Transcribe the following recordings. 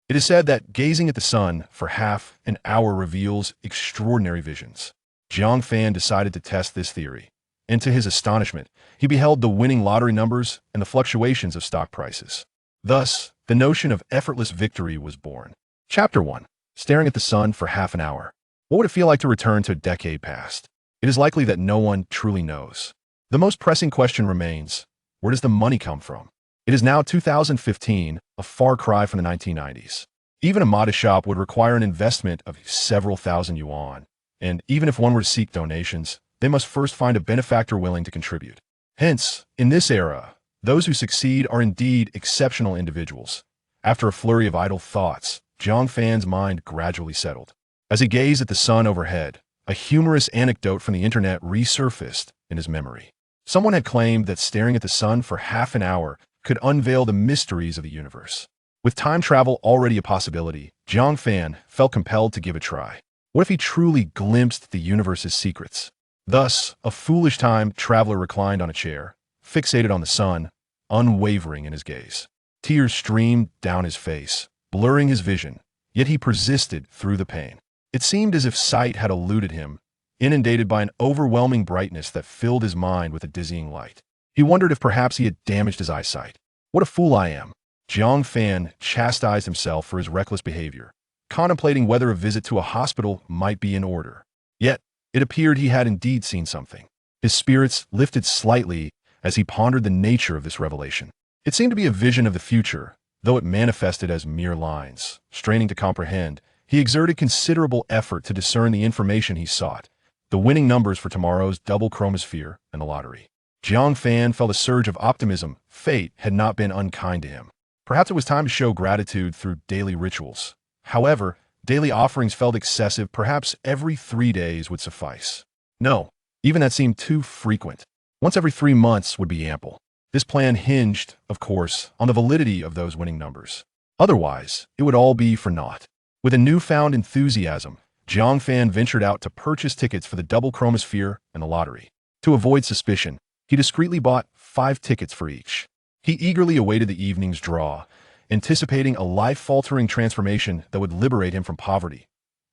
It is said that gazing at the sun for half an hour reveals extraordinary visions. Zhou Fan decided to test this theory, and to his astonishment, he beheld the winning lottery numbers and the fluctuations of stock prices. Thus, the notion of effortless victory was born. Chapter 1. Staring at the sun for half an hour. What would it feel like to return to a decade past? It is likely that no one truly knows. The most pressing question remains, where does the money come from? It is now 2015, a far cry from the 1990s. Even a modest shop would require an investment of several thousand yuan, and even if one were to seek donations, they must first find a benefactor willing to contribute. Hence, in this era, those who succeed are indeed exceptional individuals. After a flurry of idle thoughts, Zhou Fan's mind gradually settled. As he gazed at the sun overhead, a humorous anecdote from the internet resurfaced in his memory. Someone had claimed that staring at the sun for half an hour could unveil the mysteries of the universe. With time travel already a possibility, Zhou Fan felt compelled to give a try. What if he truly glimpsed the universe's secrets? Thus, a foolish time traveler reclined on a chair, fixated on the sun, unwavering in his gaze. Tears streamed down his face, blurring his vision, yet he persisted through the pain. It seemed as if sight had eluded him, inundated by an overwhelming brightness that filled his mind with a dizzying light. He wondered if perhaps he had damaged his eyesight. What a fool I am! Zhou Fan chastised himself for his reckless behavior, contemplating whether a visit to a hospital might be in order. Yet, it appeared he had indeed seen something. His spirits lifted slightly as he pondered the nature of this revelation. It seemed to be a vision of the future, though it manifested as mere lines. Straining to comprehend, he exerted considerable effort to discern the information he sought, the winning numbers for tomorrow's double chromosphere and the lottery. Zhou Fan felt a surge of optimism. Fate had not been unkind to him. Perhaps it was time to show gratitude through daily rituals. However, daily offerings felt excessive. Perhaps every 3 days would suffice. No, even that seemed too frequent. Once every 3 months would be ample. This plan hinged, of course, on the validity of those winning numbers. Otherwise, it would all be for naught. With a newfound enthusiasm, Zhou Fan ventured out to purchase tickets for the double chromosphere and the lottery. To avoid suspicion, he discreetly bought 5 tickets for each. He eagerly awaited the evening's draw, anticipating a life-altering transformation that would liberate him from poverty.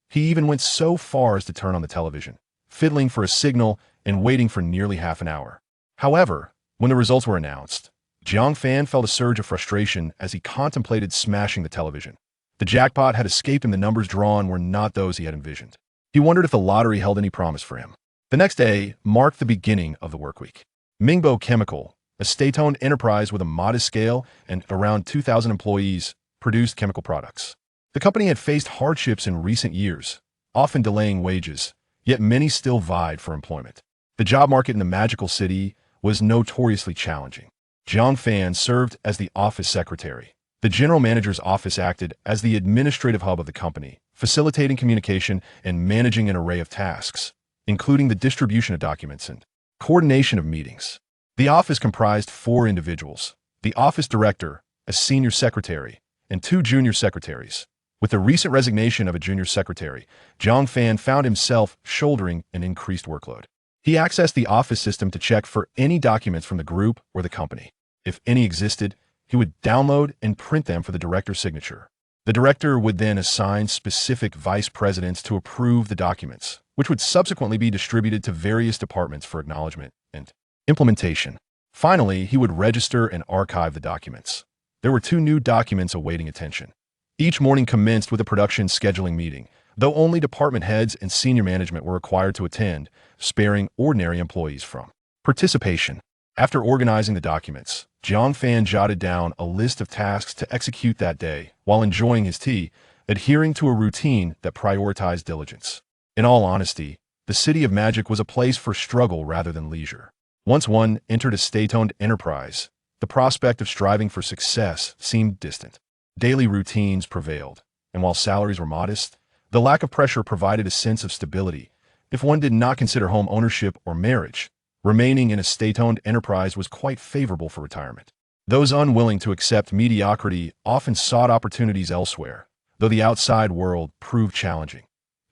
He even went so far as to turn on the television, fiddling for a signal and waiting for nearly half an hour. However, when the results were announced, Zhou Fan felt a surge of frustration as he contemplated smashing the television. The jackpot had escaped him. The numbers drawn were not those he had envisioned. He wondered if the lottery held any promise for him. The next day marked the beginning of the work week. Ningbo Chemical, a state-owned enterprise with a modest scale and around 2,000 employees, produced chemical products. The company had faced hardships in recent years, often delaying wages, yet many still vied for employment. The job market in the magical city was notoriously challenging. Zhou Fan served as the office secretary. The general manager's office acted as the administrative hub of the company, facilitating communication and managing an array of tasks, including the distribution of documents and coordination of meetings. The office comprised 4 individuals: the office director, a senior secretary, and 2 junior secretaries. With the recent resignation of a junior secretary, Zhou Fan found himself shouldering an increased workload. He accessed the office system to check for any documents from the group or the company. If any existed, he would download and print them for the director's signature. The director would then assign specific vice presidents to approve the documents, which would subsequently be distributed to various departments for acknowledgement and implementation. Finally, he would register and archive the documents. There were 2 new documents awaiting attention. Each morning commenced with a production scheduling meeting, though only department heads and senior management were required to attend, sparing ordinary employees from participation. After organizing the documents, Zhou Fan jotted down a list of tasks to execute that day while enjoying his tea, adhering to a routine that prioritized diligence. In all honesty, the City of Magic was a place for struggle rather than leisure. Once one entered a state-owned enterprise, the prospect of striving for success seemed distant. Daily routines prevailed, and while salaries were modest, the lack of pressure provided a sense of stability. If one did not consider home ownership or marriage, remaining in a state-owned enterprise was quite favorable for retirement. Those unwilling to accept mediocrity often sought opportunities elsewhere, though the outside world proved challenging.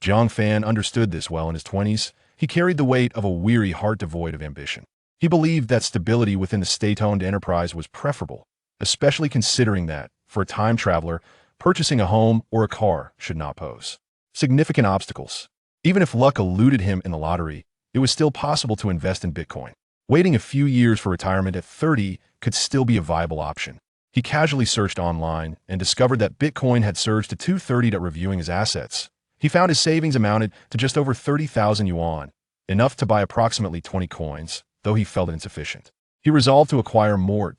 Zhou Fan understood this well in his 20s. He carried the weight of a weary heart devoid of ambition. He believed that stability within the state-owned enterprise was preferable, especially considering that, for a time traveler, purchasing a home or a car should not pose significant obstacles. Even if luck eluded him in the lottery, it was still possible to invest in Bitcoin. Waiting a few years for retirement at 30 could still be a viable option. He casually searched online and discovered that Bitcoin had surged to 230. Reviewing his assets, he found his savings amounted to just over 30,000 yuan, enough to buy approximately 20 coins, though he felt insufficient. He resolved to acquire more.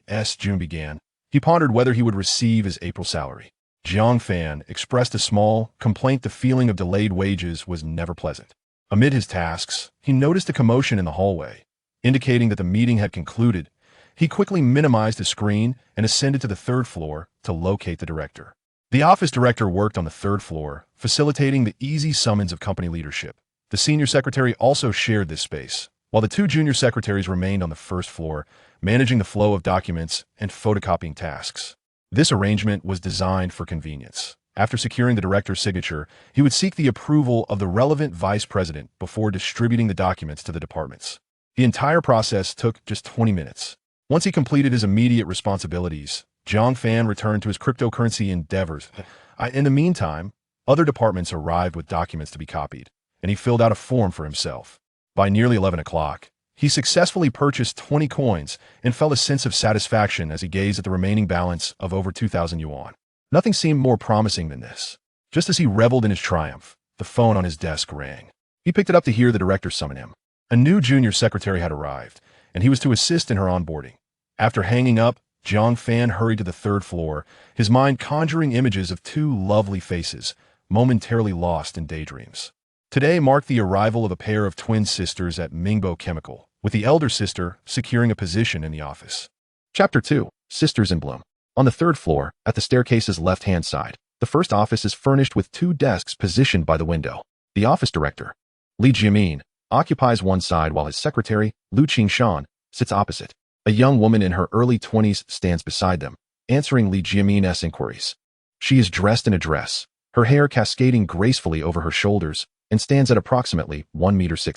As June began, he pondered whether he would receive his April salary. Jiang Fan expressed a small complaint. The feeling of delayed wages was never pleasant. Amid his tasks, he noticed a commotion in the hallway, indicating that the meeting had concluded. He quickly minimized the screen and ascended to the third floor to locate the director. The office director worked on the third floor, facilitating the easy summons of company leadership. The senior secretary also shared this space, while the two junior secretaries remained on the first floor, managing the flow of documents and photocopying tasks. This arrangement was designed for convenience. After securing the director's signature, he would seek the approval of the relevant vice president before distributing the documents to the departments. The entire process took just 20 minutes. Once he completed his immediate responsibilities, Jiang Fan returned to his cryptocurrency endeavors. In the meantime, other departments arrived with documents to be copied, and he filled out a form for himself. By nearly 11 o'clock, he successfully purchased 20 coins and felt a sense of satisfaction as he gazed at the remaining balance of over 2,000 yuan. Nothing seemed more promising than this. Just as he reveled in his triumph, the phone on his desk rang. He picked it up to hear the director summon him. A new junior secretary had arrived, and he was to assist in her onboarding. After hanging up, Jiang Fan hurried to the third floor, his mind conjuring images of two lovely faces, momentarily lost in daydreams. Today marked the arrival of a pair of twin sisters at Mingbo Chemical, with the elder sister securing a position in the office. Chapter 2. Sisters in Bloom. On the third floor, at the staircase's left-hand side, the first office is furnished with two desks positioned by the window. The office director, Li Jiamin, occupies one side while his secretary, Lu Qingshan, sits opposite. A young woman in her early 20s stands beside them, answering Li Jiamin's inquiries. She is dressed in a dress, her hair cascading gracefully over her shoulders, and stands at approximately 1.60 meters.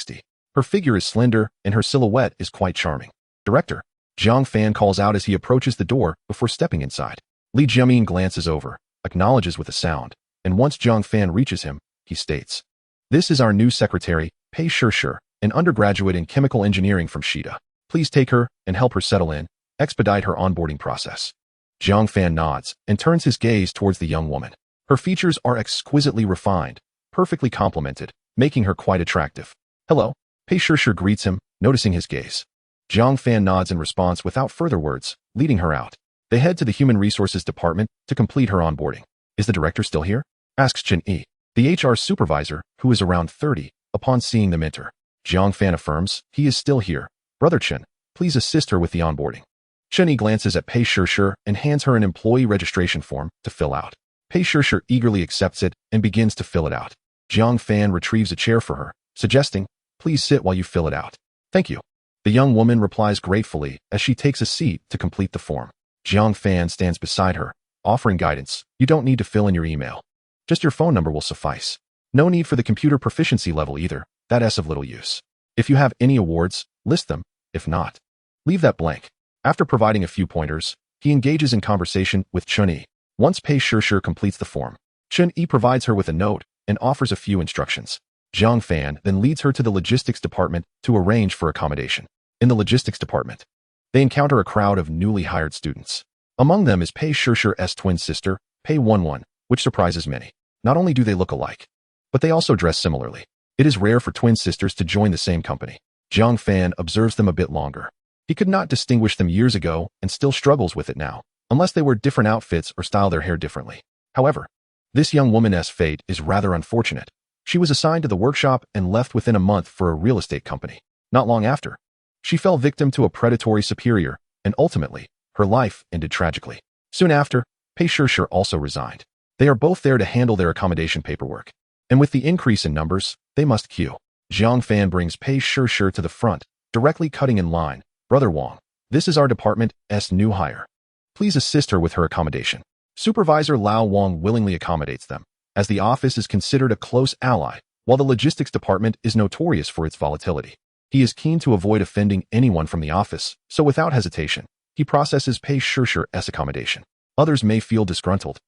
Her figure is slender, and her silhouette is quite charming. Director, Jiang Fan calls out as he approaches the door before stepping inside. Li Jiamin glances over, acknowledges with a sound, and once Jiang Fan reaches him, he states, "This is our new secretary, Pei Shishir, an undergraduate in chemical engineering from Shida. Please take her and help her settle in, expedite her onboarding process." Jiang Fan nods and turns his gaze towards the young woman. Her features are exquisitely refined, perfectly complemented, making her quite attractive. "Hello," Pei Shishir greets him, noticing his gaze. Jiang Fan nods in response without further words, leading her out. They head to the Human Resources Department to complete her onboarding. "Is the director still here?" asks Chen Yi, the HR supervisor, who is around 30, upon seeing them enter. Jiang Fan affirms, "He is still here. Brother Chen, please assist her with the onboarding." Chen Yi glances at Pei Shishir and hands her an employee registration form to fill out. Pei Shishir eagerly accepts it and begins to fill it out. Jiang Fan retrieves a chair for her, suggesting, "Please sit while you fill it out." "Thank you." The young woman replies gratefully as she takes a seat to complete the form. Jiang Fan stands beside her, offering guidance. "You don't need to fill in your email. Just your phone number will suffice. No need for the computer proficiency level either, that's of little use. If you have any awards, list them. If not, leave that blank." After providing a few pointers, he engages in conversation with Chen Yi. Once Pei Shishir completes the form, Chen Yi provides her with a note and offers a few instructions. Jiang Fan then leads her to the logistics department to arrange for accommodation. In the logistics department, they encounter a crowd of newly hired students. Among them is Pei Shishir's twin sister, Pei Wenwen, which surprises many. Not only do they look alike, but they also dress similarly. It is rare for twin sisters to join the same company. Jiang Fan observes them a bit longer. He could not distinguish them years ago and still struggles with it now, unless they wear different outfits or style their hair differently. However, this young woman's fate is rather unfortunate. She was assigned to the workshop and left within a month for a real estate company. Not long after, she fell victim to a predatory superior, and ultimately, her life ended tragically. Soon after, Pei Shishir also resigned. They are both there to handle their accommodation paperwork. And with the increase in numbers, they must queue. Jiang Fan brings Pei Shishir to the front, directly cutting in line. "Brother Wang, this is our department's new hire. Please assist her with her accommodation." Supervisor Lao Wang willingly accommodates them, as the office is considered a close ally, while the logistics department is notorious for its volatility. He is keen to avoid offending anyone from the office, so without hesitation, he processes Pei Shishir's accommodation. Others may feel disgruntled,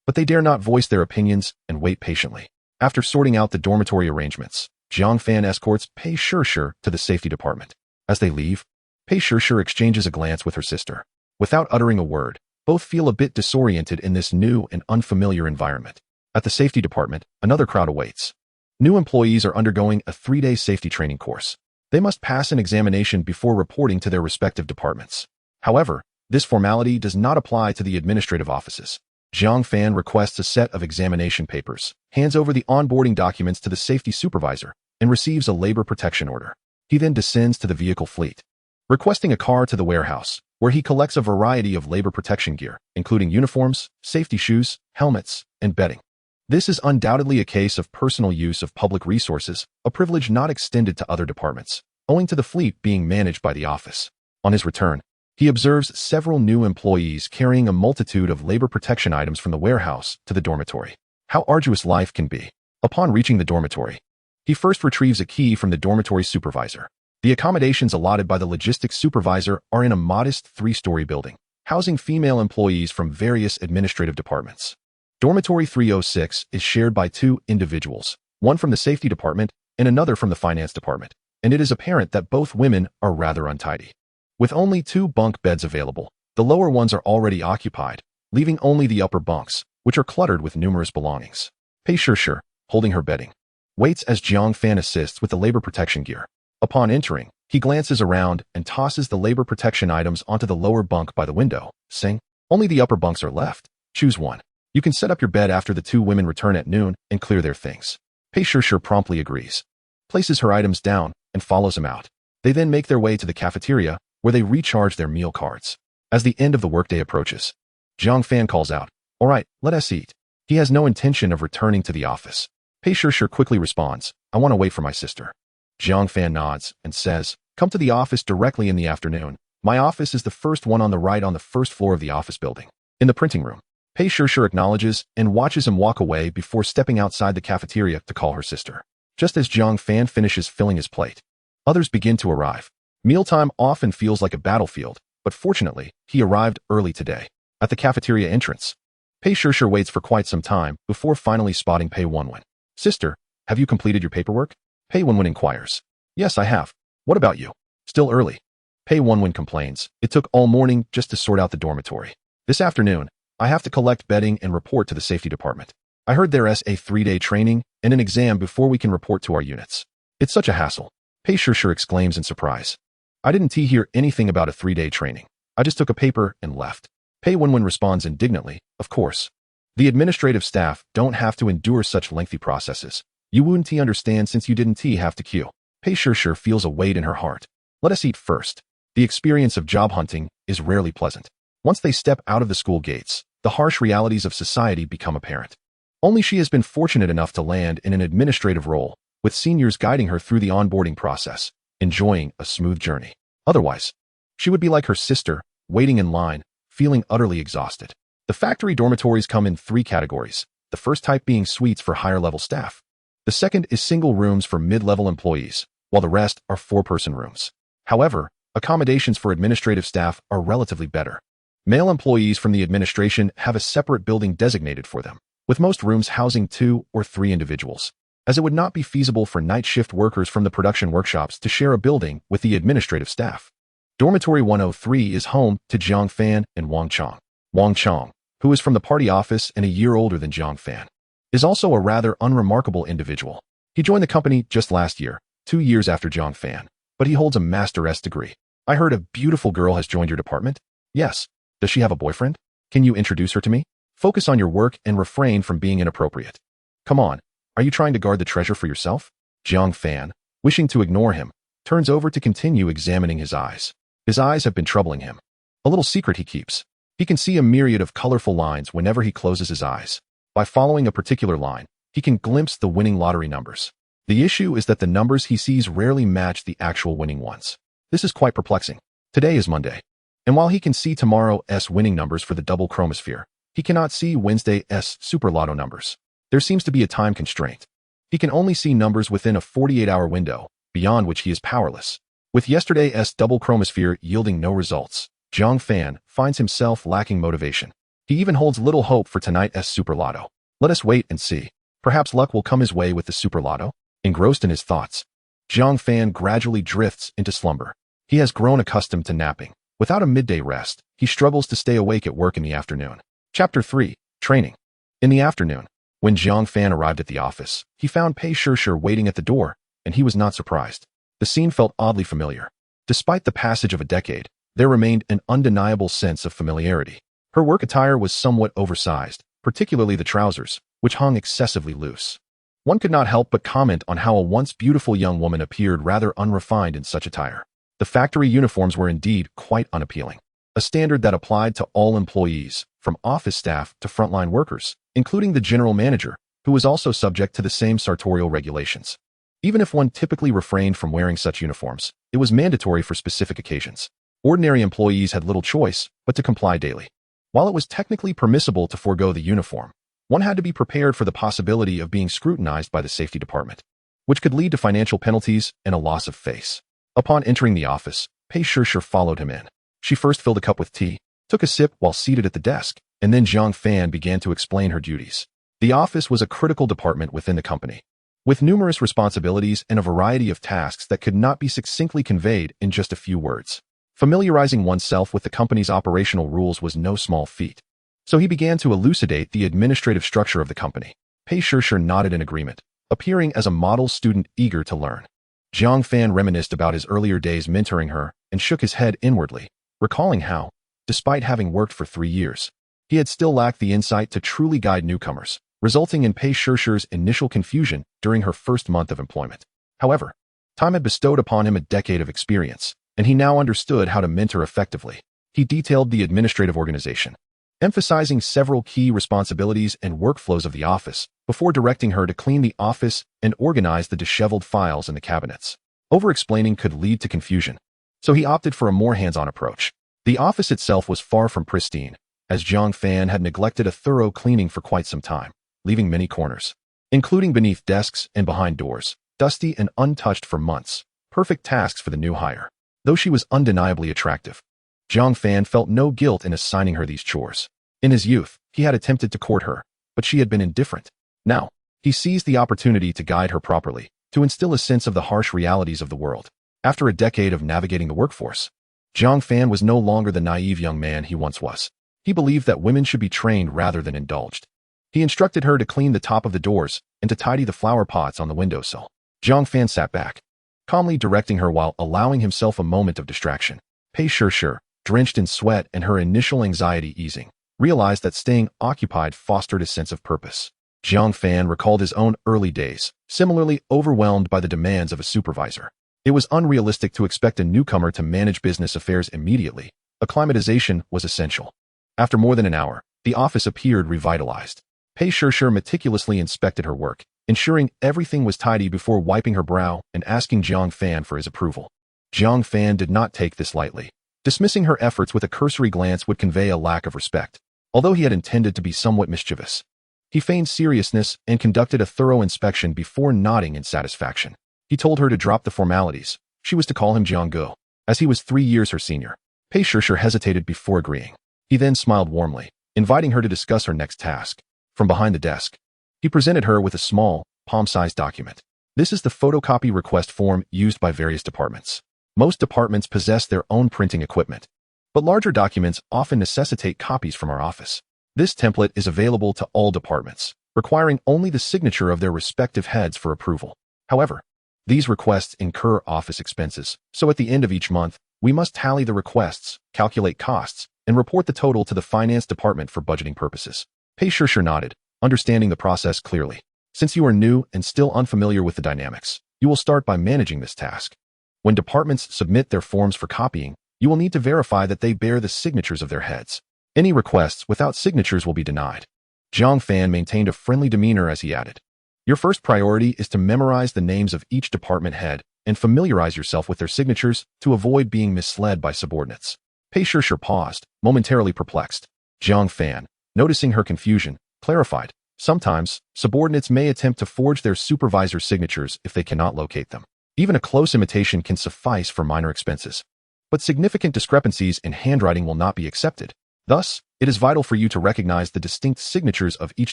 but they dare not voice their opinions and wait patiently. After sorting out the dormitory arrangements, Jiang Fan escorts Pei Shishir to the safety department. As they leave, Pei Shishir exchanges a glance with her sister. Without uttering a word, both feel a bit disoriented in this new and unfamiliar environment. At the safety department, another crowd awaits. New employees are undergoing a 3-day safety training course. They must pass an examination before reporting to their respective departments. However, this formality does not apply to the administrative offices. Jiang Fan requests a set of examination papers, hands over the onboarding documents to the safety supervisor, and receives a labor protection order. He then descends to the vehicle fleet, requesting a car to the warehouse, where he collects a variety of labor protection gear, including uniforms, safety shoes, helmets, and bedding. This is undoubtedly a case of personal use of public resources, a privilege not extended to other departments, owing to the fleet being managed by the office. On his return, he observes several new employees carrying a multitude of labor protection items from the warehouse to the dormitory. How arduous life can be. Upon reaching the dormitory, he first retrieves a key from the dormitory supervisor. The accommodations allotted by the logistics supervisor are in a modest 3-story building, housing female employees from various administrative departments. Dormitory 306 is shared by 2 individuals, one from the safety department and another from the finance department, and it is apparent that both women are rather untidy. With only 2 bunk beds available, the lower ones are already occupied, leaving only the upper bunks, which are cluttered with numerous belongings. Pei Shishir, holding her bedding, waits as Jiang Fan assists with the labor protection gear. Upon entering, he glances around and tosses the labor protection items onto the lower bunk by the window, saying, "Only the upper bunks are left. Choose one. You can set up your bed after the 2 women return at noon and clear their things." Pei Shishir promptly agrees, places her items down, and follows him out. They then make their way to the cafeteria, where they recharge their meal cards. As the end of the workday approaches, Jiang Fan calls out, "All right, let us eat." He has no intention of returning to the office. Pei Shishir quickly responds, "I want to wait for my sister." Jiang Fan nods and says, "Come to the office directly in the afternoon. My office is the first one on the right on the first floor of the office building." In the printing room, Pei Shishir acknowledges and watches him walk away before stepping outside the cafeteria to call her sister. Just as Jiang Fan finishes filling his plate, others begin to arrive. Mealtime often feels like a battlefield, but fortunately, he arrived early today. At the cafeteria entrance, Pei Shishir waits for quite some time before finally spotting Pei Wenwen. "Sister, have you completed your paperwork?" Pei Wenwen inquires. "Yes, I have. What about you?" "Still early." Pei Wenwen complains, "It took all morning just to sort out the dormitory. This afternoon, I have to collect bedding and report to the safety department. I heard there's a 3-day training and an exam before we can report to our units. It's such a hassle." Pei Shishir exclaims in surprise. "I didn't hear anything about a 3-day training. I just took a paper and left." Pei Wenwen responds indignantly, "Of course. The administrative staff don't have to endure such lengthy processes. You wouldn't understand since you didn't have to queue." Pei Shishir feels a weight in her heart. Let us eat first. The experience of job hunting is rarely pleasant. Once they step out of the school gates, the harsh realities of society become apparent. Only she has been fortunate enough to land in an administrative role, with seniors guiding her through the onboarding process, enjoying a smooth journey. Otherwise, she would be like her sister, waiting in line, feeling utterly exhausted. The factory dormitories come in 3 categories, the first type being suites for higher-level staff. The second is single rooms for mid-level employees, while the rest are 4-person rooms. However, accommodations for administrative staff are relatively better. Male employees from the administration have a separate building designated for them, with most rooms housing 2 or 3 individuals, as it would not be feasible for night shift workers from the production workshops to share a building with the administrative staff. Dormitory 103 is home to Jiang Fan and Wang Chong. Wang Chong, who is from the party office and a year older than Jiang Fan, is also a rather unremarkable individual. He joined the company just last year, 2 years after Jiang Fan, but he holds a Master's degree. "I heard a beautiful girl has joined your department?" "Yes. Does she have a boyfriend? Can you introduce her to me?" "Focus on your work and refrain from being inappropriate." "Come on, are you trying to guard the treasure for yourself?" Jiang Fan, wishing to ignore him, turns over to continue examining his eyes. His eyes have been troubling him. A little secret he keeps. He can see a myriad of colorful lines whenever he closes his eyes. By following a particular line, he can glimpse the winning lottery numbers. The issue is that the numbers he sees rarely match the actual winning ones. This is quite perplexing. Today is Monday, and while he can see tomorrow's winning numbers for the double chromosphere, he cannot see Wednesday's super lotto numbers. There seems to be a time constraint. He can only see numbers within a 48-hour window, beyond which he is powerless. With yesterday's double chromosphere yielding no results, Jiang Fan finds himself lacking motivation. He even holds little hope for tonight's Super Lotto. Let us wait and see. Perhaps luck will come his way with the Super Lotto. Engrossed in his thoughts, Zhang Fan gradually drifts into slumber. He has grown accustomed to napping. Without a midday rest, he struggles to stay awake at work in the afternoon. Chapter 3. Training. In the afternoon, when Zhang Fan arrived at the office, he found Pei Shishir waiting at the door, and he was not surprised. The scene felt oddly familiar. Despite the passage of a decade, there remained an undeniable sense of familiarity. Her work attire was somewhat oversized, particularly the trousers, which hung excessively loose. One could not help but comment on how a once beautiful young woman appeared rather unrefined in such attire. The factory uniforms were indeed quite unappealing, a standard that applied to all employees, from office staff to frontline workers, including the general manager, who was also subject to the same sartorial regulations. Even if one typically refrained from wearing such uniforms, it was mandatory for specific occasions. Ordinary employees had little choice but to comply daily. While it was technically permissible to forego the uniform, one had to be prepared for the possibility of being scrutinized by the safety department, which could lead to financial penalties and a loss of face. Upon entering the office, Pei Shishir followed him in. She first filled a cup with tea, took a sip while seated at the desk, and then Zhang Fan began to explain her duties. The office was a critical department within the company, with numerous responsibilities and a variety of tasks that could not be succinctly conveyed in just a few words. Familiarizing oneself with the company's operational rules was no small feat. So he began to elucidate the administrative structure of the company. Pei Shishir nodded in agreement, appearing as a model student eager to learn. Zhang Fan reminisced about his earlier days mentoring her and shook his head inwardly, recalling how, despite having worked for 3 years, he had still lacked the insight to truly guide newcomers, resulting in Pei Shishir's initial confusion during her first month of employment. However, time had bestowed upon him a decade of experience, and he now understood how to mentor effectively. He detailed the administrative organization, emphasizing several key responsibilities and workflows of the office before directing her to clean the office and organize the disheveled files in the cabinets. Over-explaining could lead to confusion, so he opted for a more hands-on approach. The office itself was far from pristine, as Zhang Fan had neglected a thorough cleaning for quite some time, leaving many corners, including beneath desks and behind doors, dusty and untouched for months, perfect tasks for the new hire. Though she was undeniably attractive, Zhang Fan felt no guilt in assigning her these chores. In his youth, he had attempted to court her, but she had been indifferent. Now, he seized the opportunity to guide her properly, to instill a sense of the harsh realities of the world. After a decade of navigating the workforce, Zhang Fan was no longer the naive young man he once was. He believed that women should be trained rather than indulged. He instructed her to clean the top of the doors and to tidy the flower pots on the windowsill. Zhang Fan sat back, calmly directing her while allowing himself a moment of distraction. Pei Shishir, drenched in sweat and her initial anxiety easing, realized that staying occupied fostered a sense of purpose. Zhang Fan recalled his own early days, similarly overwhelmed by the demands of a supervisor. It was unrealistic to expect a newcomer to manage business affairs immediately. Acclimatization was essential. After more than an hour, the office appeared revitalized. Pei Shishir meticulously inspected her work, ensuring everything was tidy before wiping her brow and asking Zhang Fan for his approval. Zhang Fan did not take this lightly. Dismissing her efforts with a cursory glance would convey a lack of respect. Although he had intended to be somewhat mischievous, he feigned seriousness and conducted a thorough inspection before nodding in satisfaction. He told her to drop the formalities. She was to call him Jiang Guo, as he was 3 years her senior. Pei Shishir hesitated before agreeing. He then smiled warmly, inviting her to discuss her next task. From behind the desk, he presented her with a small, palm-sized document. This is the photocopy request form used by various departments. Most departments possess their own printing equipment, but larger documents often necessitate copies from our office. This template is available to all departments, requiring only the signature of their respective heads for approval. However, these requests incur office expenses, so at the end of each month, we must tally the requests, calculate costs, and report the total to the finance department for budgeting purposes. Pei Shishir nodded, understanding the process clearly. Since you are new and still unfamiliar with the dynamics, you will start by managing this task. When departments submit their forms for copying, you will need to verify that they bear the signatures of their heads. Any requests without signatures will be denied. Zhang Fan maintained a friendly demeanor as he added, your first priority is to memorize the names of each department head and familiarize yourself with their signatures to avoid being misled by subordinates. Pei Shishir paused, momentarily perplexed. Zhang Fan, noticing her confusion, clarified, sometimes, subordinates may attempt to forge their supervisor's signatures if they cannot locate them. Even a close imitation can suffice for minor expenses. But significant discrepancies in handwriting will not be accepted. Thus, It is vital for you to recognize the distinct signatures of each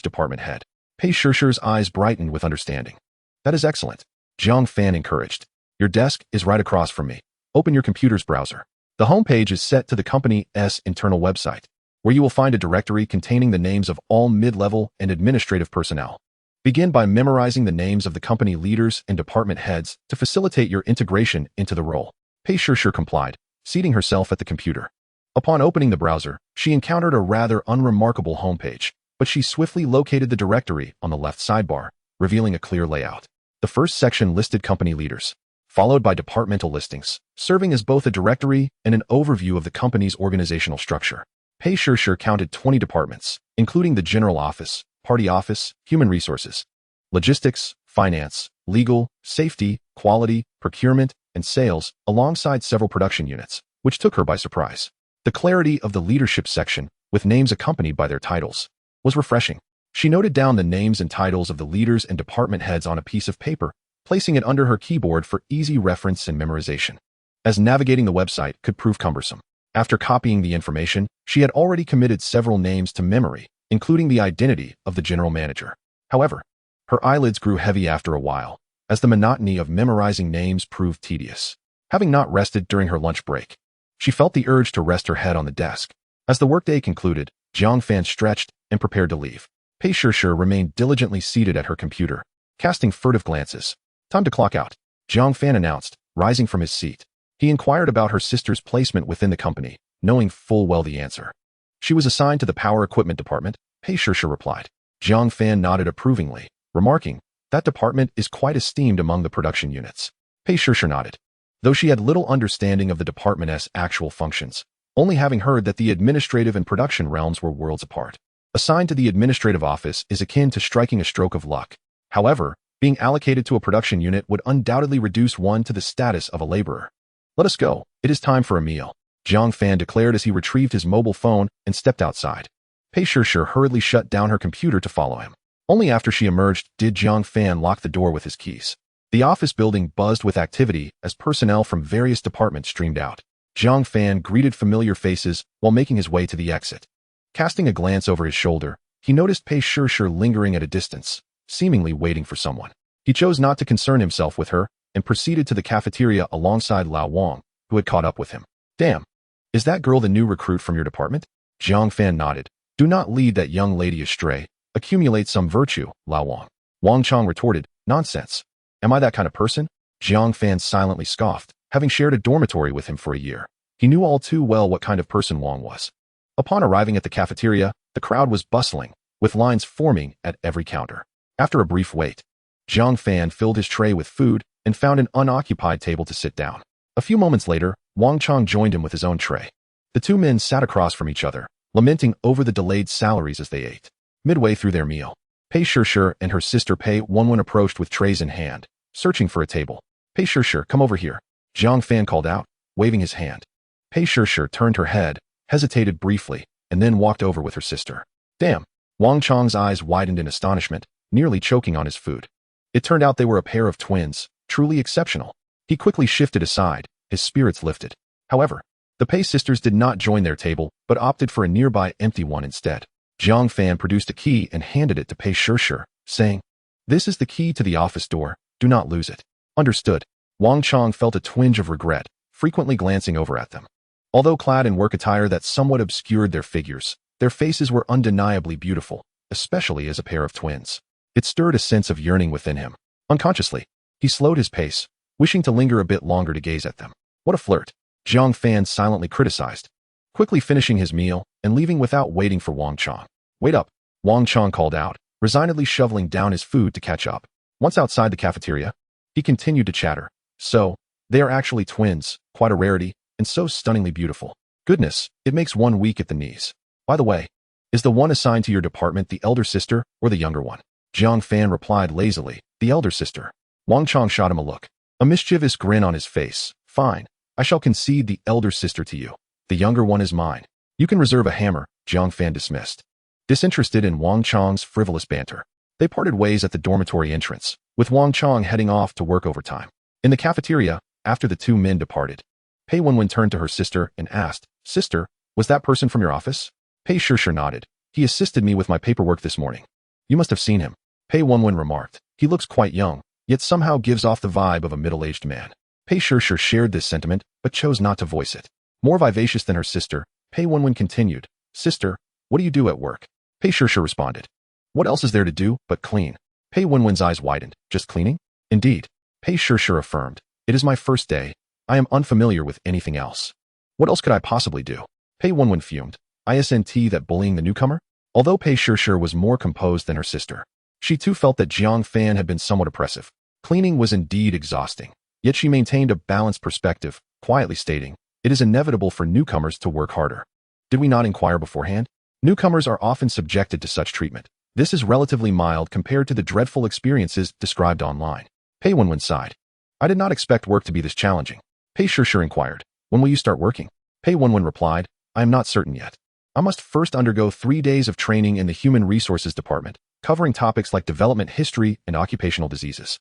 department head. Pei Shirshi's eyes brightened with understanding. That is excellent. Zhang Fan encouraged. Your desk is right across from me. Open your computer's browser. The homepage is set to the company's internal website, where you will find a directory containing the names of all mid-level and administrative personnel. Begin by memorizing the names of the company leaders and department heads to facilitate your integration into the role. Pei Shirshi complied, seating herself at the computer. Upon opening the browser, she encountered a rather unremarkable homepage, but she swiftly located the directory on the left sidebar, revealing a clear layout. The first section listed company leaders, followed by departmental listings, serving as both a directory and an overview of the company's organizational structure. Pei Shirshi counted 20 departments, including the general office, party office, human resources, logistics, finance, legal, safety, quality, procurement, and sales, alongside several production units, which took her by surprise. The clarity of the leadership section, with names accompanied by their titles, was refreshing. She noted down the names and titles of the leaders and department heads on a piece of paper, placing it under her keyboard for easy reference and memorization, as navigating the website could prove cumbersome. After copying the information, she had already committed several names to memory, including the identity of the general manager. However, her eyelids grew heavy after a while, as the monotony of memorizing names proved tedious. Having not rested during her lunch break, she felt the urge to rest her head on the desk. As the workday concluded, Zhang Fan stretched and prepared to leave. Pei Shirshi remained diligently seated at her computer, casting furtive glances. Time to clock out, Zhang Fan announced, rising from his seat. He inquired about her sister's placement within the company, knowing full well the answer. She was assigned to the power equipment department, Pei Shirshi replied. Zhang Fan nodded approvingly, remarking, that department is quite esteemed among the production units. Pei Shirshi nodded. Though she had little understanding of the department's actual functions, only having heard that the administrative and production realms were worlds apart. Assigned to the administrative office is akin to striking a stroke of luck. However, being allocated to a production unit would undoubtedly reduce one to the status of a laborer. Let us go. It is time for a meal, Zhang Fan declared as he retrieved his mobile phone and stepped outside. Pei Shirshi hurriedly shut down her computer to follow him. Only after she emerged did Zhang Fan lock the door with his keys. The office building buzzed with activity as personnel from various departments streamed out. Zhang Fan greeted familiar faces while making his way to the exit. Casting a glance over his shoulder, he noticed Pei Shirshi lingering at a distance, seemingly waiting for someone. He chose not to concern himself with her and proceeded to the cafeteria alongside Lao Wang, who had caught up with him. Damn, is that girl the new recruit from your department? Zhang Fan nodded. Do not lead that young lady astray. Accumulate some virtue, Lao Wang. Wang Chang retorted, nonsense. Am I that kind of person? Zhang Fan silently scoffed, having shared a dormitory with him for a year. He knew all too well what kind of person Wang was. Upon arriving at the cafeteria, the crowd was bustling, with lines forming at every counter. After a brief wait, Zhang Fan filled his tray with food and found an unoccupied table to sit down. A few moments later, Wang Chang joined him with his own tray. The two men sat across from each other, lamenting over the delayed salaries as they ate. Midway through their meal, Pei Shirshi and her sister Pei Wenwen approached with trays in hand, searching for a table. Pei Shirshi, come over here, Zhang Fan called out, waving his hand. Pei Shirshi turned her head, hesitated briefly, and then walked over with her sister. Damn! Wang Chang's eyes widened in astonishment, nearly choking on his food. It turned out they were a pair of twins, truly exceptional. He quickly shifted aside, his spirits lifted. However, the Pei sisters did not join their table, but opted for a nearby empty one instead. Zhang Fan produced a key and handed it to Pei Shirshi, saying, this is the key to the office door, do not lose it. Understood. Wang Chang felt a twinge of regret, frequently glancing over at them. Although clad in work attire that somewhat obscured their figures, their faces were undeniably beautiful, especially as a pair of twins. It stirred a sense of yearning within him. Unconsciously, he slowed his pace, wishing to linger a bit longer to gaze at them. What a flirt, Zhang Fan silently criticized, quickly finishing his meal and leaving without waiting for Wang Chang. Wait up, Wang Chang called out, resignedly shoveling down his food to catch up. Once outside the cafeteria, he continued to chatter. So, they are actually twins, quite a rarity, and so stunningly beautiful. Goodness, it makes one weak at the knees. By the way, is the one assigned to your department the elder sister or the younger one? Zhang Fan replied lazily, the elder sister. Wang Chang shot him a look, a mischievous grin on his face. Fine, I shall concede the elder sister to you. The younger one is mine. You can reserve a hammer, Zhang Fan dismissed. Disinterested in Wang Chang's frivolous banter, they parted ways at the dormitory entrance, with Wang Chang heading off to work overtime. In the cafeteria, after the two men departed, Pei Wenwen turned to her sister and asked, Sister, was that person from your office? Pei Shirsher nodded. He assisted me with my paperwork this morning. You must have seen him. Pei Wenwen remarked. He looks quite young, yet somehow gives off the vibe of a middle-aged man. Pei Shirsher shared this sentiment, but chose not to voice it. More vivacious than her sister, Pei Wenwen continued. Sister, what do you do at work? Pei Shirsher responded. What else is there to do but clean? Pei Wenwen's eyes widened. Just cleaning? Indeed. Pei Shirsher affirmed. It is my first day. I am unfamiliar with anything else. What else could I possibly do? Pei Wenwen fumed. Isn't that bullying the newcomer? Although Pei Shirsher was more composed than her sister, she too felt that Jiang Fan had been somewhat oppressive. Cleaning was indeed exhausting, yet she maintained a balanced perspective, quietly stating, it is inevitable for newcomers to work harder. Did we not inquire beforehand? Newcomers are often subjected to such treatment. This is relatively mild compared to the dreadful experiences described online. Pei Wenwen sighed. I did not expect work to be this challenging. Pei Shirsher inquired. When will you start working? Pei Wenwen replied. I am not certain yet. I must first undergo 3 days of training in the Human Resources Department, covering topics like development history and occupational diseases.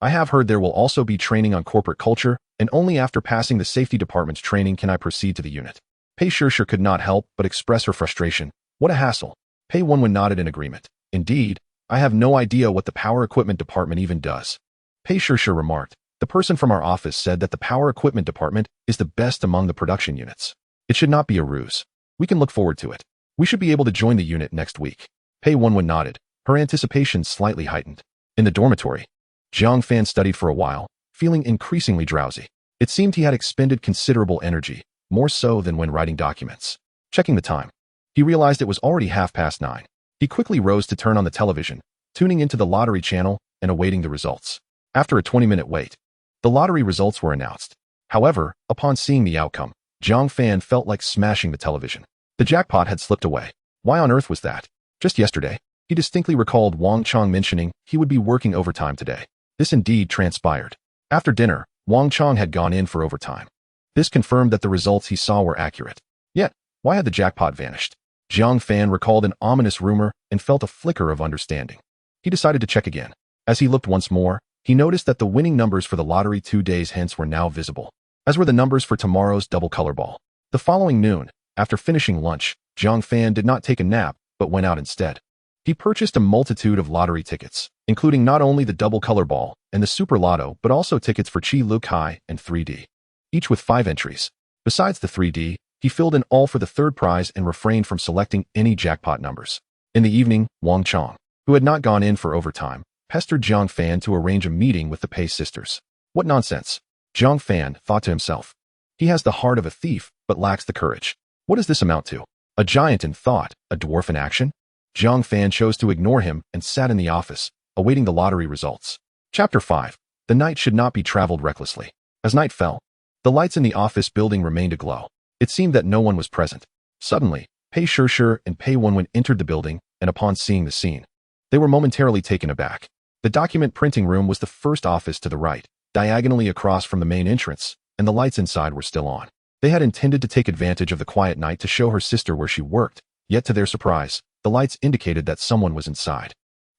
I have heard there will also be training on corporate culture, and only after passing the Safety Department's training can I proceed to the unit. Pei Shirsher could not help but express her frustration. What a hassle. Pei Wenwen nodded in agreement. Indeed, I have no idea what the Power Equipment Department even does. Pei Shirsher remarked. The person from our office said that the Power Equipment Department is the best among the production units. It should not be a ruse. We can look forward to it. We should be able to join the unit next week. Pei Wenwen nodded, her anticipation slightly heightened. In the dormitory, Jiang Fan studied for a while, feeling increasingly drowsy. It seemed he had expended considerable energy, more so than when writing documents. Checking the time, he realized it was already 9:30. He quickly rose to turn on the television, tuning into the lottery channel and awaiting the results. After a 20-minute wait, the lottery results were announced. However, upon seeing the outcome, Jiang Fan felt like smashing the television. The jackpot had slipped away. Why on earth was that? Just yesterday, he distinctly recalled Wang Chong mentioning he would be working overtime today. This indeed transpired. After dinner, Wang Chong had gone in for overtime. This confirmed that the results he saw were accurate. Yet, why had the jackpot vanished? Jiang Fan recalled an ominous rumor and felt a flicker of understanding. He decided to check again. As he looked once more, he noticed that the winning numbers for the lottery 2 days hence were now visible, as were the numbers for tomorrow's double color ball. The following noon, after finishing lunch, Jiang Fan did not take a nap, but went out instead. He purchased a multitude of lottery tickets, including not only the double color ball and the super lotto, but also tickets for Chi Lu Kai and 3D, each with 5 entries. Besides the 3D, he filled in all for the third prize and refrained from selecting any jackpot numbers. In the evening, Wang Chong, who had not gone in for overtime, pestered Jiang Fan to arrange a meeting with the Pei sisters. What nonsense! Jiang Fan thought to himself. He has the heart of a thief, but lacks the courage. What does this amount to? A giant in thought, a dwarf in action? Jiang Fan chose to ignore him and sat in the office, awaiting the lottery results. Chapter 5. The night should not be traveled recklessly. As night fell, the lights in the office building remained aglow. It seemed that no one was present. Suddenly, Pei Shirsher and Pei Wenwen entered the building, and upon seeing the scene, they were momentarily taken aback. The document printing room was the first office to the right, diagonally across from the main entrance, and the lights inside were still on. They had intended to take advantage of the quiet night to show her sister where she worked, yet to their surprise, the lights indicated that someone was inside.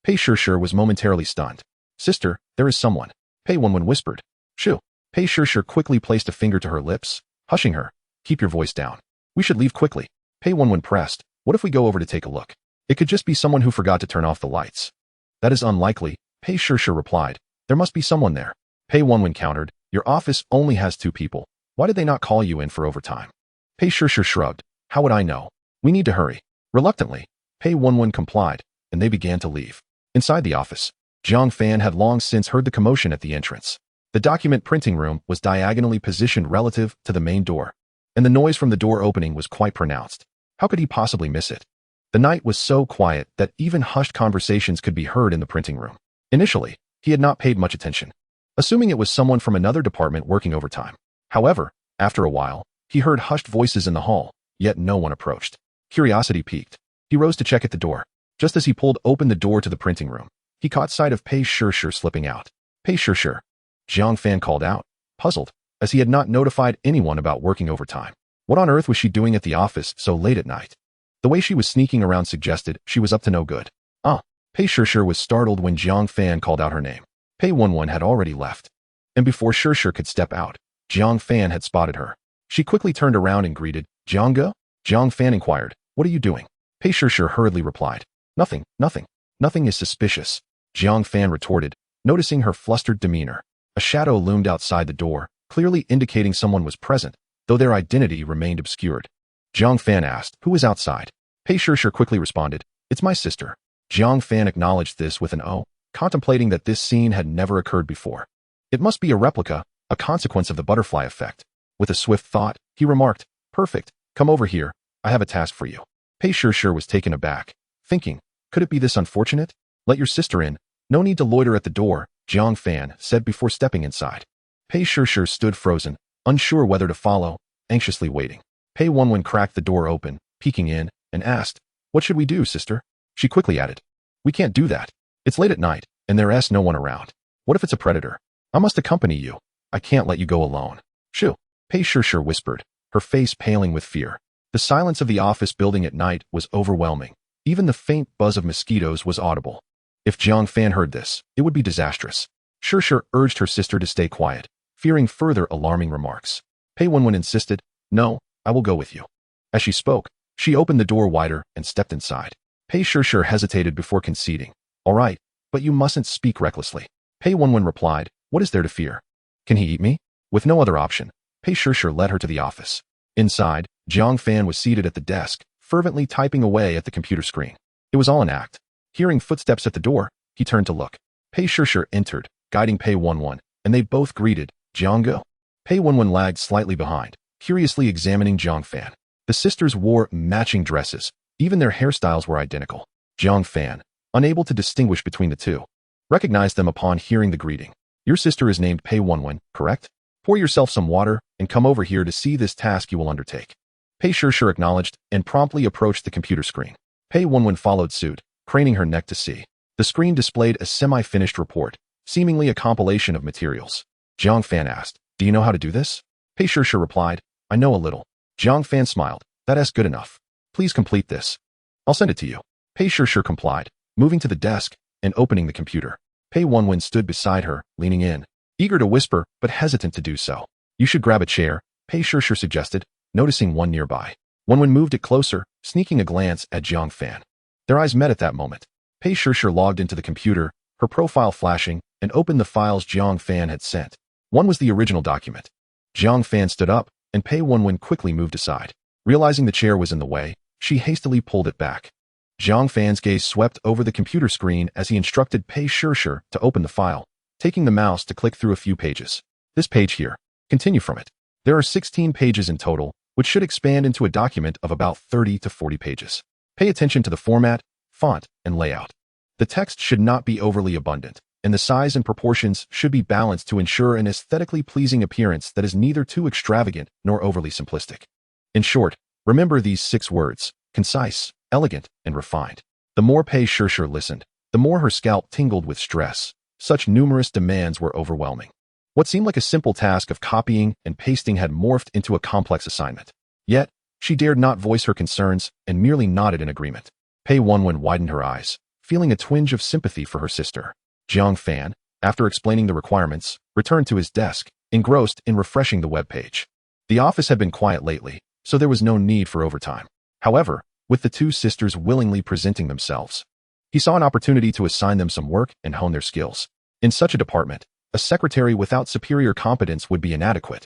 Pei Shirsher was momentarily stunned. Sister, there is someone. Pei Wenwen whispered. Shoo. Pei Shirsher quickly placed a finger to her lips, hushing her. Keep your voice down. We should leave quickly. Pei Wenwen pressed. What if we go over to take a look? It could just be someone who forgot to turn off the lights. That is unlikely, Pei Shirsher replied. There must be someone there. Pei Wenwen countered. Your office only has 2 people. Why did they not call you in for overtime? Pei Shirsher shrugged. How would I know? We need to hurry. Reluctantly, Pei Wenwen complied, and they began to leave. Inside the office, Jiang Fan had long since heard the commotion at the entrance. The document printing room was diagonally positioned relative to the main door, and the noise from the door opening was quite pronounced. How could he possibly miss it? The night was so quiet that even hushed conversations could be heard in the printing room. Initially, he had not paid much attention, assuming it was someone from another department working overtime. However, after a while, he heard hushed voices in the hall, yet no one approached. Curiosity piqued. He rose to check at the door. Just as he pulled open the door to the printing room, he caught sight of Pei Shirsher slipping out. Pei Shirsher, Jiang Fan called out, puzzled, as he had not notified anyone about working overtime. What on earth was she doing at the office so late at night? The way she was sneaking around suggested she was up to no good. Pei Shirsher was startled when Jiang Fan called out her name. Pei Wenwen had already left, and before Shirsher could step out, Jiang Fan had spotted her. She quickly turned around and greeted, Jiang Ge? Jiang Fan inquired, What are you doing? Pei Shishir hurriedly replied. Nothing, nothing. Nothing is suspicious, Jiang Fan retorted, noticing her flustered demeanor. A shadow loomed outside the door, clearly indicating someone was present, though their identity remained obscured. Jiang Fan asked, who is outside? Pei Shishir quickly responded, it's my sister. Jiang Fan acknowledged this with an O, contemplating that this scene had never occurred before. It must be a replica, a consequence of the butterfly effect. With a swift thought, he remarked, perfect, come over here, I have a task for you. Pei Shishir was taken aback, thinking, could it be this unfortunate? Let your sister in, no need to loiter at the door, Jiang Fan said before stepping inside. Pei Shishir stood frozen, unsure whether to follow, anxiously waiting. Pei Wenwen cracked the door open, peeking in, and asked, what should we do, sister? She quickly added, we can't do that. It's late at night, and there's no one around. What if it's a predator? I must accompany you. I can't let you go alone. Shoo, Pei Shishir whispered, her face paling with fear. The silence of the office building at night was overwhelming. Even the faint buzz of mosquitoes was audible. If Jiang Fan heard this, it would be disastrous. Shishir urged her sister to stay quiet, fearing further alarming remarks. Pei Wenwen insisted, no, I will go with you. As she spoke, she opened the door wider and stepped inside. Pei Shishir hesitated before conceding. All right, but you mustn't speak recklessly. Pei Wenwen replied, what is there to fear? Can he eat me? With no other option, Pei Shishir led her to the office. Inside, Jiang Fan was seated at the desk, fervently typing away at the computer screen. It was all an act. Hearing footsteps at the door, he turned to look. Pei Shishir entered, guiding Pei Wenwen, and they both greeted, Jiang. Pei Wenwen lagged slightly behind, curiously examining Jiang Fan. The sisters wore matching dresses. Even their hairstyles were identical. Jiang Fan, unable to distinguish between the two, recognized them upon hearing the greeting. Your sister is named Pei Wenwen, correct? Pour yourself some water and come over here to see this task you will undertake. Pei Shishir acknowledged and promptly approached the computer screen. Pei Wenwen followed suit, craning her neck to see. The screen displayed a semi-finished report, seemingly a compilation of materials. Jiang Fan asked, do you know how to do this? Pei Shishir replied, I know a little. Jiang Fan smiled, that's good enough. Please complete this. I'll send it to you. Pei Shishir complied, moving to the desk and opening the computer. Pei Wenwen stood beside her, leaning in, eager to whisper but hesitant to do so. You should grab a chair, Pei Shishir suggested, noticing one nearby. Wenwen moved it closer, sneaking a glance at Jiang Fan. Their eyes met at that moment. Pei Shishir logged into the computer, her profile flashing, and opened the files Jiang Fan had sent. One was the original document. Jiang Fan stood up, and Pei Wenwen quickly moved aside. Realizing the chair was in the way, she hastily pulled it back. Jiang Fan's gaze swept over the computer screen as he instructed Pei Shishir to open the file, taking the mouse to click through a few pages. This page here. Continue from it. There are 16 pages in total, which should expand into a document of about 30 to 40 pages. Pay attention to the format, font, and layout. The text should not be overly abundant, and the size and proportions should be balanced to ensure an aesthetically pleasing appearance that is neither too extravagant nor overly simplistic. In short, remember these 6 words: concise, elegant, and refined. The more Pei Shishir listened, the more her scalp tingled with stress. Such numerous demands were overwhelming. What seemed like a simple task of copying and pasting had morphed into a complex assignment. Yet, she dared not voice her concerns and merely nodded in agreement. Pei Wenwen widened her eyes, feeling a twinge of sympathy for her sister. Jiang Fan, after explaining the requirements, returned to his desk, engrossed in refreshing the web page. The office had been quiet lately, so there was no need for overtime. However, with the two sisters willingly presenting themselves, he saw an opportunity to assign them some work and hone their skills. In such a department, a secretary without superior competence would be inadequate.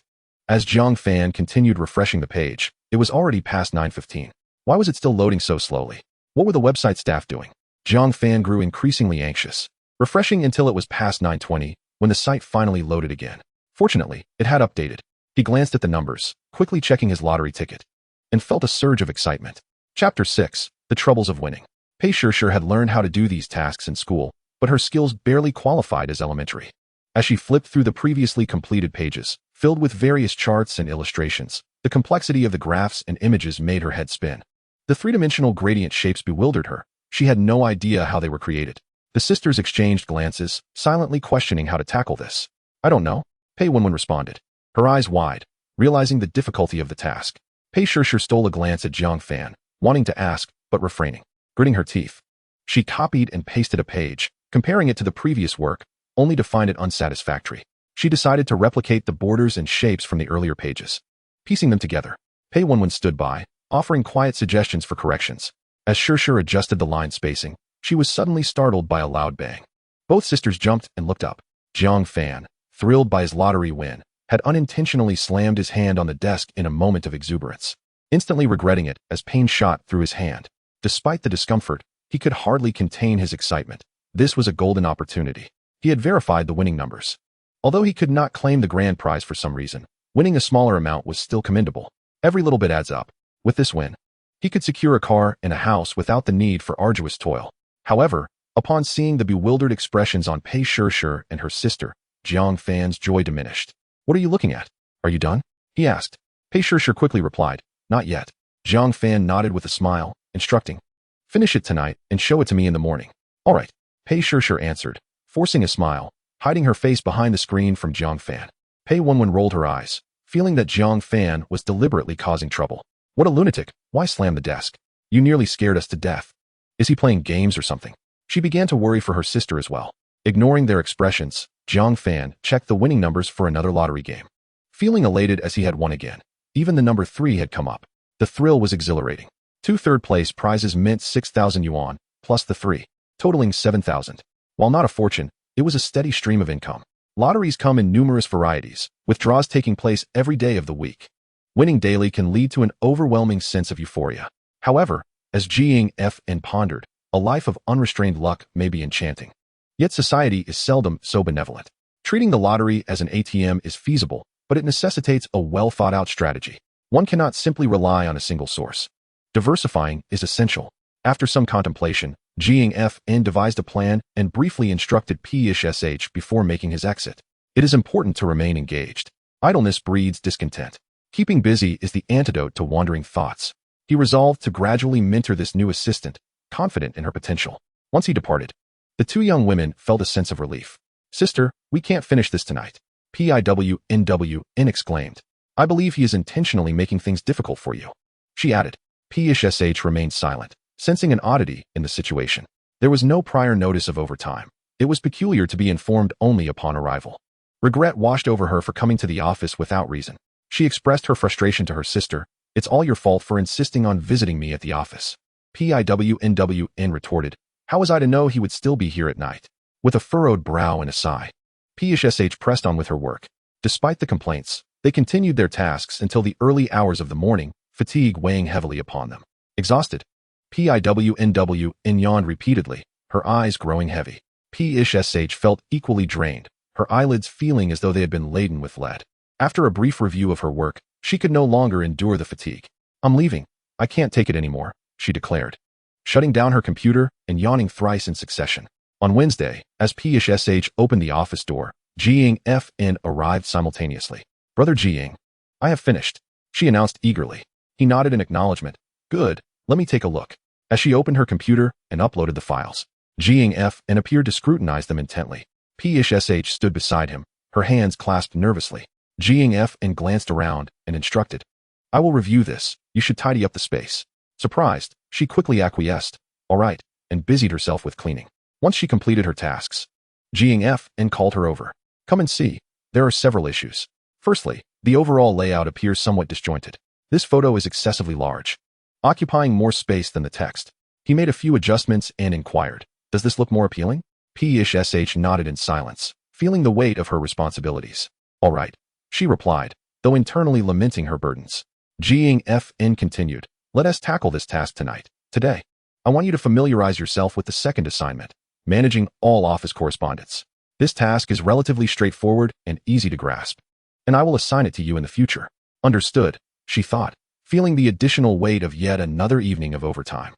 As Jiang Fan continued refreshing the page, it was already past 9:15. Why was it still loading so slowly? What were the website staff doing? Jiang Fan grew increasingly anxious, refreshing until it was past 9:20 when the site finally loaded again. Fortunately, it had updated. He glanced at the numbers, quickly checking his lottery ticket, and felt a surge of excitement. Chapter 6: The Troubles of Winning. Pei Shishir had learned how to do these tasks in school, but her skills barely qualified as elementary. As she flipped through the previously completed pages, filled with various charts and illustrations, the complexity of the graphs and images made her head spin. The three-dimensional gradient shapes bewildered her. She had no idea how they were created. The sisters exchanged glances, silently questioning how to tackle this. I don't know, Pei Wenwen responded, her eyes wide, realizing the difficulty of the task. Pei Shishir stole a glance at Jiang Fan, wanting to ask, but refraining. Gritting her teeth, she copied and pasted a page, comparing it to the previous work, only to find it unsatisfactory. She decided to replicate the borders and shapes from the earlier pages. Piecing them together, Pei Wenwen stood by, offering quiet suggestions for corrections. As Shir adjusted the line spacing, she was suddenly startled by a loud bang. Both sisters jumped and looked up. Jiang Fan, thrilled by his lottery win, had unintentionally slammed his hand on the desk in a moment of exuberance, instantly regretting it as pain shot through his hand. Despite the discomfort, he could hardly contain his excitement. This was a golden opportunity. He had verified the winning numbers. Although he could not claim the grand prize for some reason, winning a smaller amount was still commendable. Every little bit adds up. With this win, he could secure a car and a house without the need for arduous toil. However, upon seeing the bewildered expressions on Pei Shir and her sister, Jiang Fan's joy diminished. "What are you looking at? Are you done?" he asked. Pei Shir quickly replied, "Not yet." Jiang Fan nodded with a smile, instructing, "Finish it tonight and show it to me in the morning." "All right," Pei Shir answered, forcing a smile, hiding her face behind the screen from Jiang Fan. Pei Wenwen rolled her eyes, feeling that Jiang Fan was deliberately causing trouble. "What a lunatic. Why slam the desk? You nearly scared us to death. Is he playing games or something?" She began to worry for her sister as well. Ignoring their expressions, Jiang Fan checked the winning numbers for another lottery game. Feeling elated as he had won again, even the number 3 had come up. The thrill was exhilarating. 2 third-place prizes meant 6,000 yuan, plus the 3, totaling 7,000. While not a fortune, it was a steady stream of income. Lotteries come in numerous varieties, with draws taking place every day of the week. Winning daily can lead to an overwhelming sense of euphoria. However, as Jiang Fan pondered, a life of unrestrained luck may be enchanting. Yet society is seldom so benevolent. Treating the lottery as an ATM is feasible, but it necessitates a well-thought-out strategy. One cannot simply rely on a single source. Diversifying is essential. After some contemplation, Jiang Fan devised a plan and briefly instructed Psh before making his exit. It is important to remain engaged. Idleness breeds discontent. Keeping busy is the antidote to wandering thoughts. He resolved to gradually mentor this new assistant, confident in her potential. Once he departed, the 2 young women felt a sense of relief. "Sister, we can't finish this tonight," Piwnwn exclaimed. "I believe he is intentionally making things difficult for you," she added. Psh remained silent, sensing an oddity in the situation. There was no prior notice of overtime. It was peculiar to be informed only upon arrival. Regret washed over her for coming to the office without reason. She expressed her frustration to her sister. "It's all your fault for insisting on visiting me at the office." Piwnwn retorted, "How was I to know he would still be here at night?" With a furrowed brow and a sigh, Psh pressed on with her work. Despite the complaints, they continued their tasks until the early hours of the morning, fatigue weighing heavily upon them. Exhausted, Piwnwn yawned repeatedly, her eyes growing heavy. Psh felt equally drained, her eyelids feeling as though they had been laden with lead. After a brief review of her work, she could no longer endure the fatigue. "I'm leaving. I can't take it anymore," she declared, shutting down her computer and yawning thrice in succession. On Wednesday, as Psh opened the office door, Jiang Fan arrived simultaneously. "Brother Jiang, I have finished," she announced eagerly. He nodded in acknowledgement. "Good, let me take a look." As she opened her computer and uploaded the files, Jiang Fan appeared to scrutinize them intently. Psh stood beside him, her hands clasped nervously. Jiang Fan glanced around and instructed, "I will review this. You should tidy up the space." Surprised, she quickly acquiesced, "All right," and busied herself with cleaning. Once she completed her tasks, Jiang Fan called her over. "Come and see. There are several issues. Firstly, the overall layout appears somewhat disjointed. This photo is excessively large, occupying more space than the text." He made a few adjustments and inquired, "Does this look more appealing?" Psh nodded in silence, feeling the weight of her responsibilities. "All right," she replied, though internally lamenting her burdens. Jiang Fan continued, "Let us tackle this task tonight. Today, I want you to familiarize yourself with the second assignment, managing all office correspondence. This task is relatively straightforward and easy to grasp, and I will assign it to you in the future." "Understood," she thought, feeling the additional weight of yet another evening of overtime.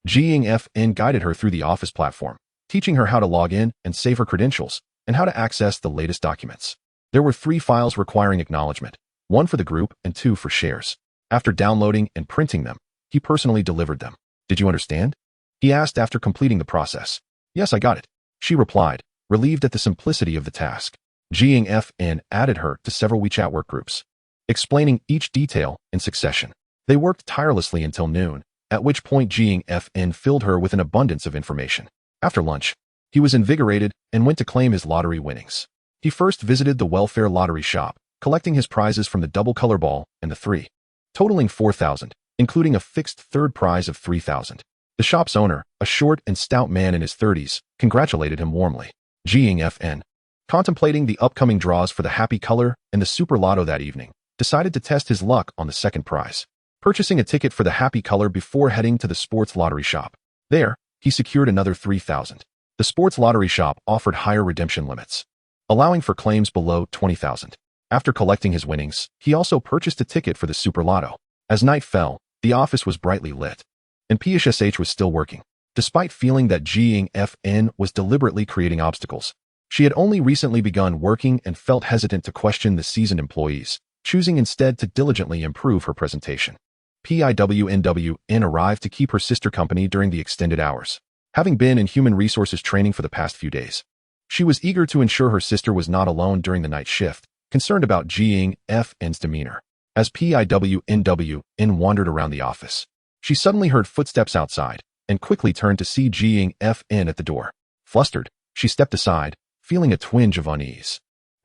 Jiang Fan guided her through the office platform, teaching her how to log in and save her credentials, and how to access the latest documents. There were 3 files requiring acknowledgement, 1 for the group and 2 for shares. After downloading and printing them, he personally delivered them. "Did you understand?" he asked after completing the process. "Yes, I got it," she replied, relieved at the simplicity of the task. Jiang Fan added her to several WeChat workgroups, explaining each detail in succession. They worked tirelessly until noon, at which point Jiang Fan filled her with an abundance of information. After lunch, he was invigorated and went to claim his lottery winnings. He first visited the welfare lottery shop, collecting his prizes from the double color ball and the 3, totaling 4,000. including a fixed third prize of 3,000. The shop's owner, a short and stout man in his 30s, congratulated him warmly. Zhou FN, contemplating the upcoming draws for the happy color and the super lotto that evening, decided to test his luck on the second prize, purchasing a ticket for the happy color before heading to the sports lottery shop. There, he secured another 3,000. The sports lottery shop offered higher redemption limits, allowing for claims below 20,000. After collecting his winnings, he also purchased a ticket for the super lotto. As night fell, the office was brightly lit, and PSH was still working, despite feeling that Zhou FN was deliberately creating obstacles. She had only recently begun working and felt hesitant to question the seasoned employees, choosing instead to diligently improve her presentation. PIWNWN arrived to keep her sister company during the extended hours, having been in human resources training for the past few days. She was eager to ensure her sister was not alone during the night shift, concerned about Zhou FN's demeanor. As PIWNWN wandered around the office, she suddenly heard footsteps outside and quickly turned to see Zhou FN at the door. Flustered, she stepped aside, feeling a twinge of unease.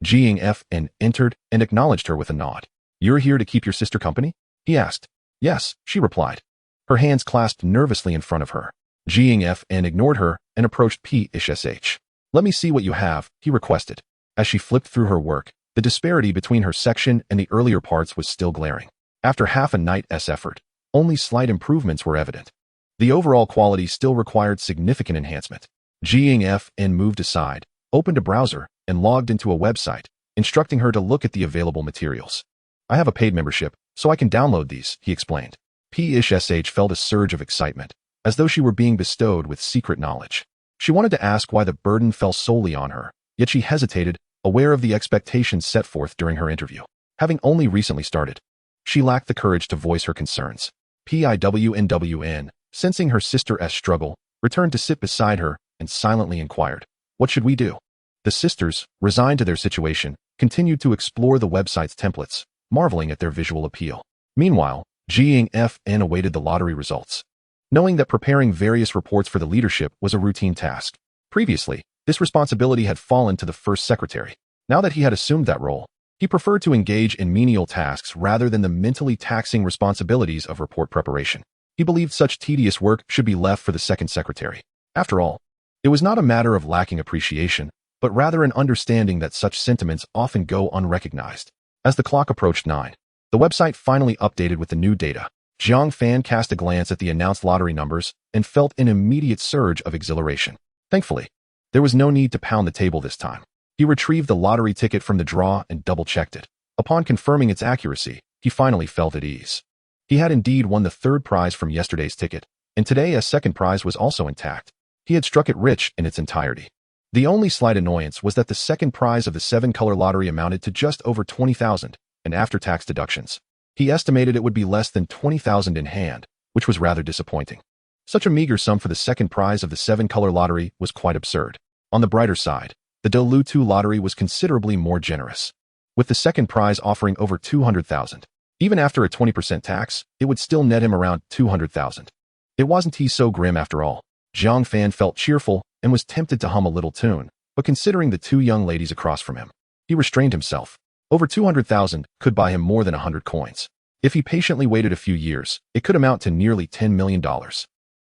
Zhou FN entered and acknowledged her with a nod. "You're here to keep your sister company?" he asked. "Yes," she replied, her hands clasped nervously in front of her. Zhou FN ignored her and approached PSH. "Let me see what you have," he requested. As she flipped through her work, the disparity between her section and the earlier parts was still glaring. After half a night's effort, only slight improvements were evident. The overall quality still required significant enhancement. Zhou FN moved aside, opened a browser, and logged into a website, instructing her to look at the available materials. "I have a paid membership, so I can download these," he explained. PSH felt a surge of excitement, as though she were being bestowed with secret knowledge. She wanted to ask why the burden fell solely on her, yet she hesitated, aware of the expectations set forth during her interview. Having only recently started, she lacked the courage to voice her concerns. PIWNWN, sensing her sister's struggle, returned to sit beside her and silently inquired, "What should we do?" The sisters, resigned to their situation, continued to explore the website's templates, marveling at their visual appeal. Meanwhile, Zhou FN awaited the lottery results, knowing that preparing various reports for the leadership was a routine task. Previously, this responsibility had fallen to the first secretary. Now that he had assumed that role, he preferred to engage in menial tasks rather than the mentally taxing responsibilities of report preparation. He believed such tedious work should be left for the second secretary. After all, it was not a matter of lacking appreciation, but rather an understanding that such sentiments often go unrecognized. As the clock approached 9, the website finally updated with the new data. Zhang Fan cast a glance at the announced lottery numbers and felt an immediate surge of exhilaration. Thankfully, there was no need to pound the table this time. He retrieved the lottery ticket from the draw and double-checked it. Upon confirming its accuracy, he finally felt at ease. He had indeed won the third prize from yesterday's ticket, and today a second prize was also intact. He had struck it rich in its entirety. The only slight annoyance was that the second prize of the 7-color lottery amounted to just over 20,000, and after-tax deductions, he estimated it would be less than 20,000 in hand, which was rather disappointing. Such a meager sum for the second prize of the 7-color lottery was quite absurd. On the brighter side, the Zhou 2 lottery was considerably more generous, with the second prize offering over 200,000. Even after a 20% tax, it would still net him around 200,000. It wasn't he so grim after all. Zhang Fan felt cheerful and was tempted to hum a little tune, but considering the two young ladies across from him, he restrained himself. Over 200,000 could buy him more than 100 coins. If he patiently waited a few years, it could amount to nearly $10 million,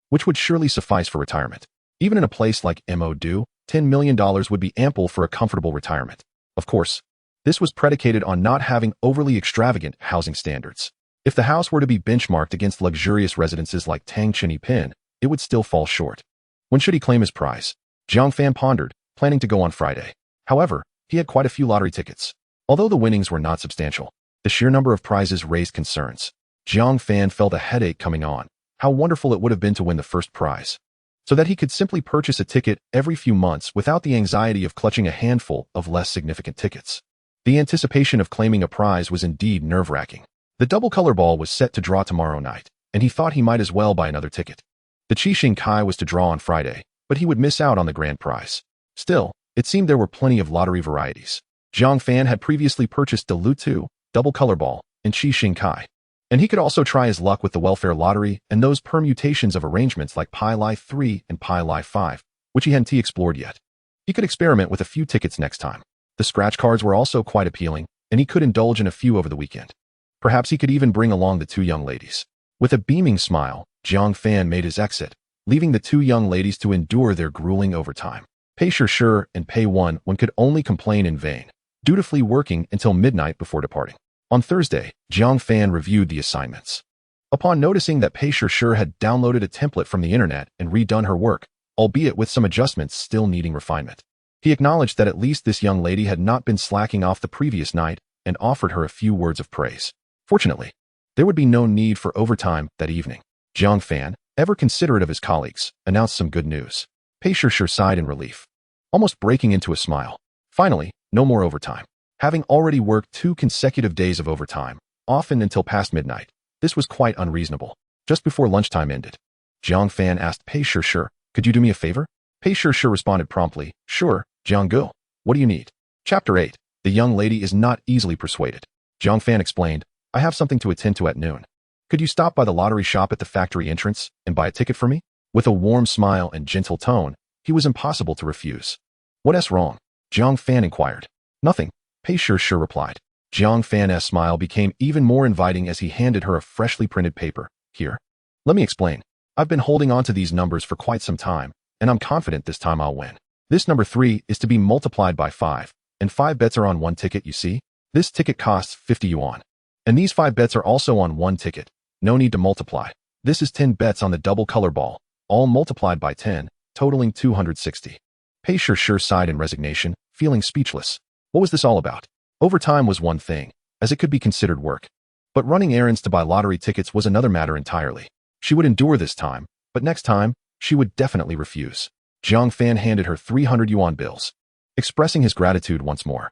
which would surely suffice for retirement. Even in a place like Mo, $10 million would be ample for a comfortable retirement. Of course, this was predicated on not having overly extravagant housing standards. If the house were to be benchmarked against luxurious residences like Tang Chinny Pin, it would still fall short. When should he claim his prize? Zhang Fan pondered, planning to go on Friday. However, he had quite a few lottery tickets. Although the winnings were not substantial, the sheer number of prizes raised concerns. Zhang Fan felt a headache coming on. How wonderful it would have been to win the first prize, so that he could simply purchase a ticket every few months without the anxiety of clutching a handful of less significant tickets. The anticipation of claiming a prize was indeed nerve-wracking. The double color ball was set to draw tomorrow night, and he thought he might as well buy another ticket. The Qixing Kai was to draw on Friday, but he would miss out on the grand prize. Still, it seemed there were plenty of lottery varieties. Zhang Fan had previously purchased Zhou 2, double color ball, and Qixing Kai, and he could also try his luck with the welfare lottery and those permutations of arrangements like Pi Li 3 and Pi Li 5, which he hadn't explored yet. He could experiment with a few tickets next time. The scratch cards were also quite appealing, and he could indulge in a few over the weekend. Perhaps he could even bring along the two young ladies. With a beaming smile, Jiang Fan made his exit, leaving the two young ladies to endure their grueling overtime. Pei Shi and Pei Wen could only complain in vain, dutifully working until midnight before departing. On Thursday, Jiang Fan reviewed the assignments. Upon noticing that Pei Shi had downloaded a template from the internet and redone her work, albeit with some adjustments still needing refinement, he acknowledged that at least this young lady had not been slacking off the previous night and offered her a few words of praise. Fortunately, there would be no need for overtime that evening. Jiang Fan, ever considerate of his colleagues, announced some good news. Pei Shi sighed in relief, almost breaking into a smile. Finally, no more overtime. Having already worked 2 consecutive days of overtime, often until past midnight, this was quite unreasonable. Just before lunchtime ended, Jiang Fan asked Pei Shi, "Could you do me a favor?" Pei Shi responded promptly, "Sure, Jiang Gu. What do you need?" Chapter 8. The young lady is not easily persuaded. Jiang Fan explained, "I have something to attend to at noon. Could you stop by the lottery shop at the factory entrance and buy a ticket for me?" With a warm smile and gentle tone, he was impossible to refuse. "What's wrong?" Jiang Fan inquired. "Nothing," Pei Shi replied. Jiang Fan's smile became even more inviting as he handed her a freshly printed paper. "Here. Let me explain. I've been holding on to these numbers for quite some time, and I'm confident this time I'll win. This number 3 is to be multiplied by 5, and 5 bets are on one ticket, you see? This ticket costs 50 yuan. And these 5 bets are also on one ticket. No need to multiply. This is 10 bets on the double color ball, all multiplied by 10, totaling 260. Pei Shi sighed in resignation, feeling speechless. What was this all about? Overtime was one thing, as it could be considered work. But running errands to buy lottery tickets was another matter entirely. She would endure this time, but next time, she would definitely refuse. Jiang Fan handed her 300 yuan bills, expressing his gratitude once more.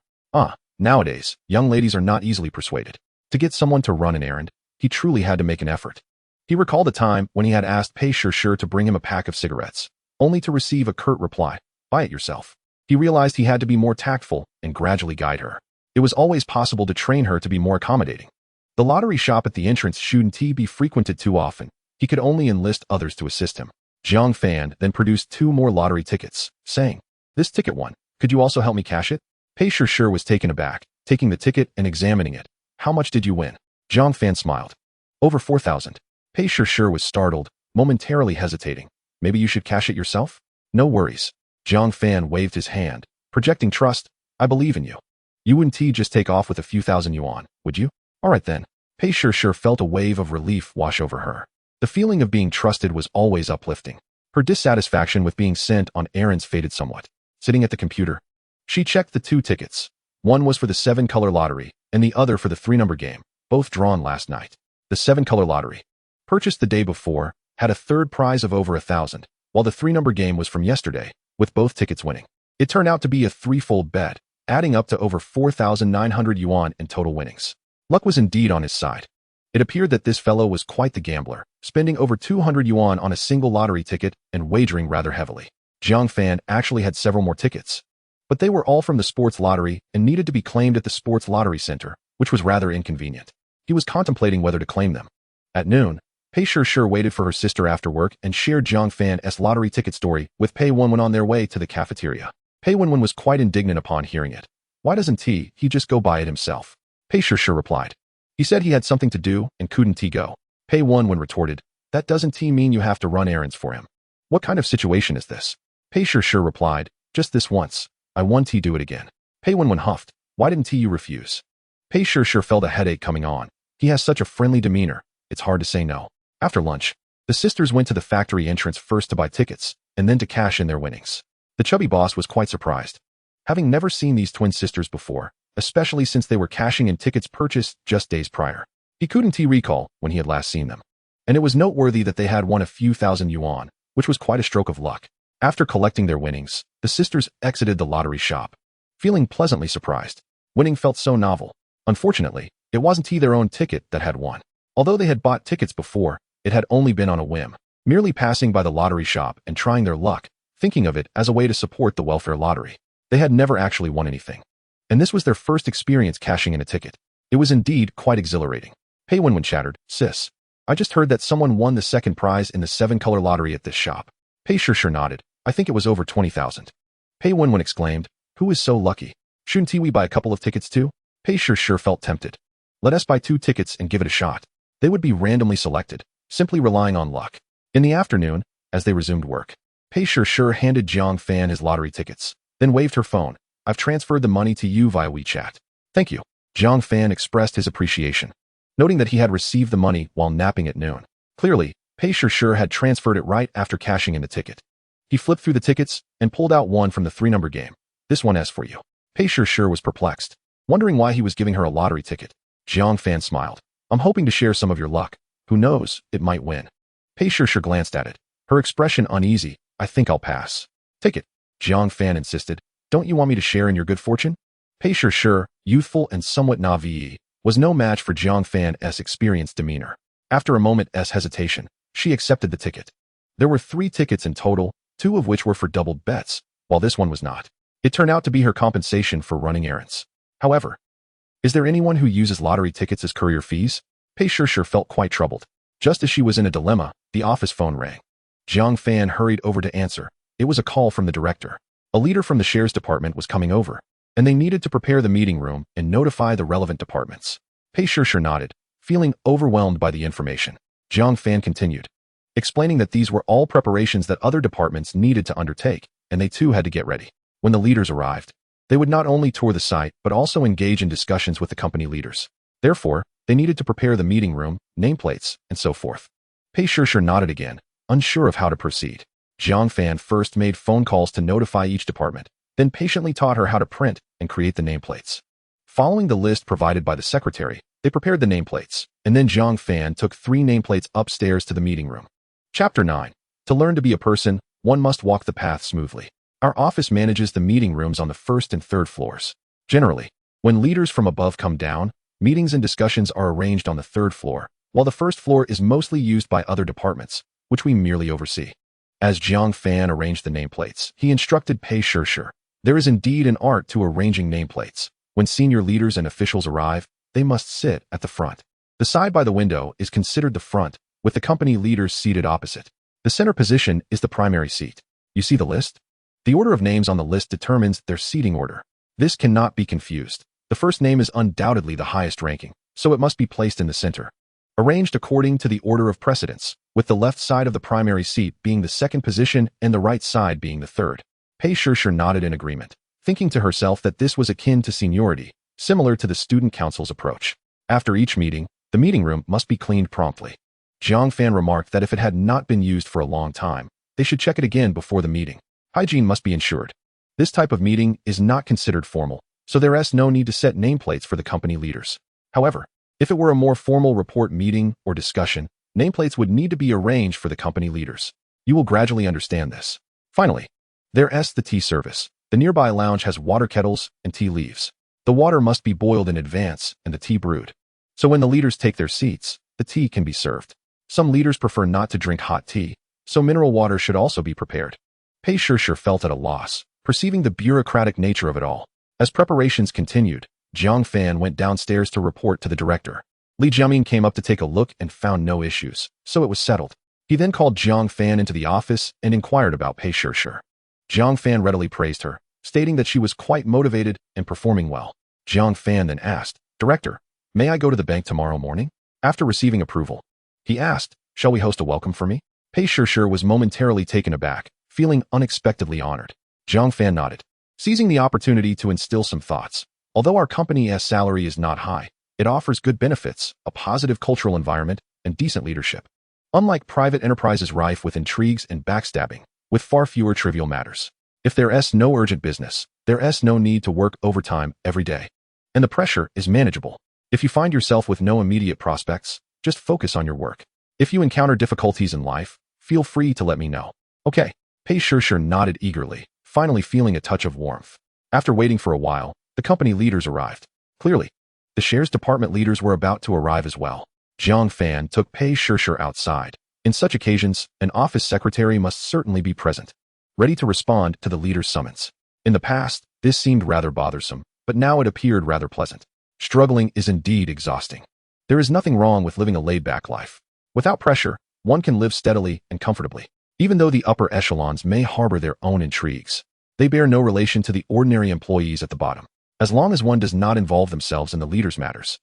Nowadays, young ladies are not easily persuaded. To get someone to run an errand, he truly had to make an effort. He recalled a time when he had asked Pei Shi to bring him a pack of cigarettes, only to receive a curt reply, "Buy it yourself." He realized he had to be more tactful and gradually guide her. It was always possible to train her to be more accommodating. The lottery shop at the entrance shouldn't be frequented too often. He could only enlist others to assist him. Jiang Fan then produced 2 more lottery tickets, saying, "This ticket one, could you also help me cash it?" Pei Shi was taken aback, taking the ticket and examining it. "How much did you win?" Jiang Fan smiled. "Over 4,000. Pei Shi was startled, momentarily hesitating. "Maybe you should cash it yourself?" "No worries." Jiang Fan waved his hand, projecting trust. "I believe in you. You wouldn't just take off with a few thousand yuan, would you?" "All right then." Pei Shi felt a wave of relief wash over her. The feeling of being trusted was always uplifting. Her dissatisfaction with being sent on errands faded somewhat. Sitting at the computer, she checked the 2 tickets. One was for the 7-color lottery, and the other for the 3-number game, both drawn last night. The 7-color lottery, purchased the day before, had a third prize of over 1,000, while the 3-number game was from yesterday, with both tickets winning. It turned out to be a 3-fold bet, adding up to over 4,900 yuan in total winnings. Luck was indeed on his side. It appeared that this fellow was quite the gambler, spending over 200 yuan on a single lottery ticket and wagering rather heavily. Jiang Fan actually had several more tickets, but they were all from the sports lottery and needed to be claimed at the sports lottery center, which was rather inconvenient. He was contemplating whether to claim them. At noon, Pei Shi waited for her sister after work and shared Jiang Fan's lottery ticket story with Pei Wen on their way to the cafeteria. Pei Wen was quite indignant upon hearing it. "Why doesn't he just go buy it himself?" Pei Shi replied. "He said he had something to do and couldn't go." Pei Wen retorted, "That doesn't mean you have to run errands for him." "What kind of situation is this?" Pei Shi replied, "Just this once. I want to do it again." Pei Wen huffed, "Why didn't you refuse?" Pei Shi felt a headache coming on. He has such a friendly demeanor, it's hard to say no. After lunch, the sisters went to the factory entrance first to buy tickets, and then to cash in their winnings. The chubby boss was quite surprised, having never seen these twin sisters before, especially since they were cashing in tickets purchased just days prior. He couldn't recall when he had last seen them. And it was noteworthy that they had won a few thousand yuan, which was quite a stroke of luck. After collecting their winnings, the sisters exited the lottery shop, feeling pleasantly surprised. Winning felt so novel. Unfortunately, it wasn't their own ticket that had won. Although they had bought tickets before, it had only been on a whim, merely passing by the lottery shop and trying their luck, thinking of it as a way to support the welfare lottery. They had never actually won anything. And this was their first experience cashing in a ticket. It was indeed quite exhilarating. Pei Wen chattered, "Sis, I just heard that someone won the second prize in the 7-color lottery at this shop." Pei Shi nodded. "I think it was over 20,000. Pei Wen exclaimed, "Who is so lucky? Shouldn't we buy a couple of tickets too?" Pei Shi felt tempted. "Let us buy 2 tickets and give it a shot. They would be randomly selected. simply relying on luck. In the afternoon, as they resumed work, Pei Shishir handed Jiang Fan his lottery tickets, then waved her phone. I've transferred the money to you via WeChat. Thank you. Jiang Fan expressed his appreciation, noting that he had received the money while napping at noon. Clearly, Pei Shishir had transferred it right after cashing in the ticket. He flipped through the tickets and pulled out one from the 3-number game. This one is for you. Pei Shishir was perplexed, wondering why he was giving her a lottery ticket. Jiang Fan smiled. I'm hoping to share some of your luck. Who knows, it might win. Pei Shishir glanced at it, her expression uneasy. I think I'll pass. Take it. Jiang Fan insisted. Don't you want me to share in your good fortune? Pei Shishir, youthful and somewhat naive, was no match for Jiang Fan's experienced demeanor. After a moment's hesitation, she accepted the ticket. There were 3 tickets in total, 2 of which were for doubled bets, while this one was not. It turned out to be her compensation for running errands. However, is there anyone who uses lottery tickets as courier fees? Pei Shishir felt quite troubled. Just as she was in a dilemma, the office phone rang. Jiang Fan hurried over to answer. It was a call from the director. A leader from the shares department was coming over, and they needed to prepare the meeting room and notify the relevant departments. Pei Shishir nodded, feeling overwhelmed by the information. Jiang Fan continued, explaining that these were all preparations that other departments needed to undertake, and they too had to get ready. When the leaders arrived, they would not only tour the site but also engage in discussions with the company leaders. Therefore, they needed to prepare the meeting room, nameplates, and so forth. Pei Shishir nodded again, unsure of how to proceed. Jiang Fan first made phone calls to notify each department, then patiently taught her how to print and create the nameplates. Following the list provided by the secretary, they prepared the nameplates, and then Jiang Fan took 3 nameplates upstairs to the meeting room. Chapter 9. To learn to be a person, one must walk the path smoothly. Our office manages the meeting rooms on the 1st and 3rd floors. Generally, when leaders from above come down, meetings and discussions are arranged on the 3rd floor, while the 1st floor is mostly used by other departments, which we merely oversee. As Jiang Fan arranged the nameplates, he instructed Pei Shishir. There is indeed an art to arranging nameplates. When senior leaders and officials arrive, they must sit at the front. The side by the window is considered the front, with the company leaders seated opposite. The center position is the primary seat. You see the list? The order of names on the list determines their seating order. This cannot be confused. The first name is undoubtedly the highest ranking, so it must be placed in the center. Arranged according to the order of precedence, with the left side of the primary seat being the 2nd position and the right side being the 3rd. Pei Shishir nodded in agreement, thinking to herself that this was akin to seniority, similar to the student council's approach. After each meeting, the meeting room must be cleaned promptly. Jiang Fan remarked that if it had not been used for a long time, they should check it again before the meeting. Hygiene must be ensured. This type of meeting is not considered formal, so there is no need to set nameplates for the company leaders. However, if it were a more formal report meeting or discussion, nameplates would need to be arranged for the company leaders. You will gradually understand this. Finally, there is the tea service. The nearby lounge has water kettles and tea leaves. The water must be boiled in advance and the tea brewed. So when the leaders take their seats, the tea can be served. Some leaders prefer not to drink hot tea, so mineral water should also be prepared. Pei Shishir felt at a loss, perceiving the bureaucratic nature of it all. As preparations continued, Jiang Fan went downstairs to report to the director. Li Jiaming came up to take a look and found no issues, so it was settled. He then called Jiang Fan into the office and inquired about Pei Shishir. Jiang Fan readily praised her, stating that she was quite motivated and performing well. Jiang Fan then asked, Director, may I go to the bank tomorrow morning? After receiving approval, he asked, shall we host a welcome for me? Pei Shishir was momentarily taken aback, feeling unexpectedly honored. Jiang Fan nodded, seizing the opportunity to instill some thoughts. Although our company's salary is not high, it offers good benefits, a positive cultural environment, and decent leadership. Unlike private enterprises rife with intrigues and backstabbing, with far fewer trivial matters. If there is no urgent business, there is no need to work overtime every day. And the pressure is manageable. If you find yourself with no immediate prospects, just focus on your work. If you encounter difficulties in life, feel free to let me know. Okay. Pei Shishir nodded eagerly, finally feeling a touch of warmth. After waiting for a while, the company leaders arrived. Clearly, the shares department leaders were about to arrive as well. Jiang Fan took Pei Shishir outside. In such occasions, an office secretary must certainly be present, ready to respond to the leader's summons. In the past, this seemed rather bothersome, but now it appeared rather pleasant. Struggling is indeed exhausting. There is nothing wrong with living a laid-back life. Without pressure, one can live steadily and comfortably. Even though the upper echelons may harbor their own intrigues, they bear no relation to the ordinary employees at the bottom, as long as one does not involve themselves in the leader's matters.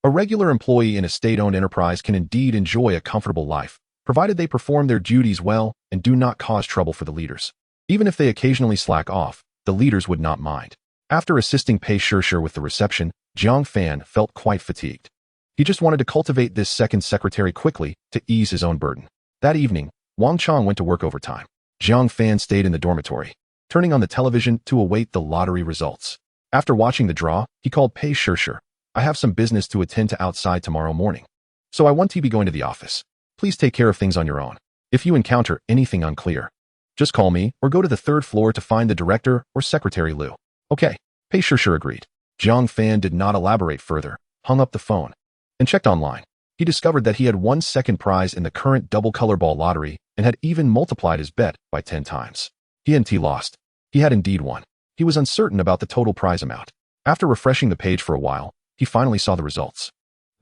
A regular employee in a state-owned enterprise can indeed enjoy a comfortable life, provided they perform their duties well and do not cause trouble for the leaders. Even if they occasionally slack off, the leaders would not mind. After assisting Pei Shishir with the reception, Jiang Fan felt quite fatigued. He just wanted to cultivate this second secretary quickly to ease his own burden. That evening, Wang Chong went to work overtime. Jiang Fan stayed in the dormitory, turning on the television to await the lottery results. After watching the draw, he called Pei Shishir. I have some business to attend to outside tomorrow morning, so I won't be going to the office. Please take care of things on your own. If you encounter anything unclear, just call me or go to the third floor to find the director or secretary Liu. Okay, Pei Shishir agreed. Jiang Fan did not elaborate further, hung up the phone, and checked online. He discovered that he had won second prize in the current double color ball lottery and had even multiplied his bet by 10 times. He hadn't lost. He had indeed won. He was uncertain about the total prize amount. After refreshing the page for a while, he finally saw the results.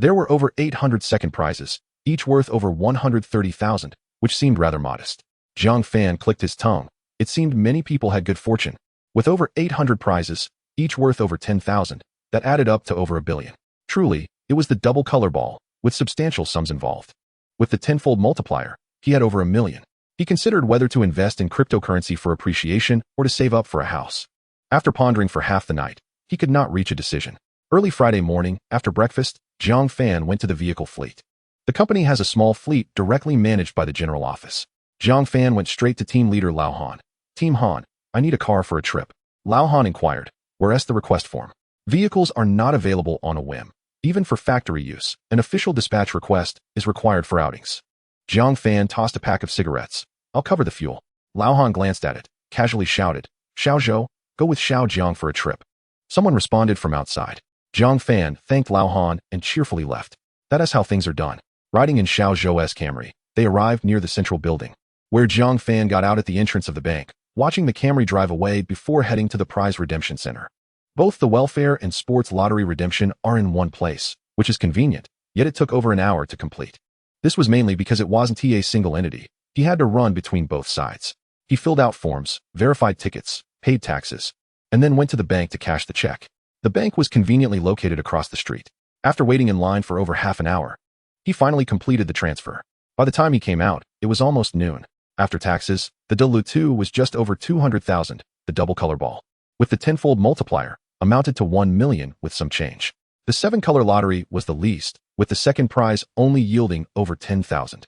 There were over 800 second prizes, each worth over 130,000, which seemed rather modest. Jiang Fan clicked his tongue. It seemed many people had good fortune. With over 800 prizes, each worth over 10,000, that added up to over $1 billion. Truly, it was the double color ball, with substantial sums involved. With the tenfold multiplier, he had over $1 million. He considered whether to invest in cryptocurrency for appreciation or to save up for a house. After pondering for half the night, he could not reach a decision. Early Friday morning, after breakfast, Jiang Fan went to the vehicle fleet. The company has a small fleet directly managed by the general office. Jiang Fan went straight to team leader Lao Han. Team Han, I need a car for a trip. Lao Han inquired, where's the request form? Vehicles are not available on a whim. Even for factory use, an official dispatch request is required for outings. Jiang Fan tossed a pack of cigarettes. I'll cover the fuel. Lao Han glanced at it, casually shouted, Xiao Zhou, go with Xiao Jiang for a trip. Someone responded from outside. Jiang Fan thanked Lao Han and cheerfully left. That is how things are done. Riding in Xiao Zhou's Camry, they arrived near the central building, where Jiang Fan got out at the entrance of the bank, watching the Camry drive away before heading to the prize redemption center. Both the welfare and sports lottery redemption are in one place, which is convenient, yet it took over an hour to complete. This was mainly because it wasn't a single entity. He had to run between both sides. He filled out forms, verified tickets, paid taxes, and then went to the bank to cash the check. The bank was conveniently located across the street. After waiting in line for over half an hour, he finally completed the transfer. By the time he came out, it was almost noon. After taxes, the Dilu was just over 200,000, the double color ball, with the tenfold multiplier, amounted to 1 million with some change. The 7-color lottery was the least, with the second prize only yielding over 10,000.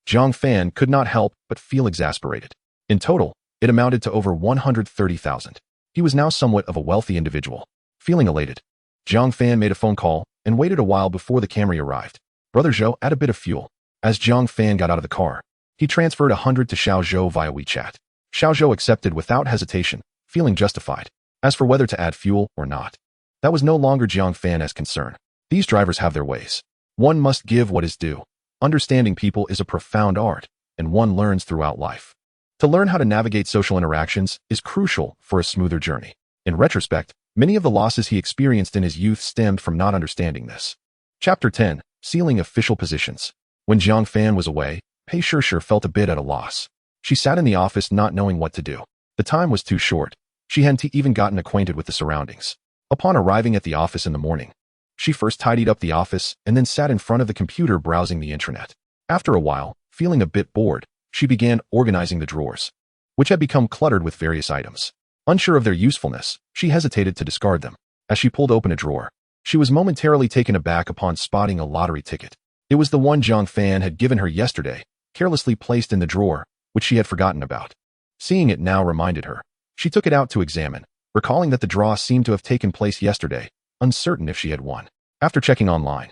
Jiang Fan could not help but feel exasperated. In total, it amounted to over 130,000. He was now somewhat of a wealthy individual. Feeling elated, Jiang Fan made a phone call and waited a while before the Camry arrived. Brother Zhou, add a bit of fuel. As Jiang Fan got out of the car, he transferred 100 to Xiao Zhou via WeChat. Xiao Zhou accepted without hesitation, feeling justified. As for whether to add fuel or not, that was no longer Jiang Fan's concern. These drivers have their ways. One must give what is due. Understanding people is a profound art, and one learns throughout life. To learn how to navigate social interactions is crucial for a smoother journey. In retrospect, many of the losses he experienced in his youth stemmed from not understanding this. Chapter 10. Sealing Official Positions. When Jiang Fan was away, Pei Shishir felt a bit at a loss. She sat in the office not knowing what to do. The time was too short. She hadn't even gotten acquainted with the surroundings. Upon arriving at the office in the morning, she first tidied up the office and then sat in front of the computer browsing the intranet. After a while, feeling a bit bored, she began organizing the drawers, which had become cluttered with various items. Unsure of their usefulness, she hesitated to discard them. As she pulled open a drawer, she was momentarily taken aback upon spotting a lottery ticket. It was the one Jiang Fan had given her yesterday, carelessly placed in the drawer, which she had forgotten about. Seeing it now reminded her. She took it out to examine, recalling that the draw seemed to have taken place yesterday, uncertain if she had won. After checking online,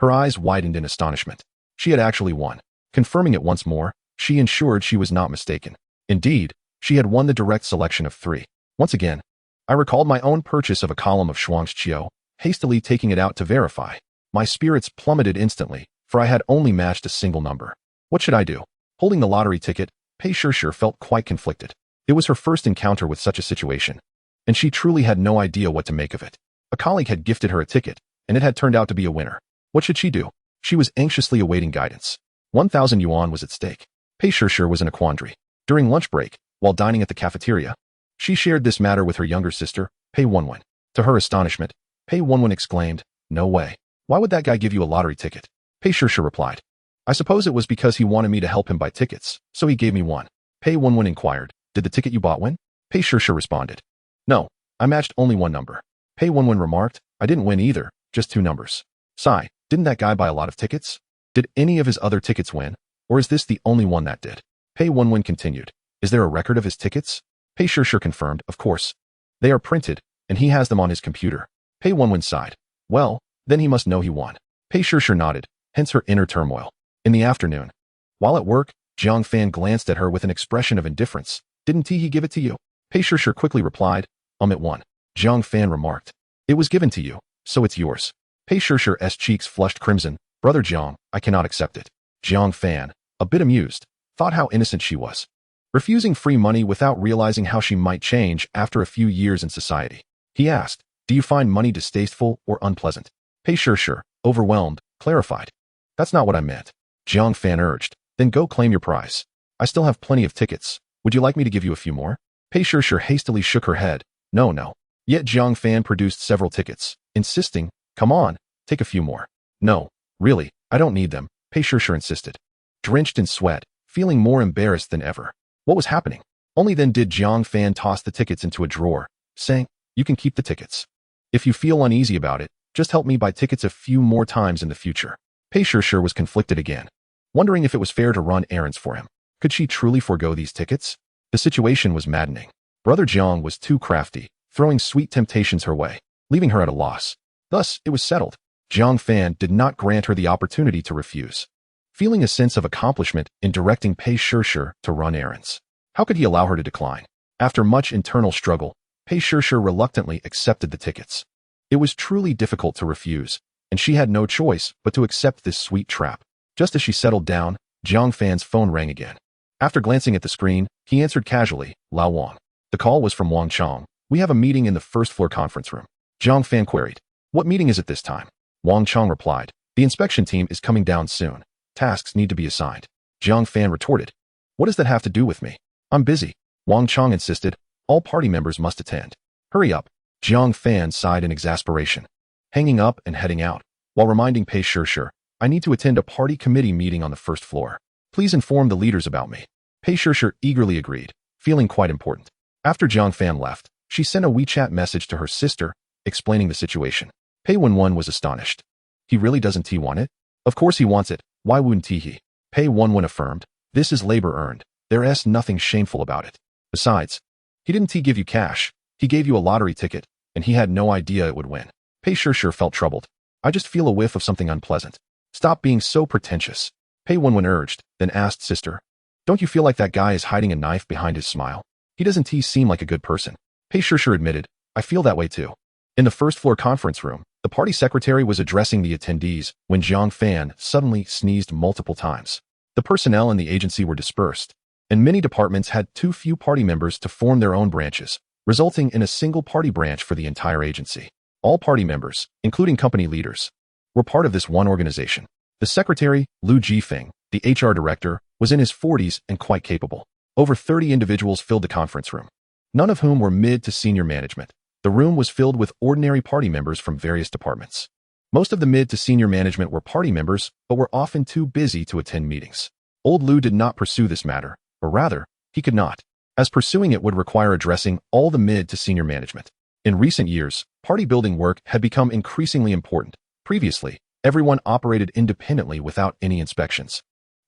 her eyes widened in astonishment. She had actually won. Confirming it once more, she ensured she was not mistaken. Indeed, she had won the direct selection of 3. Once again, I recalled my own purchase of a column of Shuang's, hastily taking it out to verify. My spirits plummeted instantly, for I had only matched a single number. What should I do? Holding the lottery ticket, Pei Shishir felt quite conflicted. It was her first encounter with such a situation, and she truly had no idea what to make of it. A colleague had gifted her a ticket, and it had turned out to be a winner. What should she do? She was anxiously awaiting guidance. 1,000 yuan was at stake. Pei Shishir was in a quandary. During lunch break, while dining at the cafeteria, she shared this matter with her younger sister, Pei Wenwen. To her astonishment, Pei Wenwen exclaimed, "No way. Why would that guy give you a lottery ticket? Pei Shishi replied. I suppose it was because he wanted me to help him buy tickets, so he gave me one. Pei Wenwen inquired, did the ticket you bought win? Pei Shishi responded. No, I matched only one number. Pei Wenwen remarked, I didn't win either, just two numbers. Sigh, didn't that guy buy a lot of tickets? Did any of his other tickets win? Or is this the only one that did? Pei Wenwen continued, is there a record of his tickets? Pei Shishi confirmed, of course. They are printed, and he has them on his computer. Pei Wenwen sighed. Well, then he must know he won. Pei Shishi nodded, hence her inner turmoil. In the afternoon, while at work, Jiang Fan glanced at her with an expression of indifference. Didn't he give it to you? Pei Shishi quickly replied, it won. Jiang Fan remarked. It was given to you, so it's yours. Pei Shishi's cheeks flushed crimson. Brother Jiang, I cannot accept it. Jiang Fan, a bit amused, thought how innocent she was. Refusing free money without realizing how she might change after a few years in society. He asked, do you find money distasteful or unpleasant? Pei Shishi, overwhelmed, clarified. That's not what I meant. Jiang Fan urged, then go claim your prize. I still have plenty of tickets. Would you like me to give you a few more? Pei Shishi hastily shook her head. No. Yet Jiang Fan produced several tickets, insisting, come on, take a few more. No, really, I don't need them, Pei Shishi insisted. Drenched in sweat, feeling more embarrassed than ever. What was happening? Only then did Jiang Fan toss the tickets into a drawer, saying, you can keep the tickets. If you feel uneasy about it, just help me buy tickets a few more times in the future. Pei Shishi was conflicted again, wondering if it was fair to run errands for him. Could she truly forego these tickets? The situation was maddening. Brother Jiang was too crafty, throwing sweet temptations her way, leaving her at a loss. Thus, it was settled. Jiang Fan did not grant her the opportunity to refuse. Feeling a sense of accomplishment in directing Pei Shishi to run errands. How could he allow her to decline? After much internal struggle, Pei Shishi reluctantly accepted the tickets. It was truly difficult to refuse, and she had no choice but to accept this sweet trap. Just as she settled down, Jiang Fan's phone rang again. After glancing at the screen, he answered casually, Lao Wang. The call was from Wang Chong. We have a meeting in the first-floor conference room. Jiang Fan queried, what meeting is it this time? Wang Chong replied, the inspection team is coming down soon. Tasks need to be assigned. Jiang Fan retorted, what does that have to do with me? I'm busy. Wang Chong insisted, all party members must attend. Hurry up. Jiang Fan sighed in exasperation, hanging up and heading out, while reminding Pei Shishi, I need to attend a party committee meeting on the first floor. Please inform the leaders about me. Pei Shishi eagerly agreed, feeling quite important. After Jiang Fan left, she sent a WeChat message to her sister, explaining the situation. Pei Wenwen was astonished. He really doesn't want it? Of course he wants it. Why wouldn't he? Pei Wenwen affirmed, this is labor earned. There's nothing shameful about it. Besides, he didn't give you cash. He gave you a lottery ticket, and he had no idea it would win. Pei Shishi felt troubled. I just feel a whiff of something unpleasant. Stop being so pretentious. Pei Wenwen urged, then asked sister, don't you feel like that guy is hiding a knife behind his smile? He doesn't seem like a good person. Pei Shishi admitted, I feel that way too. In the first-floor conference room, the party secretary was addressing the attendees when Jiang Fan suddenly sneezed multiple times. The personnel in the agency were dispersed, and many departments had too few party members to form their own branches, resulting in a single party branch for the entire agency. All party members, including company leaders, were part of this one organization. The secretary, Lu Jifeng, the HR director, was in his 40s and quite capable. Over 30 individuals filled the conference room, none of whom were mid to senior management. The room was filled with ordinary party members from various departments. Most of the mid to senior management were party members, but were often too busy to attend meetings. Old Lu did not pursue this matter, or rather, he could not, as pursuing it would require addressing all the mid to senior management. In recent years, party building work had become increasingly important. Previously, everyone operated independently without any inspections.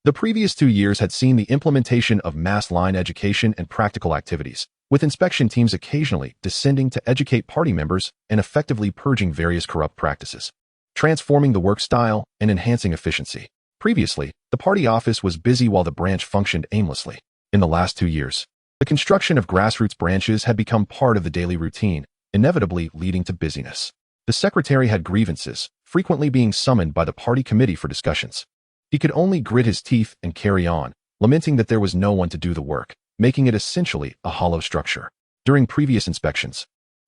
The previous 2 years had seen the implementation of mass line education and practical activities, with inspection teams occasionally descending to educate party members and effectively purging various corrupt practices, transforming the work style and enhancing efficiency. Previously, the party office was busy while the branch functioned aimlessly. In the last 2 years, the construction of grassroots branches had become part of the daily routine, inevitably leading to busyness. The secretary had grievances, frequently being summoned by the party committee for discussions. He could only grit his teeth and carry on, lamenting that there was no one to do the work, making it essentially a hollow structure. During previous inspections,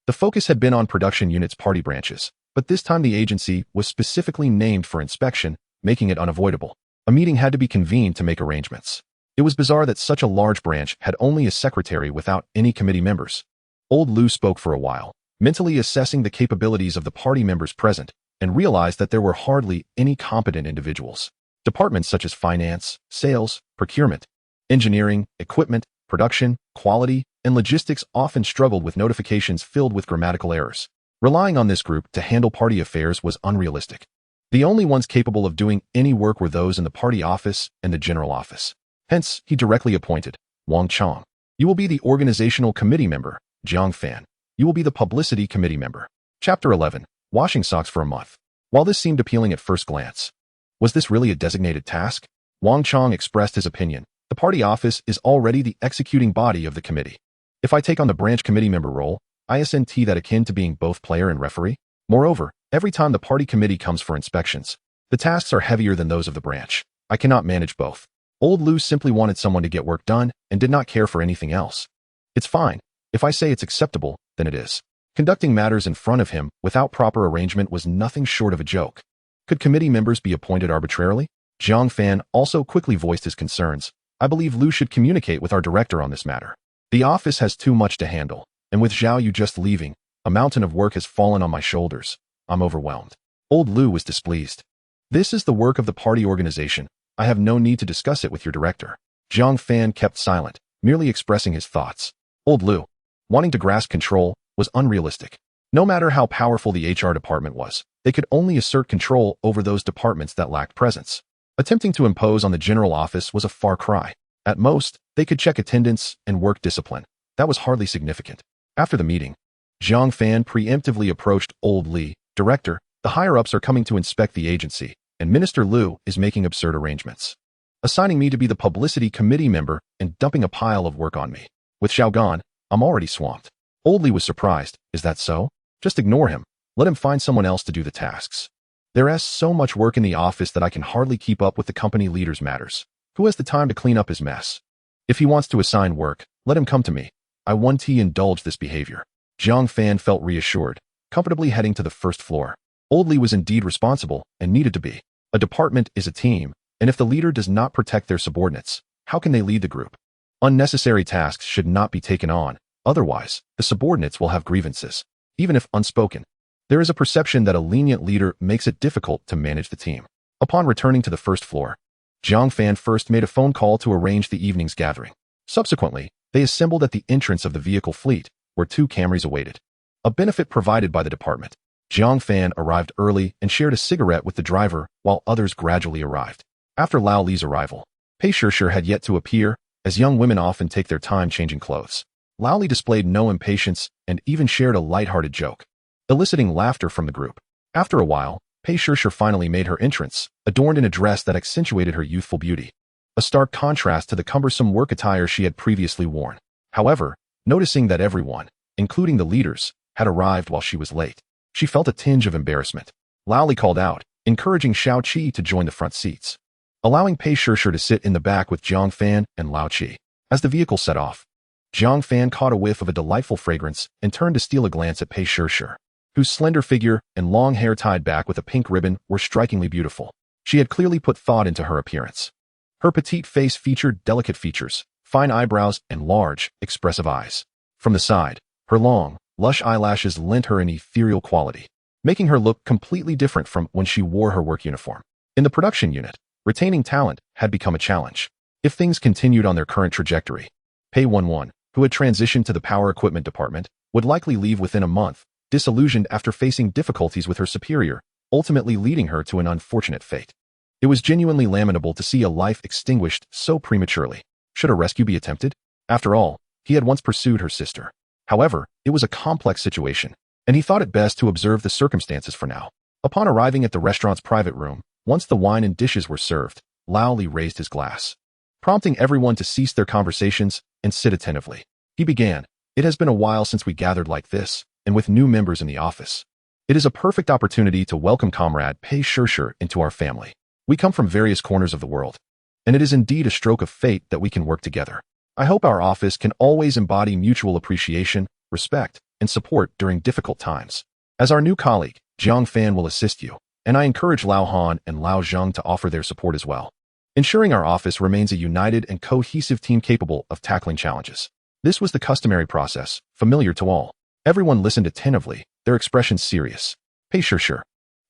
the focus had been on production units' party branches, but this time the agency was specifically named for inspection, making it unavoidable. A meeting had to be convened to make arrangements. It was bizarre that such a large branch had only a secretary without any committee members. Old Lu spoke for a while, mentally assessing the capabilities of the party members present, and realized that there were hardly any competent individuals. Departments such as finance, sales, procurement, engineering, equipment, production, quality, and logistics often struggled with notifications filled with grammatical errors. Relying on this group to handle party affairs was unrealistic. The only ones capable of doing any work were those in the party office and the general office. Hence, he directly appointed Wang Chong. You will be the organizational committee member, Jiang Fan. You will be the publicity committee member. Chapter 11. Washing socks for a month. While this seemed appealing at first glance, was this really a designated task? Wang Chong expressed his opinion. The party office is already the executing body of the committee. If I take on the branch committee member role, isn't that akin to being both player and referee? Moreover, every time the party committee comes for inspections, the tasks are heavier than those of the branch. I cannot manage both. Old Lu simply wanted someone to get work done and did not care for anything else. It's fine. If I say it's acceptable, then it is. Conducting matters in front of him without proper arrangement was nothing short of a joke. Could committee members be appointed arbitrarily? Jiang Fan also quickly voiced his concerns. I believe Lu should communicate with our director on this matter. The office has too much to handle, and with Zhou you just leaving, a mountain of work has fallen on my shoulders. I'm overwhelmed. Old Lu was displeased. This is the work of the party organization. I have no need to discuss it with your director. Jiang Fan kept silent, merely expressing his thoughts. Old Lu, wanting to grasp control, was unrealistic. No matter how powerful the HR department was, they could only assert control over those departments that lacked presence. Attempting to impose on the general office was a far cry. At most, they could check attendance and work discipline. That was hardly significant. After the meeting, Jiang Fan preemptively approached Old Li. Director, the higher-ups are coming to inspect the agency, and Minister Lu is making absurd arrangements, assigning me to be the publicity committee member and dumping a pile of work on me. With Zhao gone, I'm already swamped. Old Li was surprised. Is that so? Just ignore him. Let him find someone else to do the tasks. There is so much work in the office that I can hardly keep up with the company leader's matters. Who has the time to clean up his mess? If he wants to assign work, let him come to me. I won't indulge this behavior. Jiang Fan felt reassured, comfortably heading to the first floor. Old Li was indeed responsible and needed to be. A department is a team, and if the leader does not protect their subordinates, how can they lead the group? Unnecessary tasks should not be taken on. Otherwise, the subordinates will have grievances. Even if unspoken, there is a perception that a lenient leader makes it difficult to manage the team. Upon returning to the first floor, Jiang Fan first made a phone call to arrange the evening's gathering. Subsequently, they assembled at the entrance of the vehicle fleet, where 2 Camrys awaited. A benefit provided by the department. Jiang Fan arrived early and shared a cigarette with the driver, while others gradually arrived. After Lao Li's arrival, Pei Shishir had yet to appear, as young women often take their time changing clothes. Lao Li displayed no impatience and even shared a light-hearted joke, eliciting laughter from the group. After a while, Pei Shishir finally made her entrance, adorned in a dress that accentuated her youthful beauty, a stark contrast to the cumbersome work attire she had previously worn. However, noticing that everyone, including the leaders, had arrived while she was late, she felt a tinge of embarrassment. Lao Li called out, encouraging Xiao Qi to join the front seats, allowing Pei Shishir to sit in the back with Jiang Fan and Lao Qi. As the vehicle set off, Jiang Fan caught a whiff of a delightful fragrance and turned to steal a glance at Pei Shishir, whose slender figure and long hair tied back with a pink ribbon were strikingly beautiful. She had clearly put thought into her appearance. Her petite face featured delicate features, fine eyebrows, and large, expressive eyes. From the side, her long, lush eyelashes lent her an ethereal quality, making her look completely different from when she wore her work uniform. In the production unit, retaining talent had become a challenge. If things continued on their current trajectory, Pei Wenwen, who had transitioned to the power equipment department, would likely leave within a month, disillusioned after facing difficulties with her superior, ultimately leading her to an unfortunate fate. It was genuinely lamentable to see a life extinguished so prematurely. Should a rescue be attempted? After all, he had once pursued her sister. However, it was a complex situation, and he thought it best to observe the circumstances for now. Upon arriving at the restaurant's private room, once the wine and dishes were served, Lao Li raised his glass, prompting everyone to cease their conversations and sit attentively. He began, "It has been a while since we gathered like this, and with new members in the office. It is a perfect opportunity to welcome Comrade Pei Shishir into our family. We come from various corners of the world, and it is indeed a stroke of fate that we can work together. I hope our office can always embody mutual appreciation, respect, and support during difficult times. As our new colleague, Jiang Fan will assist you, and I encourage Lao Han and Lao Zheng to offer their support as well, ensuring our office remains a united and cohesive team capable of tackling challenges." This was the customary process, familiar to all. Everyone listened attentively, their expressions serious. Pei Shishir,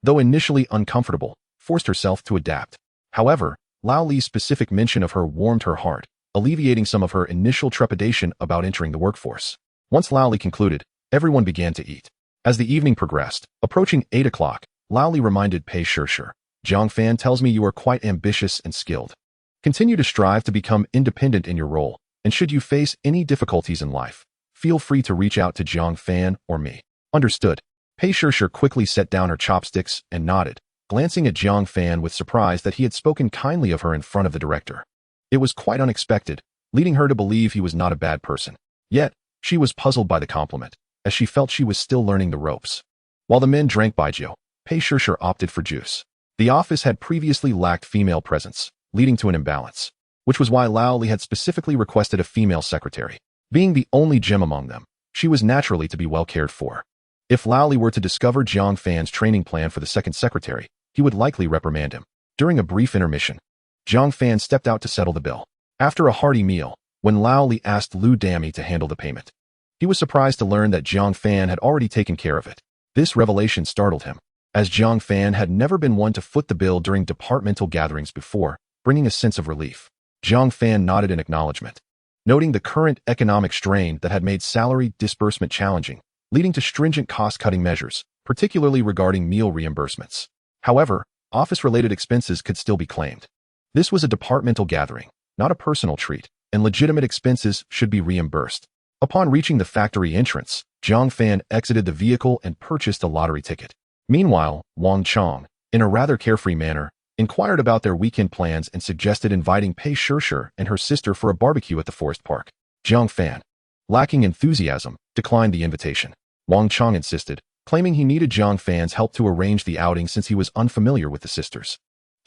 though initially uncomfortable, forced herself to adapt. However, Lao Li's specific mention of her warmed her heart, alleviating some of her initial trepidation about entering the workforce. Once Lao Li concluded, everyone began to eat. As the evening progressed, approaching 8 o'clock, Lao Li reminded Pei Shishir, Zhang Fan tells me you are quite ambitious and skilled. Continue to strive to become independent in your role, and should you face any difficulties in life, feel free to reach out to Zhang Fan or me. Understood. Pei Shishir quickly set down her chopsticks and nodded, glancing at Zhang Fan with surprise that he had spoken kindly of her in front of the director. It was quite unexpected, leading her to believe he was not a bad person. Yet, she was puzzled by the compliment, as she felt she was still learning the ropes. While the men drank baijiu, Pei Shishir opted for juice. The office had previously lacked female presence, leading to an imbalance, which was why Lao Li had specifically requested a female secretary. Being the only gem among them, she was naturally to be well cared for. If Lao Li were to discover Zhang Fan's training plan for the second secretary, he would likely reprimand him. During a brief intermission, Zhang Fan stepped out to settle the bill. After a hearty meal, when Lao Li asked Lu Dami to handle the payment, he was surprised to learn that Zhang Fan had already taken care of it. This revelation startled him, as Zhang Fan had never been one to foot the bill during departmental gatherings before, bringing a sense of relief. Zhang Fan nodded in acknowledgement, noting the current economic strain that had made salary disbursement challenging, leading to stringent cost-cutting measures, particularly regarding meal reimbursements. However, office-related expenses could still be claimed. This was a departmental gathering, not a personal treat, and legitimate expenses should be reimbursed. Upon reaching the factory entrance, Zhang Fan exited the vehicle and purchased a lottery ticket. Meanwhile, Wang Chong, in a rather carefree manner, inquired about their weekend plans and suggested inviting Pei Shishir and her sister for a barbecue at the forest park. Zhang Fan, lacking enthusiasm, declined the invitation. Wang Chong insisted, claiming he needed Zhang Fan's help to arrange the outing since he was unfamiliar with the sisters.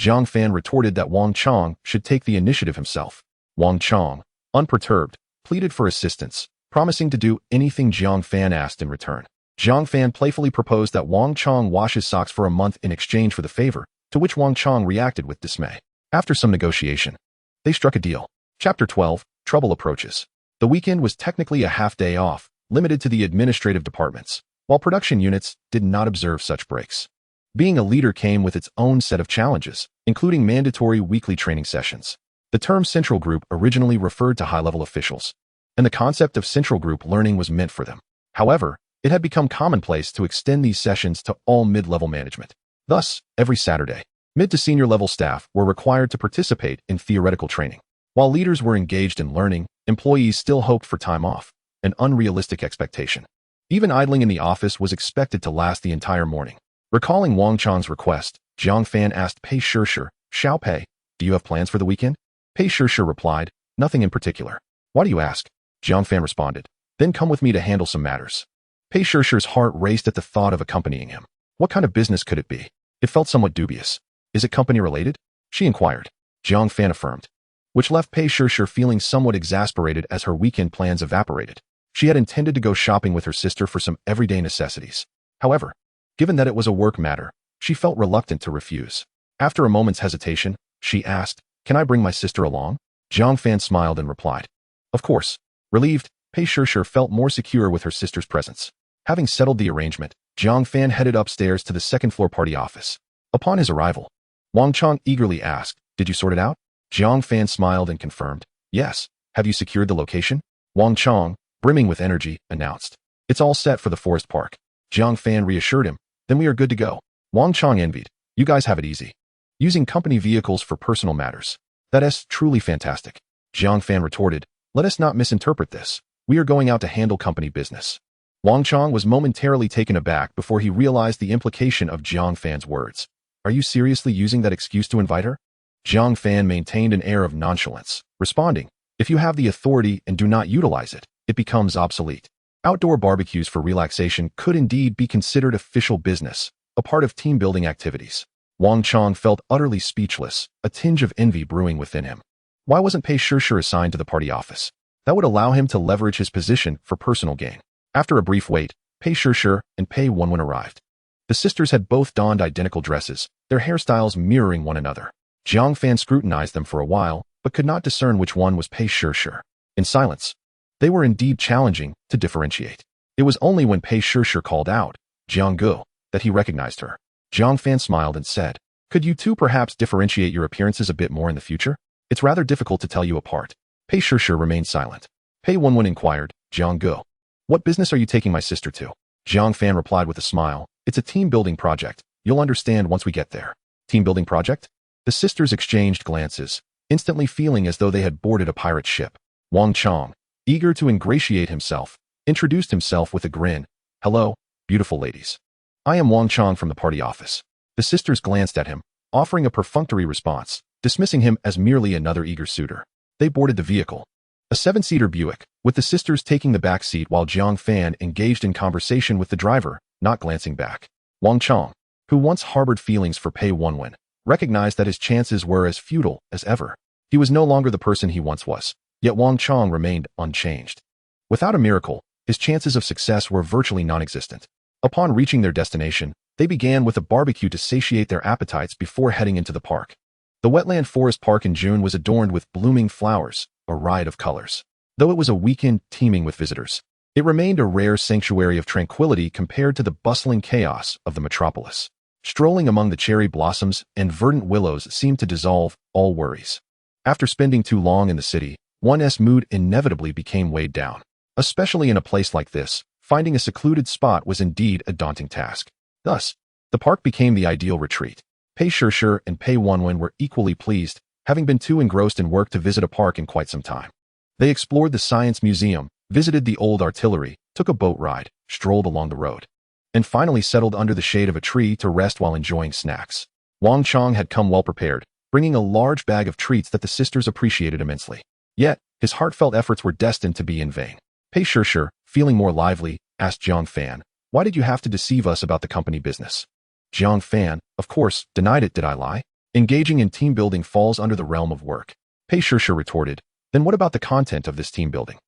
Zhang Fan retorted that Wang Chong should take the initiative himself. Wang Chong, unperturbed, pleaded for assistance, promising to do anything Zhang Fan asked in return. Zhang Fan playfully proposed that Wang Chong wash his socks for a month in exchange for the favor, to which Wang Chong reacted with dismay. After some negotiation, they struck a deal. Chapter 12, Trouble Approaches. The weekend was technically a half-day off, limited to the administrative departments, while production units did not observe such breaks. Being a leader came with its own set of challenges, including mandatory weekly training sessions. The term Central Group originally referred to high-level officials, and the concept of Central Group learning was meant for them. However, it had become commonplace to extend these sessions to all mid-level management. Thus, every Saturday, mid to senior level staff were required to participate in theoretical training. While leaders were engaged in learning, employees still hoped for time off, an unrealistic expectation. Even idling in the office was expected to last the entire morning. Recalling Wang Chong's request, Zhang Fan asked Pei Shishir, Xiao Pei, do you have plans for the weekend? Pei Shishir replied, nothing in particular. Why do you ask? Zhang Fan responded, then come with me to handle some matters. Pei Shishir's heart raced at the thought of accompanying him. What kind of business could it be? It felt somewhat dubious. Is it company-related? She inquired. Zhang Fan affirmed, which left Pei Shishir feeling somewhat exasperated as her weekend plans evaporated. She had intended to go shopping with her sister for some everyday necessities. However, given that it was a work matter, she felt reluctant to refuse. After a moment's hesitation, she asked, can I bring my sister along? Zhang Fan smiled and replied, of course. Relieved, Pei Shishir felt more secure with her sister's presence. Having settled the arrangement, Zhang Fan headed upstairs to the second-floor party office. Upon his arrival, Wang Chong eagerly asked, did you sort it out? Zhang Fan smiled and confirmed, yes. Have you secured the location? Wang Chong, brimming with energy, announced, it's all set for the forest park. Zhang Fan reassured him, then we are good to go. Wang Chong envied, you guys have it easy. Using company vehicles for personal matters. That is truly fantastic. Zhang Fan retorted, let us not misinterpret this. We are going out to handle company business. Wang Chong was momentarily taken aback before he realized the implication of Zhang Fan's words. Are you seriously using that excuse to invite her? Zhang Fan maintained an air of nonchalance, responding, if you have the authority and do not utilize it, it becomes obsolete. Outdoor barbecues for relaxation could indeed be considered official business, a part of team-building activities. Wang Chong felt utterly speechless, a tinge of envy brewing within him. Why wasn't Pei Shishir assigned to the party office? That would allow him to leverage his position for personal gain. After a brief wait, Pei Shishir and Pei Wenwen arrived. The sisters had both donned identical dresses, their hairstyles mirroring one another. Zhang Fan scrutinized them for a while, but could not discern which one was Pei Shishir. In silence, they were indeed challenging to differentiate. It was only when Pei Shishir called out, Jiang Gu, that he recognized her. Jiang Fan smiled and said, "Could you two perhaps differentiate your appearances a bit more in the future? It's rather difficult to tell you apart." Pei Shishir remained silent. Pei Wenwen inquired, "Jiang Ge, what business are you taking my sister to?" Jiang Fan replied with a smile, "It's a team-building project. You'll understand once we get there." Team-building project? The sisters exchanged glances, instantly feeling as though they had boarded a pirate ship. Wang Chong, eager to ingratiate himself, introduced himself with a grin. "Hello, beautiful ladies. I am Wang Chong from the party office." The sisters glanced at him, offering a perfunctory response, dismissing him as merely another eager suitor. They boarded the vehicle. A 7-seater Buick, with the sisters taking the back seat while Jiang Fan engaged in conversation with the driver, not glancing back. Wang Chong, who once harbored feelings for Pei Wenwen, recognized that his chances were as futile as ever. He was no longer the person he once was, yet Wang Chong remained unchanged. Without a miracle, his chances of success were virtually non-existent. Upon reaching their destination, they began with a barbecue to satiate their appetites before heading into the park. The wetland forest park in June was adorned with blooming flowers, a riot of colors. Though it was a weekend teeming with visitors, it remained a rare sanctuary of tranquility compared to the bustling chaos of the metropolis. Strolling among the cherry blossoms and verdant willows seemed to dissolve all worries. After spending too long in the city, one's mood inevitably became weighed down. Especially in a place like this, finding a secluded spot was indeed a daunting task. Thus, the park became the ideal retreat. Pei Shishir and Pei Wenwen were equally pleased, having been too engrossed in work to visit a park in quite some time. They explored the Science Museum, visited the old artillery, took a boat ride, strolled along the road, and finally settled under the shade of a tree to rest while enjoying snacks. Wang Chong had come well prepared, bringing a large bag of treats that the sisters appreciated immensely. Yet, his heartfelt efforts were destined to be in vain. Pei Shishir, feeling more lively, asked Jiang Fan, "Why did you have to deceive us about the company business?" Jiang Fan, of course, denied it. "Did I lie? Engaging in team building falls under the realm of work." Pei Shishir retorted, "Then what about the content of this team building?"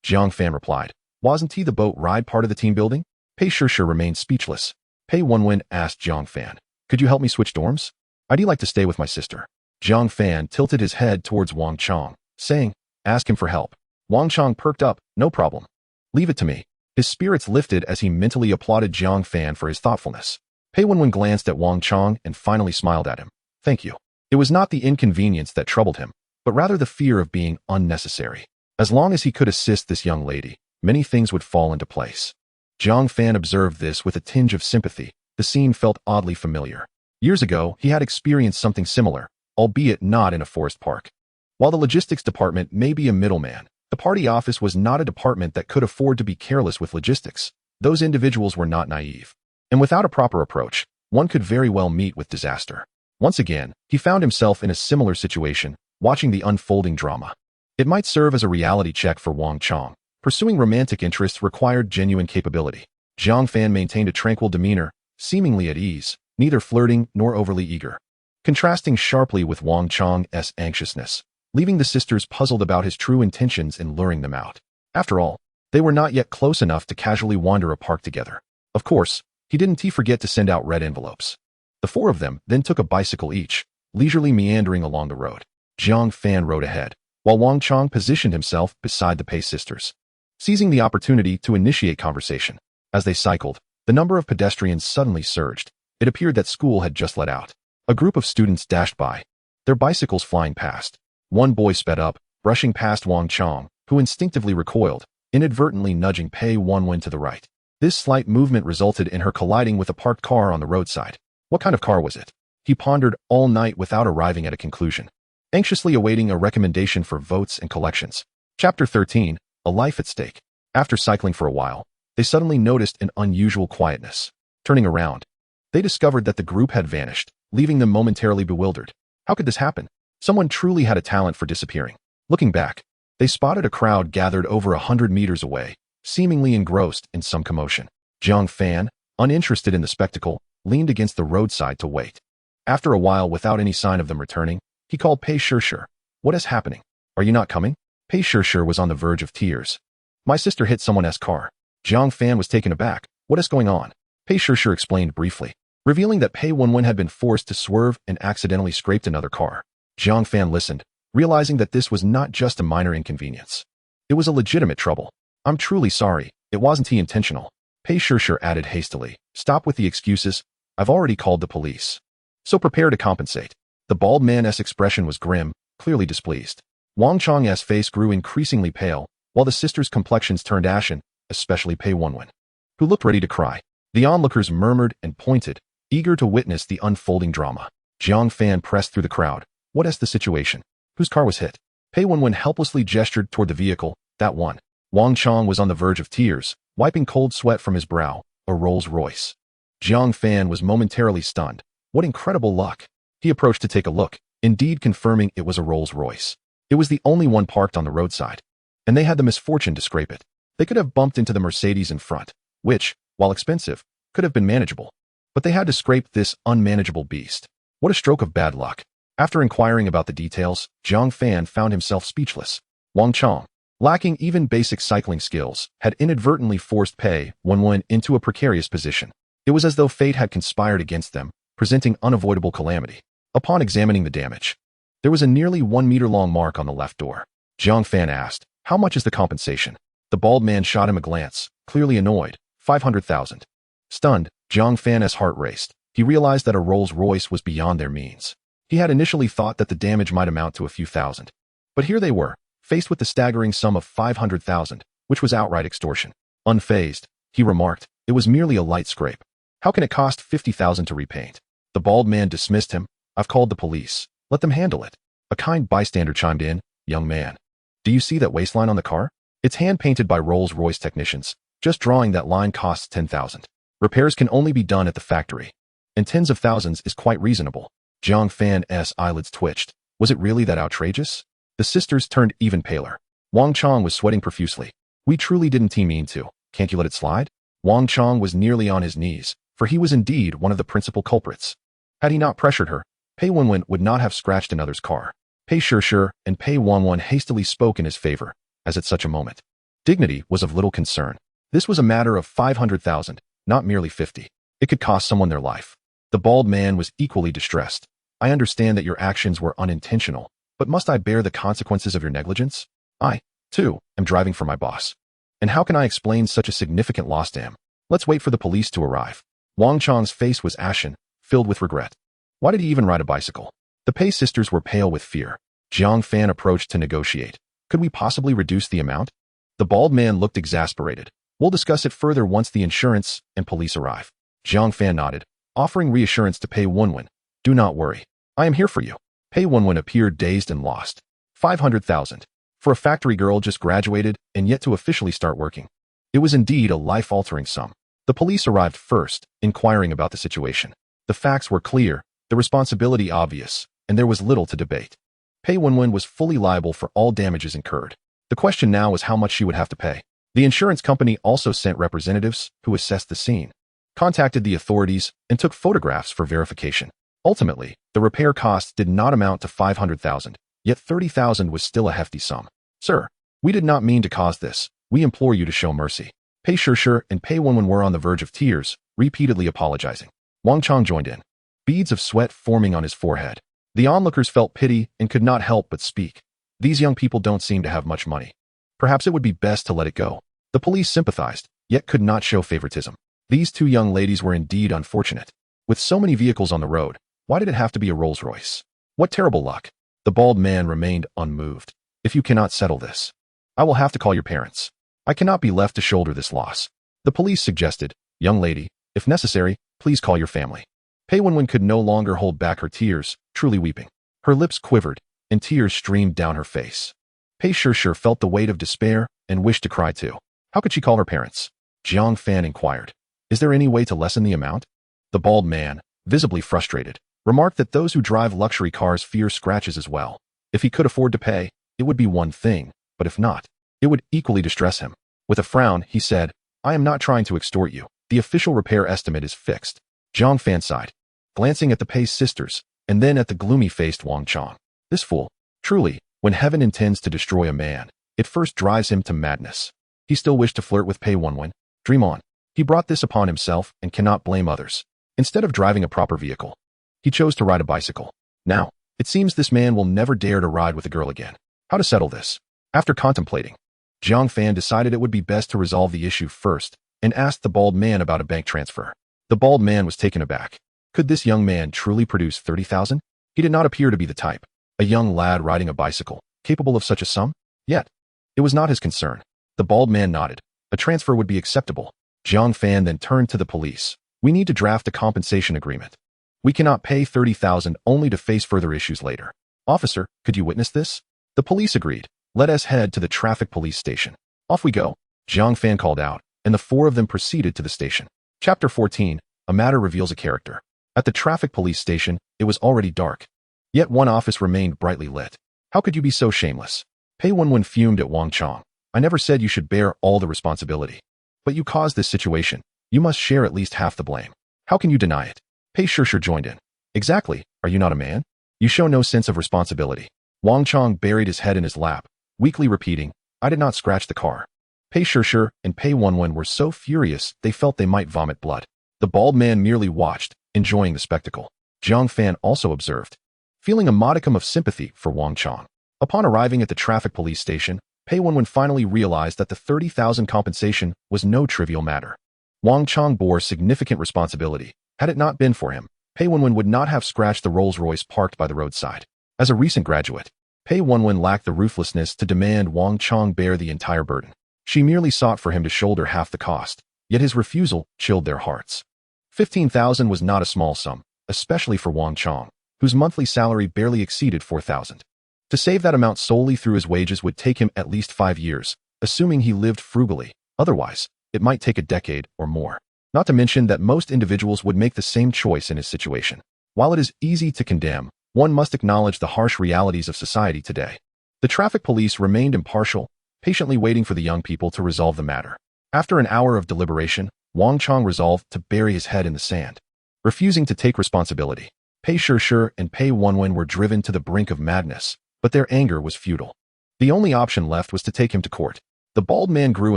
Jiang Fan replied, "Wasn't the boat ride part of the team building?" Pei Shishir remained speechless. Pei Wenwen asked Jiang Fan, "Could you help me switch dorms? I'd like to stay with my sister." Jiang Fan tilted his head towards Wang Chong, saying, "Ask him for help." Wang Chong perked up, "No problem. Leave it to me." His spirits lifted as he mentally applauded Jiang Fan for his thoughtfulness. Pei Wenwen glanced at Wang Chong and finally smiled at him. "Thank you." It was not the inconvenience that troubled him, but rather the fear of being unnecessary. As long as he could assist this young lady, many things would fall into place. Jiang Fan observed this with a tinge of sympathy. The scene felt oddly familiar. Years ago, he had experienced something similar, albeit not in a forest park. While the logistics department may be a middleman, the party office was not a department that could afford to be careless with logistics. Those individuals were not naive. And without a proper approach, one could very well meet with disaster. Once again, he found himself in a similar situation, watching the unfolding drama. It might serve as a reality check for Wang Chong. Pursuing romantic interests required genuine capability. Jiang Fan maintained a tranquil demeanor, seemingly at ease, neither flirting nor overly eager, contrasting sharply with Wang Chong's anxiousness, leaving the sisters puzzled about his true intentions in luring them out. After all, they were not yet close enough to casually wander a park together. Of course, he didn't forget to send out red envelopes. The four of them then took a bicycle each, leisurely meandering along the road. Jiang Fan rode ahead, while Wang Chong positioned himself beside the Pei sisters, seizing the opportunity to initiate conversation. As they cycled, the number of pedestrians suddenly surged. It appeared that school had just let out. A group of students dashed by, their bicycles flying past. One boy sped up, brushing past Wang Chong, who instinctively recoiled, inadvertently nudging Pei Wenwen to the right. This slight movement resulted in her colliding with a parked car on the roadside. What kind of car was it? He pondered all night without arriving at a conclusion, anxiously awaiting a recommendation for votes and collections. Chapter 13, A Life at Stake. After cycling for a while, they suddenly noticed an unusual quietness. Turning around, they discovered that the group had vanished, leaving them momentarily bewildered. How could this happen? Someone truly had a talent for disappearing. Looking back, they spotted a crowd gathered over 100 meters away, seemingly engrossed in some commotion. Jiang Fan, uninterested in the spectacle, leaned against the roadside to wait. After a while, without any sign of them returning, he called Pei Shishir. "What is happening? Are you not coming?" Pei Shishir was on the verge of tears. "My sister hit someone's car." Jiang Fan was taken aback. "What is going on?" Pei Shishir explained briefly, revealing that Pei Wenwen had been forced to swerve and accidentally scraped another car. Jiang Fan listened, realizing that this was not just a minor inconvenience. It was a legitimate trouble. "I'm truly sorry. It wasn't intentional." Pei Shishir added hastily, "Stop with the excuses. I've already called the police. So prepare to compensate. The bald man's expression was grim, clearly displeased. Wang Chang's face grew increasingly pale, while the sisters' complexions turned ashen, especially Pei Wenwen, who looked ready to cry. The onlookers murmured and pointed, eager to witness the unfolding drama. Jiang Fan pressed through the crowd. What is the situation? Whose car was hit? Pei Wenwen helplessly gestured toward the vehicle, that one. Wang Chang was on the verge of tears, wiping cold sweat from his brow, a Rolls-Royce. Jiang Fan was momentarily stunned. What incredible luck! He approached to take a look, indeed confirming it was a Rolls-Royce. It was the only one parked on the roadside, and they had the misfortune to scrape it. They could have bumped into the Mercedes in front, which, while expensive, could have been manageable. But they had to scrape this unmanageable beast. What a stroke of bad luck. After inquiring about the details, Jiang Fan found himself speechless. Wang Chang, lacking even basic cycling skills, had inadvertently forced Pei Wenwen into a precarious position. It was as though fate had conspired against them, presenting unavoidable calamity. Upon examining the damage, there was a nearly 1-meter-long mark on the left door. Jiang Fan asked, how much is the compensation? The bald man shot him a glance, clearly annoyed. 500,000. Stunned, Jiang Fan's heart raced. He realized that a Rolls-Royce was beyond their means. He had initially thought that the damage might amount to a few thousand. But here they were, faced with the staggering sum of 500,000, which was outright extortion. Unfazed, he remarked, it was merely a light scrape. How can it cost 50,000 to repaint? The bald man dismissed him. I've called the police. Let them handle it. A kind bystander chimed in. Young man, do you see that waistline on the car? It's hand-painted by Rolls-Royce technicians. Just drawing that line costs 10,000. Repairs can only be done at the factory, and tens of thousands is quite reasonable. Jiang Fan's eyelids twitched. Was it really that outrageous? The sisters turned even paler. Wang Chang was sweating profusely. We truly didn't mean to. Can't you let it slide? Wang Chang was nearly on his knees, for he was indeed one of the principal culprits. Had he not pressured her, Pei Wenwen would not have scratched another's car. Pei Shishir and Pei Wenwen hastily spoke in his favor, as at such a moment. Dignity was of little concern. This was a matter of 500,000, not merely 50. It could cost someone their life. The bald man was equally distressed. I understand that your actions were unintentional, but must I bear the consequences of your negligence? I, too, am driving for my boss. And how can I explain such a significant loss to him? Let's wait for the police to arrive. Wang Chang's face was ashen, filled with regret. Why did he even ride a bicycle? The Pei sisters were pale with fear. Jiang Fan approached to negotiate. Could we possibly reduce the amount? The bald man looked exasperated. We'll discuss it further once the insurance and police arrive. Jiang Fan nodded, offering reassurance to Pei Wenwen. Do not worry. I am here for you. Pei Wenwen appeared dazed and lost. 500,000. For a factory girl just graduated and yet to officially start working. It was indeed a life-altering sum. The police arrived first, inquiring about the situation. The facts were clear, the responsibility obvious, and there was little to debate. Pei Wenwen was fully liable for all damages incurred. The question now was how much she would have to pay. The insurance company also sent representatives who assessed the scene, contacted the authorities, and took photographs for verification. Ultimately, the repair costs did not amount to 500,000, yet 30,000 was still a hefty sum. Sir, we did not mean to cause this. We implore you to show mercy. Pei Shishir and Pei Wenwen were on the verge of tears, repeatedly apologizing. Wang Chang joined in, beads of sweat forming on his forehead. The onlookers felt pity and could not help but speak. These young people don't seem to have much money. Perhaps it would be best to let it go. The police sympathized, yet could not show favoritism. These two young ladies were indeed unfortunate. With so many vehicles on the road, why did it have to be a Rolls-Royce? What terrible luck. The bald man remained unmoved. If you cannot settle this, I will have to call your parents. I cannot be left to shoulder this loss. The police suggested, young lady, if necessary, please call your family. Pei Wenwen could no longer hold back her tears, truly weeping. Her lips quivered, and tears streamed down her face. Pei Shishir felt the weight of despair and wished to cry too. How could she call her parents? Jiang Fan inquired. Is there any way to lessen the amount? The bald man, visibly frustrated, remarked that those who drive luxury cars fear scratches as well. If he could afford to pay, it would be one thing, but if not, it would equally distress him. With a frown, he said, I am not trying to extort you. The official repair estimate is fixed. Jiang Fan sighed, glancing at the Pei sisters, and then at the gloomy-faced Wang Chang. This fool. Truly, when heaven intends to destroy a man, it first drives him to madness. He still wished to flirt with Pei Wenwen. Dream on. He brought this upon himself and cannot blame others. Instead of driving a proper vehicle, he chose to ride a bicycle. Now, it seems this man will never dare to ride with a girl again. How to settle this? After contemplating, Jiang Fan decided it would be best to resolve the issue first and asked the bald man about a bank transfer. The bald man was taken aback. Could this young man truly produce 30,000? He did not appear to be the type. A young lad riding a bicycle, capable of such a sum? Yet, it was not his concern. The bald man nodded. A transfer would be acceptable. Zhang Fan then turned to the police. We need to draft a compensation agreement. We cannot pay 30,000 only to face further issues later. Officer, could you witness this? The police agreed. Let us head to the traffic police station. Off we go. Zhang Fan called out, and the four of them proceeded to the station. Chapter 14. A matter reveals a character. At the traffic police station, it was already dark. Yet one office remained brightly lit. How could you be so shameless? Pei Wenwen fumed at Wang Chong. I never said you should bear all the responsibility. But you caused this situation. You must share at least half the blame. How can you deny it? Pei Shishir joined in. Exactly. Are you not a man? You show no sense of responsibility. Wang Chong buried his head in his lap, weakly repeating, I did not scratch the car. Pei Shishir and Pei Wenwen were so furious they felt they might vomit blood. The bald man merely watched, enjoying the spectacle. Zhang Fan also observed, feeling a modicum of sympathy for Wang Chong. Upon arriving at the traffic police station, Pei Wenwen finally realized that the 30,000 compensation was no trivial matter. Wang Chong bore significant responsibility. Had it not been for him, Pei Wenwen would not have scratched the Rolls-Royce parked by the roadside. As a recent graduate, Pei Wenwen lacked the ruthlessness to demand Wang Chong bear the entire burden. She merely sought for him to shoulder half the cost, yet his refusal chilled their hearts. 15,000 was not a small sum, especially for Wang Chong, whose monthly salary barely exceeded 4,000. To save that amount solely through his wages would take him at least 5 years, assuming he lived frugally. Otherwise, it might take a decade or more. Not to mention that most individuals would make the same choice in his situation. While it is easy to condemn, one must acknowledge the harsh realities of society today. The traffic police remained impartial, patiently waiting for the young people to resolve the matter. After an hour of deliberation, Wang Chong resolved to bury his head in the sand. Refusing to take responsibility, Pei Shishir and Pei Wenwen were driven to the brink of madness, but their anger was futile. The only option left was to take him to court. The bald man grew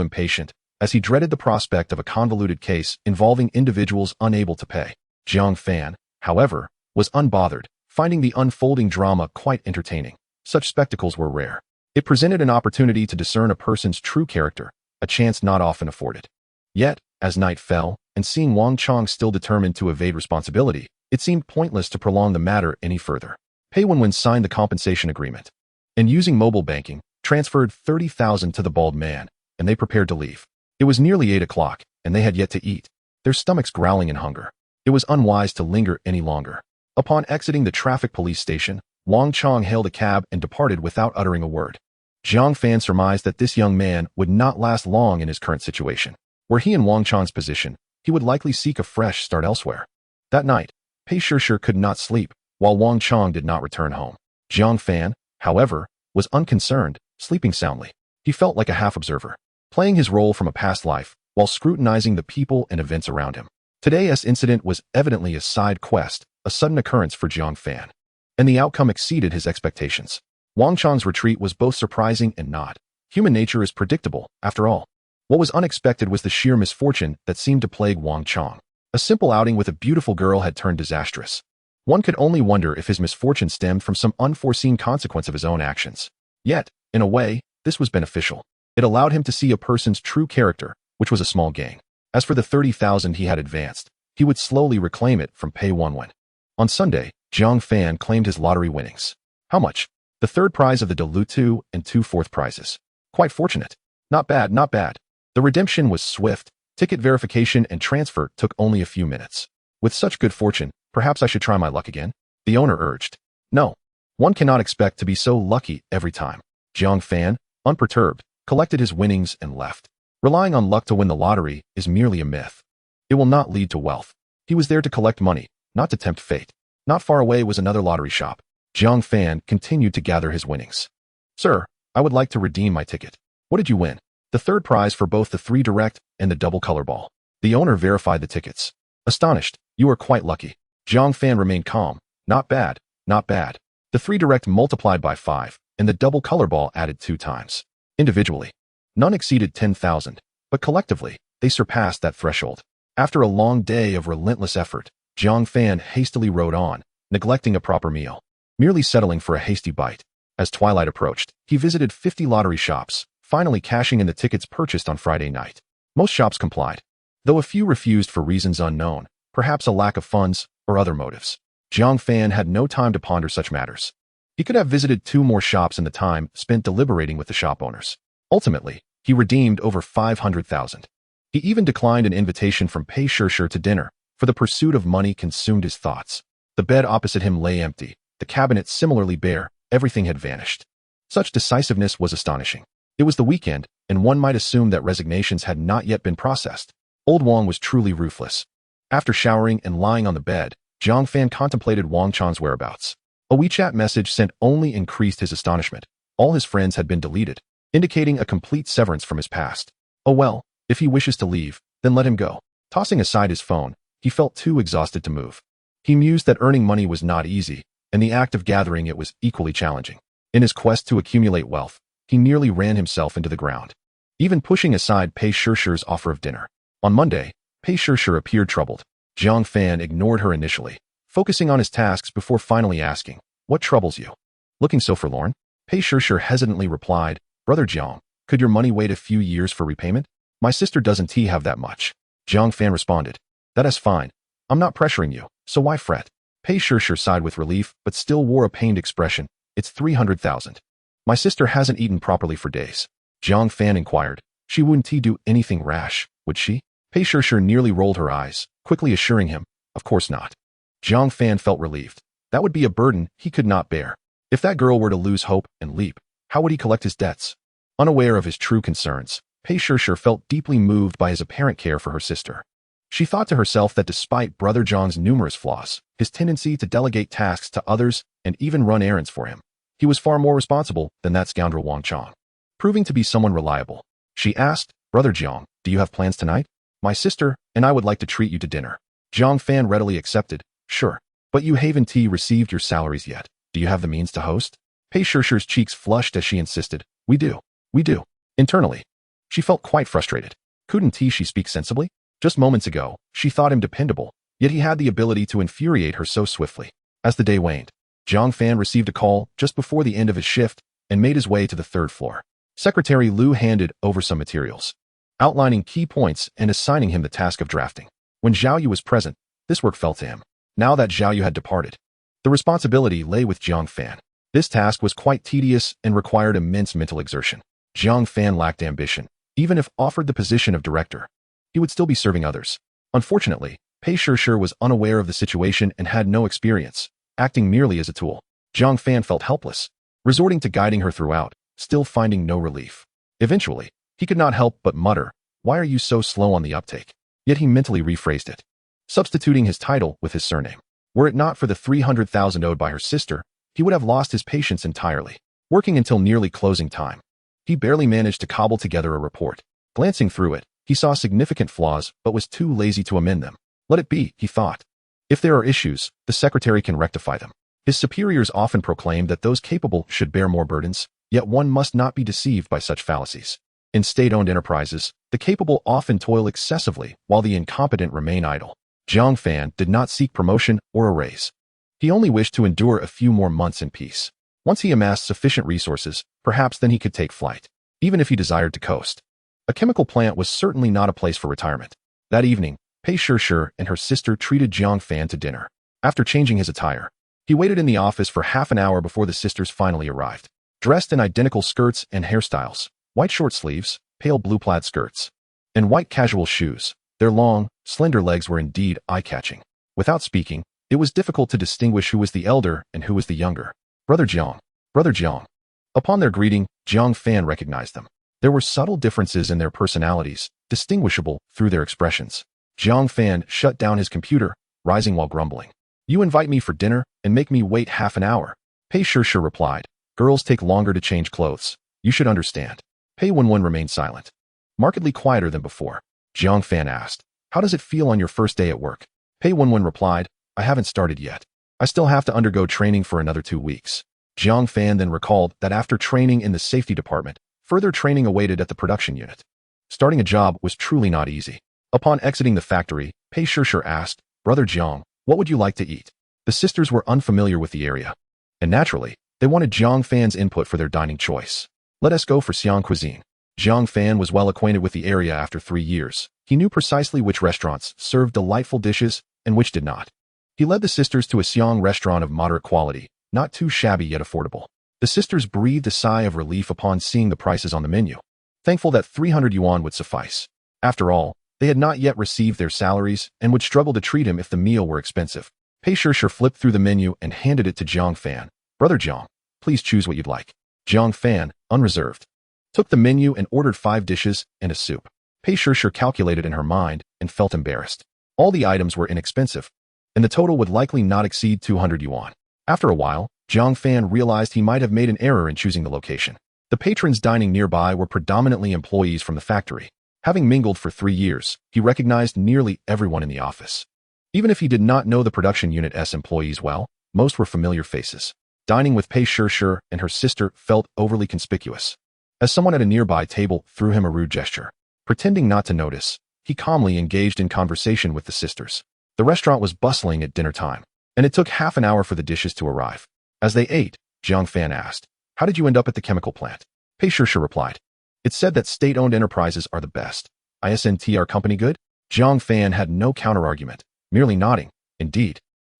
impatient, as he dreaded the prospect of a convoluted case involving individuals unable to pay. Zhang Fan, however, was unbothered, finding the unfolding drama quite entertaining. Such spectacles were rare. It presented an opportunity to discern a person's true character, a chance not often afforded. Yet, as night fell, and seeing Wang Chong still determined to evade responsibility, it seemed pointless to prolong the matter any further. Pei Wenwen signed the compensation agreement, and using mobile banking, transferred 30,000 to the bald man, and they prepared to leave. It was nearly 8 o'clock, and they had yet to eat, their stomachs growling in hunger. It was unwise to linger any longer. Upon exiting the traffic police station, Wang Chong hailed a cab and departed without uttering a word. Zhang Fan surmised that this young man would not last long in his current situation. Were he in Wang Chong's position, he would likely seek a fresh start elsewhere. That night, Pei Shishir could not sleep, while Wang Chong did not return home. Zhang Fan, however, was unconcerned, sleeping soundly. He felt like a half-observer, playing his role from a past life, while scrutinizing the people and events around him. Today's incident was evidently a side quest, a sudden occurrence for Zhang Fan, and the outcome exceeded his expectations. Wang Chong's retreat was both surprising and not. Human nature is predictable, after all. What was unexpected was the sheer misfortune that seemed to plague Wang Chong. A simple outing with a beautiful girl had turned disastrous. One could only wonder if his misfortune stemmed from some unforeseen consequence of his own actions. Yet, in a way, this was beneficial. It allowed him to see a person's true character, which was a small gain. As for the 30,000 he had advanced, he would slowly reclaim it from Pei Wenwen. On Sunday, Zhang Fan claimed his lottery winnings. How much? The third prize of the Delutu and 2 fourth prizes. Quite fortunate. Not bad, not bad. The redemption was swift. Ticket verification and transfer took only a few minutes. With such good fortune, perhaps I should try my luck again? The owner urged. No. One cannot expect to be so lucky every time. Zhang Fan, unperturbed, collected his winnings and left. Relying on luck to win the lottery is merely a myth. It will not lead to wealth. He was there to collect money, not to tempt fate. Not far away was another lottery shop. Zhang Fan continued to gather his winnings. Sir, I would like to redeem my ticket. What did you win? The third prize for both the 3 direct and the double color ball. The owner verified the tickets. Astonished, you are quite lucky. Zhang Fan remained calm. Not bad, not bad. The 3 direct multiplied by 5, and the double color ball added 2 times. Individually, none exceeded 10,000, but collectively, they surpassed that threshold. After a long day of relentless effort, Zhang Fan hastily rode on, neglecting a proper meal, merely settling for a hasty bite. As twilight approached, he visited 50 lottery shops, finally cashing in the tickets purchased on Friday night. Most shops complied, though a few refused for reasons unknown, perhaps a lack of funds or other motives. Jiang Fan had no time to ponder such matters. He could have visited 2 more shops in the time spent deliberating with the shop owners. Ultimately, he redeemed over 500,000. He even declined an invitation from Pei Shishir to dinner, for the pursuit of money consumed his thoughts. The bed opposite him lay empty, the cabinet similarly bare, everything had vanished. Such decisiveness was astonishing. It was the weekend, and one might assume that resignations had not yet been processed. Old Wang was truly ruthless. After showering and lying on the bed, Jiang Fan contemplated Wang Chan's whereabouts. A WeChat message sent only increased his astonishment. All his friends had been deleted, indicating a complete severance from his past. Oh well, if he wishes to leave, then let him go. Tossing aside his phone, he felt too exhausted to move. He mused that earning money was not easy, and the act of gathering it was equally challenging. In his quest to accumulate wealth, he nearly ran himself into the ground, even pushing aside Pei Shishir's offer of dinner. On Monday, Pei Shishir appeared troubled. Jiang Fan ignored her initially, focusing on his tasks before finally asking, "What troubles you?" Looking so forlorn, Pei Shishir hesitantly replied, "Brother Jiang, could your money wait a few years for repayment? My sister doesn't have that much." Jiang Fan responded, "That is fine. I'm not pressuring you, so why fret?" Pei Shishir sighed with relief, but still wore a pained expression. "It's 300,000. My sister hasn't eaten properly for days." Jiang Fan inquired, "She wouldn't do anything rash, would she?" Pei Shishir nearly rolled her eyes, quickly assuring him, "Of course not." Jiang Fan felt relieved. That would be a burden he could not bear. If that girl were to lose hope and leap, how would he collect his debts? Unaware of his true concerns, Pei Shishir felt deeply moved by his apparent care for her sister. She thought to herself that despite Brother Jiang's numerous flaws, his tendency to delegate tasks to others and even run errands for him, he was far more responsible than that scoundrel Wang Chang. Proving to be someone reliable, she asked, "Brother Jiang, do you have plans tonight? My sister and I would like to treat you to dinner." Jiang Fan readily accepted, "Sure. But you haven't received your salaries yet. Do you have the means to host?" Pei Shishir's cheeks flushed as she insisted, We do. Internally, she felt quite frustrated. Couldn't she speak sensibly? Just moments ago, she thought him dependable, yet he had the ability to infuriate her so swiftly. As the day waned, Jiang Fan received a call just before the end of his shift and made his way to the 3rd floor. Secretary Liu handed over some materials, outlining key points and assigning him the task of drafting. When Zhou Yu was present, this work fell to him. Now that Zhou Yu had departed, the responsibility lay with Jiang Fan. This task was quite tedious and required immense mental exertion. Jiang Fan lacked ambition. Even if offered the position of director, he would still be serving others. Unfortunately, Pei Shishir was unaware of the situation and had no experience, acting merely as a tool. Jiang Fan felt helpless, resorting to guiding her throughout, still finding no relief. Eventually, he could not help but mutter, "Why are you so slow on the uptake?" Yet he mentally rephrased it, substituting his title with his surname. Were it not for the 300,000 owed by her sister, he would have lost his patience entirely. Working until nearly closing time, he barely managed to cobble together a report. Glancing through it, he saw significant flaws but was too lazy to amend them. Let it be, he thought. If there are issues, the secretary can rectify them. His superiors often proclaimed that those capable should bear more burdens, yet one must not be deceived by such fallacies. In state-owned enterprises, the capable often toil excessively while the incompetent remain idle. Jiang Fan did not seek promotion or a raise. He only wished to endure a few more months in peace. Once he amassed sufficient resources, perhaps then he could take flight, even if he desired to coast. A chemical plant was certainly not a place for retirement. That evening, Pei Shishir and her sister treated Jiang Fan to dinner. After changing his attire, he waited in the office for half an hour before the sisters finally arrived. Dressed in identical skirts and hairstyles, white short sleeves, pale blue plaid skirts, and white casual shoes, their long, slender legs were indeed eye-catching. Without speaking, it was difficult to distinguish who was the elder and who was the younger. Brother Jiang. Upon their greeting, Jiang Fan recognized them. There were subtle differences in their personalities, distinguishable through their expressions. Jiang Fan shut down his computer, rising while grumbling. "You invite me for dinner and make me wait half an hour." Pei Shishir replied, "Girls take longer to change clothes. You should understand." Pei Wenwen remained silent, markedly quieter than before. Jiang Fan asked, "How does it feel on your first day at work?" Pei Wenwen replied, "I haven't started yet. I still have to undergo training for another 2 weeks." Jiang Fan then recalled that after training in the safety department, further training awaited at the production unit. Starting a job was truly not easy. Upon exiting the factory, Pei Shishir asked, "Brother Jiang, what would you like to eat?" The sisters were unfamiliar with the area, and naturally, they wanted Jiang Fan's input for their dining choice. "Let us go for Xi'an cuisine." Jiang Fan was well acquainted with the area after 3 years. He knew precisely which restaurants served delightful dishes and which did not. He led the sisters to a Xiong restaurant of moderate quality, not too shabby yet affordable. The sisters breathed a sigh of relief upon seeing the prices on the menu, thankful that 300 yuan would suffice. After all, they had not yet received their salaries and would struggle to treat him if the meal were expensive. Pei Shishir flipped through the menu and handed it to Jiang Fan. Brother Jiang, please choose what you'd like. Jiang Fan, unreserved, took the menu and ordered 5 dishes and a soup. Pei Shishir calculated in her mind and felt embarrassed. All the items were inexpensive, and the total would likely not exceed 200 yuan. After a while, Jiang Fan realized he might have made an error in choosing the location. The patrons dining nearby were predominantly employees from the factory. Having mingled for 3 years, he recognized nearly everyone in the office. Even if he did not know the production unit's employees well, most were familiar faces. Dining with Pei Shishir and her sister felt overly conspicuous, as someone at a nearby table threw him a rude gesture. Pretending not to notice, he calmly engaged in conversation with the sisters. The restaurant was bustling at dinner time, and it took half an hour for the dishes to arrive. As they ate, Jiang Fan asked, "How did you end up at the chemical plant?" Pei Shishir replied, "It's said that state-owned enterprises are the best. Isn't our company good?" Jiang Fan had no counterargument, merely nodding. Indeed,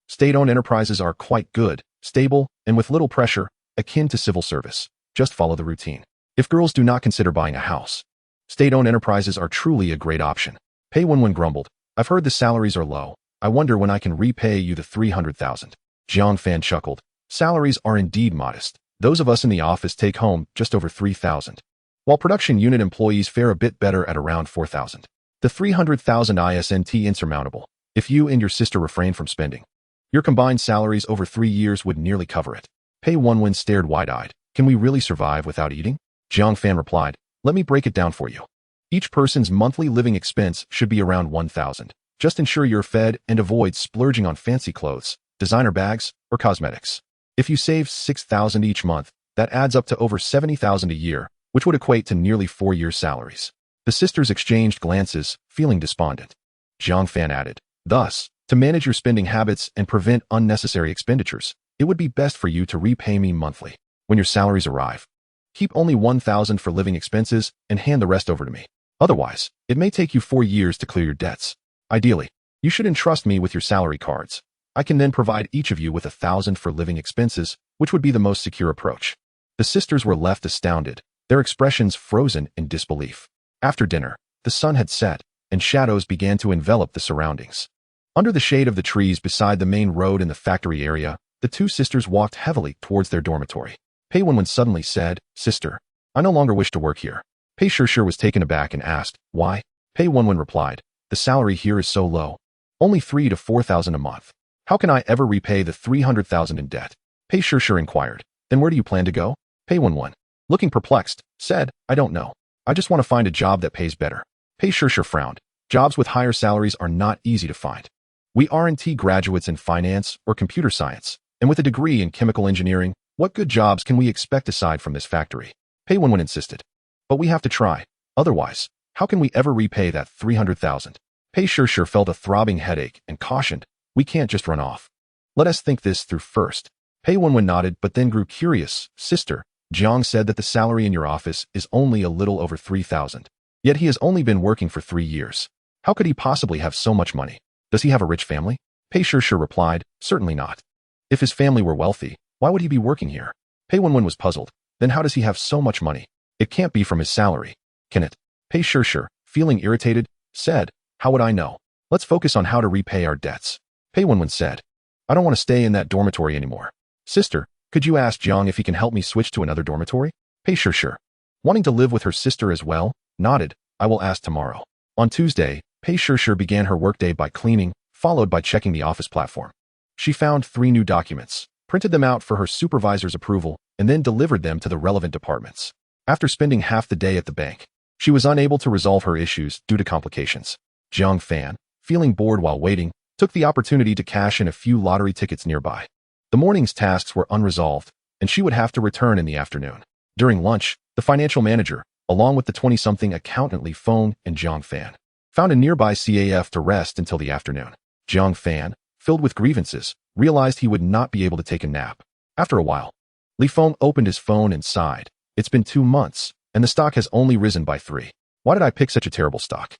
state-owned enterprises are quite good, stable, and with little pressure, akin to civil service. Just follow the routine. If girls do not consider buying a house, state-owned enterprises are truly a great option. Pei Wenwen grumbled, "I've heard the salaries are low. I wonder when I can repay you the 300,000. Jiang Fan chuckled. Salaries are indeed modest. Those of us in the office take home just over 3,000, while production unit employees fare a bit better at around 4,000. The 300,000 isn't insurmountable. If you and your sister refrain from spending, your combined salaries over 3 years would nearly cover it." Pei Wenwen stared wide-eyed. "Can we really survive without eating?" Jiang Fan replied, "Let me break it down for you. Each person's monthly living expense should be around 1,000. Just ensure you're fed and avoid splurging on fancy clothes, designer bags, or cosmetics. If you save 6,000 each month, that adds up to over 70,000 a year, which would equate to nearly 4 years' salaries." The sisters exchanged glances, feeling despondent. Jiang Fan added, "Thus, to manage your spending habits and prevent unnecessary expenditures, it would be best for you to repay me monthly. When your salaries arrive, keep only 1,000 for living expenses and hand the rest over to me. Otherwise, it may take you 4 years to clear your debts. Ideally, you should entrust me with your salary cards. I can then provide each of you with 1,000 for living expenses, which would be the most secure approach." The sisters were left astounded, their expressions frozen in disbelief. After dinner, the sun had set, and shadows began to envelop the surroundings. Under the shade of the trees beside the main road in the factory area, the 2 sisters walked heavily towards their dormitory. Pei Wenwen suddenly said, "Sister, I no longer wish to work here." Pei Shishir was taken aback and asked, "Why?" Pei Wenwen replied, "The salary here is so low. Only 3,000 to 4,000 a month. How can I ever repay the 300,000 in debt?" Pei Shishir inquired, "Then where do you plan to go?" Pei Wenwen, looking perplexed, said, "I don't know. I just want to find a job that pays better." Pei Shishir frowned. Jobs with higher salaries are not easy to find. We aren't graduates in finance or computer science, and with a degree in chemical engineering, what good jobs can we expect aside from this factory? Pei Wenwen insisted. "But we have to try. Otherwise, how can we ever repay that 300,000? Pei Shishir felt a throbbing headache and cautioned, "We can't just run off. Let us think this through first." Pei Wenwen nodded but then grew curious. "Sister, Jiang said that the salary in your office is only a little over 3,000. Yet he has only been working for 3 years. How could he possibly have so much money? Does he have a rich family?" Pei Shishir replied, "Certainly not. If his family were wealthy, why would he be working here?" Pei Wenwen was puzzled. "Then how does he have so much money? It can't be from his salary, can it?" Pei Shishir, feeling irritated, said, "How would I know? Let's focus on how to repay our debts." Pei Wenwen said, "I don't want to stay in that dormitory anymore. Sister, could you ask Jiang if he can help me switch to another dormitory?" Pei Shishir, wanting to live with her sister as well, nodded, "I will ask tomorrow." On Tuesday, Pei Shishir began her workday by cleaning, followed by checking the office platform. She found 3 new documents, printed them out for her supervisor's approval, and then delivered them to the relevant departments. After spending half the day at the bank, she was unable to resolve her issues due to complications. Jiang Fan, feeling bored while waiting, took the opportunity to cash in a few lottery tickets nearby. The morning's tasks were unresolved, and she would have to return in the afternoon. During lunch, the financial manager, along with the 20-something accountant Li Feng and Jiang Fan, found a nearby CAF to rest until the afternoon. Jiang Fan, filled with grievances, realized he would not be able to take a nap. After a while, Li Feng opened his phone and sighed. "It's been 2 months, and the stock has only risen by 3. Why did I pick such a terrible stock?"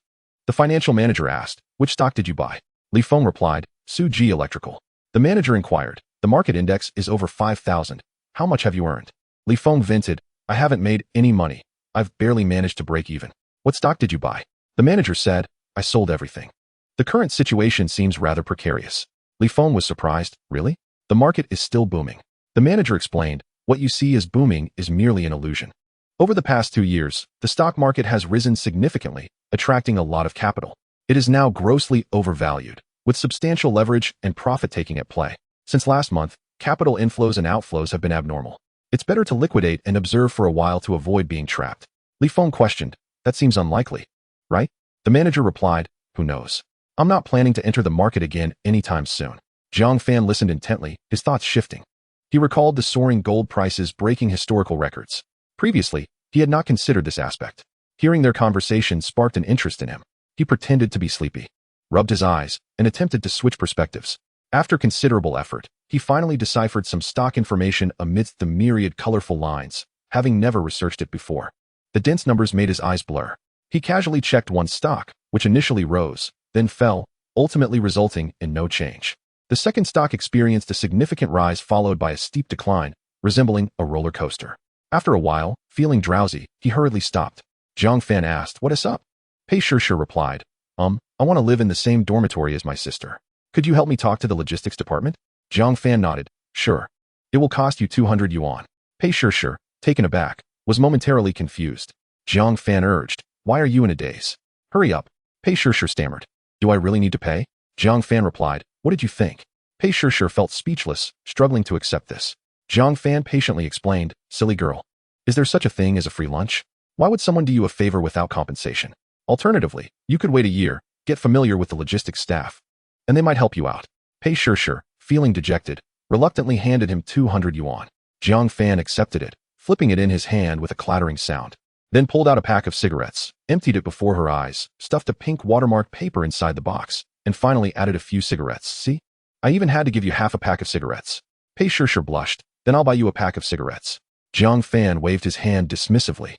The financial manager asked, "Which stock did you buy?" Li Feng replied, "Suji Electrical." The manager inquired. The market index is over 5,000. How much have you earned? Li Feng vented. I haven't made any money. I've barely managed to break even. What stock did you buy? The manager said, I sold everything. The current situation seems rather precarious. Li Feng was surprised. Really? The market is still booming. The manager explained, what you see as booming is merely an illusion. Over the past 2 years, the stock market has risen significantly, attracting a lot of capital. It is now grossly overvalued, with substantial leverage and profit-taking at play. Since last month, capital inflows and outflows have been abnormal. It's better to liquidate and observe for a while to avoid being trapped. Li Feng questioned, that seems unlikely, right? The manager replied, who knows? I'm not planning to enter the market again anytime soon. Zhang Fan listened intently, his thoughts shifting. He recalled the soaring gold prices breaking historical records. Previously, he had not considered this aspect. Hearing their conversation sparked an interest in him. He pretended to be sleepy, rubbed his eyes, and attempted to switch perspectives. After considerable effort, he finally deciphered some stock information amidst the myriad colorful lines, having never researched it before. The dense numbers made his eyes blur. He casually checked one stock, which initially rose, then fell, ultimately resulting in no change. The second stock experienced a significant rise followed by a steep decline, resembling a roller coaster. After a while, feeling drowsy, he hurriedly stopped. Zhang Fan asked, what is up? Pei Shishir replied, I want to live in the same dormitory as my sister. Could you help me talk to the logistics department? Zhang Fan nodded, sure. It will cost you 200 yuan. Pei Shishir, taken aback, was momentarily confused. Zhang Fan urged, why are you in a daze? Hurry up. Pei Shishir stammered. Do I really need to pay? Zhang Fan replied, what did you think? Pei Shishir felt speechless, struggling to accept this. Zhang Fan patiently explained, silly girl. Is there such a thing as a free lunch? Why would someone do you a favor without compensation? Alternatively, you could wait a year, get familiar with the logistics staff, and they might help you out. Pei Shishir, feeling dejected, reluctantly handed him 200 yuan. Zhang Fan accepted it, flipping it in his hand with a clattering sound. Then pulled out a pack of cigarettes, emptied it before her eyes, stuffed a pink watermarked paper inside the box, and finally added a few cigarettes. See? I even had to give you half a pack of cigarettes. Pei Shishir blushed. Then I'll buy you a pack of cigarettes. Zhang Fan waved his hand dismissively.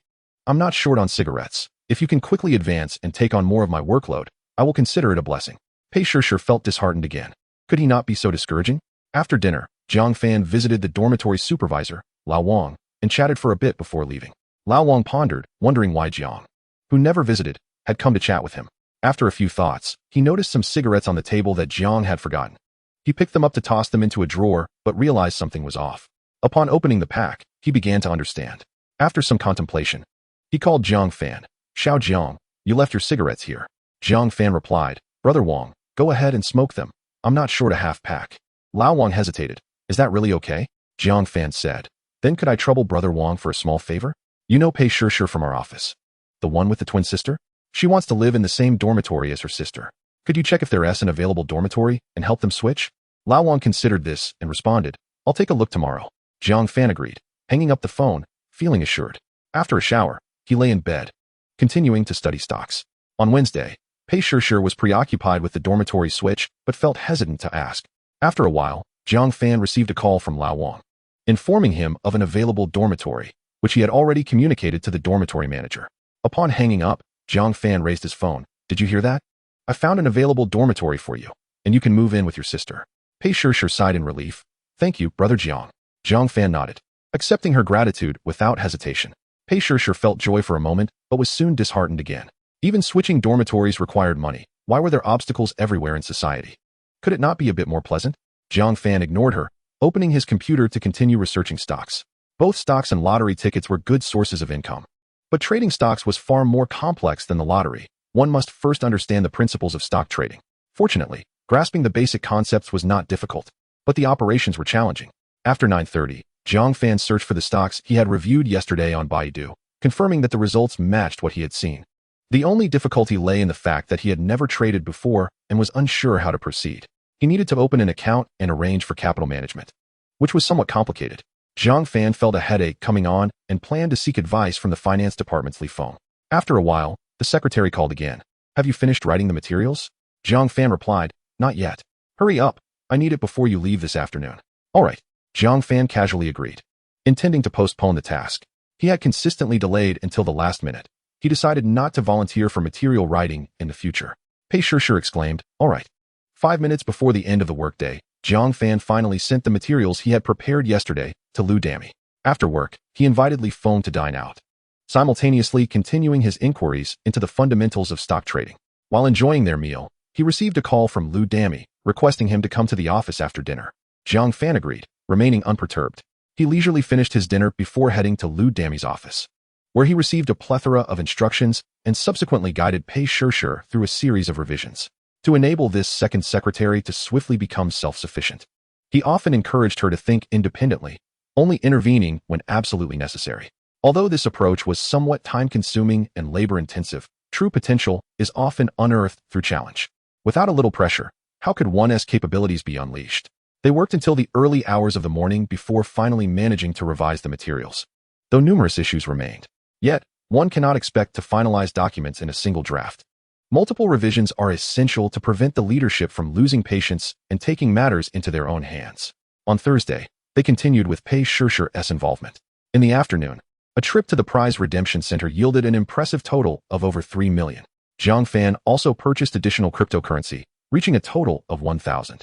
I'm not short on cigarettes. If you can quickly advance and take on more of my workload, I will consider it a blessing. Pei Shishir felt disheartened again. Could he not be so discouraging? After dinner, Zhang Fan visited the dormitory supervisor, Lao Wang, and chatted for a bit before leaving. Lao Wang pondered, wondering why Jiang, who never visited, had come to chat with him. After a few thoughts, he noticed some cigarettes on the table that Jiang had forgotten. He picked them up to toss them into a drawer, but realized something was off. Upon opening the pack, he began to understand. After some contemplation, he called Zhang Fan. Xiao Jiang, you left your cigarettes here. Zhang Fan replied, Brother Wang, go ahead and smoke them. I'm not short a half pack. Lao Wang hesitated. Is that really okay? Zhang Fan said. Then could I trouble Brother Wang for a small favor? You know Pei Shishir from our office. The one with the twin sister? She wants to live in the same dormitory as her sister. Could you check if there is an available dormitory and help them switch? Lao Wang considered this and responded, I'll take a look tomorrow. Zhang Fan agreed, hanging up the phone, feeling assured. After a shower, he lay in bed, continuing to study stocks. On Wednesday, Pei Shishir was preoccupied with the dormitory switch, but felt hesitant to ask. After a while, Zhang Fan received a call from Lao Wang, informing him of an available dormitory, which he had already communicated to the dormitory manager. Upon hanging up, Zhang Fan raised his phone. Did you hear that? I found an available dormitory for you, and you can move in with your sister. Pei Shishir sighed in relief. Thank you, Brother Jiang. Zhang Fan nodded, accepting her gratitude without hesitation. Pei Shishir felt joy for a moment, but was soon disheartened again. Even switching dormitories required money. Why were there obstacles everywhere in society? Could it not be a bit more pleasant? Zhang Fan ignored her, opening his computer to continue researching stocks. Both stocks and lottery tickets were good sources of income. But trading stocks was far more complex than the lottery. One must first understand the principles of stock trading. Fortunately, grasping the basic concepts was not difficult, but the operations were challenging. After 9:30, Zhang Fan searched for the stocks he had reviewed yesterday on Baidu, confirming that the results matched what he had seen. The only difficulty lay in the fact that he had never traded before and was unsure how to proceed. He needed to open an account and arrange for capital management, which was somewhat complicated. Zhang Fan felt a headache coming on and planned to seek advice from the finance department's Li Feng. After a while, the secretary called again. Have you finished writing the materials? Zhang Fan replied, not yet. Hurry up. I need it before you leave this afternoon. All right. Zhang Fan casually agreed, intending to postpone the task. He had consistently delayed until the last minute. He decided not to volunteer for material writing in the future. Pei Shishir exclaimed, all right. 5 minutes before the end of the workday, Jiang Fan finally sent the materials he had prepared yesterday to Lu Dami. After work, he invitedly phoned to dine out, simultaneously continuing his inquiries into the fundamentals of stock trading. While enjoying their meal, he received a call from Lu Dami, requesting him to come to the office after dinner. Jiang Fan agreed, remaining unperturbed. He leisurely finished his dinner before heading to Lu Dami's office, where he received a plethora of instructions and subsequently guided Pei Shishir through a series of revisions to enable this second secretary to swiftly become self-sufficient. He often encouraged her to think independently, only intervening when absolutely necessary. Although this approach was somewhat time-consuming and labor-intensive, true potential is often unearthed through challenge. Without a little pressure, how could one's capabilities be unleashed? They worked until the early hours of the morning before finally managing to revise the materials, though numerous issues remained. Yet, one cannot expect to finalize documents in a single draft. Multiple revisions are essential to prevent the leadership from losing patience and taking matters into their own hands. On Thursday, they continued with Pei Shishir's involvement. In the afternoon, a trip to the prize redemption center yielded an impressive total of over 3 million. Jiang Fan also purchased additional cryptocurrency, reaching a total of 1,000.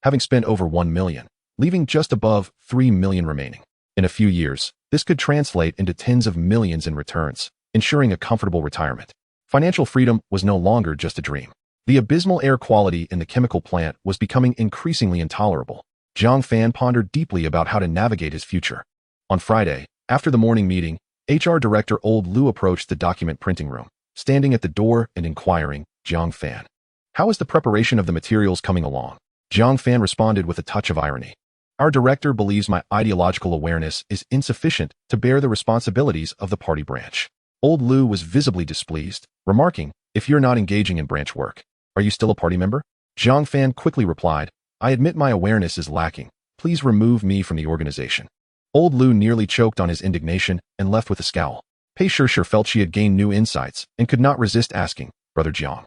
Having spent over 1 million, leaving just above 3 million remaining. In a few years, this could translate into tens of millions in returns, ensuring a comfortable retirement. Financial freedom was no longer just a dream. The abysmal air quality in the chemical plant was becoming increasingly intolerable. Jiang Fan pondered deeply about how to navigate his future. On Friday, after the morning meeting, HR Director Old Lu approached the document printing room, standing at the door and inquiring, "Jiang Fan, how is the preparation of the materials coming along?" Jiang Fan responded with a touch of irony. "Our director believes my ideological awareness is insufficient to bear the responsibilities of the party branch." Old Lu was visibly displeased, remarking, "If you're not engaging in branch work, are you still a party member?" Jiang Fan quickly replied, "I admit my awareness is lacking. Please remove me from the organization." Old Lu nearly choked on his indignation and left with a scowl. Pei Shishir felt she had gained new insights and could not resist asking, "Brother Jiang,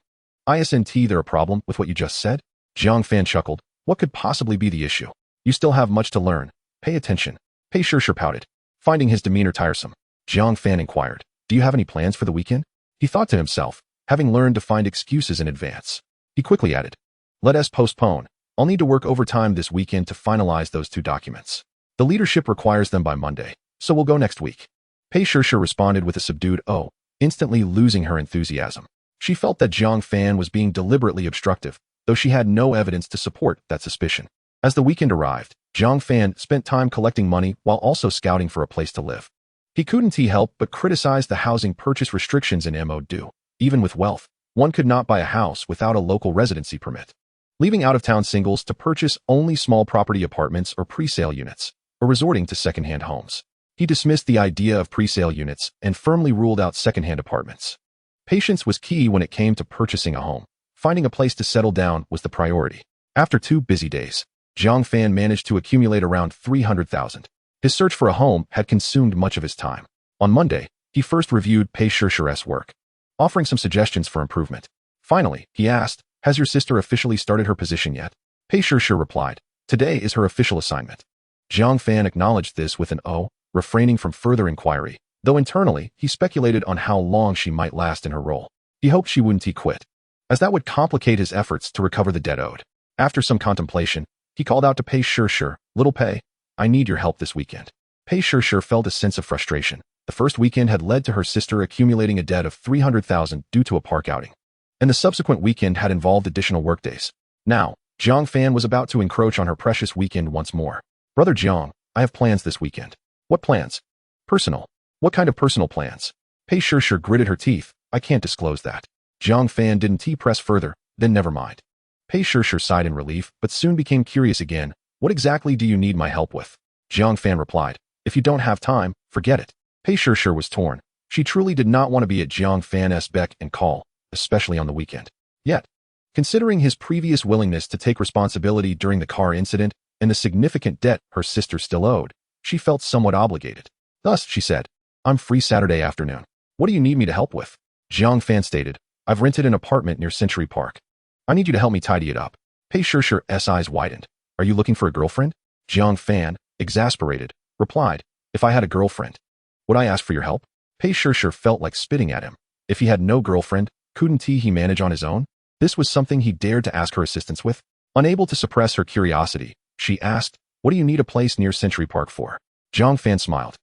isn't there a problem with what you just said?" Jiang Fan chuckled. "What could possibly be the issue? You still have much to learn. Pay attention." Pei Shishir pouted, finding his demeanor tiresome. Jiang Fan inquired, "Do you have any plans for the weekend?" He thought to himself, having learned to find excuses in advance. He quickly added, "Let us postpone. I'll need to work overtime this weekend to finalize those 2 documents. The leadership requires them by Monday, so we'll go next week." Pei Shishir responded with a subdued "oh," instantly losing her enthusiasm. She felt that Jiang Fan was being deliberately obstructive, though she had no evidence to support that suspicion. As the weekend arrived, Jiang Fan spent time collecting money while also scouting for a place to live. He couldn't help but criticize the housing purchase restrictions in Mo. Even with wealth, one could not buy a house without a local residency permit. Leaving out-of-town singles to purchase only small property apartments or pre-sale units, or resorting to second-hand homes. He dismissed the idea of pre-sale units and firmly ruled out second-hand apartments. Patience was key when it came to purchasing a home. Finding a place to settle down was the priority. After 2 busy days, Jiang Fan managed to accumulate around 300,000. His search for a home had consumed much of his time. On Monday, he first reviewed Pei Shishir's work, offering some suggestions for improvement. Finally, he asked, "Has your sister officially started her position yet?" Pei Shishir replied, "Today is her official assignment." Jiang Fan acknowledged this with an "oh," refraining from further inquiry, though internally he speculated on how long she might last in her role. He hoped she wouldn't quit, as that would complicate his efforts to recover the debt owed. After some contemplation, he called out to Pei Shishir, "Little Pei, I need your help this weekend." Pei Shishir felt a sense of frustration. The first weekend had led to her sister accumulating a debt of 300,000 due to a park outing, and the subsequent weekend had involved additional workdays. Now, Jiang Fan was about to encroach on her precious weekend once more. "Brother Jiang, I have plans this weekend." "What plans?" "Personal." "What kind of personal plans?" Pei Shishir gritted her teeth. "I can't disclose that." Jiang Fan didn't press further, then never mind. Pei Shishir sighed in relief, but soon became curious again. "What exactly do you need my help with?" Jiang Fan replied, "If you don't have time, forget it." Pei Shishir was torn. She truly did not want to be at Jiang Fan's beck and call, especially on the weekend. Yet, considering his previous willingness to take responsibility during the car incident and the significant debt her sister still owed, she felt somewhat obligated. Thus, she said, "I'm free Saturday afternoon. What do you need me to help with?" Jiang Fan stated, "I've rented an apartment near Century Park. I need you to help me tidy it up." Pei Shishir's eyes widened. "Are you looking for a girlfriend?" Jiang Fan, exasperated, replied, "If I had a girlfriend, would I ask for your help?" Pei Shishir felt like spitting at him. If he had no girlfriend, couldn't he manage on his own? This was something he dared to ask her assistance with. Unable to suppress her curiosity, She asked, "What do you need a place near Century Park for?" Zhang Fan smiled.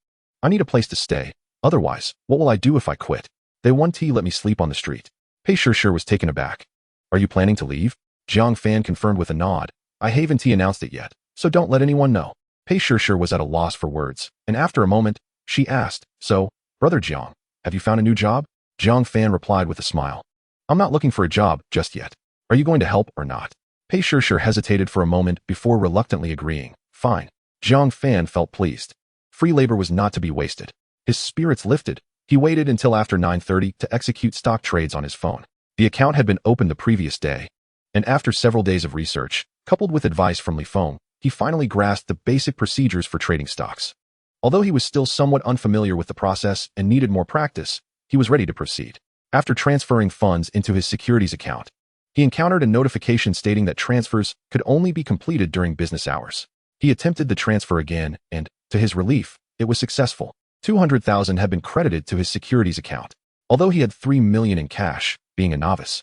"I need a place to stay. Otherwise, what will I do if I quit? They won't let me sleep on the street." Pei Shishir was taken aback. "Are you planning to leave?" Zhang Fan confirmed with a nod. "I haven't announced it yet, so don't let anyone know." Pei Shishir was at a loss for words, and after a moment, she asked, "So, Brother Jiang, have you found a new job?" Zhang Fan replied with a smile. "I'm not looking for a job just yet. Are you going to help or not?" Pei Shishir hesitated for a moment before reluctantly agreeing. "Fine." Zhang Fan felt pleased. Free labor was not to be wasted. His spirits lifted. He waited until after 9:30 to execute stock trades on his phone. The account had been opened the previous day, and after several days of research, coupled with advice from Li Feng, he finally grasped the basic procedures for trading stocks. Although he was still somewhat unfamiliar with the process and needed more practice, he was ready to proceed. After transferring funds into his securities account, he encountered a notification stating that transfers could only be completed during business hours. He attempted the transfer again, and, to his relief, it was successful. 200,000 had been credited to his securities account. Although he had 3 million in cash, being a novice,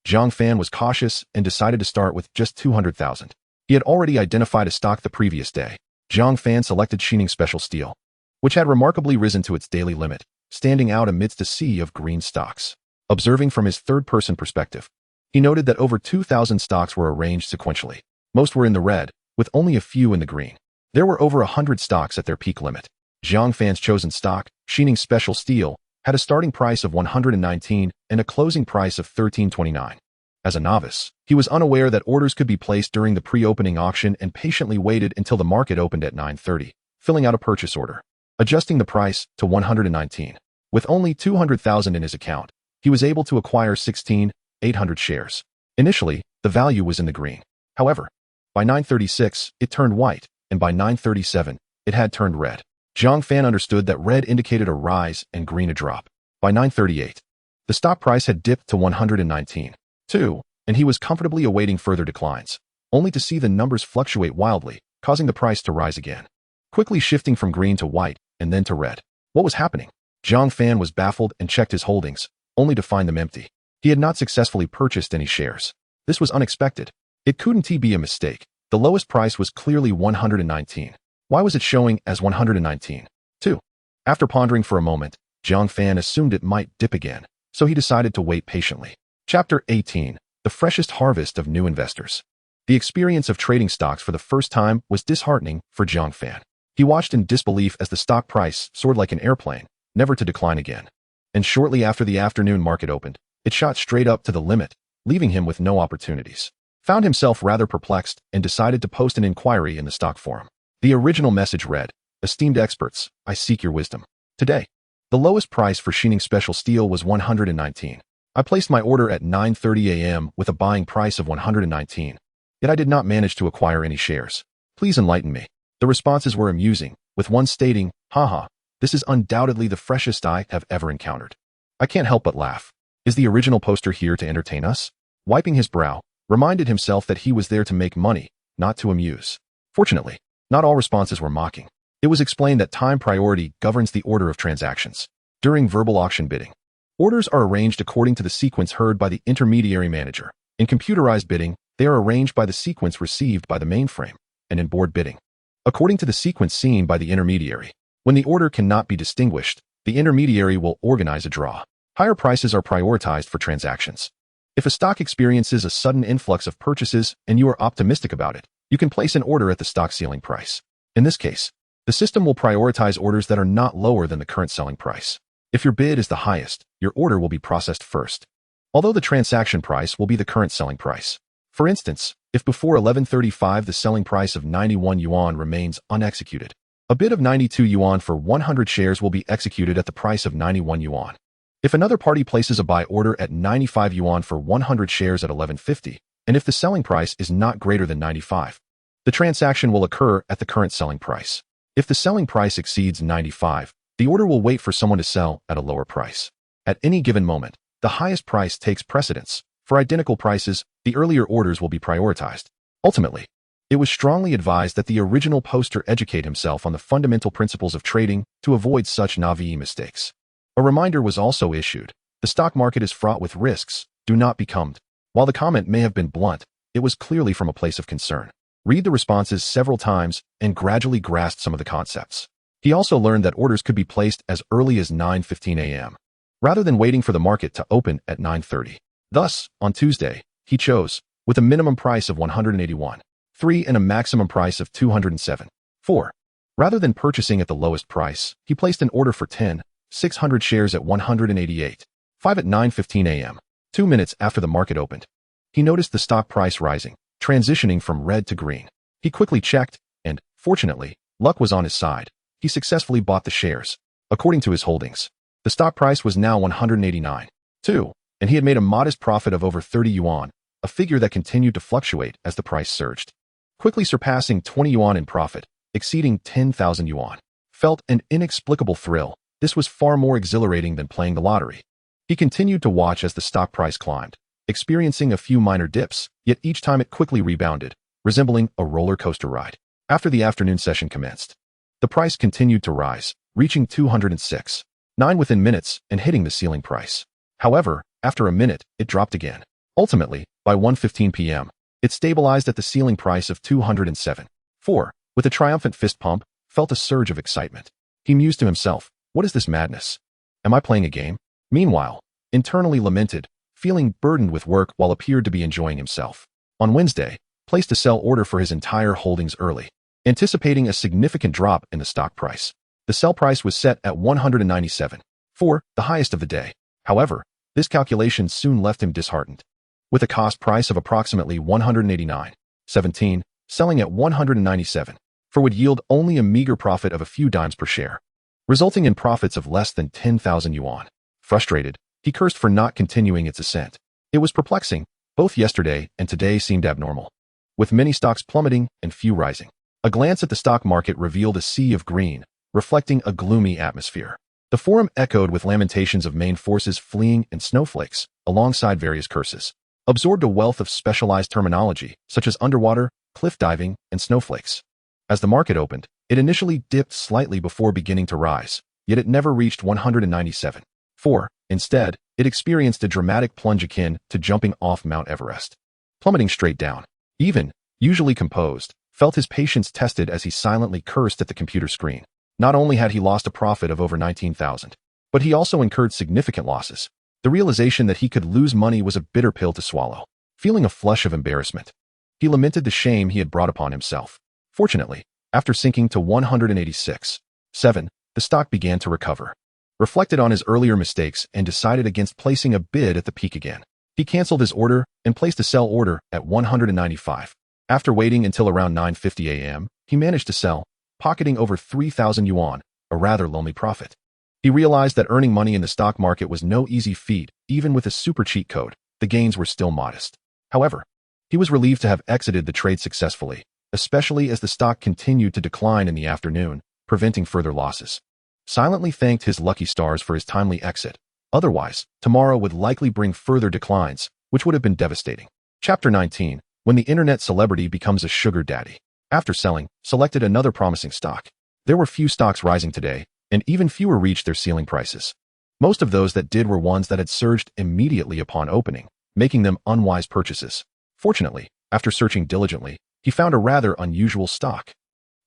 Zhang Fan was cautious and decided to start with just 200,000. He had already identified a stock the previous day. Zhang Fan selected Shining Special Steel, which had remarkably risen to its daily limit, standing out amidst a sea of green stocks. Observing from his third-person perspective, he noted that over 2,000 stocks were arranged sequentially. Most were in the red, with only a few in the green. There were over 100 stocks at their peak limit. Zhang Fan's chosen stock, Shining Special Steel, had a starting price of 119 and a closing price of 13.29. As a novice, he was unaware that orders could be placed during the pre-opening auction and patiently waited until the market opened at 9:30, filling out a purchase order, adjusting the price to 119. With only 200,000 in his account, he was able to acquire 16,800 shares. Initially, the value was in the green. However, by 9:36, it turned white, and by 9:37, it had turned red. Zhang Fan understood that red indicated a rise and green a drop. By 9:38, the stock price had dipped to 119.2, and he was comfortably awaiting further declines, only to see the numbers fluctuate wildly, causing the price to rise again, quickly shifting from green to white and then to red. What was happening? Zhang Fan was baffled and checked his holdings, only to find them empty. He had not successfully purchased any shares. This was unexpected. It couldn't be a mistake. The lowest price was clearly 119. Why was it showing as 119.2? After pondering for a moment, Zhang Fan assumed it might dip again, so he decided to wait patiently. Chapter 18. The freshest harvest of new investors. The experience of trading stocks for the first time was disheartening for Zhang Fan. He watched in disbelief as the stock price soared like an airplane, never to decline again. And shortly after the afternoon market opened, it shot straight up to the limit, leaving him with no opportunities. Found himself rather perplexed and decided to post an inquiry in the stock forum. The original message read, "Esteemed experts, I seek your wisdom. Today, the lowest price for Shining Special Steel was 119. I placed my order at 9:30 a.m. with a buying price of 119. Yet I did not manage to acquire any shares. Please enlighten me." The responses were amusing, with one stating, "Haha, this is undoubtedly the freshest I have ever encountered. I can't help but laugh. Is the original poster here to entertain us?" Wiping his brow, reminded himself that he was there to make money, not to amuse. Fortunately, not all responses were mocking. It was explained that time priority governs the order of transactions. During verbal auction bidding, orders are arranged according to the sequence heard by the intermediary manager. In computerized bidding, they are arranged by the sequence received by the mainframe, and in board bidding, according to the sequence seen by the intermediary. When the order cannot be distinguished, the intermediary will organize a draw. Higher prices are prioritized for transactions. If a stock experiences a sudden influx of purchases and you are optimistic about it, you can place an order at the stock ceiling price. In this case, the system will prioritize orders that are not lower than the current selling price. If your bid is the highest, your order will be processed first, although the transaction price will be the current selling price. For instance, if before 11:35 the selling price of 91 yuan remains unexecuted, a bid of 92 yuan for 100 shares will be executed at the price of 91 yuan. If another party places a buy order at 95 yuan for 100 shares at 11:50, and if the selling price is not greater than 95, the transaction will occur at the current selling price. If the selling price exceeds 95, the order will wait for someone to sell at a lower price. At any given moment, the highest price takes precedence. For identical prices, the earlier orders will be prioritized. Ultimately, it was strongly advised that the original poster educate himself on the fundamental principles of trading to avoid such naive mistakes. A reminder was also issued. The stock market is fraught with risks. Do not become. While the comment may have been blunt, it was clearly from a place of concern. read the responses several times, and gradually grasped some of the concepts. He also learned that orders could be placed as early as 9:15 a.m., rather than waiting for the market to open at 9:30. Thus, on Tuesday, he chose, with a minimum price of 181.3 and a maximum price of 207.4. Rather than purchasing at the lowest price, he placed an order for 10,600 shares at 188.5 at 9:15 a.m., 2 minutes after the market opened. He noticed the stock price rising, transitioning from red to green. He quickly checked, and, fortunately, luck was on his side. He successfully bought the shares. According to his holdings, the stock price was now 189.2, and he had made a modest profit of over 30 yuan, a figure that continued to fluctuate as the price surged, quickly surpassing 20 yuan in profit, exceeding 10,000 yuan. Felt an inexplicable thrill. This was far more exhilarating than playing the lottery. He continued to watch as the stock price climbed, experiencing a few minor dips, yet each time it quickly rebounded, resembling a roller coaster ride. After the afternoon session commenced, the price continued to rise, reaching 206.9 within minutes and hitting the ceiling price. However, after a minute, it dropped again. Ultimately, by 1:15 p.m., it stabilized at the ceiling price of 207.4. With a triumphant fist pump, felt a surge of excitement. He mused to himself, "What is this madness? Am I playing a game?" Meanwhile, internally lamented, feeling burdened with work while appeared to be enjoying himself. On Wednesday, placed a sell order for his entire holdings early, anticipating a significant drop in the stock price. The sell price was set at 197.4, the highest of the day. However, this calculation soon left him disheartened. With a cost price of approximately 189.17, selling at 197 for would yield only a meager profit of a few dimes per share, resulting in profits of less than 10,000 yuan. Frustrated, he cursed for not continuing its ascent. It was perplexing. Both yesterday and today seemed abnormal, with many stocks plummeting and few rising. A glance at the stock market revealed a sea of green, reflecting a gloomy atmosphere. The forum echoed with lamentations of main forces fleeing and snowflakes, alongside various curses. Absorbed a wealth of specialized terminology, such as underwater, cliff diving, and snowflakes. As the market opened, it initially dipped slightly before beginning to rise, yet it never reached 197.4. Instead, it experienced a dramatic plunge akin to jumping off Mount Everest, plummeting straight down. Even, usually composed, felt his patience tested as he silently cursed at the computer screen. Not only had he lost a profit of over 19,000, but he also incurred significant losses. The realization that he could lose money was a bitter pill to swallow. Feeling a flush of embarrassment, he lamented the shame he had brought upon himself. Fortunately, after sinking to 186.7, the stock began to recover, reflected on his earlier mistakes, and decided against placing a bid at the peak again. He canceled his order and placed a sell order at 195. After waiting until around 9:50 a.m., he managed to sell, pocketing over 3,000 yuan, a rather lonely profit. He realized that earning money in the stock market was no easy feat. Even with a super cheat code, the gains were still modest. However, he was relieved to have exited the trade successfully, especially as the stock continued to decline in the afternoon, preventing further losses. Silently thanked his lucky stars for his timely exit. Otherwise, tomorrow would likely bring further declines, which would have been devastating. Chapter 19. When the internet celebrity becomes a sugar daddy. After selling, selected another promising stock. There were few stocks rising today, and even fewer reached their ceiling prices. Most of those that did were ones that had surged immediately upon opening, making them unwise purchases. Fortunately, after searching diligently, he found a rather unusual stock.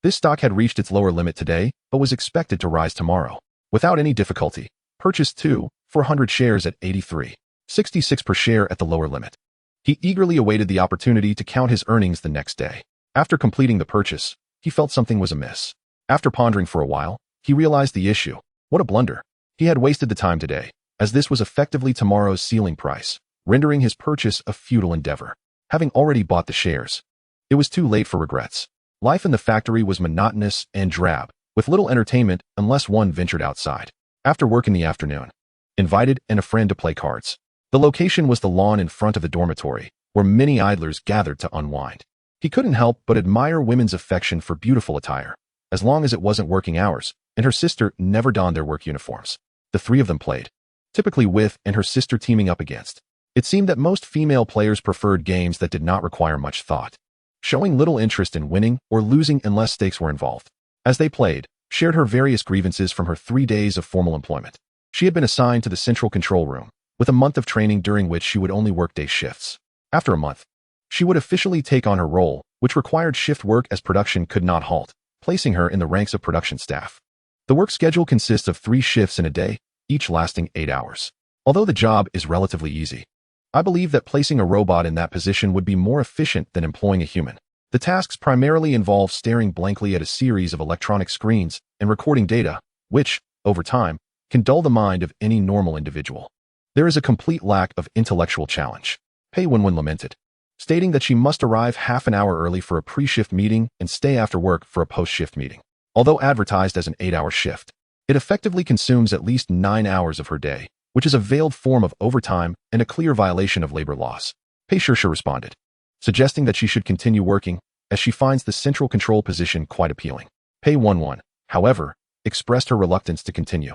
This stock had reached its lower limit today, but was expected to rise tomorrow. Without any difficulty, purchased 400 shares at 83.66 per share at the lower limit. He eagerly awaited the opportunity to count his earnings the next day. After completing the purchase, he felt something was amiss. After pondering for a while, he realized the issue. What a blunder. He had wasted the time today, as this was effectively tomorrow's ceiling price, rendering his purchase a futile endeavor. Having already bought the shares, it was too late for regrets. Life in the factory was monotonous and drab, with little entertainment unless one ventured outside. After work in the afternoon, invited and a friend to play cards. The location was the lawn in front of the dormitory, where many idlers gathered to unwind. He couldn't help but admire women's affection for beautiful attire, as long as it wasn't working hours, and her sister never donned their work uniforms. The three of them played, typically with and her sister teaming up against. It seemed that most female players preferred games that did not require much thought, showing little interest in winning or losing unless stakes were involved. As they played, shared her various grievances from her 3 days of formal employment. She had been assigned to the central control room, with a month of training during which she would only work day shifts. After a month, she would officially take on her role, which required shift work as production could not halt, placing her in the ranks of production staff. The work schedule consists of 3 shifts in a day, each lasting 8 hours. Although the job is relatively easy, I believe that placing a robot in that position would be more efficient than employing a human. The tasks primarily involve staring blankly at a series of electronic screens and recording data, which, over time, can dull the mind of any normal individual. There is a complete lack of intellectual challenge, Pei Wenwen lamented, stating that she must arrive half an hour early for a pre-shift meeting and stay after work for a post-shift meeting. Although advertised as an 8-hour shift, it effectively consumes at least 9 hours of her day, which is a veiled form of overtime and a clear violation of labor laws. Pei Shirsha responded, suggesting that she should continue working, as she finds the central control position quite appealing. Pei Wenwen, however, expressed her reluctance to continue,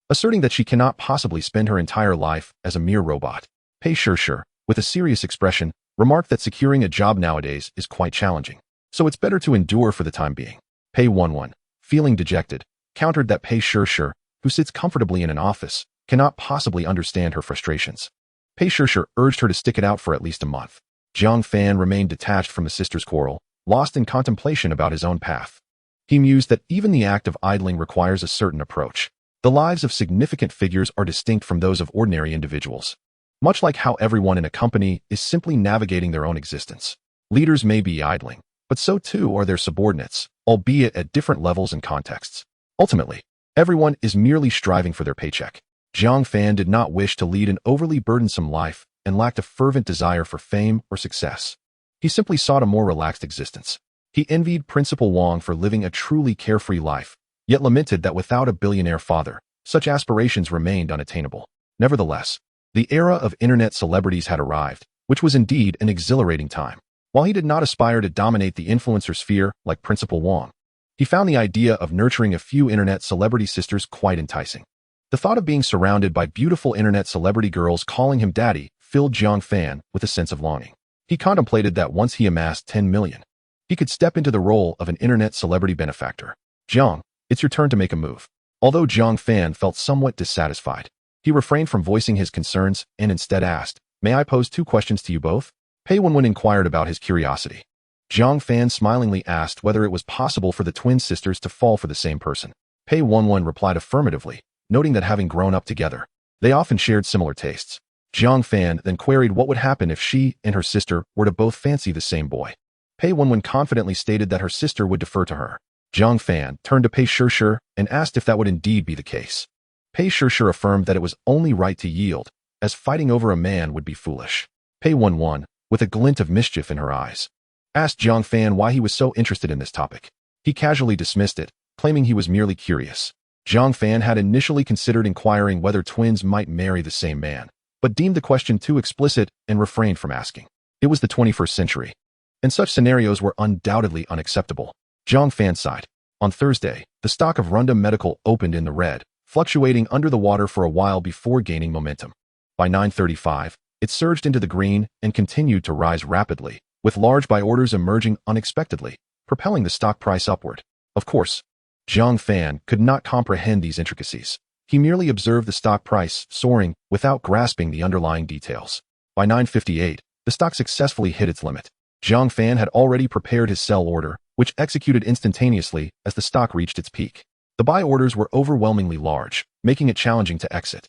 asserting that she cannot possibly spend her entire life as a mere robot. Pei Shirsha, with a serious expression, remarked that securing a job nowadays is quite challenging, so it's better to endure for the time being. Pei Wenwen, feeling dejected, countered that Pei Shirsha, who sits comfortably in an office, cannot possibly understand her frustrations. Pei Shirsha urged her to stick it out for at least a month. Jiang Fan remained detached from the sisters' quarrel, lost in contemplation about his own path. He mused that even the act of idling requires a certain approach. The lives of significant figures are distinct from those of ordinary individuals. Much like how everyone in a company is simply navigating their own existence. Leaders may be idling, but so too are their subordinates, albeit at different levels and contexts. Ultimately, everyone is merely striving for their paycheck. Jiang Fan did not wish to lead an overly burdensome life and lacked a fervent desire for fame or success. He simply sought a more relaxed existence. He envied Principal Wang for living a truly carefree life, yet lamented that without a billionaire father, such aspirations remained unattainable. Nevertheless, the era of internet celebrities had arrived, which was indeed an exhilarating time. While he did not aspire to dominate the influencer sphere like Principal Wang, he found the idea of nurturing a few internet celebrity sisters quite enticing. The thought of being surrounded by beautiful internet celebrity girls calling him daddy filled Jiang Fan with a sense of longing. He contemplated that once he amassed 10 million, he could step into the role of an internet celebrity benefactor. Jiang, it's your turn to make a move. Although Jiang Fan felt somewhat dissatisfied, he refrained from voicing his concerns and instead asked, "May I pose 2 questions to you both?" Pei Wenwen inquired about his curiosity. Jiang Fan smilingly asked whether it was possible for the twin sisters to fall for the same person. Pei Wenwen replied affirmatively, noting that having grown up together, they often shared similar tastes. Jiang Fan then queried what would happen if she and her sister were to both fancy the same boy. Pei Wenwen confidently stated that her sister would defer to her. Jiang Fan turned to Pei Shirsha and asked if that would indeed be the case. Pei Shirsha affirmed that it was only right to yield, as fighting over a man would be foolish. Pei Wenwen, with a glint of mischief in her eyes, asked Jiang Fan why he was so interested in this topic. He casually dismissed it, claiming he was merely curious. Jiang Fan had initially considered inquiring whether twins might marry the same man, but deemed the question too explicit and refrained from asking. It was the 21st century, and such scenarios were undoubtedly unacceptable. Jiang Fan sighed. On Thursday, the stock of Rundum Medical opened in the red, fluctuating under the water for a while before gaining momentum. By 9:35, it surged into the green and continued to rise rapidly, with large buy orders emerging unexpectedly, propelling the stock price upward. Of course, Jiang Fan could not comprehend these intricacies. He merely observed the stock price soaring without grasping the underlying details. By 9:58, the stock successfully hit its limit. Jiang Fan had already prepared his sell order, which executed instantaneously as the stock reached its peak. The buy orders were overwhelmingly large, making it challenging to exit.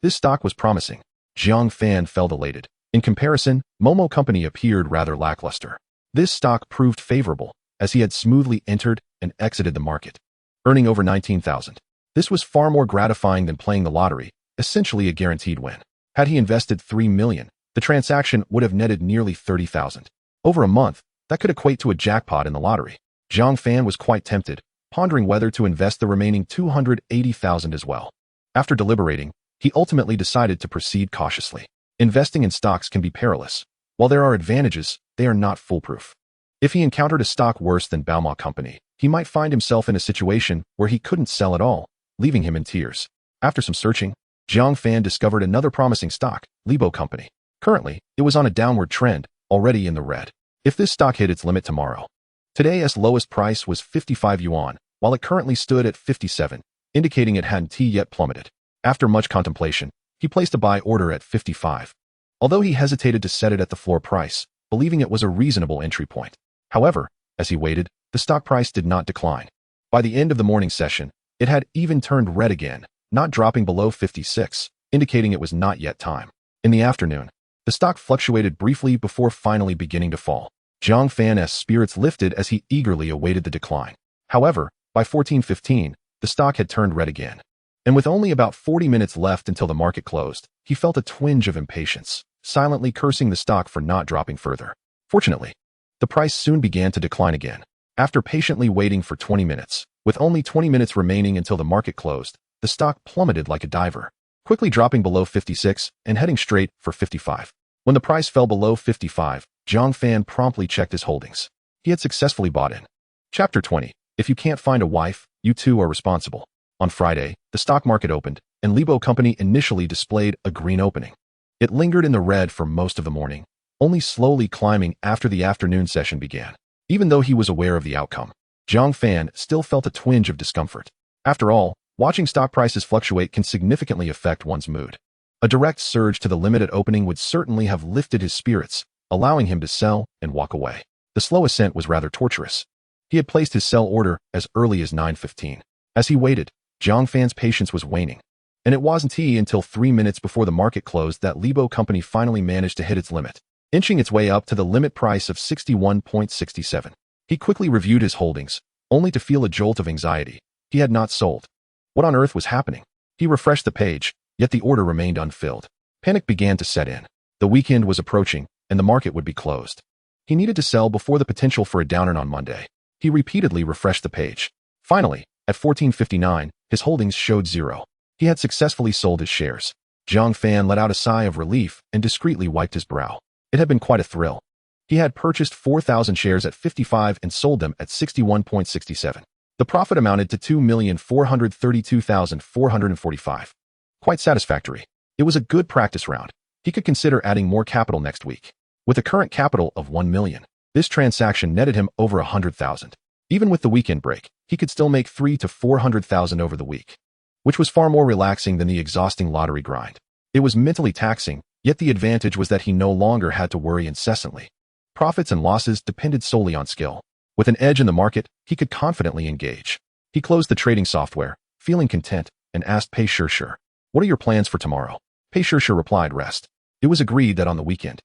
This stock was promising. Jiang Fan felt elated. In comparison, Momo Company appeared rather lackluster. This stock proved favorable, as he had smoothly entered and exited the market, earning over 19,000. This was far more gratifying than playing the lottery, essentially a guaranteed win. Had he invested 3 million, the transaction would have netted nearly 30,000. Over a month, that could equate to a jackpot in the lottery. Jiang Fan was quite tempted, pondering whether to invest the remaining 280,000 as well. After deliberating, he ultimately decided to proceed cautiously. Investing in stocks can be perilous. While there are advantages, they are not foolproof. If he encountered a stock worse than Bauma Company, he might find himself in a situation where he couldn't sell at all, leaving him in tears. After some searching, Jiang Fan discovered another promising stock, Libo Company. Currently, it was on a downward trend, already in the red. If this stock hit its limit tomorrow, today's lowest price was 55 yuan, while it currently stood at 57, indicating it hadn't yet plummeted. After much contemplation, he placed a buy order at 55, although he hesitated to set it at the floor price, believing it was a reasonable entry point. However, as he waited, the stock price did not decline. By the end of the morning session, it had even turned red again, not dropping below 56, indicating it was not yet time. In the afternoon, the stock fluctuated briefly before finally beginning to fall. Zhang Fan's spirits lifted as he eagerly awaited the decline. However, by 14:15, the stock had turned red again. And with only about 40 minutes left until the market closed, he felt a twinge of impatience, silently cursing the stock for not dropping further. Fortunately, the price soon began to decline again. After patiently waiting for 20 minutes, with only 20 minutes remaining until the market closed, the stock plummeted like a diver, quickly dropping below 56 and heading straight for 55. When the price fell below 55, Zhang Fan promptly checked his holdings. He had successfully bought in. Chapter 20. If you can't find a wife, you too are responsible. On Friday, the stock market opened, and Libo Company initially displayed a green opening. It lingered in the red for most of the morning, only slowly climbing after the afternoon session began. Even though he was aware of the outcome, Zhang Fan still felt a twinge of discomfort. After all, watching stock prices fluctuate can significantly affect one's mood. A direct surge to the limit at opening would certainly have lifted his spirits, allowing him to sell and walk away. The slow ascent was rather torturous. He had placed his sell order as early as 9:15. As he waited, Zhang Fan's patience was waning, and it wasn't until 3 minutes before the market closed that Libo Company finally managed to hit its limit, inching its way up to the limit price of 61.67. He quickly reviewed his holdings, only to feel a jolt of anxiety. He had not sold. What on earth was happening? He refreshed the page, yet the order remained unfilled. Panic began to set in. The weekend was approaching, and the market would be closed. He needed to sell before the potential for a downer on Monday. He repeatedly refreshed the page. Finally, at 14:59, his holdings showed zero. He had successfully sold his shares. Zhang Fan let out a sigh of relief and discreetly wiped his brow. It had been quite a thrill. He had purchased 4,000 shares at 55 and sold them at 61.67. The profit amounted to 2,432,445. Quite satisfactory. It was a good practice round. He could consider adding more capital next week. With a current capital of 1 million, this transaction netted him over 100,000. Even with the weekend break, he could still make 300,000 to 400,000 over the week, which was far more relaxing than the exhausting lottery grind. It was mentally taxing, yet the advantage was that he no longer had to worry incessantly. Profits and losses depended solely on skill. With an edge in the market, he could confidently engage. He closed the trading software, feeling content, and asked Pei Shishir, "What are your plans for tomorrow?" Pei Shishir replied, "Rest." It was agreed that on the weekend,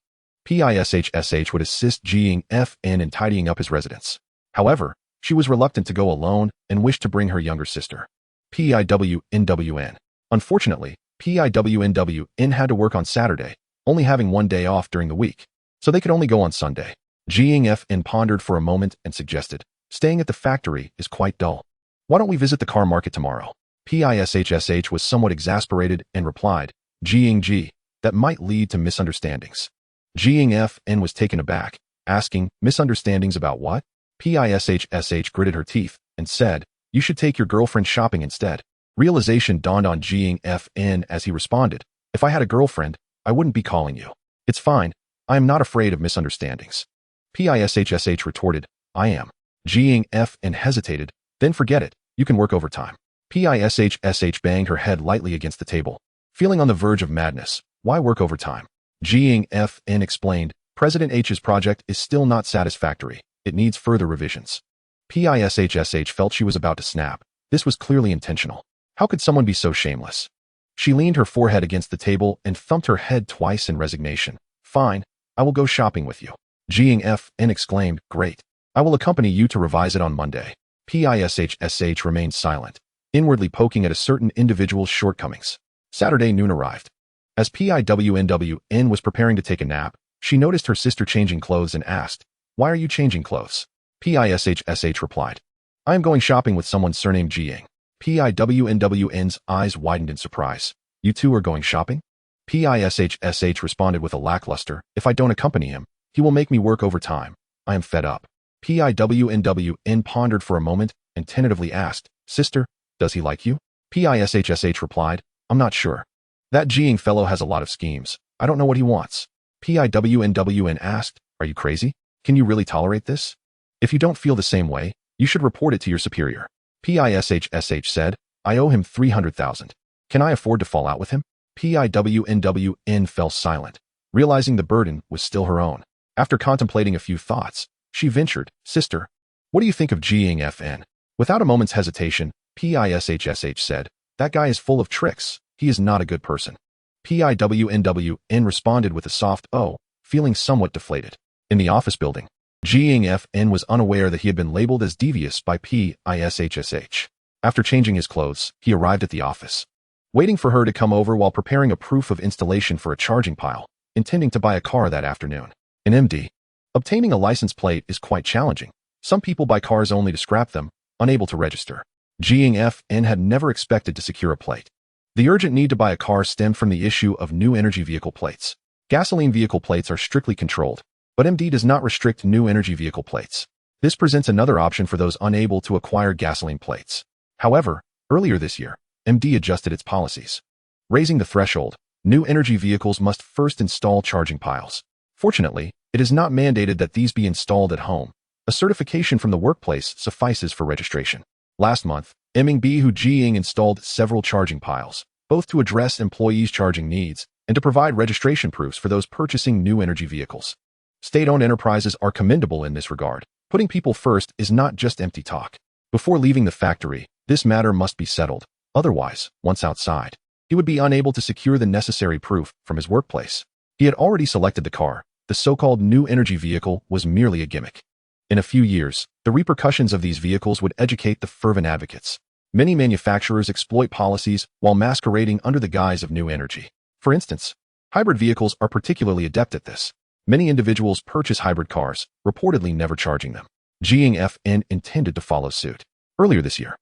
PISHSH would assist Jiang FN in tidying up his residence. However, she was reluctant to go alone and wished to bring her younger sister, PIWNWN. Unfortunately, PIWNWN had to work on Saturday, only having one day off during the week, so they could only go on Sunday. Jiang FN pondered for a moment and suggested, "Staying at the factory is quite dull. Why don't we visit the car market tomorrow?" PISHSH was somewhat exasperated and replied, "Jiang, that might lead to misunderstandings." Jiang FN was taken aback, asking, "Misunderstandings about what?" PISHSH gritted her teeth and said, "You should take your girlfriend shopping instead." Realization dawned on Jiang FN as he responded, "If I had a girlfriend, I wouldn't be calling you. It's fine. I am not afraid of misunderstandings." PISHSH retorted, "I am." Jiang FN hesitated, "Then forget it. You can work overtime." PISHSH banged her head lightly against the table, feeling on the verge of madness. Why work overtime? Jiang FN explained, "President H's project is still not satisfactory. It needs further revisions." PISHSH felt she was about to snap. This was clearly intentional. How could someone be so shameless? She leaned her forehead against the table and thumped her head twice in resignation. "Fine, I will go shopping with you." Jiang FN exclaimed, "Great. I will accompany you to revise it on Monday." PISHSH remained silent, inwardly poking at a certain individual's shortcomings. Saturday noon arrived. As PIWNWN was preparing to take a nap, she noticed her sister changing clothes and asked, "Why are you changing clothes?" PISHSH replied, "I am going shopping with someone surnamed Jiang." PIWNWN's eyes widened in surprise. "You two are going shopping?" PISHSH responded with a lackluster, "If I don't accompany him, he will make me work overtime. I am fed up." PIWNWN pondered for a moment and tentatively asked, "Sister, does he like you?" PISHSH replied, "I'm not sure. That Jiang fellow has a lot of schemes. I don't know what he wants." PIWNWN asked, "Are you crazy? Can you really tolerate this? If you don't feel the same way, you should report it to your superior." PISHSH said, "I owe him 300,000. Can I afford to fall out with him?" PIWNWN fell silent, realizing the burden was still her own. After contemplating a few thoughts, She ventured, "Sister, what do you think of Jing FN?" Without a moment's hesitation, PISHSH said, "That guy is full of tricks. He is not a good person." PIWNWN responded with a soft "oh," feeling somewhat deflated. In the office building, Jing FN was unaware that he had been labeled as devious by PISHSH. After changing his clothes, he arrived at the office, waiting for her to come over while preparing a proof of installation for a charging pile, intending to buy a car that afternoon. In MD, obtaining a license plate is quite challenging. Some people buy cars only to scrap them, unable to register. Jing FN had never expected to secure a plate. The urgent need to buy a car stemmed from the issue of new energy vehicle plates. Gasoline vehicle plates are strictly controlled, but MD does not restrict new energy vehicle plates. This presents another option for those unable to acquire gasoline plates. However, earlier this year, MD adjusted its policies, raising the threshold. New energy vehicles must first install charging piles. Fortunately, it is not mandated that these be installed at home. A certification from the workplace suffices for registration. Last month, Mingbu Jing installed several charging piles, both to address employees' charging needs and to provide registration proofs for those purchasing new energy vehicles. State-owned enterprises are commendable in this regard. Putting people first is not just empty talk. Before leaving the factory, this matter must be settled. Otherwise, once outside, he would be unable to secure the necessary proof from his workplace. He had already selected the car. The so-called new energy vehicle was merely a gimmick. In a few years, the repercussions of these vehicles would educate the fervent advocates. Many manufacturers exploit policies while masquerading under the guise of new energy. For instance, hybrid vehicles are particularly adept at this. Many individuals purchase hybrid cars, reportedly never charging them. Jing FN intended to follow suit. Earlier this year,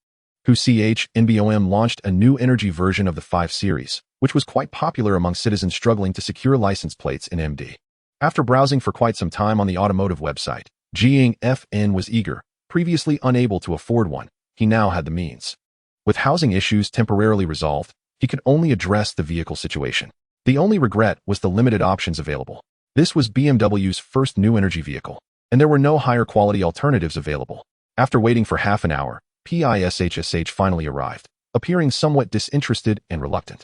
NBOM launched a new energy version of the 5 Series, which was quite popular among citizens struggling to secure license plates in MD. After browsing for quite some time on the automotive website, Jing FN was eager. Previously unable to afford one, he now had the means. With housing issues temporarily resolved, he could only address the vehicle situation. The only regret was the limited options available. This was BMW's first new energy vehicle, and there were no higher quality alternatives available. After waiting for half an hour, PISHSH finally arrived, appearing somewhat disinterested and reluctant.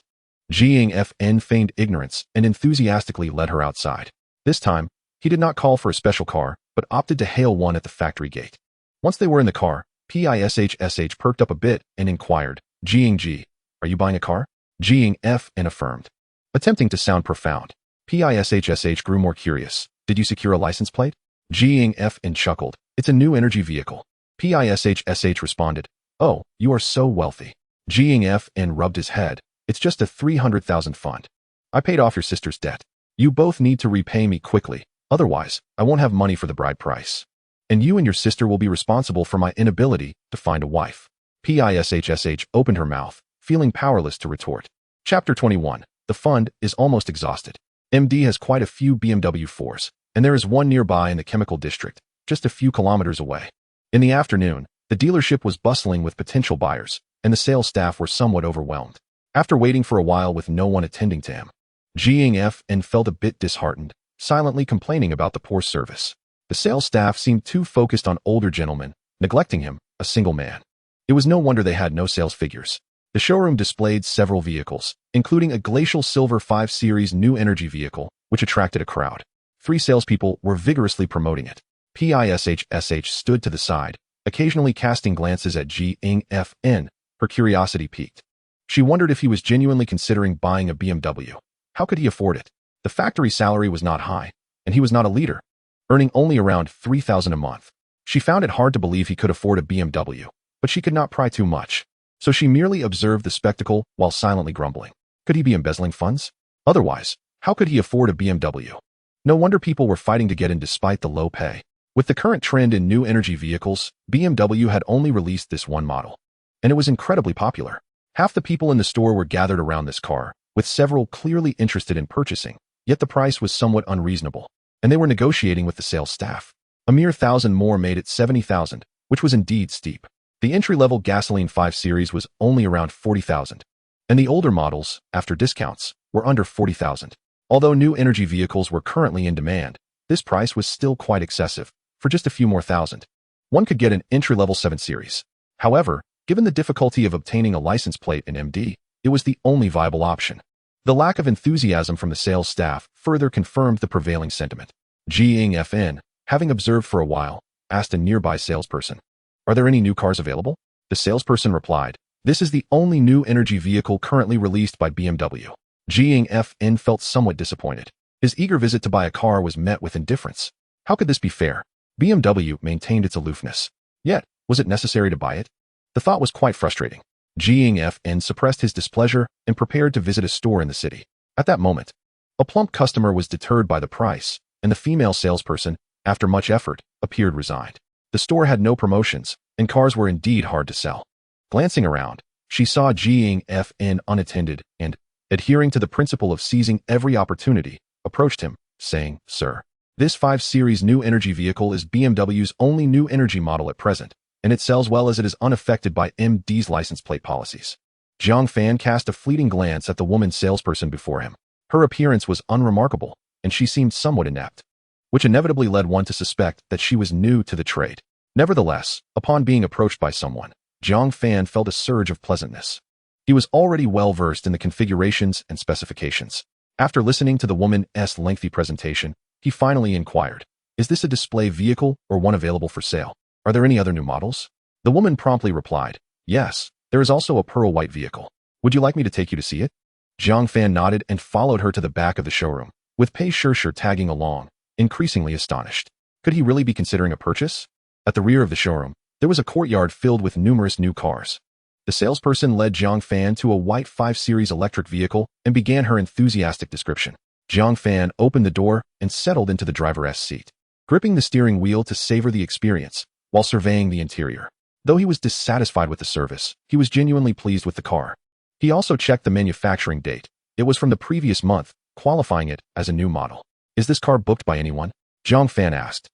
Jing FN feigned ignorance and enthusiastically led her outside. This time, he did not call for a special car, but opted to hail one at the factory gate. Once they were in the car, PISHSH perked up a bit and inquired, "Jing G, are you buying a car?" Jing FN affirmed, attempting to sound profound. PISHSH grew more curious. "Did you secure a license plate?" Jing FN chuckled, "It's a new energy vehicle." PISHSH responded, "Oh, you are so wealthy." Jing FN rubbed his head. "It's just a 300,000 fund. I paid off your sister's debt. You both need to repay me quickly. Otherwise, I won't have money for the bride price. And you and your sister will be responsible for my inability to find a wife." PISHSH opened her mouth, feeling powerless to retort. Chapter 21. The fund is almost exhausted. MD has quite a few BMW 4s, and there is one nearby in the chemical district, just a few kilometers away. In the afternoon, the dealership was bustling with potential buyers, and the sales staff were somewhat overwhelmed. After waiting for a while with no one attending to him, Jing FN felt a bit disheartened, silently complaining about the poor service. The sales staff seemed too focused on older gentlemen, neglecting him, a single man. It was no wonder they had no sales figures. The showroom displayed several vehicles, including a glacial silver 5 Series new energy vehicle, which attracted a crowd. 3 salespeople were vigorously promoting it. PISHSH stood to the side, occasionally casting glances at Jing FN. Her curiosity piqued. She wondered if he was genuinely considering buying a BMW. How could he afford it? The factory salary was not high, and he was not a leader, earning only around $3,000 a month. She found it hard to believe he could afford a BMW, but she could not pry too much, so she merely observed the spectacle while silently grumbling. Could he be embezzling funds? Otherwise, how could he afford a BMW? No wonder people were fighting to get in despite the low pay. With the current trend in new energy vehicles, BMW had only released this one model, and it was incredibly popular. Half the people in the store were gathered around this car, with several clearly interested in purchasing, yet the price was somewhat unreasonable, and they were negotiating with the sales staff. A mere 1,000 more made it 70,000, which was indeed steep. The entry-level gasoline 5 Series was only around 40,000, and the older models, after discounts, were under 40,000. Although new energy vehicles were currently in demand, this price was still quite excessive. For just a few more thousand, one could get an entry-level 7 Series. However, given the difficulty of obtaining a license plate in MD, it was the only viable option. The lack of enthusiasm from the sales staff further confirmed the prevailing sentiment. Jing FN having observed for a while, asked a nearby salesperson, "Are there any new cars available?" The salesperson replied, "This is the only new energy vehicle currently released by BMW." Jiang Fn felt somewhat disappointed. His eager visit to buy a car was met with indifference. How could this be fair? BMW maintained its aloofness. Yet, was it necessary to buy it? The thought was quite frustrating. Jiang Fn suppressed his displeasure and prepared to visit a store in the city. At that moment, a plump customer was deterred by the price, and the female salesperson, after much effort, appeared resigned. The store had no promotions, and cars were indeed hard to sell. Glancing around, she saw Jiang Fn unattended and, adhering to the principle of seizing every opportunity, approached him, saying, "Sir, this 5 Series new energy vehicle is BMW's only new energy model at present, and it sells well as it is unaffected by MD's license plate policies." Zhang Fan cast a fleeting glance at the woman salesperson before him. Her appearance was unremarkable, and she seemed somewhat inept, which inevitably led one to suspect that she was new to the trade. Nevertheless, upon being approached by someone, Zhang Fan felt a surge of pleasantness. He was already well versed in the configurations and specifications. After listening to the woman's lengthy presentation, he finally inquired, "Is this a display vehicle or one available for sale? Are there any other new models?" The woman promptly replied, "Yes, there is also a pearl white vehicle. Would you like me to take you to see it?" Zhang Fan nodded and followed her to the back of the showroom, with Pei Shishir tagging along, increasingly astonished. Could he really be considering a purchase? At the rear of the showroom, there was a courtyard filled with numerous new cars. The salesperson led Zhang Fan to a white 5 Series electric vehicle and began her enthusiastic description. Zhang Fan opened the door and settled into the driver's seat, gripping the steering wheel to savor the experience while surveying the interior. Though he was dissatisfied with the service, he was genuinely pleased with the car. He also checked the manufacturing date. It was from the previous month, qualifying it as a new model. "Is this car booked by anyone?" Zhang Fan asked.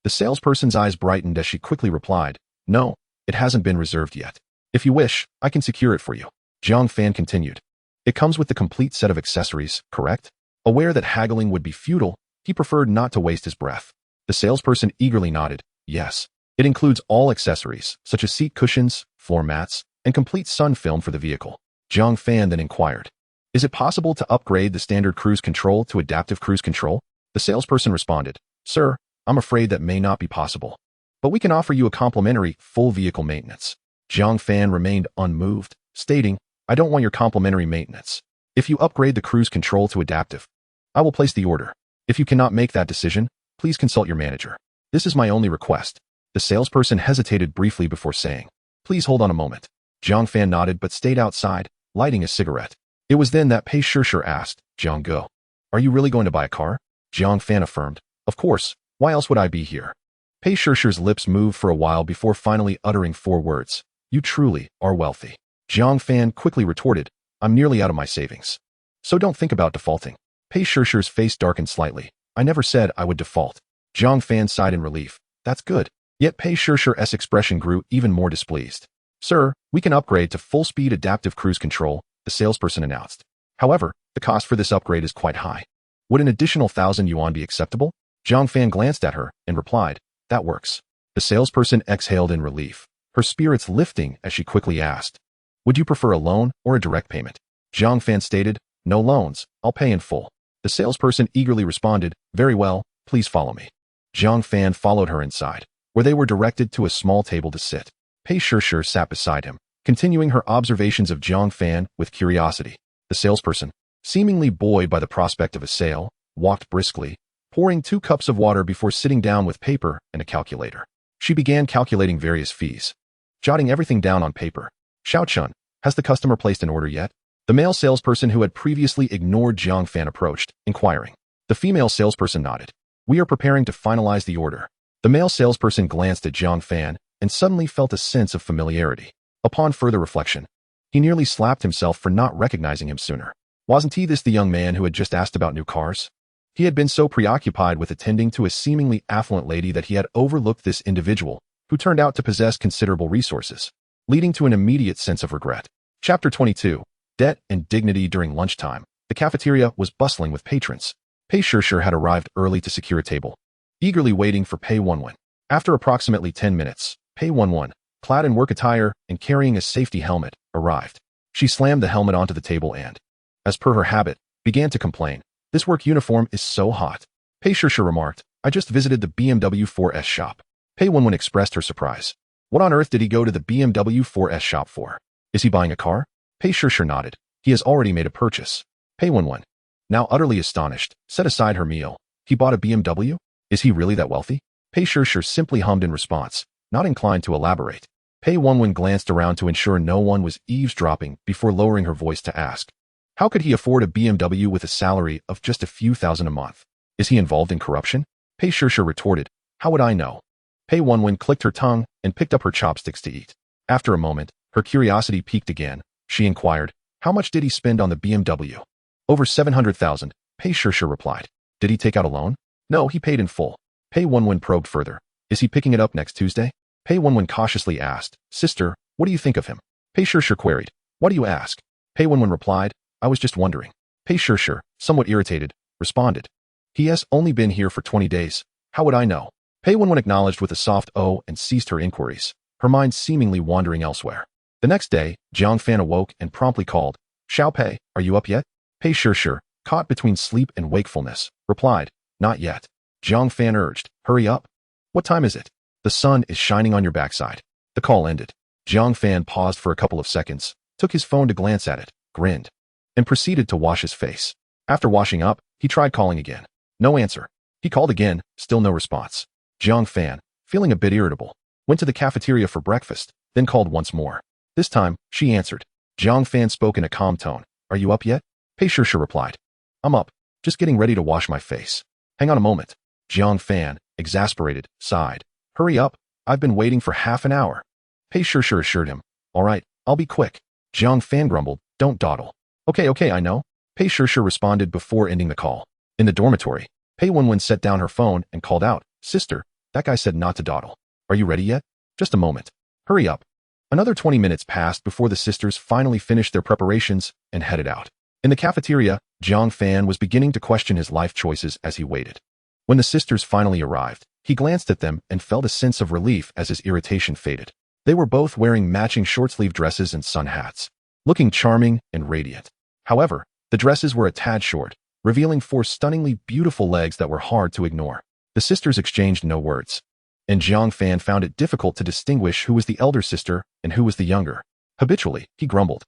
The salesperson's eyes brightened as she quickly replied, "No, it hasn't been reserved yet. If you wish, I can secure it for you." Zhang Fan continued, "It comes with the complete set of accessories, correct?" Aware that haggling would be futile, he preferred not to waste his breath. The salesperson eagerly nodded, "Yes. It includes all accessories, such as seat cushions, floor mats, and complete sun film for the vehicle." Zhang Fan then inquired, "Is it possible to upgrade the standard cruise control to adaptive cruise control?" The salesperson responded, "Sir, I'm afraid that may not be possible, but we can offer you a complimentary full vehicle maintenance." Zhang Fan remained unmoved, stating, "I don't want your complimentary maintenance. If you upgrade the cruise control to adaptive, I will place the order. If you cannot make that decision, please consult your manager. This is my only request." The salesperson hesitated briefly before saying, "Please hold on a moment." Zhang Fan nodded but stayed outside, lighting a cigarette. It was then that Pei Shishir asked, "Zhang Go, are you really going to buy a car?" Zhang Fan affirmed, "Of course, why else would I be here?" Pei Shishir's lips moved for a while before finally uttering 4 words, "You truly are wealthy." Zhang Fan quickly retorted, "I'm nearly out of my savings. So don't think about defaulting." Pei Shishir's face darkened slightly. "I never said I would default." Zhang Fan sighed in relief. "That's good." Yet Pei Shishir's expression grew even more displeased. "Sir, we can upgrade to full-speed adaptive cruise control," the salesperson announced. "However, the cost for this upgrade is quite high. Would an additional 1,000 yuan be acceptable?" Zhang Fan glanced at her and replied, "That works." The salesperson exhaled in relief, her spirits lifting as she quickly asked, "Would you prefer a loan or a direct payment?" Zhang Fan stated, "No loans, I'll pay in full." The salesperson eagerly responded, "Very well, please follow me." Zhang Fan followed her inside, where they were directed to a small table to sit. Pei Shishir sat beside him, continuing her observations of Zhang Fan with curiosity. The salesperson, seemingly buoyed by the prospect of a sale, walked briskly, pouring 2 cups of water before sitting down with paper and a calculator. She began calculating various fees, jotting everything down on paper. "Xiao-chun, has the customer placed an order yet?" The male salesperson who had previously ignored Zhang Fan approached, inquiring. The female salesperson nodded. "We are preparing to finalize the order." The male salesperson glanced at Zhang Fan and suddenly felt a sense of familiarity. Upon further reflection, he nearly slapped himself for not recognizing him sooner. Wasn't he this the young man who had just asked about new cars? He had been so preoccupied with attending to a seemingly affluent lady that he had overlooked this individual, who turned out to possess considerable resources, leading to an immediate sense of regret. Chapter 22. Debt and Dignity. During lunchtime, the cafeteria was bustling with patrons. Pei Shishir had arrived early to secure a table, eagerly waiting for Pei Wenwen. After approximately 10 minutes, Pei Wenwen, clad in work attire and carrying a safety helmet, arrived. She slammed the helmet onto the table and, as per her habit, began to complain. "This work uniform is so hot." Pei Shishir remarked, I just visited the BMW 4S shop. Pei Wenwen expressed her surprise. What on earth did he go to the BMW 4S shop for? Is he buying a car? Pei Shishir nodded. He has already made a purchase. Pei Wenwen, now utterly astonished, set aside her meal. He bought a BMW? Is he really that wealthy? Pei Shishir simply hummed in response, not inclined to elaborate. Pei Wenwen glanced around to ensure no one was eavesdropping before lowering her voice to ask, how could he afford a BMW with a salary of just a few thousand a month? Is he involved in corruption? Pei Shishir retorted, how would I know? Pei Wenwen clicked her tongue and picked up her chopsticks to eat. After a moment, her curiosity piqued again. She inquired, how much did he spend on the BMW? Over 700,000, Pei Shishir replied. Did he take out a loan? No, he paid in full. Pei Wenwen probed further. Is he picking it up next Tuesday? Pei Wenwen cautiously asked, sister, what do you think of him? Pei Shishir queried. Why do you ask? Pei Wenwen replied, I was just wondering. Pei Shishir, somewhat irritated, responded. He has only been here for 20 days. How would I know? Pei Wenwen acknowledged with a soft "oh" and ceased her inquiries, her mind seemingly wandering elsewhere. The next day, Jiang Fan awoke and promptly called, Xiao Pei, are you up yet? Pei Shishir, caught between sleep and wakefulness, replied, not yet. Jiang Fan urged, hurry up. What time is it? The sun is shining on your backside. The call ended. Jiang Fan paused for a couple of seconds, took his phone to glance at it, grinned, and proceeded to wash his face. After washing up, he tried calling again. No answer. He called again, still no response. Jiang Fan, feeling a bit irritable, went to the cafeteria for breakfast, then called once more. This time, she answered. Jiang Fan spoke in a calm tone. Are you up yet? Pei Shishir replied. I'm up, just getting ready to wash my face. Hang on a moment. Jiang Fan, exasperated, sighed. Hurry up, I've been waiting for half an hour. Pei Shishir assured him. All right, I'll be quick. Jiang Fan grumbled, don't dawdle. Okay, I know. Pei Shishir responded before ending the call. In the dormitory, Pei Wenwen set down her phone and called out, sister, that guy said not to dawdle. Are you ready yet? Just a moment. Hurry up. Another 20 minutes passed before the sisters finally finished their preparations and headed out. In the cafeteria, Jiang Fan was beginning to question his life choices as he waited. When the sisters finally arrived, he glanced at them and felt a sense of relief as his irritation faded. They were both wearing matching short-sleeve dresses and sun hats, looking charming and radiant. However, the dresses were a tad short, revealing 4 stunningly beautiful legs that were hard to ignore. The sisters exchanged no words, and Jiang Fan found it difficult to distinguish who was the elder sister and who was the younger. Habitually, he grumbled.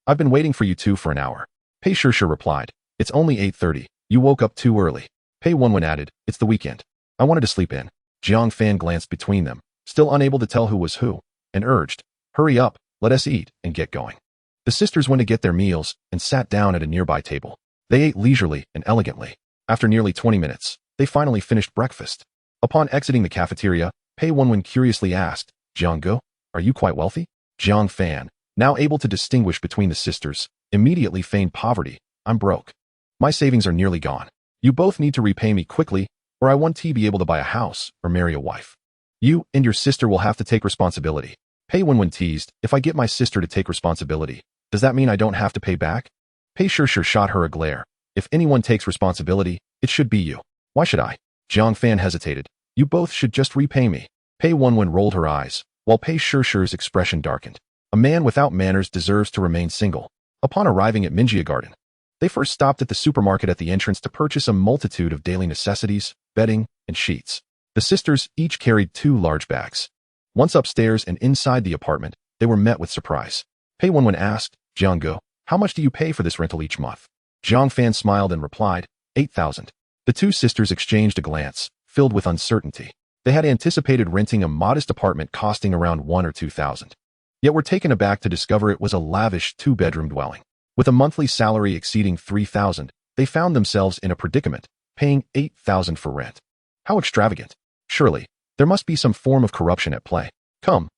I've been waiting for you two for an hour. Pei Shishir replied. It's only 8:30. You woke up too early. Pei Wenwen added, it's the weekend. I wanted to sleep in. Jiang Fan glanced between them, still unable to tell who was who, and urged, hurry up, let us eat and get going. The sisters went to get their meals and sat down at a nearby table. They ate leisurely and elegantly. After nearly 20 minutes, they finally finished breakfast. Upon exiting the cafeteria, Pei Wenwen curiously asked, Jiang Ge, are you quite wealthy? Jiang Fan, now able to distinguish between the sisters, immediately feigned poverty. I'm broke. My savings are nearly gone. You both need to repay me quickly, or I won't be able to buy a house or marry a wife. You and your sister will have to take responsibility. Pei Wenwen teased, if I get my sister to take responsibility, does that mean I don't have to pay back? Pei Shishir shot her a glare. If anyone takes responsibility, it should be you. Why should I? Jiang Fan hesitated. You both should just repay me. Pei Wenwen rolled her eyes, while Pei Shishir's expression darkened. A man without manners deserves to remain single. Upon arriving at Minjia Garden, they first stopped at the supermarket at the entrance to purchase a multitude of daily necessities, bedding, and sheets. The sisters each carried 2 large bags. Once upstairs and inside the apartment, they were met with surprise. Pei Wenwen asked, Jiang Ge, how much do you pay for this rental each month? Jiang Fan smiled and replied, 8,000. The 2 sisters exchanged a glance, filled with uncertainty. They had anticipated renting a modest apartment costing around 1,000 or 2,000. Yet were taken aback to discover it was a lavish 2-bedroom dwelling. With a monthly salary exceeding 3,000, they found themselves in a predicament, paying 8,000 for rent. How extravagant. Surely, there must be some form of corruption at play. Come,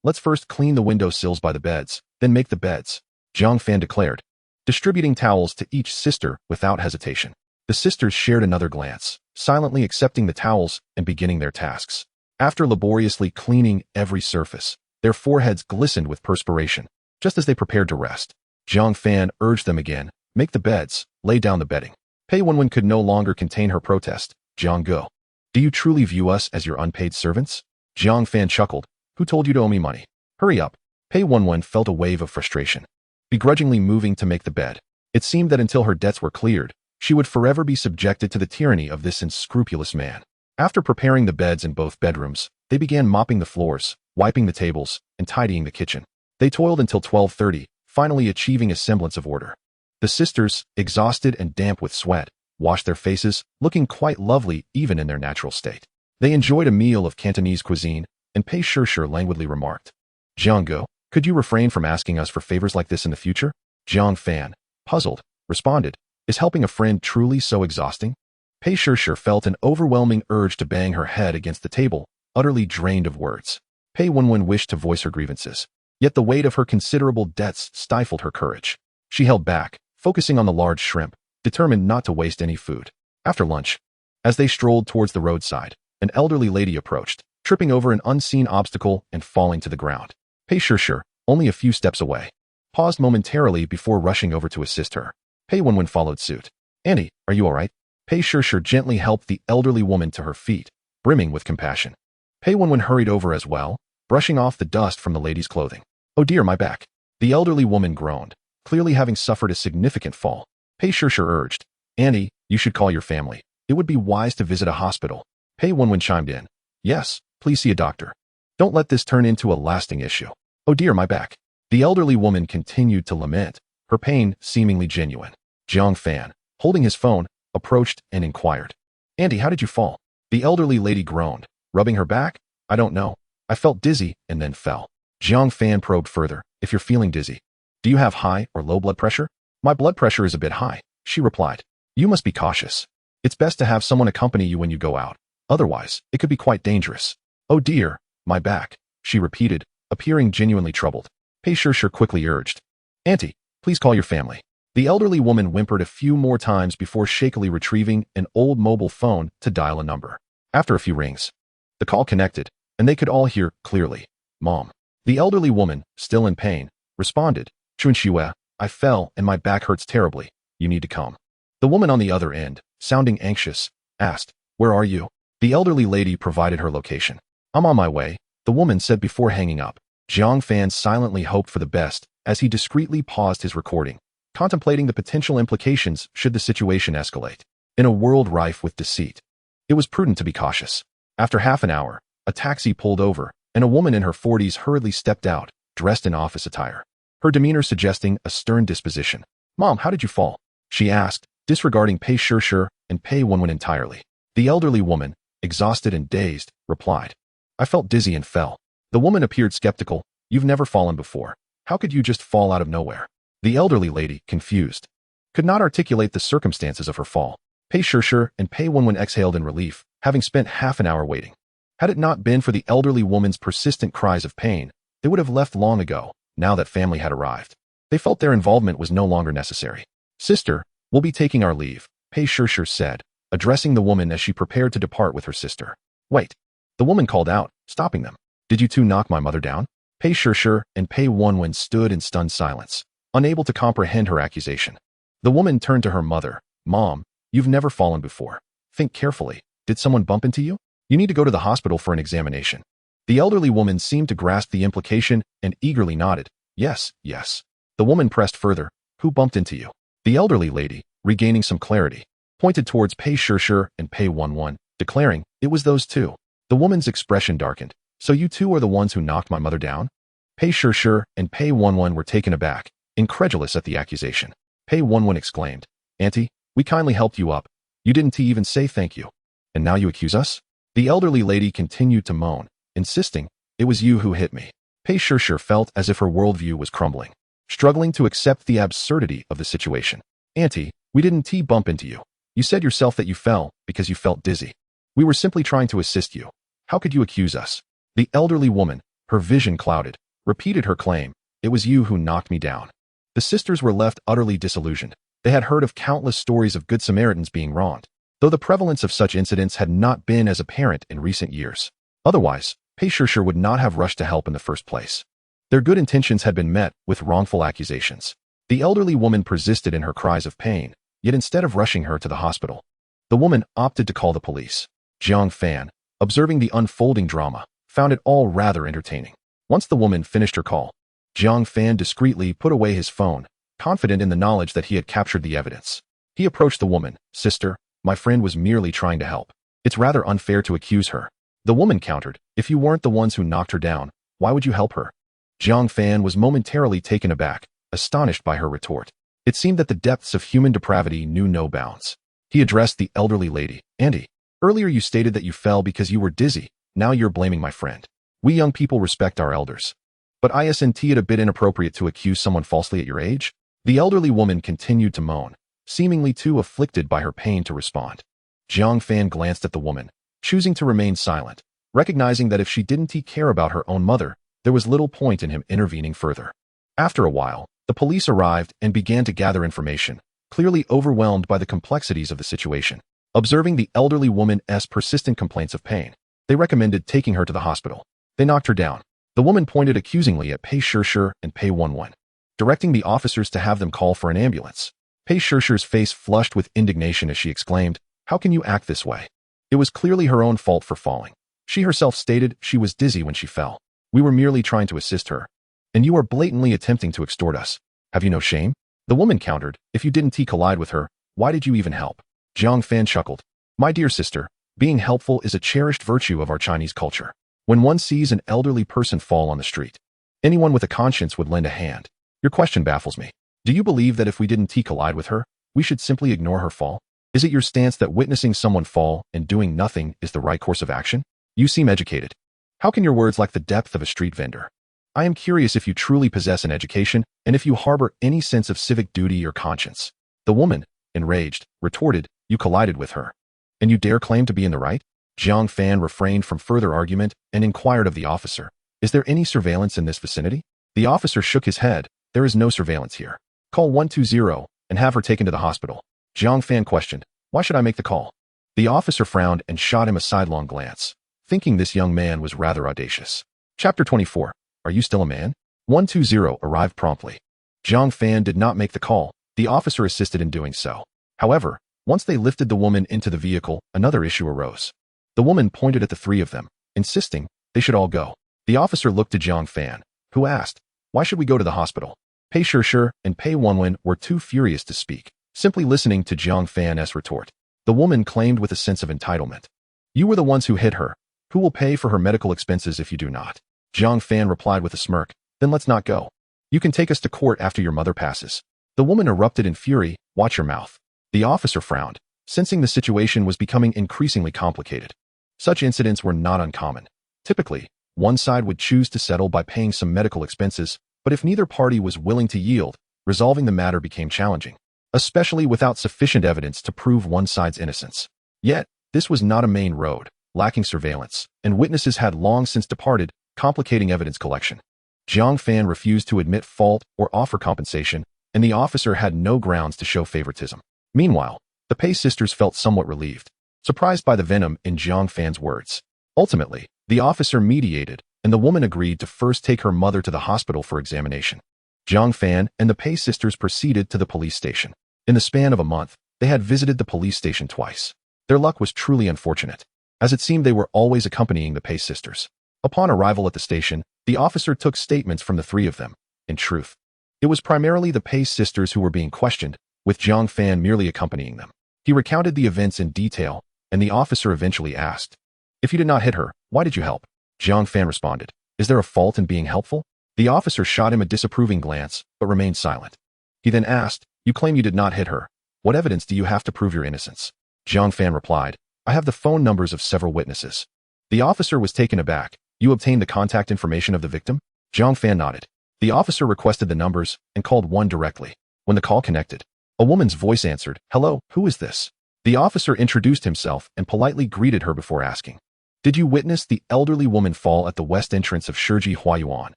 let's first clean the window sills by the beds, then make the beds, Jiang Fan declared, distributing towels to each sister without hesitation. The sisters shared another glance, silently accepting the towels and beginning their tasks. After laboriously cleaning every surface, their foreheads glistened with perspiration. Just as they prepared to rest, Jiang Fan urged them again, make the beds, lay down the bedding. Pei Wenwen could no longer contain her protest. Jiang Ge, do you truly view us as your unpaid servants? Jiang Fan chuckled. Who told you to owe me money? Hurry up. Pei Wenwen felt a wave of frustration, begrudgingly moving to make the bed. It seemed that until her debts were cleared, she would forever be subjected to the tyranny of this unscrupulous man. After preparing the beds in both bedrooms, they began mopping the floors, wiping the tables, and tidying the kitchen. They toiled until 12:30, finally achieving a semblance of order. The sisters, exhausted and damp with sweat, washed their faces, looking quite lovely even in their natural state. They enjoyed a meal of Cantonese cuisine, and Pei Shishir languidly remarked, "Jianggo, could you refrain from asking us for favors like this in the future?" Jiang Fan, puzzled, responded, "Is helping a friend truly so exhausting?" Pei Shishir felt an overwhelming urge to bang her head against the table, utterly drained of words. Pei Wenwen wished to voice her grievances, yet the weight of her considerable debts stifled her courage. She held back, focusing on the large shrimp, determined not to waste any food. After lunch, as they strolled towards the roadside, an elderly lady approached, tripping over an unseen obstacle and falling to the ground. Pei Shishir, only a few steps away, paused momentarily before rushing over to assist her. Pei Wenwen followed suit. "Auntie, are you all right?" Pei Shishir gently helped the elderly woman to her feet, brimming with compassion. Pei Wenwen hurried over as well, brushing off the dust from the lady's clothing. "Oh dear, my back." The elderly woman groaned, clearly having suffered a significant fall. Pei Shishir urged, "Auntie, you should call your family. It would be wise to visit a hospital." Pei Wenwen chimed in, "Yes, please see a doctor. Don't let this turn into a lasting issue." "Oh dear, my back." The elderly woman continued to lament, her pain seemingly genuine. Jiang Fan, holding his phone, approached and inquired, "Auntie, how did you fall?" The elderly lady groaned, rubbing her back. "I don't know. I felt dizzy and then fell." Jiang Fan probed further, "If you're feeling dizzy, do you have high or low blood pressure?" "My blood pressure is a bit high," she replied. "You must be cautious. It's best to have someone accompany you when you go out. Otherwise, it could be quite dangerous." "Oh dear, my back," she repeated, appearing genuinely troubled. Pei Shishir quickly urged, "Auntie, please call your family." The elderly woman whimpered a few more times before shakily retrieving an old mobile phone to dial a number. After a few rings, the call connected, and they could all hear clearly, "Mom." The elderly woman, still in pain, responded, "Chunxiue, I fell and my back hurts terribly. You need to come." The woman on the other end, sounding anxious, asked, "Where are you?" The elderly lady provided her location. "I'm on my way," the woman said before hanging up. Jiang Fan silently hoped for the best as he discreetly paused his recording, contemplating the potential implications should the situation escalate. In a world rife with deceit, it was prudent to be cautious. After half an hour, a taxi pulled over, and a woman in her 40s hurriedly stepped out, dressed in office attire, her demeanor suggesting a stern disposition. "Mom, how did you fall?" she asked, disregarding Pei Shishir and Pei Wenwen entirely. The elderly woman, exhausted and dazed, replied, "I felt dizzy and fell." The woman appeared skeptical. "You've never fallen before. How could you just fall out of nowhere?" The elderly lady, confused, could not articulate the circumstances of her fall. Pei Shishir and Pei Wenwen exhaled in relief, having spent half an hour waiting. Had it not been for the elderly woman's persistent cries of pain, they would have left long ago, now that family had arrived. They felt their involvement was no longer necessary. "Sister, we'll be taking our leave," Pei Shishir said, addressing the woman as she prepared to depart with her sister. "Wait," the woman called out, stopping them. "Did you two knock my mother down?" Pei Shishir and Pei Wenwen stood in stunned silence, unable to comprehend her accusation. The woman turned to her mother. "Mom, you've never fallen before. Think carefully. Did someone bump into you? You need to go to the hospital for an examination." The elderly woman seemed to grasp the implication and eagerly nodded. "Yes, yes." The woman pressed further. "Who bumped into you?" The elderly lady, regaining some clarity, pointed towards Pei Shishir and Pei Wenwen, declaring, "It was those two." The woman's expression darkened. "So you two are the ones who knocked my mother down?" Pei Shishir and Pei Wenwen were taken aback, incredulous at the accusation. Pei Wenwen exclaimed, "Auntie, we kindly helped you up. You didn't even say thank you. And now you accuse us?" The elderly lady continued to moan, insisting, "It was you who hit me." Pei Shishir felt as if her worldview was crumbling, struggling to accept the absurdity of the situation. "Auntie, we didn't bump into you. You said yourself that you fell because you felt dizzy. We were simply trying to assist you. How could you accuse us?" The elderly woman, her vision clouded, repeated her claim, "It was you who knocked me down." The sisters were left utterly disillusioned. They had heard of countless stories of Good Samaritans being wronged, though the prevalence of such incidents had not been as apparent in recent years. Otherwise, Pei Shishir would not have rushed to help in the first place. Their good intentions had been met with wrongful accusations. The elderly woman persisted in her cries of pain, yet instead of rushing her to the hospital, the woman opted to call the police. Jiang Fan, observing the unfolding drama, found it all rather entertaining. Once the woman finished her call, Jiang Fan discreetly put away his phone, confident in the knowledge that he had captured the evidence. He approached the woman. "Sister, my friend was merely trying to help. It's rather unfair to accuse her. The woman countered, if you weren't the ones who knocked her down, why would you help her? Zhang Fan was momentarily taken aback, astonished by her retort. It seemed that the depths of human depravity knew no bounds. He addressed the elderly lady. Auntie, earlier you stated that you fell because you were dizzy. Now you're blaming my friend. We young people respect our elders. But isn't it a bit inappropriate to accuse someone falsely at your age? The elderly woman continued to moan, seemingly too afflicted by her pain to respond. Zhang Fan glanced at the woman, choosing to remain silent, recognizing that if she didn't care about her own mother, there was little point in him intervening further. After a while, the police arrived and began to gather information, clearly overwhelmed by the complexities of the situation. Observing the elderly woman's persistent complaints of pain, they recommended taking her to the hospital. They knocked her down. The woman pointed accusingly at Pei Shishir and Pei Wenwen, directing the officers to have them call for an ambulance. Pei Shishir's face flushed with indignation as she exclaimed, "How can you act this way? It was clearly her own fault for falling. She herself stated she was dizzy when she fell. We were merely trying to assist her. And you are blatantly attempting to extort us. Have you no shame?" The woman countered, "If you didn't collide with her, why did you even help?" Zhang Fan chuckled. "My dear sister, being helpful is a cherished virtue of our Chinese culture. When one sees an elderly person fall on the street, anyone with a conscience would lend a hand. Your question baffles me. Do you believe that if we didn't collide with her, we should simply ignore her fall? Is it your stance that witnessing someone fall and doing nothing is the right course of action? You seem educated. How can your words lack the depth of a street vendor? I am curious if you truly possess an education and if you harbor any sense of civic duty or conscience." The woman, enraged, retorted, "You collided with her. And you dare claim to be in the right?" Zhang Fan refrained from further argument and inquired of the officer, "Is there any surveillance in this vicinity?" The officer shook his head. "There is no surveillance here. Call 120 and have her taken to the hospital." Zhang Fan questioned, "Why should I make the call?" The officer frowned and shot him a sidelong glance, thinking this young man was rather audacious. Chapter 24. Are you still a man? 120 arrived promptly. Zhang Fan did not make the call. The officer assisted in doing so. However, once they lifted the woman into the vehicle, another issue arose. The woman pointed at the three of them, insisting they should all go. The officer looked to Zhang Fan, who asked, "Why should we go to the hospital?" Pei Shishir and Pei Wenwen were too furious to speak, simply listening to Zhang Fan's retort. The woman claimed with a sense of entitlement, "You were the ones who hit her. Who will pay for her medical expenses if you do not?" Zhang Fan replied with a smirk, "Then let's not go. You can take us to court after your mother passes." The woman erupted in fury, "Watch your mouth." The officer frowned, sensing the situation was becoming increasingly complicated. Such incidents were not uncommon. Typically, one side would choose to settle by paying some medical expenses, but if neither party was willing to yield, resolving the matter became challenging, especially without sufficient evidence to prove one side's innocence. Yet, this was not a main road, lacking surveillance, and witnesses had long since departed, complicating evidence collection. Zhang Fan refused to admit fault or offer compensation, and the officer had no grounds to show favoritism. Meanwhile, the Pei sisters felt somewhat relieved, surprised by the venom in Zhang Fan's words. Ultimately, the officer mediated, and the woman agreed to first take her mother to the hospital for examination. Zhang Fan and the Pei sisters proceeded to the police station. In the span of a month, they had visited the police station twice. Their luck was truly unfortunate, as it seemed they were always accompanying the Pei sisters. Upon arrival at the station, the officer took statements from the three of them. In truth, it was primarily the Pei sisters who were being questioned, with Zhang Fan merely accompanying them. He recounted the events in detail, and the officer eventually asked, "If you did not hit her, why did you help?" Zhang Fan responded, "Is there a fault in being helpful?" The officer shot him a disapproving glance, but remained silent. He then asked, "You claim you did not hit her. What evidence do you have to prove your innocence?" Zhang Fan replied, "I have the phone numbers of several witnesses." The officer was taken aback. "You obtained the contact information of the victim?" Zhang Fan nodded. The officer requested the numbers and called one directly. When the call connected, a woman's voice answered, "Hello, who is this?" The officer introduced himself and politely greeted her before asking, "Did you witness the elderly woman fall at the west entrance of Shiji Huayuan,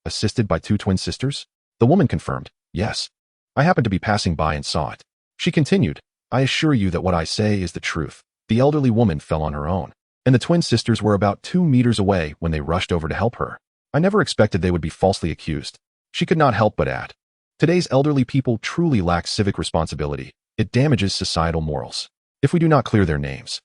assisted by two twin sisters?" The woman confirmed, "Yes. I happened to be passing by and saw it." She continued, "I assure you that what I say is the truth. The elderly woman fell on her own, and the twin sisters were about 2 meters away when they rushed over to help her. I never expected they would be falsely accused." She could not help but add, "Today's elderly people truly lack civic responsibility. It damages societal morals. If we do not clear their names,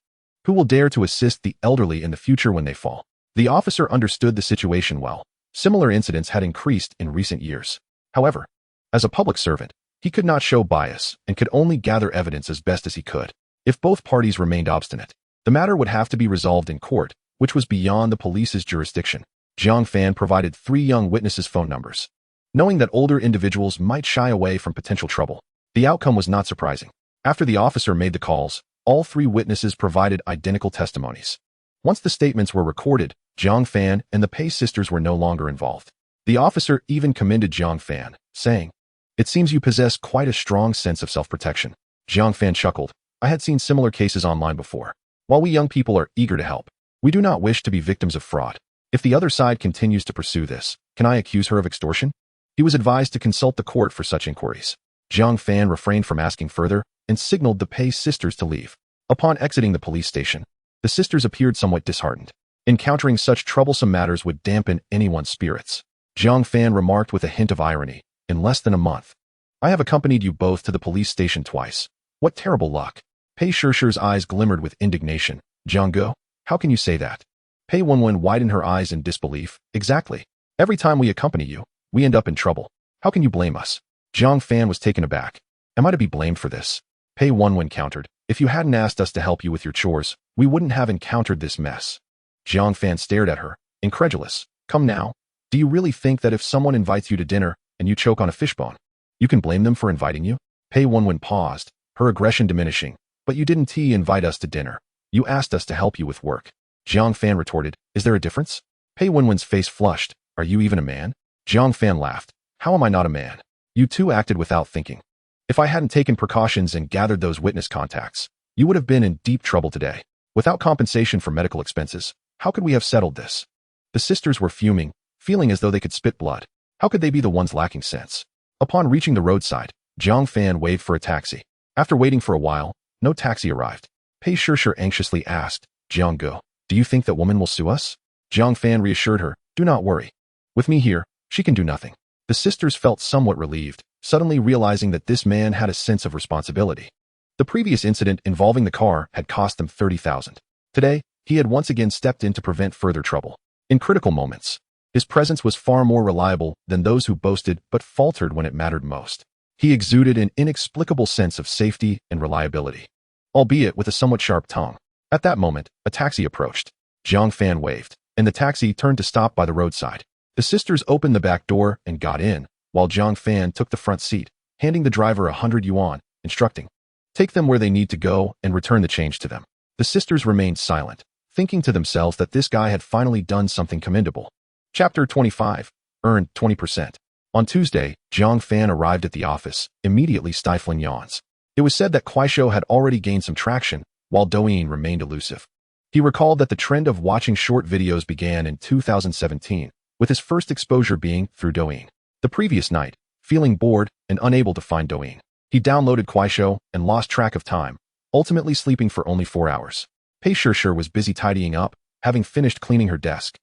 who will dare to assist the elderly in the future when they fall?" The officer understood the situation well. Similar incidents had increased in recent years. However, as a public servant, he could not show bias and could only gather evidence as best as he could. If both parties remained obstinate, The matter would have to be resolved in court, which was beyond the police's jurisdiction. Zhang Fan provided 3 young witnesses' phone numbers. Knowing that older individuals might shy away from potential trouble, the outcome was not surprising. After the officer made the calls, all 3 witnesses provided identical testimonies. Once the statements were recorded, Zhang Fan and the Pei sisters were no longer involved. The officer even commended Zhang Fan, saying, "It seems you possess quite a strong sense of self-protection." Zhang Fan chuckled. "I had seen similar cases online before. While we young people are eager to help, we do not wish to be victims of fraud. If the other side continues to pursue this, can I accuse her of extortion?" He was advised to consult the court for such inquiries. Zhang Fan refrained from asking further and signaled the Pei sisters to leave. Upon exiting the police station, the sisters appeared somewhat disheartened. Encountering such troublesome matters would dampen anyone's spirits. Zhang Fan remarked with a hint of irony, "In less than a month, I have accompanied you both to the police station twice. What terrible luck." Pei Shishir's eyes glimmered with indignation. "Zhang Ge, how can you say that?" Pei Wenwen widened her eyes in disbelief. "Exactly. Every time we accompany you, we end up in trouble. How can you blame us?" Zhang Fan was taken aback. "Am I to be blamed for this?" Pei Wenwen countered. "If you hadn't asked us to help you with your chores, we wouldn't have encountered this mess." Zhang Fan stared at her, incredulous. "Come now. Do you really think that if someone invites you to dinner and you choke on a fishbone, you can blame them for inviting you?" Pei Wenwen paused, her aggression diminishing. "But you didn't invite us to dinner. You asked us to help you with work." Zhang Fan retorted, "Is there a difference?" Pei Wenwen's face flushed. "Are you even a man?" Zhang Fan laughed. "How am I not a man? You two acted without thinking. If I hadn't taken precautions and gathered those witness contacts, you would have been in deep trouble today. Without compensation for medical expenses, how could we have settled this?" The sisters were fuming, feeling as though they could spit blood. How could they be the ones lacking sense? Upon reaching the roadside, Zhang Fan waved for a taxi. After waiting for a while, no taxi arrived. Pei Shishir anxiously asked, "Zhang Ge, do you think that woman will sue us?" Zhang Fan reassured her, "Do not worry. With me here, she can do nothing." The sisters felt somewhat relieved, suddenly realizing that this man had a sense of responsibility. The previous incident involving the car had cost them 30,000. Today, he had once again stepped in to prevent further trouble. In critical moments, his presence was far more reliable than those who boasted but faltered when it mattered most. He exuded an inexplicable sense of safety and reliability, albeit with a somewhat sharp tongue. At that moment, a taxi approached. Zhang Fan waved, and the taxi turned to stop by the roadside. The sisters opened the back door and got in, while Zhang Fan took the front seat, handing the driver 100 yuan, instructing, "Take them where they need to go and return the change to them." The sisters remained silent, thinking to themselves that this guy had finally done something commendable. Chapter 25. Earned 20%. On Tuesday, Zhang Fan arrived at the office, immediately stifling yawns. It was said that Kuaishou had already gained some traction, while Douyin remained elusive. He recalled that the trend of watching short videos began in 2017, with his first exposure being through Douyin. The previous night, feeling bored and unable to find Douyin, he downloaded Kuaishou and lost track of time, ultimately sleeping for only 4 hours. Pei Shishir was busy tidying up, having finished cleaning her desk,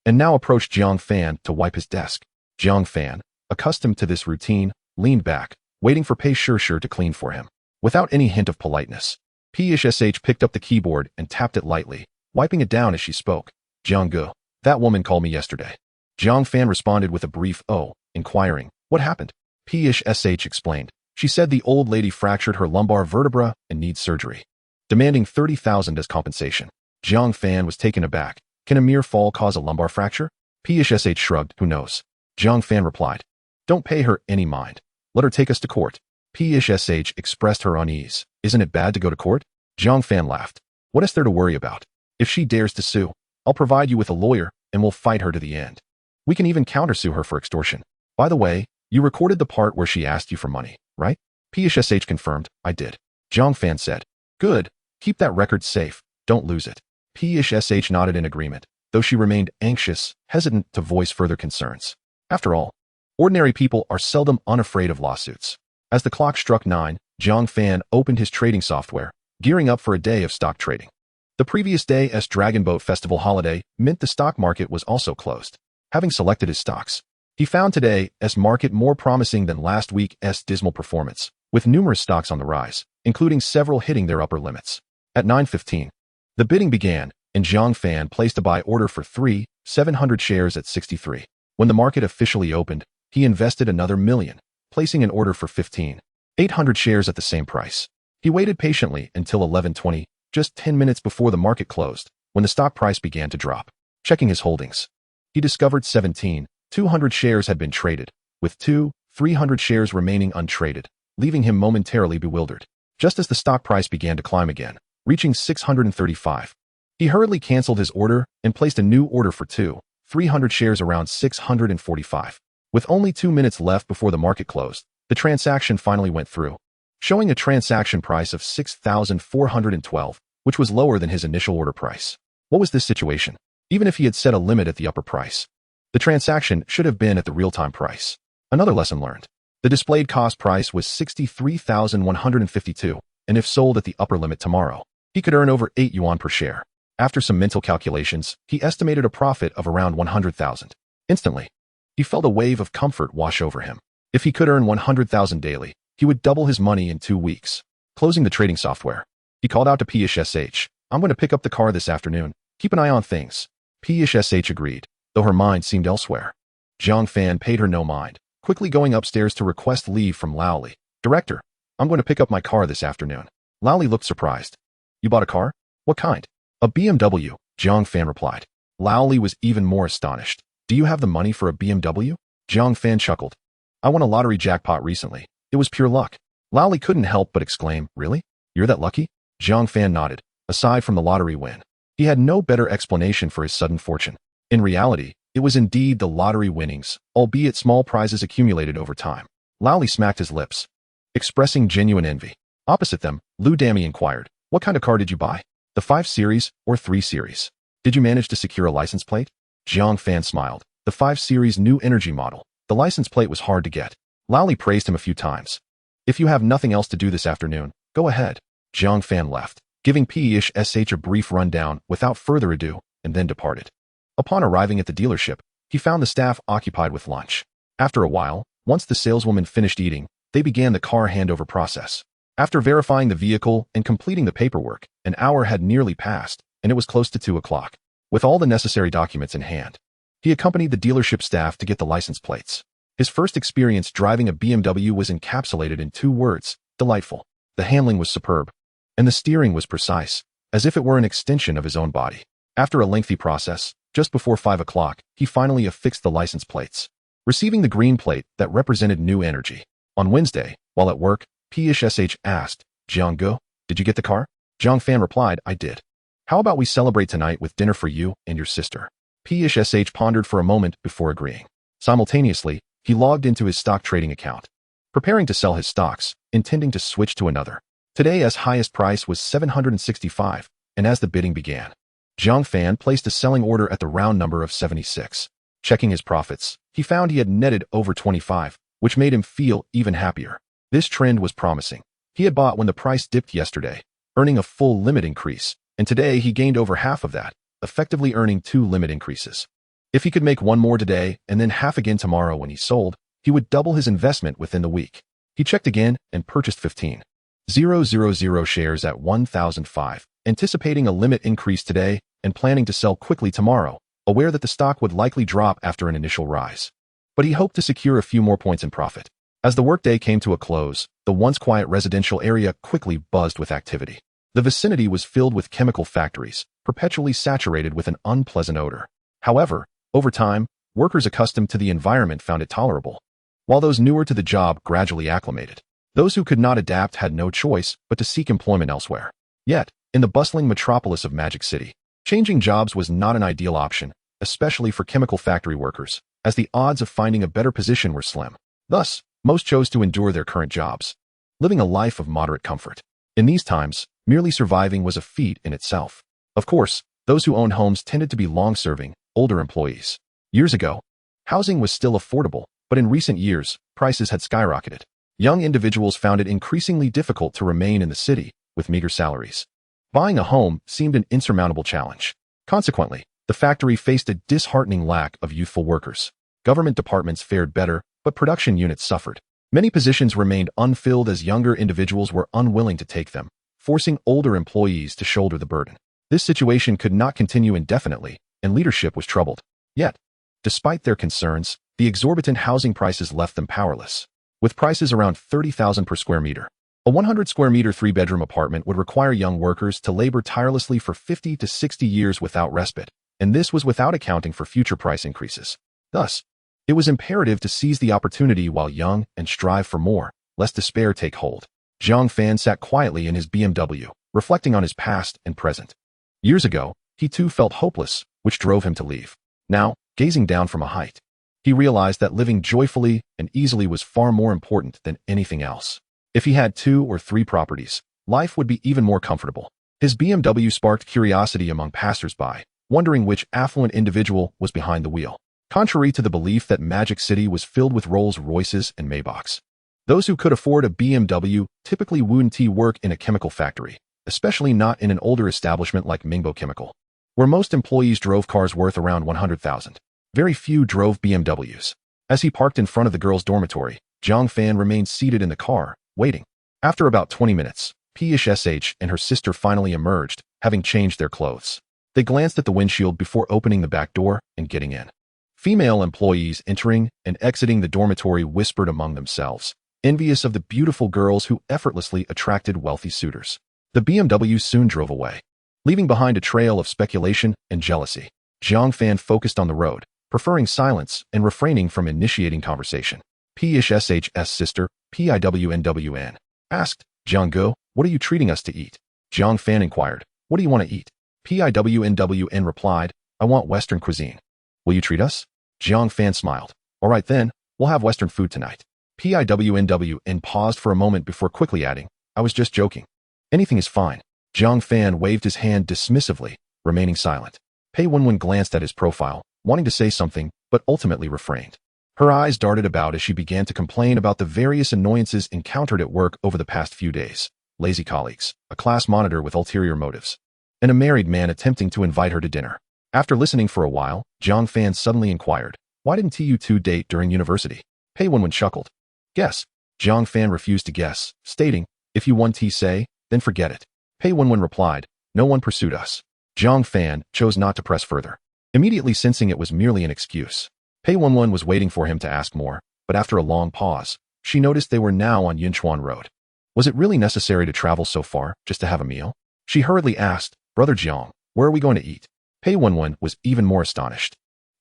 and now approached Zhang Fan to wipe his desk. Zhang Fan, accustomed to this routine, leaned back, waiting for Pei Shishir to clean for him. Without any hint of politeness, Pei Shishir picked up the keyboard and tapped it lightly, wiping it down as she spoke. "Zhang Ge, that woman called me yesterday." Zhang Fan responded with a brief "oh," inquiring, "What happened?" Pei Shishir explained. "She said the old lady fractured her lumbar vertebra and needs surgery, demanding 30,000 as compensation." Zhang Fan was taken aback. "Can a mere fall cause a lumbar fracture?" Pei Shishir shrugged. "Who knows?" Zhang Fan replied. "Don't pay her any mind. Let her take us to court." Pei Shishir expressed her unease. "Isn't it bad to go to court?" Zhang Fan laughed. "What is there to worry about? If she dares to sue, I'll provide you with a lawyer and we'll fight her to the end. We can even countersue her for extortion. By the way, you recorded the part where she asked you for money, right?" Pei Shishir confirmed. "I did." Zhang Fan said. "Good. Keep that record safe. Don't lose it." Pei Shishir nodded in agreement, though she remained anxious, hesitant to voice further concerns. After all, ordinary people are seldom unafraid of lawsuits. As the clock struck 9, Zhang Fan opened his trading software, gearing up for a day of stock trading. The previous day's Dragon Boat Festival holiday meant the stock market was also closed. Having selected his stocks, he found today's market more promising than last week's dismal performance, with numerous stocks on the rise, including several hitting their upper limits. At 9:15, the bidding began, and Zhang Fan placed a buy order for 700 shares at 63. When the market officially opened, he invested another million, placing an order for 800 shares at the same price. He waited patiently until 11:20, just 10 minutes before the market closed, when the stock price began to drop. Checking his holdings, he discovered 200 shares had been traded, with 300 shares remaining untraded, leaving him momentarily bewildered. Just as the stock price began to climb again, reaching 635, he hurriedly canceled his order and placed a new order for 300 shares around 645. With only 2 minutes left before the market closed, the transaction finally went through, showing a transaction price of 6,412, which was lower than his initial order price. What was this situation? Even if he had set a limit at the upper price, the transaction should have been at the real-time price. Another lesson learned. The displayed cost price was 63,152, and if sold at the upper limit tomorrow, he could earn over 8 yuan per share. After some mental calculations, he estimated a profit of around 100,000. Instantly, he felt a wave of comfort wash over him. If he could earn 100,000 daily, he would double his money in 2 weeks. Closing the trading software, he called out to PSH, "I'm going to pick up the car this afternoon. Keep an eye on things." PSH agreed, though her mind seemed elsewhere. Zhang Fan paid her no mind, quickly going upstairs to request leave from Laoli. "Director, I'm going to pick up my car this afternoon." Laoli looked surprised. "You bought a car? What kind?" "A BMW," Zhang Fan replied. Laoli was even more astonished. "Do you have the money for a BMW?" Zhang Fan chuckled. "I won a lottery jackpot recently. It was pure luck." Laoli couldn't help but exclaim, "Really? You're that lucky?" Zhang Fan nodded. Aside from the lottery win, he had no better explanation for his sudden fortune. In reality, it was indeed the lottery winnings, albeit small prizes accumulated over time. Laoli smacked his lips, expressing genuine envy. Opposite them, Lu Dami inquired, "What kind of car did you buy? The 5 Series or 3 Series? Did you manage to secure a license plate?" Zhang Fan smiled. "The 5 Series new energy model. The license plate was hard to get." Laoli praised him a few times. "If you have nothing else to do this afternoon, go ahead." Zhang Fan left, giving PSH a brief rundown without further ado, and then departed. Upon arriving at the dealership, he found the staff occupied with lunch. After a while, once the saleswoman finished eating, they began the car handover process. After verifying the vehicle and completing the paperwork, an hour had nearly passed, and it was close to 2 o'clock. With all the necessary documents in hand, he accompanied the dealership staff to get the license plates. His first experience driving a BMW was encapsulated in 2 words, delightful. The handling was superb, and the steering was precise, as if it were an extension of his own body. After a lengthy process, just before 5 o'clock, he finally affixed the license plates, receiving the green plate that represented new energy. On Wednesday, while at work, PSH asked, "Jiang Ge, did you get the car?" Zhang Fan replied, "I did." "How about we celebrate tonight with dinner for you and your sister?" PSH pondered for a moment before agreeing. Simultaneously, he logged into his stock trading account, preparing to sell his stocks, intending to switch to another. Today's highest price was 765, and as the bidding began, Zhang Fan placed a selling order at the round number of 76. Checking his profits, he found he had netted over 25, which made him feel even happier. This trend was promising. He had bought when the price dipped yesterday, earning a full limit increase, and today he gained over half of that, effectively earning 2 limit increases. If he could make one more today and then half again tomorrow when he sold, he would double his investment within the week. He checked again and purchased 15,000 shares at 1,005, anticipating a limit increase today and planning to sell quickly tomorrow, aware that the stock would likely drop after an initial rise. But he hoped to secure a few more points in profit. As the workday came to a close, the once quiet residential area quickly buzzed with activity. The vicinity was filled with chemical factories, perpetually saturated with an unpleasant odor. However, over time, workers accustomed to the environment found it tolerable, while those newer to the job gradually acclimated. Those who could not adapt had no choice but to seek employment elsewhere. Yet, in the bustling metropolis of Magic City, changing jobs was not an ideal option, especially for chemical factory workers, as the odds of finding a better position were slim. Thus, most chose to endure their current jobs, living a life of moderate comfort. In these times, merely surviving was a feat in itself. Of course, those who owned homes tended to be long-serving, older employees. Years ago, housing was still affordable, but in recent years, prices had skyrocketed. Young individuals found it increasingly difficult to remain in the city with meager salaries. Buying a home seemed an insurmountable challenge. Consequently, the factory faced a disheartening lack of youthful workers. Government departments fared better, but production units suffered. Many positions remained unfilled as younger individuals were unwilling to take them, forcing older employees to shoulder the burden. This situation could not continue indefinitely, and leadership was troubled. Yet, despite their concerns, the exorbitant housing prices left them powerless. With prices around 30,000 per square meter, A 100 square meter 3-bedroom apartment would require young workers to labor tirelessly for 50 to 60 years without respite, and this was without accounting for future price increases. Thus, it was imperative to seize the opportunity while young and strive for more, lest despair take hold. Zhang Fan sat quietly in his BMW, reflecting on his past and present. Years ago, he too felt hopeless, which drove him to leave. Now, gazing down from a height, he realized that living joyfully and easily was far more important than anything else. If he had 2 or 3 properties, life would be even more comfortable. His BMW sparked curiosity among passers-by, wondering which affluent individual was behind the wheel. Contrary to the belief that Magic City was filled with Rolls-Royces and Maybachs, those who could afford a BMW typically wouldn't work in a chemical factory, especially not in an older establishment like Mingbo Chemical, where most employees drove cars worth around 100,000. Very few drove BMWs. As he parked in front of the girls' dormitory, Zhang Fan remained seated in the car, waiting. After about 20 minutes, PSH and her sister finally emerged, having changed their clothes. They glanced at the windshield before opening the back door and getting in. Female employees entering and exiting the dormitory whispered among themselves, envious of the beautiful girls who effortlessly attracted wealthy suitors. The BMW soon drove away, leaving behind a trail of speculation and jealousy. Zhang Fan focused on the road, preferring silence and refraining from initiating conversation. PSH's sister, PIWNWN, asked, "Zhang Go, what are you treating us to eat?" Zhang Fan inquired, "What do you want to eat?" PIWNWN replied, "I want Western cuisine." "Will you treat us?" Zhang Fan smiled. "All right then, we'll have Western food tonight." PIWNWN paused for a moment before quickly adding, "I was just joking." "Anything is fine." Zhang Fan waved his hand dismissively, remaining silent. Pei Wenwen glanced at his profile, wanting to say something, but ultimately refrained. Her eyes darted about as she began to complain about the various annoyances encountered at work over the past few days. Lazy colleagues, a class monitor with ulterior motives, and a married man attempting to invite her to dinner. After listening for a while, Zhang Fan suddenly inquired, "Why didn't you two date during university?" Pei Wenwen chuckled. "Guess." Zhang Fan refused to guess, stating, "If you want to say, then forget it." Pei Wenwen replied, "No one pursued us." Zhang Fan chose not to press further, immediately sensing it was merely an excuse. Pei Wenwen was waiting for him to ask more, but after a long pause, she noticed they were now on Yinchuan Road. Was it really necessary to travel so far just to have a meal? She hurriedly asked, "Brother Jiang, where are we going to eat?" Pei Wenwen was even more astonished.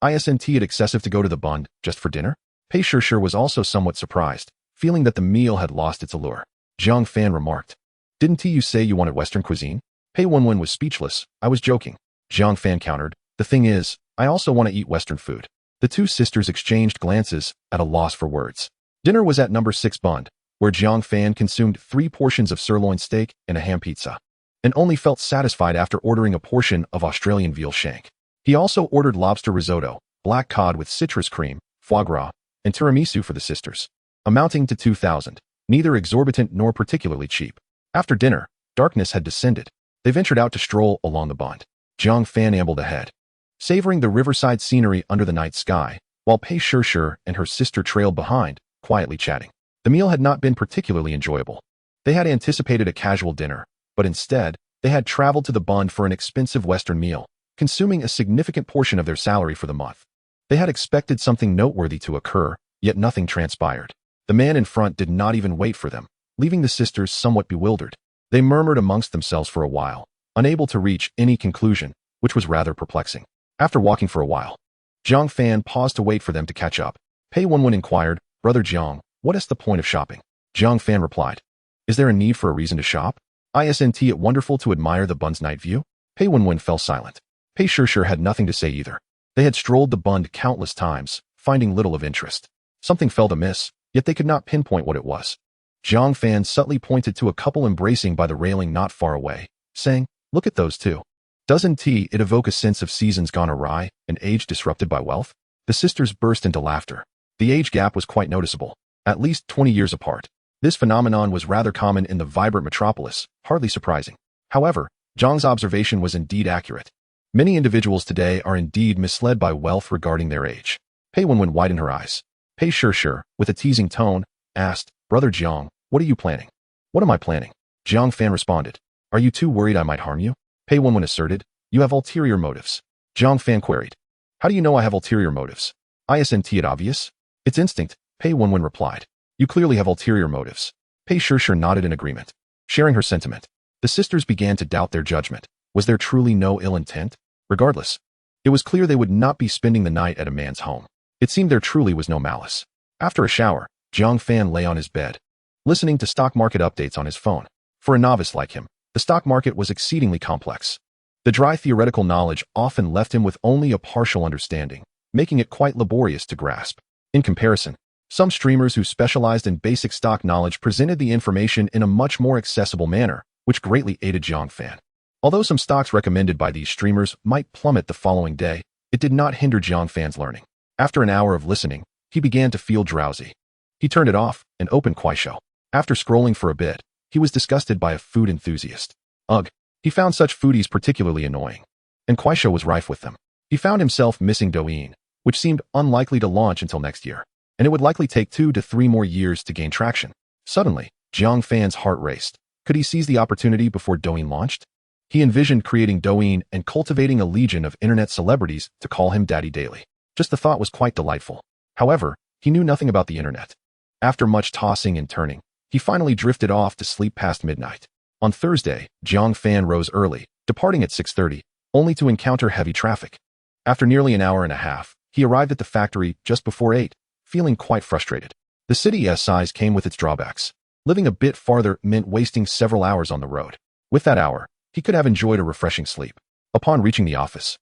Isn't it excessive to go to the Bund just for dinner? Pei Shishir was also somewhat surprised, feeling that the meal had lost its allure. Zhang Fan remarked, "Didn't you say you wanted Western cuisine?" Pei Wenwen was speechless. "I was joking." Zhang Fan countered, "The thing is, I also want to eat Western food." The two sisters exchanged glances, at a loss for words. Dinner was at number 6 Bund, where Zhang Fan consumed 3 portions of sirloin steak and a ham pizza, and only felt satisfied after ordering a portion of Australian veal shank. He also ordered lobster risotto, black cod with citrus cream, foie gras, and tiramisu for the sisters, amounting to 2,000, neither exorbitant nor particularly cheap. After dinner, darkness had descended. They ventured out to stroll along the Bund. Zhang Fan ambled ahead, savoring the riverside scenery under the night sky, while Pei Shishir and her sister trailed behind, quietly chatting. The meal had not been particularly enjoyable. They had anticipated a casual dinner, but instead, they had traveled to the Bund for an expensive Western meal, consuming a significant portion of their salary for the month. They had expected something noteworthy to occur, yet nothing transpired. The man in front did not even wait for them, leaving the sisters somewhat bewildered. They murmured amongst themselves for a while, unable to reach any conclusion, which was rather perplexing. After walking for a while, Zhang Fan paused to wait for them to catch up. Pei Wenwen inquired, "Brother Jiang, what is the point of shopping?" Zhang Fan replied, "Is there a need for a reason to shop? Isn't it wonderful to admire the Bund's night view?" Pei Wenwen fell silent. Pei Shishir had nothing to say either. They had strolled the Bund countless times, finding little of interest. Something felt amiss, yet they could not pinpoint what it was. Zhang Fan subtly pointed to a couple embracing by the railing not far away, saying, "Look at those two. Doesn't it evoke a sense of seasons gone awry and age disrupted by wealth?" The sisters burst into laughter. The age gap was quite noticeable, at least 20 years apart. This phenomenon was rather common in the vibrant metropolis, hardly surprising. However, Zhang's observation was indeed accurate. Many individuals today are indeed misled by wealth regarding their age. Pei Wenwen widened her eyes. Pei Shishir, with a teasing tone, asked, "Brother Jiang, what are you planning?" "What am I planning?" Zhang Fan responded. "Are you too worried I might harm you?" Pei Wenwen asserted, "You have ulterior motives." Zhang Fan queried, "How do you know I have ulterior motives?" "Isn't it obvious?" "It's instinct," Pei Wenwen replied. "You clearly have ulterior motives." Pei Shishir nodded in agreement. Sharing her sentiment, the sisters began to doubt their judgment. Was there truly no ill intent? Regardless, it was clear they would not be spending the night at a man's home. It seemed there truly was no malice. After a shower, Jiang Fan lay on his bed, listening to stock market updates on his phone. For a novice like him, the stock market was exceedingly complex. The dry theoretical knowledge often left him with only a partial understanding, making it quite laborious to grasp. In comparison, some streamers who specialized in basic stock knowledge presented the information in a much more accessible manner, which greatly aided Jiang Fan. Although some stocks recommended by these streamers might plummet the following day, it did not hinder Jiang Fan's learning. After an hour of listening, he began to feel drowsy. He turned it off and opened Kuaishou. After scrolling for a bit, he was disgusted by a food enthusiast. Ugh, he found such foodies particularly annoying. And Kuaishou was rife with them. He found himself missing Douyin, which seemed unlikely to launch until next year, and it would likely take 2 to 3 more years to gain traction. Suddenly, Jiang Fan's heart raced. Could he seize the opportunity before Douyin launched? He envisioned creating Douyin and cultivating a legion of internet celebrities to call him Daddy daily. Just the thought was quite delightful. However, he knew nothing about the internet. After much tossing and turning, he finally drifted off to sleep past midnight. On Thursday, Jiang Fan rose early, departing at 6:30, only to encounter heavy traffic. After nearly an hour and a half, he arrived at the factory just before 8, feeling quite frustrated. The city's size came with its drawbacks. Living a bit farther meant wasting several hours on the road. With that hour, he could have enjoyed a refreshing sleep. Upon reaching the office,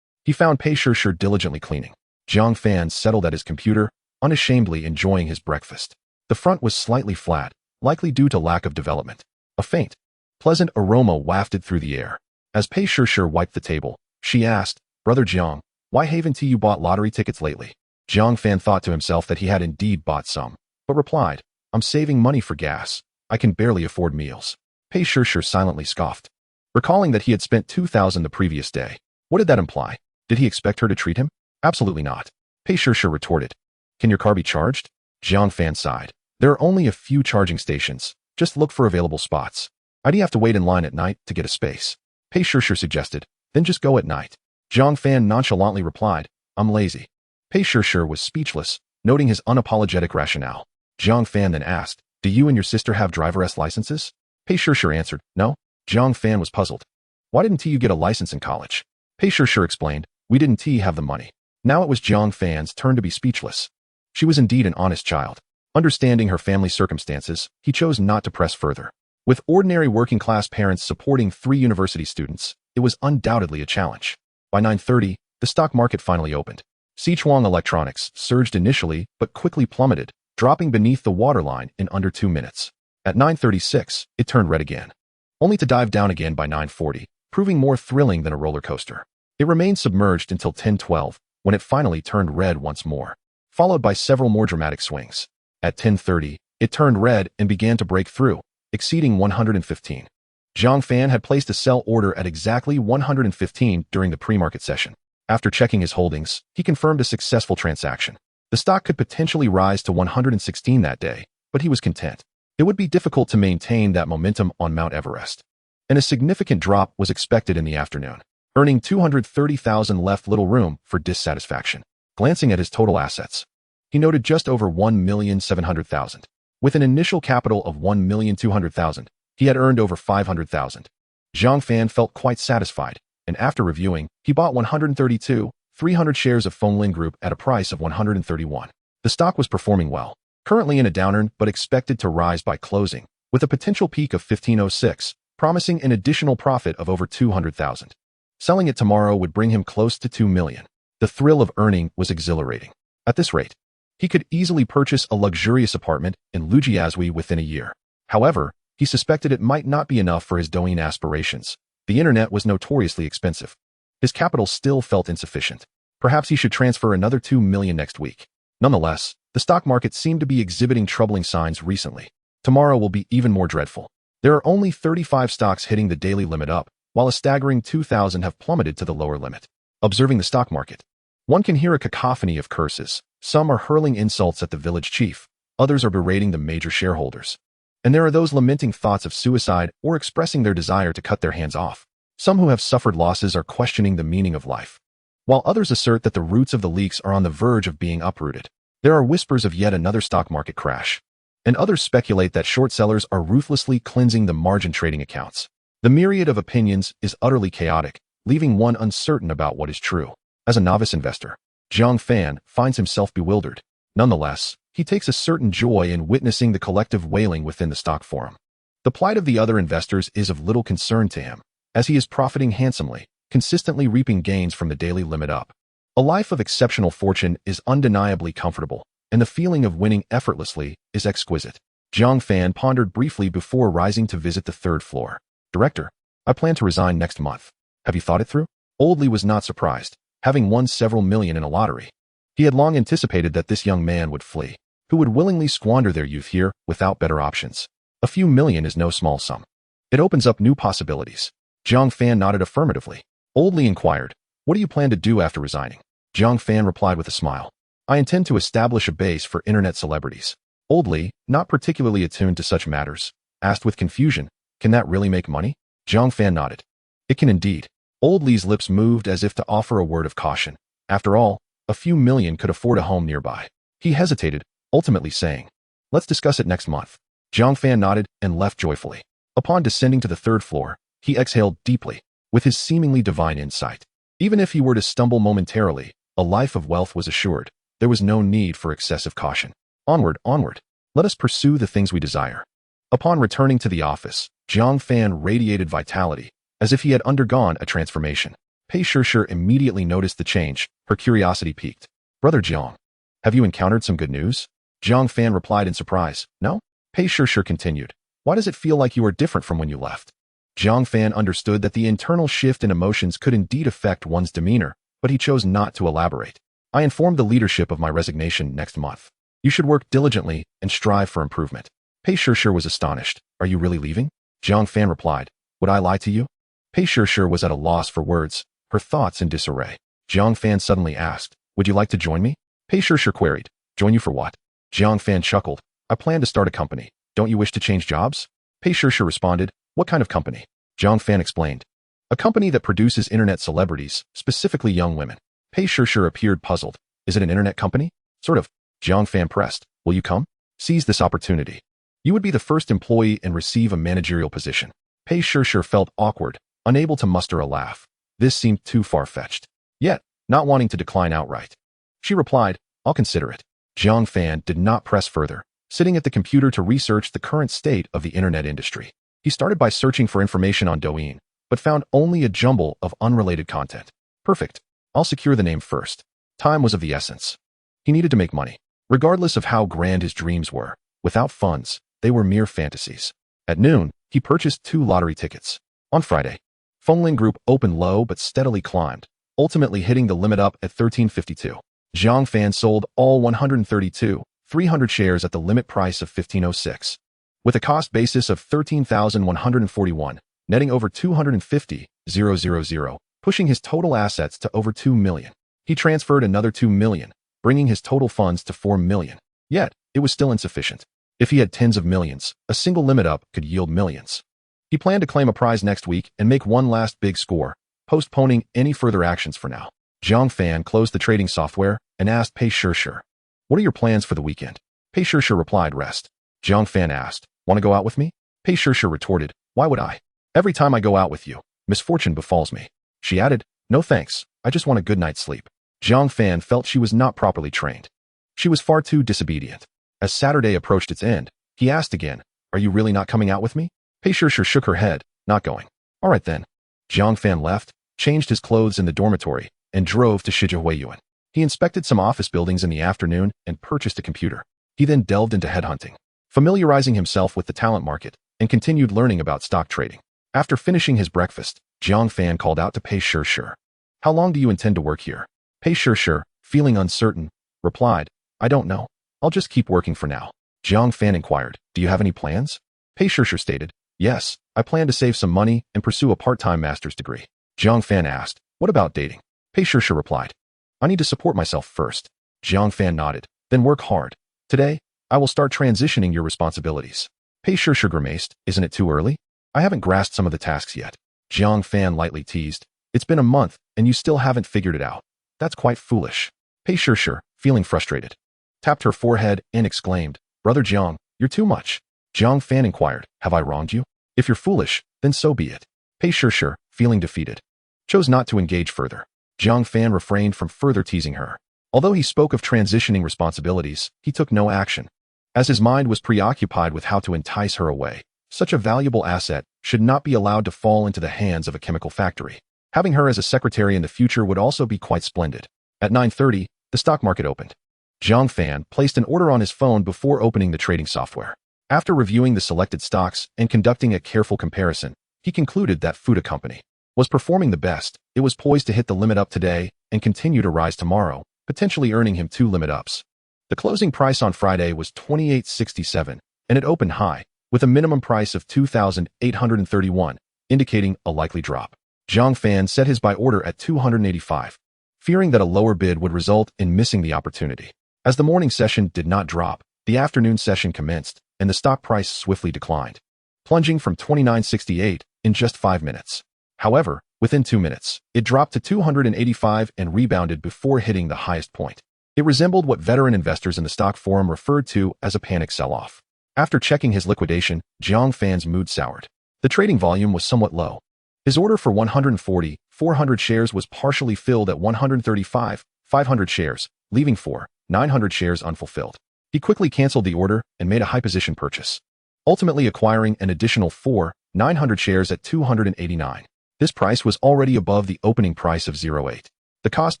he found Pei Shishir diligently cleaning. Jiang Fan settled at his computer, unashamedly enjoying his breakfast. The front was slightly flat, likely due to lack of development. A faint, pleasant aroma wafted through the air. As Pei Shishir wiped the table, she asked, "Brother Jiang, why haven't you bought lottery tickets lately?" Jiang Fan thought to himself that he had indeed bought some, but replied, "I'm saving money for gas. I can barely afford meals." Pei Shishir silently scoffed, recalling that he had spent 2,000 the previous day. What did that imply? Did he expect her to treat him? Absolutely not. Pei Shishir retorted, "Can your car be charged?" Jiang Fan sighed. "There are only a few charging stations. Just look for available spots. I'd have to wait in line at night to get a space." Pei Shishir suggested, "Then just go at night." Jiang Fan nonchalantly replied, "I'm lazy." Pei Shishir was speechless, noting his unapologetic rationale. Jiang Fan then asked, "Do you and your sister have driver's licenses?" Pei Shishir answered, "No." Jiang Fan was puzzled. "Why didn't you get a license in college?" Pei Shishir explained, "We didn't have the money." Now it was Jiang Fan's turn to be speechless. She was indeed an honest child. Understanding her family's circumstances, he chose not to press further. With ordinary working-class parents supporting 3 university students, it was undoubtedly a challenge. By 9:30, the stock market finally opened. Sichuan Electronics surged initially but quickly plummeted, dropping beneath the waterline in under 2 minutes. At 9:36, it turned red again, only to dive down again by 9:40, proving more thrilling than a roller coaster. It remained submerged until 10:12, when it finally turned red once more, followed by several more dramatic swings. At 10:30, it turned red and began to break through, exceeding 115. Jiang Fan had placed a sell order at exactly 115 during the pre-market session. After checking his holdings, he confirmed a successful transaction. The stock could potentially rise to 116 that day, but he was content. It would be difficult to maintain that momentum on Mount Everest, and a significant drop was expected in the afternoon. Earning 230,000 left little room for dissatisfaction. Glancing at his total assets, he noted just over 1,700,000. With an initial capital of 1,200,000, he had earned over 500,000. Jiang Fan felt quite satisfied, and after reviewing, he bought 132,300 shares of Fenglin Group at a price of 131. The stock was performing well, currently in a downturn but expected to rise by closing, with a potential peak of 1506, promising an additional profit of over 200,000. Selling it tomorrow would bring him close to 2 million. The thrill of earning was exhilarating. At this rate, he could easily purchase a luxurious apartment in Lujiazui within a year. However, he suspected it might not be enough for his Douyin aspirations. The internet was notoriously expensive. His capital still felt insufficient. Perhaps he should transfer another 2 million next week. Nonetheless, the stock market seemed to be exhibiting troubling signs recently. Tomorrow will be even more dreadful. There are only 35 stocks hitting the daily limit up, while a staggering 2,000 have plummeted to the lower limit. Observing the stock market, one can hear a cacophony of curses. Some are hurling insults at the village chief, others are berating the major shareholders. And there are those lamenting thoughts of suicide or expressing their desire to cut their hands off. Some who have suffered losses are questioning the meaning of life, while others assert that the roots of the leeks are on the verge of being uprooted. There are whispers of yet another stock market crash. and others speculate that short sellers are ruthlessly cleansing the margin trading accounts. The myriad of opinions is utterly chaotic, leaving one uncertain about what is true. As a novice investor, Zhang Fan finds himself bewildered. Nonetheless, he takes a certain joy in witnessing the collective wailing within the stock forum. The plight of the other investors is of little concern to him, as he is profiting handsomely, consistently reaping gains from the daily limit up. A life of exceptional fortune is undeniably comfortable, and the feeling of winning effortlessly is exquisite. Zhang Fan pondered briefly before rising to visit the third floor. Director, I plan to resign next month. Have you thought it through? Old Li was not surprised, having won several million in a lottery. He had long anticipated that this young man would flee. Who would willingly squander their youth here without better options? A few million is no small sum. It opens up new possibilities. Zhang Fan nodded affirmatively. Old Li inquired, what do you plan to do after resigning? Zhang Fan replied with a smile. I intend to establish a base for internet celebrities. Old Li, not particularly attuned to such matters, asked with confusion, can that really make money? Zhang Fan nodded. It can indeed. Old Li's lips moved as if to offer a word of caution. After all, a few million could afford a home nearby. He hesitated, ultimately saying, let's discuss it next month. Zhang Fan nodded and left joyfully. Upon descending to the third floor, he exhaled deeply, with his seemingly divine insight. Even if he were to stumble momentarily, a life of wealth was assured. There was no need for excessive caution. Onward, onward. Let us pursue the things we desire. Upon returning to the office, Zhang Fan radiated vitality, as if he had undergone a transformation. Pei Shishir immediately noticed the change. Her curiosity piqued. Brother Zhang, have you encountered some good news? Zhang Fan replied in surprise. No? Pei Shishir continued. Why does it feel like you are different from when you left? Zhang Fan understood that the internal shift in emotions could indeed affect one's demeanor, but he chose not to elaborate. I informed the leadership of my resignation next month. You should work diligently and strive for improvement. Pei Shishir was astonished. Are you really leaving? Zhang Fan replied. Would I lie to you? Pei Shishir was at a loss for words, her thoughts in disarray. Zhang Fan suddenly asked, would you like to join me? Pei Shishir queried. Join you for what? Zhang Fan chuckled. I plan to start a company. Don't you wish to change jobs? Pei Shishir responded. What kind of company? Zhang Fan explained. A company that produces internet celebrities, specifically young women. Pei Shishir appeared puzzled. Is it an internet company? Sort of. Zhang Fan pressed. Will you come? Seize this opportunity. You would be the first employee and receive a managerial position. Pei Shishir felt awkward, unable to muster a laugh. This seemed too far-fetched. Yet, not wanting to decline outright. She replied, I'll consider it. Zhang Fan did not press further, sitting at the computer to research the current state of the internet industry. He started by searching for information on Douyin, but found only a jumble of unrelated content. Perfect. I'll secure the name first. Time was of the essence. He needed to make money. Regardless of how grand his dreams were, without funds, they were mere fantasies. At noon, he purchased 2 lottery tickets. On Friday, Fengling Group opened low but steadily climbed, ultimately hitting the limit up at 1352. Zhang Fan sold all 132,300 shares at the limit price of 1506. With a cost basis of 13,141, netting over 250,000, pushing his total assets to over 2 million. He transferred another 2 million, bringing his total funds to 4 million. Yet, it was still insufficient. If he had tens of millions, a single limit up could yield millions. He planned to claim a prize next week and make one last big score, postponing any further actions for now. Zhang Fan closed the trading software and asked Pei Shishir, what are your plans for the weekend? Pei Shishir replied, rest. Zhang Fan asked, want to go out with me? Pei Shishir retorted, why would I? Every time I go out with you, misfortune befalls me. She added, no thanks, I just want a good night's sleep. Zhang Fan felt she was not properly trained. She was far too disobedient. As Saturday approached its end, he asked again, are you really not coming out with me? Pei Shishir shook her head, not going. All right then. Zhang Fan left, changed his clothes in the dormitory, and drove to Shijihuayuan. He inspected some office buildings in the afternoon and purchased a computer. He then delved into headhunting, familiarizing himself with the talent market, and continued learning about stock trading. After finishing his breakfast, Zhang Fan called out to Pei Shishir. How long do you intend to work here? Pei Shishir, feeling uncertain, replied, I don't know. I'll just keep working for now. Zhang Fan inquired, do you have any plans? Pei Shishir stated, yes, I plan to save some money and pursue a part-time master's degree. Zhang Fan asked, what about dating? Pei Shishir replied, I need to support myself first. Zhang Fan nodded, then work hard. Today, I will start transitioning your responsibilities. Pei Shishir grimaced, isn't it too early? I haven't grasped some of the tasks yet. Zhang Fan lightly teased, it's been a month and you still haven't figured it out. That's quite foolish. Pei Shishir, feeling frustrated, tapped her forehead and exclaimed, Brother Zhang, You're too much. Jiang Fan inquired, have I wronged you? If you're foolish, then so be it. Pei Shishir, feeling defeated, chose not to engage further. Jiang Fan refrained from further teasing her. Although he spoke of transitioning responsibilities, he took no action, as his mind was preoccupied with how to entice her away. Such a valuable asset should not be allowed to fall into the hands of a chemical factory. Having her as a secretary in the future would also be quite splendid. At 9:30, the stock market opened. Jiang Fan placed an order on his phone before opening the trading software. After reviewing the selected stocks and conducting a careful comparison, he concluded that Fuda Company was performing the best. It was poised to hit the limit up today and continue to rise tomorrow, potentially earning him 2 limit ups. The closing price on Friday was $28.67, and it opened high, with a minimum price of $2,831, indicating a likely drop. Jiang Fan set his buy order at $285, fearing that a lower bid would result in missing the opportunity. As the morning session did not drop, the afternoon session commenced, and the stock price swiftly declined, plunging from $29.68 in just 5 minutes. However, within 2 minutes, it dropped to $285 and rebounded before hitting the highest point. It resembled what veteran investors in the stock forum referred to as a panic sell-off. After checking his liquidation, Jiang Fan's mood soured. The trading volume was somewhat low. His order for 140,400 shares was partially filled at 135,500 shares, leaving 4,900 shares unfulfilled. He quickly canceled the order and made a high-position purchase, ultimately acquiring an additional 4,900 shares at $289. This price was already above the opening price of 08. The cost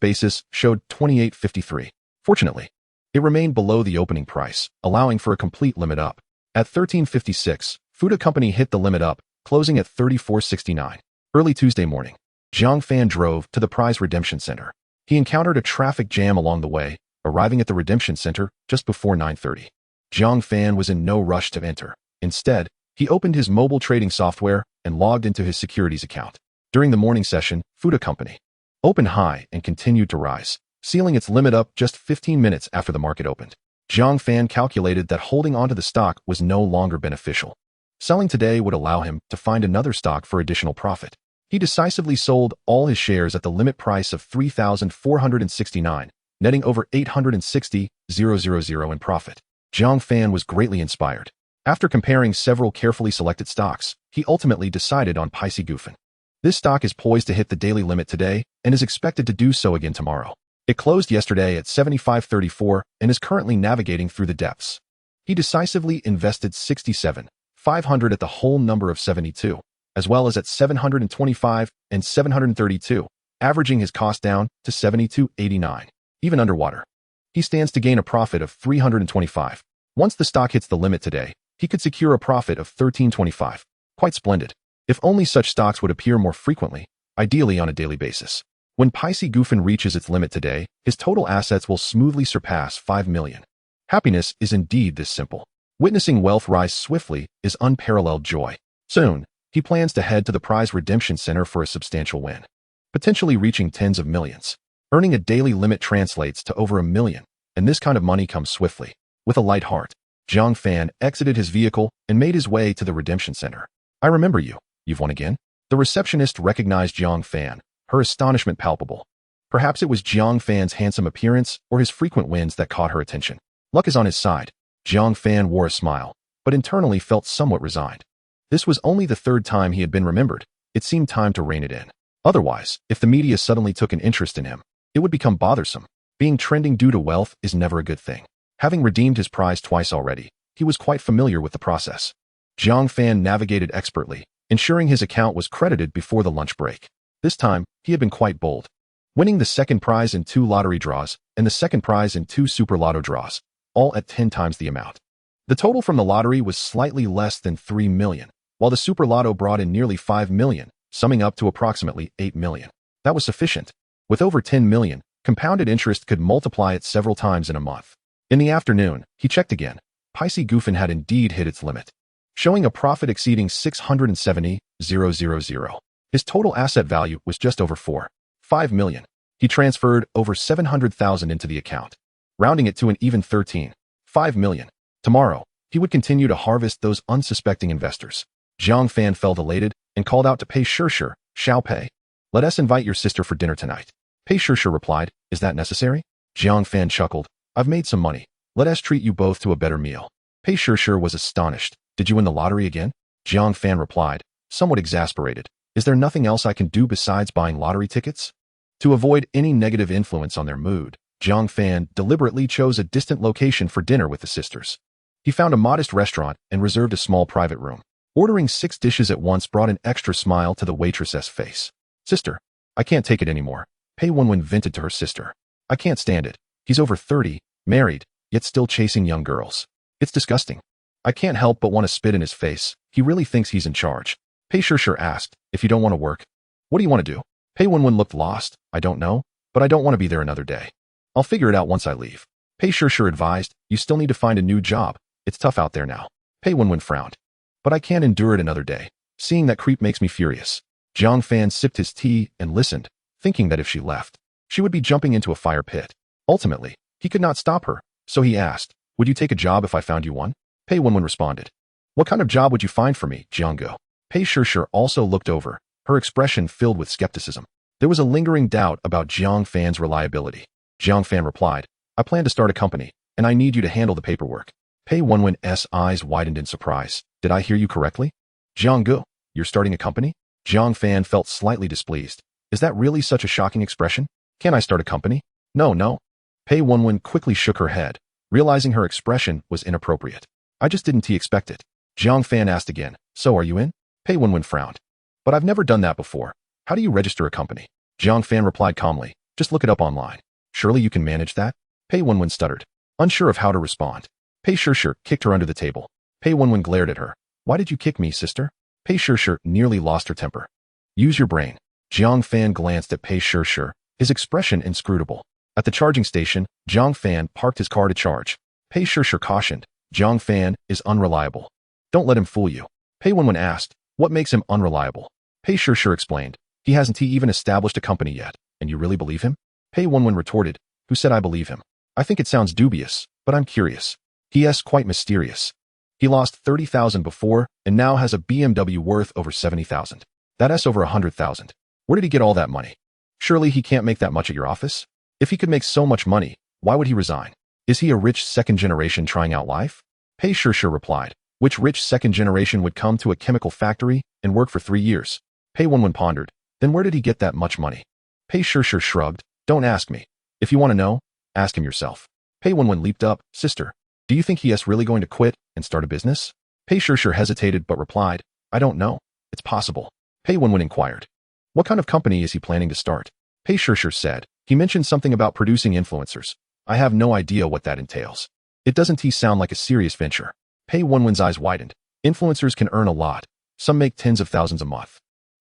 basis showed $28.53. Fortunately, it remained below the opening price, allowing for a complete limit up. At $13.56, Fuda Company hit the limit up, closing at $34.69. Early Tuesday morning, Jiang Fan drove to the prize redemption center. He encountered a traffic jam along the way, arriving at the redemption center just before 9:30. Jiang Fan was in no rush to enter. Instead, he opened his mobile trading software and logged into his securities account. During the morning session, Fuda Company opened high and continued to rise, sealing its limit up just 15 minutes after the market opened. Jiang Fan calculated that holding onto the stock was no longer beneficial. Selling today would allow him to find another stock for additional profit. He decisively sold all his shares at the limit price of $3,469, netting over $860,000 in profit. Jiang Fan was greatly inspired. After comparing several carefully selected stocks, he ultimately decided on Pisces Gufen. This stock is poised to hit the daily limit today and is expected to do so again tomorrow. It closed yesterday at $75.34 and is currently navigating through the depths. He decisively invested $67,500 at the whole number of 72, as well as at 725 and 732, averaging his cost down to $72.89. Even underwater, he stands to gain a profit of $325. Once the stock hits the limit today, he could secure a profit of $13.25. Quite splendid. If only such stocks would appear more frequently, ideally on a daily basis. When Pisces Gufen reaches its limit today, his total assets will smoothly surpass 5 million. Happiness is indeed this simple. Witnessing wealth rise swiftly is unparalleled joy. Soon, he plans to head to the prize redemption center for a substantial win, potentially reaching tens of millions. Earning a daily limit translates to over 1 million, and this kind of money comes swiftly. With a light heart, Jiang Fan exited his vehicle and made his way to the redemption center. I remember you. You've won again? The receptionist recognized Jiang Fan, her astonishment palpable. Perhaps it was Jiang Fan's handsome appearance or his frequent wins that caught her attention. Luck is on his side. Jiang Fan wore a smile, but internally felt somewhat resigned. This was only the 3rd time he had been remembered. It seemed time to rein it in. Otherwise, if the media suddenly took an interest in him, it would become bothersome. Being trending due to wealth is never a good thing. Having redeemed his prize twice already, he was quite familiar with the process. Jiang Fan navigated expertly, ensuring his account was credited before the lunch break. This time, he had been quite bold, winning the second prize in 2 lottery draws and the second prize in 2 super lotto draws, all at 10 times the amount. The total from the lottery was slightly less than 3 million, while the super lotto brought in nearly 5 million, summing up to approximately 8 million. That was sufficient. With over 10 million, compounded interest could multiply it several times in a month. In the afternoon, he checked again. Pisces Gufen had indeed hit its limit, showing a profit exceeding 670,000. His total asset value was just over 4.5 million. He transferred over 700,000 into the account, rounding it to an even 13.5 million. Tomorrow, he would continue to harvest those unsuspecting investors. Jiang Fan felt elated and called out to Pei Shishir, Xiao Pei, let us invite your sister for dinner tonight. Pei Shishir replied, is that necessary? Jiang Fan chuckled, I've made some money. Let us treat you both to a better meal. Pei Shishir was astonished. Did you win the lottery again? Jiang Fan replied, somewhat exasperated. Is there nothing else I can do besides buying lottery tickets? To avoid any negative influence on their mood, Jiang Fan deliberately chose a distant location for dinner with the sisters. He found a modest restaurant and reserved a small private room. Ordering 6 dishes at once brought an extra smile to the waitress's face. Sister, I can't take it anymore, Pei Wenwen vented to her sister. I can't stand it. He's over 30, married, yet still chasing young girls. It's disgusting. I can't help but want to spit in his face. He really thinks he's in charge. Pei Shishir asked, if you don't want to work, what do you want to do? Pei Wenwen looked lost. I don't know, but I don't want to be there another day. I'll figure it out once I leave. Pei Shishir advised, you still need to find a new job. It's tough out there now. Pei Wenwen frowned. But I can't endure it another day. Seeing that creep makes me furious. Jiang Fan sipped his tea and listened, thinking that if she left, she would be jumping into a fire pit. Ultimately, he could not stop her, so he asked, would you take a job if I found you one? Pei Wenwen responded. What kind of job would you find for me, Jianggo? Pei Shishir also looked over, her expression filled with skepticism. There was a lingering doubt about Jiang Fan's reliability. Jiang Fan replied, I plan to start a company, and I need you to handle the paperwork. Pei Wenwen's eyes widened in surprise. Did I hear you correctly? Jianggo, you're starting a company? Jiang Fan felt slightly displeased. Is that really such a shocking expression? Can I start a company? No. Pei Wenwen quickly shook her head, realizing her expression was inappropriate. I just didn't expect it. Jiang Fan asked again, so are you in? Pei Wenwen frowned. But I've never done that before. How do you register a company? Jiang Fan replied calmly, just look it up online. Surely you can manage that? Pei Wenwen stuttered, unsure of how to respond. Pei Shishir kicked her under the table. Pei Wenwen glared at her. Why did you kick me, sister? Pei Shishir nearly lost her temper. Use your brain. Jiang Fan glanced at Pei Shishir, his expression inscrutable. At the charging station, Jiang Fan parked his car to charge. Pei Shishir cautioned, Jiang Fan is unreliable. Don't let him fool you. Pei Wenwen asked, what makes him unreliable? Pei Shishir explained, he hasn't even established a company yet, and you really believe him? Pei Wenwen retorted, who said I believe him? I think it sounds dubious, but I'm curious. He.s. quite mysterious. He lost 30,000 before, and now has a BMW worth over 70,000. That's over 100,000. Where did he get all that money? Surely he can't make that much at your office? If he could make so much money, why would he resign? Is he a rich second generation trying out life? Pei Shishir replied, which rich second generation would come to a chemical factory and work for 3 years? Pei Wenwen pondered, then where did he get that much money? Pei Shishir shrugged, don't ask me. If you want to know, ask him yourself. Pei Wenwen leaped up, sister, do you think he is really going to quit and start a business? Pei Shishir hesitated but replied, I don't know. It's possible. Pei Wenwen inquired, what kind of company is he planning to start? Pei Shishir said, he mentioned something about producing influencers. I have no idea what that entails. It doesn't sound like a serious venture. Pei Wenwen's eyes widened. Influencers can earn a lot. Some make tens of thousands a month.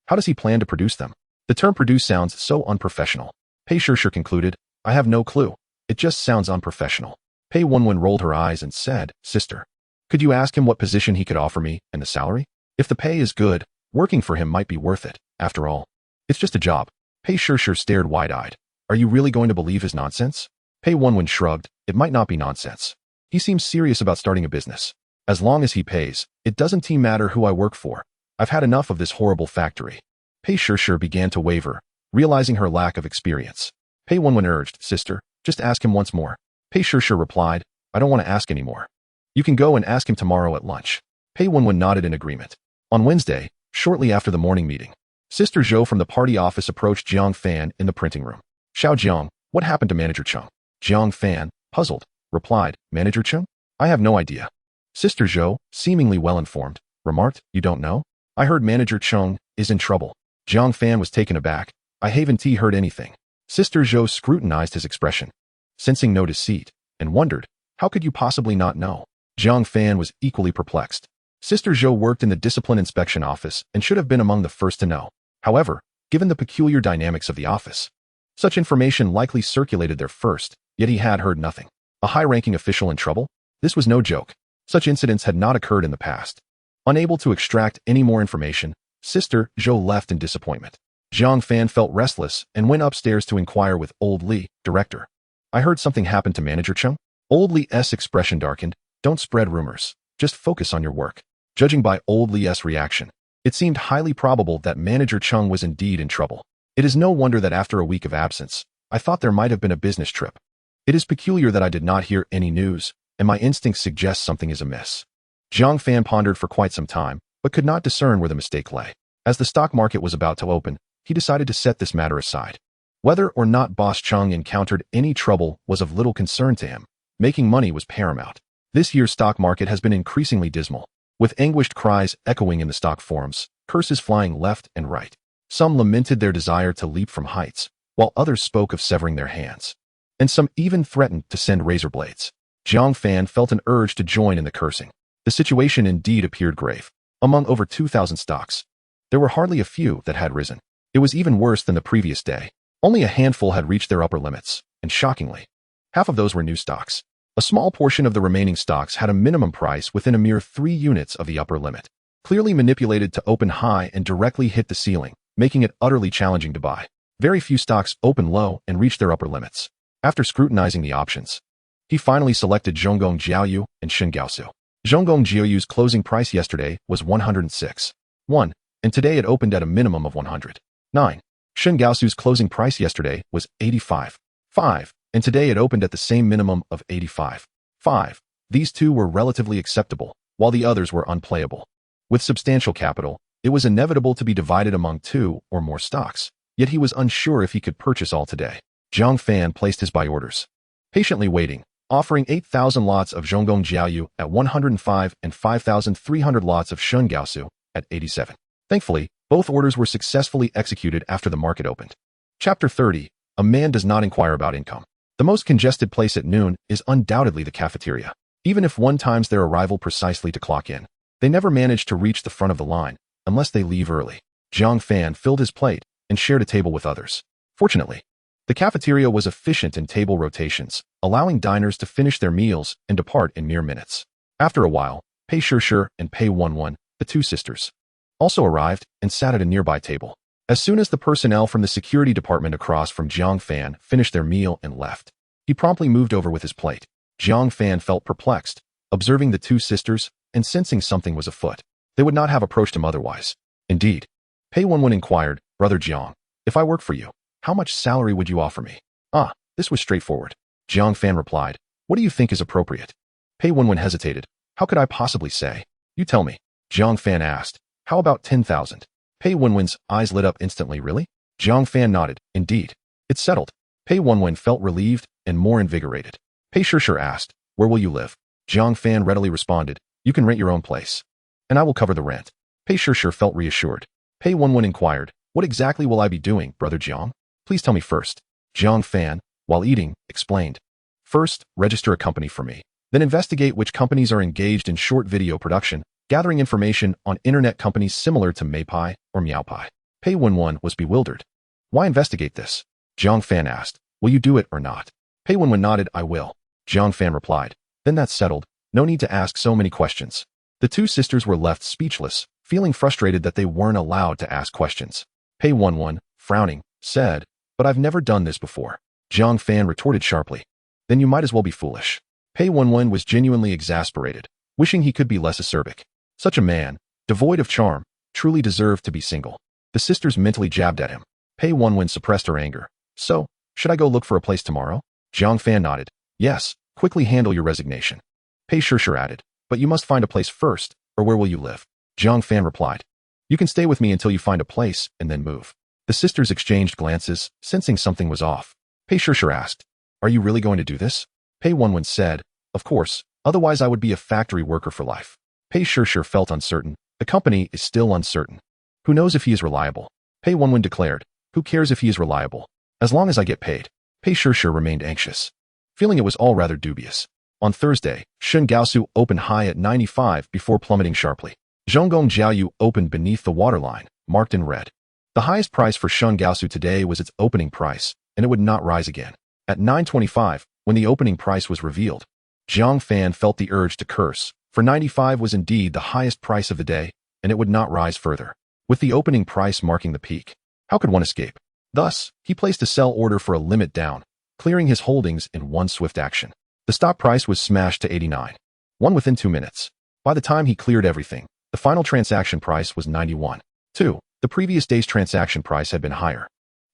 How does he plan to produce them? The term produce sounds so unprofessional. Pei Shishir concluded, I have no clue. It just sounds unprofessional. Pei Wenwen rolled her eyes and said, sister, could you ask him what position he could offer me and the salary? If the pay is good, working for him might be worth it. After all, it's just a job. Pei Shishir stared wide-eyed. Are you really going to believe his nonsense? Pei Wenwen shrugged, it might not be nonsense. He seems serious about starting a business. As long as he pays, it doesn't matter who I work for. I've had enough of this horrible factory. Pei Shishir began to waver, realizing her lack of experience. Pei Wenwen urged, sister, just ask him once more. Pei Shishir replied, I don't want to ask anymore. You can go and ask him tomorrow at lunch. Pei Wenwen nodded in agreement. On Wednesday, shortly after the morning meeting, Sister Zhou from the party office approached Jiang Fan in the printing room. Xiao Jiang, what happened to Manager Cheng? Jiang Fan, puzzled, replied, Manager Cheng? I have no idea. Sister Zhou, seemingly well-informed, remarked, you don't know? I heard Manager Cheng is in trouble. Jiang Fan was taken aback. I haven't heard anything. Sister Zhou scrutinized his expression, sensing no deceit, and wondered, how could you possibly not know? Jiang Fan was equally perplexed. Sister Zhou worked in the discipline inspection office and should have been among the first to know. However, given the peculiar dynamics of the office, such information likely circulated there first, yet he had heard nothing. A high-ranking official in trouble? This was no joke. Such incidents had not occurred in the past. Unable to extract any more information, Sister Zhou left in disappointment. Jiang Fan felt restless and went upstairs to inquire with Old Li, director. I heard something happened to Manager Cheng? Old Li's expression darkened. Don't spread rumors. Just focus on your work. Judging by Old Li's reaction, it seemed highly probable that Manager Cheng was indeed in trouble. It is no wonder that after a week of absence, I thought there might have been a business trip. It is peculiar that I did not hear any news, and my instincts suggest something is amiss. Zhang Fan pondered for quite some time, but could not discern where the mistake lay. As the stock market was about to open, he decided to set this matter aside. Whether or not Boss Chung encountered any trouble was of little concern to him. Making money was paramount. This year's stock market has been increasingly dismal, with anguished cries echoing in the stock forums, curses flying left and right. Some lamented their desire to leap from heights, while others spoke of severing their hands. And some even threatened to send razor blades. Zhang Fan felt an urge to join in the cursing. The situation indeed appeared grave. Among over 2,000 stocks, there were hardly a few that had risen. It was even worse than the previous day. Only a handful had reached their upper limits, and shockingly, half of those were new stocks. A small portion of the remaining stocks had a minimum price within a mere 3 units of the upper limit, clearly manipulated to open high and directly hit the ceiling, making it utterly challenging to buy. Very few stocks opened low and reached their upper limits. After scrutinizing the options, he finally selected Zhonggong Jiaoyu and Shengaosu. Zhonggong Jiaoyu's closing price yesterday was 106.1, and today it opened at a minimum of 109. Shengaosu's closing price yesterday was 85.5, and today it opened at the same minimum of 85.5. These two were relatively acceptable, while the others were unplayable. With substantial capital, it was inevitable to be divided among 2 or more stocks, yet he was unsure if he could purchase all today. Zhang Fan placed his buy orders, patiently waiting, offering 8,000 lots of Zhonggong Jiaoyu at 105 and 5,300 lots of Shengaosu at 87. Thankfully, both orders were successfully executed after the market opened. Chapter 30. A man does not inquire about income. The most congested place at noon is undoubtedly the cafeteria. Even if one times their arrival precisely to clock in, they never manage to reach the front of the line, unless they leave early. Zhang Fan filled his plate and shared a table with others. Fortunately, the cafeteria was efficient in table rotations, allowing diners to finish their meals and depart in mere minutes. After a while, Pei Shishir and Pei Wenwen, the two sisters, also arrived and sat at a nearby table. As soon as the personnel from the security department across from Zhang Fan finished their meal and left, he promptly moved over with his plate. Zhang Fan felt perplexed, observing the two sisters and sensing something was afoot. They would not have approached him otherwise. Indeed, Pei Wenwen inquired, "Brother Jiang, if I work for you, how much salary would you offer me?" This was straightforward. Zhang Fan replied, "What do you think is appropriate?" Pei Wenwen hesitated. "How could I possibly say? You tell me." Zhang Fan asked, "How about 10,000? Pei Wenwen's eyes lit up instantly. "Really?" Zhang Fan nodded. "Indeed. It's settled." Pei Wenwen felt relieved and more invigorated. Pei Shishir asked, "Where will you live?" Zhang Fan readily responded, "You can rent your own place, and I will cover the rent." Pei Shishir felt reassured. Pei Wenwen inquired, "What exactly will I be doing, Brother Jiang? Please tell me first." Zhang Fan, while eating, explained, "First, register a company for me. Then investigate which companies are engaged in short video production, gathering information on internet companies similar to Meipai or Miaopai." Pei Wenwen was bewildered. "Why investigate this?" Zhang Fan asked. "Will you do it or not?" Pei Wenwen nodded. "I will." Zhang Fan replied. "Then that's settled. No need to ask so many questions." The two sisters were left speechless, feeling frustrated that they weren't allowed to ask questions. Pei Wenwen, frowning, said, "But I've never done this before." Zhang Fan retorted sharply, "Then you might as well be foolish." Pei Wenwen was genuinely exasperated, wishing he could be less acerbic. Such a man, devoid of charm, truly deserved to be single. The sisters mentally jabbed at him. Pei Wenwen suppressed her anger. "So, should I go look for a place tomorrow?" Zhang Fan nodded. "Yes, quickly handle your resignation." Pei Shishir added, "But you must find a place first, or where will you live?" Zhang Fan replied, "You can stay with me until you find a place and then move." The sisters exchanged glances, sensing something was off. Pei Shishir asked, "Are you really going to do this?" Pei Wenwen said, "Of course, otherwise I would be a factory worker for life." Pei Shishir felt uncertain. The company is still uncertain. Who knows if he is reliable? Pei Wenwen declared, "Who cares if he is reliable? As long as I get paid." Pei Shishir remained anxious, feeling it was all rather dubious. On Thursday, Shengaosu opened high at 95 before plummeting sharply. Zhonggong Jiaoyu opened beneath the waterline, marked in red. The highest price for Shengaosu today was its opening price, and it would not rise again. At 9:25, when the opening price was revealed, Zhang Fan felt the urge to curse, for 95 was indeed the highest price of the day, and it would not rise further, with the opening price marking the peak. How could one escape? Thus, he placed a sell order for a limit down, clearing his holdings in one swift action. The stop price was smashed to 89.1 within 2 minutes. By the time he cleared everything, the final transaction price was 91.2. The previous day's transaction price had been higher,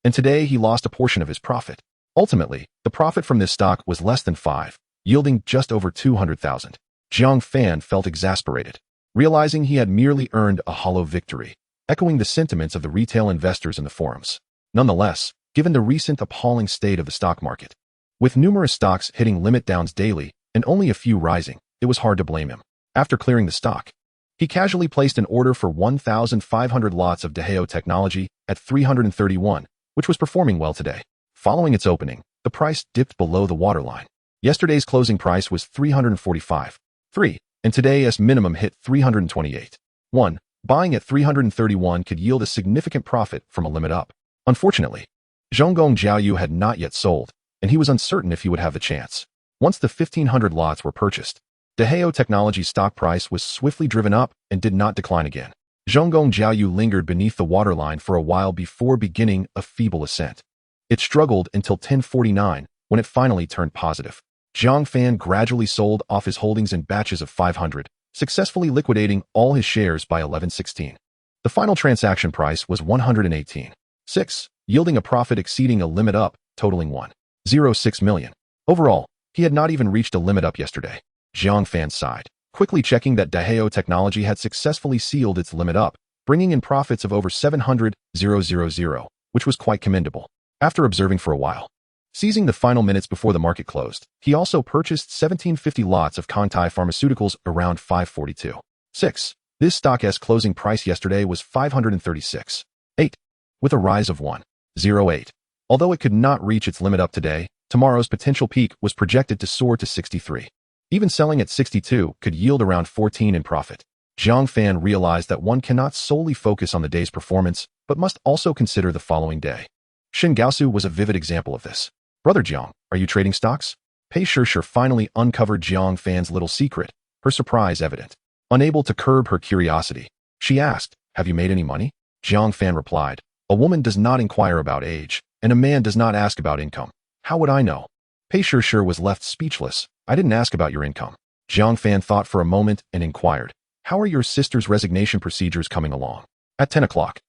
and today he lost a portion of his profit. Ultimately, the profit from this stock was less than 5 yielding just over 200,000. Zhang Fan felt exasperated, realizing he had merely earned a hollow victory, echoing the sentiments of the retail investors in the forums. Nonetheless, given the recent appalling state of the stock market, with numerous stocks hitting limit downs daily and only a few rising, it was hard to blame him. After clearing the stock, he casually placed an order for 1,500 lots of Zhou technology at 331, which was performing well today. Following its opening, the price dipped below the waterline. Yesterday's closing price was 345.3, and today's minimum hit 328. 1. Buying at 331 could yield a significant profit from a limit up. Unfortunately, Zhonggong Jiaoyu had not yet sold, and he was uncertain if he would have the chance. Once the 1,500 lots were purchased, Zhou Technology's stock price was swiftly driven up and did not decline again. Zhonggong Jiaoyu lingered beneath the waterline for a while before beginning a feeble ascent. It struggled until 10:49, when it finally turned positive. Zhang Fan gradually sold off his holdings in batches of 500, successfully liquidating all his shares by 11:16. The final transaction price was 118.6, yielding a profit exceeding a limit up, totaling 1.06 million. Overall, he had not even reached a limit up yesterday. Zhang Fan sighed, quickly checking that Zhou Technology had successfully sealed its limit up, bringing in profits of over 700,000, which was quite commendable. After observing for a while, seizing the final minutes before the market closed, he also purchased 1,750 lots of Contai Pharmaceuticals around 542.6. This stock's closing price yesterday was 536.8, with a rise of 1.08. Although it could not reach its limit up today, tomorrow's potential peak was projected to soar to 63. Even selling at 62 could yield around 14 in profit. Zhang Fan realized that one cannot solely focus on the day's performance, but must also consider the following day. Shin Gaosu was a vivid example of this. Brother Jiang, are you trading stocks? Pei Shishir finally uncovered Zhang Fan's little secret, her surprise evident. Unable to curb her curiosity, she asked, have you made any money? Zhang Fan replied, a woman does not inquire about age, and a man does not ask about income. How would I know? Pei Shishir was left speechless. I didn't ask about your income. Zhang Fan thought for a moment and inquired, how are your sister's resignation procedures coming along? At 10 o'clock,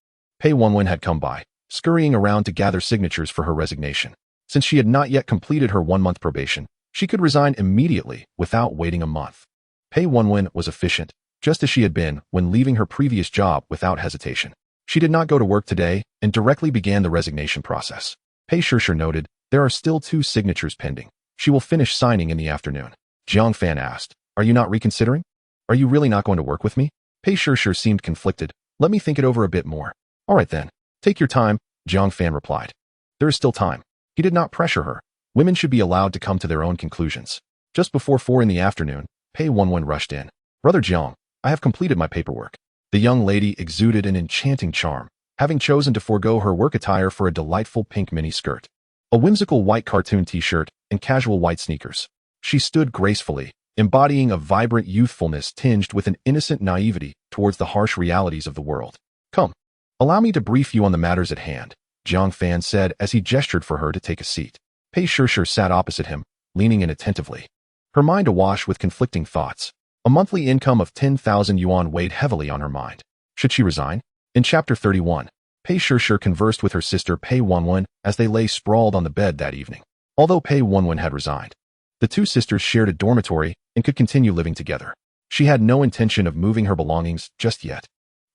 Pei Wenwen had come by, scurrying around to gather signatures for her resignation. Since she had not yet completed her 1-month probation, she could resign immediately without waiting a month. Pei Wenwen was efficient, just as she had been when leaving her previous job without hesitation. She did not go to work today and directly began the resignation process. Pei Shishir noted, there are still 2 signatures pending. She will finish signing in the afternoon. Zhang Fan asked, are you not reconsidering? Are you really not going to work with me? Pei Shishir seemed conflicted. Let me think it over a bit more. All right then. Take your time, Zhang Fan replied. There is still time. He did not pressure her. Women should be allowed to come to their own conclusions. Just before 4 in the afternoon, Pei Wenwen rushed in. Brother Jiang, I have completed my paperwork. The young lady exuded an enchanting charm, having chosen to forego her work attire for a delightful pink mini skirt, a whimsical white cartoon t-shirt, and casual white sneakers. She stood gracefully, embodying a vibrant youthfulness tinged with an innocent naivety towards the harsh realities of the world. Come, allow me to brief you on the matters at hand, Zhang Fan said as he gestured for her to take a seat. Pei Shishir sat opposite him, leaning in attentively, her mind awash with conflicting thoughts. A monthly income of 10,000 yuan weighed heavily on her mind. Should she resign? In Chapter 31, Pei Shishir conversed with her sister Pei Wenwen as they lay sprawled on the bed that evening. Although Pei Wenwen had resigned, the 2 sisters shared a dormitory and could continue living together. She had no intention of moving her belongings just yet,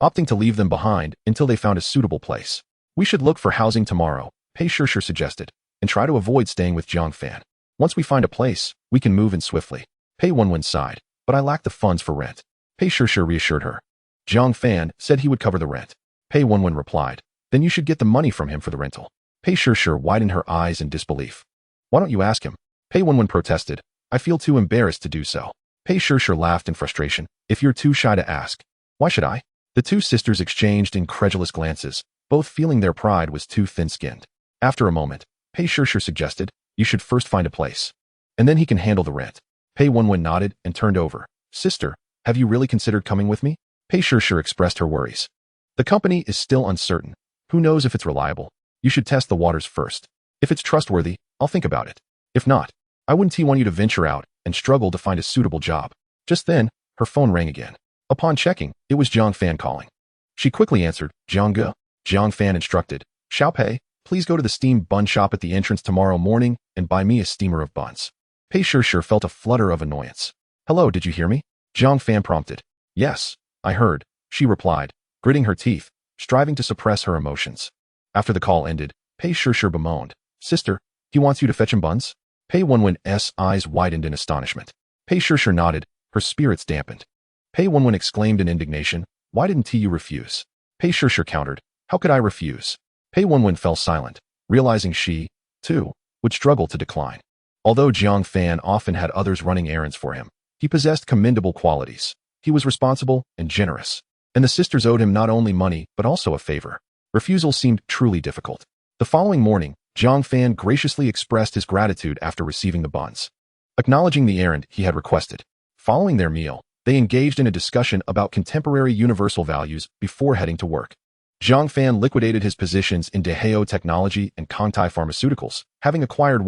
opting to leave them behind until they found a suitable place. We should look for housing tomorrow, Pei Shishir suggested, and try to avoid staying with Zhang Fan. Once we find a place, we can move in swiftly. Pei Wenwen sighed, but I lack the funds for rent. Pei Shishir reassured her. Zhang Fan said he would cover the rent. Pei Wenwen replied, then you should get the money from him for the rental. Pei Shishir widened her eyes in disbelief. Why don't you ask him? Pei Wenwen protested. I feel too embarrassed to do so. Pei Shishir laughed in frustration. If you're too shy to ask, why should I? The 2 sisters exchanged incredulous glances, both feeling their pride was too thin-skinned. After a moment, Pei Shishir suggested, you should first find a place, and then he can handle the rent. Pei Wenwen nodded and turned over. Sister, have you really considered coming with me? Pei Shishir expressed her worries. The company is still uncertain. Who knows if it's reliable? You should test the waters first. If it's trustworthy, I'll think about it. If not, I wouldn't want you to venture out and struggle to find a suitable job. Just then, her phone rang again. Upon checking, it was Zhang Fan calling. She quickly answered, Zhang Ge. Zhang Fan instructed, Xiao Pei, please go to the steam bun shop at the entrance tomorrow morning and buy me a steamer of buns. Pei Shishir felt a flutter of annoyance. "Hello, did you hear me?" Zhang Fan prompted. "Yes, I heard," she replied, gritting her teeth, striving to suppress her emotions. After the call ended, Pei Shishir bemoaned. "Sister, he wants you to fetch him buns?" Pei Wenwen's eyes widened in astonishment. Pei Shishir nodded, her spirits dampened. Pei Wenwen exclaimed in indignation, "Why didn't you refuse?" Pei Shishir countered, "How could I refuse?" Pei Wenwen fell silent, realizing she, too, would struggle to decline. Although Jiang Fan often had others running errands for him, he possessed commendable qualities. He was responsible and generous, and the sisters owed him not only money but also a favor. Refusal seemed truly difficult. The following morning, Jiang Fan graciously expressed his gratitude after receiving the buns, acknowledging the errand he had requested. Following their meal, they engaged in a discussion about contemporary universal values before heading to work. Jiang Fan liquidated his positions in Deheo Technology and Kangtai Pharmaceuticals, having acquired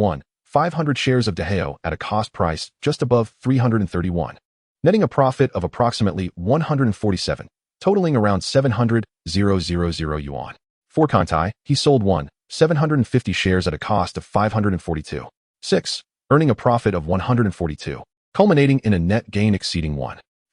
500 shares of Deheo at a cost price just above 331, netting a profit of approximately 147, totaling around 700,000 yuan. For Kangtai, he sold 750 shares at a cost of 542.6, earning a profit of 142, culminating in a net gain exceeding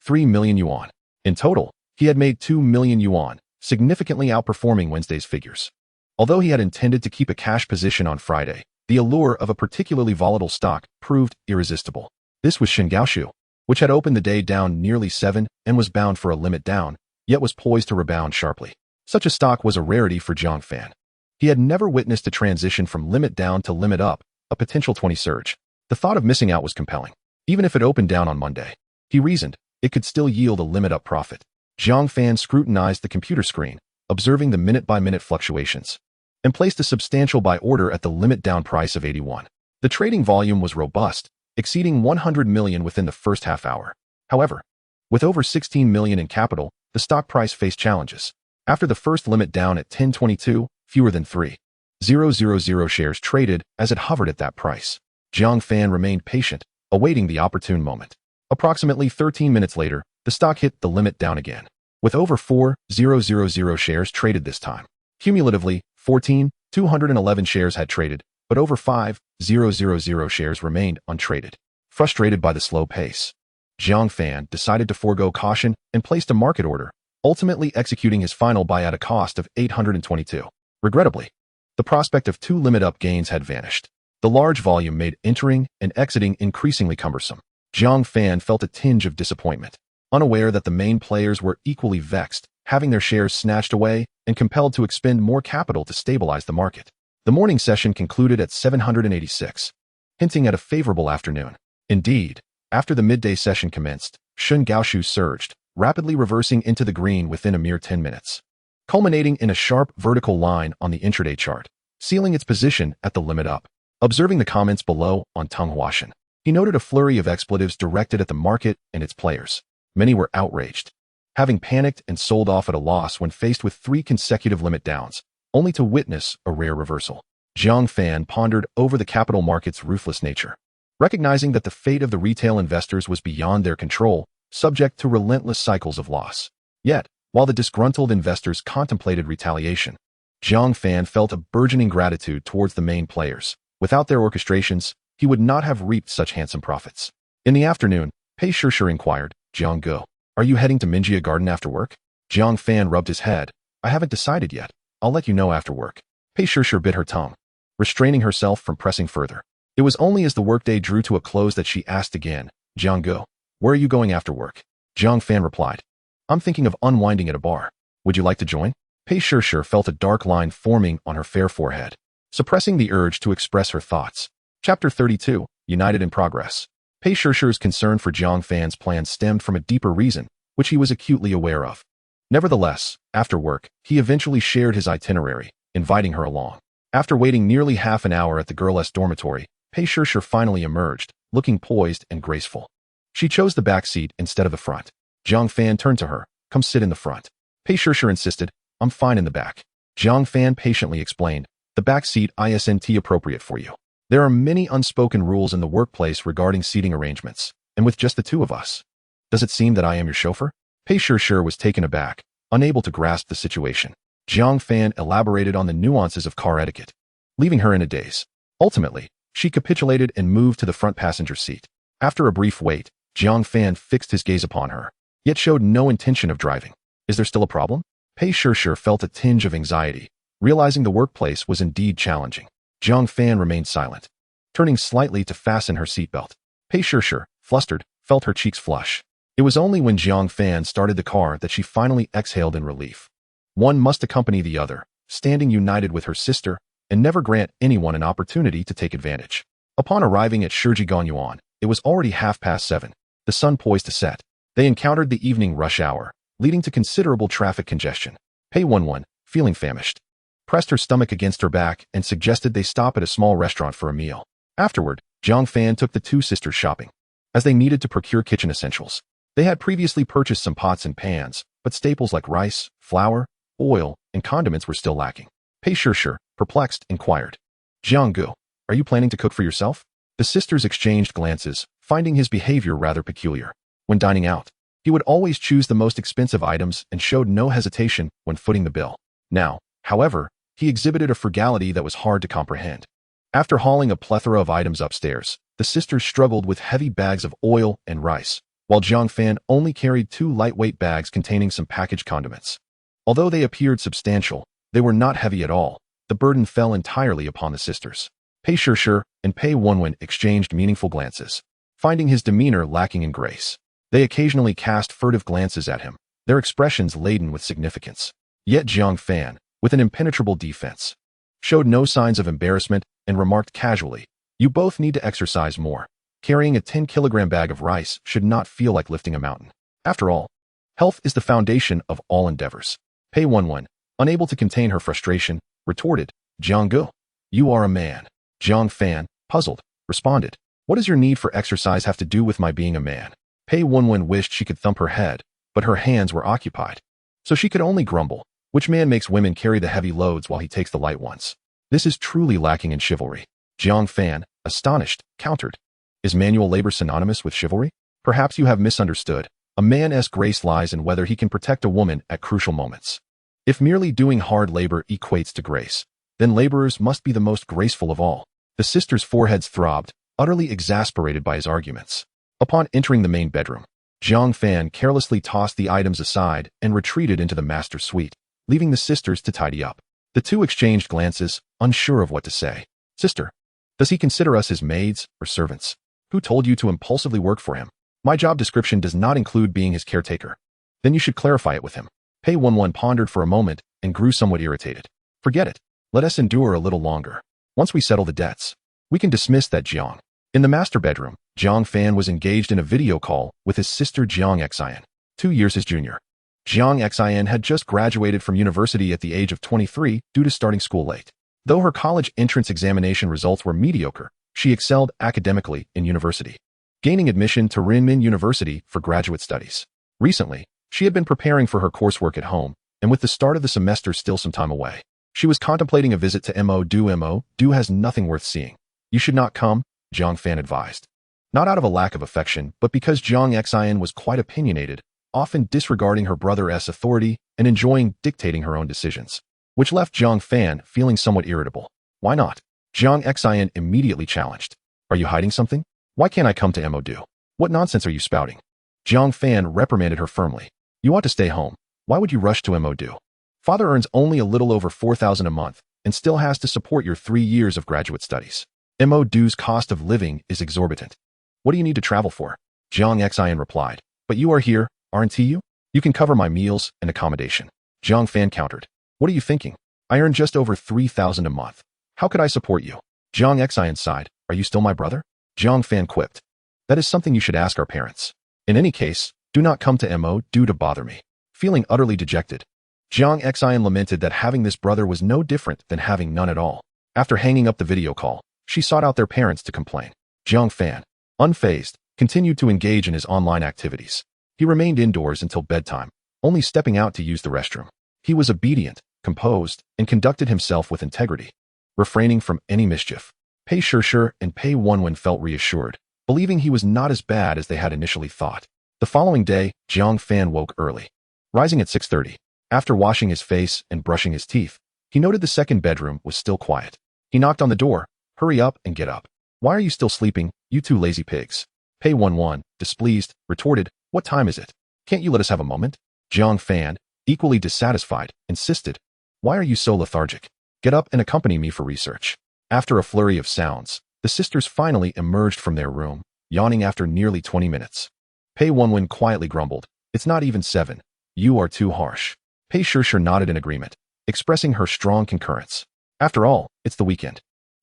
3 million yuan. In total, he had made 2 million yuan, significantly outperforming Wednesday's figures. Although he had intended to keep a cash position on Friday, the allure of a particularly volatile stock proved irresistible. This was Shingaoshu, which had opened the day down nearly 7 and was bound for a limit down, yet was poised to rebound sharply. Such a stock was a rarity for Jiang Fan. He had never witnessed a transition from limit down to limit up, a potential 20 surge. The thought of missing out was compelling. Even if it opened down on Monday, he reasoned, it could still yield a limit up profit. Jiang Fan scrutinized the computer screen, observing the minute-by-minute fluctuations, and placed a substantial buy order at the limit down price of 81. The trading volume was robust, exceeding 100 million within the first half hour. However, with over 16 million in capital, the stock price faced challenges. After the first limit down at 1022, fewer than 3,000 shares traded as it hovered at that price. Jiang Fan remained patient, awaiting the opportune moment. Approximately 13 minutes later, the stock hit the limit down again, with over 4,000 shares traded this time. Cumulatively, 14,211 shares had traded, but over 5,000 shares remained untraded. Frustrated by the slow pace, Jiang Fan decided to forego caution and placed a market order, ultimately executing his final buy at a cost of 822. Regrettably, the prospect of 2 limit-up gains had vanished. The large volume made entering and exiting increasingly cumbersome. Jiang Fan felt a tinge of disappointment, unaware that the main players were equally vexed, having their shares snatched away and compelled to expend more capital to stabilize the market. The morning session concluded at 786, hinting at a favorable afternoon. Indeed, after the midday session commenced, Shingaoshu surged, rapidly reversing into the green within a mere 10 minutes, culminating in a sharp vertical line on the intraday chart, sealing its position at the limit up. Observing the comments below on Tonghuashan, he noted a flurry of expletives directed at the market and its players. Many were outraged, having panicked and sold off at a loss when faced with 3 consecutive limit downs, only to witness a rare reversal. Jiang Fan pondered over the capital market's ruthless nature, recognizing that the fate of the retail investors was beyond their control, subject to relentless cycles of loss. Yet, while the disgruntled investors contemplated retaliation, Jiang Fan felt a burgeoning gratitude towards the main players. Without their orchestrations, he would not have reaped such handsome profits. In the afternoon, Pei Shishir inquired, "Jiang Go, are you heading to Minjia Garden after work?" Jiang Fan rubbed his head. "I haven't decided yet. I'll let you know after work." Pei Shishir bit her tongue, restraining herself from pressing further. It was only as the workday drew to a close that she asked again, "Jiang Go, where are you going after work?" Jiang Fan replied, "I'm thinking of unwinding at a bar. Would you like to join?" Pei Shishir felt a dark line forming on her fair forehead, suppressing the urge to express her thoughts. Chapter 32, United in Progress. Pei Shishir's concern for Jiang Fan's plans stemmed from a deeper reason, which he was acutely aware of. Nevertheless, after work, he eventually shared his itinerary, inviting her along. After waiting nearly half an hour at the girl's dormitory, Pei Shishir finally emerged, looking poised and graceful. She chose the back seat instead of the front. Jiang Fan turned to her, "Come sit in the front." Pei Shishir insisted, "I'm fine in the back." Jiang Fan patiently explained, "The back seat isn't appropriate for you. There are many unspoken rules in the workplace regarding seating arrangements, and with just the two of us. Does it seem that I am your chauffeur?" Pei Shishir was taken aback, unable to grasp the situation. Jiang Fan elaborated on the nuances of car etiquette, leaving her in a daze. Ultimately, She capitulated and moved to the front passenger seat. After a brief wait, Jiang Fan fixed his gaze upon her, yet showed no intention of driving. Is there still a problem? Pei Shishir felt a tinge of anxiety, realizing the workplace was indeed challenging. Jiang Fan remained silent, turning slightly to fasten her seatbelt. Pei Shishir, flustered, felt her cheeks flush. It was only when Jiang Fan started the car that she finally exhaled in relief. One must accompany the other, standing united with her sister, and never grant anyone an opportunity to take advantage. Upon arriving at Shijigongyuan, it was already 7:30, the sun poised to set. They encountered the evening rush hour, leading to considerable traffic congestion. Pei Wenwen, feeling famished, pressed her stomach against her back and suggested they stop at a small restaurant for a meal. Afterward, Jiang Fan took the two sisters shopping, as they needed to procure kitchen essentials. They had previously purchased some pots and pans, but staples like rice, flour, oil, and condiments were still lacking. Pei Shishir, perplexed, inquired, "Jiang Gu, are you planning to cook for yourself?" The sisters exchanged glances, finding his behavior rather peculiar. When dining out, he would always choose the most expensive items and showed no hesitation when footing the bill. Now, however, he exhibited a frugality that was hard to comprehend. After hauling a plethora of items upstairs, the sisters struggled with heavy bags of oil and rice, while Jiang Fan only carried 2 lightweight bags containing some packaged condiments. Although they appeared substantial, they were not heavy at all. The burden fell entirely upon the sisters. Pei Shishir and Pei Wenwen exchanged meaningful glances, finding his demeanor lacking in grace. They occasionally cast furtive glances at him, their expressions laden with significance. Yet Jiang Fan, with an impenetrable defense, showed no signs of embarrassment and remarked casually, "You both need to exercise more. Carrying a 10-kilogram bag of rice should not feel like lifting a mountain. After all, health is the foundation of all endeavors." Pei Wenwen, unable to contain her frustration, retorted, "Jiang Gu, you are a man." Jiang Fan, puzzled, responded, "What does your need for exercise have to do with my being a man?" Pei Wenwen wished she could thump her head, but her hands were occupied, so she could only grumble, "Which man makes women carry the heavy loads while he takes the light ones? This is truly lacking in chivalry." Jiang Fan, astonished, countered, "Is manual labor synonymous with chivalry? Perhaps you have misunderstood. A man's grace lies in whether he can protect a woman at crucial moments. If merely doing hard labor equates to grace, then laborers must be the most graceful of all." The sisters' foreheads throbbed, utterly exasperated by his arguments. Upon entering the main bedroom, Jiang Fan carelessly tossed the items aside and retreated into the master suite, leaving the sisters to tidy up. The two exchanged glances, unsure of what to say. "Sister, does he consider us his maids or servants? Who told you to impulsively work for him? My job description does not include being his caretaker. Then you should clarify it with him." Pei Wenwen pondered for a moment and grew somewhat irritated. "Forget it. Let us endure a little longer. Once we settle the debts, we can dismiss that Jiang." In the master bedroom, Jiang Fan was engaged in a video call with his sister Jiang Xian, 2 years his junior. Jiang Xian had just graduated from university at the age of 23 due to starting school late. Though her college entrance examination results were mediocre, she excelled academically in university, gaining admission to Renmin University for graduate studies. Recently, she had been preparing for her coursework at home, and with the start of the semester still some time away, she was contemplating a visit to Mo Du. Mo Du has nothing worth seeing. "You should not come," Jiang Fan advised. Not out of a lack of affection, but because Jiang Xian was quite opinionated, often disregarding her brother's authority and enjoying dictating her own decisions, which left Jiang Fan feeling somewhat irritable. "Why not?" Jiang Xian immediately challenged. "Are you hiding something? Why can't I come to Mo Du? What nonsense are you spouting?" Jiang Fan reprimanded her firmly. "You ought to stay home. Why would you rush to Mo Du? Father earns only a little over 4,000 a month and still has to support your 3 years of graduate studies. Mo Du's cost of living is exorbitant. What do you need to travel for?" Jiang Xian replied. "But you are here, aren't you? You can cover my meals and accommodation." Jiang Fan countered. "What are you thinking? I earn just over 3,000 a month. How could I support you?" Jiang Xian sighed. "Are you still my brother?" Jiang Fan quipped. "That is something you should ask our parents. In any case, do not come to Mo Du to bother me." Feeling utterly dejected, Jiang Xian lamented that having this brother was no different than having none at all. After hanging up the video call, she sought out their parents to complain. Jiang Fan, unfazed, continued to engage in his online activities. He remained indoors until bedtime, only stepping out to use the restroom. He was obedient, composed, and conducted himself with integrity, refraining from any mischief. Pei Shishir and Pei Wenwen felt reassured, believing he was not as bad as they had initially thought. The following day, Jiang Fan woke early. Rising at 6:30, after washing his face and brushing his teeth, he noted the second bedroom was still quiet. He knocked on the door. "Hurry up and get up. Why are you still sleeping, you two lazy pigs? Pei Wenwen, displeased, retorted, what time is it? Can't you let us have a moment? Jiang Fan, equally dissatisfied, insisted, why are you so lethargic? Get up and accompany me for research. After a flurry of sounds, the sisters finally emerged from their room, yawning after nearly 20 minutes. Pei Wenwen quietly grumbled, it's not even 7. You are too harsh. Pei Shishir nodded in agreement, expressing her strong concurrence. After all, it's the weekend.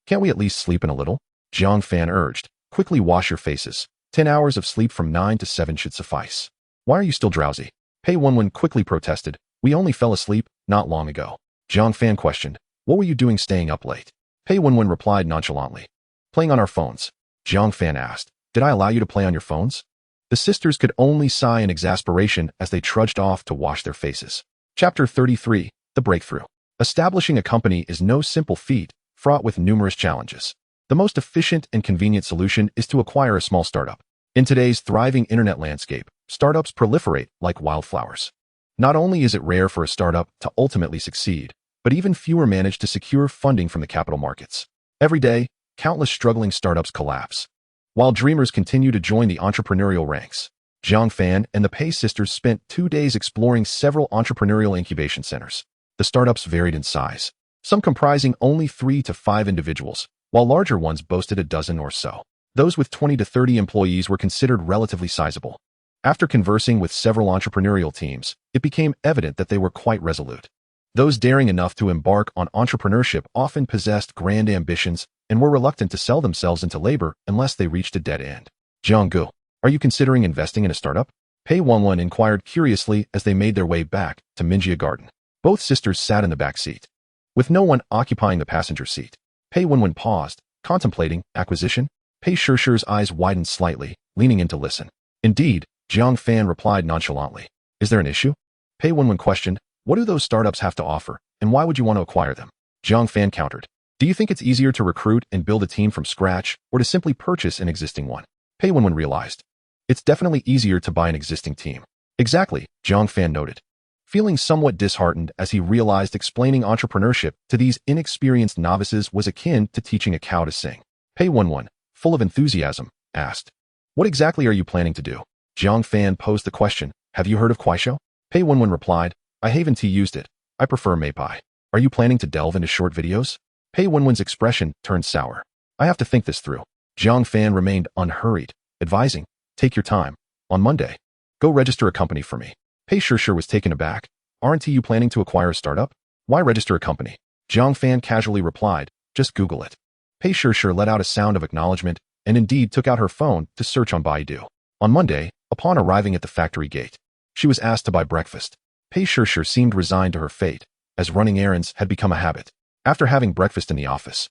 Can't we at least sleep in a little? Jiang Fan urged, quickly wash your faces. 10 hours of sleep from 9 to 7 should suffice. Why are you still drowsy? Pei Wenwen quickly protested, we only fell asleep not long ago. Jiang Fan questioned, what were you doing staying up late? Pei Wenwen replied nonchalantly, playing on our phones. Jiang Fan asked, did I allow you to play on your phones? The sisters could only sigh in exasperation as they trudged off to wash their faces. Chapter 33, The Breakthrough. Establishing a company is no simple feat, fraught with numerous challenges. The most efficient and convenient solution is to acquire a small startup. In today's thriving internet landscape, startups proliferate like wildflowers. Not only is it rare for a startup to ultimately succeed, but even fewer manage to secure funding from the capital markets. Every day, countless struggling startups collapse, while dreamers continue to join the entrepreneurial ranks. Jiang Fan and the Pei sisters spent 2 days exploring several entrepreneurial incubation centers. The startups varied in size, some comprising only 3 to 5 individuals, while larger ones boasted a dozen or so. Those with 20 to 30 employees were considered relatively sizable. After conversing with several entrepreneurial teams, it became evident that they were quite resolute. Those daring enough to embark on entrepreneurship often possessed grand ambitions and were reluctant to sell themselves into labor unless they reached a dead end. Jianggu, are you considering investing in a startup? Pei Wenwen inquired curiously as they made their way back to Minjia Garden. Both sisters sat in the back seat, with no one occupying the passenger seat. Pei Wenwen paused, contemplating acquisition. Pei Shishir's eyes widened slightly, leaning in to listen. Indeed, Jiang Fan replied nonchalantly. Is there an issue? Pei Wenwen questioned, what do those startups have to offer, and why would you want to acquire them? Jiang Fan countered, do you think it's easier to recruit and build a team from scratch, or to simply purchase an existing one? Pei Wenwen realized, it's definitely easier to buy an existing team. Exactly, Jiang Fan noted, feeling somewhat disheartened as he realized explaining entrepreneurship to these inexperienced novices was akin to teaching a cow to sing. Pei Wenwen, full of enthusiasm, asked, what exactly are you planning to do? Jiang Fan posed the question, have you heard of Kuaishou? Pei Wenwen replied, I haven't used it. I prefer Meipai. Are you planning to delve into short videos? Pei Wenwen's expression turned sour. I have to think this through. Jiang Fan remained unhurried, advising, take your time. On Monday, go register a company for me. Pei Shishir was taken aback. Aren't you planning to acquire a startup? Why register a company? Jiang Fan casually replied, just Google it. Pei Shishir let out a sound of acknowledgement and indeed took out her phone to search on Baidu. On Monday, upon arriving at the factory gate, she was asked to buy breakfast. Pei Shishir seemed resigned to her fate, as running errands had become a habit. After having breakfast in the office,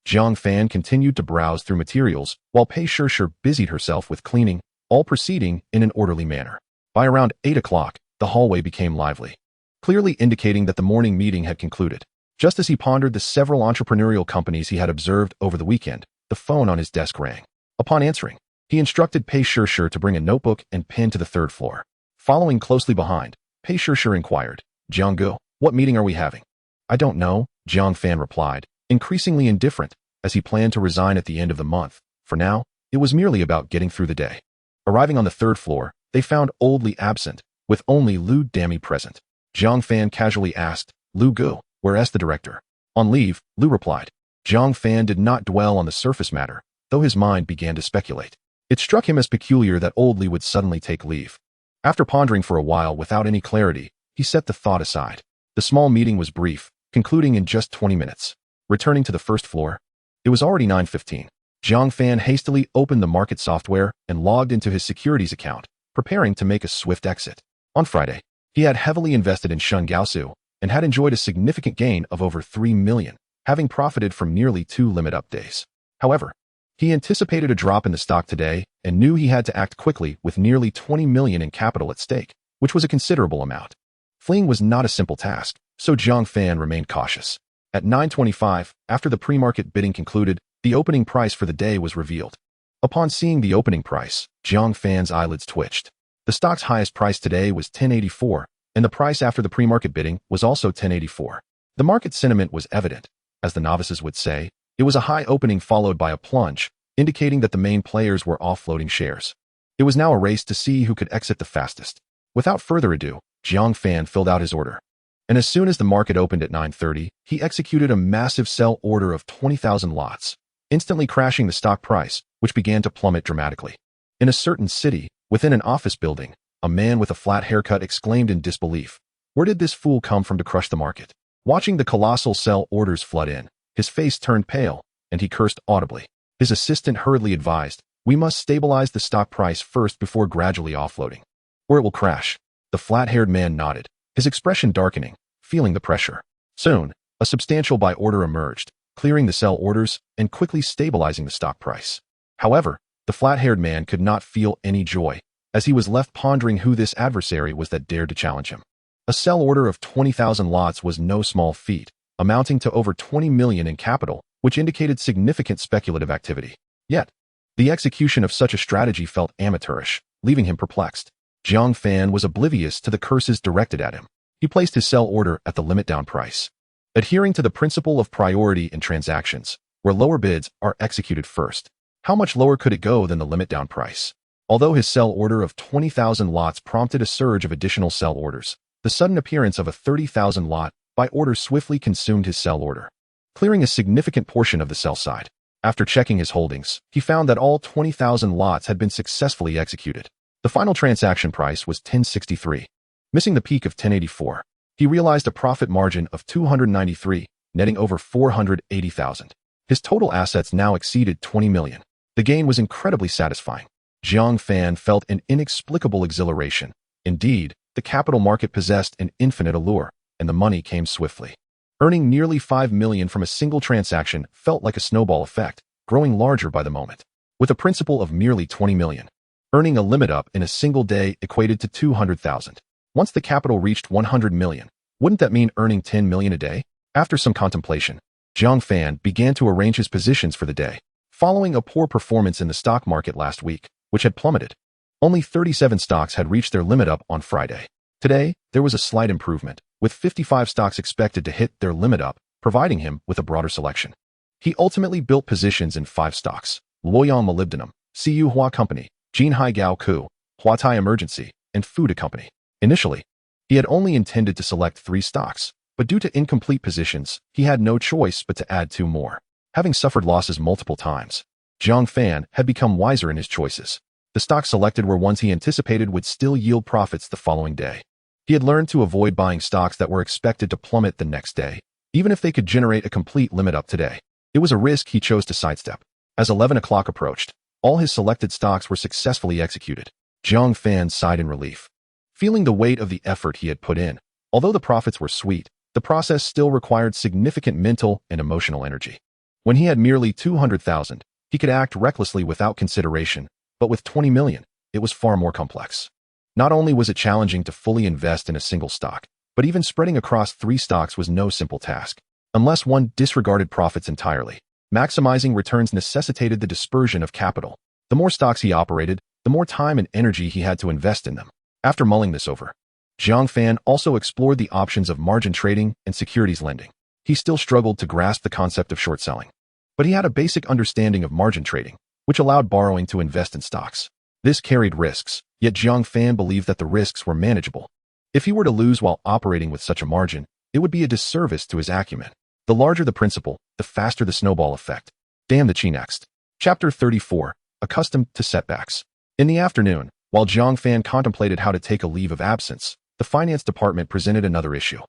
Jiang Fan continued to browse through materials while Pei Shishir busied herself with cleaning, all proceeding in an orderly manner. By around 8 o'clock, the hallway became lively, clearly indicating that the morning meeting had concluded. Just as he pondered the several entrepreneurial companies he had observed over the weekend, the phone on his desk rang. Upon answering, he instructed Pei Shishir to bring a notebook and pen to the 3rd floor. Following closely behind, Pei Shishir inquired, Jianggu, what meeting are we having? I don't know, Jiang Fan replied, increasingly indifferent, as he planned to resign at the end of the month. For now, it was merely about getting through the day. Arriving on the 3rd floor, they found Old Li absent, with only Lu Dami present. Jiang Fan casually asked, Lu Gu, where's the director? On leave, Lu replied. Jiang Fan did not dwell on the surface matter, though his mind began to speculate. It struck him as peculiar that Old Li would suddenly take leave. After pondering for a while without any clarity, he set the thought aside. The small meeting was brief, concluding in just 20 minutes. Returning to the 1st floor, it was already 9:15. Jiang Fan hastily opened the market software and logged into his securities account, preparing to make a swift exit. On Friday, he had heavily invested in Shun Gaosu and had enjoyed a significant gain of over 3 million, having profited from nearly 2 limit-up days. However, he anticipated a drop in the stock today and knew he had to act quickly with nearly 20 million in capital at stake, which was a considerable amount. Fleeing was not a simple task, so Jiang Fan remained cautious. At 9:25, after the pre-market bidding concluded, the opening price for the day was revealed. Upon seeing the opening price, Jiang Fan's eyelids twitched. The stock's highest price today was 1084, and the price after the pre-market bidding was also 1084. The market sentiment was evident. As the novices would say, it was a high opening followed by a plunge, indicating that the main players were offloading shares. It was now a race to see who could exit the fastest. Without further ado, Zhang Fan filled out his order. And as soon as the market opened at 9:30, he executed a massive sell order of 20,000 lots, instantly crashing the stock price, which began to plummet dramatically. In a certain city, within an office building, a man with a flat haircut exclaimed in disbelief, "Where did this fool come from to crush the market?" Watching the colossal sell orders flood in, his face turned pale, and he cursed audibly. His assistant hurriedly advised, "We must stabilize the stock price first before gradually offloading, or it will crash." The flat-haired man nodded, his expression darkening, feeling the pressure. Soon, a substantial buy order emerged, clearing the sell orders and quickly stabilizing the stock price. However, the flat-haired man could not feel any joy, as he was left pondering who this adversary was that dared to challenge him. A sell order of 20,000 lots was no small feat, amounting to over 20 million in capital, which indicated significant speculative activity. Yet, the execution of such a strategy felt amateurish, leaving him perplexed. Zhang Fan was oblivious to the curses directed at him. He placed his sell order at the limit down price, adhering to the principle of priority in transactions, where lower bids are executed first. How much lower could it go than the limit down price? Although his sell order of 20,000 lots prompted a surge of additional sell orders, the sudden appearance of a 30,000 lot buy order swiftly consumed his sell order, clearing a significant portion of the sell side. After checking his holdings, he found that all 20,000 lots had been successfully executed. The final transaction price was 1063. Missing the peak of 1084, he realized a profit margin of 293, netting over 480,000. His total assets now exceeded 20 million. The gain was incredibly satisfying. Zhang Fan felt an inexplicable exhilaration. Indeed, the capital market possessed an infinite allure, and the money came swiftly. Earning nearly 5 million from a single transaction felt like a snowball effect, growing larger by the moment. With a principal of merely 20 million, earning a limit up in a single day equated to 200,000. Once the capital reached 100 million, wouldn't that mean earning 10 million a day? After some contemplation, Zhang Fan began to arrange his positions for the day, following a poor performance in the stock market last week, which had plummeted. Only 37 stocks had reached their limit up on Friday. Today, there was a slight improvement, with 55 stocks expected to hit their limit up, providing him with a broader selection. He ultimately built positions in 5 stocks: Luoyang Molybdenum, Cu Hua Company, Jinhai Gaoku, Huatai Emergency, and Fuda Company. Initially, he had only intended to select 3 stocks, but due to incomplete positions, he had no choice but to add 2 more. Having suffered losses multiple times, Zhang Fan had become wiser in his choices. The stocks selected were ones he anticipated would still yield profits the following day. He had learned to avoid buying stocks that were expected to plummet the next day, even if they could generate a complete limit up today. It was a risk he chose to sidestep. As 11 o'clock approached, all his selected stocks were successfully executed. Zhang Fan sighed in relief. Feeling the weight of the effort he had put in, although the profits were sweet, the process still required significant mental and emotional energy. When he had merely 200,000, he could act recklessly without consideration, but with 20 million, it was far more complex. Not only was it challenging to fully invest in a single stock, but even spreading across 3 stocks was no simple task. Unless one disregarded profits entirely, maximizing returns necessitated the dispersion of capital. The more stocks he operated, the more time and energy he had to invest in them. After mulling this over, Zhang Fan also explored the options of margin trading and securities lending. He still struggled to grasp the concept of short selling, but he had a basic understanding of margin trading, which allowed borrowing to invest in stocks. This carried risks, yet Zhang Fan believed that the risks were manageable. If he were to lose while operating with such a margin, it would be a disservice to his acumen. The larger the principal, the faster the snowball effect. Damn the chi next. Chapter 34. Accustomed to setbacks. In the afternoon, while Zhang Fan contemplated how to take a leave of absence, the finance department presented another issue.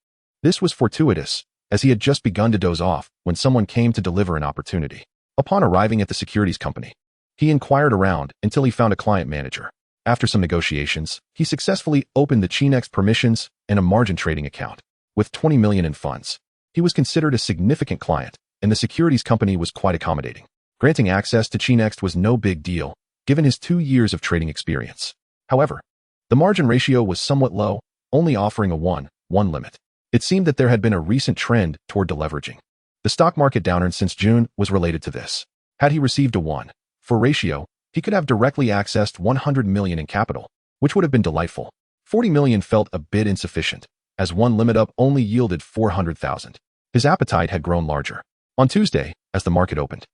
This was fortuitous, as he had just begun to doze off when someone came to deliver an opportunity. Upon arriving at the securities company, he inquired around until he found a client manager. After some negotiations, he successfully opened the Chinex permissions and a margin trading account. With 20 million in funds, he was considered a significant client, and the securities company was quite accommodating. Granting access to Chinex was no big deal, given his 2 years of trading experience. However, the margin ratio was somewhat low, only offering a 1:1 limit. It seemed that there had been a recent trend toward deleveraging. The stock market downturn since June was related to this. Had he received a 1:4 ratio, he could have directly accessed 100 million in capital, which would have been delightful. 40 million felt a bit insufficient, as one limit up only yielded 400,000. His appetite had grown larger. On Tuesday, as the market opened,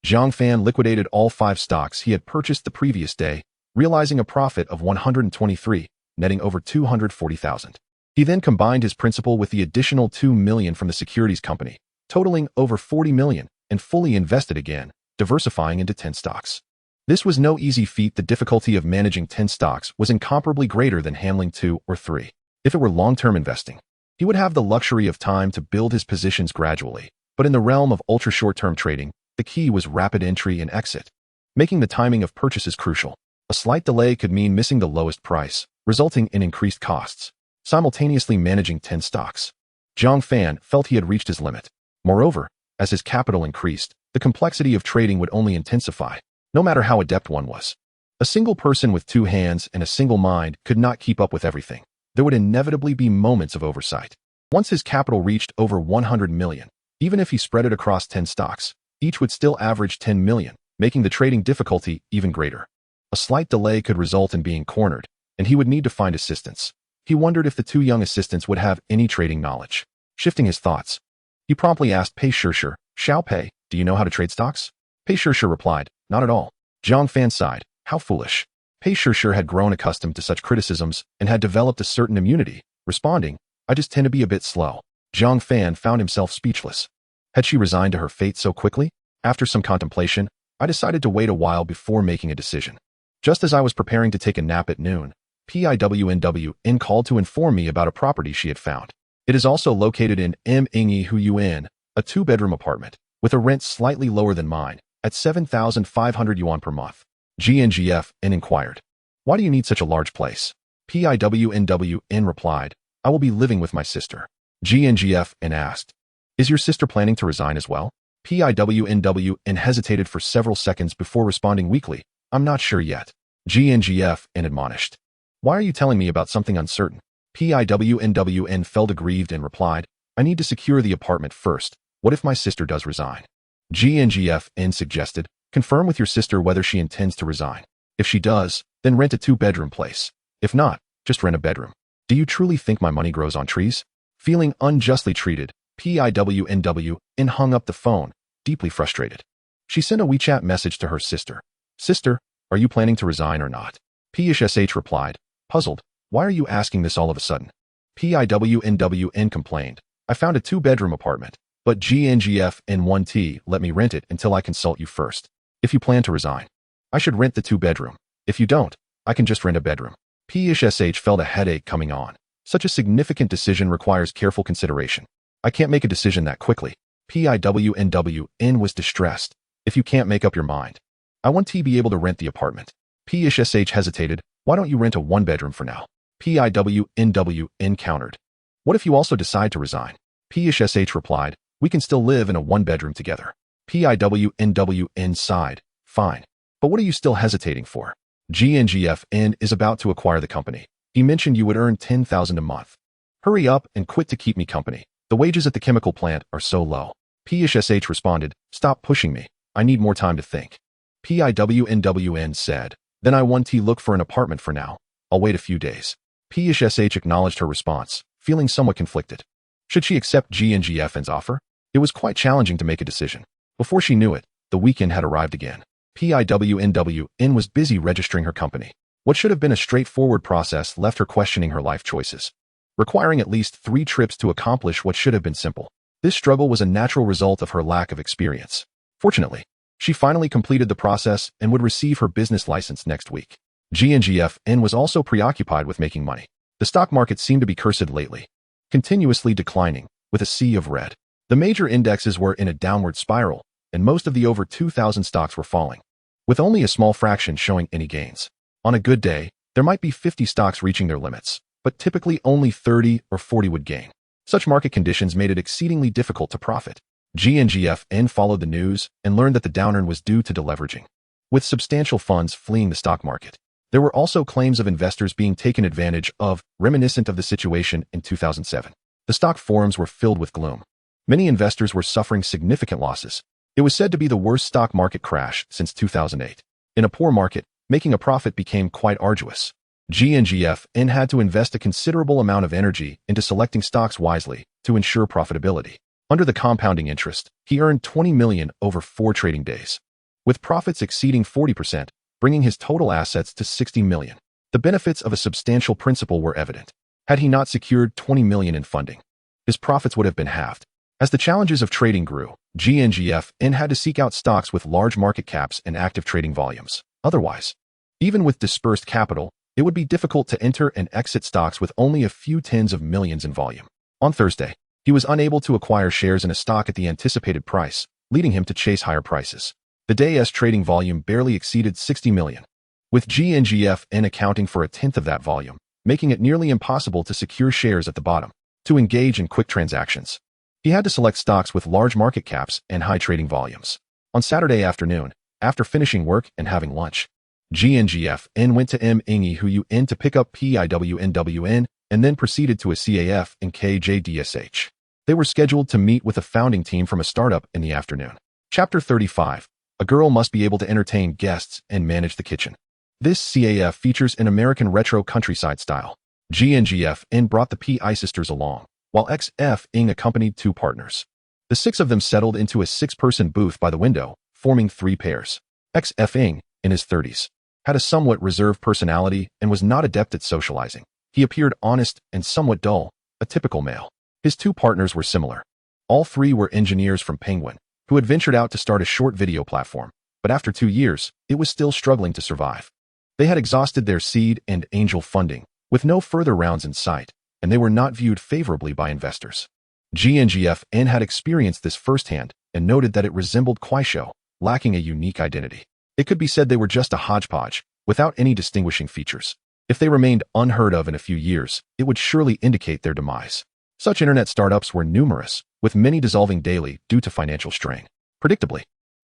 Zhang Fan liquidated all 5 stocks he had purchased the previous day, realizing a profit of 123, netting over 240,000. He then combined his principal with the additional 2 million from the securities company, totaling over 40 million, and fully invested again, diversifying into 10 stocks. This was no easy feat. The difficulty of managing 10 stocks was incomparably greater than handling 2 or 3. If it were long-term investing, he would have the luxury of time to build his positions gradually, but in the realm of ultra-short-term trading, the key was rapid entry and exit, making the timing of purchases crucial. A slight delay could mean missing the lowest price, resulting in increased costs. Simultaneously managing 10 stocks, Zhang Fan felt he had reached his limit. Moreover, as his capital increased, the complexity of trading would only intensify, no matter how adept one was. A single person with 2 hands and a single mind could not keep up with everything. There would inevitably be moments of oversight. Once his capital reached over 100 million, even if he spread it across 10 stocks, each would still average 10 million, making the trading difficulty even greater. A slight delay could result in being cornered, and he would need to find assistance. He wondered if the 2 young assistants would have any trading knowledge. Shifting his thoughts, he promptly asked Pei Shishir, "Xiao Pei, do you know how to trade stocks?" Pei Shishir replied, "Not at all." Zhang Fan sighed, "How foolish." Pei Shishir had grown accustomed to such criticisms and had developed a certain immunity, responding, "I just tend to be a bit slow." Zhang Fan found himself speechless. Had she resigned to her fate so quickly? After some contemplation, I decided to wait a while before making a decision. Just as I was preparing to take a nap at noon, PIWNWN called to inform me about a property she had found. It is also located in Mingyi Huyuan, a 2-bedroom apartment, with a rent slightly lower than mine, at 7,500 yuan per month. GNGFN inquired, "Why do you need such a large place?" PIWNWN replied, "I will be living with my sister." GNGFN asked, "Is your sister planning to resign as well?" PIWNWN hesitated for several seconds before responding weakly, "I'm not sure yet." GNGFN admonished, "Why are you telling me about something uncertain?" PIWNWN felt aggrieved and replied, "I need to secure the apartment first. What if my sister does resign?" GNGFN suggested, "Confirm with your sister whether she intends to resign. If she does, then rent a 2-bedroom place. If not, just rent a bedroom. Do you truly think my money grows on trees?" Feeling unjustly treated, PIWNWN hung up the phone, deeply frustrated. She sent a WeChat message to her sister. "Sister, are you planning to resign or not?" PSH replied, puzzled, "Why are you asking this all of a sudden?" PIWNWN complained, "I found a 2-bedroom apartment, but GNGFN1T let me rent it until I consult you first. If you plan to resign, I should rent the 2-bedroom. If you don't, I can just rent a bedroom." PSH felt a headache coming on. Such a significant decision requires careful consideration. "I can't make a decision that quickly." PIWNWN was distressed. "If you can't make up your mind, I want to be able to rent the apartment." PSH hesitated. "Why don't you rent a 1-bedroom for now?" PIWNWN countered, "What if you also decide to resign?" PSH replied, "We can still live in a 1-bedroom together." PIWNWN sighed, "Fine. But what are you still hesitating for? GNGFN is about to acquire the company. He mentioned you would earn 10,000 a month. Hurry up and quit to keep me company. The wages at the chemical plant are so low." PSH responded, "Stop pushing me. I need more time to think." PIWNWN said, "Then I want to look for an apartment for now. I'll wait a few days." PSH acknowledged her response, feeling somewhat conflicted. Should she accept GNGFN's offer? It was quite challenging to make a decision. Before she knew it, the weekend had arrived again. PIWNWN was busy registering her company. What should have been a straightforward process left her questioning her life choices, requiring at least 3 trips to accomplish what should have been simple. This struggle was a natural result of her lack of experience. Fortunately, she finally completed the process and would receive her business license next week. GNGFN was also preoccupied with making money. The stock market seemed to be cursed lately, continuously declining, with a sea of red. The major indexes were in a downward spiral, and most of the over 2,000 stocks were falling, with only a small fraction showing any gains. On a good day, there might be 50 stocks reaching their limits, but typically only 30 or 40 would gain. Such market conditions made it exceedingly difficult to profit. GNGFN followed the news and learned that the downturn was due to deleveraging, with substantial funds fleeing the stock market. There were also claims of investors being taken advantage of, reminiscent of the situation in 2007. The stock forums were filled with gloom. Many investors were suffering significant losses. It was said to be the worst stock market crash since 2008. In a poor market, making a profit became quite arduous. GNGFN had to invest a considerable amount of energy into selecting stocks wisely to ensure profitability. Under the compounding interest, he earned 20 million over 4 trading days. with profits exceeding 40%, bringing his total assets to 60 million. The benefits of a substantial principal were evident. Had he not secured 20 million in funding, his profits would have been halved. As the challenges of trading grew, GNGFN had to seek out stocks with large market caps and active trading volumes. Otherwise, even with dispersed capital, it would be difficult to enter and exit stocks with only a few tens of millions in volume. On Thursday, he was unable to acquire shares in a stock at the anticipated price, leading him to chase higher prices. The day's trading volume barely exceeded 60 million, with GNGFN accounting for a tenth of that volume, making it nearly impossible to secure shares at the bottom. To engage in quick transactions, he had to select stocks with large market caps and high trading volumes. On Saturday afternoon, after finishing work and having lunch, GNGFN went to M-Ing-Hu-Un to pick up PIWNWN and then proceeded to a CAF and KJDSH. They were scheduled to meet with a founding team from a startup in the afternoon. Chapter 35. A girl must be able to entertain guests and manage the kitchen. This CAF features an American retro countryside style. GNGFN brought the P.I. sisters along, while XF-ing accompanied two partners. The six of them settled into a six-person booth by the window, forming three pairs. XF-ing, in his 30s, had a somewhat reserved personality and was not adept at socializing. He appeared honest and somewhat dull, a typical male. His two partners were similar. All three were engineers from Penguin, who had ventured out to start a short video platform, but after 2 years, it was still struggling to survive. They had exhausted their seed and angel funding, with no further rounds in sight, and they were not viewed favorably by investors. GNGFN had experienced this firsthand and noted that it resembled Kuaishou, lacking a unique identity. It could be said they were just a hodgepodge, without any distinguishing features. If they remained unheard of in a few years, it would surely indicate their demise. Such internet startups were numerous, with many dissolving daily due to financial strain. Predictably,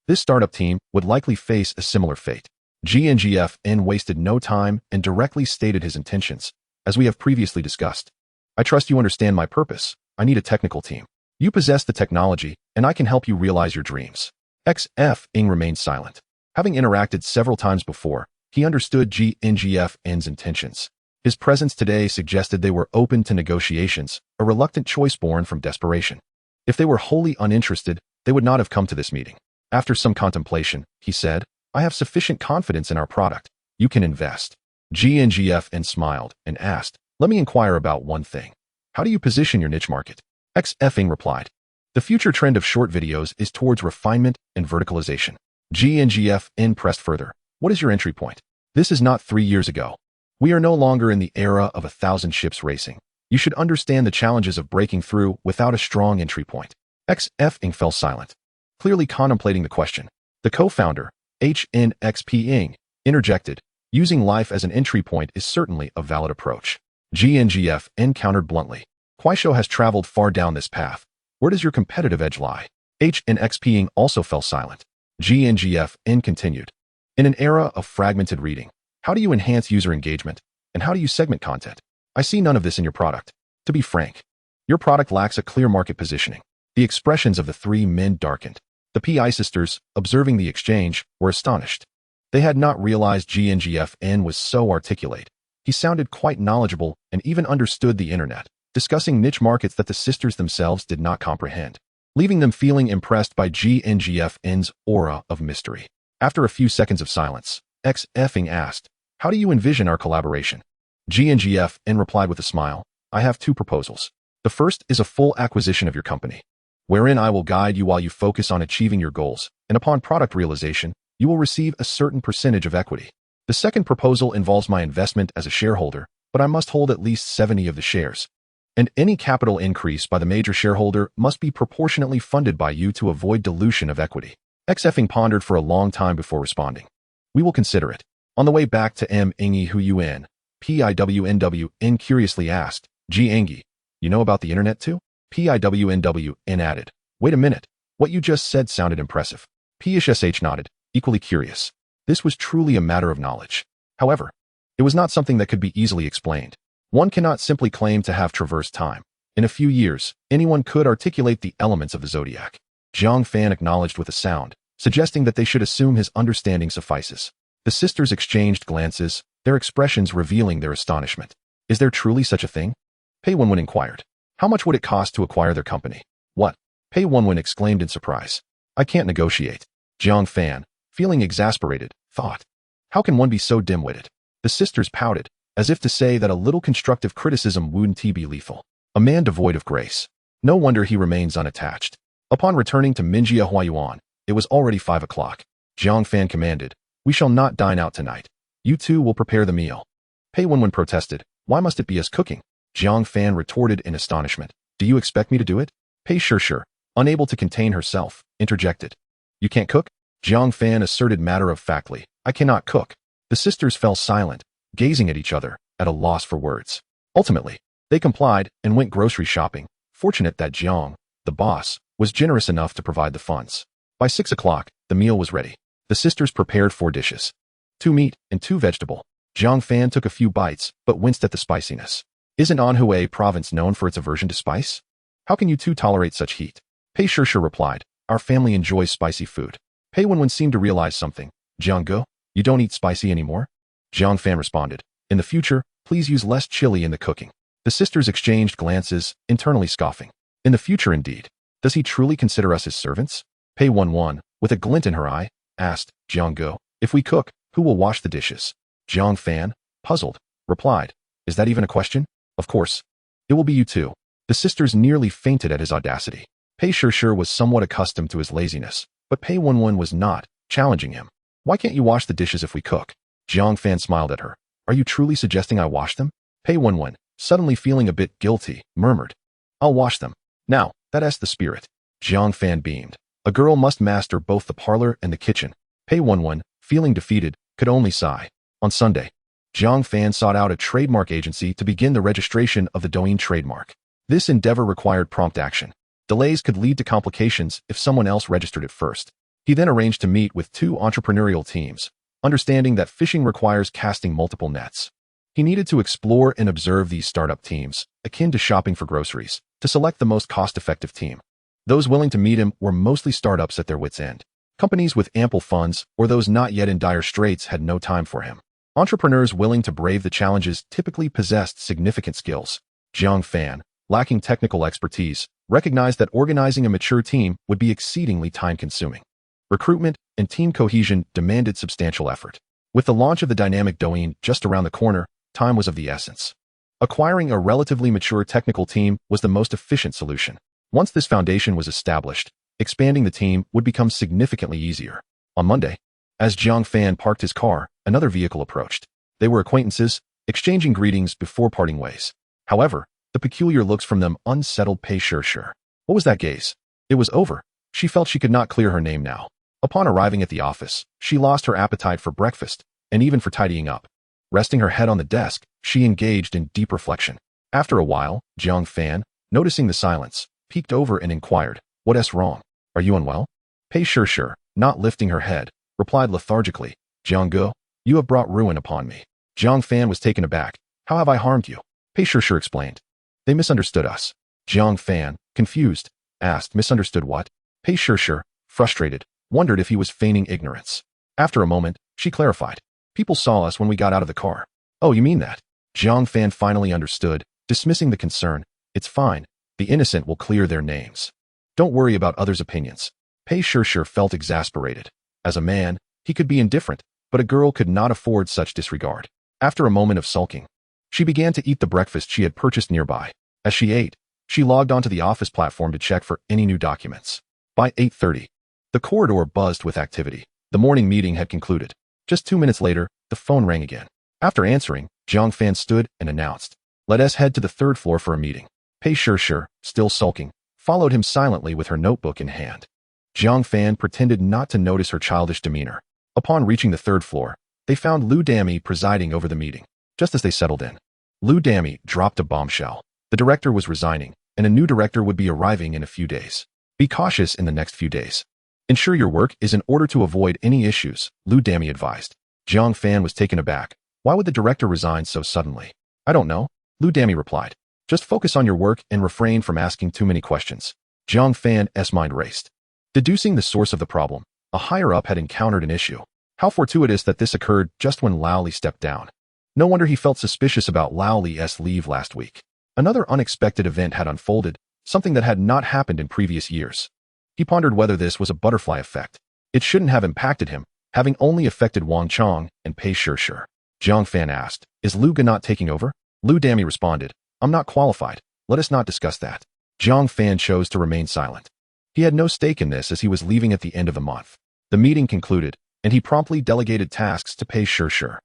this startup team would likely face a similar fate. GNGFN wasted no time and directly stated his intentions, as we have previously discussed. I trust you understand my purpose. I need a technical team. You possess the technology, and I can help you realize your dreams. XF-ing remained silent. Having interacted several times before, he understood GNGFN's intentions. His presence today suggested they were open to negotiations, a reluctant choice born from desperation. If they were wholly uninterested, they would not have come to this meeting. After some contemplation, he said, I have sufficient confidence in our product. You can invest. GNGFN smiled and asked, let me inquire about one thing. How do you position your niche market? XF-ing replied, the future trend of short videos is towards refinement and verticalization. GNGFN pressed further. What is your entry point? This is not 3 years ago. We are no longer in the era of 1,000 ships racing. You should understand the challenges of breaking through without a strong entry point. XF-ing fell silent, clearly contemplating the question. The co-founder, HNXP-ing, interjected, using life as an entry point is certainly a valid approach. GNGFN countered bluntly. Kuaishou has traveled far down this path. Where does your competitive edge lie? HNXP-ing also fell silent. GNGFN continued. In an era of fragmented reading, how do you enhance user engagement, and how do you segment content? I see none of this in your product. To be frank, your product lacks a clear market positioning. The expressions of the three men darkened. The P.I. sisters, observing the exchange, were astonished. They had not realized GNGFN was so articulate. He sounded quite knowledgeable and even understood the internet, discussing niche markets that the sisters themselves did not comprehend, leaving them feeling impressed by GNGFN's aura of mystery. After a few seconds of silence, XF-ing asked, how do you envision our collaboration? GNGFN replied with a smile, I have two proposals. The first is a full acquisition of your company, wherein I will guide you while you focus on achieving your goals, and upon product realization, you will receive a certain percentage of equity. The second proposal involves my investment as a shareholder, but I must hold at least 70 of the shares. And any capital increase by the major shareholder must be proportionately funded by you to avoid dilution of equity. XF-ing pondered for a long time before responding. We will consider it. On the way back to M-Ing-Hu-Un, PIWNWN curiously asked, G-Engi, you know about the internet too? PIWNWN added, wait a minute, what you just said sounded impressive. PSH nodded, equally curious. This was truly a matter of knowledge. However, it was not something that could be easily explained. One cannot simply claim to have traversed time. In a few years, anyone could articulate the elements of the zodiac. Zhang Fan acknowledged with a sound, suggesting that they should assume his understanding suffices. The sisters exchanged glances, their expressions revealing their astonishment. Is there truly such a thing? Pei Wenwen inquired. How much would it cost to acquire their company? What? Pei Wenwen exclaimed in surprise. I can't negotiate. Zhang Fan, feeling exasperated, thought, how can one be so dim-witted? The sisters pouted, as if to say that a little constructive criticism wouldn't be lethal. A man devoid of grace. No wonder he remains unattached. Upon returning to Minjia Huayuan, it was already 5 o'clock. Jiang Fan commanded, we shall not dine out tonight. You two will prepare the meal. Pei Wenwen protested, why must it be us cooking? Jiang Fan retorted in astonishment, do you expect me to do it? Pei Shishir, unable to contain herself, interjected. You can't cook? Jiang Fan asserted matter-of-factly, I cannot cook. The sisters fell silent, gazing at each other, at a loss for words. Ultimately, they complied and went grocery shopping, fortunate that Jiang, the boss, was generous enough to provide the funds. By 6 o'clock, the meal was ready. The sisters prepared 4 dishes. 2 meat and 2 vegetable. Jiang Fan took a few bites, but winced at the spiciness. Isn't Anhui province known for its aversion to spice? How can you two tolerate such heat? Pei Shishir replied, our family enjoys spicy food. Pei Wenwen seemed to realize something. Jiang Go, you don't eat spicy anymore? Jiang Fan responded, in the future, please use less chili in the cooking. The sisters exchanged glances, internally scoffing. In the future indeed. Does he truly consider us his servants? Pei Wenwen, with a glint in her eye, asked, Jiang Go, if we cook, who will wash the dishes? Jiang Fan, puzzled, replied, is that even a question? Of course. It will be you two. The sisters nearly fainted at his audacity. Pei Shishir was somewhat accustomed to his laziness, but Pei Wenwen was not, challenging him. Why can't you wash the dishes if we cook? Jiang Fan smiled at her. Are you truly suggesting I wash them? Pei Wenwen, suddenly feeling a bit guilty, murmured. I'll wash them. Now, that's the spirit. Jiang Fan beamed. A girl must master both the parlor and the kitchen. Pei Wenwen, feeling defeated, could only sigh. On Sunday, Jiang Fan sought out a trademark agency to begin the registration of the Douyin trademark. This endeavor required prompt action. Delays could lead to complications if someone else registered it first. He then arranged to meet with 2 entrepreneurial teams, understanding that fishing requires casting multiple nets. He needed to explore and observe these startup teams, akin to shopping for groceries, to select the most cost-effective team. Those willing to meet him were mostly startups at their wits' end. Companies with ample funds or those not yet in dire straits had no time for him. Entrepreneurs willing to brave the challenges typically possessed significant skills. Jiang Fan, lacking technical expertise, recognized that organizing a mature team would be exceedingly time-consuming. Recruitment and team cohesion demanded substantial effort. With the launch of the dynamic Douyin just around the corner, time was of the essence. Acquiring a relatively mature technical team was the most efficient solution. Once this foundation was established, expanding the team would become significantly easier. On Monday, as Jiang Fan parked his car, another vehicle approached. They were acquaintances, exchanging greetings before parting ways. However, the peculiar looks from them unsettled Pei Shishir. What was that gaze? It was over. She felt she could not clear her name now. Upon arriving at the office, she lost her appetite for breakfast, and even for tidying up. Resting her head on the desk, she engaged in deep reflection. After a while, Jiang Fan, noticing the silence, peeked over and inquired, "What's wrong? Are you unwell?" Pei Shishir, not lifting her head, replied lethargically, "Jiang Ge, you have brought ruin upon me." Jiang Fan was taken aback. "How have I harmed you?" Pei Shishir explained. "They misunderstood us." Jiang Fan, confused, asked, "Misunderstood what?" Pei Shishir, frustrated, wondered if he was feigning ignorance. After a moment, she clarified. "People saw us when we got out of the car." "Oh, you mean that?" Jiang Fan finally understood, dismissing the concern. "It's fine. The innocent will clear their names. Don't worry about others' opinions." Pei Shishir felt exasperated. As a man, he could be indifferent, but a girl could not afford such disregard. After a moment of sulking, she began to eat the breakfast she had purchased nearby. As she ate, she logged onto the office platform to check for any new documents. By 8:30, the corridor buzzed with activity. The morning meeting had concluded. Just 2 minutes later, the phone rang again. After answering, Jiang Fan stood and announced, "Let us head to the 3rd floor for a meeting." Pei Shishir, still sulking, followed him silently with her notebook in hand. Jiang Fan pretended not to notice her childish demeanor. Upon reaching the 3rd floor, they found Lu Dami presiding over the meeting. Just as they settled in, Lu Dami dropped a bombshell. The director was resigning, and a new director would be arriving in a few days. Be cautious in the next few days. Ensure your work is in order to avoid any issues, Lu Dami advised. Jiang Fan was taken aback. Why would the director resign so suddenly? "I don't know," Lu Dami replied. "Just focus on your work and refrain from asking too many questions." Jiang Fan's mind raced. Deducing the source of the problem, a higher-up had encountered an issue. How fortuitous that this occurred just when Lao Li stepped down. No wonder he felt suspicious about Lao Li's leave last week. Another unexpected event had unfolded, something that had not happened in previous years. He pondered whether this was a butterfly effect. It shouldn't have impacted him, having only affected Wang Chong and Pei Shishir. Zhang Fan asked, "Is Lu Ge not taking over?" Lu Dami responded, "I'm not qualified. Let us not discuss that." Zhang Fan chose to remain silent. He had no stake in this as he was leaving at the end of the month. The meeting concluded, and he promptly delegated tasks to Pei Shishir,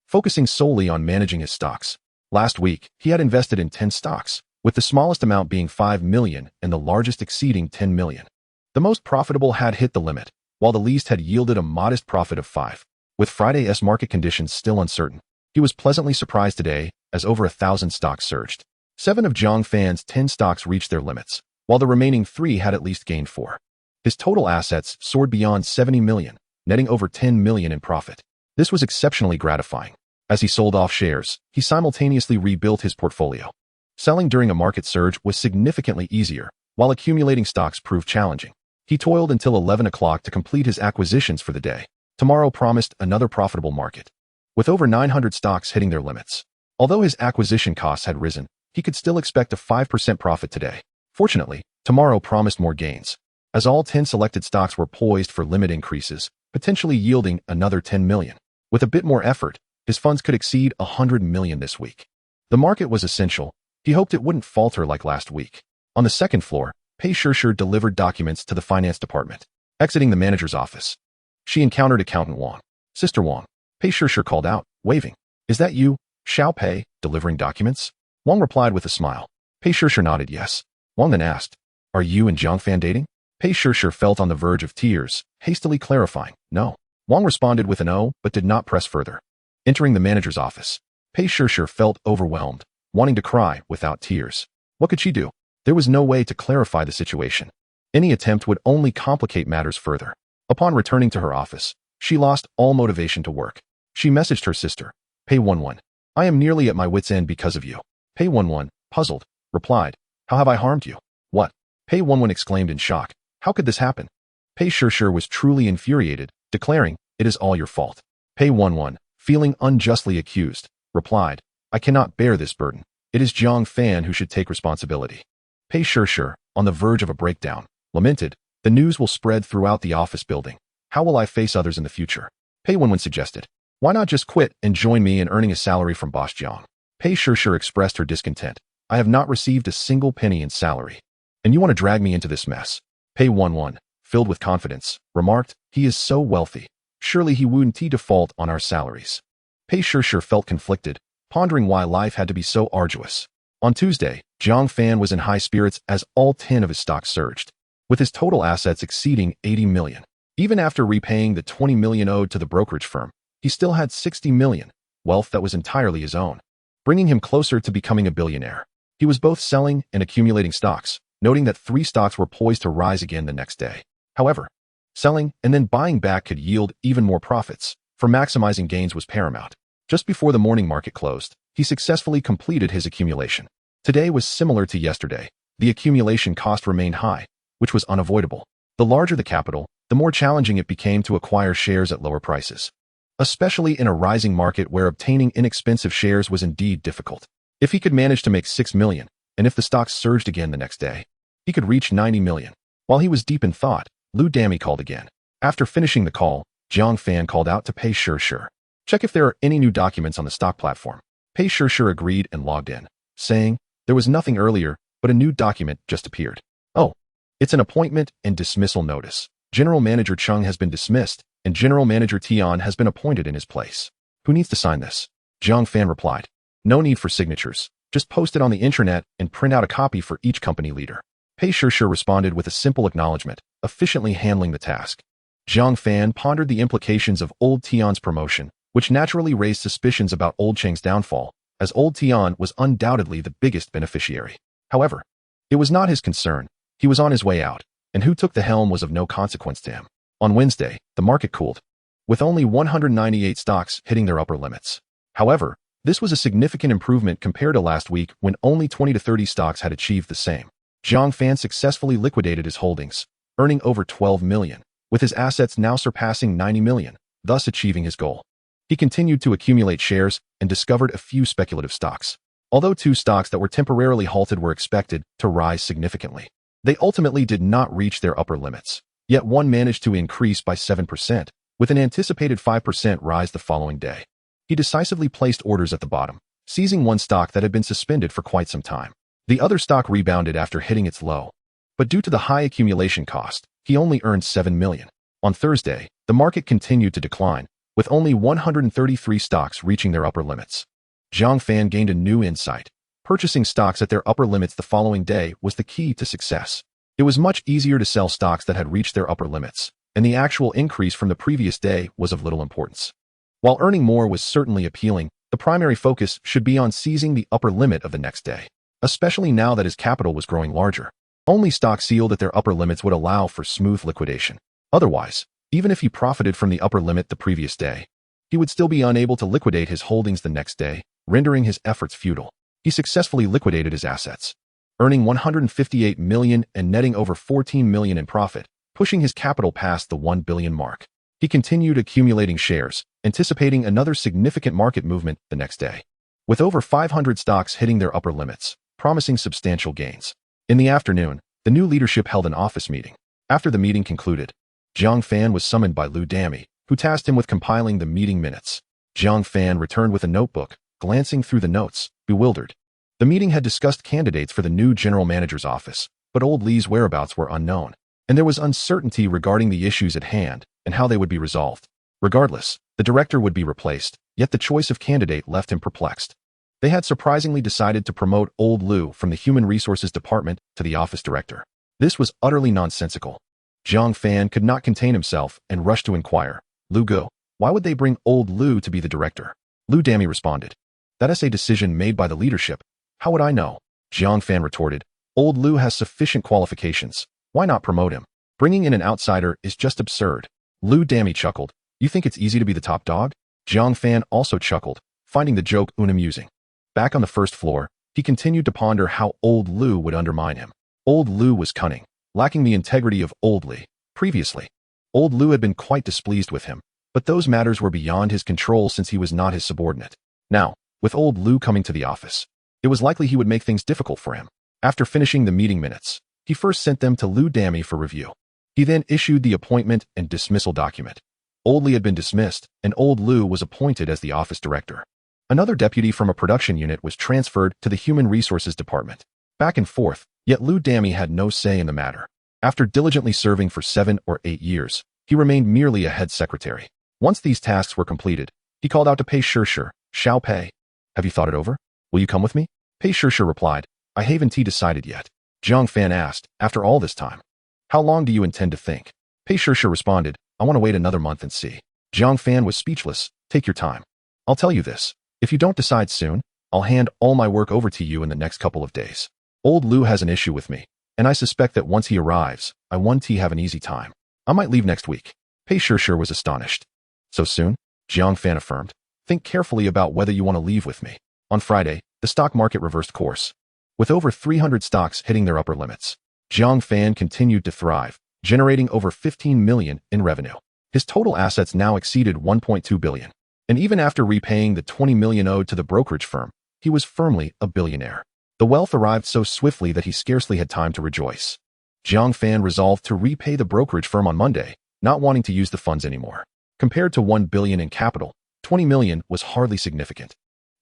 focusing solely on managing his stocks. Last week, he had invested in 10 stocks, with the smallest amount being 5 million and the largest exceeding 10 million. The most profitable had hit the limit, while the least had yielded a modest profit of 5. With Friday's market conditions still uncertain, he was pleasantly surprised today as over 1,000 stocks surged. 7 of Zhang Fan's 10 stocks reached their limits, while the remaining 3 had at least gained 4. His total assets soared beyond 70 million, netting over 10 million in profit. This was exceptionally gratifying. As he sold off shares, he simultaneously rebuilt his portfolio. Selling during a market surge was significantly easier, while accumulating stocks proved challenging. He toiled until 11 o'clock to complete his acquisitions for the day. Tomorrow promised another profitable market, with over 900 stocks hitting their limits. Although his acquisition costs had risen, he could still expect a 5% profit today. Fortunately, tomorrow promised more gains, as all 10 selected stocks were poised for limit increases, potentially yielding another 10 million. With a bit more effort, his funds could exceed 100 million this week. The market was essential. He hoped it wouldn't falter like last week. On the second floor, Pei Shishir delivered documents to the finance department. Exiting the manager's office, she encountered accountant Wang. "Sister Wang," Pei Shishir called out, waving. "Is that you, Xiao Pei, delivering documents?" Wang replied with a smile. Pei Shishir nodded yes. Wang then asked, "Are you and Zhang Fan dating?" Pei Shishir felt on the verge of tears, hastily clarifying, "No." Wang responded with an "O," but did not press further. Entering the manager's office, Pei Shishir felt overwhelmed, wanting to cry without tears. What could she do? There was no way to clarify the situation. Any attempt would only complicate matters further. Upon returning to her office, she lost all motivation to work. She messaged her sister, Pei 11. "I am nearly at my wit's end because of you." Pei 11, puzzled, replied, "How have I harmed you?" "What?" Pei 11 exclaimed in shock. "How could this happen?" Pei Shishir was truly infuriated, declaring, "It is all your fault." Pei 11, feeling unjustly accused, replied, "I cannot bear this burden. It is Zhang Fan who should take responsibility." Pei Shishir, on the verge of a breakdown, lamented, "The news will spread throughout the office building. How will I face others in the future?" Pei 11 suggested, "Why not just quit and join me in earning a salary from Boss Zhang?" Pei Shishir expressed her discontent. "I have not received a single penny in salary, and you want to drag me into this mess?" Pei 11, filled with confidence, remarked, "He is so wealthy. Surely he wouldn't default on our salaries." Pei Shishir felt conflicted, pondering why life had to be so arduous. On Tuesday, Zhang Fan was in high spirits as all 10 of his stocks surged, with his total assets exceeding 80 million. Even after repaying the 20 million owed to the brokerage firm, he still had 60 million, wealth that was entirely his own, bringing him closer to becoming a billionaire. He was both selling and accumulating stocks, noting that 3 stocks were poised to rise again the next day. However, selling and then buying back could yield even more profits, for maximizing gains was paramount. Just before the morning market closed, he successfully completed his accumulation. Today was similar to yesterday. The accumulation cost remained high, which was unavoidable. The larger the capital, the more challenging it became to acquire shares at lower prices, especially in a rising market where obtaining inexpensive shares was indeed difficult. If he could manage to make 6 million, and if the stocks surged again the next day, he could reach 90 million. While he was deep in thought, Lu Dami called again. After finishing the call, Zhang Fan called out to Pei Shishir, "Check if there are any new documents on the stock platform." Pei Shishir agreed and logged in, saying, "There was nothing earlier, but a new document just appeared." "Oh, it's an appointment and dismissal notice. General Manager Chung has been dismissed, and General Manager Tian has been appointed in his place. Who needs to sign this?" Zhang Fan replied, "No need for signatures. Just post it on the intranet and print out a copy for each company leader." Pei Shishir responded with a simple acknowledgement, efficiently handling the task. Zhang Fan pondered the implications of old Tian's promotion, which naturally raised suspicions about old Cheng's downfall, as old Tian was undoubtedly the biggest beneficiary. However, it was not his concern. He was on his way out, and who took the helm was of no consequence to him. On Wednesday, the market cooled, with only 198 stocks hitting their upper limits. However, this was a significant improvement compared to last week when only 20 to 30 stocks had achieved the same. Zhang Fan successfully liquidated his holdings, earning over 12 million, with his assets now surpassing 90 million, thus achieving his goal. He continued to accumulate shares and discovered a few speculative stocks. Although 2 stocks that were temporarily halted were expected to rise significantly, they ultimately did not reach their upper limits. Yet one managed to increase by 7%, with an anticipated 5% rise the following day. He decisively placed orders at the bottom, seizing one stock that had been suspended for quite some time. The other stock rebounded after hitting its low, but due to the high accumulation cost, he only earned $7 million. On Thursday, the market continued to decline, with only 133 stocks reaching their upper limits. Zhang Fan gained a new insight. Purchasing stocks at their upper limits the following day was the key to success. It was much easier to sell stocks that had reached their upper limits, and the actual increase from the previous day was of little importance. While earning more was certainly appealing, the primary focus should be on seizing the upper limit of the next day, especially now that his capital was growing larger. Only stocks sealed at their upper limits would allow for smooth liquidation. Otherwise, even if he profited from the upper limit the previous day, he would still be unable to liquidate his holdings the next day, rendering his efforts futile. He successfully liquidated his assets, earning $158 million and netting over $14 million in profit, pushing his capital past the $1 billion mark. He continued accumulating shares, anticipating another significant market movement the next day, with over 500 stocks hitting their upper limits, promising substantial gains. In the afternoon, the new leadership held an office meeting. After the meeting concluded, Zhang Fan was summoned by Lu Dami, who tasked him with compiling the meeting minutes. Zhang Fan returned with a notebook, glancing through the notes, bewildered. The meeting had discussed candidates for the new general manager's office, but old Li's whereabouts were unknown, and there was uncertainty regarding the issues at hand and how they would be resolved. Regardless, the director would be replaced, yet the choice of candidate left him perplexed. They had surprisingly decided to promote old Lu from the Human Resources Department to the office director. This was utterly nonsensical. Zhang Fan could not contain himself and rushed to inquire, "Lu Go, why would they bring old Lu to be the director?" Lu Dami responded, "That is a decision made by the leadership. How would I know?" Zhang Fan retorted, "Old Lu has sufficient qualifications. Why not promote him? Bringing in an outsider is just absurd." Lu Dami chuckled, "You think it's easy to be the top dog?" Zhang Fan also chuckled, finding the joke unamusing. Back on the first floor, he continued to ponder how old Lu would undermine him. Old Lu was cunning, lacking the integrity of old Li. Previously, old Lu had been quite displeased with him, but those matters were beyond his control since he was not his subordinate. Now, with old Lu coming to the office, it was likely he would make things difficult for him. After finishing the meeting minutes, he first sent them to Lu Dami for review. He then issued the appointment and dismissal document. Old Li had been dismissed, and old Lu was appointed as the office director. Another deputy from a production unit was transferred to the Human Resources Department. Back and forth, yet Lu Dami had no say in the matter. After diligently serving for 7 or 8 years, he remained merely a head secretary. Once these tasks were completed, he called out to Pei Shishir, "Xiao Pei, have you thought it over? Will you come with me?" Pei Shishir replied, "I haven't decided yet." Zhang Fan asked, "After all this time, how long do you intend to think?" Pei Shishir responded, "I want to wait another month and see." Zhang Fan was speechless. "Take your time. I'll tell you this. If you don't decide soon, I'll hand all my work over to you in the next couple of days. Old Lu has an issue with me, and I suspect that once he arrives, I won't have an easy time. I might leave next week." Pei Shishir was astonished. "So soon?" Zhang Fan affirmed. "Think carefully about whether you want to leave with me." On Friday, the stock market reversed course. With over 300 stocks hitting their upper limits, Zhang Fan continued to thrive, generating over $15 million in revenue. His total assets now exceeded $1.2 billion. And even after repaying the $20 million owed to the brokerage firm, he was firmly a billionaire. The wealth arrived so swiftly that he scarcely had time to rejoice. Zhang Fan resolved to repay the brokerage firm on Monday, not wanting to use the funds anymore. Compared to $1 billion in capital, $20 million was hardly significant.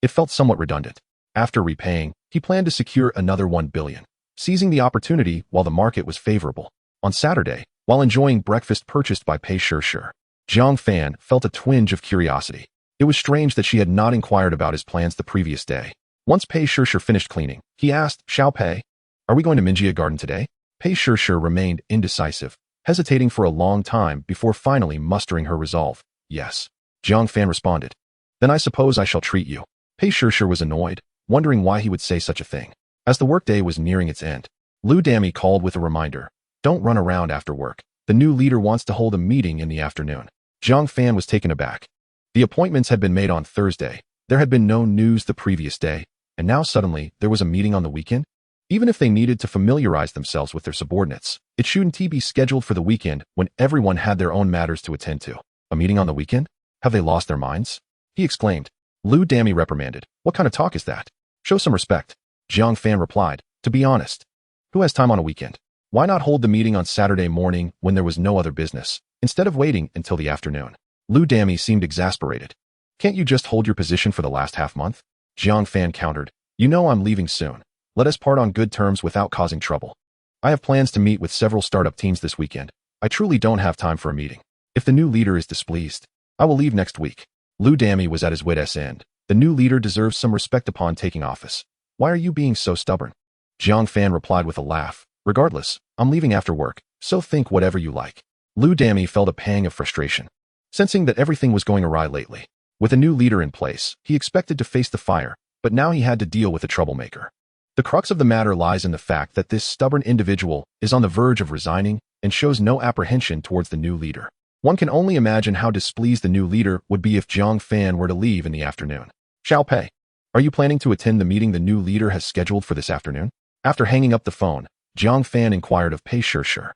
It felt somewhat redundant. After repaying, he planned to secure another $1 billion, seizing the opportunity while the market was favorable. On Saturday, while enjoying breakfast purchased by Pei Shishir, Zhang Fan felt a twinge of curiosity. It was strange that she had not inquired about his plans the previous day. Once Pei Shishir finished cleaning, he asked, "Xiao Pei, are we going to Minjia Garden today?" Pei Shishir remained indecisive, hesitating for a long time before finally mustering her resolve. "Yes." Zhang Fan responded. "Then I suppose I shall treat you." Pei Shishir was annoyed, wondering why he would say such a thing. As the workday was nearing its end, Lu Dami called with a reminder, "Don't run around after work. The new leader wants to hold a meeting in the afternoon." Zhang Fan was taken aback. The appointments had been made on Thursday. There had been no news the previous day, and now suddenly there was a meeting on the weekend? Even if they needed to familiarize themselves with their subordinates, it shouldn't be scheduled for the weekend when everyone had their own matters to attend to. A meeting on the weekend? Have they lost their minds? He exclaimed. Lu Dami reprimanded. "What kind of talk is that? Show some respect." Zhang Fan replied, "To be honest, who has time on a weekend? Why not hold the meeting on Saturday morning when there was no other business, instead of waiting until the afternoon?" Lu Dami seemed exasperated. Can't you just hold your position for the last half-month? Jiang Fan countered. You know I'm leaving soon. Let us part on good terms without causing trouble. I have plans to meet with several startup teams this weekend. I truly don't have time for a meeting. If the new leader is displeased, I will leave next week. Lu Dami was at his wit's end. The new leader deserves some respect upon taking office. Why are you being so stubborn? Jiang Fan replied with a laugh. Regardless, I'm leaving after work, so think whatever you like. Lu Dami felt a pang of frustration, sensing that everything was going awry lately. With a new leader in place, he expected to face the fire, but now he had to deal with a troublemaker. The crux of the matter lies in the fact that this stubborn individual is on the verge of resigning and shows no apprehension towards the new leader. One can only imagine how displeased the new leader would be if Jiang Fan were to leave in the afternoon. Xiao Pei, are you planning to attend the meeting the new leader has scheduled for this afternoon? After hanging up the phone, Jiang Fan inquired of Pei Shishir.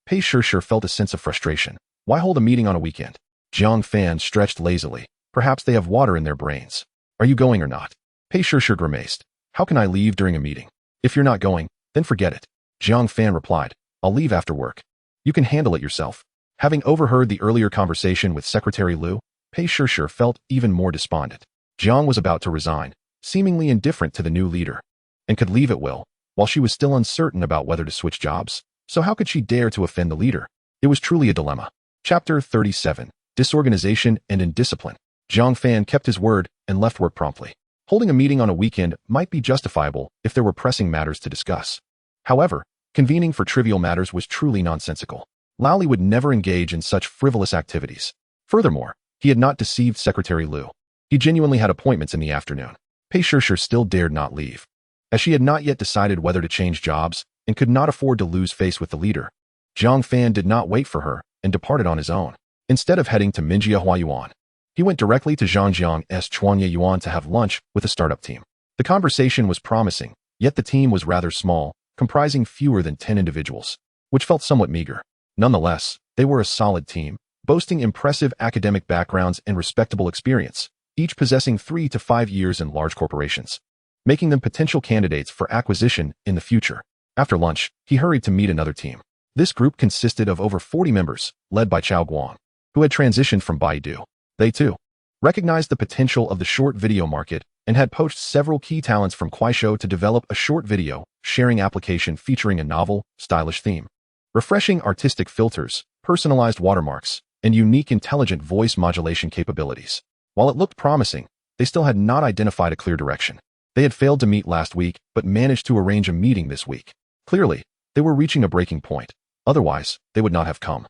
Pei Shishir felt a sense of frustration. Why hold a meeting on a weekend? Jiang Fan stretched lazily. Perhaps they have water in their brains. Are you going or not? Pei Shishir grimaced. How can I leave during a meeting? If you're not going, then forget it. Jiang Fan replied. I'll leave after work. You can handle it yourself. Having overheard the earlier conversation with Secretary Lu, Pei Shishir felt even more despondent. Jiang was about to resign, seemingly indifferent to the new leader, and could leave at will, while she was still uncertain about whether to switch jobs. So how could she dare to offend the leader? It was truly a dilemma. Chapter 37. Disorganization and Indiscipline. Jiang Fan kept his word and left work promptly. Holding a meeting on a weekend might be justifiable if there were pressing matters to discuss. However, convening for trivial matters was truly nonsensical. Lally would never engage in such frivolous activities. Furthermore, he had not deceived Secretary Lu. He genuinely had appointments in the afternoon. Pei Shishir still dared not leave, as she had not yet decided whether to change jobs and could not afford to lose face with the leader. Jiang Fan did not wait for her and departed on his own. Instead of heading to Minjia Huayuan, he went directly to Zhangjiang's Chuanya Yuan to have lunch with a startup team. The conversation was promising, yet the team was rather small, comprising fewer than 10 individuals, which felt somewhat meager. Nonetheless, they were a solid team, boasting impressive academic backgrounds and respectable experience, each possessing 3 to 5 years in large corporations, making them potential candidates for acquisition in the future. After lunch, he hurried to meet another team. This group consisted of over 40 members, led by Chao Guang, who had transitioned from Baidu. They, too, recognized the potential of the short video market and had poached several key talents from Kuaishou to develop a short video sharing application featuring a novel, stylish theme, refreshing artistic filters, personalized watermarks, and unique intelligent voice modulation capabilities. While it looked promising, they still had not identified a clear direction. They had failed to meet last week, but managed to arrange a meeting this week. Clearly, they were reaching a breaking point. Otherwise, they would not have come.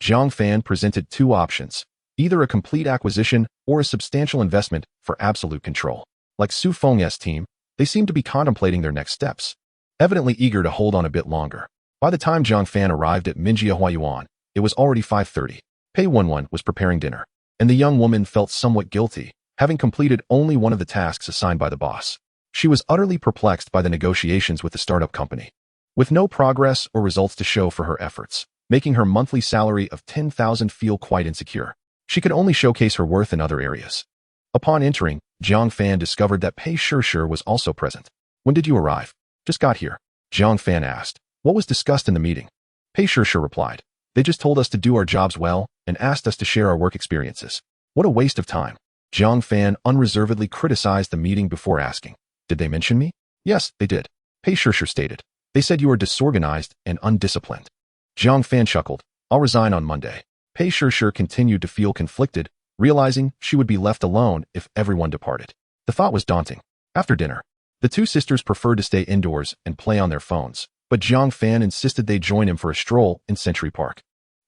Jiang Fan presented 2 options, either a complete acquisition or a substantial investment for absolute control. Like Su Feng's team, they seemed to be contemplating their next steps, evidently eager to hold on a bit longer. By the time Jiang Fan arrived at Minjia Huayuan, it was already 5:30. Pei Wenwen was preparing dinner, and the young woman felt somewhat guilty, having completed only one of the tasks assigned by the boss. She was utterly perplexed by the negotiations with the startup company, with no progress or results to show for her efforts, making her monthly salary of 10,000 feel quite insecure. She could only showcase her worth in other areas. Upon entering, Jiang Fan discovered that Pei Shishir was also present. When did you arrive? Just got here. Jiang Fan asked. What was discussed in the meeting? Pei Shishir replied. They just told us to do our jobs well and asked us to share our work experiences. What a waste of time. Jiang Fan unreservedly criticized the meeting before asking. Did they mention me? Yes, they did. Pei Shishir stated. They said you were disorganized and undisciplined. Jiang Fan chuckled. I'll resign on Monday. Pei Shishir continued to feel conflicted, realizing she would be left alone if everyone departed. The thought was daunting. After dinner, the 2 sisters preferred to stay indoors and play on their phones, but Jiang Fan insisted they join him for a stroll in Century Park.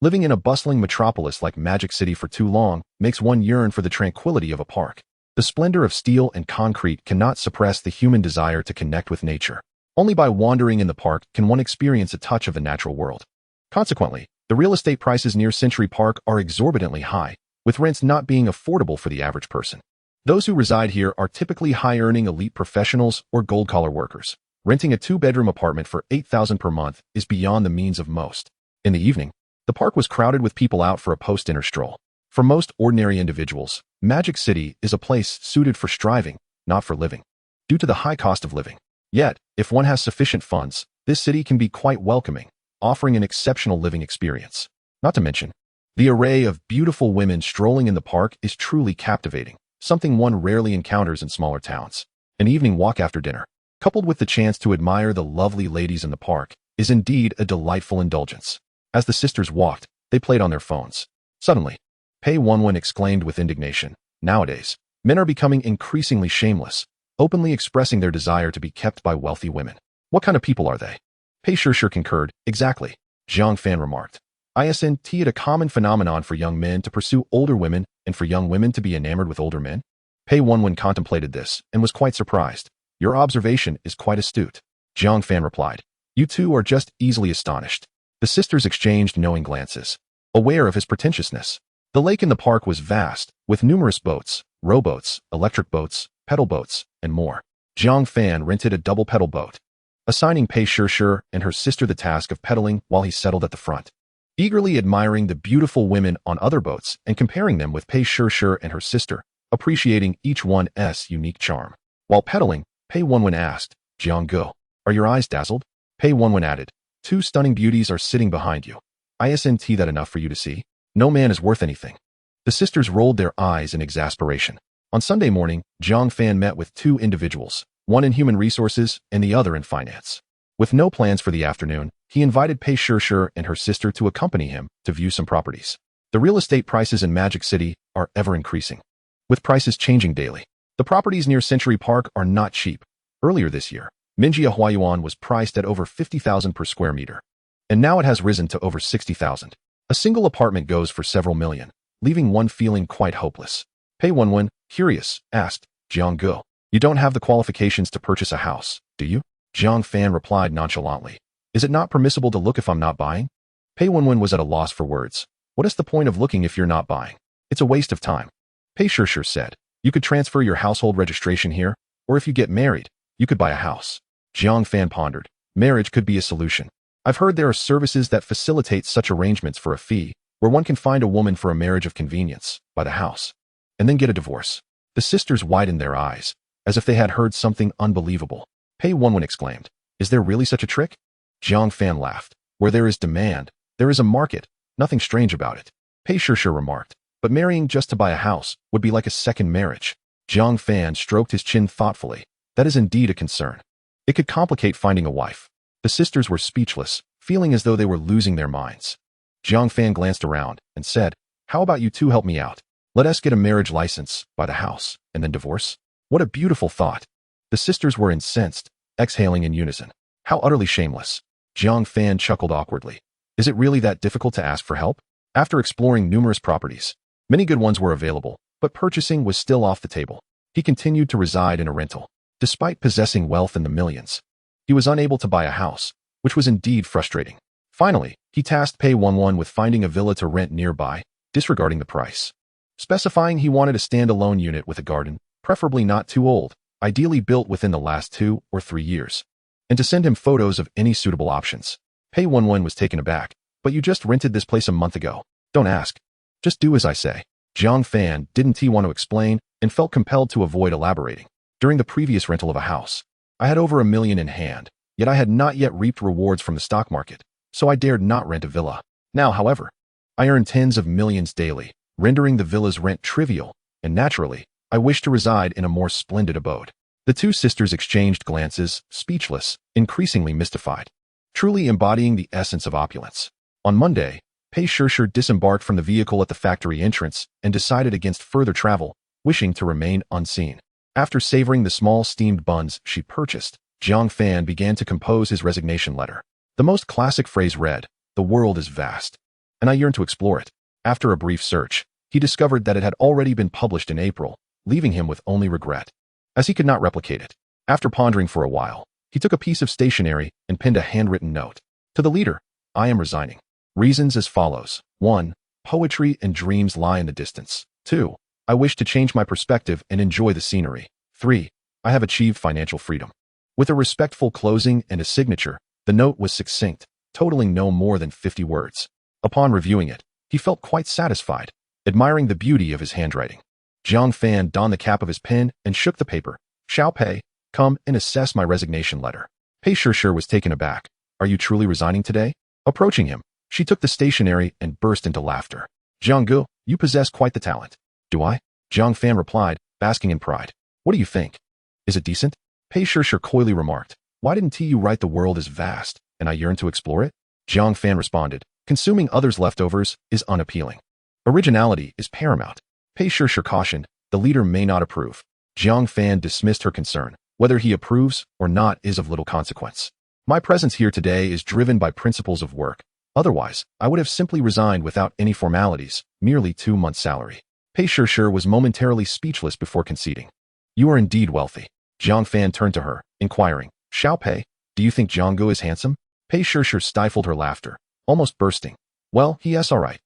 Living in a bustling metropolis like Magic City for too long makes one yearn for the tranquility of a park. The splendor of steel and concrete cannot suppress the human desire to connect with nature. Only by wandering in the park can one experience a touch of the natural world. Consequently, the real estate prices near Century Park are exorbitantly high, with rents not being affordable for the average person. Those who reside here are typically high-earning elite professionals or gold-collar workers. Renting a 2-bedroom apartment for $8,000 per month is beyond the means of most. In the evening, the park was crowded with people out for a post-dinner stroll. For most ordinary individuals, Magic City is a place suited for striving, not for living, due to the high cost of living. Yet, if one has sufficient funds, this city can be quite welcoming, offering an exceptional living experience. Not to mention, The array of beautiful women strolling in the park is truly captivating, something one rarely encounters in smaller towns. An evening walk after dinner, coupled with the chance to admire the lovely ladies in the park, is indeed a delightful indulgence. As the sisters walked, they played on their phones. Suddenly, Pei Wenwen exclaimed with indignation, "Nowadays, men are becoming increasingly shameless, openly expressing their desire to be kept by wealthy women. What kind of people are they?" Pei Shishir concurred, "Exactly," Zhang Fan remarked. "Isn't it a common phenomenon for young men to pursue older women and for young women to be enamored with older men?" Pei Wenwen contemplated this and was quite surprised. "Your observation is quite astute," Zhang Fan replied. "You two are just easily astonished." The sisters exchanged knowing glances, aware of his pretentiousness. The lake in the park was vast, with numerous boats, rowboats, electric boats, pedal boats, and more. Zhang Fan rented a double pedal boat, assigning Pei Shishir and her sister the task of pedaling while he settled at the front, eagerly admiring the beautiful women on other boats and comparing them with Pei Shishir and her sister, appreciating each one's unique charm. While pedaling, Pei Wenwen asked, "Jiang Go, are your eyes dazzled?" Pei Wenwen added, "Two stunning beauties are sitting behind you. Isn't that enough for you to see? No man is worth anything." The sisters rolled their eyes in exasperation. On Sunday morning, Zhang Fan met with two individuals, one in human resources and the other in finance. With no plans for the afternoon, he invited Pei Shishir and her sister to accompany him to view some properties. The real estate prices in Magic City are ever increasing, with prices changing daily. The properties near Century Park are not cheap. Earlier this year, Minjia Huayuan was priced at over 50,000 per square meter, and now it has risen to over 60,000. A single apartment goes for several million, leaving one feeling quite hopeless. Pei Wenwen, curious, asked, "Jiang Go, you don't have the qualifications to purchase a house, do you?" Zhang Fan replied nonchalantly, "Is it not permissible to look if I'm not buying?" Pei Wenwen was at a loss for words. "What is the point of looking if you're not buying? It's a waste of time." Pei Shishir said, "You could transfer your household registration here, or if you get married, you could buy a house." Zhang Fan pondered. Marriage could be a solution. I've heard there are services that facilitate such arrangements for a fee, where one can find a woman for a marriage of convenience, buy the house, and then get a divorce. The sisters widened their eyes, as if they had heard something unbelievable. Pei Wenwen exclaimed, "Is there really such a trick?" Zhang Fan laughed. "Where there is demand, there is a market. Nothing strange about it." Pei Shishir remarked, "But marrying just to buy a house would be like a second marriage." Zhang Fan stroked his chin thoughtfully. "That is indeed a concern. It could complicate finding a wife." The sisters were speechless, feeling as though they were losing their minds. Zhang Fan glanced around and said, "How about you two help me out? Let us get a marriage license, buy the house, and then divorce." What a beautiful thought. The sisters were incensed, exhaling in unison. How utterly shameless. Zhang Fan chuckled awkwardly. Is it really that difficult to ask for help? After exploring numerous properties, many good ones were available, but purchasing was still off the table. He continued to reside in a rental. Despite possessing wealth in the millions, he was unable to buy a house, which was indeed frustrating. Finally, he tasked Pei Wenwen with finding a villa to rent nearby, disregarding the price, specifying he wanted a standalone unit with a garden, preferably not too old, ideally built within the last 2 or 3 years, and to send him photos of any suitable options. Pei Wenwen was taken aback. "But you just rented this place a month ago. Don't ask. Just do as I say." Zhang Fan didn't want to explain and felt compelled to avoid elaborating. "During the previous rental of a house, I had over $1 million in hand, yet I had not yet reaped rewards from the stock market, so I dared not rent a villa. Now, however, I earn tens of millions daily, rendering the villa's rent trivial, and naturally, I wish to reside in a more splendid abode." The two sisters exchanged glances, speechless, increasingly mystified, truly embodying the essence of opulence. On Monday, Pei Shishir disembarked from the vehicle at the factory entrance and decided against further travel, wishing to remain unseen. After savoring the small steamed buns she purchased, Zhang Fan began to compose his resignation letter. The most classic phrase read, "The world is vast, and I yearn to explore it." After a brief search, he discovered that it had already been published in April, leaving him with only regret, as he could not replicate it. After pondering for a while, he took a piece of stationery and penned a handwritten note. To the leader, "I am resigning. Reasons as follows. 1. Poetry and dreams lie in the distance. 2. I wish to change my perspective and enjoy the scenery. 3. I have achieved financial freedom." With a respectful closing and a signature, the note was succinct, totaling no more than 50 words. Upon reviewing it, he felt quite satisfied, admiring the beauty of his handwriting. Zhang Fan donned the cap of his pen and shook the paper. "Xiao Pei, come and assess my resignation letter." Pei Shishir was taken aback. "Are you truly resigning today?" Approaching him, she took the stationery and burst into laughter. Zhou, you possess quite the talent. Do I? Zhang Fan replied, basking in pride. What do you think? Is it decent? Pei Shishir coyly remarked. Why didn't you write the world is vast, and I yearn to explore it? Zhang Fan responded. Consuming others' leftovers is unappealing. Originality is paramount. Pei Shishir cautioned. The leader may not approve. Zhang Fan dismissed her concern. Whether he approves or not is of little consequence. My presence here today is driven by principles of work. Otherwise, I would have simply resigned without any formalities, merely 2 months' salary. Pei Shishir was momentarily speechless before conceding. You are indeed wealthy. Zhang Fan turned to her, inquiring, Xiao Pei, do you think Zhanggu is handsome? Pei Shishir stifled her laughter, almost bursting. Well, yes, all right.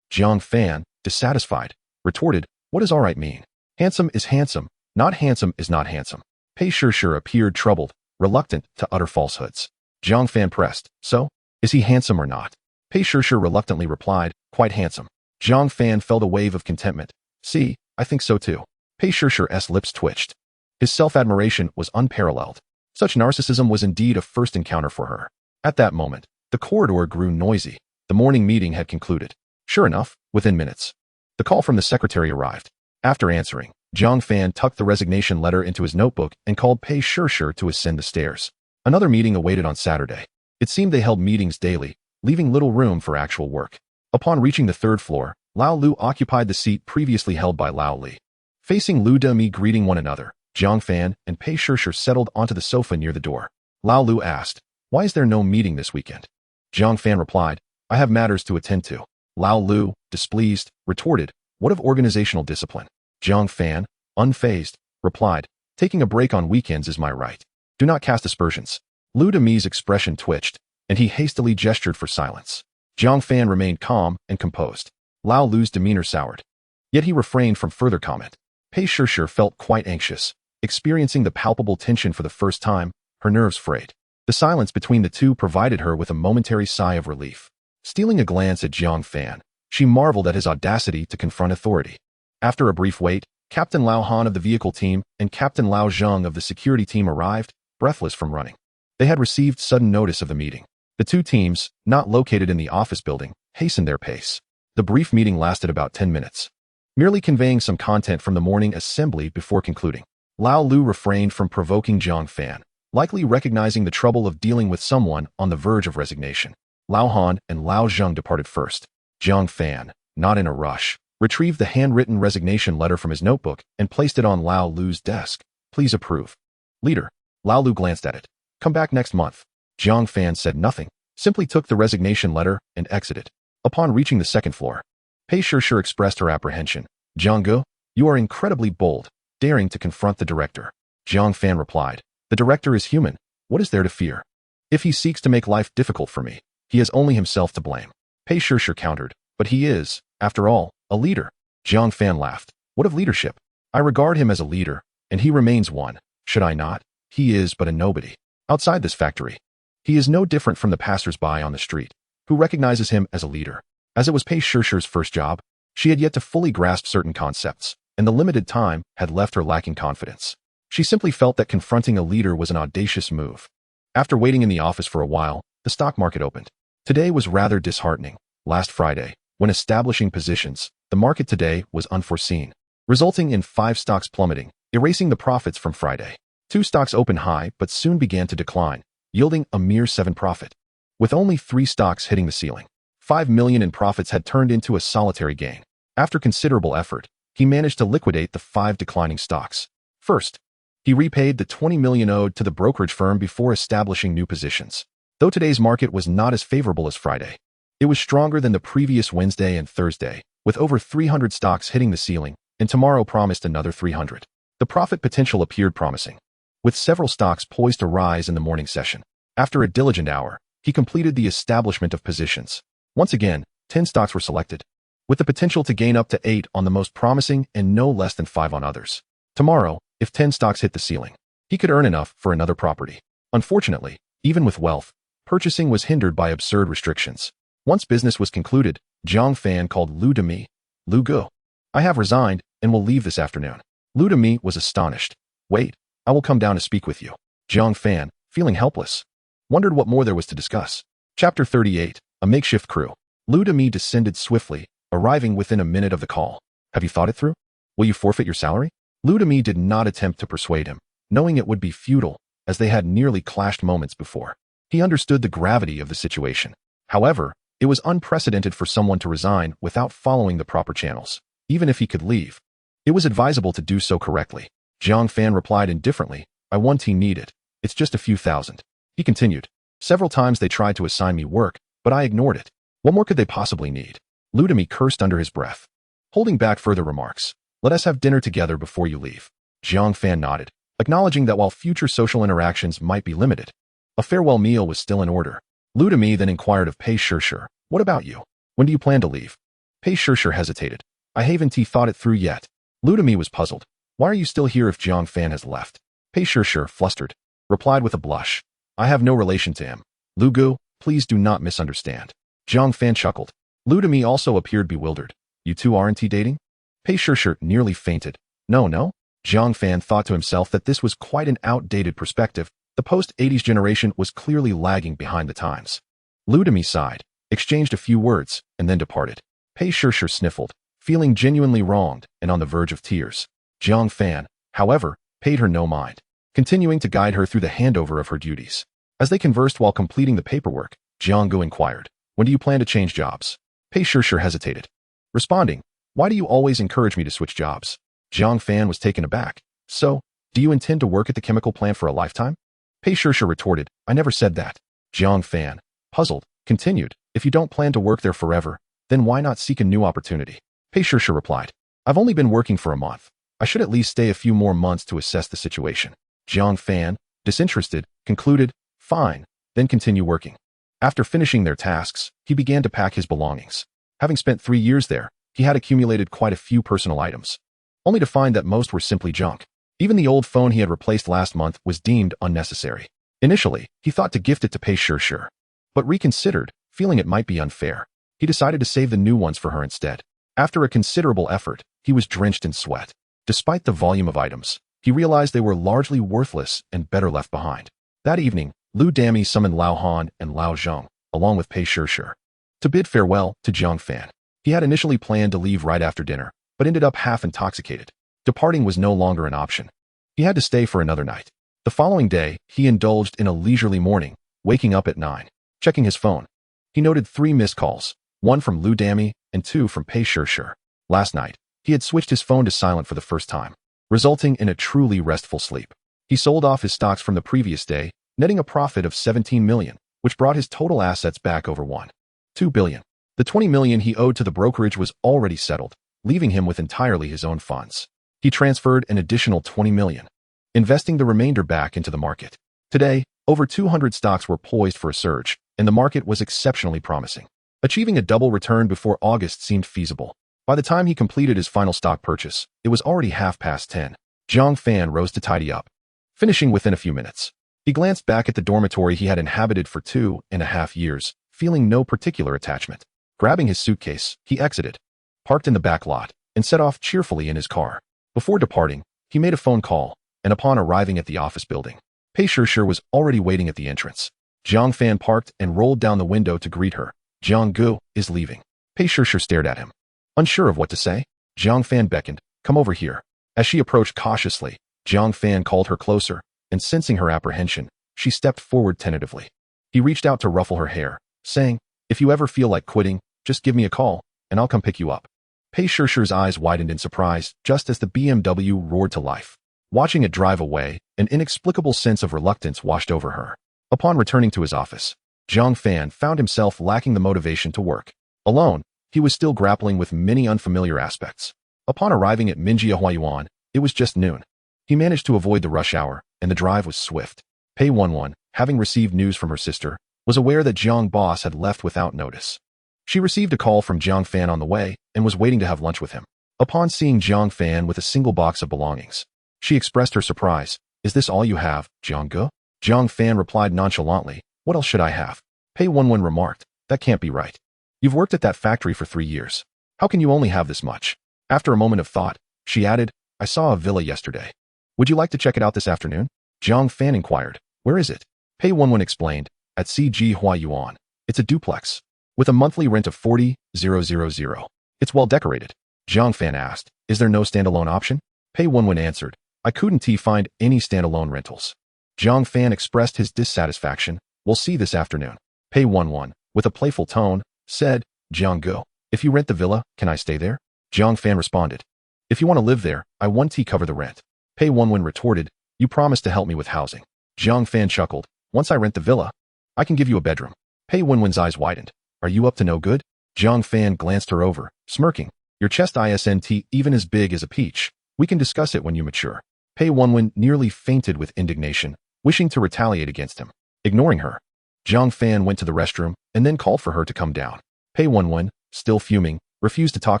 Zhang Fan, dissatisfied, retorted, what does all right mean? Handsome is handsome, not handsome is not handsome. Pei Shishir appeared troubled, reluctant to utter falsehoods. Zhang Fan pressed, so, is he handsome or not? Pei Shishir reluctantly replied, quite handsome. Zhang Fan felt a wave of contentment. See, I think so too. Pei Shishir's lips twitched. His self-admiration was unparalleled. Such narcissism was indeed a first encounter for her. At that moment, the corridor grew noisy. The morning meeting had concluded. Sure enough, within minutes, the call from the secretary arrived. After answering, Zhang Fan tucked the resignation letter into his notebook and called Pei Shishir to ascend the stairs. Another meeting awaited on Saturday. It seemed they held meetings daily, leaving little room for actual work. Upon reaching the 3rd floor, Lao Lu occupied the seat previously held by Lao Li. Facing Lu Demi greeting one another, Zhang Fan and Pei Shishir settled onto the sofa near the door. Lao Lu asked, why is there no meeting this weekend? Zhang Fan replied, I have matters to attend to. Lao Lu, displeased, retorted, what of organizational discipline? Zhang Fan, unfazed, replied, taking a break on weekends is my right. Do not cast aspersions. Lu Demi's expression twitched, and he hastily gestured for silence. Zhang Fan remained calm and composed. Lao Lu's demeanor soured. Yet he refrained from further comment. Pei Shishir felt quite anxious. Experiencing the palpable tension for the first time, her nerves frayed. The silence between the two provided her with a momentary sigh of relief. Stealing a glance at Zhang Fan, she marveled at his audacity to confront authority. After a brief wait, Captain Lao Han of the vehicle team and Captain Lao Zheng of the security team arrived, breathless from running. They had received sudden notice of the meeting. The two teams, not located in the office building, hastened their pace. The brief meeting lasted about 10 minutes, merely conveying some content from the morning assembly before concluding. Lao Lu refrained from provoking Zhang Fan, likely recognizing the trouble of dealing with someone on the verge of resignation. Lao Han and Lao Zheng departed first. Zhang Fan, not in a rush, retrieved the handwritten resignation letter from his notebook and placed it on Lao Lu's desk. Please approve. Leader. Lao Lu glanced at it. Come back next month. Zhang Fan said nothing, simply took the resignation letter and exited. Upon reaching the 2nd floor, Pei Shishir expressed her apprehension. Zhanggu, you are incredibly bold, daring to confront the director. Zhang Fan replied, the director is human. What is there to fear? If he seeks to make life difficult for me, he has only himself to blame. Pei Shishir countered, but he is, after all, a leader. Zhang Fan laughed. What of leadership? I regard him as a leader, and he remains one. Should I not? He is but a nobody. Outside this factory, he is no different from the passers-by on the street, who recognizes him as a leader. As it was Pei Shishir's first job, she had yet to fully grasp certain concepts, and the limited time had left her lacking confidence. She simply felt that confronting a leader was an audacious move. After waiting in the office for a while, the stock market opened. Today was rather disheartening. Last Friday, when establishing positions, the market today was unforeseen, resulting in 5 stocks plummeting, erasing the profits from Friday. 2 stocks opened high but soon began to decline, yielding a mere 7 profit. With only 3 stocks hitting the ceiling, 5 million in profits had turned into a solitary gain. After considerable effort, he managed to liquidate the 5 declining stocks. First, he repaid the 20 million owed to the brokerage firm before establishing new positions. Though today's market was not as favorable as Friday, it was stronger than the previous Wednesday and Thursday, with over 300 stocks hitting the ceiling, and tomorrow promised another 300. The profit potential appeared promising, with several stocks poised to rise in the morning session. After a diligent hour, he completed the establishment of positions. Once again, 10 stocks were selected, with the potential to gain up to 8 on the most promising and no less than 5 on others. Tomorrow, if 10 stocks hit the ceiling, he could earn enough for another property. Unfortunately, even with wealth, purchasing was hindered by absurd restrictions. Once business was concluded, Zhang Fan called Lu Demi. Lu Gu, I have resigned and will leave this afternoon. Lu Demi was astonished. Wait, I will come down to speak with you. Zhang Fan, feeling helpless, wondered what more there was to discuss. Chapter 38, A Makeshift Crew. Lu Demi descended swiftly, arriving within a minute of the call. Have you thought it through? Will you forfeit your salary? Ludemy did not attempt to persuade him, knowing it would be futile, as they had nearly clashed moments before. He understood the gravity of the situation. However, it was unprecedented for someone to resign without following the proper channels, even if he could leave. It was advisable to do so correctly. Zhang Fan replied indifferently, I want he need it. It's just a few thousand. He continued, several times they tried to assign me work, but I ignored it. What more could they possibly need? Ludemy cursed under his breath. Holding back further remarks, let us have dinner together before you leave. Zhang Fan nodded, acknowledging that while future social interactions might be limited, a farewell meal was still in order. Ludemy then inquired of Pei Shishir, what about you? When do you plan to leave? Pei Shishir hesitated. I haven't thought it through yet. Ludemy was puzzled. Why are you still here if Zhang Fan has left? Pei Shishir, flustered, replied with a blush. I have no relation to him. Lugu, please do not misunderstand. Zhang Fan chuckled. Ludemy also appeared bewildered. You two aren't dating? Pei Shishir nearly fainted. No. Zhang Fan thought to himself that this was quite an outdated perspective. The post-80s generation was clearly lagging behind the times. Ludemy sighed, exchanged a few words, and then departed. Pei Shishir sniffled, feeling genuinely wronged and on the verge of tears. Zhang Fan, however, paid her no mind, continuing to guide her through the handover of her duties. As they conversed while completing the paperwork, Jiang Gu inquired, when do you plan to change jobs? Pei Shishir hesitated, responding, why do you always encourage me to switch jobs? Zhang Fan was taken aback. So, do you intend to work at the chemical plant for a lifetime? Pei Shishir retorted, I never said that. Zhang Fan, puzzled, continued, if you don't plan to work there forever, then why not seek a new opportunity? Pei Shishir replied, I've only been working for a month. I should at least stay a few more months to assess the situation. Zhang Fan, disinterested, concluded, fine, then continue working. After finishing their tasks, he began to pack his belongings. Having spent 3 years there, he had accumulated quite a few personal items, only to find that most were simply junk. Even the old phone he had replaced last month was deemed unnecessary. Initially, he thought to gift it to Pei Shishir, but reconsidered, feeling it might be unfair. He decided to save the new ones for her instead. After a considerable effort, he was drenched in sweat. Despite the volume of items, he realized they were largely worthless and better left behind. That evening, Ludemy summoned Lao Han and Lao Zheng, along with Pei Shishir, to bid farewell to Zhang Fan. He had initially planned to leave right after dinner, but ended up half intoxicated. Departing was no longer an option. He had to stay for another night. The following day, he indulged in a leisurely morning, waking up at 9. Checking his phone, he noted 3 missed calls, 1 from Ludemy and 2 from Pei Shishir. Last night, he had switched his phone to silent for the first time, resulting in a truly restful sleep. He sold off his stocks from the previous day, netting a profit of 17 million, which brought his total assets back over 1.2 billion. The 20 million he owed to the brokerage was already settled, leaving him with entirely his own funds. He transferred an additional 20 million, investing the remainder back into the market. Today, over 200 stocks were poised for a surge, and the market was exceptionally promising. Achieving a double return before August seemed feasible. By the time he completed his final stock purchase, it was already 10:30. Zhang Fan rose to tidy up, finishing within a few minutes. He glanced back at the dormitory he had inhabited for 2.5 years, feeling no particular attachment. Grabbing his suitcase, he exited, parked in the back lot, and set off cheerfully in his car. Before departing, he made a phone call, and upon arriving at the office building, Pei Shishir was already waiting at the entrance. Zhang Fan parked and rolled down the window to greet her. Jiang Gu is leaving. Pei Shishir stared at him, unsure of what to say. Zhang Fan beckoned, come over here. As she approached cautiously, Zhang Fan called her closer, and sensing her apprehension, she stepped forward tentatively. He reached out to ruffle her hair, saying, if you ever feel like quitting, just give me a call, and I'll come pick you up. Pei Shishir's eyes widened in surprise just as the BMW roared to life. Watching it drive away, an inexplicable sense of reluctance washed over her. Upon returning to his office, Zhang Fan found himself lacking the motivation to work. Alone, he was still grappling with many unfamiliar aspects. Upon arriving at Minjia Huayuan, it was just noon. He managed to avoid the rush hour, and the drive was swift. Pei Wenwen, having received news from her sister, was aware that Zhang Boss had left without notice. She received a call from Zhang Fan on the way and was waiting to have lunch with him. Upon seeing Zhang Fan with a single box of belongings, she expressed her surprise. Is this all you have, Zhang Gu? Zhang Fan replied nonchalantly, what else should I have? Pei Wenwen remarked, that can't be right. You've worked at that factory for 3 years. How can you only have this much? After a moment of thought, she added, I saw a villa yesterday. Would you like to check it out this afternoon? Zhang Fan inquired, where is it? Pei Wenwen explained, at CG Huayuan. It's a duplex, with a monthly rent of 40,000. It's well decorated. Jiang Fan asked, is there no standalone option? Pei Wenwen answered, I couldn't find any standalone rentals. Jiang Fan expressed his dissatisfaction. We'll see this afternoon. Pei Wenwen, with a playful tone, said, Jiang Go, if you rent the villa, can I stay there? Jiang Fan responded, if you want to live there, I want to cover the rent. Pei Wenwen retorted, you promised to help me with housing. Jiang Fan chuckled, once I rent the villa, I can give you a bedroom. Pei Wenwen's eyes widened. Are you up to no good? Jiang Fan glanced her over, smirking. Your chest isn't even as big as a peach. We can discuss it when you mature. Pei Wenwen nearly fainted with indignation, wishing to retaliate against him. Ignoring her, Jiang Fan went to the restroom and then called for her to come down. Pei Wenwen, still fuming, refused to talk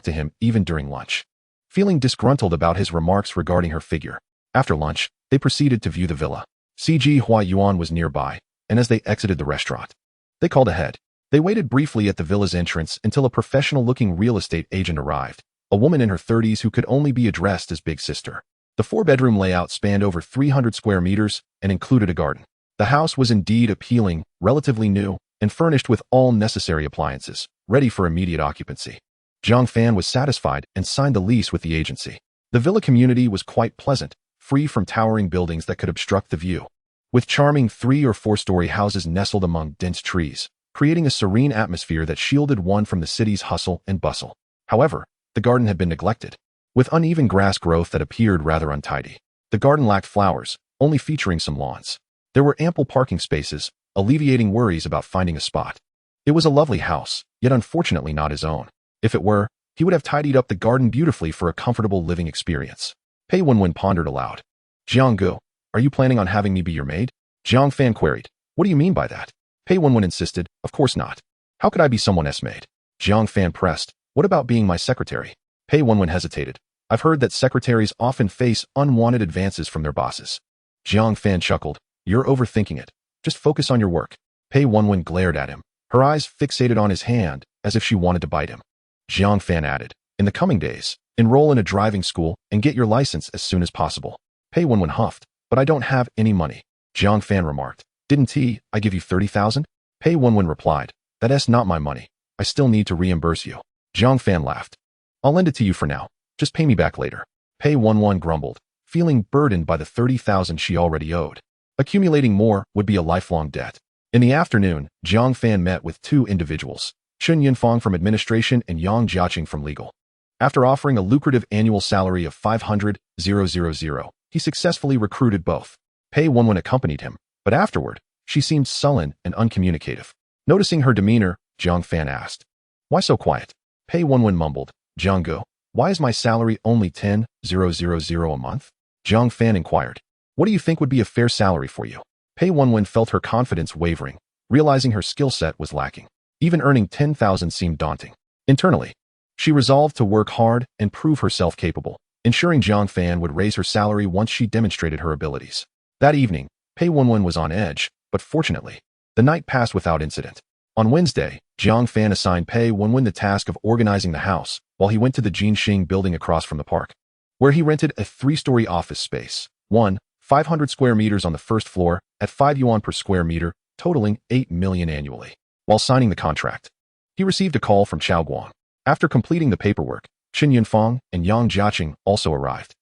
to him even during lunch. Feeling disgruntled about his remarks regarding her figure, after lunch, they proceeded to view the villa. CG Hua Yuan was nearby, and as they exited the restaurant, they called ahead. They waited briefly at the villa's entrance until a professional-looking real estate agent arrived, a woman in her 30s who could only be addressed as Big Sister. The four-bedroom layout spanned over 300 square meters and included a garden. The house was indeed appealing, relatively new, and furnished with all necessary appliances, ready for immediate occupancy. Jiang Fan was satisfied and signed the lease with the agency. The villa community was quite pleasant, free from towering buildings that could obstruct the view, with charming 3- or 4-story houses nestled among dense trees, creating a serene atmosphere that shielded one from the city's hustle and bustle. However, the garden had been neglected, with uneven grass growth that appeared rather untidy. The garden lacked flowers, only featuring some lawns. There were ample parking spaces, alleviating worries about finding a spot. It was a lovely house, yet unfortunately not his own. If it were, he would have tidied up the garden beautifully for a comfortable living experience. Pei Wenwen pondered aloud. Jiang Gu, are you planning on having me be your maid? Jiang Fan queried. What do you mean by that? Pei Wenwen insisted, of course not. How could I be someone else's maid? Jiang Fan pressed, what about being my secretary? Pei Wenwen hesitated. I've heard that secretaries often face unwanted advances from their bosses. Jiang Fan chuckled. You're overthinking it. Just focus on your work. Pei Wenwen glared at him, her eyes fixated on his hand, as if she wanted to bite him. Jiang Fan added, in the coming days, enroll in a driving school and get your license as soon as possible. Pei Wenwen huffed, but I don't have any money. Jiang Fan remarked, didn't I give you 30,000? Pei Wenwen replied, that's not my money. I still need to reimburse you. Jiang Fan laughed. I'll lend it to you for now. Just pay me back later. Pei Wenwen grumbled, feeling burdened by the 30,000 she already owed. Accumulating more would be a lifelong debt. In the afternoon, Jiang Fan met with two individuals, Chun Yunfang from administration and Yang Jiaqing from legal. After offering a lucrative annual salary of 500,000, he successfully recruited both. Pei Wenwen accompanied him, but afterward, she seemed sullen and uncommunicative. Noticing her demeanor, Jiang Fan asked, why so quiet? Pei Wenwen mumbled, Jiang Gu, why is my salary only 10,000 a month? Jiang Fan inquired, what do you think would be a fair salary for you? Pei Wenwen felt her confidence wavering, realizing her skill set was lacking. Even earning 10,000 seemed daunting. Internally, she resolved to work hard and prove herself capable, ensuring Jiang Fan would raise her salary once she demonstrated her abilities. That evening, Pei Wenwen was on edge, but fortunately, the night passed without incident. On Wednesday, Jiang Fan assigned Pei Wenwen the task of organizing the house, while he went to the Jinxing building across from the park, where he rented a 3-story office space, 500 square meters on the first floor, at 5 yuan per square meter, totaling 8 million annually. While signing the contract, he received a call from Chao Guang. After completing the paperwork, Qin Yunfang and Yang Jiaqing also arrived.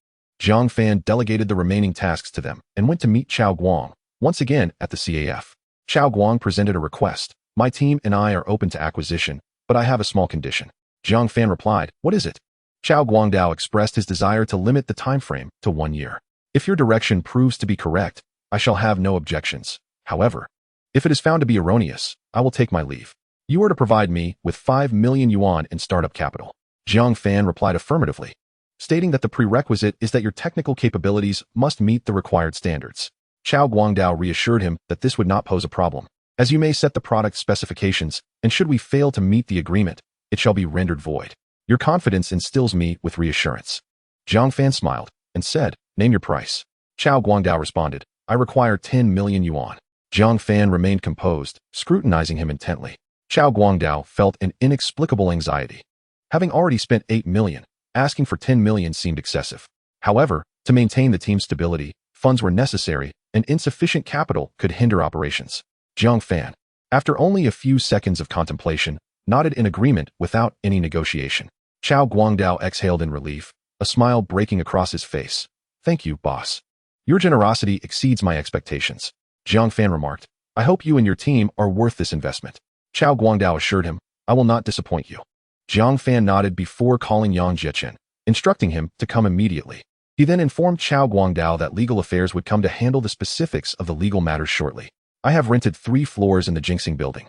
Jiang Fan delegated the remaining tasks to them and went to meet Chao Guang, once again at the CAF. Chao Guang presented a request. My team and I are open to acquisition, but I have a small condition. Jiang Fan replied, what is it? Chao Guangdao expressed his desire to limit the time frame to 1 year. If your direction proves to be correct, I shall have no objections. However, if it is found to be erroneous, I will take my leave. You are to provide me with 5 million yuan in startup capital. Jiang Fan replied affirmatively, stating that the prerequisite is that your technical capabilities must meet the required standards. Chao Guangdao reassured him that this would not pose a problem, as you may set the product specifications, and should we fail to meet the agreement, it shall be rendered void. Your confidence instills me with reassurance. Jiang Fan smiled and said, name your price. Chao Guangdao responded, I require 10 million yuan. Jiang Fan remained composed, scrutinizing him intently. Chao Guangdao felt an inexplicable anxiety. Having already spent 8 million, asking for 10 million seemed excessive. However, to maintain the team's stability, funds were necessary, and insufficient capital could hinder operations. Jiang Fan, after only a few seconds of contemplation, nodded in agreement without any negotiation. Chao Guangdao exhaled in relief, a smile breaking across his face. Thank you, boss. Your generosity exceeds my expectations. Jiang Fan remarked. I hope you and your team are worth this investment. Chao Guangdao assured him, I will not disappoint you. Jiang Fan nodded before calling Yang Jiechen, instructing him to come immediately. He then informed Chao Guangdao that legal affairs would come to handle the specifics of the legal matters shortly. I have rented 3 floors in the Jinxing building.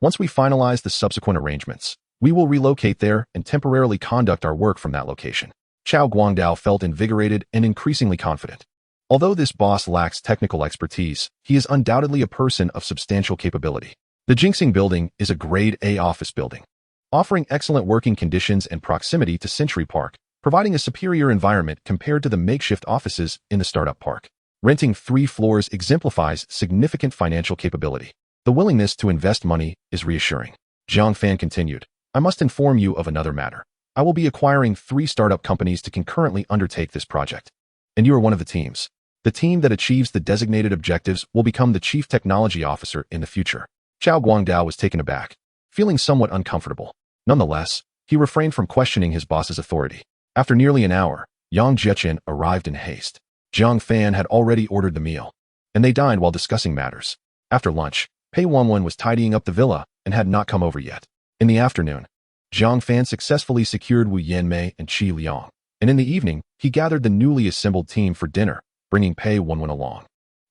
Once we finalize the subsequent arrangements, we will relocate there and temporarily conduct our work from that location. Chao Guangdao felt invigorated and increasingly confident. Although this boss lacks technical expertise, he is undoubtedly a person of substantial capability. The Jinxing building is a Grade A office building, offering excellent working conditions and proximity to Century Park, providing a superior environment compared to the makeshift offices in the startup park. Renting 3 floors exemplifies significant financial capability. The willingness to invest money is reassuring. Jiang Fan continued, I must inform you of another matter. I will be acquiring 3 startup companies to concurrently undertake this project. And you are one of the teams. The team that achieves the designated objectives will become the chief technology officer in the future. Chao Guangdao was taken aback, feeling somewhat uncomfortable. Nonetheless, he refrained from questioning his boss's authority. After nearly an hour, Yang Jiechen arrived in haste. Jiang Fan had already ordered the meal, and they dined while discussing matters. After lunch, Pei Wanwen was tidying up the villa and had not come over yet. In the afternoon, Jiang Fan successfully secured Wu Yanmei and Qi Liang, and in the evening, he gathered the newly assembled team for dinner, bringing Pei Wanwen along,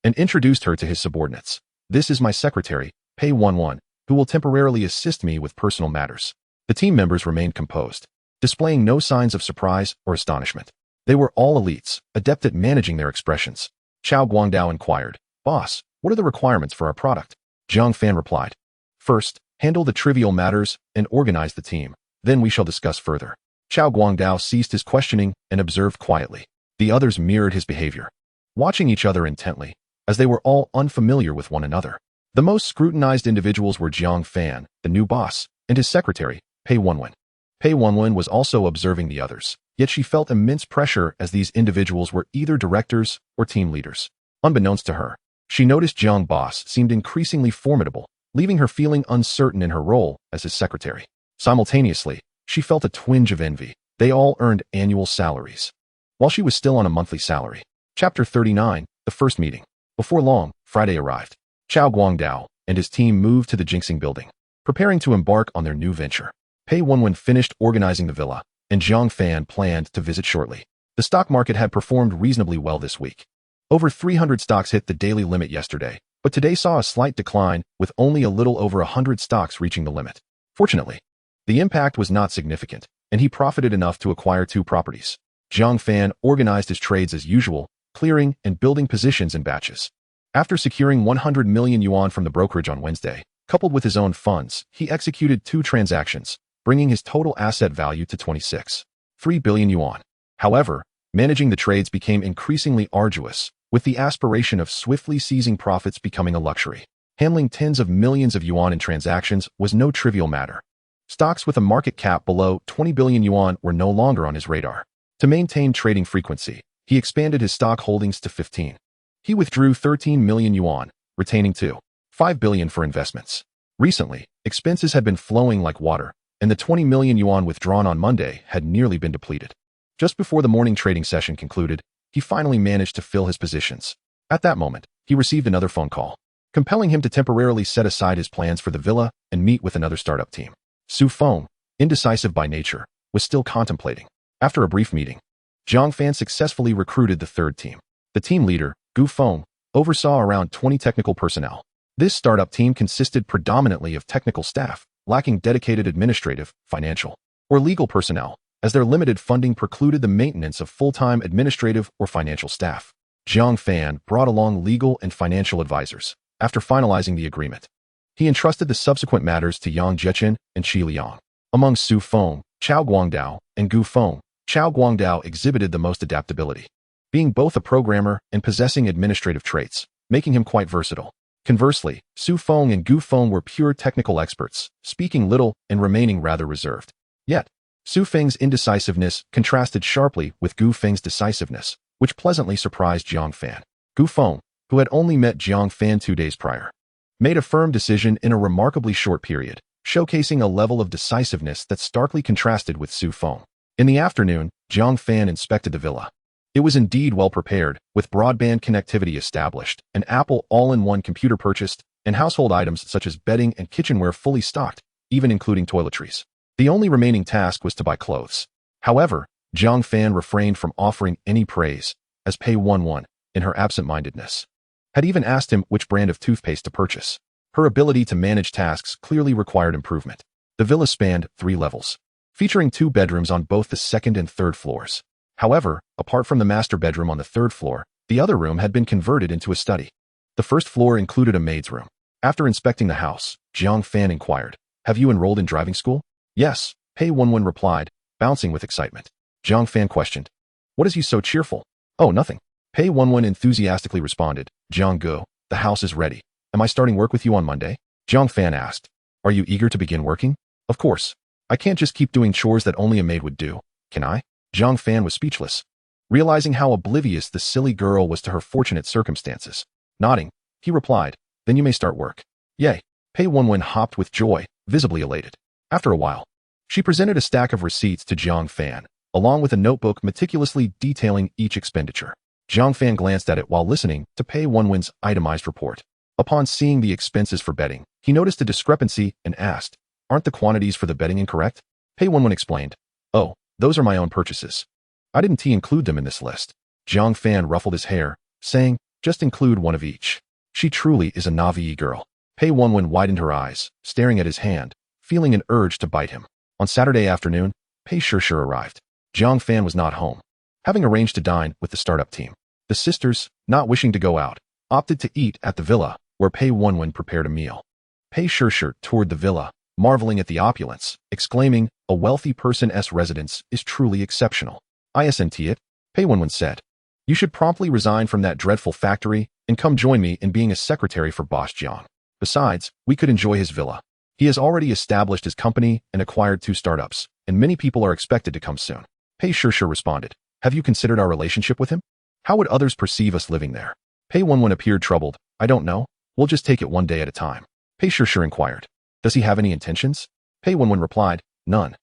and introduced her to his subordinates. This is my secretary, Pei Wanwen, who will temporarily assist me with personal matters. The team members remained composed, displaying no signs of surprise or astonishment. They were all elites, adept at managing their expressions. Chao Guangdao inquired, Boss, what are the requirements for our product? Jiang Fan replied, First, handle the trivial matters and organize the team. Then we shall discuss further. Chao Guangdao ceased his questioning and observed quietly. The others mirrored his behavior, watching each other intently, as they were all unfamiliar with one another. The most scrutinized individuals were Jiang Fan, the new boss, and his secretary, Pei Wanwen. Pei Wanwen was also observing the others, yet she felt immense pressure as these individuals were either directors or team leaders. Unbeknownst to her, she noticed Jiang Boss seemed increasingly formidable, leaving her feeling uncertain in her role as his secretary. Simultaneously, she felt a twinge of envy. They all earned annual salaries, while she was still on a monthly salary. Chapter 39, The First Meeting. Before long, Friday arrived. Chao Guangdao and his team moved to the Jinxing building, preparing to embark on their new venture. Pei Wanwen finished organizing the villa, and Jiang Fan planned to visit shortly. The stock market had performed reasonably well this week. Over 300 stocks hit the daily limit yesterday, but today saw a slight decline, with only a little over 100 stocks reaching the limit. Fortunately, the impact was not significant, and he profited enough to acquire 2 properties. Jiang Fan organized his trades as usual, clearing and building positions in batches. After securing 100 million yuan from the brokerage on Wednesday, coupled with his own funds, he executed 2 transactions, bringing his total asset value to 26.3 billion yuan. However, managing the trades became increasingly arduous, with the aspiration of swiftly seizing profits becoming a luxury. Handling tens of millions of yuan in transactions was no trivial matter. Stocks with a market cap below 20 billion yuan were no longer on his radar. To maintain trading frequency, he expanded his stock holdings to 15. He withdrew 13 million yuan, retaining 2.5 billion for investments. Recently, expenses had been flowing like water, and the 20 million yuan withdrawn on Monday had nearly been depleted. Just before the morning trading session concluded, he finally managed to fill his positions. At that moment, he received another phone call, compelling him to temporarily set aside his plans for the villa and meet with another startup team. Su Feng, indecisive by nature, was still contemplating. After a brief meeting, Jiang Fan successfully recruited the 3rd team. The team leader, Gu Feng, oversaw around 20 technical personnel. This startup team consisted predominantly of technical staff, lacking dedicated administrative, financial, or legal personnel, as their limited funding precluded the maintenance of full-time administrative or financial staff. Jiang Fan brought along legal and financial advisors. After finalizing the agreement, he entrusted the subsequent matters to Yang Jiechen and Qi Liang. Among Su Feng, Chao Guangdao, and Gu Feng, Chao Guangdao exhibited the most adaptability, being both a programmer and possessing administrative traits, making him quite versatile. Conversely, Su Feng and Gu Feng were pure technical experts, speaking little and remaining rather reserved. Yet, Su Feng's indecisiveness contrasted sharply with Gu Feng's decisiveness, which pleasantly surprised Jiang Fan. Gu Feng, who had only met Jiang Fan 2 days prior, made a firm decision in a remarkably short period, showcasing a level of decisiveness that starkly contrasted with Su Feng. In the afternoon, Jiang Fan inspected the villa. It was indeed well prepared, with broadband connectivity established, an Apple all-in-one computer purchased, and household items such as bedding and kitchenware fully stocked, even including toiletries. The only remaining task was to buy clothes. However, Jiang Fan refrained from offering any praise, as Pei Wenwen, in her absent-mindedness, had even asked him which brand of toothpaste to purchase. Her ability to manage tasks clearly required improvement. The villa spanned 3 levels, featuring 2 bedrooms on both the second and third floors. However, apart from the master bedroom on the 3rd floor, the other room had been converted into a study. The first floor included a maid's room. After inspecting the house, Jiang Fan inquired, "Have you enrolled in driving school?" "Yes," Pei Wenwen replied, bouncing with excitement. Jiang Fan questioned, "What is you so cheerful?" "Oh, nothing." Pei Wenwen enthusiastically responded, "Jiang Go, the house is ready. Am I starting work with you on Monday?" Jiang Fan asked, "Are you eager to begin working?" "Of course. I can't just keep doing chores that only a maid would do, can I?" Jiang Fan was speechless, realizing how oblivious the silly girl was to her fortunate circumstances. Nodding, he replied, "Then you may start work." "Yay." Pei Wenwen hopped with joy, visibly elated. After a while, she presented a stack of receipts to Jiang Fan, along with a notebook meticulously detailing each expenditure. Jiang Fan glanced at it while listening to Pei Wenwen's itemized report. Upon seeing the expenses for bedding, he noticed a discrepancy and asked, "Aren't the quantities for the bedding incorrect?" Pei Wenwen explained, "Oh, those are my own purchases. I didn't include them in this list." Jiang Fan ruffled his hair, saying, "Just include one of each." She truly is a Navi girl. Pei Wenwen widened her eyes, staring at his hand, feeling an urge to bite him. On Saturday afternoon, Pei Shishir arrived. Jiang Fan was not home, having arranged to dine with the startup team. The sisters, not wishing to go out, opted to eat at the villa, where Pei Wenwen prepared a meal. Pei Shishir toured the villa, marveling at the opulence, exclaiming, "A wealthy person's residence is truly exceptional." "Isn't it?" Pei Wenwen said. "You should promptly resign from that dreadful factory and come join me in being a secretary for Boss Jiang. Besides, we could enjoy his villa. He has already established his company and acquired 2 startups, and many people are expected to come soon." Pei Shishir responded, "Have you considered our relationship with him? How would others perceive us living there?" Pei Wenwen appeared troubled. "I don't know. We'll just take it one day at a time." Pei Shishir inquired, "Does he have any intentions?" Pei Wenwen replied, "None."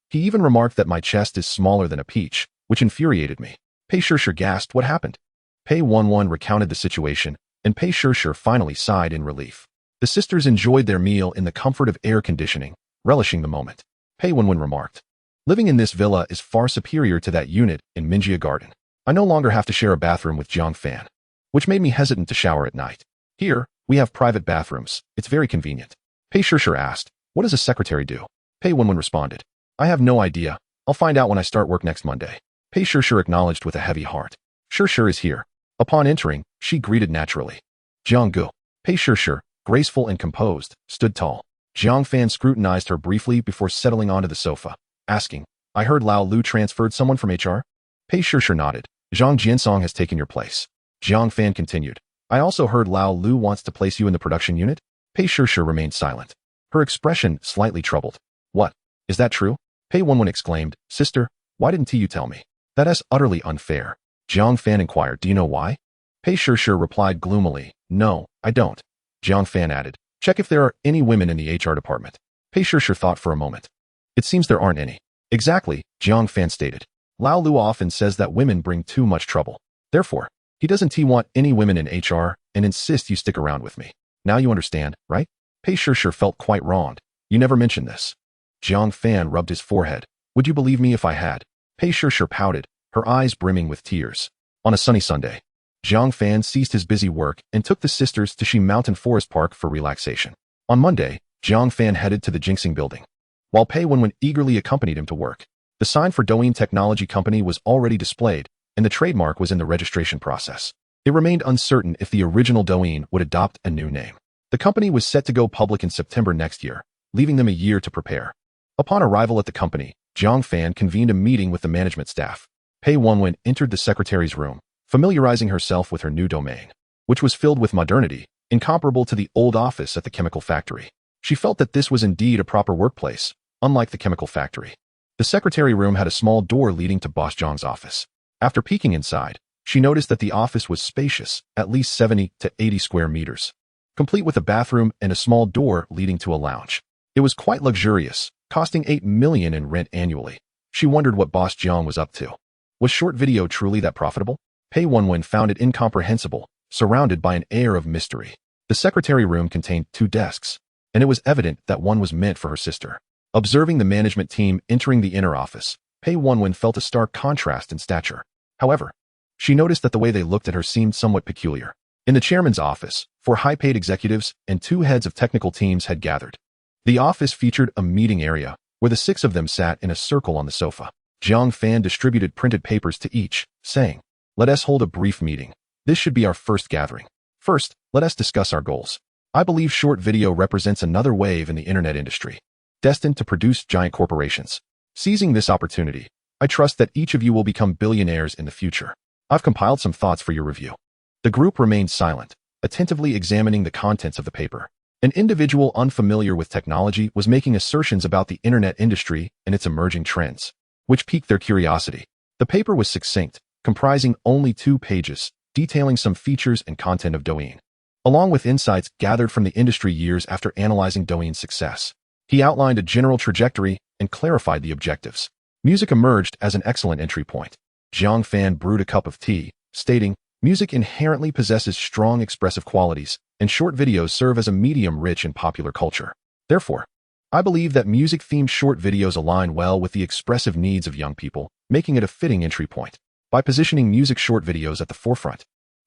He even remarked that my chest is smaller than a peach, which infuriated me. Pei Shishir gasped, "What happened?" Pei Wenwen recounted the situation, and Pei Shishir finally sighed in relief. The sisters enjoyed their meal in the comfort of air conditioning, relishing the moment. Pei Wenwen remarked, "Living in this villa is far superior to that unit in Minjia Garden. I no longer have to share a bathroom with Jiang Fan, which made me hesitant to shower at night. Here, we have private bathrooms. It's very convenient." Pei Shishir asked, "What does a secretary do?" Pei Wenwen responded, "I have no idea. I'll find out when I start work next Monday." Pei Shishir acknowledged with a heavy heart. "Shishir is here." Upon entering, she greeted naturally. Jiang Gu. Pei Shishir, graceful and composed, stood tall. Jiang Fan scrutinized her briefly before settling onto the sofa, asking, "I heard Lao Lu transferred someone from HR?" Pei Shishir nodded. "Zhang Jiansong has taken your place." Jiang Fan continued, "I also heard Lao Lu wants to place you in the production unit?" Pei Shishir remained silent, her expression slightly troubled. "What? Is that true?" Pei Wenwen exclaimed, "Sister, why didn't you tell me?" "That is utterly unfair." Jiang Fan inquired, "Do you know why?" Pei Shishir replied gloomily, "No, I don't." Jiang Fan added, "Check if there are any women in the HR department." Pei Shishir thought for a moment. "It seems there aren't any." "Exactly," Jiang Fan stated. "Lao Lu often says that women bring too much trouble. Therefore, he doesn't want any women in HR and insists you stick around with me. Now you understand, right?" Pei Shishir felt quite wronged. "You never mentioned this." Jiang Fan rubbed his forehead. "Would you believe me if I had?" Pei Shishir pouted, her eyes brimming with tears. On a sunny Sunday, Jiang Fan ceased his busy work and took the sisters to Shi Mountain Forest Park for relaxation. On Monday, Jiang Fan headed to the Jinxing building, while Pei Wenwen eagerly accompanied him to work. The sign for Douyin Technology Company was already displayed, and the trademark was in the registration process. It remained uncertain if the original Douyin would adopt a new name. The company was set to go public in September next year, leaving them a year to prepare. Upon arrival at the company, Jiang Fan convened a meeting with the management staff. Pei Wenwen entered the secretary's room, familiarizing herself with her new domain, which was filled with modernity, incomparable to the old office at the chemical factory. She felt that this was indeed a proper workplace, unlike the chemical factory. The secretary room had a small door leading to Boss Zhang's office. After peeking inside, she noticed that the office was spacious, at least 70 to 80 square meters, complete with a bathroom and a small door leading to a lounge. It was quite luxurious, costing 8 million in rent annually. She wondered what Boss Jiang was up to. Was short video truly that profitable? Pei Wenwen found it incomprehensible, surrounded by an air of mystery. The secretary room contained 2 desks, and it was evident that one was meant for her sister. Observing the management team entering the inner office, Pei Wenwen felt a stark contrast in stature. However, she noticed that the way they looked at her seemed somewhat peculiar. In the chairman's office, 4 high-paid executives and 2 heads of technical teams had gathered. The office featured a meeting area where the 6 of them sat in a circle on the sofa. Jiang Fan distributed printed papers to each, saying, "Let us hold a brief meeting. This should be our first gathering. First, let us discuss our goals. I believe short video represents another wave in the internet industry, destined to produce giant corporations. Seizing this opportunity, I trust that each of you will become billionaires in the future. I've compiled some thoughts for your review." The group remained silent, attentively examining the contents of the paper. An individual unfamiliar with technology was making assertions about the internet industry and its emerging trends, which piqued their curiosity. The paper was succinct, comprising only 2 pages, detailing some features and content of Douyin, along with insights gathered from the industry years after analyzing Douyin's success. He outlined a general trajectory and clarified the objectives. Music emerged as an excellent entry point. Jiang Fan brewed a cup of tea, stating, "Music inherently possesses strong expressive qualities, and short videos serve as a medium rich in popular culture. Therefore, I believe that music-themed short videos align well with the expressive needs of young people, making it a fitting entry point. By positioning music short videos at the forefront,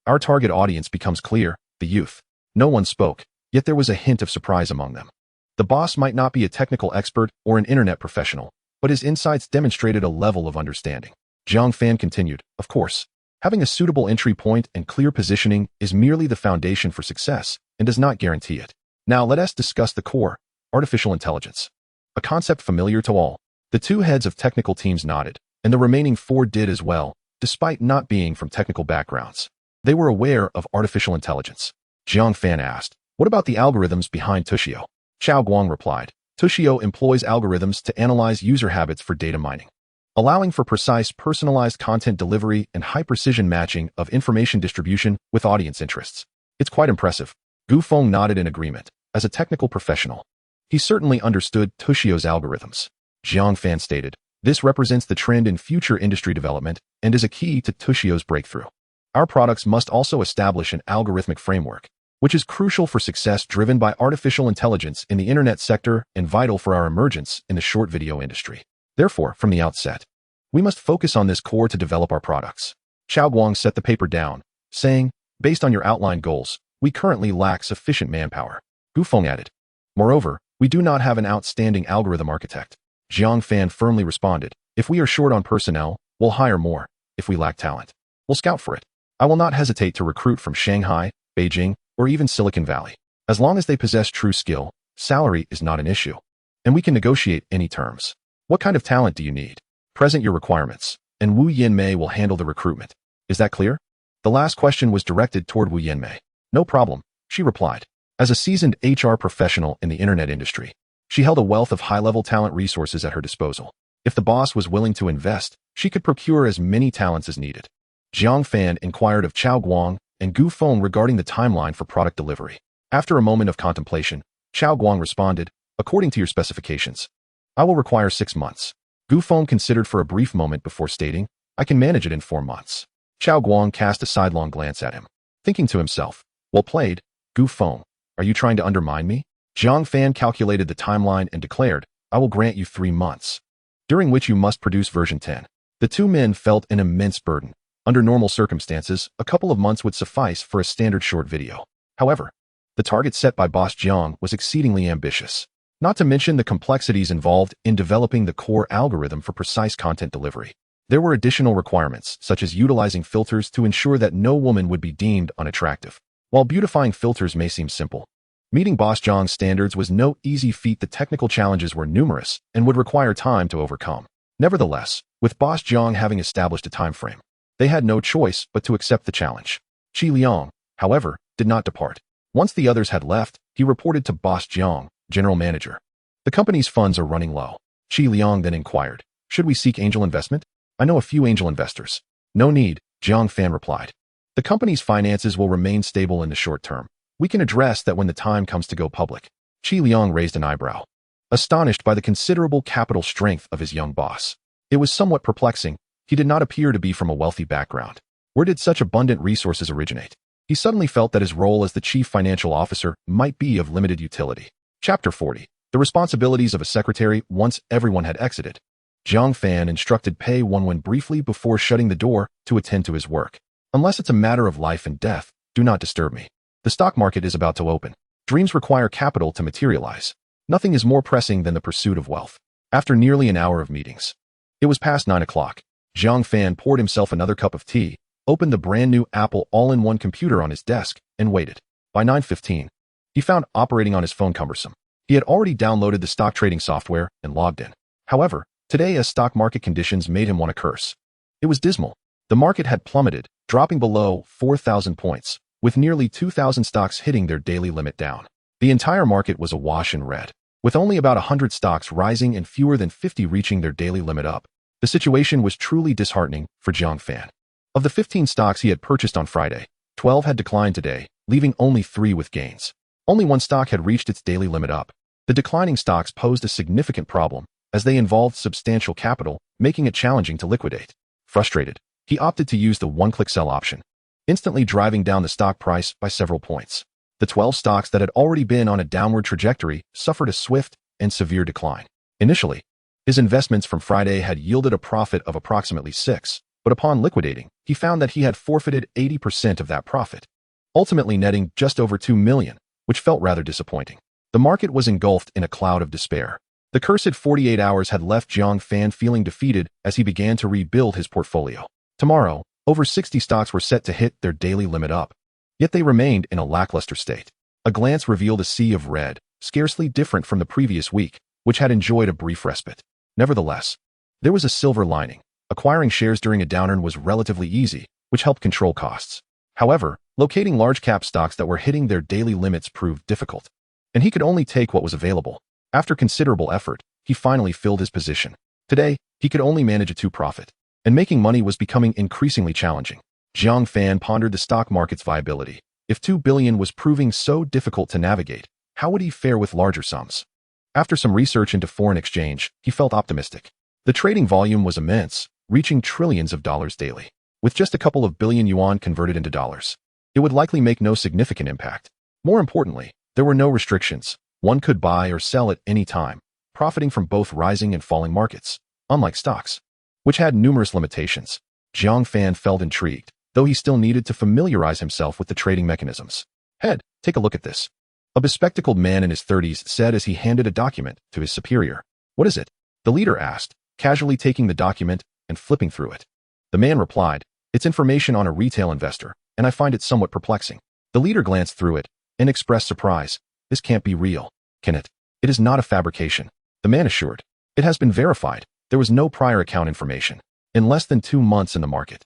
our target audience becomes clear, the youth." No one spoke, yet there was a hint of surprise among them. The boss might not be a technical expert or an internet professional, but his insights demonstrated a level of understanding. Jiang Fan continued, "Of course, having a suitable entry point and clear positioning is merely the foundation for success and does not guarantee it. Now let us discuss the core, artificial intelligence. A concept familiar to all." The 2 heads of technical teams nodded, and the remaining 4 did as well, despite not being from technical backgrounds. They were aware of artificial intelligence. Jiang Fan asked, "What about the algorithms behind Tushio?" Chao Guang replied, "Tushio employs algorithms to analyze user habits for data mining, allowing for precise personalized content delivery and high-precision matching of information distribution with audience interests. It's quite impressive." Gu Feng nodded in agreement. As a technical professional, he certainly understood Tushio's algorithms. Jiang Fan stated, "This represents the trend in future industry development and is a key to Tushio's breakthrough. Our products must also establish an algorithmic framework, which is crucial for success driven by artificial intelligence in the internet sector and vital for our emergence in the short video industry. Therefore, from the outset, we must focus on this core to develop our products." Chao Guang set the paper down, saying, "Based on your outlined goals, we currently lack sufficient manpower." Gu Feng added, "Moreover, we do not have an outstanding algorithm architect." Jiang Fan firmly responded, "If we are short on personnel, we'll hire more. If we lack talent, we'll scout for it. I will not hesitate to recruit from Shanghai, Beijing, or even Silicon Valley. As long as they possess true skill, salary is not an issue, and we can negotiate any terms. What kind of talent do you need? Present your requirements, and Wu Yanmei will handle the recruitment. Is that clear?" The last question was directed toward Wu Yanmei. "No problem," she replied. As a seasoned HR professional in the internet industry, she held a wealth of high-level talent resources at her disposal. If the boss was willing to invest, she could procure as many talents as needed. Jiang Fan inquired of Chao Guang and Gu Feng regarding the timeline for product delivery. After a moment of contemplation, Chao Guang responded, "According to your specifications, I will require 6 months." Gu Feng considered for a brief moment before stating, "I can manage it in 4 months." Chao Guang cast a sidelong glance at him, thinking to himself, "Well played, Gu Feng. Are you trying to undermine me?" Jiang Fan calculated the timeline and declared, "I will grant you 3 months, during which you must produce version 10. The 2 men felt an immense burden. Under normal circumstances, a couple of months would suffice for a standard short video. However, the target set by Boss Jiang was exceedingly ambitious, not to mention the complexities involved in developing the core algorithm for precise content delivery. There were additional requirements, such as utilizing filters to ensure that no woman would be deemed unattractive. While beautifying filters may seem simple, meeting Boss Jiang's standards was no easy feat. The technical challenges were numerous and would require time to overcome. Nevertheless, with Boss Jiang having established a time frame, they had no choice but to accept the challenge. Qi Liang, however, did not depart. Once the others had left, he reported to Boss Jiang, general manager. "The company's funds are running low." Qi Liang then inquired, "Should we seek angel investment? I know a few angel investors." "No need," Jiang Fan replied. "The company's finances will remain stable in the short term. We can address that when the time comes to go public." Qi Liang raised an eyebrow, astonished by the considerable capital strength of his young boss. It was somewhat perplexing. He did not appear to be from a wealthy background. Where did such abundant resources originate? He suddenly felt that his role as the chief financial officer might be of limited utility. Chapter 40. The responsibilities of a secretary once everyone had exited. Zhang Fan instructed Pei Wenwen briefly before shutting the door to attend to his work. Unless it's a matter of life and death, do not disturb me. The stock market is about to open. Dreams require capital to materialize. Nothing is more pressing than the pursuit of wealth. After nearly an hour of meetings, it was past 9 o'clock. Zhang Fan poured himself another cup of tea, opened the brand new Apple all-in-one computer on his desk, and waited. By 9:15, he found operating on his phone cumbersome. He had already downloaded the stock trading software and logged in. However, today as stock market conditions made him want to curse. It was dismal. The market had plummeted, dropping below 4,000 points, with nearly 2,000 stocks hitting their daily limit down. The entire market was awash in red, with only about 100 stocks rising and fewer than 50 reaching their daily limit up. The situation was truly disheartening for Zhang Fan. Of the 15 stocks he had purchased on Friday, 12 had declined today, leaving only 3 with gains. Only one stock had reached its daily limit up. The declining stocks posed a significant problem, as they involved substantial capital, making it challenging to liquidate. Frustrated, he opted to use the one-click sell option, instantly driving down the stock price by several points. The 12 stocks that had already been on a downward trajectory suffered a swift and severe decline. Initially, his investments from Friday had yielded a profit of approximately 6, but upon liquidating, he found that he had forfeited 80% of that profit, ultimately netting just over 2 million, which felt rather disappointing. The market was engulfed in a cloud of despair. The cursed 48 hours had left Zhang Fan feeling defeated as he began to rebuild his portfolio. Tomorrow, over 60 stocks were set to hit their daily limit up. Yet they remained in a lackluster state. A glance revealed a sea of red, scarcely different from the previous week, which had enjoyed a brief respite. Nevertheless, there was a silver lining. Acquiring shares during a downturn was relatively easy, which helped control costs. However, locating large-cap stocks that were hitting their daily limits proved difficult, and he could only take what was available. After considerable effort, he finally filled his position. Today, he could only manage a 2 profit, and making money was becoming increasingly challenging. Zhang Fan pondered the stock market's viability. If 2 billion was proving so difficult to navigate, how would he fare with larger sums? After some research into foreign exchange, he felt optimistic. The trading volume was immense, reaching trillions of dollars daily. With just a couple of billion yuan converted into dollars, it would likely make no significant impact. More importantly, there were no restrictions. One could buy or sell at any time, profiting from both rising and falling markets, unlike stocks, which had numerous limitations. Zhang Fan felt intrigued, though he still needed to familiarize himself with the trading mechanisms. "Head, take a look at this," a bespectacled man in his 30s said as he handed a document to his superior. "What is it?" the leader asked, casually taking the document and flipping through it. The man replied, "It's information on a retail investor, and I find it somewhat perplexing." The leader glanced through it and expressed surprise. "This can't be real, can it? It is not a fabrication," the man assured. "It has been verified. There was no prior account information. In less than 2 months in the market,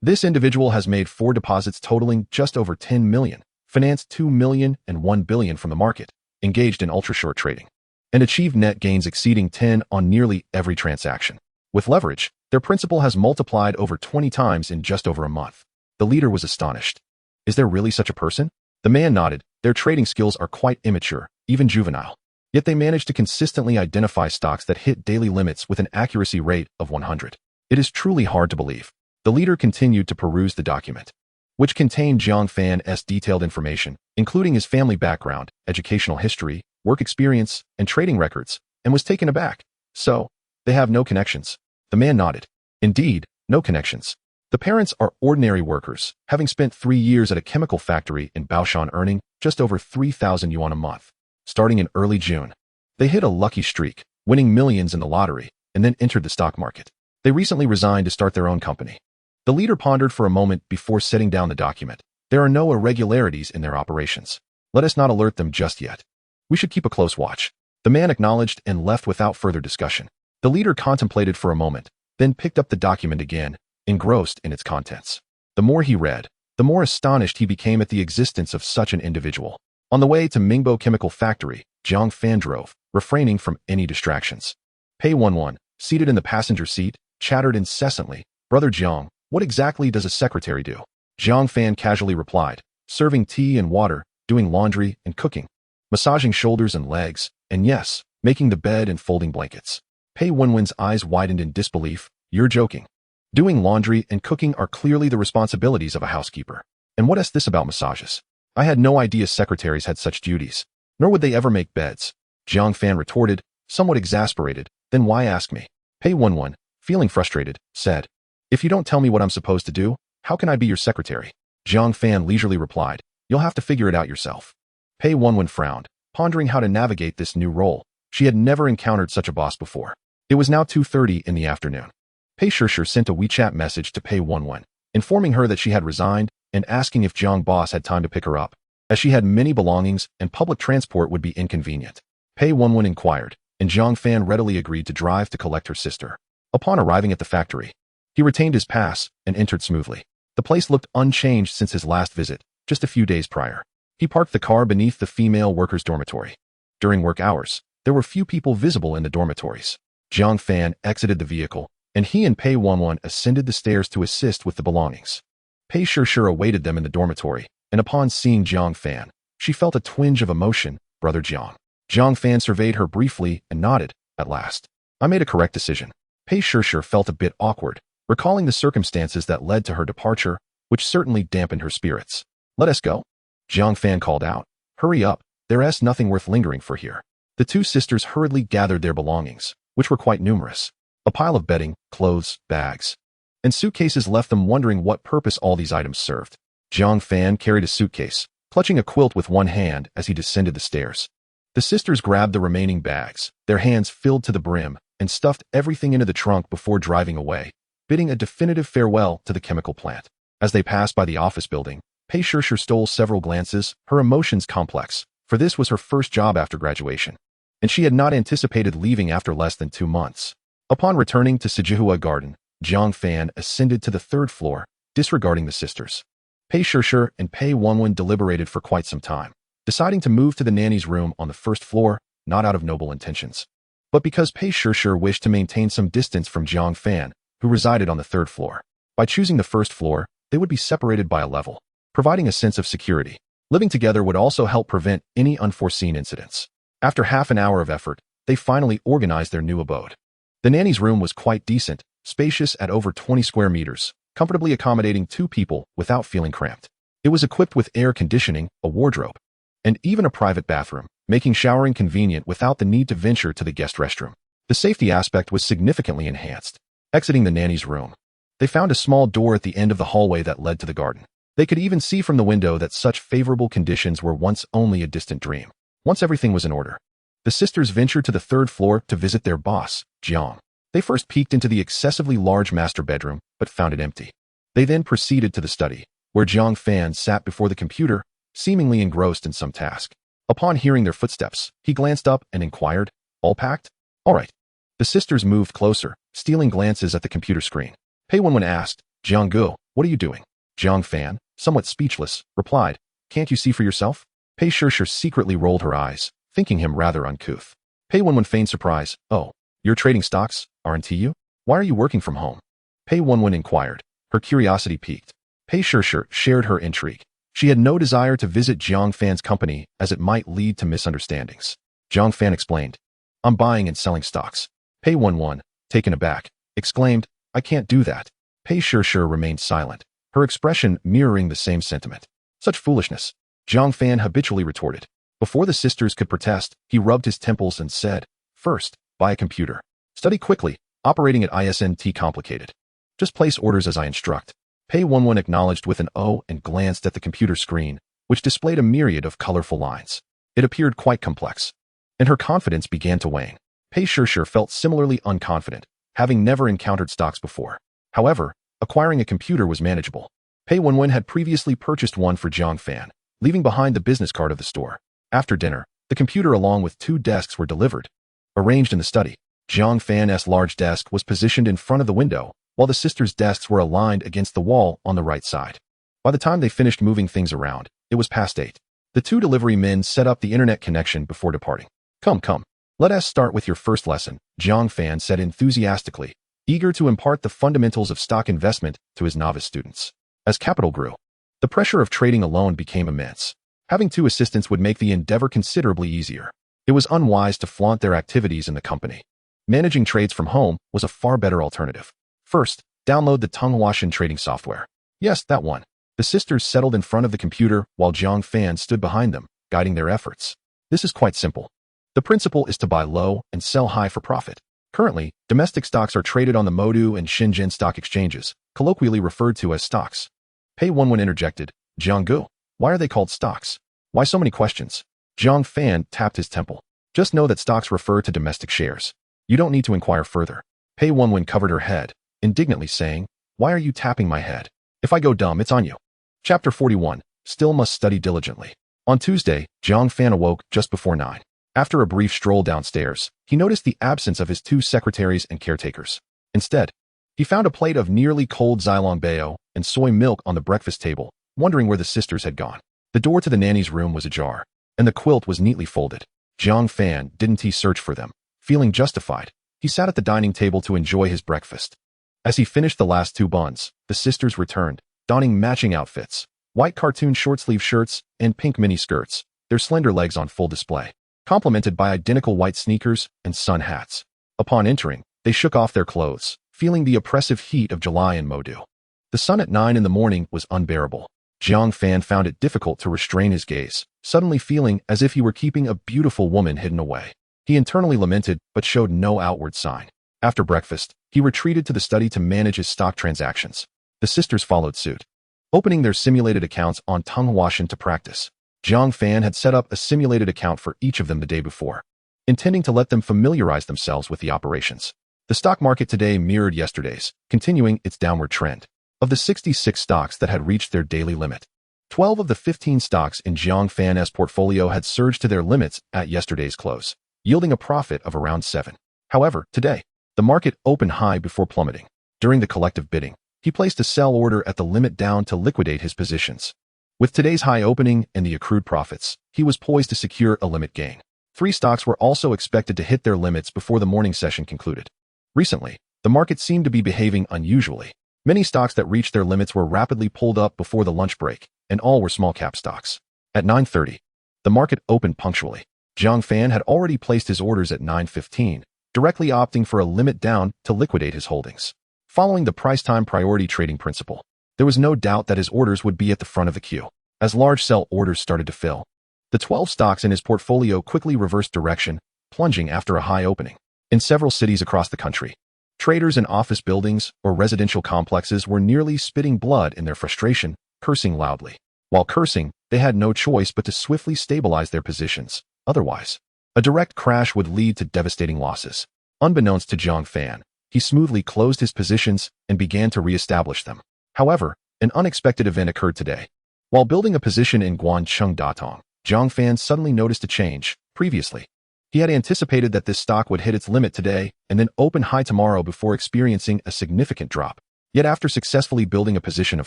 this individual has made 4 deposits totaling just over 10 million, financed 2 million and 1 billion from the market, engaged in ultra-short trading, and achieved net gains exceeding 10 on nearly every transaction. With leverage, their principal has multiplied over 20 times in just over a month." The leader was astonished. "Is there really such a person?" The man nodded. "Their trading skills are quite immature, even juvenile. Yet they manage to consistently identify stocks that hit daily limits with an accuracy rate of 100. It is truly hard to believe." The leader continued to peruse the document, which contained Zhang Fan's detailed information, including his family background, educational history, work experience, and trading records, and was taken aback. "So, they have no connections?" The man nodded. "Indeed, no connections. The parents are ordinary workers, having spent 3 years at a chemical factory in Baoshan earning just over 3,000 yuan a month. Starting in early June, they hit a lucky streak, winning millions in the lottery, and then entered the stock market. They recently resigned to start their own company." The leader pondered for a moment before setting down the document. "There are no irregularities in their operations. Let us not alert them just yet. We should keep a close watch." The man acknowledged and left without further discussion. The leader contemplated for a moment, then picked up the document again, engrossed in its contents. The more he read, the more astonished he became at the existence of such an individual. On the way to Mingbo Chemical Factory, Zhang Fan drove, refraining from any distractions. Pei Wenwen, seated in the passenger seat, chattered incessantly. "Brother Zhang, what exactly does a secretary do?" Zhang Fan casually replied, "Serving tea and water, doing laundry and cooking, massaging shoulders and legs, and yes, making the bed and folding blankets." Pei Wenwen's eyes widened in disbelief. You're joking. Doing laundry and cooking are clearly the responsibilities of a housekeeper. And what is this about massages? I had no idea secretaries had such duties, nor would they ever make beds. Jiang Fan retorted, somewhat exasperated. Then why ask me? Pei Wenwen, feeling frustrated, said, if you don't tell me what I'm supposed to do, how can I be your secretary? Jiang Fan leisurely replied, you'll have to figure it out yourself. Pei Wenwen frowned, pondering how to navigate this new role. She had never encountered such a boss before. It was now 2:30 in the afternoon. Pei Shishir sent a WeChat message to Pei Wenwen, informing her that she had resigned and asking if Jiang boss had time to pick her up, as she had many belongings and public transport would be inconvenient. Pei Wenwen inquired, and Jiang Fan readily agreed to drive to collect her sister. Upon arriving at the factory, he retained his pass and entered smoothly. The place looked unchanged since his last visit, just a few days prior. He parked the car beneath the female workers' dormitory. During work hours, there were few people visible in the dormitories. Jiang Fan exited the vehicle, and he and Pei Wenwen ascended the stairs to assist with the belongings. Pei Shishir awaited them in the dormitory, and upon seeing Jiang Fan, she felt a twinge of emotion. Brother Jiang. Jiang Fan surveyed her briefly and nodded. At last, I made a correct decision. Pei Shishir felt a bit awkward, recalling the circumstances that led to her departure, which certainly dampened her spirits. Let us go. Jiang Fan called out. Hurry up, there's nothing worth lingering for here. The two sisters hurriedly gathered their belongings, which were quite numerous. A pile of bedding, clothes, bags, and suitcases left them wondering what purpose all these items served. Jiang Fan carried a suitcase, clutching a quilt with one hand as he descended the stairs. The sisters grabbed the remaining bags, their hands filled to the brim, and stuffed everything into the trunk before driving away, bidding a definitive farewell to the chemical plant. As they passed by the office building, Pei Shishir stole several glances, her emotions complex, for this was her first job after graduation, and she had not anticipated leaving after less than 2 months. Upon returning to Sijihua Garden, Jiang Fan ascended to the 3rd floor, disregarding the sisters. Pei Shishir and Pei Wenwen deliberated for quite some time, deciding to move to the nanny's room on the 1st floor, not out of noble intentions, but because Pei Shishir wished to maintain some distance from Jiang Fan, who resided on the 3rd floor. By choosing the 1st floor, they would be separated by a level, providing a sense of security. Living together would also help prevent any unforeseen incidents. After half an hour of effort, they finally organized their new abode. The nanny's room was quite decent, spacious at over 20 square meters, comfortably accommodating 2 people without feeling cramped. It was equipped with air conditioning, a wardrobe, and even a private bathroom, making showering convenient without the need to venture to the guest restroom. The safety aspect was significantly enhanced. Exiting the nanny's room, they found a small door at the end of the hallway that led to the garden. They could even see from the window that such favorable conditions were once only a distant dream. Once everything was in order, the sisters ventured to the 3rd floor to visit their boss, Jiang. They first peeked into the excessively large master bedroom, but found it empty. They then proceeded to the study, where Jiang Fan sat before the computer, seemingly engrossed in some task. Upon hearing their footsteps, he glanced up and inquired, all packed? All right. The sisters moved closer, stealing glances at the computer screen. Pei Wenwen asked, Jiang Gu, what are you doing? Jiang Fan, somewhat speechless, replied, can't you see for yourself? Pei Shishir secretly rolled her eyes, thinking him rather uncouth. Pei Wenwen feigned surprise. Oh, you're trading stocks, aren't you? Why are you working from home? Pei Wenwen inquired, her curiosity piqued. Pei Shishir shared her intrigue. She had no desire to visit Jiang Fan's company as it might lead to misunderstandings. Jiang Fan explained, I'm buying and selling stocks. Pei Wenwen, taken aback, exclaimed, I can't do that. Pei Shishir remained silent, her expression mirroring the same sentiment. Such foolishness, Jiang Fan habitually retorted. Before the sisters could protest, he rubbed his temples and said, first, buy a computer. Study quickly, operating at ISNT complicated. Just place orders as I instruct. Pei Wenwen acknowledged with an O and glanced at the computer screen, which displayed a myriad of colorful lines. It appeared quite complex, and her confidence began to wane. Pei Shishir felt similarly unconfident, having never encountered stocks before. However, acquiring a computer was manageable. Pei Wenwen had previously purchased one for Jiang Fan, leaving behind the business card of the store. After dinner, the computer along with 2 desks were delivered. Arranged in the study, Jiang Fan's large desk was positioned in front of the window, while the sisters' desks were aligned against the wall on the right side. By the time they finished moving things around, it was past 8. The 2 delivery men set up the internet connection before departing. Come. Let us start with your first lesson, Jiang Fan said enthusiastically, eager to impart the fundamentals of stock investment to his novice students. As capital grew, the pressure of trading alone became immense. Having 2 assistants would make the endeavor considerably easier. It was unwise to flaunt their activities in the company. Managing trades from home was a far better alternative. First, download the Tycoonaudiobooks trading software. Yes, that one. The sisters settled in front of the computer while Zhou Fan stood behind them, guiding their efforts. This is quite simple. The principle is to buy low and sell high for profit. Currently, domestic stocks are traded on the Modu and Shenzhen stock exchanges, colloquially referred to as stocks. Pei Wenwen interjected, Jianggu, why are they called stocks? Why so many questions? Zhou Fan tapped his temple. Just know that stocks refer to domestic shares. You don't need to inquire further. Pei Wenwen covered her head, indignantly saying, why are you tapping my head? If I go dumb, it's on you. Chapter 41, Still Must Study Diligently. On Tuesday, Zhou Fan awoke just before 9. After a brief stroll downstairs, he noticed the absence of his 2 secretaries and caretakers. Instead, he found a plate of nearly cold Xilong bao and soy milk on the breakfast table, wondering where the sisters had gone. The door to the nanny's room was ajar, and the quilt was neatly folded. Zhou Fan didn't search for them. Feeling justified, he sat at the dining table to enjoy his breakfast. As he finished the last 2 buns, the sisters returned, donning matching outfits, white cartoon short-sleeve shirts and pink mini-skirts, their slender legs on full display, complemented by identical white sneakers and sun hats. Upon entering, they shook off their clothes, feeling the oppressive heat of July in Modu. The sun at 9 in the morning was unbearable. Zhou Fan found it difficult to restrain his gaze, suddenly feeling as if he were keeping a beautiful woman hidden away. He internally lamented, but showed no outward sign. After breakfast, he retreated to the study to manage his stock transactions. The sisters followed suit, opening their simulated accounts on Tycoonaudiobooks to practice. Zhou Fan had set up a simulated account for each of them the day before, intending to let them familiarize themselves with the operations. The stock market today mirrored yesterday's, continuing its downward trend. Of the 66 stocks that had reached their daily limit, 12 of the 15 stocks in Zhou Fan's portfolio had surged to their limits at yesterday's close, yielding a profit of around 7. However, today, the market opened high before plummeting. During the collective bidding, he placed a sell order at the limit down to liquidate his positions. With today's high opening and the accrued profits, he was poised to secure a limit gain. 3 stocks were also expected to hit their limits before the morning session concluded. Recently, the market seemed to be behaving unusually. Many stocks that reached their limits were rapidly pulled up before the lunch break, and all were small-cap stocks. At 9:30, the market opened punctually. Zhou Fan had already placed his orders at 9:15, directly opting for a limit down to liquidate his holdings. Following the price-time priority trading principle, there was no doubt that his orders would be at the front of the queue. As large sell orders started to fill, the 12 stocks in his portfolio quickly reversed direction, plunging after a high opening. In several cities across the country, traders in office buildings or residential complexes were nearly spitting blood in their frustration, cursing loudly. While cursing, they had no choice but to swiftly stabilize their positions. Otherwise, a direct crash would lead to devastating losses. Unbeknownst to Zhou Fan, he smoothly closed his positions and began to re-establish them. However, an unexpected event occurred today. While building a position in Guangcheng Datong, Zhou Fan suddenly noticed a change. Previously, he had anticipated that this stock would hit its limit today and then open high tomorrow before experiencing a significant drop. Yet after successfully building a position of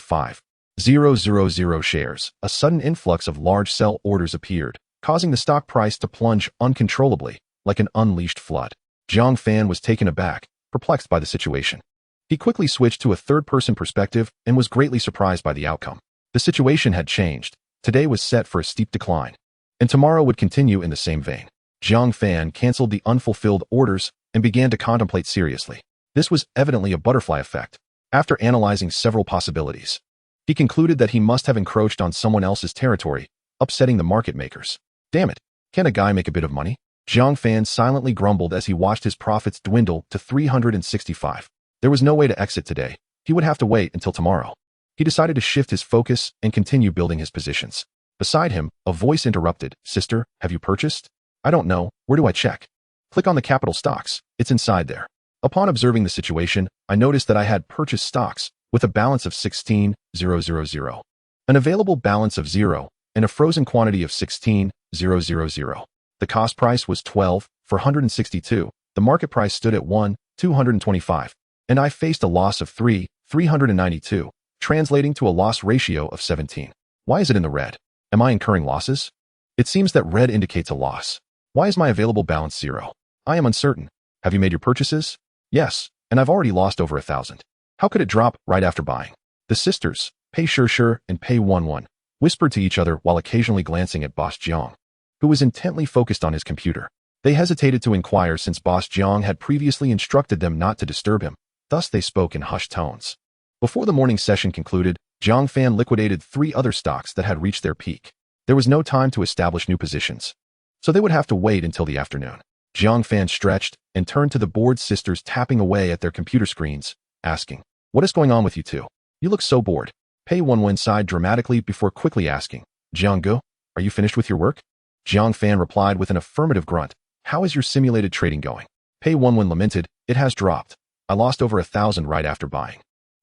5,000 shares, a sudden influx of large sell orders appeared, causing the stock price to plunge uncontrollably, like an unleashed flood. Zhou Fan was taken aback, perplexed by the situation. He quickly switched to a third-person perspective and was greatly surprised by the outcome. The situation had changed. Today was set for a steep decline, and tomorrow would continue in the same vein. Zhou Fan canceled the unfulfilled orders and began to contemplate seriously. This was evidently a butterfly effect. After analyzing several possibilities, he concluded that he must have encroached on someone else's territory, upsetting the market makers. Damn it, can a guy make a bit of money? Zhou Fan silently grumbled as he watched his profits dwindle to 365. There was no way to exit today. He would have to wait until tomorrow. He decided to shift his focus and continue building his positions. Beside him, a voice interrupted, Sister, have you purchased? I don't know, where do I check? Click on the capital stocks, it's inside there. Upon observing the situation, I noticed that I had purchased stocks with a balance of 16,000, an available balance of 0, and a frozen quantity of 16,000. The cost price was 12,462. The market price stood at 1,225, and I faced a loss of 3,392, translating to a loss ratio of 17. Why is it in the red? Am I incurring losses? It seems that red indicates a loss. Why is my available balance 0? I am uncertain. Have you made your purchases? Yes, and I've already lost over 1,000. How could it drop right after buying? The sisters, Pei Shi and Pei Wenwen, whispered to each other while occasionally glancing at Boss Jiang, who was intently focused on his computer. They hesitated to inquire since Boss Jiang had previously instructed them not to disturb him, thus they spoke in hushed tones. Before the morning session concluded, Jiang Fan liquidated 3 other stocks that had reached their peak. There was no time to establish new positions, so they would have to wait until the afternoon. Jiang Fan stretched and turned to the bored sisters tapping away at their computer screens, asking, "What is going on with you two? You look so bored." Pei Wenwen sighed dramatically before quickly asking, "Jiang Gu, are you finished with your work?" Jiang Fan replied with an affirmative grunt, "How is your simulated trading going?" Pei Wenwen lamented, "It has dropped. I lost over 1,000 right after buying.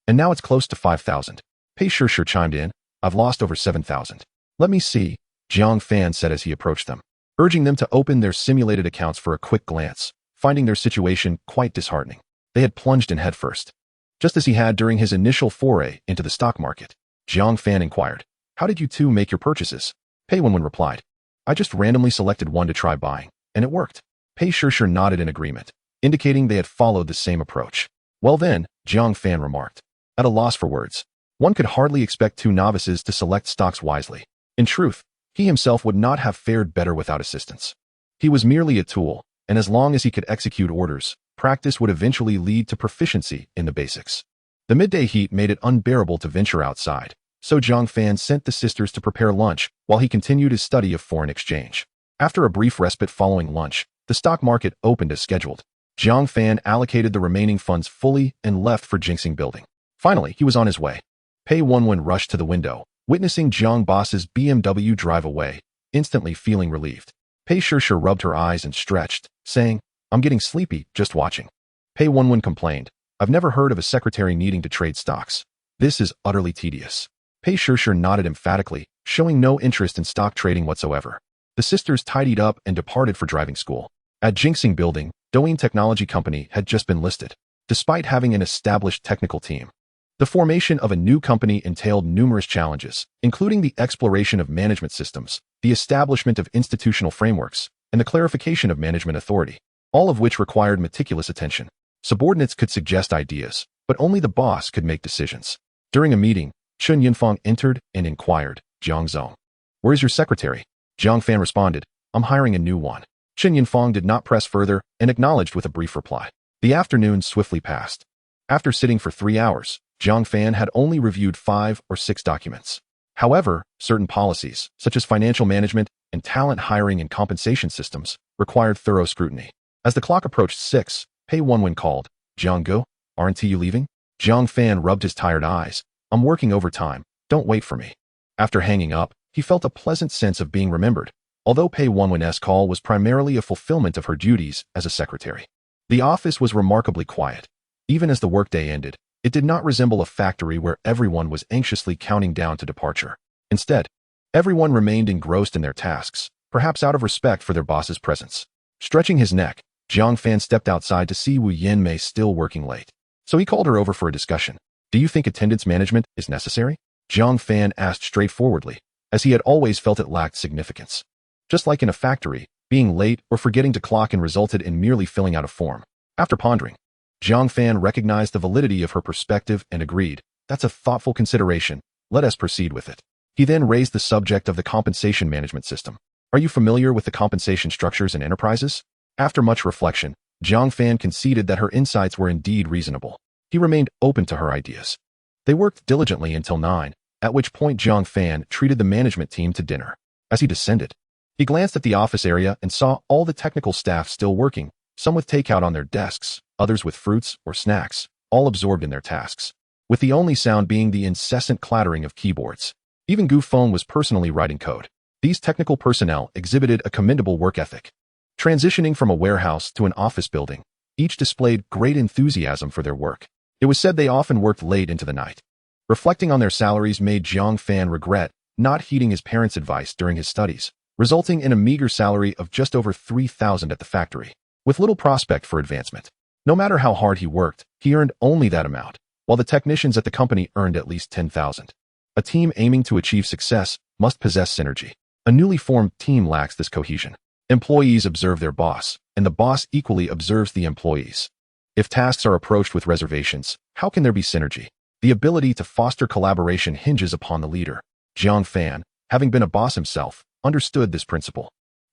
And now it's close to 5,000. Pei Shishir chimed in, "I've lost over 7,000. "Let me see," Jiang Fan said as he approached them, urging them to open their simulated accounts for a quick glance, finding their situation quite disheartening. They had plunged in headfirst, just as he had during his initial foray into the stock market. Jiang Fan inquired, "How did you two make your purchases?" Pei Wenwen replied, "I just randomly selected one to try buying, and it worked." Pei Shishir nodded in agreement, indicating they had followed the same approach. "Well then," Jiang Fan remarked, at a loss for words. One could hardly expect 2 novices to select stocks wisely. In truth, he himself would not have fared better without assistance. He was merely a tool, and as long as he could execute orders, practice would eventually lead to proficiency in the basics. The midday heat made it unbearable to venture outside, so Jiang Fan sent the sisters to prepare lunch while he continued his study of foreign exchange. After a brief respite following lunch, the stock market opened as scheduled. Jiang Fan allocated the remaining funds fully and left for Jinxing Building. Finally, he was on his way. Pei Wenwen rushed to the window, witnessing Jiang Boss's BMW drive away, instantly feeling relieved. Pei Shishir rubbed her eyes and stretched, saying, "I'm getting sleepy just watching." Pei Wenwen complained, "I've never heard of a secretary needing to trade stocks. This is utterly tedious." Pei Shishir nodded emphatically, showing no interest in stock trading whatsoever. The sisters tidied up and departed for driving school. At Jinxing Building, Douyin Technology Company had just been listed. Despite having an established technical team, the formation of a new company entailed numerous challenges, including the exploration of management systems, the establishment of institutional frameworks, and the clarification of management authority, all of which required meticulous attention. Subordinates could suggest ideas, but only the boss could make decisions. During a meeting, Chun Yunfang entered and inquired, "Jiang Zong, where is your secretary?" Jiang Fan responded, "I'm hiring a new one." Chun Yunfang did not press further and acknowledged with a brief reply. The afternoon swiftly passed. After sitting for 3 hours, Jiang Fan had only reviewed 5 or 6 documents. However, certain policies, such as financial management and talent hiring and compensation systems, required thorough scrutiny. As the clock approached 6, Pei Wenwen called, "Jiang Gu, aren't you leaving?" Jiang Fan rubbed his tired eyes. "I'm working overtime. Don't wait for me." After hanging up, he felt a pleasant sense of being remembered, although Pei Wenwen's call was primarily a fulfillment of her duties as a secretary. The office was remarkably quiet. Even as the workday ended, it did not resemble a factory where everyone was anxiously counting down to departure. Instead, everyone remained engrossed in their tasks, perhaps out of respect for their boss's presence. Stretching his neck, Jiang Fan stepped outside to see Wu Yanmei still working late. So he called her over for a discussion. "Do you think attendance management is necessary?" Jiang Fan asked straightforwardly, as he had always felt it lacked significance. Just like in a factory, being late or forgetting to clock in resulted in merely filling out a form. After pondering, Jiang Fan recognized the validity of her perspective and agreed, "That's a thoughtful consideration. Let us proceed with it." He then raised the subject of the compensation management system. "Are you familiar with the compensation structures in enterprises?" After much reflection, Jiang Fan conceded that her insights were indeed reasonable. He remained open to her ideas. They worked diligently until 9, at which point Jiang Fan treated the management team to dinner. As he descended, he glanced at the office area and saw all the technical staff still working, some with takeout on their desks, others with fruits or snacks, all absorbed in their tasks, with the only sound being the incessant clattering of keyboards. Even Gu Feng was personally writing code. These technical personnel exhibited a commendable work ethic. Transitioning from a warehouse to an office building, each displayed great enthusiasm for their work. It was said they often worked late into the night. Reflecting on their salaries made Jiang Fan regret not heeding his parents' advice during his studies, resulting in a meager salary of just over 3,000 at the factory, with little prospect for advancement. No matter how hard he worked, he earned only that amount, while the technicians at the company earned at least 10,000. A team aiming to achieve success must possess synergy. A newly formed team lacks this cohesion. Employees observe their boss, and the boss equally observes the employees. If tasks are approached with reservations, how can there be synergy? The ability to foster collaboration hinges upon the leader. Jiang Fan, having been a boss himself, understood this principle.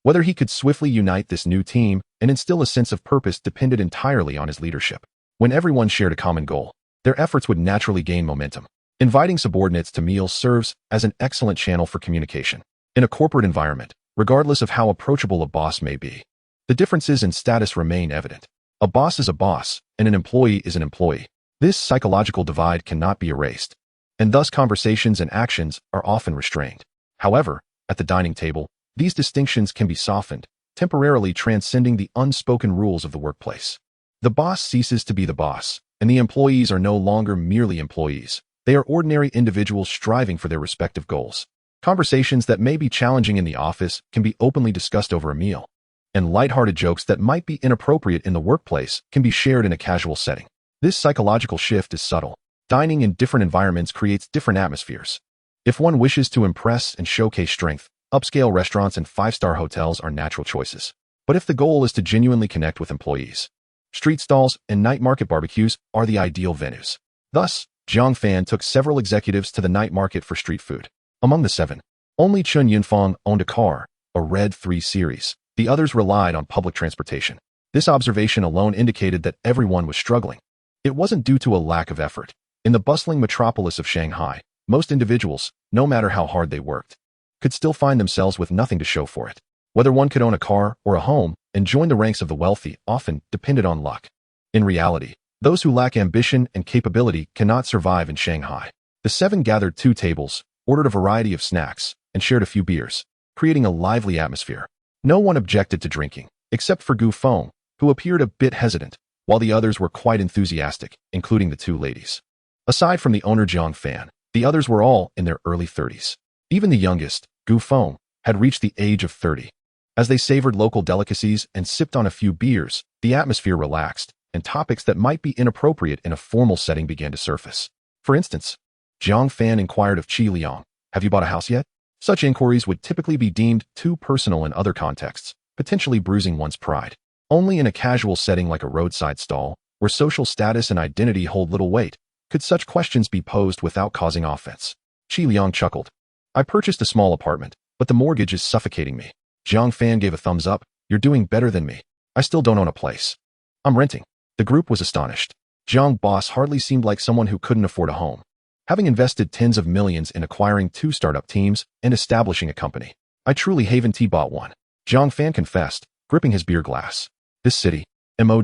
Whether he could swiftly unite this new team and instill a sense of purpose depended entirely on his leadership. When everyone shared a common goal, their efforts would naturally gain momentum. Inviting subordinates to meals serves as an excellent channel for communication. In a corporate environment, regardless of how approachable a boss may be, the differences in status remain evident. A boss is a boss, and an employee is an employee. This psychological divide cannot be erased, and thus conversations and actions are often restrained. However, at the dining table, these distinctions can be softened, temporarily transcending the unspoken rules of the workplace. The boss ceases to be the boss, and the employees are no longer merely employees. They are ordinary individuals striving for their respective goals. Conversations that may be challenging in the office can be openly discussed over a meal, and lighthearted jokes that might be inappropriate in the workplace can be shared in a casual setting. This psychological shift is subtle. Dining in different environments creates different atmospheres. If one wishes to impress and showcase strength, upscale restaurants and five-star hotels are natural choices. But if the goal is to genuinely connect with employees, street stalls and night market barbecues are the ideal venues. Thus, Zhang Fan took several executives to the night market for street food. Among the 7, only Chun Yunfang owned a car, a Red 3 Series. The others relied on public transportation. This observation alone indicated that everyone was struggling. It wasn't due to a lack of effort. In the bustling metropolis of Shanghai, most individuals, no matter how hard they worked, could still find themselves with nothing to show for it. Whether one could own a car or a home and join the ranks of the wealthy often depended on luck. In reality, those who lack ambition and capability cannot survive in Shanghai. The 7 gathered 2 tables, ordered a variety of snacks, and shared a few beers, creating a lively atmosphere. No one objected to drinking, except for Gu Feng, who appeared a bit hesitant, while the others were quite enthusiastic, including the 2 ladies. Aside from the owner Zhang Fan, the others were all in their early 30s. Even the youngest, Gu Feng, had reached the age of 30. As they savored local delicacies and sipped on a few beers, the atmosphere relaxed, and topics that might be inappropriate in a formal setting began to surface. For instance, Zhang Fan inquired of Qi Liang, "Have you bought a house yet?" Such inquiries would typically be deemed too personal in other contexts, potentially bruising one's pride. Only in a casual setting like a roadside stall, where social status and identity hold little weight, could such questions be posed without causing offense. Qi Liang chuckled. "I purchased a small apartment, but the mortgage is suffocating me." Zhang Fan gave a thumbs up. "You're doing better than me. I still don't own a place. I'm renting." The group was astonished. Zhang Boss hardly seemed like someone who couldn't afford a home, having invested tens of millions in acquiring 2 startup teams and establishing a company. "I truly haven't bought one," Zhang Fan confessed, gripping his beer glass. "This city, Mo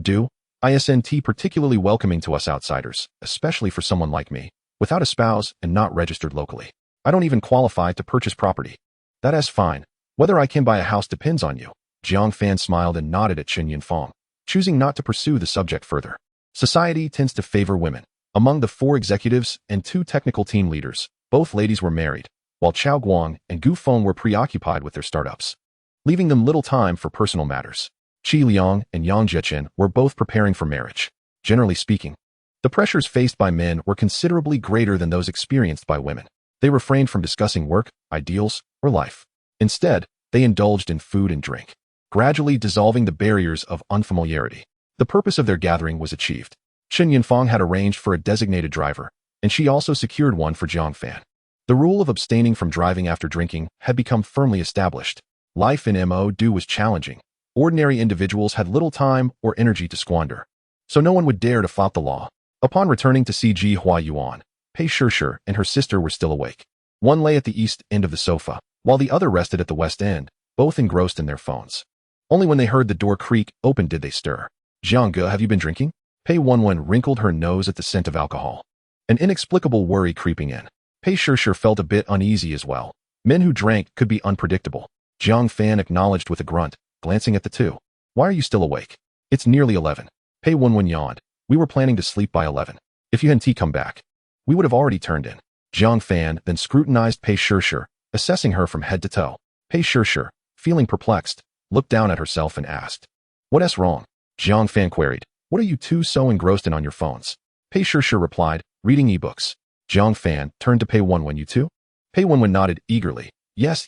isn't particularly welcoming to us outsiders, especially for someone like me, without a spouse and not registered locally. I don't even qualify to purchase property." "That's fine. Whether I can buy a house depends on you." Zhang Fan smiled and nodded at Chen Yunfang, choosing not to pursue the subject further. Society tends to favor women. Among the 4 executives and 2 technical team leaders, both ladies were married, while Chao Guang and Gu Feng were preoccupied with their startups, leaving them little time for personal matters. Qi Liang and Yang Zhechen were both preparing for marriage. Generally speaking, the pressures faced by men were considerably greater than those experienced by women. They refrained from discussing work, ideals, or life. Instead, they indulged in food and drink, gradually dissolving the barriers of unfamiliarity. The purpose of their gathering was achieved. Chen Yunfang had arranged for a designated driver, and she also secured one for Zhang Fan. The rule of abstaining from driving after drinking had become firmly established. Life in Mo was challenging. Ordinary individuals had little time or energy to squander, so no one would dare to flout the law. Upon returning to see Ji Hua Yuan, Pei Shishir and her sister were still awake. One lay at the east end of the sofa, while the other rested at the west end, both engrossed in their phones. Only when they heard the door creak open did they stir. "Zhang, have you been drinking?" Pei Wenwen wrinkled her nose at the scent of alcohol, an inexplicable worry creeping in. Pei Shishir felt a bit uneasy as well. Men who drank could be unpredictable. Zhang Fan acknowledged with a grunt, glancing at the 2. "Why are you still awake?" "It's nearly 11. Pei Wenwen yawned. "We were planning to sleep by 11. If you hadn't come back, we would have already turned in." Zhang Fan then scrutinized Pei Shishir, assessing her from head to toe. Pei Shishir, feeling perplexed, looked down at herself and asked, "What's wrong?" Zhang Fan queried, "What are you 2 so engrossed in on your phones?" Pei Shishir replied, "Reading ebooks." Zhang Fan turned to Pei Wenwen. "You too?" Pei Wenwen nodded eagerly. Yes.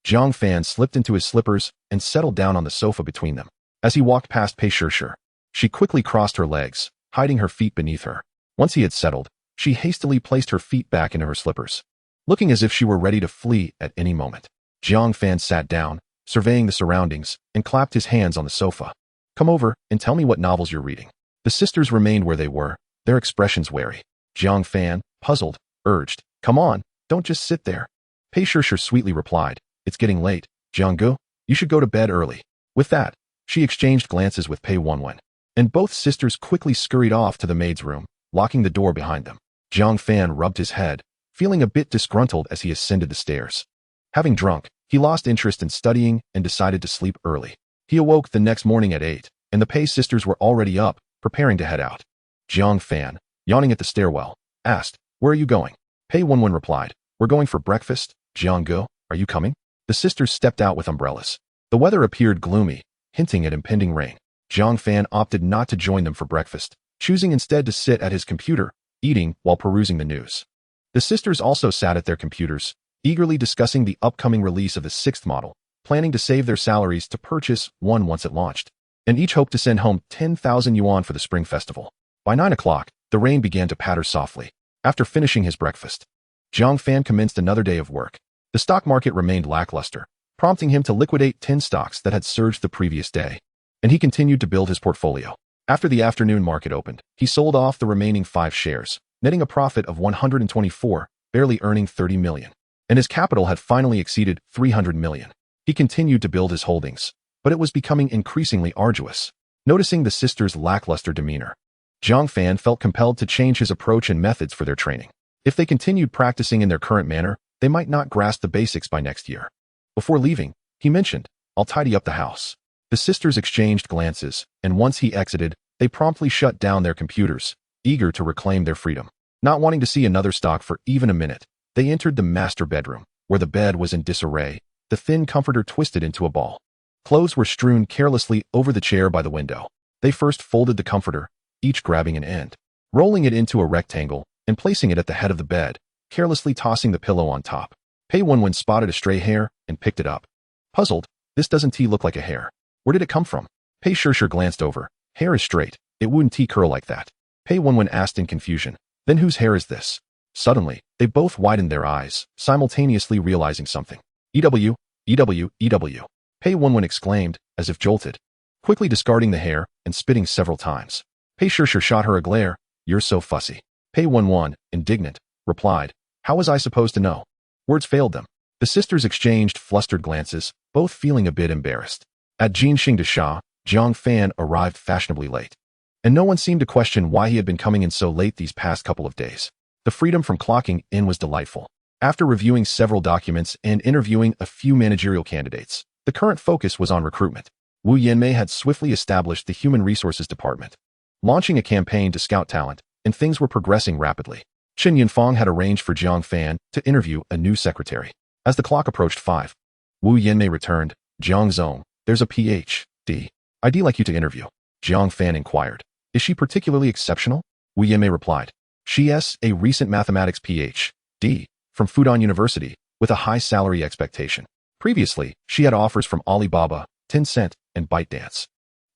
Zhang Fan slipped into his slippers and settled down on the sofa between them. As he walked past Pei Shishir, she quickly crossed her legs, hiding her feet beneath her. Once he had settled, she hastily placed her feet back into her slippers, looking as if she were ready to flee at any moment. Zhang Fan sat down, surveying the surroundings, and clapped his hands on the sofa. "Come over and tell me what novels you're reading." The sisters remained where they were, their expressions wary. Jiang Fan, puzzled, urged, "Come on, don't just sit there." Pei Shishir sweetly replied, "It's getting late, Jianggu. You should go to bed early." With that, she exchanged glances with Pei Wenwen, and both sisters quickly scurried off to the maid's room, locking the door behind them. Jiang Fan rubbed his head, feeling a bit disgruntled as he ascended the stairs. Having drunk, he lost interest in studying and decided to sleep early. He awoke the next morning at 8, and the Pei sisters were already up, preparing to head out. Jiang Fan, yawning at the stairwell, asked, "Where are you going?" Pei Wenwen replied, "We're going for breakfast. Jianggu, are you coming?" The sisters stepped out with umbrellas. The weather appeared gloomy, hinting at impending rain. Jiang Fan opted not to join them for breakfast, choosing instead to sit at his computer, eating while perusing the news. The sisters also sat at their computers, eagerly discussing the upcoming release of the 6th model, planning to save their salaries to purchase one once it launched, and each hoped to send home 10,000 yuan for the spring festival. By 9 o'clock, the rain began to patter softly. After finishing his breakfast, Jiang Fan commenced another day of work. The stock market remained lackluster, prompting him to liquidate 10 stocks that had surged the previous day, and he continued to build his portfolio. After the afternoon market opened, he sold off the remaining 5 shares, netting a profit of 124, barely earning 30 million. And his capital had finally exceeded 300 million. He continued to build his holdings, but it was becoming increasingly arduous. Noticing the sisters' lackluster demeanor, Jiang Fan felt compelled to change his approach and methods for their training. If they continued practicing in their current manner, they might not grasp the basics by next year. Before leaving, he mentioned, "I'll tidy up the house." The sisters exchanged glances, and once he exited, they promptly shut down their computers, eager to reclaim their freedom. Not wanting to see another stock for even a minute, they entered the master bedroom, where the bed was in disarray, the thin comforter twisted into a ball. Clothes were strewn carelessly over the chair by the window. They first folded the comforter, each grabbing an end, rolling it into a rectangle, and placing it at the head of the bed, carelessly tossing the pillow on top. Pei Wenwen spotted a stray hair and picked it up. Puzzled, "This doesn't look like a hair. Where did it come from?" Pei Shishir glanced over. "Hair is straight. It wouldn't curl like that." Pei Wenwen asked in confusion, "Then whose hair is this?" Suddenly, they both widened their eyes, simultaneously realizing something. "EW, EW, EW." Pei Wenwen exclaimed, as if jolted, quickly discarding the hair and spitting several times. Pei Shishir shot her a glare. "You're so fussy." Pei Wenwen, indignant, replied, "How was I supposed to know?" Words failed them. The sisters exchanged flustered glances, both feeling a bit embarrassed. At Jinxing de Sha, Jiang Fan arrived fashionably late, and no one seemed to question why he had been coming in so late these past couple of days. The freedom from clocking in was delightful. After reviewing several documents and interviewing a few managerial candidates, the current focus was on recruitment. Wu Yanmei had swiftly established the Human Resources Department, launching a campaign to scout talent, and things were progressing rapidly. Chen Yunfang had arranged for Jiang Fan to interview a new secretary. As the clock approached 5, Wu Yanmei returned. "Jiang Zong, there's a Ph.D. I'd like you to interview." Jiang Fan inquired, "Is she particularly exceptional?" Wu Yanmei replied, "She's a recent mathematics Ph.D. from Fudan University, with a high salary expectation. Previously, she had offers from Alibaba, Tencent, and ByteDance,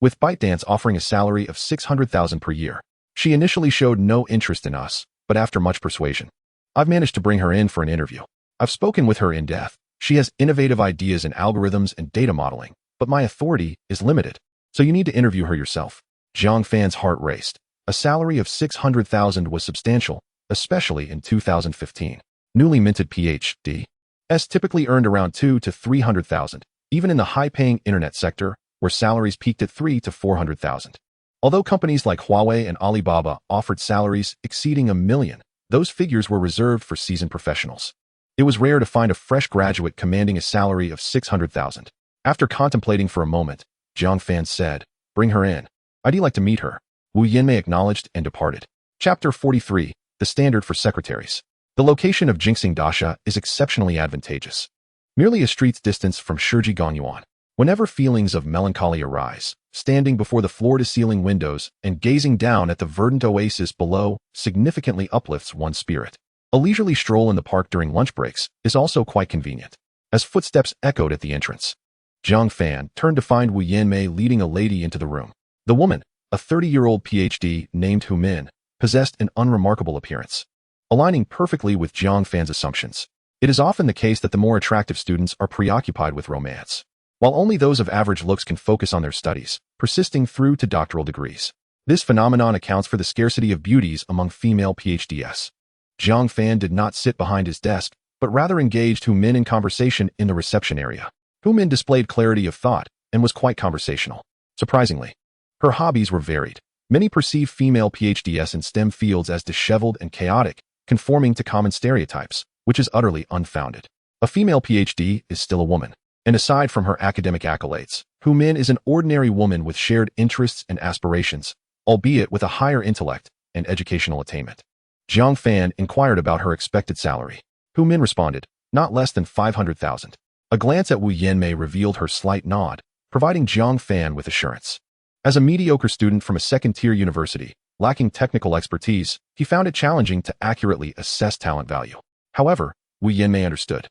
with ByteDance offering a salary of 600,000 per year. She initially showed no interest in us, but after much persuasion, I've managed to bring her in for an interview. I've spoken with her in depth. She has innovative ideas in algorithms and data modeling, but my authority is limited, so you need to interview her yourself." Jiang Fan's heart raced. A salary of 600,000 was substantial, especially in 2015. Newly minted Ph.D.s typically earned around 200,000 to 300,000, even in the high-paying internet sector, where salaries peaked at 300,000 to 400,000. Although companies like Huawei and Alibaba offered salaries exceeding $1 million, those figures were reserved for seasoned professionals. It was rare to find a fresh graduate commanding a salary of 600,000. After contemplating for a moment, Jiang Fan said, "Bring her in. I'd like to meet her." Wu Yanmei acknowledged and departed. Chapter 43, The Standard for Secretaries. The location of Jinxing Dasha is exceptionally advantageous. Merely a street's distance from Shiji Gongyuan. Whenever feelings of melancholy arise, standing before the floor-to-ceiling windows and gazing down at the verdant oasis below significantly uplifts one's spirit. A leisurely stroll in the park during lunch breaks is also quite convenient, as footsteps echoed at the entrance. Jiang Fan turned to find Wu Yanmei leading a lady into the room. The woman, a 30-year-old Ph.D. named Hu Min, possessed an unremarkable appearance, aligning perfectly with Jiang Fan's assumptions. It is often the case that the more attractive students are preoccupied with romance, while only those of average looks can focus on their studies, persisting through to doctoral degrees. This phenomenon accounts for the scarcity of beauties among female PhDs. Zhang Fan did not sit behind his desk, but rather engaged Hu Min in conversation in the reception area. Hu Min displayed clarity of thought and was quite conversational. Surprisingly, her hobbies were varied. Many perceive female PhDs in STEM fields as disheveled and chaotic, conforming to common stereotypes, which is utterly unfounded. A female PhD is still a woman. And aside from her academic accolades, Hu Min is an ordinary woman with shared interests and aspirations, albeit with a higher intellect and educational attainment. Zhang Fan inquired about her expected salary. Hu Min responded, not less than 500,000. A glance at Wu Yanmei revealed her slight nod, providing Zhang Fan with assurance. As a mediocre student from a second-tier university, lacking technical expertise, he found it challenging to accurately assess talent value. However, Wu Yanmei understood.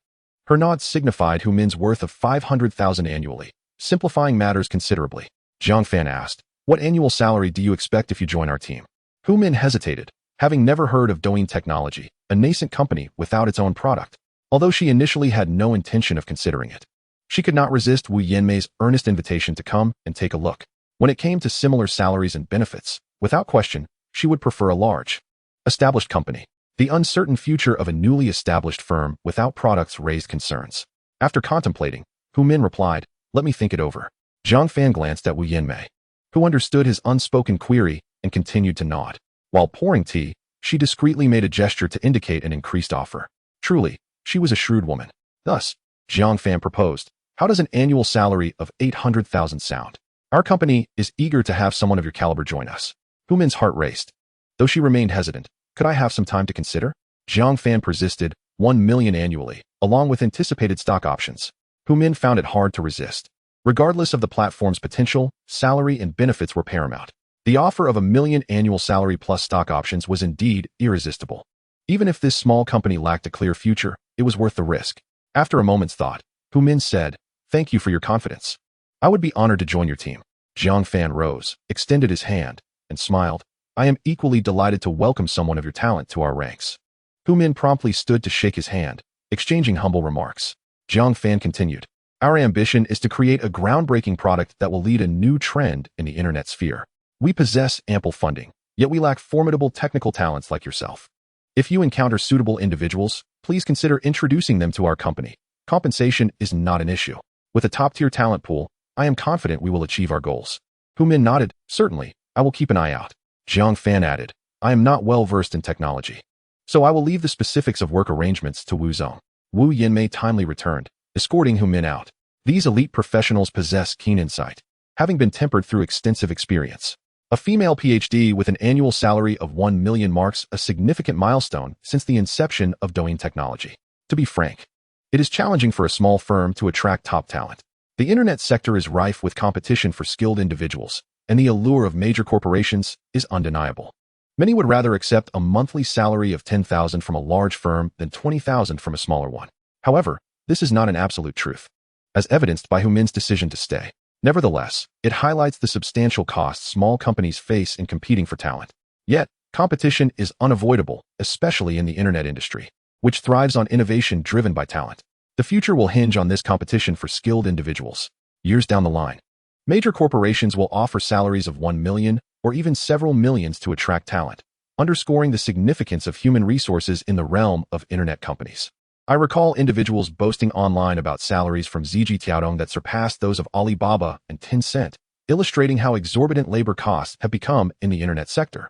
Her nod signified Hu Min's worth of 500,000 annually, simplifying matters considerably. Zhang Fan asked, what annual salary do you expect if you join our team? Hu Min hesitated, having never heard of Douyin Technology, a nascent company without its own product. Although she initially had no intention of considering it, she could not resist Wu Yanmei's earnest invitation to come and take a look. When it came to similar salaries and benefits, without question, she would prefer a large, established company. The uncertain future of a newly established firm without products raised concerns. After contemplating, Hu Min replied, let me think it over. Zhang Fan glanced at Wu Yanmei, who understood his unspoken query and continued to nod. While pouring tea, she discreetly made a gesture to indicate an increased offer. Truly, she was a shrewd woman. Thus, Zhang Fan proposed, how does an annual salary of 800,000 sound? Our company is eager to have someone of your caliber join us. Hu Min's heart raced. Though she remained hesitant, could I have some time to consider? Zhang Fan persisted, 1 million annually, along with anticipated stock options. Hu Min found it hard to resist. Regardless of the platform's potential, salary and benefits were paramount. The offer of 1 million annual salary plus stock options was indeed irresistible. Even if this small company lacked a clear future, it was worth the risk. After a moment's thought, Hu Min said, thank you for your confidence. I would be honored to join your team. Zhang Fan rose, extended his hand, and smiled. I am equally delighted to welcome someone of your talent to our ranks. Hu Min promptly stood to shake his hand, exchanging humble remarks. Zhang Fan continued, our ambition is to create a groundbreaking product that will lead a new trend in the internet sphere. We possess ample funding, yet we lack formidable technical talents like yourself. If you encounter suitable individuals, please consider introducing them to our company. Compensation is not an issue. With a top-tier talent pool, I am confident we will achieve our goals. Hu Min nodded, certainly, I will keep an eye out. Zhang Fan added, I am not well versed in technology, so I will leave the specifics of work arrangements to Wu Zong. Wu Yanmei timely returned, escorting Hu Min out. These elite professionals possess keen insight, having been tempered through extensive experience. A female PhD with an annual salary of 1 million marks a significant milestone since the inception of Douyin Technology. To be frank, it is challenging for a small firm to attract top talent. The internet sector is rife with competition for skilled individuals, and the allure of major corporations is undeniable. Many would rather accept a monthly salary of 10,000 from a large firm than 20,000 from a smaller one. However, this is not an absolute truth, as evidenced by Hu Min's decision to stay. Nevertheless, it highlights the substantial costs small companies face in competing for talent. Yet, competition is unavoidable, especially in the internet industry, which thrives on innovation driven by talent. The future will hinge on this competition for skilled individuals. Years down the line, major corporations will offer salaries of 1 million or even several millions to attract talent, underscoring the significance of human resources in the realm of internet companies. I recall individuals boasting online about salaries from Ziji Tiaodong that surpassed those of Alibaba and Tencent, illustrating how exorbitant labor costs have become in the internet sector.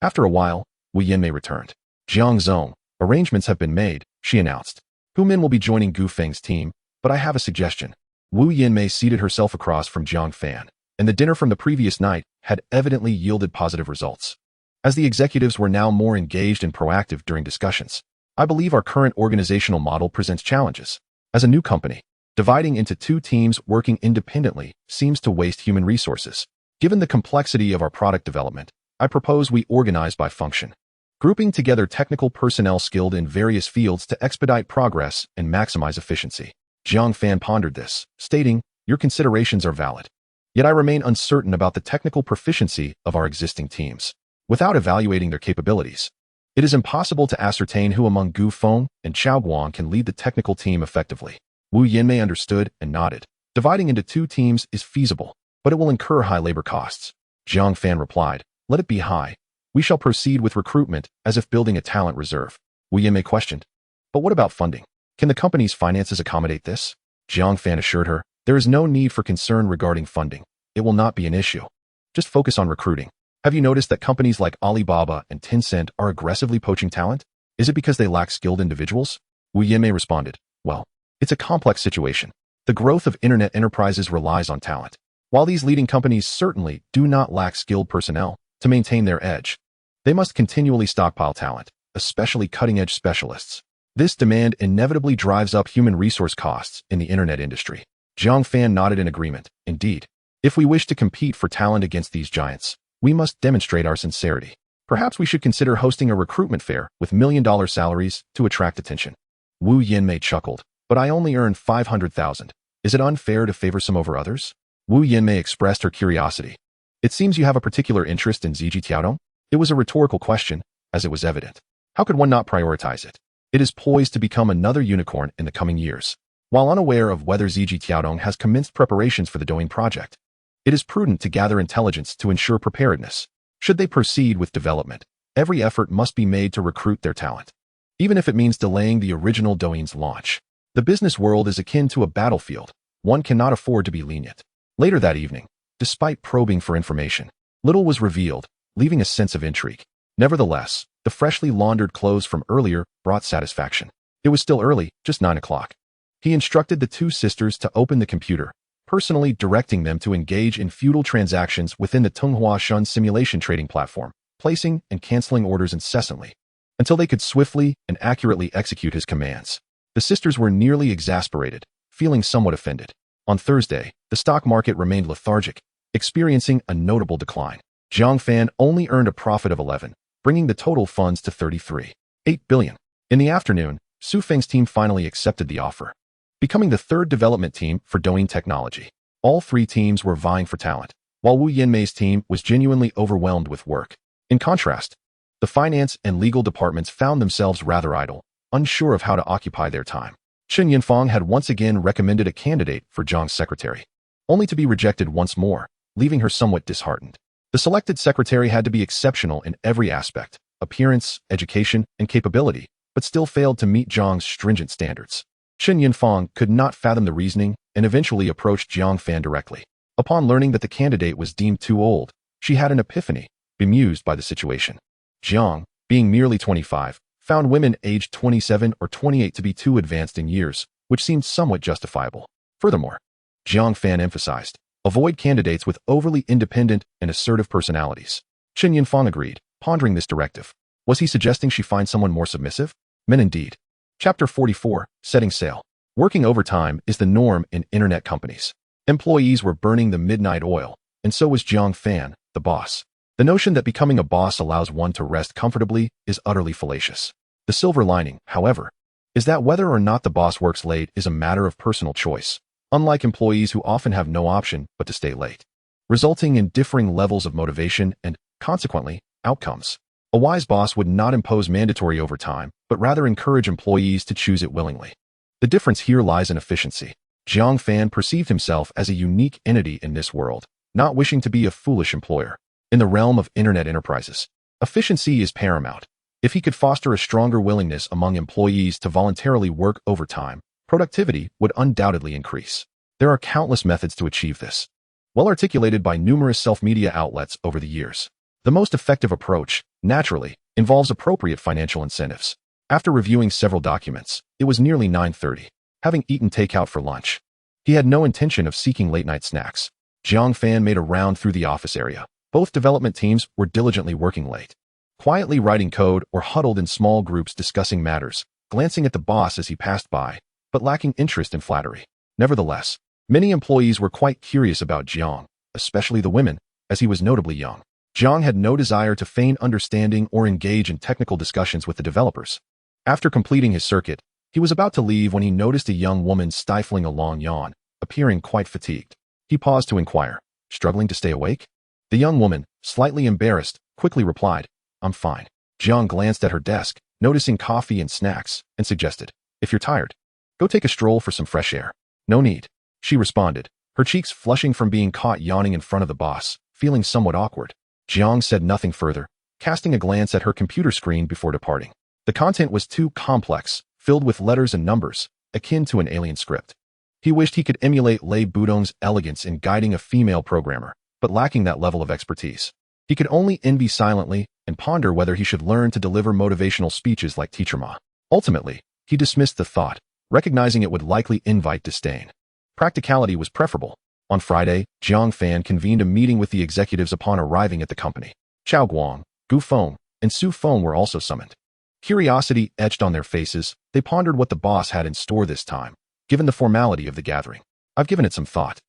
After a while, Wu Yanmei returned. Jiang Zong, arrangements have been made, she announced. Hu Min will be joining Gu Feng's team, but I have a suggestion. Wu Yanmei seated herself across from Zhang Fan, and the dinner from the previous night had evidently yielded positive results. As the executives were now more engaged and proactive during discussions, I believe our current organizational model presents challenges. As a new company, dividing into 2 teams working independently seems to waste human resources. Given the complexity of our product development, I propose we organize by function, grouping together technical personnel skilled in various fields to expedite progress and maximize efficiency. Zhang Fan pondered this, stating, your considerations are valid. Yet I remain uncertain about the technical proficiency of our existing teams. Without evaluating their capabilities, it is impossible to ascertain who among Gu Feng and Chao Guang can lead the technical team effectively. Wu Yanmei understood and nodded. Dividing into 2 teams is feasible, but it will incur high labor costs. Jiang Fan replied, let it be high. We shall proceed with recruitment as if building a talent reserve. Wu Yinmei questioned, but what about funding? Can the company's finances accommodate this? Jiang Fan assured her, there is no need for concern regarding funding. It will not be an issue. Just focus on recruiting. Have you noticed that companies like Alibaba and Tencent are aggressively poaching talent? Is it because they lack skilled individuals? Wu Yinmei responded, well, it's a complex situation. The growth of internet enterprises relies on talent. While these leading companies certainly do not lack skilled personnel to maintain their edge, they must continually stockpile talent, especially cutting-edge specialists. This demand inevitably drives up human resource costs in the internet industry. Jiang Fan nodded in agreement. Indeed, if we wish to compete for talent against these giants, we must demonstrate our sincerity. Perhaps we should consider hosting a recruitment fair with million-dollar salaries to attract attention. Wu Yinmei chuckled, but I only earn 500,000. Is it unfair to favor some over others? Wu Yinmei expressed her curiosity. It seems you have a particular interest in Ziji Tiaodong? It was a rhetorical question, as it was evident. How could one not prioritize it? It is poised to become another unicorn in the coming years. While unaware of whether Ziji Tiaodong has commenced preparations for the Douyin project, it is prudent to gather intelligence to ensure preparedness. Should they proceed with development, every effort must be made to recruit their talent, even if it means delaying the original Douyin's launch. The business world is akin to a battlefield. One cannot afford to be lenient. Later that evening, despite probing for information, little was revealed, leaving a sense of intrigue. Nevertheless, the freshly laundered clothes from earlier brought satisfaction. It was still early, just 9 o'clock. He instructed the 2 sisters to open the computer, personally directing them to engage in feudal transactions within the Tunghua Shun simulation trading platform, placing and canceling orders incessantly, until they could swiftly and accurately execute his commands. The sisters were nearly exasperated, feeling somewhat offended. On Thursday, the stock market remained lethargic, experiencing a notable decline. Jiang Fan only earned a profit of 11, bringing the total funds to 33.8 billion. In the afternoon, Su Feng's team finally accepted the offer, becoming the 3rd development team for Douyin technology. All 3 teams were vying for talent, while Wu Yinmei's team was genuinely overwhelmed with work. In contrast, the finance and legal departments found themselves rather idle, unsure of how to occupy their time. Chen Yinfang had once again recommended a candidate for Zhang's secretary, only to be rejected once more, leaving her somewhat disheartened. The selected secretary had to be exceptional in every aspect, appearance, education, and capability, but still failed to meet Zhang's stringent standards. Chen Yinfang could not fathom the reasoning and eventually approached Jiang Fan directly. Upon learning that the candidate was deemed too old, she had an epiphany, bemused by the situation. Jiang, being merely 25, found women aged 27 or 28 to be too advanced in years, which seemed somewhat justifiable. Furthermore, Jiang Fan emphasized, avoid candidates with overly independent and assertive personalities. Chen Yinfang agreed, pondering this directive. Was he suggesting she find someone more submissive? Men indeed. Chapter 44, Setting Sail. Working overtime is the norm in internet companies. Employees were burning the midnight oil, and so was Jiang Fan, the boss. The notion that becoming a boss allows one to rest comfortably is utterly fallacious. The silver lining, however, is that whether or not the boss works late is a matter of personal choice, unlike employees who often have no option but to stay late, resulting in differing levels of motivation and, consequently, outcomes. A wise boss would not impose mandatory overtime, but rather encourage employees to choose it willingly. The difference here lies in efficiency. Jiang Fan perceived himself as a unique entity in this world, not wishing to be a foolish employer. In the realm of internet enterprises, efficiency is paramount. If he could foster a stronger willingness among employees to voluntarily work overtime, productivity would undoubtedly increase. There are countless methods to achieve this, well articulated by numerous self-media outlets over the years. The most effective approach, naturally, involves appropriate financial incentives. After reviewing several documents, it was nearly 9:30. Having eaten takeout for lunch, he had no intention of seeking late-night snacks. Jiang Fan made a round through the office area. Both development teams were diligently working late, quietly writing code or huddled in small groups discussing matters, glancing at the boss as he passed by, but lacking interest in flattery. Nevertheless, many employees were quite curious about Jiang, especially the women, as he was notably young. Jiang had no desire to feign understanding or engage in technical discussions with the developers. After completing his circuit, he was about to leave when he noticed a young woman stifling a long yawn, appearing quite fatigued. He paused to inquire, struggling to stay awake? The young woman, slightly embarrassed, quickly replied, I'm fine. Jiang glanced at her desk, noticing coffee and snacks, and suggested, if you're tired, go take a stroll for some fresh air. No need. she responded, her cheeks flushing from being caught yawning in front of the boss, feeling somewhat awkward. Zhang said nothing further, casting a glance at her computer screen before departing. The content was too complex, filled with letters and numbers, akin to an alien script. He wished he could emulate Lei Budong's elegance in guiding a female programmer, but lacking that level of expertise. He could only envy silently and ponder whether he should learn to deliver motivational speeches like Teacher Ma. Ultimately, he dismissed the thought, recognizing it would likely invite disdain. Practicality was preferable. On Friday, Jiang Fan convened a meeting with the executives upon arriving at the company. Chao Guang, Gu Feng, and Su Feng were also summoned. Curiosity etched on their faces, they pondered what the boss had in store this time, given the formality of the gathering. I've given it some thought.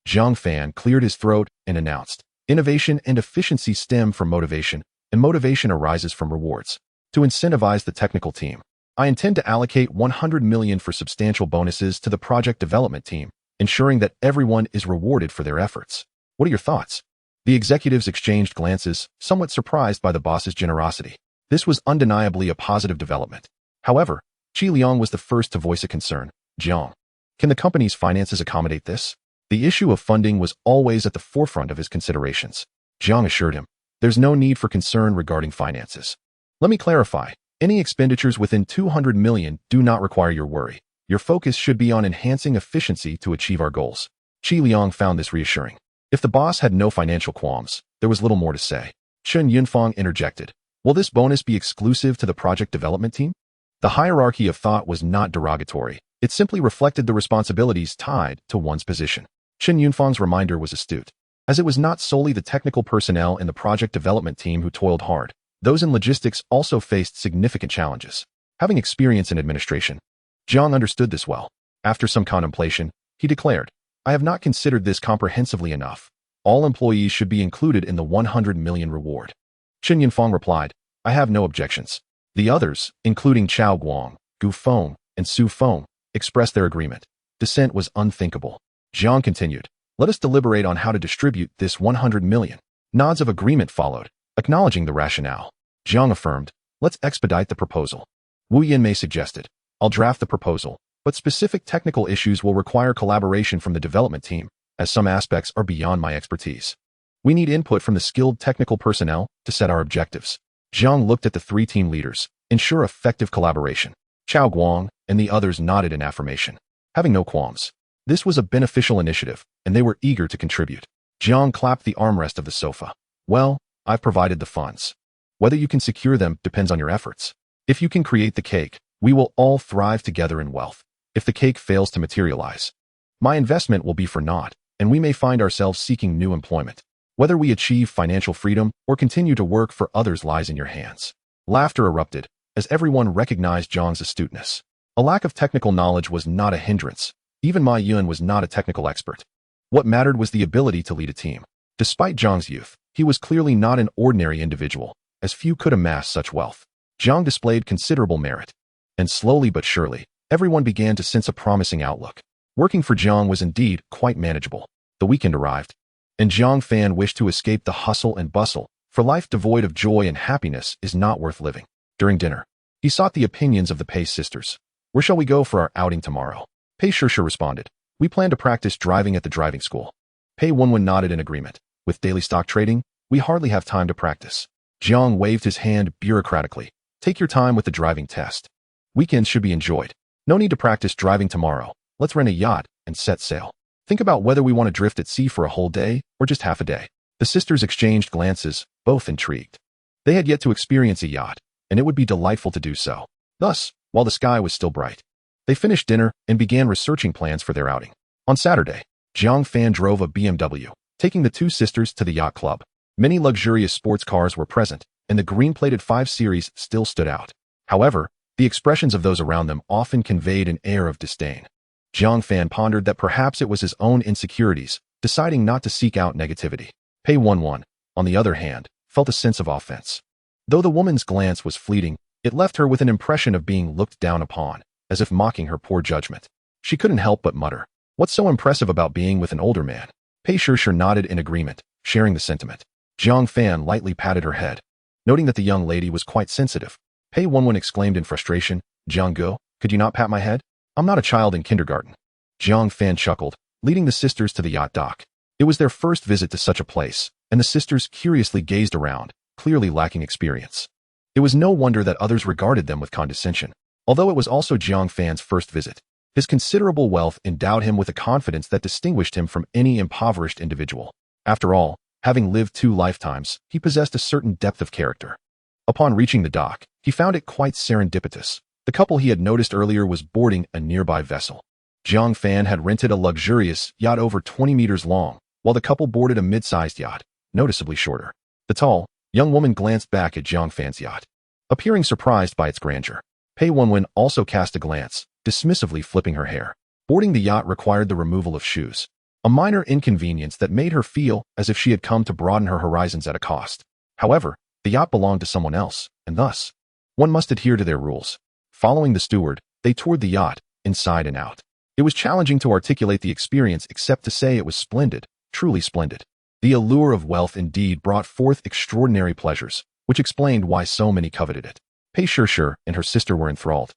Jiang Fan cleared his throat and announced, innovation and efficiency stem from motivation, and motivation arises from rewards. To incentivize the technical team, I intend to allocate 100 million for substantial bonuses to the project development team, ensuring that everyone is rewarded for their efforts. What are your thoughts? The executives exchanged glances, somewhat surprised by the boss's generosity. This was undeniably a positive development. However, Qi Liang was the first to voice a concern. Jiang, can the company's finances accommodate this? The issue of funding was always at the forefront of his considerations. Jiang assured him, there's no need for concern regarding finances. Let me clarify, any expenditures within 200 million do not require your worry. Your focus should be on enhancing efficiency to achieve our goals. Qi Liang found this reassuring. If the boss had no financial qualms, there was little more to say. Chen Yunfang interjected, will this bonus be exclusive to the project development team? The hierarchy of thought was not derogatory. It simply reflected the responsibilities tied to one's position. Chen Yunfang's reminder was astute, as it was not solely the technical personnel in the project development team who toiled hard. Those in logistics also faced significant challenges. Having experience in administration, Jiang understood this well. After some contemplation, he declared, I have not considered this comprehensively enough. All employees should be included in the 100 million reward. Chen Yunfang replied, I have no objections. The others, including Chao Guang, Gu Feng, and Su Feng, expressed their agreement. Dissent was unthinkable. Jiang continued, let us deliberate on how to distribute this 100 million. Nods of agreement followed, acknowledging the rationale. Jiang affirmed, let's expedite the proposal. Wu Yinmei suggested, I'll draft the proposal, but specific technical issues will require collaboration from the development team, as some aspects are beyond my expertise. We need input from the skilled technical personnel to set our objectives. Jiang looked at the three team leaders, ensure effective collaboration. Chao Guang and the others nodded in affirmation, having no qualms. This was a beneficial initiative, and they were eager to contribute. Jiang clapped the armrest of the sofa. Well, I've provided the funds. Whether you can secure them depends on your efforts. If you can create the cake, we will all thrive together in wealth. If the cake fails to materialize, my investment will be for naught, and we may find ourselves seeking new employment. Whether we achieve financial freedom or continue to work for others lies in your hands. Laughter erupted, as everyone recognized Jiang's astuteness. A lack of technical knowledge was not a hindrance. Even Ma Yun was not a technical expert. What mattered was the ability to lead a team. Despite Jiang's youth, he was clearly not an ordinary individual, as few could amass such wealth. Jiang displayed considerable merit. And slowly but surely, everyone began to sense a promising outlook. Working for Jiang was indeed quite manageable. The weekend arrived, and Jiang Fan wished to escape the hustle and bustle, for life devoid of joy and happiness is not worth living. During dinner, he sought the opinions of the Pei sisters. Where shall we go for our outing tomorrow? Pei Shirsha responded, we plan to practice driving at the driving school. Pei Wenwen nodded in agreement. With daily stock trading, we hardly have time to practice. Jiang waved his hand bureaucratically. Take your time with the driving test. Weekends should be enjoyed. No need to practice driving tomorrow. Let's rent a yacht and set sail. Think about whether we want to drift at sea for a whole day or just half a day. The sisters exchanged glances, both intrigued. They had yet to experience a yacht, and it would be delightful to do so. Thus, while the sky was still bright, they finished dinner and began researching plans for their outing. On Saturday, Jiang Fan drove a BMW, taking the two sisters to the yacht club. Many luxurious sports cars were present, and the green-plated 5 Series still stood out. However, the expressions of those around them often conveyed an air of disdain. Jiang Fan pondered that perhaps it was his own insecurities, deciding not to seek out negativity. Pei Wenwen, on the other hand, felt a sense of offense. Though the woman's glance was fleeting, it left her with an impression of being looked down upon, as if mocking her poor judgment. She couldn't help but mutter, what's so impressive about being with an older man? Pei Shirsha nodded in agreement, sharing the sentiment. Jiang Fan lightly patted her head. Noting that the young lady was quite sensitive, Pei Wenwen exclaimed in frustration, Jiang Go, could you not pat my head? I'm not a child in kindergarten. Jiang Fan chuckled, leading the sisters to the yacht dock. It was their first visit to such a place, and the sisters curiously gazed around, clearly lacking experience. It was no wonder that others regarded them with condescension. Although it was also Jiang Fan's first visit, his considerable wealth endowed him with a confidence that distinguished him from any impoverished individual. After all, having lived 2 lifetimes, he possessed a certain depth of character. Upon reaching the dock, he found it quite serendipitous. The couple he had noticed earlier was boarding a nearby vessel. Jiang Fan had rented a luxurious yacht over 20 meters long, while the couple boarded a mid-sized yacht, noticeably shorter. The tall, young woman glanced back at Jiang Fan's yacht, appearing surprised by its grandeur. Pei Wenwen also cast a glance, dismissively flipping her hair. Boarding the yacht required the removal of shoes, a minor inconvenience that made her feel as if she had come to broaden her horizons at a cost. However, the yacht belonged to someone else, and thus, one must adhere to their rules. Following the steward, they toured the yacht, inside and out. It was challenging to articulate the experience except to say it was splendid, truly splendid. The allure of wealth indeed brought forth extraordinary pleasures, which explained why so many coveted it. Pei Shishir and her sister were enthralled,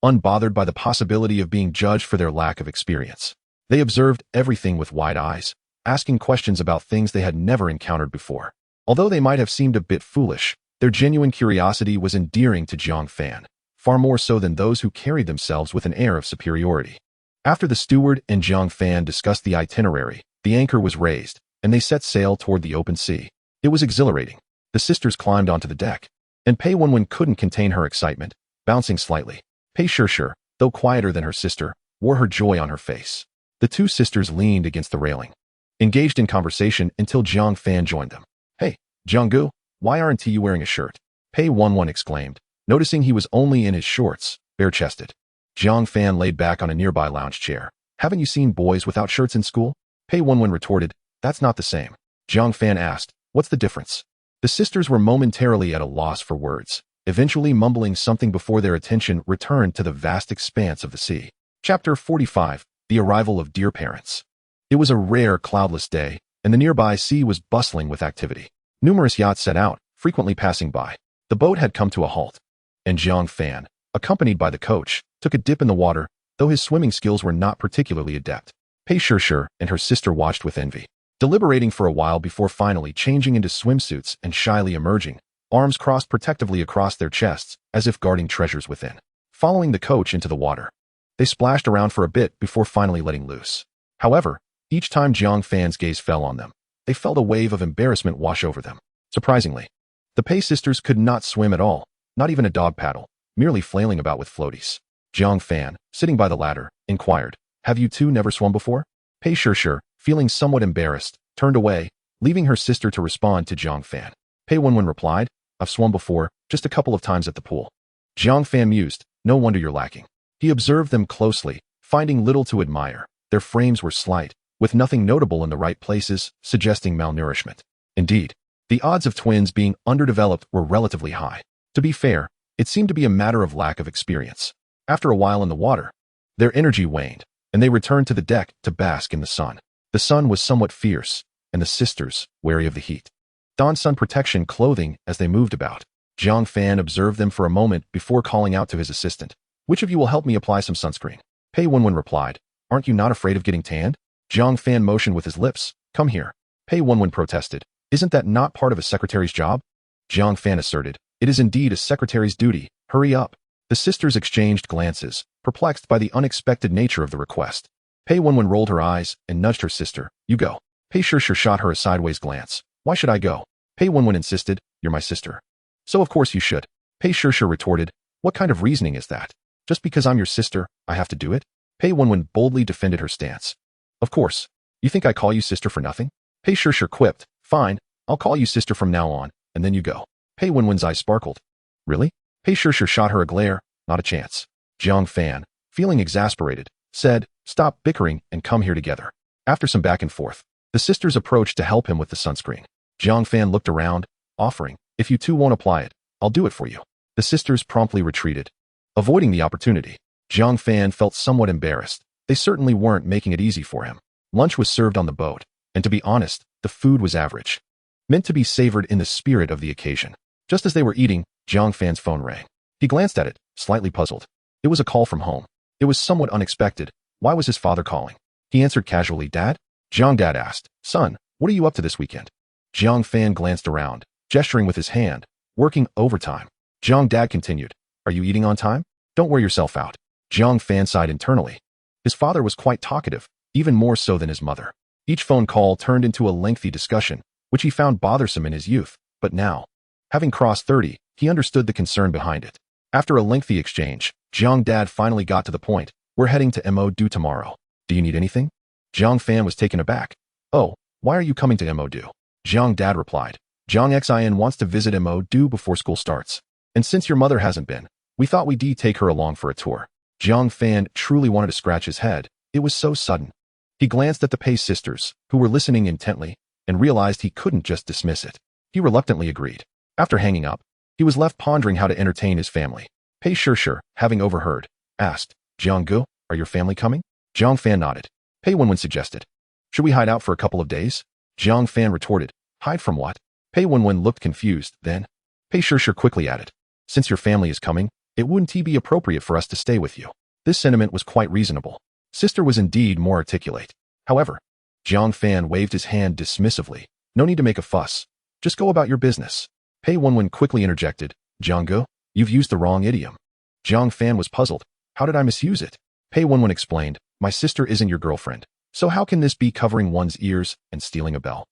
unbothered by the possibility of being judged for their lack of experience. They observed everything with wide eyes, asking questions about things they had never encountered before. Although they might have seemed a bit foolish, their genuine curiosity was endearing to Jiang Fan, far more so than those who carried themselves with an air of superiority. After the steward and Jiang Fan discussed the itinerary, the anchor was raised, and they set sail toward the open sea. It was exhilarating. The sisters climbed onto the deck, and Pei Wenwen couldn't contain her excitement, bouncing slightly. Pei Shishir, though quieter than her sister, wore her joy on her face. The 2 sisters leaned against the railing, engaged in conversation until Jiang Fan joined them. "Hey, Jianggu, why aren't you wearing a shirt?" Pei Wenwen exclaimed, noticing he was only in his shorts, bare-chested. Jiang Fan laid back on a nearby lounge chair. "Haven't you seen boys without shirts in school?" Pei Wenwen retorted, "That's not the same." Jiang Fan asked, "What's the difference?" The sisters were momentarily at a loss for words, eventually mumbling something before their attention returned to the vast expanse of the sea. Chapter 45, The Arrival of Dear Parents. It was a rare, cloudless day, and the nearby sea was bustling with activity. Numerous yachts set out, frequently passing by. The boat had come to a halt, and Jiang Fan, accompanied by the coach, took a dip in the water, though his swimming skills were not particularly adept. Pei Shishir and her sister watched with envy, deliberating for a while before finally changing into swimsuits and shyly emerging, arms crossed protectively across their chests, as if guarding treasures within. Following the coach into the water, they splashed around for a bit before finally letting loose. However, each time Jiang Fan's gaze fell on them, they felt a wave of embarrassment wash over them. Surprisingly, the Pei sisters could not swim at all, not even a dog paddle, merely flailing about with floaties. Jiang Fan, sitting by the ladder, inquired, "Have you 2 never swum before?" Pei Shishir, feeling somewhat embarrassed, turned away, leaving her sister to respond to Jiang Fan. Pei Wenwen replied, "I've swum before, just a couple of times at the pool." Jiang Fan mused, "No wonder you're lacking." He observed them closely, finding little to admire. Their frames were slight, with nothing notable in the right places, suggesting malnourishment. Indeed, the odds of twins being underdeveloped were relatively high. To be fair, it seemed to be a matter of lack of experience. After a while in the water, their energy waned, and they returned to the deck to bask in the sun. The sun was somewhat fierce, and the sisters, wary of the heat, donned sun protection clothing as they moved about. Jiang Fan observed them for a moment before calling out to his assistant, "Which of you will help me apply some sunscreen?" Pei Wenwen replied, "Aren't you not afraid of getting tanned?" Jiang Fan motioned with his lips, "Come here." Pei Wenwen protested, "Isn't that not part of a secretary's job?" Jiang Fan asserted, "It is indeed a secretary's duty. Hurry up." The sisters exchanged glances, perplexed by the unexpected nature of the request. Pei Wenwen rolled her eyes and nudged her sister, "You go." Pei Shishir shot her a sideways glance. "Why should I go?" Pei Wenwen insisted, "You're my sister. So of course you should." Pei Shishir retorted, "What kind of reasoning is that? Just because I'm your sister, I have to do it?" Pei Wenwen boldly defended her stance. "Of course. You think I call you sister for nothing?" Pei Shishir quipped, "Fine, I'll call you sister from now on, and then you go." Pei Wenwen's eyes sparkled. "Really?" Pei Shishir shot her a glare. "Not a chance." Jiang Fan, feeling exasperated, said, "Stop bickering and come here together." After some back and forth, the sisters approached to help him with the sunscreen. Jiang Fan looked around, offering, "If you 2 won't apply it, I'll do it for you." The sisters promptly retreated, avoiding the opportunity. Jiang Fan felt somewhat embarrassed. They certainly weren't making it easy for him. Lunch was served on the boat, and to be honest, the food was average, meant to be savored in the spirit of the occasion. Just as they were eating, Jiang Fan's phone rang. He glanced at it, slightly puzzled. It was a call from home. It was somewhat unexpected. Why was his father calling? He answered casually, Dad? Jiang Dad asked, Son, what are you up to this weekend? Jiang Fan glanced around, gesturing with his hand, working overtime. Jiang Dad continued, Are you eating on time? Don't wear yourself out. Jiang Fan sighed internally. His father was quite talkative, even more so than his mother. Each phone call turned into a lengthy discussion, which he found bothersome in his youth, but now, having crossed 30, he understood the concern behind it. After a lengthy exchange, Jiang Dad finally got to the point, We're heading to Mo Do tomorrow. Do you need anything? Jiang Fan was taken aback. Oh, why are you coming to Mo Do? Jiang Dad replied, Jiang Xin wants to visit Mo Do before school starts. And since your mother hasn't been, we thought we'd take her along for a tour. Jiang Fan truly wanted to scratch his head. It was so sudden. He glanced at the Pei sisters, who were listening intently, and realized he couldn't just dismiss it. He reluctantly agreed. After hanging up, he was left pondering how to entertain his family. Pei Shishir, having overheard, asked, Jiang Gu, are your family coming? Jiang Fan nodded. Pei Wenwen suggested, Should we hide out for a couple of days? Jiang Fan retorted, Hide from what? Pei Wenwen looked confused, then Pei Shishir quickly added, Since your family is coming, it wouldn't be appropriate for us to stay with you. This sentiment was quite reasonable. Sister was indeed more articulate. However, Jiang Fan waved his hand dismissively. No need to make a fuss. Just go about your business. Pei Wenwen quickly interjected, Jiang Gu, you've used the wrong idiom. Jiang Fan was puzzled. How did I misuse it? Pei Wenwen explained, My sister isn't your girlfriend. So how can this be covering one's ears and stealing a bell?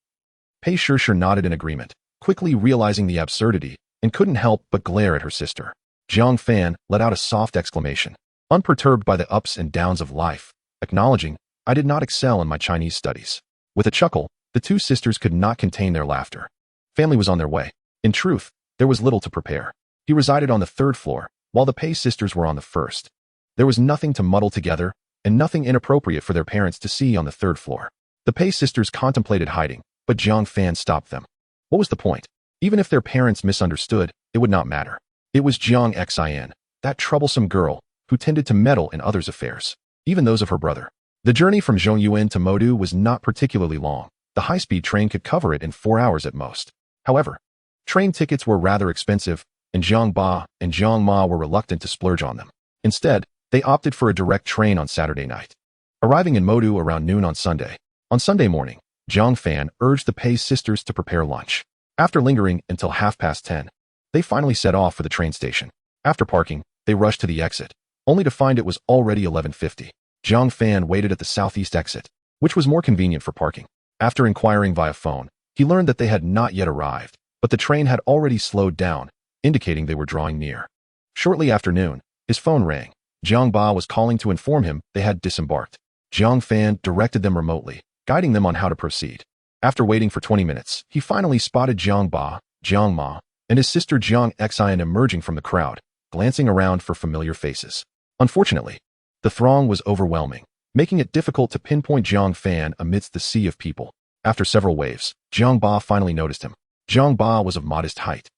Pei Shishir nodded in agreement, quickly realizing the absurdity, and couldn't help but glare at her sister. Jiang Fan let out a soft exclamation, unperturbed by the ups and downs of life, acknowledging, I did not excel in my Chinese studies. With a chuckle, the two sisters could not contain their laughter. Family was on their way. In truth, there was little to prepare. He resided on the 3rd floor, while the Pei sisters were on the 1st. There was nothing to muddle together, and nothing inappropriate for their parents to see on the 3rd floor. The Pei sisters contemplated hiding, but Jiang Fan stopped them. What was the point? Even if their parents misunderstood, it would not matter. It was Jiang Xin, that troublesome girl, who tended to meddle in others' affairs, even those of her brother. The journey from Zhongyuan to Modu was not particularly long. The high-speed train could cover it in 4 hours at most. However, train tickets were rather expensive, and Jiang Ba and Jiang Ma were reluctant to splurge on them. Instead, they opted for a direct train on Saturday night. Arriving in Modu around noon on Sunday. On Sunday morning, Jiang Fan urged the Pei sisters to prepare lunch. After lingering until 10:30, they finally set off for the train station. After parking, they rushed to the exit, only to find it was already 11:50. Jiang Fan waited at the southeast exit, which was more convenient for parking. After inquiring via phone, he learned that they had not yet arrived, but the train had already slowed down, indicating they were drawing near. Shortly after noon, his phone rang. Jiang Ba was calling to inform him they had disembarked. Jiang Fan directed them remotely, guiding them on how to proceed. After waiting for 20 minutes, he finally spotted Jiang Ba, Jiang Ma, and his sister Jiang Xin emerging from the crowd, glancing around for familiar faces. Unfortunately, the throng was overwhelming, making it difficult to pinpoint Jiang Fan amidst the sea of people. After several waves, Jiang Ba finally noticed him. Jiang Ba was of modest height,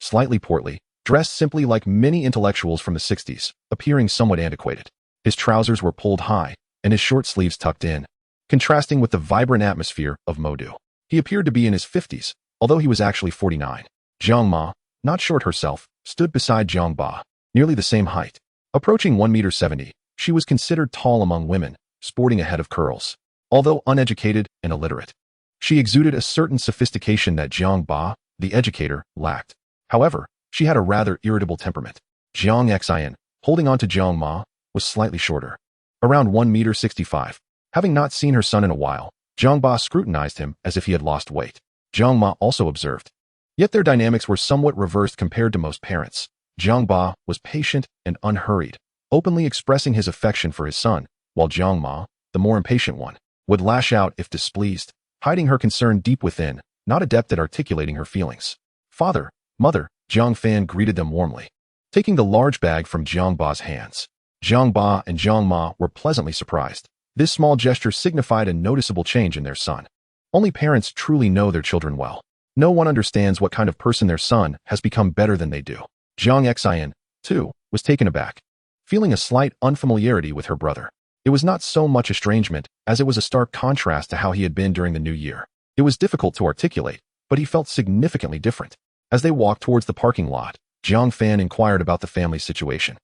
slightly portly, dressed simply like many intellectuals from the 60s, appearing somewhat antiquated. His trousers were pulled high, and his short sleeves tucked in, contrasting with the vibrant atmosphere of Modu. He appeared to be in his 50s, although he was actually 49. Jiang Ma, not short herself, stood beside Jiang Ba, nearly the same height. Approaching 1.70 meters, she was considered tall among women, sporting a head of curls. Although uneducated and illiterate, she exuded a certain sophistication that Jiang Ba, the educator, lacked. However, she had a rather irritable temperament. Jiang Xin, holding on to Jiang Ma, was slightly shorter, around 1.65 meters. Having not seen her son in a while, Jiang Ba scrutinized him as if he had lost weight. Jiang Ma also observed. Yet their dynamics were somewhat reversed compared to most parents. Jiang Ba was patient and unhurried, openly expressing his affection for his son, while Jiang Ma, the more impatient one, would lash out if displeased, hiding her concern deep within, not adept at articulating her feelings. Father, mother, Jiang Fan greeted them warmly, taking the large bag from Jiang Ba's hands. Jiang Ba and Jiang Ma were pleasantly surprised. This small gesture signified a noticeable change in their son. Only parents truly know their children well. No one understands what kind of person their son has become better than they do. Jiang Xin, too, was taken aback, feeling a slight unfamiliarity with her brother. It was not so much estrangement as it was a stark contrast to how he had been during the new year. It was difficult to articulate, but he felt significantly different. As they walked towards the parking lot, Jiang Fan inquired about the family's situation.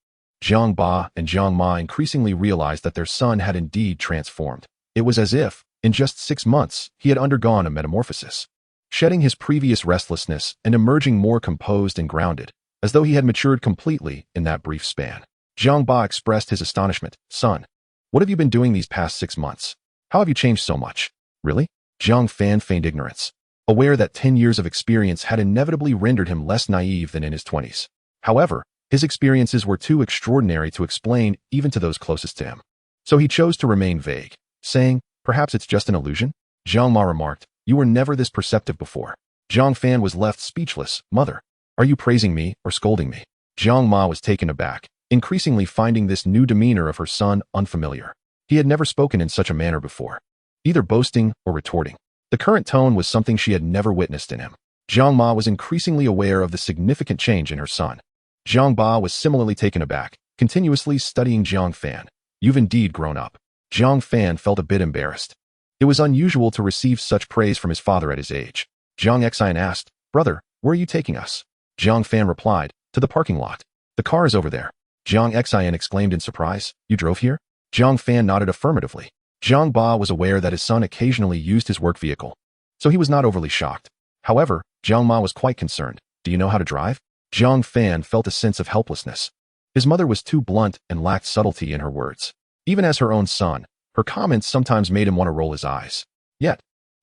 Jiang Ba and Jiang Ma increasingly realized that their son had indeed transformed. It was as if, in just 6 months, he had undergone a metamorphosis, shedding his previous restlessness and emerging more composed and grounded, as though he had matured completely in that brief span. Zhang Ba expressed his astonishment. Son, what have you been doing these past 6 months? How have you changed so much? Really? Zhang Fan feigned ignorance, aware that 10 years of experience had inevitably rendered him less naive than in his 20s. However, his experiences were too extraordinary to explain even to those closest to him. So he chose to remain vague, saying, perhaps it's just an illusion? Zhang Ma remarked, you were never this perceptive before. Zhang Fan was left speechless. Mother, are you praising me or scolding me? Zhang Ma was taken aback, increasingly finding this new demeanor of her son unfamiliar. He had never spoken in such a manner before, either boasting or retorting. The current tone was something she had never witnessed in him. Zhang Ma was increasingly aware of the significant change in her son. Zhang Ba was similarly taken aback, continuously studying Zhang Fan. You've indeed grown up. Zhang Fan felt a bit embarrassed. It was unusual to receive such praise from his father at his age. Zhang Xian asked, brother, where are you taking us? Zhang Fan replied, to the parking lot. The car is over there. Zhang Xian exclaimed in surprise, you drove here? Zhang Fan nodded affirmatively. Zhang Ba was aware that his son occasionally used his work vehicle, so he was not overly shocked. However, Zhang Ma was quite concerned. Do you know how to drive? Zhang Fan felt a sense of helplessness. His mother was too blunt and lacked subtlety in her words. Even as her own son, her comments sometimes made him want to roll his eyes. Yet,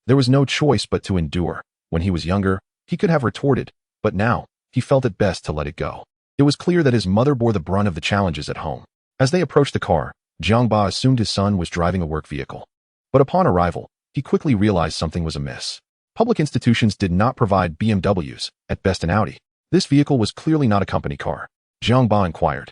there was no choice but to endure. When he was younger, he could have retorted, but now, he felt it best to let it go. It was clear that his mother bore the brunt of the challenges at home. As they approached the car, Zhang Ba assumed his son was driving a work vehicle. But upon arrival, he quickly realized something was amiss. Public institutions did not provide BMWs, at best an Audi. This vehicle was clearly not a company car. Zhang Ba inquired,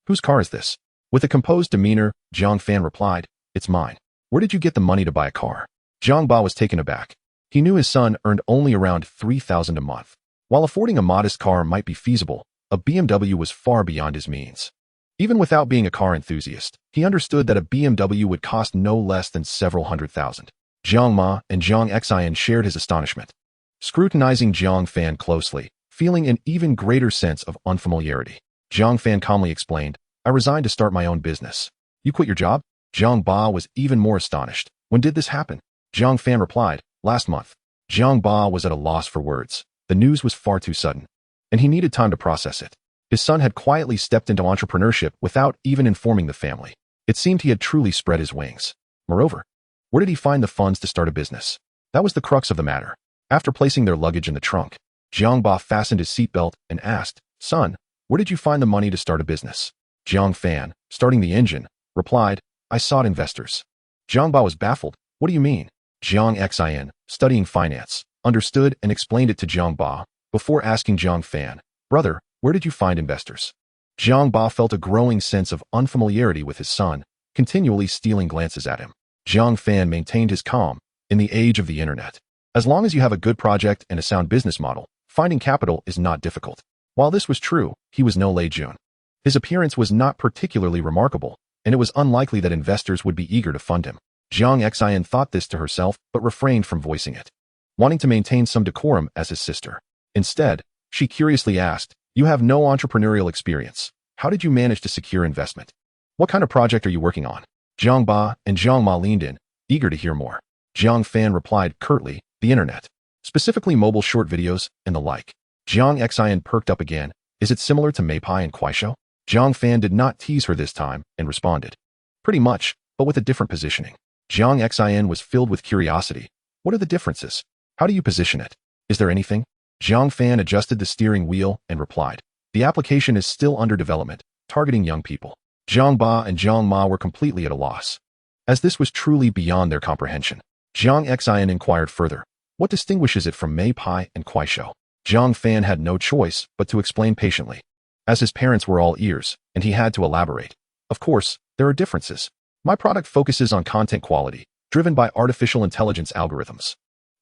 whose car is this? With a composed demeanor, Zhang Fan replied, it's mine. Where did you get the money to buy a car? Zhang Ba was taken aback. He knew his son earned only around $3,000 a month. While affording a modest car might be feasible, a BMW was far beyond his means. Even without being a car enthusiast, he understood that a BMW would cost no less than several $100,000. Zhang Ma and Zhang Xian shared his astonishment, scrutinizing Zhang Fan closely, feeling an even greater sense of unfamiliarity. Zhang Fan calmly explained, I resigned to start my own business. You quit your job? Zhang Ba was even more astonished. When did this happen? Zhang Fan replied, last month. Zhang Ba was at a loss for words. The news was far too sudden, and he needed time to process it. His son had quietly stepped into entrepreneurship without even informing the family. It seemed he had truly spread his wings. Moreover, where did he find the funds to start a business? That was the crux of the matter. After placing their luggage in the trunk, Zhang Ba fastened his seatbelt and asked, son, where did you find the money to start a business? Zhang Fan, starting the engine, replied, I sought investors. Zhang Ba was baffled. What do you mean? Zhang Xian, studying finance, understood and explained it to Zhang Ba, before asking Zhang Fan, brother, where did you find investors? Zhang Ba felt a growing sense of unfamiliarity with his son, continually stealing glances at him. Zhang Fan maintained his calm. In the age of the internet, as long as you have a good project and a sound business model, finding capital is not difficult. While this was true, he was no Lei Jun. His appearance was not particularly remarkable, and it was unlikely that investors would be eager to fund him. Zhang Xian thought this to herself but refrained from voicing it, wanting to maintain some decorum as his sister. Instead, she curiously asked, you have no entrepreneurial experience. How did you manage to secure investment? What kind of project are you working on? Zhang Ba and Zhang Ma leaned in, eager to hear more. Zhang Fan replied curtly, the internet, specifically mobile short videos and the like. Zhang Xian perked up again. Is it similar to Meipai and Kuaishou? Zhang Fan did not tease her this time and responded, pretty much, but with a different positioning. Zhang Xian was filled with curiosity. What are the differences? How do you position it? Is there anything? Zhang Fan adjusted the steering wheel and replied, the application is still under development, targeting young people. Zhang Ba and Zhang Ma were completely at a loss, as this was truly beyond their comprehension. Zhang Xian inquired further, what distinguishes it from Meipai and Kuaishou? Zhang Fan had no choice but to explain patiently, as his parents were all ears, and he had to elaborate. Of course, there are differences. My product focuses on content quality, driven by artificial intelligence algorithms,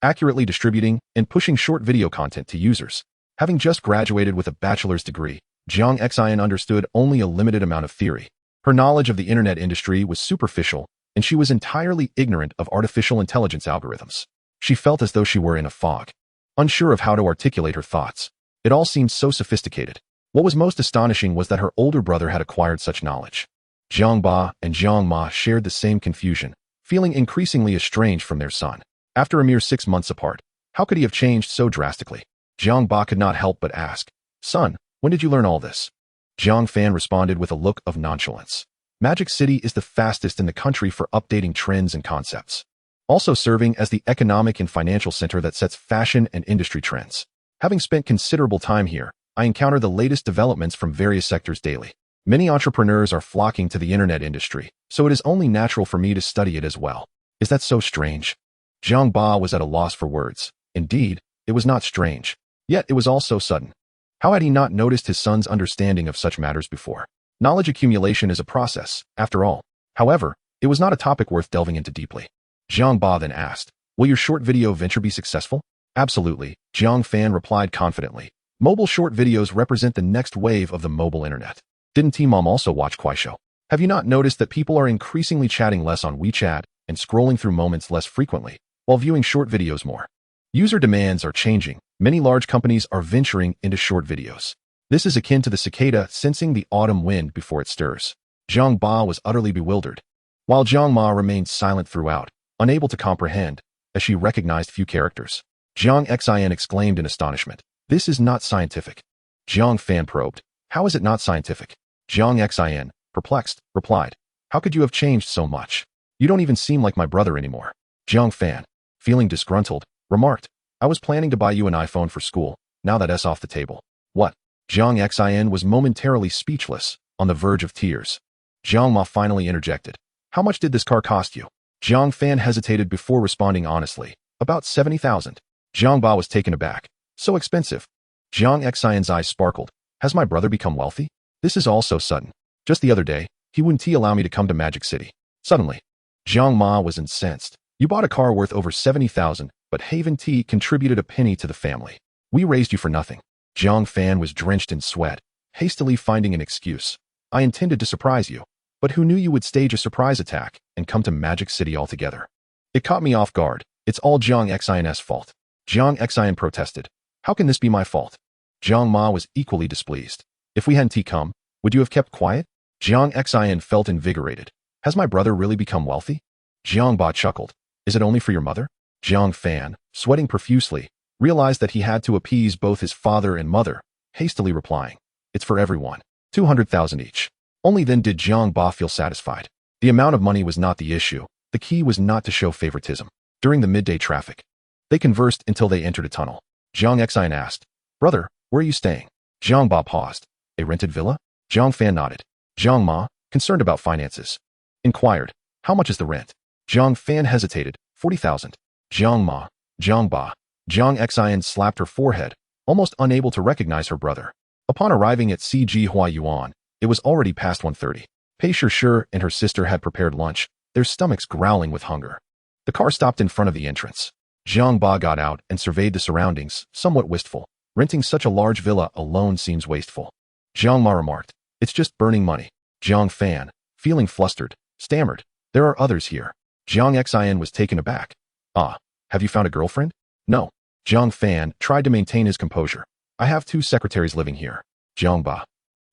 accurately distributing and pushing short video content to users. Having just graduated with a bachelor's degree, Zhang Xian understood only a limited amount of theory. Her knowledge of the internet industry was superficial, and she was entirely ignorant of artificial intelligence algorithms. She felt as though she were in a fog, unsure of how to articulate her thoughts. It all seemed so sophisticated. What was most astonishing was that her older brother had acquired such knowledge. Zhang Ba and Zhang Ma shared the same confusion, feeling increasingly estranged from their son. After a mere 6 months apart, how could he have changed so drastically? Jiang Ba could not help but ask, "Son, when did you learn all this?" Jiang Fan responded with a look of nonchalance. Magic City is the fastest in the country for updating trends and concepts, also serving as the economic and financial center that sets fashion and industry trends. Having spent considerable time here, I encounter the latest developments from various sectors daily. Many entrepreneurs are flocking to the internet industry, so it is only natural for me to study it as well. Is that so strange? Jiang Ba was at a loss for words. Indeed, it was not strange. Yet it was also sudden. How had he not noticed his son's understanding of such matters before? Knowledge accumulation is a process, after all. However, it was not a topic worth delving into deeply. Jiang Ba then asked, "Will your short video venture be successful?" "Absolutely," Jiang Fan replied confidently. "Mobile short videos represent the next wave of the mobile internet." Didn't T-Mom also watch Kuaishou? Have you not noticed that people are increasingly chatting less on WeChat and scrolling through moments less frequently, while viewing short videos more? User demands are changing. Many large companies are venturing into short videos. This is akin to the cicada sensing the autumn wind before it stirs. Jiang Ba was utterly bewildered, while Jiang Ma remained silent throughout, unable to comprehend, as she recognized few characters. Jiang Xin exclaimed in astonishment, "This is not scientific." Jiang Fan probed, "How is it not scientific?" Jiang Xin, perplexed, replied, "How could you have changed so much? You don't even seem like my brother anymore." Jiang Fan, feeling disgruntled, remarked, "I was planning to buy you an iPhone for school, now that's off the table." "What?" Jiang Xin was momentarily speechless, on the verge of tears. Jiang Ma finally interjected, "How much did this car cost you?" Jiang Fan hesitated before responding honestly, "About 70,000. Jiang Ba was taken aback. "So expensive?" Jiang Xin's eyes sparkled. "Has my brother become wealthy? This is all so sudden. Just the other day, he wouldn't allow me to come to Magic City. Suddenly." Jiang Ma was incensed. "You bought a car worth over 70,000, but Haven Tea contributed a penny to the family. We raised you for nothing." Jiang Fan was drenched in sweat, hastily finding an excuse. "I intended to surprise you, but who knew you would stage a surprise attack and come to Magic City altogether? It caught me off guard. It's all Jiang Xin's fault." Jiang Xin protested, "How can this be my fault?" Jiang Ma was equally displeased. "If we hadn't come, would you have kept quiet?" Jiang Xin felt invigorated. "Has my brother really become wealthy?" Jiang Ba chuckled. "Is it only for your mother?" Jiang Fan, sweating profusely, realized that he had to appease both his father and mother, hastily replying, "It's for everyone. 200,000 each." Only then did Jiang Ba feel satisfied. The amount of money was not the issue. The key was not to show favoritism. During the midday traffic, they conversed until they entered a tunnel. Jiang Xin asked, "Brother, where are you staying?" Jiang Ba paused. "A rented villa?" Jiang Fan nodded. Jiang Ma, concerned about finances, inquired, "How much is the rent?" Jiang Fan hesitated. 40,000. Jiang Ma, Jiang Ba. Jiang Xin slapped her forehead, almost unable to recognize her brother. Upon arriving at CG Huayuan, it was already past 1:30. Pei Shi and her sister had prepared lunch, their stomachs growling with hunger. The car stopped in front of the entrance. Jiang Ba got out and surveyed the surroundings, somewhat wistful. Renting such a large villa alone seems wasteful. Jiang Ma remarked, "It's just burning money." Jiang Fan, feeling flustered, stammered, "There are others here." Jiang Xin was taken aback. "Ah, have you found a girlfriend?" "No." Jiang Fan tried to maintain his composure. "I have 2 secretaries living here." Jiang Ba.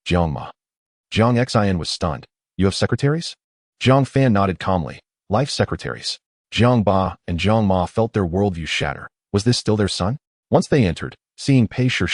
Jiang Ma. Jiang Xin was stunned. "You have secretaries?" Jiang Fan nodded calmly. "Life secretaries." Jiang Ba and Jiang Ma felt their worldview shatter. Was this still their son? Once they entered, seeing Pei Shi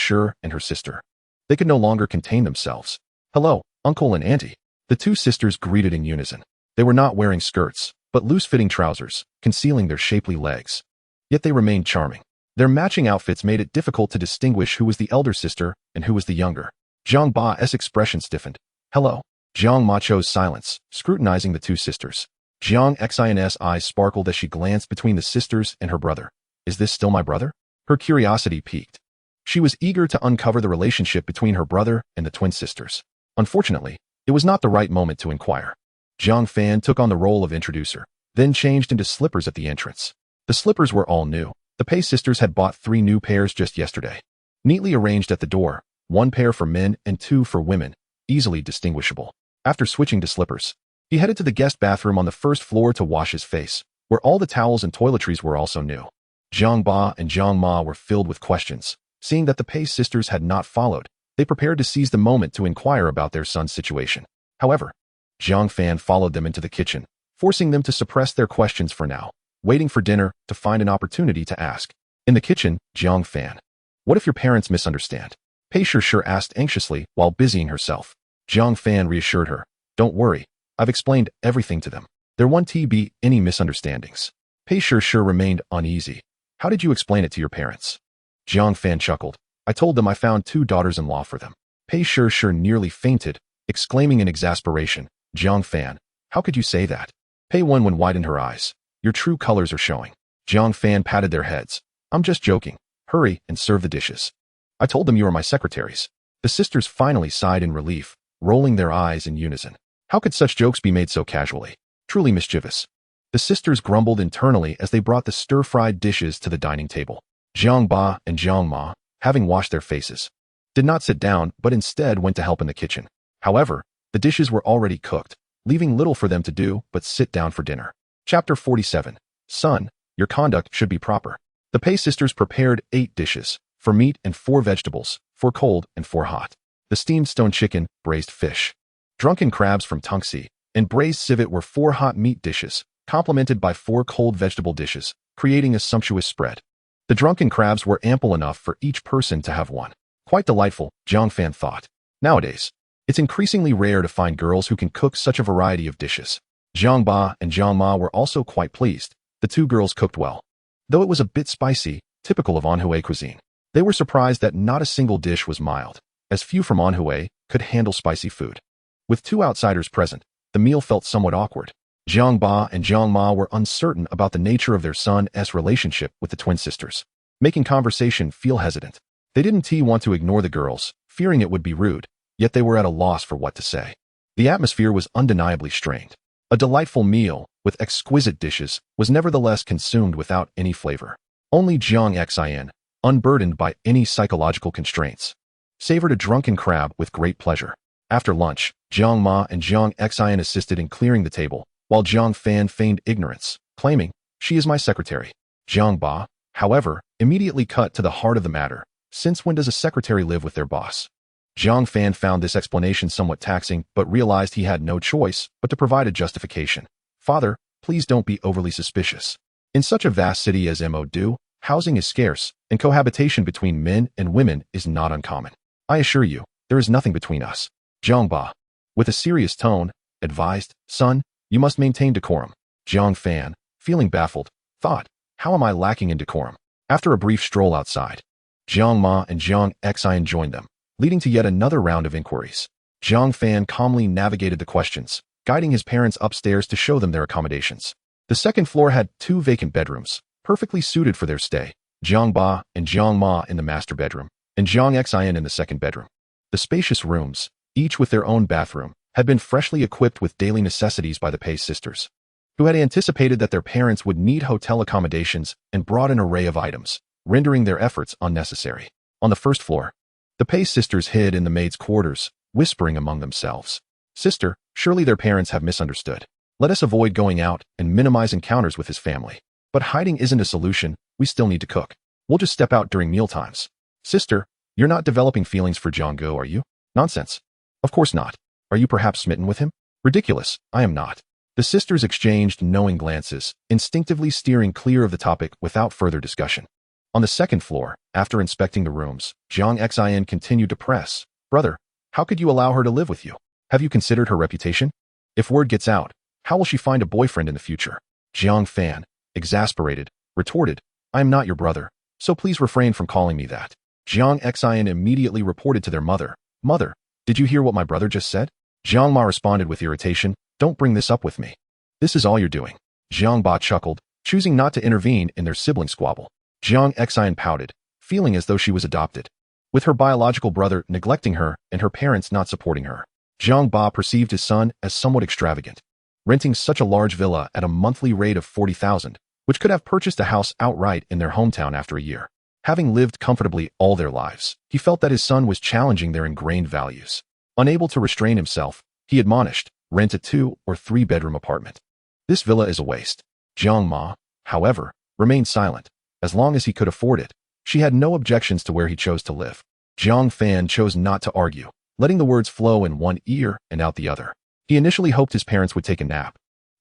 and her sister, they could no longer contain themselves. "Hello, uncle and auntie." The 2 sisters greeted in unison. They were not wearing skirts, but loose-fitting trousers, concealing their shapely legs. Yet they remained charming. Their matching outfits made it difficult to distinguish who was the elder sister and who was the younger. Jiang Ba's expression stiffened. "Hello." Jiang Ma chose silence, scrutinizing the 2 sisters. Jiang Xin's eyes sparkled as she glanced between the sisters and her brother. "Is this still my brother?" Her curiosity piqued. She was eager to uncover the relationship between her brother and the twin sisters. Unfortunately, it was not the right moment to inquire. Jiang Fan took on the role of introducer, then changed into slippers at the entrance. The slippers were all new. The Pei sisters had bought 3 new pairs just yesterday. Neatly arranged at the door, 1 pair for men and 2 for women, easily distinguishable. After switching to slippers, he headed to the guest bathroom on the 1st floor to wash his face, where all the towels and toiletries were also new. Jiang Ba and Jiang Ma were filled with questions. Seeing that the Pei sisters had not followed, they prepared to seize the moment to inquire about their son's situation. However, Jiang Fan followed them into the kitchen, forcing them to suppress their questions for now, waiting for dinner to find an opportunity to ask. In the kitchen, Jiang Fan. What if your parents misunderstand? Pei Shih asked anxiously while busying herself. Jiang Fan reassured her. Don't worry, I've explained everything to them. There won't be any misunderstandings. Pei Shih remained uneasy. How did you explain it to your parents? Jiang Fan chuckled. I told them I found 2 daughters-in-law for them. Pei Shih nearly fainted, exclaiming in exasperation, Jiang Fan, how could you say that? Pei Wenwen widened her eyes. Your true colors are showing. Jiang Fan patted their heads. I'm just joking. Hurry and serve the dishes. I told them you are my secretaries. The sisters finally sighed in relief, rolling their eyes in unison. How could such jokes be made so casually? Truly mischievous. The sisters grumbled internally as they brought the stir-fried dishes to the dining table. Jiang Ba and Jiang Ma, having washed their faces, did not sit down but instead went to help in the kitchen. However, the dishes were already cooked, leaving little for them to do but sit down for dinner. Chapter 47. Son, your conduct should be proper. The Pei sisters prepared 8 dishes, 4 meat and 4 vegetables, 4 cold and 4 hot. The steamed stone chicken, braised fish, drunken crabs from Tungsi, and braised civet were 4 hot meat dishes, complemented by 4 cold vegetable dishes, creating a sumptuous spread. The drunken crabs were ample enough for each person to have one. Quite delightful, Jiang Fan thought. Nowadays, it's increasingly rare to find girls who can cook such a variety of dishes. Jiang Ba and Jiang Ma were also quite pleased. The 2 girls cooked well. Though it was a bit spicy, typical of Anhui cuisine, they were surprised that not a single dish was mild, as few from Anhui could handle spicy food. With 2 outsiders present, the meal felt somewhat awkward. Jiang Ba and Jiang Ma were uncertain about the nature of their son's relationship with the twin sisters, making conversation feel hesitant. They didn't want to ignore the girls, fearing it would be rude, yet they were at a loss for what to say. The atmosphere was undeniably strained. A delightful meal, with exquisite dishes, was nevertheless consumed without any flavor. Only Jiang Xin, unburdened by any psychological constraints, savored a drunken crab with great pleasure. After lunch, Jiang Ma and Jiang Xin assisted in clearing the table, while Jiang Fan feigned ignorance, claiming, she is my secretary. Jiang Ba, however, immediately cut to the heart of the matter. Since when does a secretary live with their boss? Jiang Fan found this explanation somewhat taxing, but realized he had no choice but to provide a justification. Father, please don't be overly suspicious. In such a vast city as Mo, housing is scarce, and cohabitation between men and women is not uncommon. I assure you, there is nothing between us. Jiang Ba, with a serious tone, advised, son, you must maintain decorum. Jiang Fan, feeling baffled, thought, how am I lacking in decorum? After a brief stroll outside, Jiang Ma and Jiang Xin joined them, leading to yet another round of inquiries. Jiang Fan calmly navigated the questions, guiding his parents upstairs to show them their accommodations. The second floor had 2 vacant bedrooms, perfectly suited for their stay. Jiang Ba and Jiang Ma in the master bedroom, and Jiang Xin in the second bedroom. The spacious rooms, each with their own bathroom, had been freshly equipped with daily necessities by the Pei sisters, who had anticipated that their parents would need hotel accommodations and brought an array of items, rendering their efforts unnecessary. On the first floor, the Pei sisters hid in the maids' quarters, whispering among themselves. Sister, surely their parents have misunderstood. Let us avoid going out and minimize encounters with his family. But hiding isn't a solution, we still need to cook. We'll just step out during mealtimes. Sister, you're not developing feelings for Jianggu, are you? Nonsense. Of course not. Are you perhaps smitten with him? Ridiculous, I am not. The sisters exchanged knowing glances, instinctively steering clear of the topic without further discussion. On the second floor, after inspecting the rooms, Jiang Xin continued to press. Brother, how could you allow her to live with you? Have you considered her reputation? If word gets out, how will she find a boyfriend in the future? Jiang Fan, exasperated, retorted, I am not your brother, so please refrain from calling me that. Jiang Xin immediately reported to their mother. Mother, did you hear what my brother just said? Jiang Ma responded with irritation, don't bring this up with me. This is all you're doing. Jiang Ba chuckled, choosing not to intervene in their sibling squabble. Jiang Xin pouted, feeling as though she was adopted, with her biological brother neglecting her and her parents not supporting her. Jiang Ba perceived his son as somewhat extravagant, renting such a large villa at a monthly rate of 40,000, which could have purchased a house outright in their hometown after a year. Having lived comfortably all their lives, he felt that his son was challenging their ingrained values. Unable to restrain himself, he admonished, rent a 2 or 3 bedroom apartment. This villa is a waste. Jiang Ma, however, remained silent. As long as he could afford it, she had no objections to where he chose to live. Jiang Fan chose not to argue, letting the words flow in one ear and out the other. He initially hoped his parents would take a nap,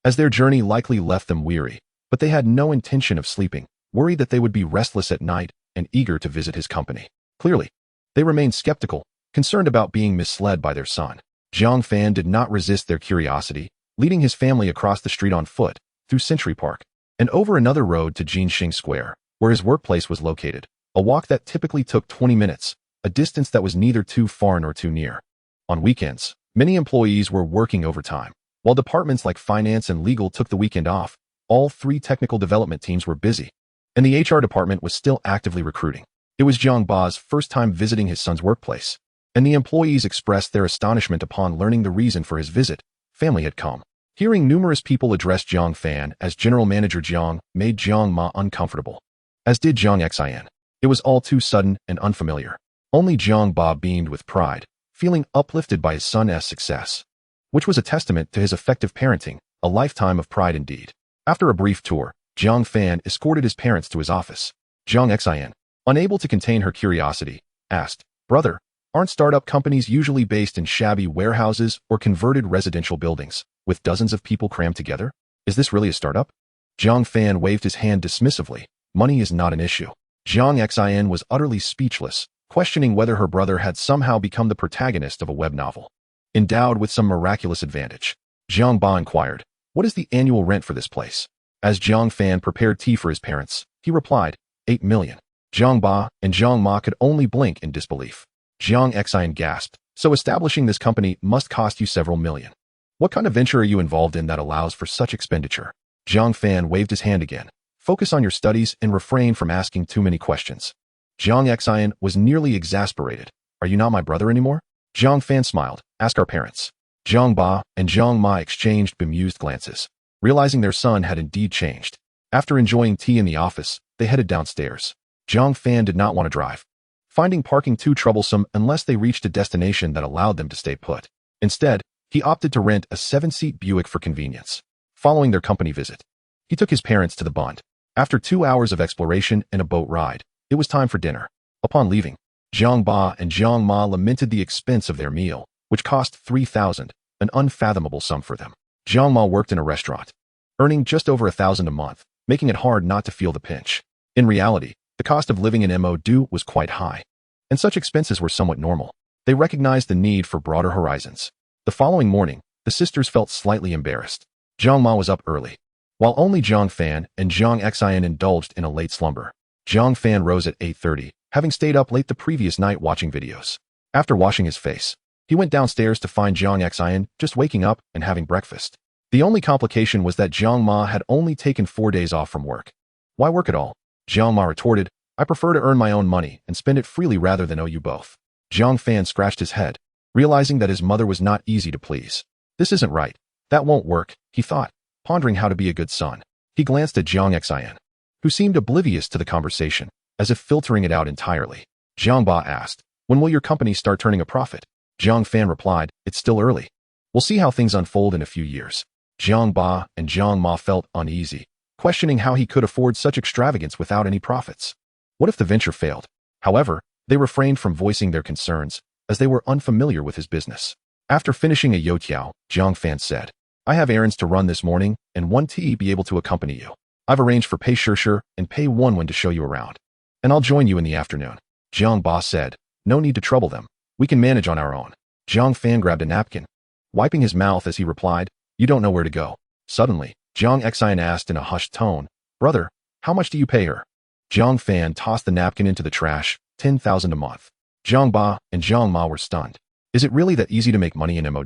as their journey likely left them weary, but they had no intention of sleeping, worried that they would be restless at night and eager to visit his company. Clearly, they remained skeptical, concerned about being misled by their son. Zhang Fan did not resist their curiosity, leading his family across the street on foot, through Century Park, and over another road to Jinxing Square, where his workplace was located, a walk that typically took 20 minutes, a distance that was neither too far nor too near. On weekends, many employees were working overtime, while departments like finance and legal took the weekend off. All three technical development teams were busy, and the HR department was still actively recruiting. It was Zhang Ba's first time visiting his son's workplace, and the employees expressed their astonishment upon learning the reason for his visit. Family had come. Hearing numerous people address Zhang Fan as General Manager Zhang made Zhang Ma uncomfortable, as did Zhang Xin. It was all too sudden and unfamiliar. Only Zhang Ba beamed with pride, feeling uplifted by his son's success, which was a testament to his effective parenting, a lifetime of pride indeed. After a brief tour, Zhang Fan escorted his parents to his office. Zhang Xin, unable to contain her curiosity, asked, "Brother, aren't startup companies usually based in shabby warehouses or converted residential buildings, with dozens of people crammed together? Is this really a startup?" Zhang Fan waved his hand dismissively. Money is not an issue. Zhang Xin was utterly speechless, questioning whether her brother had somehow become the protagonist of a web novel, endowed with some miraculous advantage. Zhang Ba inquired, "What is the annual rent for this place?" As Zhang Fan prepared tea for his parents, he replied, 8 million. Zhang Ba and Zhang Ma could only blink in disbelief. Zhang Xin gasped, "So establishing this company must cost you several million. What kind of venture are you involved in that allows for such expenditure?" Zhang Fan waved his hand again. "Focus on your studies and refrain from asking too many questions." Zhang Xin was nearly exasperated. "Are you not my brother anymore?" Zhang Fan smiled. "Ask our parents." Zhang Ba and Zhang Ma exchanged bemused glances, realizing their son had indeed changed. After enjoying tea in the office, they headed downstairs. Zhang Fan did not want to drive, finding parking too troublesome unless they reached a destination that allowed them to stay put. Instead, he opted to rent a 7-seat Buick for convenience. Following their company visit, he took his parents to the Bund. After 2 hours of exploration and a boat ride, it was time for dinner. Upon leaving, Zhang Ba and Zhang Ma lamented the expense of their meal, which cost 3,000, an unfathomable sum for them. Zhang Ma worked in a restaurant, earning just over 1,000 a month, making it hard not to feel the pinch. In reality, the cost of living in Mo was quite high, and such expenses were somewhat normal. They recognized the need for broader horizons. The following morning, the sisters felt slightly embarrassed. Zhang Ma was up early, while only Zhang Fan and Zhang Xin indulged in a late slumber. Zhang Fan rose at 8:30, having stayed up late the previous night watching videos. After washing his face, he went downstairs to find Zhang Xin just waking up and having breakfast. The only complication was that Zhang Ma had only taken 4 days off from work. "Why work at all?" Zhang Ma retorted, "I prefer to earn my own money and spend it freely rather than owe you both." Zhang Fan scratched his head, realizing that his mother was not easy to please. "This isn't right. That won't work," he thought, pondering how to be a good son. He glanced at Zhang Xin, who seemed oblivious to the conversation, as if filtering it out entirely. Zhang Ba asked, "When will your company start turning a profit?" Zhang Fan replied, "It's still early. We'll see how things unfold in a few years." Zhang Ba and Zhang Ma felt uneasy, questioning how he could afford such extravagance without any profits. What if the venture failed? However, they refrained from voicing their concerns, as they were unfamiliar with his business. After finishing a youtiao, Zhang Fan said, "I have errands to run this morning, and won't be able to accompany you. I've arranged for Pei Shishir and Pei Wenwen to show you around, and I'll join you in the afternoon." Zhang Ba said, "No need to trouble them. We can manage on our own." Zhang Fan grabbed a napkin, wiping his mouth as he replied, "You don't know where to go." Suddenly, Zhang Xin asked in a hushed tone, "Brother, how much do you pay her?" Zhang Fan tossed the napkin into the trash, 10,000 a month. Zhang Ba and Zhang Ma were stunned. Is it really that easy to make money in Mo?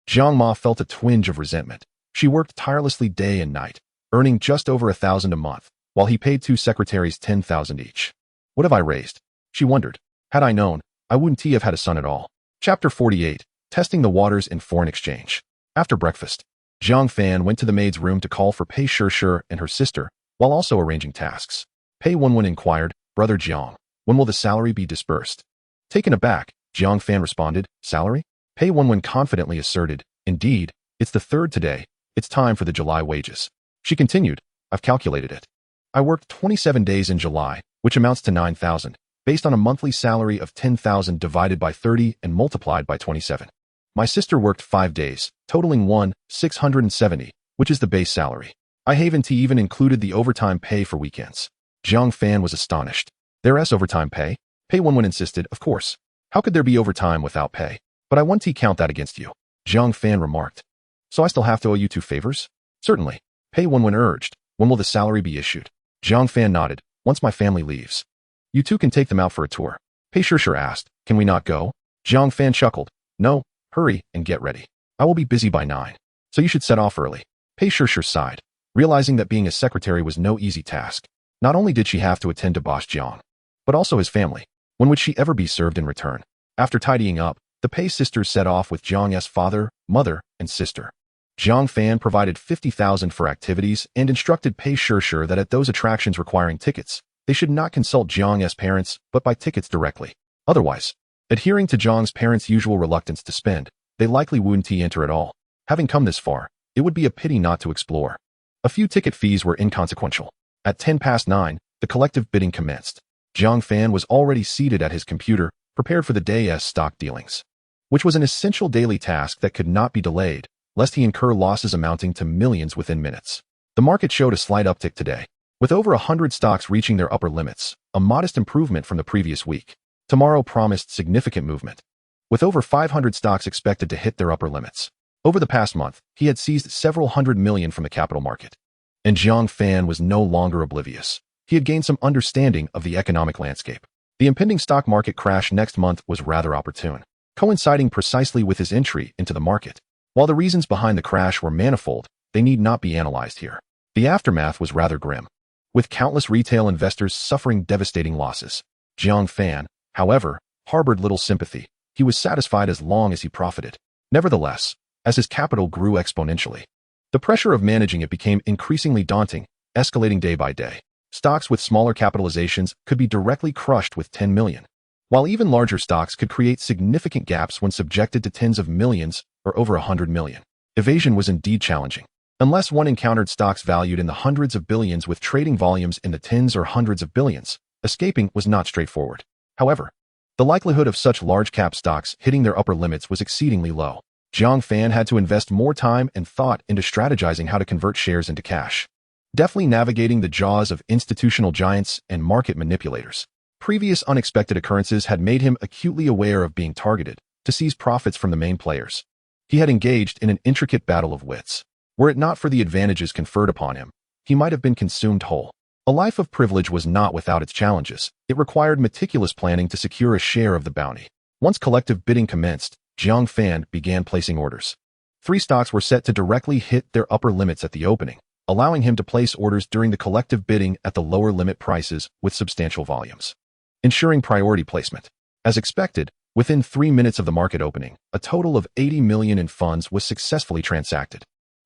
Zhang Ma felt a twinge of resentment. She worked tirelessly day and night, earning just over 1,000 a month, while he paid 2 secretaries 10,000 each. What have I raised? She wondered. Had I known, I wouldn't have had a son at all. Chapter 48, Testing the Waters in Foreign Exchange. After breakfast, Zhang Fan went to the maid's room to call for Pei Shishir and her sister, while also arranging tasks. Pei Wenwen inquired, "Brother Zhang, when will the salary be disbursed?" Taken aback, Zhang Fan responded, "Salary?" Pei Wenwen confidently asserted, "Indeed, it's the 3rd today. It's time for the July wages." She continued, "I've calculated it. I worked 27 days in July, which amounts to 9,000, based on a monthly salary of 10,000 divided by 30 and multiplied by 27. My sister worked 5 days, totaling 1,670, which is the base salary. I haven't even included the overtime pay for weekends. Zhang Fan was astonished. There's overtime pay? Pay Wenwen insisted, of course. How could there be overtime without pay? But I won't count that against you. Zhang Fan remarked. So I still have to owe you 2 favors? Certainly. Pei Wenwen urged. When will the salary be issued? Zhang Fan nodded. Once my family leaves. You two can take them out for a tour. Pei Shishir asked. Can we not go? Zhang Fan chuckled. No, hurry and get ready. I will be busy by 9. So you should set off early. Pei Shishir sighed, realizing that being a secretary was no easy task. Not only did she have to attend to Boss Jiang, but also his family. When would she ever be served in return? After tidying up, the Pei sisters set off with Jiang's father, mother, and sister. Zhang Fan provided 50,000 for activities and instructed Pei Shishir that at those attractions requiring tickets, they should not consult Jiang's parents but buy tickets directly. Otherwise, adhering to Jiang's parents' usual reluctance to spend, they likely wouldn't enter at all. Having come this far, it would be a pity not to explore. A few ticket fees were inconsequential. At 9:10, the collective bidding commenced. Zhang Fan was already seated at his computer, prepared for the day's stock dealings, which was an essential daily task that could not be delayed, lest he incur losses amounting to millions within minutes. The market showed a slight uptick today, with over 100 stocks reaching their upper limits, a modest improvement from the previous week. Tomorrow promised significant movement, with over 500 stocks expected to hit their upper limits. Over the past month, he had seized several hundred million from the capital market. And Zhang Fan was no longer oblivious. He had gained some understanding of the economic landscape. The impending stock market crash next month was rather opportune, coinciding precisely with his entry into the market. While the reasons behind the crash were manifold, they need not be analyzed here. The aftermath was rather grim, with countless retail investors suffering devastating losses. Zhang Fan, however, harbored little sympathy. He was satisfied as long as he profited. Nevertheless, as his capital grew exponentially, the pressure of managing it became increasingly daunting, escalating day by day. Stocks with smaller capitalizations could be directly crushed with 10 million, while even larger stocks could create significant gaps when subjected to tens of millions or over 100 million. Evasion was indeed challenging. Unless one encountered stocks valued in the hundreds of billions with trading volumes in the tens or hundreds of billions, escaping was not straightforward. However, the likelihood of such large-cap stocks hitting their upper limits was exceedingly low. Zhang Fan had to invest more time and thought into strategizing how to convert shares into cash, deftly navigating the jaws of institutional giants and market manipulators. Previous unexpected occurrences had made him acutely aware of being targeted to seize profits from the main players. He had engaged in an intricate battle of wits. Were it not for the advantages conferred upon him, he might have been consumed whole. A life of privilege was not without its challenges. It required meticulous planning to secure a share of the bounty. Once collective bidding commenced, Zhang Fan began placing orders. 3 stocks were set to directly hit their upper limits at the opening, allowing him to place orders during the collective bidding at the lower limit prices with substantial volumes, ensuring priority placement. As expected, within 3 minutes of the market opening, a total of 80 million in funds was successfully transacted.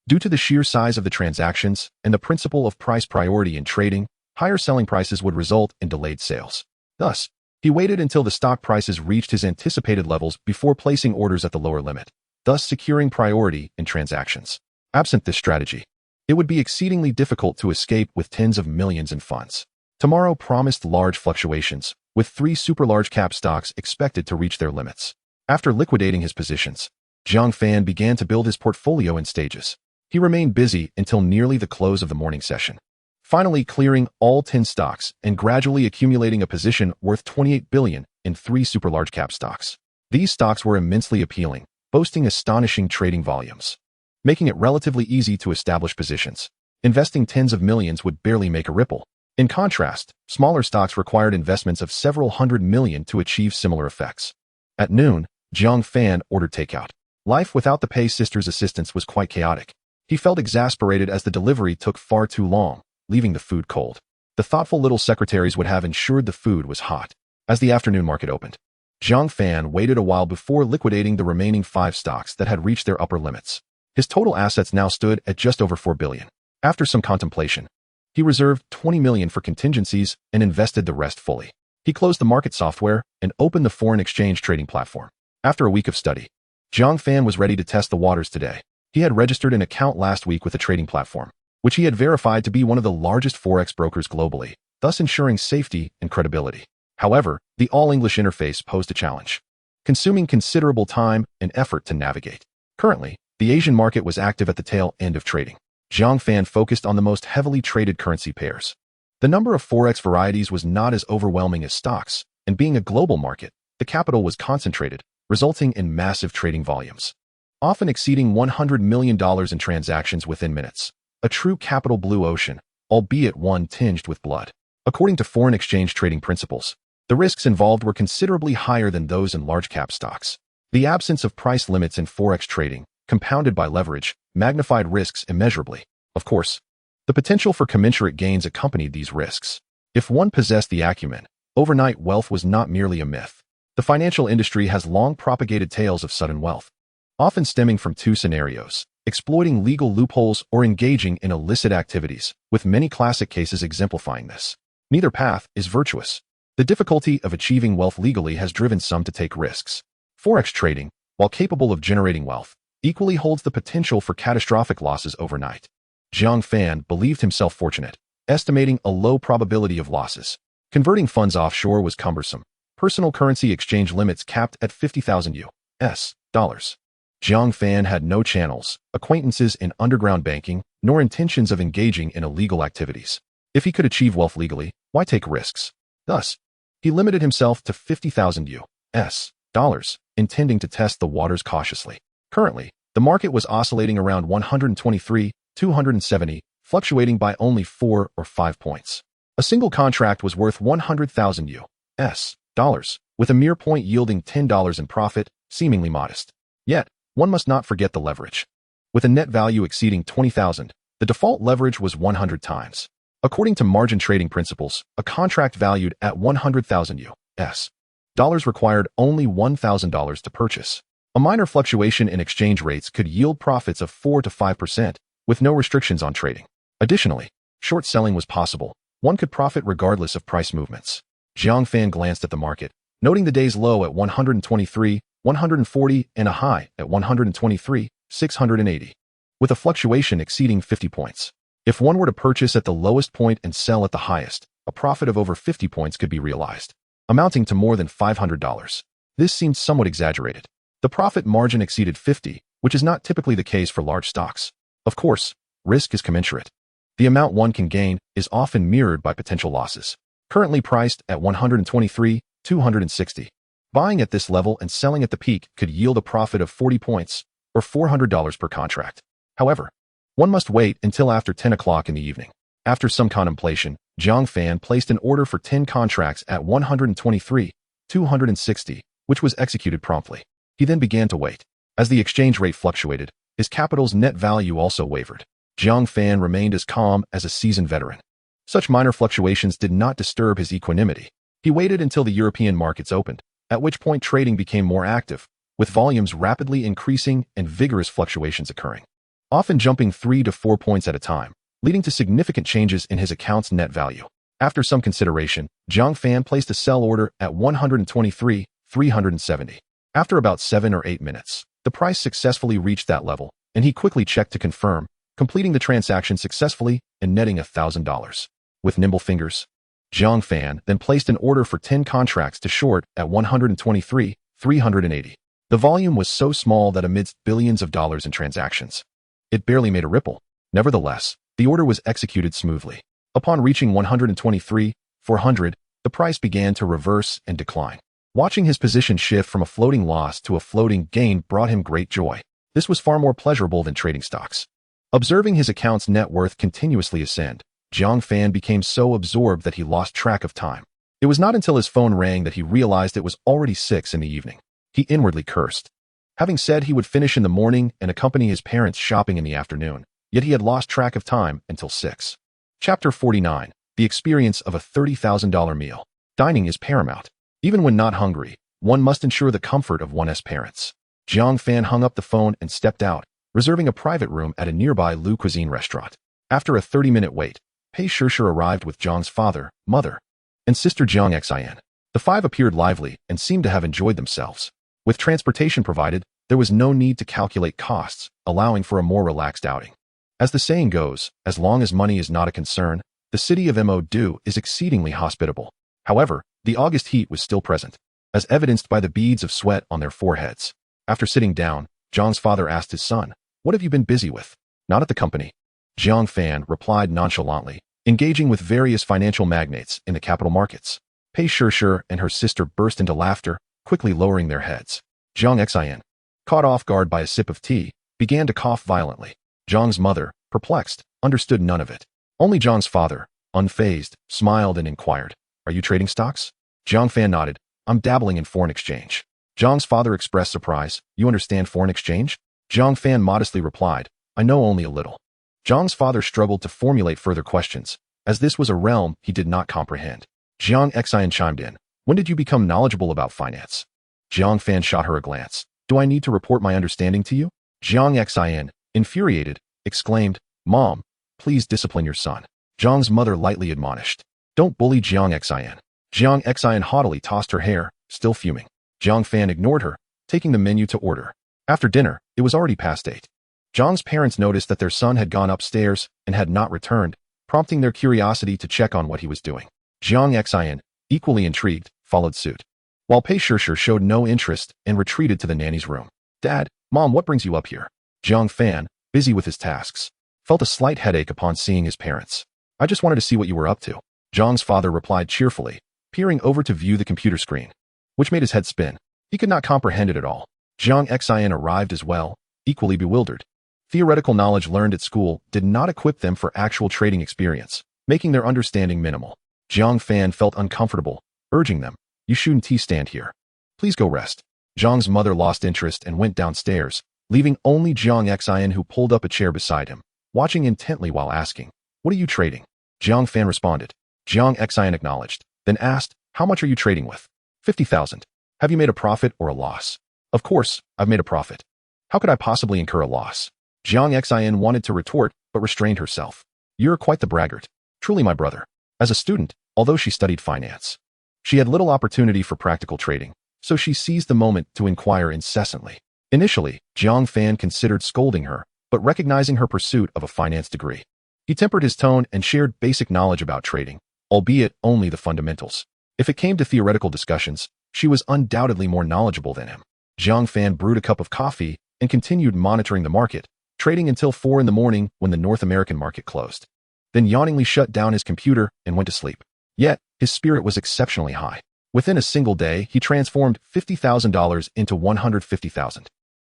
Due to the sheer size of the transactions and the principle of price priority in trading, higher selling prices would result in delayed sales. Thus, he waited until the stock prices reached his anticipated levels before placing orders at the lower limit, thus securing priority in transactions. Absent this strategy, it would be exceedingly difficult to escape with tens of millions in funds. Tomorrow promised large fluctuations, with 3 super large cap stocks expected to reach their limits. After liquidating his positions, Zhang Fan began to build his portfolio in stages. He remained busy until nearly the close of the morning session, finally clearing all 10 stocks and gradually accumulating a position worth 28 billion in 3 super large cap stocks. These stocks were immensely appealing, boasting astonishing trading volumes, making it relatively easy to establish positions. Investing tens of millions would barely make a ripple. In contrast, smaller stocks required investments of several hundred million to achieve similar effects. At noon, Zhang Fan ordered takeout. Life without the Pei sisters' assistance was quite chaotic. He felt exasperated as the delivery took far too long, leaving the food cold. The thoughtful little secretaries would have ensured the food was hot. As the afternoon market opened, Zhang Fan waited a while before liquidating the remaining 5 stocks that had reached their upper limits. His total assets now stood at just over 4 billion. After some contemplation, he reserved 20 million for contingencies and invested the rest fully. He closed the market software and opened the foreign exchange trading platform. After a week of study, Zhang Fan was ready to test the waters today. He had registered an account last week with the trading platform, which he had verified to be one of the largest forex brokers globally, thus ensuring safety and credibility. However, the all-English interface posed a challenge, consuming considerable time and effort to navigate. Currently, the Asian market was active at the tail end of trading. Zhang Fan focused on the most heavily traded currency pairs. The number of forex varieties was not as overwhelming as stocks, and being a global market, the capital was concentrated, resulting in massive trading volumes, often exceeding $100 million in transactions within minutes. A true capital blue ocean, albeit one tinged with blood. According to foreign exchange trading principles, the risks involved were considerably higher than those in large-cap stocks. The absence of price limits in forex trading, compounded by leverage, magnified risks immeasurably. Of course, the potential for commensurate gains accompanied these risks. If one possessed the acumen, overnight wealth was not merely a myth. The financial industry has long propagated tales of sudden wealth, often stemming from two scenarios: exploiting legal loopholes or engaging in illicit activities, with many classic cases exemplifying this. Neither path is virtuous. The difficulty of achieving wealth legally has driven some to take risks. Forex trading, while capable of generating wealth, equally holds the potential for catastrophic losses overnight. Zhang Fan believed himself fortunate, estimating a low probability of losses. Converting funds offshore was cumbersome. Personal currency exchange limits capped at 50,000 US dollars. Zhang Fan had no channels, acquaintances in underground banking, nor intentions of engaging in illegal activities. If he could achieve wealth legally, why take risks? Thus, he limited himself to 50,000 US dollars, intending to test the waters cautiously. Currently, the market was oscillating around 123, 270, fluctuating by only 4 or 5 points. A single contract was worth 100,000 US dollars, with a mere point yielding $10 in profit, seemingly modest. Yet, one must not forget the leverage. With a net value exceeding 20,000, the default leverage was 100 times. According to margin trading principles, a contract valued at 100,000 US dollars required only $1,000 to purchase. A minor fluctuation in exchange rates could yield profits of 4 to 5%, with no restrictions on trading. Additionally, short selling was possible. One could profit regardless of price movements. Zhang Fan glanced at the market, noting the day's low at 123, 140, and a high at 123, 680, with a fluctuation exceeding 50 points. If one were to purchase at the lowest point and sell at the highest, a profit of over 50 points could be realized, amounting to more than $500. This seemed somewhat exaggerated. The profit margin exceeded 50, which is not typically the case for large stocks. Of course, risk is commensurate. The amount one can gain is often mirrored by potential losses. Currently priced at 123, 260. Buying at this level and selling at the peak could yield a profit of 40 points, or $400 per contract. However, one must wait until after 10 o'clock in the evening. After some contemplation, Zhang Fan placed an order for 10 contracts at 123, 260, which was executed promptly. He then began to wait. As the exchange rate fluctuated, his capital's net value also wavered. Zhang Fan remained as calm as a seasoned veteran. Such minor fluctuations did not disturb his equanimity. He waited until the European markets opened, at which point trading became more active, with volumes rapidly increasing and vigorous fluctuations occurring, often jumping 3 to 4 points at a time, leading to significant changes in his account's net value. After some consideration, Zhang Fan placed a sell order at 123, 370. After about 7 or 8 minutes, the price successfully reached that level, and he quickly checked to confirm, completing the transaction successfully and netting $1,000. With nimble fingers, Zhang Fan then placed an order for 10 contracts to short at 123, 380. The volume was so small that amidst billions of dollars in transactions, it barely made a ripple. Nevertheless, the order was executed smoothly. Upon reaching 123, 400, the price began to reverse and decline. Watching his position shift from a floating loss to a floating gain brought him great joy. This was far more pleasurable than trading stocks. Observing his account's net worth continuously ascend, Zhang Fan became so absorbed that he lost track of time. It was not until his phone rang that he realized it was already 6 in the evening. He inwardly cursed. Having said he would finish in the morning and accompany his parents shopping in the afternoon, yet he had lost track of time until 6. Chapter 49. The experience of a $30,000 meal. Dining is paramount. Even when not hungry, one must ensure the comfort of one's parents. Zhang Fan hung up the phone and stepped out, reserving a private room at a nearby Lu Cuisine restaurant. After a 30-minute wait, Pei Shishir arrived with Zhang's father, mother, and sister Zhang Xin. The 5 appeared lively and seemed to have enjoyed themselves. With transportation provided, there was no need to calculate costs, allowing for a more relaxed outing. As the saying goes, as long as money is not a concern, the city of Mo is exceedingly hospitable. However, the August heat was still present, as evidenced by the beads of sweat on their foreheads. After sitting down, Zhang's father asked his son, "What have you been busy with?" "Not at the company. Jiang Fan replied nonchalantly, engaging with various financial magnates in the capital markets. Pei Shishir and her sister burst into laughter, quickly lowering their heads. Jiang Xian, caught off guard by a sip of tea, began to cough violently. Jiang's mother, perplexed, understood none of it. Only Jiang's father, unfazed, smiled and inquired, "Are you trading stocks?" Jiang Fan nodded, "I'm dabbling in foreign exchange." Jiang's father expressed surprise, "You understand foreign exchange?" Jiang Fan modestly replied, "I know only a little." Jiang's father struggled to formulate further questions, as this was a realm he did not comprehend. Jiang Xian chimed in, "When did you become knowledgeable about finance?" Jiang Fan shot her a glance. "Do I need to report my understanding to you?" Jiang Xian, infuriated, exclaimed, "Mom, please discipline your son." Jiang's mother lightly admonished, "Don't bully Jiang Xian." Jiang Xian haughtily tossed her hair, still fuming. Jiang Fan ignored her, taking the menu to order. After dinner, it was already past 8. Jiang's parents noticed that their son had gone upstairs and had not returned, prompting their curiosity to check on what he was doing. Jiang Xian, equally intrigued, followed suit, while Pei Shishir showed no interest and retreated to the nanny's room. "Dad, Mom, what brings you up here?" Jiang Fan, busy with his tasks, felt a slight headache upon seeing his parents. "I just wanted to see what you were up to." Jiang's father replied cheerfully, peering over to view the computer screen, which made his head spin. He could not comprehend it at all. Jiang Xian arrived as well, equally bewildered. Theoretical knowledge learned at school did not equip them for actual trading experience, making their understanding minimal. Jiang Fan felt uncomfortable, urging them, "You shouldn't stand here. Please go rest." Jiang's mother lost interest and went downstairs, leaving only Jiang Xian, who pulled up a chair beside him, watching intently while asking, "What are you trading?" Jiang Fan responded. Jiang Xian acknowledged, then asked, "How much are you trading with?" 50,000. "Have you made a profit or a loss?" "Of course, I've made a profit. How could I possibly incur a loss?" Jiang Xian wanted to retort, but restrained herself. "You're quite the braggart. Truly, my brother." As a student, although she studied finance, she had little opportunity for practical trading, so she seized the moment to inquire incessantly. Initially, Jiang Fan considered scolding her, but recognizing her pursuit of a finance degree, he tempered his tone and shared basic knowledge about trading, albeit only the fundamentals. If it came to theoretical discussions, she was undoubtedly more knowledgeable than him. Jiang Fan brewed a cup of coffee and continued monitoring the market, trading until 4 in the morning when the North American market closed. Then yawningly shut down his computer and went to sleep. Yet, his spirit was exceptionally high. Within a single day, he transformed $50,000 into $150,000.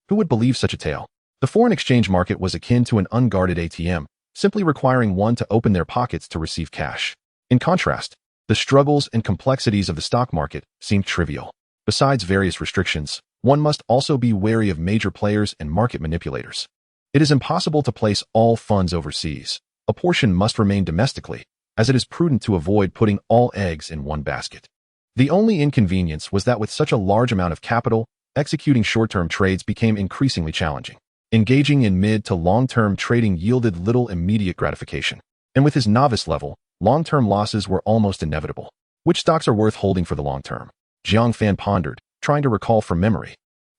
Who would believe such a tale? The foreign exchange market was akin to an unguarded ATM, simply requiring one to open their pockets to receive cash. In contrast, the struggles and complexities of the stock market seemed trivial. Besides various restrictions, one must also be wary of major players and market manipulators. It is impossible to place all funds overseas. A portion must remain domestically, as it is prudent to avoid putting all eggs in one basket. The only inconvenience was that with such a large amount of capital, executing short-term trades became increasingly challenging. Engaging in mid to long-term trading yielded little immediate gratification. And with his novice level, long-term losses were almost inevitable. Which stocks are worth holding for the long term? Jiang Fan pondered, trying to recall from memory.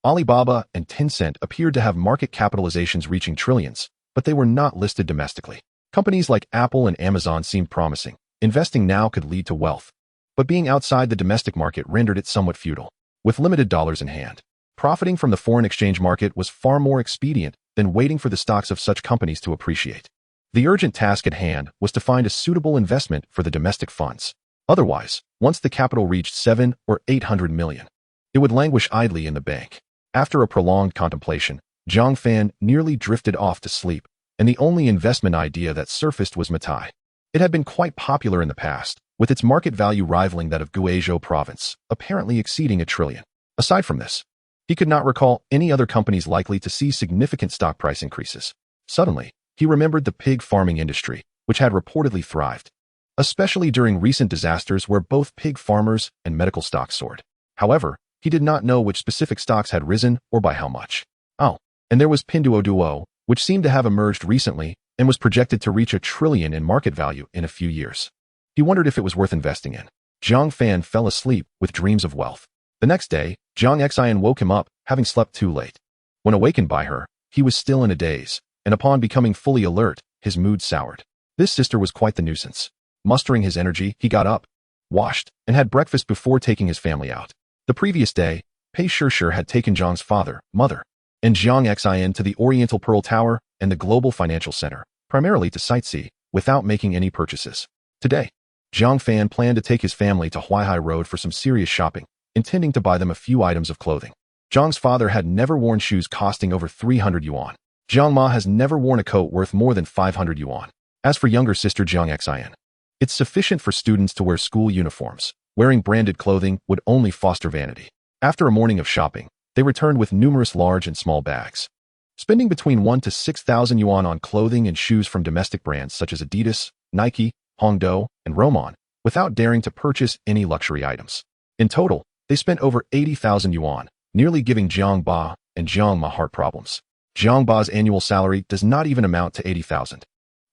Alibaba and Tencent appeared to have market capitalizations reaching trillions, but they were not listed domestically. Companies like Apple and Amazon seemed promising. Investing now could lead to wealth. But being outside the domestic market rendered it somewhat futile. With limited dollars in hand, profiting from the foreign exchange market was far more expedient than waiting for the stocks of such companies to appreciate. The urgent task at hand was to find a suitable investment for the domestic funds. Otherwise, once the capital reached 7 or 800 million, it would languish idly in the bank. After a prolonged contemplation, Jiang Fan nearly drifted off to sleep, and the only investment idea that surfaced was Matai. It had been quite popular in the past, with its market value rivaling that of Guizhou province, apparently exceeding $1 trillion. Aside from this, he could not recall any other companies likely to see significant stock price increases. Suddenly, he remembered the pig farming industry, which had reportedly thrived, especially during recent disasters where both pig farmers and medical stocks soared. However, he did not know which specific stocks had risen or by how much. Oh, and there was Pinduoduo, which seemed to have emerged recently and was projected to reach $1 trillion in market value in a few years. He wondered if it was worth investing in. Jiang Fan fell asleep with dreams of wealth. The next day, Jiang Xian woke him up, having slept too late. When awakened by her, he was still in a daze, and upon becoming fully alert, his mood soured. This sister was quite the nuisance. Mustering his energy, he got up, washed, and had breakfast before taking his family out. The previous day, Pei Shishir had taken Jiang's father, mother, and Jiang Xian to the Oriental Pearl Tower and the Global Financial Center, primarily to sightsee, without making any purchases. Today, Zhang Fan planned to take his family to Huaihai Road for some serious shopping, intending to buy them a few items of clothing. Zhang's father had never worn shoes costing over 300 yuan. Zhang Ma has never worn a coat worth more than 500 yuan. As for younger sister Zhang Xin, it's sufficient for students to wear school uniforms. Wearing branded clothing would only foster vanity. After a morning of shopping, they returned with numerous large and small bags. Spending between 1,000 to 6,000 yuan on clothing and shoes from domestic brands such as Adidas, Nike, Hongdou, and Roman, without daring to purchase any luxury items. In total, they spent over 80,000 yuan, nearly giving Zhang Ba and Zhang Ma heart problems. Zhang Ba's annual salary does not even amount to 80,000.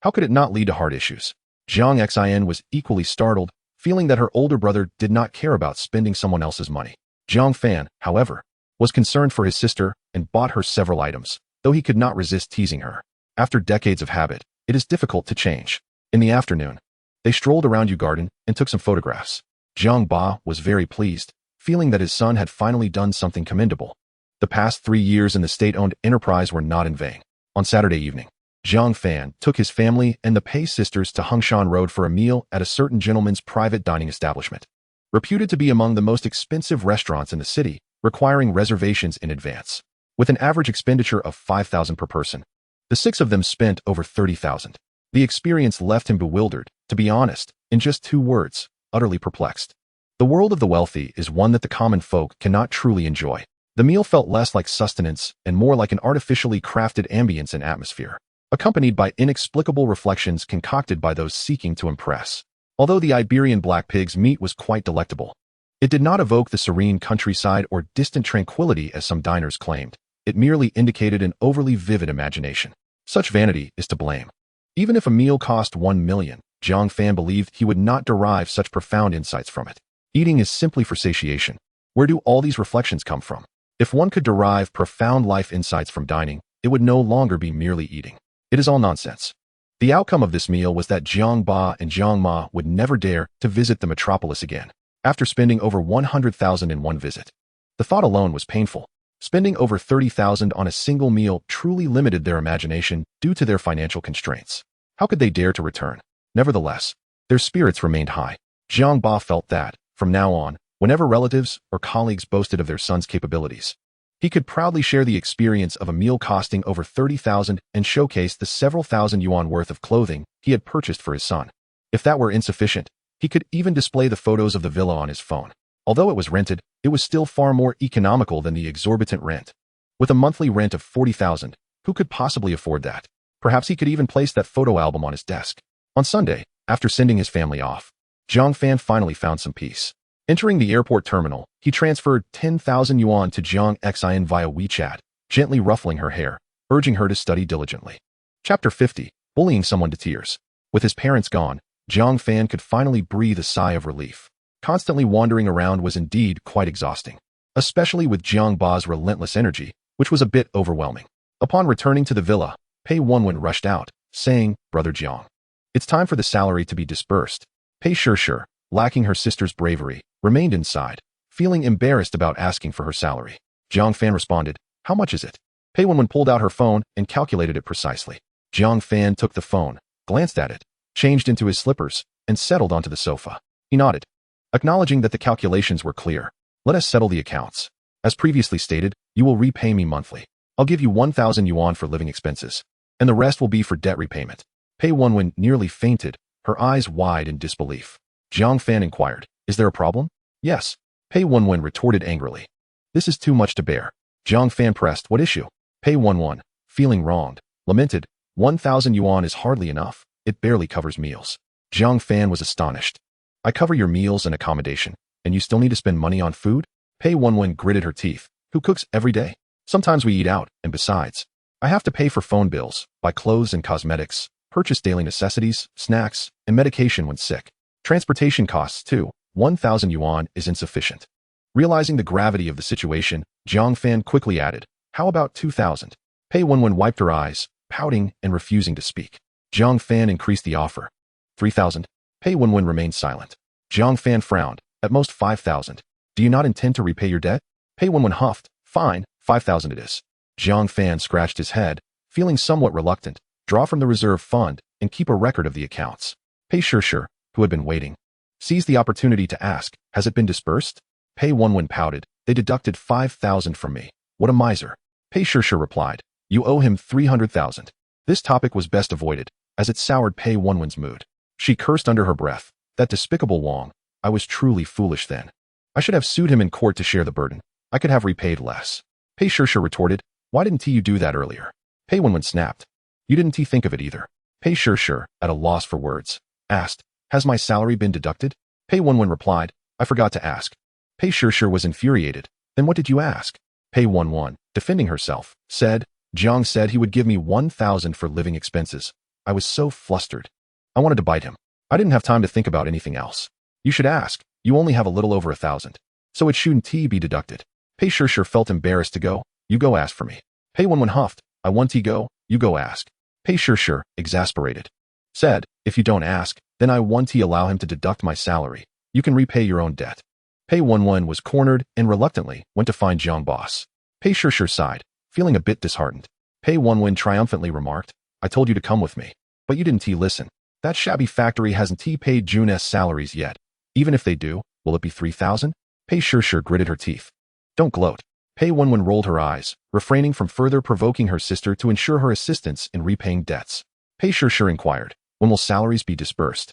How could it not lead to heart issues? Zhang Xin was equally startled, feeling that her older brother did not care about spending someone else's money. Zhang Fan, however, was concerned for his sister and bought her several items, though he could not resist teasing her. After decades of habit, it is difficult to change. In the afternoon, they strolled around Yu Garden and took some photographs. Zhang Ba was very pleased, feeling that his son had finally done something commendable. The past 3 years in the state-owned enterprise were not in vain. On Saturday evening, Zhang Fan took his family and the Pei sisters to Hengshan Road for a meal at a certain gentleman's private dining establishment. Reputed to be among the most expensive restaurants in the city, requiring reservations in advance. With an average expenditure of 5,000 per person, the 6 of them spent over 30,000. The experience left him bewildered, to be honest, in just 2 words, utterly perplexed. The world of the wealthy is one that the common folk cannot truly enjoy. The meal felt less like sustenance and more like an artificially crafted ambience and atmosphere, accompanied by inexplicable reflections concocted by those seeking to impress. Although the Iberian black pig's meat was quite delectable, it did not evoke the serene countryside or distant tranquility as some diners claimed. It merely indicated an overly vivid imagination. Such vanity is to blame. Even if a meal cost 1 million, Zhang Fan believed he would not derive such profound insights from it. Eating is simply for satiation. Where do all these reflections come from? If one could derive profound life insights from dining, it would no longer be merely eating. It is all nonsense. The outcome of this meal was that Zhang Ba and Zhang Ma would never dare to visit the metropolis again, after spending over 100,000 in one visit. The thought alone was painful. Spending over 30,000 on a single meal truly limited their imagination due to their financial constraints. How could they dare to return? Nevertheless, their spirits remained high. Zhang Ba felt that, from now on, whenever relatives or colleagues boasted of their son's capabilities, he could proudly share the experience of a meal costing over 30,000 and showcase the several thousand yuan worth of clothing he had purchased for his son. If that were insufficient, he could even display the photos of the villa on his phone. Although it was rented, it was still far more economical than the exorbitant rent. With a monthly rent of 40,000, who could possibly afford that? Perhaps he could even place that photo album on his desk. On Sunday, after sending his family off, Zhang Fan finally found some peace. Entering the airport terminal, he transferred 10,000 yuan to Zhang Xin via WeChat, gently ruffling her hair, urging her to study diligently. Chapter 50, Bullying Someone to Tears. With his parents gone, Zhang Fan could finally breathe a sigh of relief. Constantly wandering around was indeed quite exhausting, especially with Zhang Ba's relentless energy, which was a bit overwhelming. Upon returning to the villa, Pei Wenwen rushed out, saying, "Brother Zhang, it's time for the salary to be disbursed." Pei Sure, lacking her sister's bravery, remained inside, feeling embarrassed about asking for her salary. Zhang Fan responded, "How much is it?" Pei Wenwen pulled out her phone and calculated it precisely. Zhang Fan took the phone, glanced at it, changed into his slippers, and settled onto the sofa. He nodded, acknowledging that the calculations were clear. "Let us settle the accounts. As previously stated, you will repay me monthly. I'll give you 1,000 yuan for living expenses, and the rest will be for debt repayment." Pei Wenwen nearly fainted, her eyes wide in disbelief. Zhang Fan inquired, "Is there a problem?" "Yes," Pei Wenwen retorted angrily. "This is too much to bear." Zhang Fan pressed, "What issue?" Pei Wenwen, feeling wronged, lamented, 1,000 yuan is hardly enough. It barely covers meals. Zhang Fan was astonished. "I cover your meals and accommodation, and you still need to spend money on food?" Pei Wenwen gritted her teeth. "Who cooks every day? Sometimes we eat out, and besides, I have to pay for phone bills, buy clothes and cosmetics, purchase daily necessities, snacks, and medication when sick. Transportation costs too. 1,000 yuan is insufficient." Realizing the gravity of the situation, Zhang Fan quickly added, "How about 2,000? Pei Wenwen wiped her eyes, pouting and refusing to speak. Zhang Fan increased the offer. 3,000? Pei Wenwen remained silent. Zhang Fan frowned. "At most 5,000. Do you not intend to repay your debt?" Pei Wenwen huffed. "Fine, 5,000 it is." Zhang Fan scratched his head, feeling somewhat reluctant, Draw from the reserve fund and keep a record of the accounts. Pei Shishir, who had been waiting, seized the opportunity to ask, has it been dispersed? Pei Wenwen pouted, they deducted 5,000 from me. What a miser. Pei Shishir replied, you owe him 300,000. This topic was best avoided, as it soured Pei Wenwen's mood. She cursed under her breath, that despicable Wang, I was truly foolish then. I should have sued him in court to share the burden. I could have repaid less. Pei Shishir retorted, why didn't you do that earlier? Pei Wenwen snapped. You didn't think of it either. Pei Shishir, at a loss for words, asked, has my salary been deducted? Pei Wenwen replied, I forgot to ask. Pei Shishir was infuriated. Then what did you ask? Pei Wenwen, defending herself, said, Jiang said he would give me 1,000 for living expenses. I was so flustered. I wanted to bite him. I didn't have time to think about anything else. You should ask. You only have a little over 1,000. So it shouldn't be deducted. Pei Shishir felt embarrassed to go. You go ask for me. Pei Wenwen huffed. I want to go. You go ask. Pei Shishir, exasperated, said, if you don't ask, then I want to allow him to deduct my salary. You can repay your own debt. Pei Wenwen was cornered and reluctantly went to find Jiang boss. Pei Shishir sighed, feeling a bit disheartened. Pei Wenwen triumphantly remarked, I told you to come with me, but you didn't listen. That shabby factory hasn't paid June's salaries yet. Even if they do, will it be 3,000? Pei Shishir gritted her teeth. Don't gloat. Pei Wenwen rolled her eyes, refraining from further provoking her sister to ensure her assistance in repaying debts. Pei Shishir inquired, when will salaries be dispersed?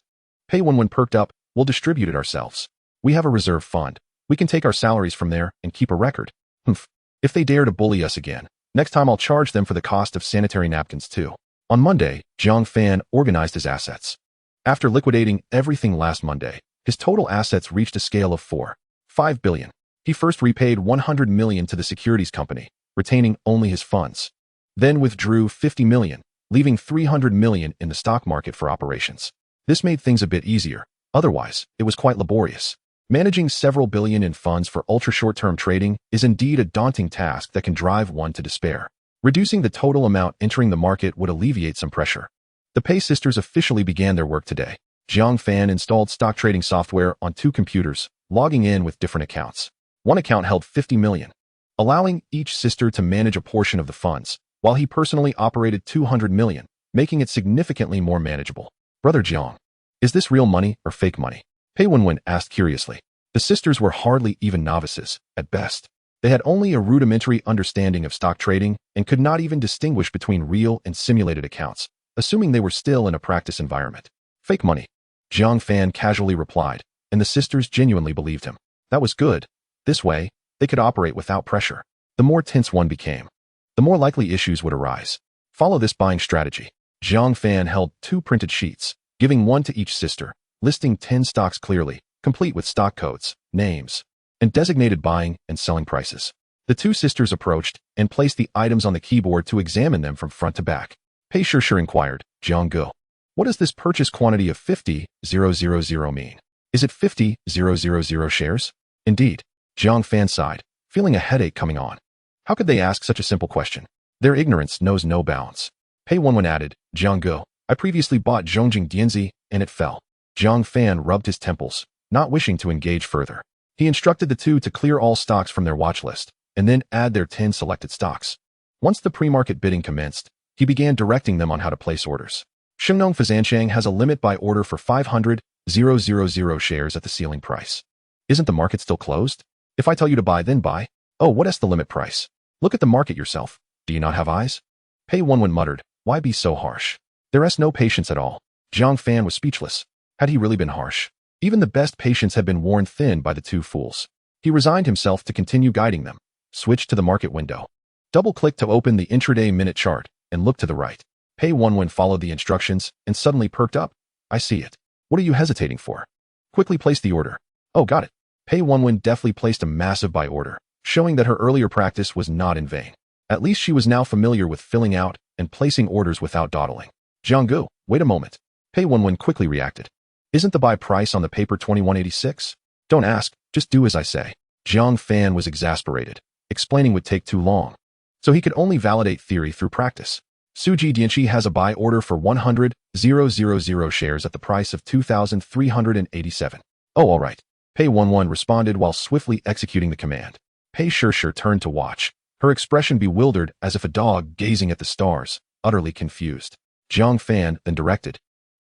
Pei Wenwen perked up, we'll distribute it ourselves. We have a reserve fund. We can take our salaries from there and keep a record. Humph. If they dare to bully us again, next time I'll charge them for the cost of sanitary napkins too. On Monday, Jiang Fan organized his assets. After liquidating everything last Monday, his total assets reached a scale of 4.5 billion. He first repaid 100 million to the securities company, retaining only his funds. Then withdrew 50 million, leaving 300 million in the stock market for operations. This made things a bit easier. Otherwise, it was quite laborious. Managing several billion in funds for ultra-short-term trading is indeed a daunting task that can drive one to despair. Reducing the total amount entering the market would alleviate some pressure. The Pei sisters officially began their work today. Jiang Fan installed stock trading software on 2 computers, logging in with different accounts. One account held 50 million, allowing each sister to manage a portion of the funds, while he personally operated 200 million, making it significantly more manageable. Brother Jiang, is this real money or fake money? Pei Wenwen asked curiously. The sisters were hardly even novices, at best. They had only a rudimentary understanding of stock trading and could not even distinguish between real and simulated accounts, assuming they were still in a practice environment. Fake money. Jiang Fan casually replied, and the sisters genuinely believed him. That was good. This way, they could operate without pressure. The more tense one became, the more likely issues would arise. Follow this buying strategy. Jiang Fan held 2 printed sheets, giving one to each sister, listing 10 stocks clearly, complete with stock codes, names, and designated buying and selling prices. The 2 sisters approached and placed the items on the keyboard to examine them from front to back. Pei Shishir inquired, Jiang Gu, what does this purchase quantity of 50,000 mean? Is it 50,000 shares? Indeed. Jiang Fan sighed, feeling a headache coming on. How could they ask such a simple question? Their ignorance knows no bounds. Pei Wenwen added, Jiang Gu, I previously bought Zhongjing Dianzi, and it fell. Jiang Fan rubbed his temples, not wishing to engage further. He instructed the 2 to clear all stocks from their watch list, and then add their 10 selected stocks. Once the pre-market bidding commenced, he began directing them on how to place orders. Shengnong Fazanshang has a limit buy order for 500,000 shares at the ceiling price. Isn't the market still closed? If I tell you to buy, then buy. Oh, what is the limit price? Look at the market yourself. Do you not have eyes? Pei Wenwen muttered, why be so harsh? There is no patience at all. Jiang Fan was speechless. Had he really been harsh? Even the best patience had been worn thin by the 2 fools. He resigned himself to continue guiding them, switched to the market window, double-clicked to open the intraday minute chart, and looked to the right. Pei Wenwen followed the instructions and suddenly perked up. I see it. What are you hesitating for? Quickly place the order. Oh, got it. Pei Wenwen deftly placed a massive buy order, showing that her earlier practice was not in vain. At least she was now familiar with filling out and placing orders without dawdling. Jiang Gu, wait a moment. Pei Wenwen quickly reacted. Isn't the buy price on the paper 2186? Don't ask, just do as I say. Jiang Fan was exasperated. Explaining would take too long. So he could only validate theory through practice. Suji Dianchi has a buy order for 100,000 shares at the price of 2,387. Oh, all right. Pei Wenwen responded while swiftly executing the command. Pei Shishir turned to watch, her expression bewildered as if a dog gazing at the stars, utterly confused. Jiang Fan then directed,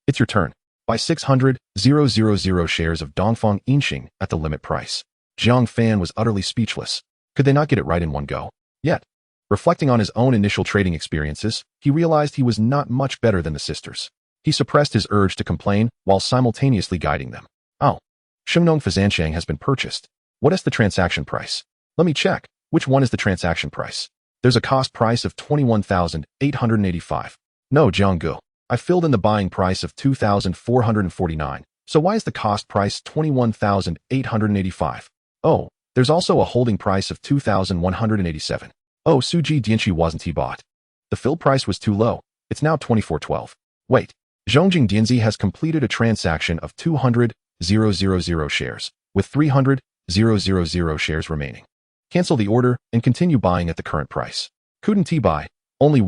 "It's your turn. Buy 600,000 shares of Dongfang Inxing at the limit price." Jiang Fan was utterly speechless. Could they not get it right in one go? Yet, reflecting on his own initial trading experiences, he realized he was not much better than the sisters. He suppressed his urge to complain while simultaneously guiding them. "Oh, Shengnong Fazanshang has been purchased. What is the transaction price? Let me check. Which one is the transaction price? There's a cost price of 21,885. No, Jianggu. I filled in the buying price of 2,449. So why is the cost price 21,885? Oh, there's also a holding price of 2,187. Oh, Suji Dianchi wasn't he bought? The fill price was too low. It's now 2412. Wait, Zhongjing Dianzi has completed a transaction of 200,000 shares, with 300,000 shares remaining. Cancel the order and continue buying at the current price. Couldn't he buy? Only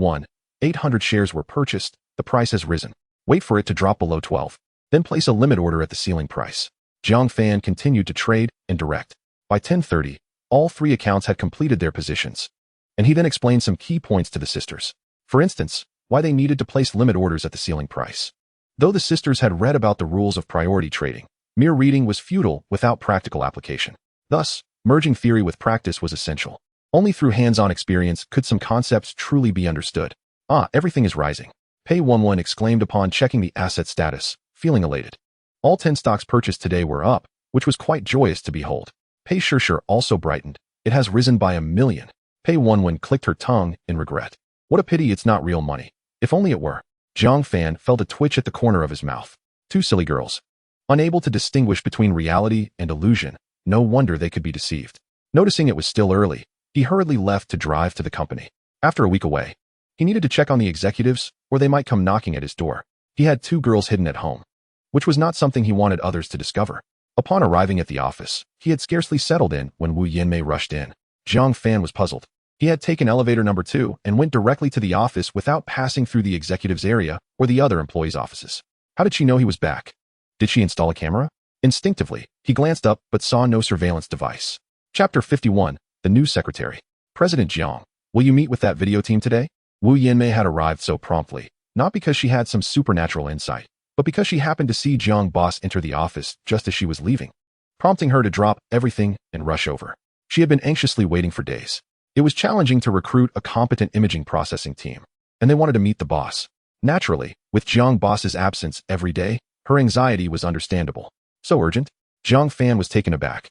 800 shares were purchased. The price has risen. Wait for it to drop below 12. Then place a limit order at the ceiling price." Jiang Fan continued to trade and direct. By 10:30, all three accounts had completed their positions. And he then explained some key points to the sisters. For instance, why they needed to place limit orders at the ceiling price. Though the sisters had read about the rules of priority trading, mere reading was futile without practical application. Thus, merging theory with practice was essential. Only through hands-on experience could some concepts truly be understood. "Ah, everything is rising." Pei 11 exclaimed upon checking the asset status, feeling elated. All 10 stocks purchased today were up, which was quite joyous to behold. Pei Shishir also brightened. "It has risen by 1,000,000. Pei 11 clicked her tongue in regret. What a pity it's not real money. If only it were. Jiang Fan felt a twitch at the corner of his mouth. Two silly girls. Unable to distinguish between reality and illusion, no wonder they could be deceived. Noticing it was still early, he hurriedly left to drive to the company. After a week away, he needed to check on the executives, or they might come knocking at his door. He had 2 girls hidden at home, which was not something he wanted others to discover. Upon arriving at the office, he had scarcely settled in when Wu Yanmei rushed in. Jiang Fan was puzzled. He had taken elevator number 2 and went directly to the office without passing through the executive's area or the other employees' offices. How did she know he was back? Did she install a camera? Instinctively, he glanced up but saw no surveillance device. Chapter 51, The New Secretary. President Jiang, will you meet with that video team today? Wu Yanmei had arrived so promptly, not because she had some supernatural insight, but because she happened to see Jiang Boss enter the office just as she was leaving, prompting her to drop everything and rush over. She had been anxiously waiting for days. It was challenging to recruit a competent imaging processing team, and they wanted to meet the boss. Naturally, with Jiang Boss's absence every day, her anxiety was understandable. So urgent? Jiang Fan was taken aback.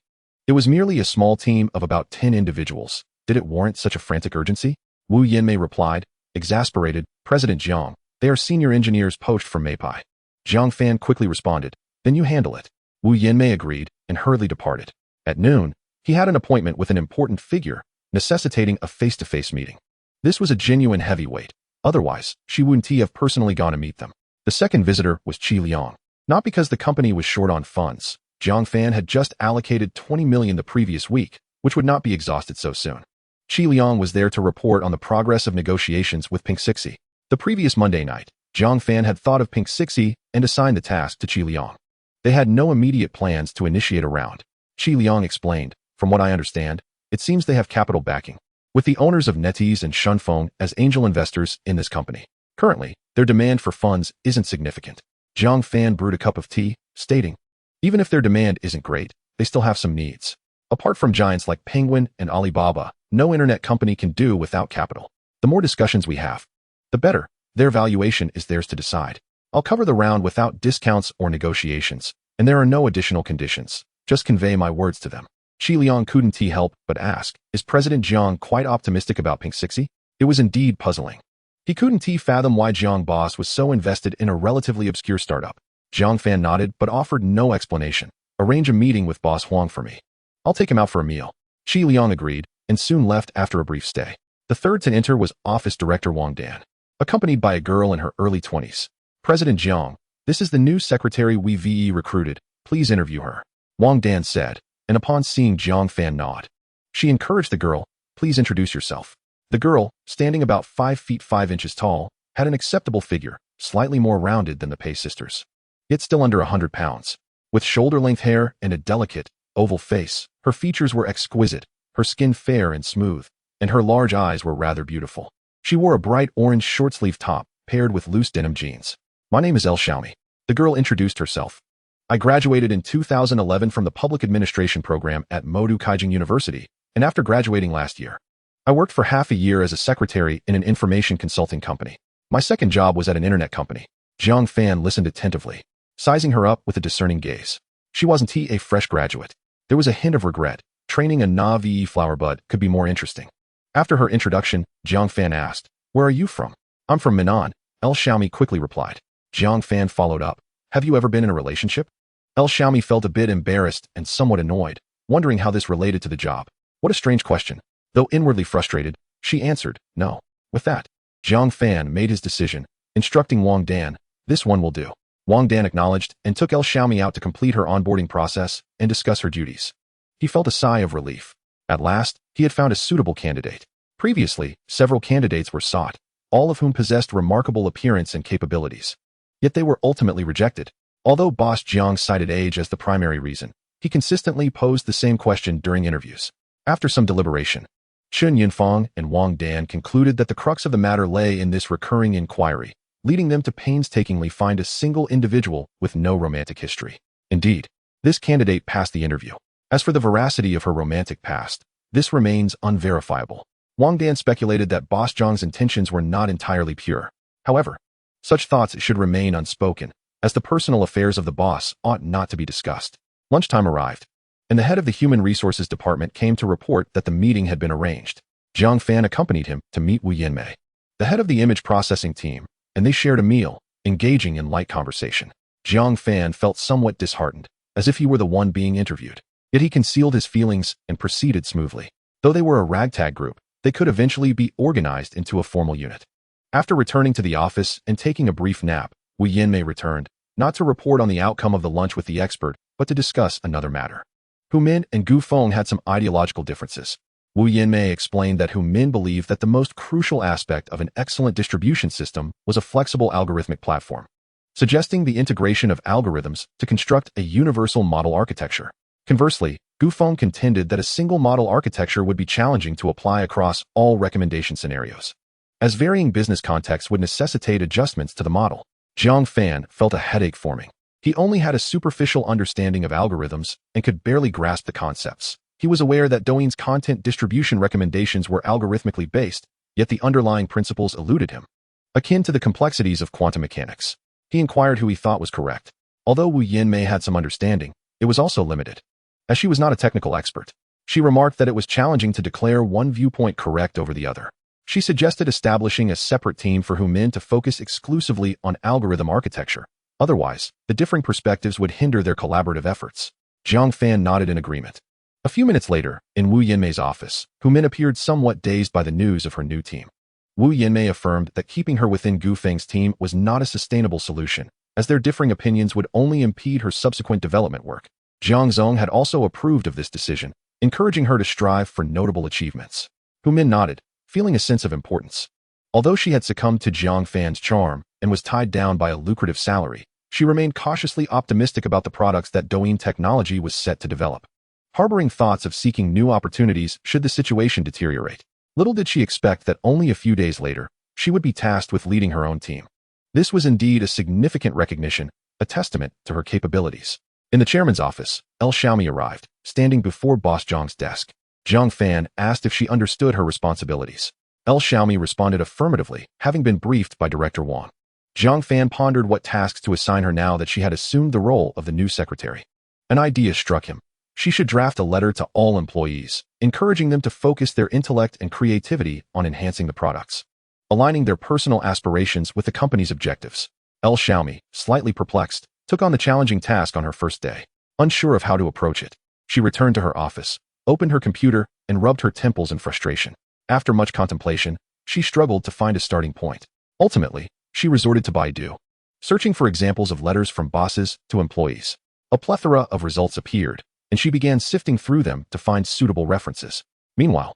It was merely a small team of about 10 individuals. Did it warrant such a frantic urgency? Wu Yanmei replied, exasperated, President Jiang, they are senior engineers poached from Meipai. Jiang Fan quickly responded, then you handle it. Wu Yanmei agreed and hurriedly departed. At noon, he had an appointment with an important figure, necessitating a face-to-face meeting. This was a genuine heavyweight. Otherwise, she wouldn't have personally gone to meet them. The second visitor was Qi Liang. Not because the company was short on funds. Jiang Fan had just allocated 20 million the previous week, which would not be exhausted so soon. Qi Liang was there to report on the progress of negotiations with Pink Sixie. The previous Monday night, Jiang Fan had thought of Pink Sixie and assigned the task to Qi Liang. They had no immediate plans to initiate a round. Qi Liang explained, from what I understand, it seems they have capital backing, with the owners of NetEase and Shunfeng as angel investors in this company. Currently, their demand for funds isn't significant. Jiang Fan brewed a cup of tea, stating, even if their demand isn't great, they still have some needs. Apart from giants like Penguin and Alibaba, no internet company can do without capital. The more discussions we have, the better. Their valuation is theirs to decide. I'll cover the round without discounts or negotiations, and there are no additional conditions. Just convey my words to them. Qi Liang couldn't help but ask, is President Jiang quite optimistic about Pink Sixie? It was indeed puzzling. He couldn't fathom why Jiang Boss was so invested in a relatively obscure startup. Jiang Fan nodded but offered no explanation. Arrange a meeting with Boss Huang for me. I'll take him out for a meal. Qi Liang agreed and soon left after a brief stay. The third to enter was Office Director Wang Dan, accompanied by a girl in her early 20s. President Jiang, this is the new secretary we recruited. Please interview her. Wang Dan said, and upon seeing Jiang Fan nod, she encouraged the girl, please introduce yourself. The girl, standing about 5 feet 5 inches tall, had an acceptable figure, slightly more rounded than the Pei sisters, yet still under 100 pounds. With shoulder-length hair and a delicate, oval face, her features were exquisite, her skin fair and smooth, and her large eyes were rather beautiful. She wore a bright orange short-sleeve top, paired with loose denim jeans. "My name is Xiaomi." The girl introduced herself. "I graduated in 2011 from the public administration program at Modu Kaijing University, and after graduating last year, I worked for half a year as a secretary in an information consulting company. My second job was at an internet company." Zhang Fan listened attentively, sizing her up with a discerning gaze. She wasn't a fresh graduate. There was a hint of regret. Training a na-ve flower bud could be more interesting. After her introduction, Zhang Fan asked, "Where are you from?" "I'm from Minan," Xiaomi quickly replied. Zhang Fan followed up, "Have you ever been in a relationship?" Xiaomi felt a bit embarrassed and somewhat annoyed, wondering how this related to the job. What a strange question. Though inwardly frustrated, she answered, "No." With that, Zhang Fan made his decision, instructing Wang Dan, "This one will do." Wang Dan acknowledged and took Xiaomi out to complete her onboarding process and discuss her duties. He felt a sigh of relief. At last, he had found a suitable candidate. Previously, several candidates were sought, all of whom possessed remarkable appearance and capabilities. Yet they were ultimately rejected. Although Boss Jiang cited age as the primary reason, he consistently posed the same question during interviews. After some deliberation, Chen Yunfang and Wang Dan concluded that the crux of the matter lay in this recurring inquiry, leading them to painstakingly find a single individual with no romantic history. Indeed, this candidate passed the interview. As for the veracity of her romantic past, this remains unverifiable. Wang Dan speculated that Boss Zhang's intentions were not entirely pure. However, such thoughts should remain unspoken, as the personal affairs of the boss ought not to be discussed. Lunchtime arrived, and the head of the Human Resources Department came to report that the meeting had been arranged. Zhang Fan accompanied him to meet Wu Yanmei, the head of the image processing team, and they shared a meal, engaging in light conversation. Zhang Fan felt somewhat disheartened, as if he were the one being interviewed. Yet he concealed his feelings and proceeded smoothly. Though they were a ragtag group, they could eventually be organized into a formal unit. After returning to the office and taking a brief nap, Wu Yanmei returned, not to report on the outcome of the lunch with the expert, but to discuss another matter. Hu Min and Gu Feng had some ideological differences. Wu Yanmei explained that Hu Min believed that the most crucial aspect of an excellent distribution system was a flexible algorithmic platform, suggesting the integration of algorithms to construct a universal model architecture. Conversely, Gu Feng contended that a single model architecture would be challenging to apply across all recommendation scenarios, as varying business contexts would necessitate adjustments to the model. Zhang Fan felt a headache forming. He only had a superficial understanding of algorithms and could barely grasp the concepts. He was aware that Douyin's content distribution recommendations were algorithmically based, yet the underlying principles eluded him, akin to the complexities of quantum mechanics. He inquired who he thought was correct. Although Wu Yanmei had some understanding, it was also limited, as she was not a technical expert. She remarked that it was challenging to declare one viewpoint correct over the other. She suggested establishing a separate team for Hu Min to focus exclusively on algorithm architecture. Otherwise, the differing perspectives would hinder their collaborative efforts. Zhang Fan nodded in agreement. A few minutes later, in Wu Yanmei's office, Hu Min appeared somewhat dazed by the news of her new team. Wu Yanmei affirmed that keeping her within Gu Feng's team was not a sustainable solution, as their differing opinions would only impede her subsequent development work. Jiang Zong had also approved of this decision, encouraging her to strive for notable achievements. Hu Min nodded, feeling a sense of importance. Although she had succumbed to Zhang Fan's charm and was tied down by a lucrative salary, she remained cautiously optimistic about the products that Douyin technology was set to develop, harboring thoughts of seeking new opportunities should the situation deteriorate. Little did she expect that only a few days later, she would be tasked with leading her own team. This was indeed a significant recognition, a testament to her capabilities. In the chairman's office, Xiaomi arrived, standing before Boss Zhang's desk. Zhang Fan asked if she understood her responsibilities. Xiaomi responded affirmatively, having been briefed by Director Wang. Zhang Fan pondered what tasks to assign her now that she had assumed the role of the new secretary. An idea struck him. She should draft a letter to all employees, encouraging them to focus their intellect and creativity on enhancing the products, aligning their personal aspirations with the company's objectives. Xiaomi, slightly perplexed, took on the challenging task on her first day. Unsure of how to approach it, she returned to her office, opened her computer, and rubbed her temples in frustration. After much contemplation, she struggled to find a starting point. Ultimately, she resorted to Baidu, searching for examples of letters from bosses to employees. A plethora of results appeared, and she began sifting through them to find suitable references. Meanwhile,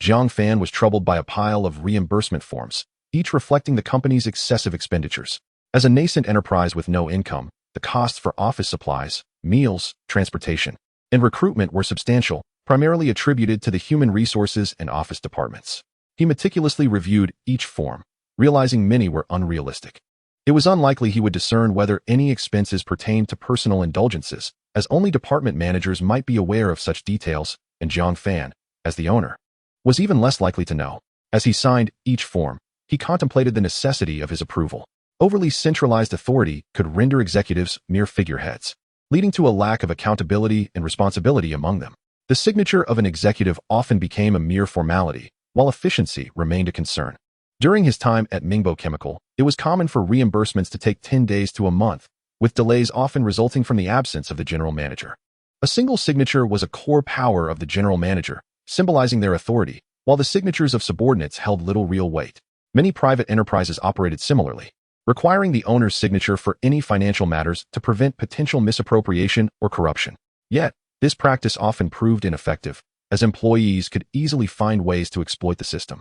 Zhang Fan was troubled by a pile of reimbursement forms, each reflecting the company's excessive expenditures. As a nascent enterprise with no income, the costs for office supplies, meals, transportation, and recruitment were substantial, primarily attributed to the human resources and office departments. He meticulously reviewed each form, realizing many were unrealistic. It was unlikely he would discern whether any expenses pertained to personal indulgences, as only department managers might be aware of such details, and Zhang Fan, as the owner, was even less likely to know. As he signed each form, he contemplated the necessity of his approval. Overly centralized authority could render executives mere figureheads, leading to a lack of accountability and responsibility among them. The signature of an executive often became a mere formality, while efficiency remained a concern. During his time at Ningbo Chemical, it was common for reimbursements to take 10 days to a month, with delays often resulting from the absence of the general manager. A single signature was a core power of the general manager, symbolizing their authority, while the signatures of subordinates held little real weight. Many private enterprises operated similarly, requiring the owner's signature for any financial matters to prevent potential misappropriation or corruption. Yet, this practice often proved ineffective, as employees could easily find ways to exploit the system.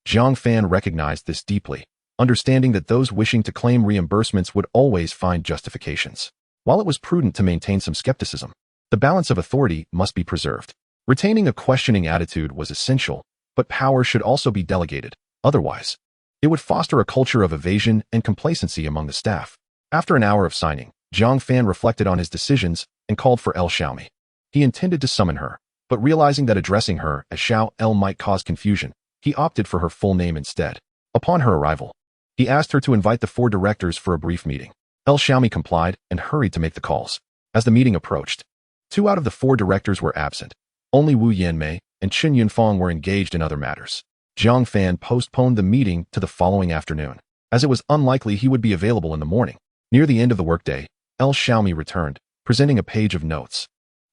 Zhang Fan recognized this deeply, understanding that those wishing to claim reimbursements would always find justifications. While it was prudent to maintain some skepticism, the balance of authority must be preserved. Retaining a questioning attitude was essential, but power should also be delegated. Otherwise, it would foster a culture of evasion and complacency among the staff. After an hour of signing, Zhang Fan reflected on his decisions and called for El Xiaomi. He intended to summon her, but realizing that addressing her as Xiao El might cause confusion, he opted for her full name instead. Upon her arrival, he asked her to invite the 4 directors for a brief meeting. El Xiaomi complied and hurried to make the calls. As the meeting approached, 2 out of the 4 directors were absent. Only Wu Yanmei and Chen Yunfang were engaged in other matters. Zhang Fan postponed the meeting to the following afternoon, as it was unlikely he would be available in the morning. Near the end of the workday, El Xiaomi returned, presenting a page of notes.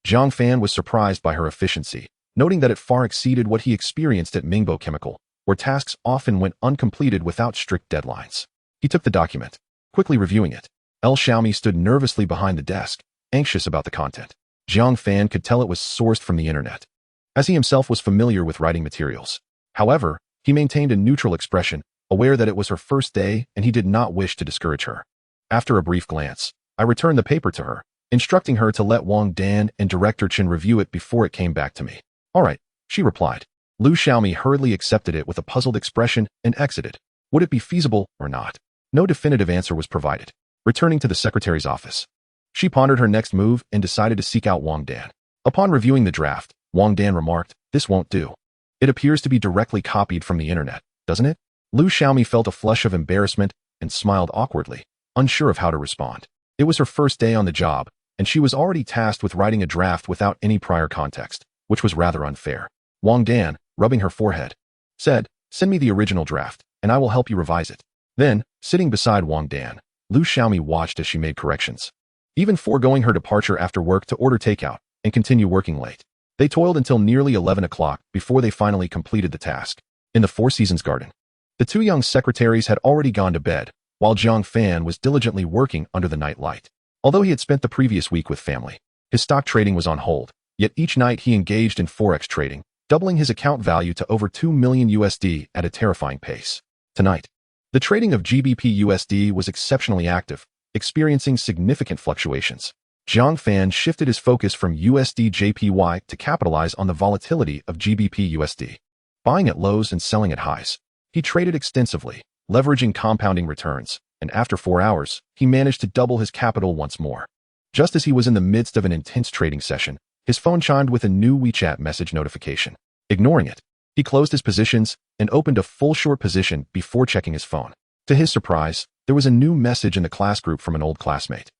Zhang Fan was surprised by her efficiency, noting that it far exceeded what he experienced at Ningbo Chemical, where tasks often went uncompleted without strict deadlines. He took the document, quickly reviewing it. El Xiaomi stood nervously behind the desk, anxious about the content. Zhang Fan could tell it was sourced from the internet, as he himself was familiar with writing materials. However, he maintained a neutral expression, aware that it was her first day and he did not wish to discourage her. After a brief glance, I returned the paper to her, instructing her to let Wang Dan and Director Chen review it before it came back to me. All right, she replied. Lu Xiaomi hurriedly accepted it with a puzzled expression and exited. Would it be feasible or not? No definitive answer was provided. Returning to the secretary's office, she pondered her next move and decided to seek out Wang Dan. Upon reviewing the draft, Wang Dan remarked, "This won't do. It appears to be directly copied from the internet, doesn't it?" Lu Xiaomi felt a flush of embarrassment and smiled awkwardly, unsure of how to respond. It was her first day on the job, and she was already tasked with writing a draft without any prior context, which was rather unfair. Wang Dan, rubbing her forehead, said, "Send me the original draft, and I will help you revise it." Then, sitting beside Wang Dan, Lu Xiaomi watched as she made corrections, even foregoing her departure after work to order takeout and continue working late. They toiled until nearly 11 o'clock before they finally completed the task. In the Four Seasons garden, the 2 young secretaries had already gone to bed, while Zhang Fan was diligently working under the night light. Although he had spent the previous week with family, his stock trading was on hold, yet each night he engaged in forex trading, doubling his account value to over 2 million USD at a terrifying pace. Tonight, the trading of GBP USD was exceptionally active, experiencing significant fluctuations. Zhang Fan shifted his focus from USD JPY to capitalize on the volatility of GBP USD, buying at lows and selling at highs. He traded extensively, leveraging compounding returns, and after 4 hours, he managed to double his capital once more. Just as he was in the midst of an intense trading session, his phone chimed with a new WeChat message notification. Ignoring it, he closed his positions and opened a full short position before checking his phone. To his surprise, there was a new message in the class group from an old classmate,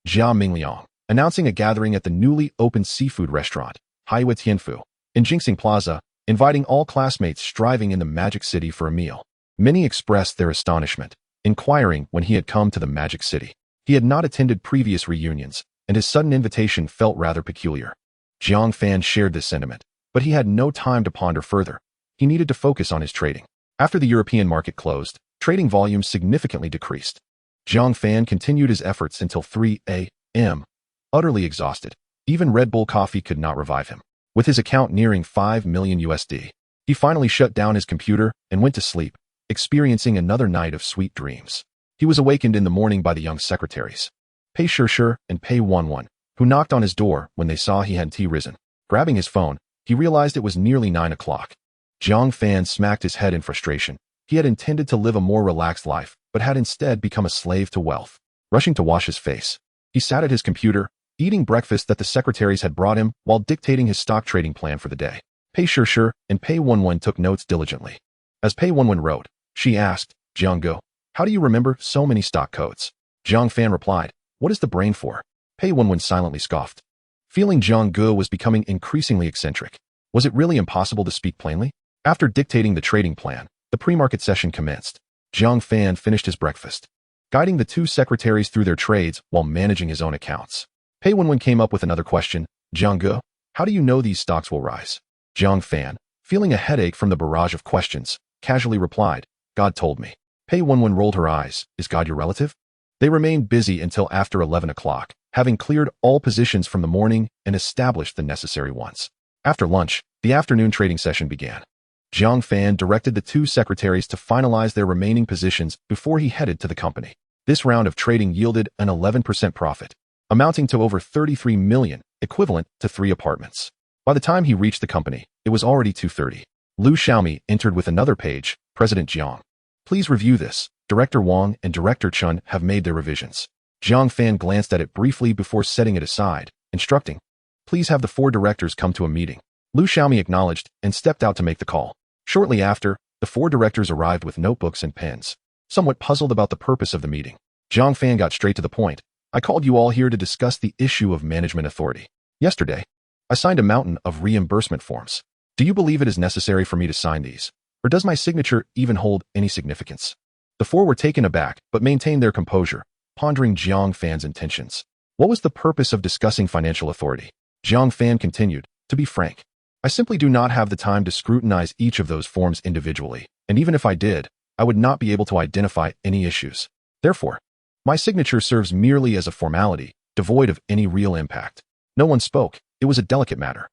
Jia Mingliang, announcing a gathering at the newly opened seafood restaurant, Haiwa Tianfu, in Jingxing Plaza, inviting all classmates striving in the Magic City for a meal. Many expressed their astonishment, inquiring when he had come to the Magic City. He had not attended previous reunions, and his sudden invitation felt rather peculiar. Zhang Fan shared this sentiment, but he had no time to ponder further. He needed to focus on his trading. After the European market closed, trading volumes significantly decreased. Zhang Fan continued his efforts until 3 a.m., utterly exhausted. Even Red Bull coffee could not revive him. With his account nearing 5 million USD, he finally shut down his computer and went to sleep, experiencing another night of sweet dreams. He was awakened in the morning by the young secretaries, Pei Shishir and Pei Wanwan, who knocked on his door when they saw he had tea risen. Grabbing his phone, he realized it was nearly 9 o'clock. Zhang Fan smacked his head in frustration. He had intended to live a more relaxed life, but had instead become a slave to wealth. Rushing to wash his face, he sat at his computer, eating breakfast that the secretaries had brought him while dictating his stock trading plan for the day. Pei Sure and Pei Wenwen took notes diligently. As Pei Wenwen wrote, she asked, Jiang Ge, how do you remember so many stock codes? Jiang Fan replied, what is the brain for? Pei Wenwen silently scoffed. Feeling Jiang Ge was becoming increasingly eccentric. Was it really impossible to speak plainly? After dictating the trading plan, the pre-market session commenced. Jiang Fan finished his breakfast, guiding the two secretaries through their trades while managing his own accounts. Pei Wenwen came up with another question. Jiang Ge, how do you know these stocks will rise? Jiang Fan, feeling a headache from the barrage of questions, casually replied, God told me. Pei Wenwen rolled her eyes. Is God your relative? They remained busy until after 11 o'clock, having cleared all positions from the morning and established the necessary ones. After lunch, the afternoon trading session began. Jiang Fan directed the two secretaries to finalize their remaining positions before he headed to the company. This round of trading yielded an 11% profit, amounting to over 33 million, equivalent to 3 apartments. By the time he reached the company, it was already 2:30. Liu Xiaomi entered with another page. President Jiang, please review this. Director Wang and Director Chun have made their revisions. Jiang Fan glanced at it briefly before setting it aside, instructing, please have the 4 directors come to a meeting. Liu Xiaomi acknowledged and stepped out to make the call. Shortly after, the 4 directors arrived with notebooks and pens. Somewhat puzzled about the purpose of the meeting, Jiang Fan got straight to the point. I called you all here to discuss the issue of management authority. Yesterday, I signed a mountain of reimbursement forms. Do you believe it is necessary for me to sign these? Or does my signature even hold any significance? The 4 were taken aback, but maintained their composure, pondering Jiang Fan's intentions. What was the purpose of discussing financial authority? Jiang Fan continued, to be frank, I simply do not have the time to scrutinize each of those forms individually, and even if I did, I would not be able to identify any issues. Therefore, my signature serves merely as a formality, devoid of any real impact. No one spoke. It was a delicate matter.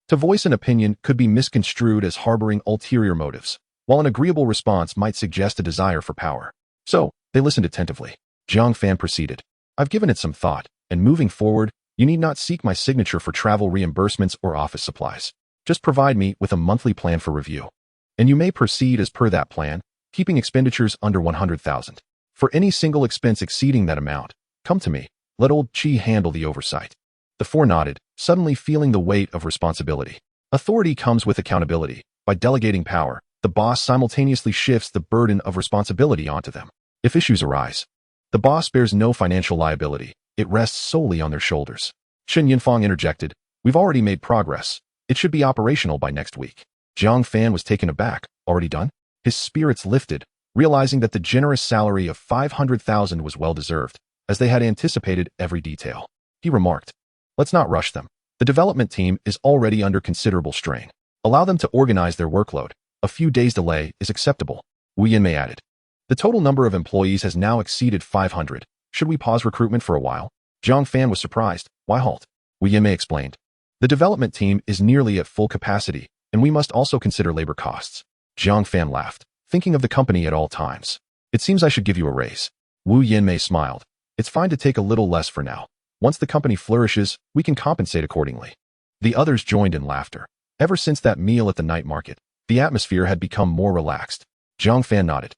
To voice an opinion could be misconstrued as harboring ulterior motives, while an agreeable response might suggest a desire for power. So, they listened attentively. Jiang Fan proceeded. I've given it some thought, and moving forward, you need not seek my signature for travel reimbursements or office supplies. Just provide me with a monthly plan for review. And you may proceed as per that plan, keeping expenditures under 100,000. For any single expense exceeding that amount, come to me. Let old Chi handle the oversight. The 4 nodded, suddenly feeling the weight of responsibility. Authority comes with accountability. By delegating power, the boss simultaneously shifts the burden of responsibility onto them. If issues arise, the boss bears no financial liability. It rests solely on their shoulders. Shen Yinfang interjected, we've already made progress. It should be operational by next week. Jiang Fan was taken aback. Already done? His spirits lifted, realizing that the generous salary of 500,000 was well-deserved, as they had anticipated every detail. He remarked, let's not rush them. The development team is already under considerable strain. Allow them to organize their workload. A few days' delay is acceptable. Wu Yanmei added, the total number of employees has now exceeded 500. Should we pause recruitment for a while? Jiang Fan was surprised. Why halt? Wu Yanmei explained, the development team is nearly at full capacity, and we must also consider labor costs. Jiang Fan laughed, thinking of the company at all times. It seems I should give you a raise. Wu Yanmei smiled. It's fine to take a little less for now. Once the company flourishes, we can compensate accordingly. The others joined in laughter. Ever since that meal at the night market, the atmosphere had become more relaxed. Jiang Fan nodded.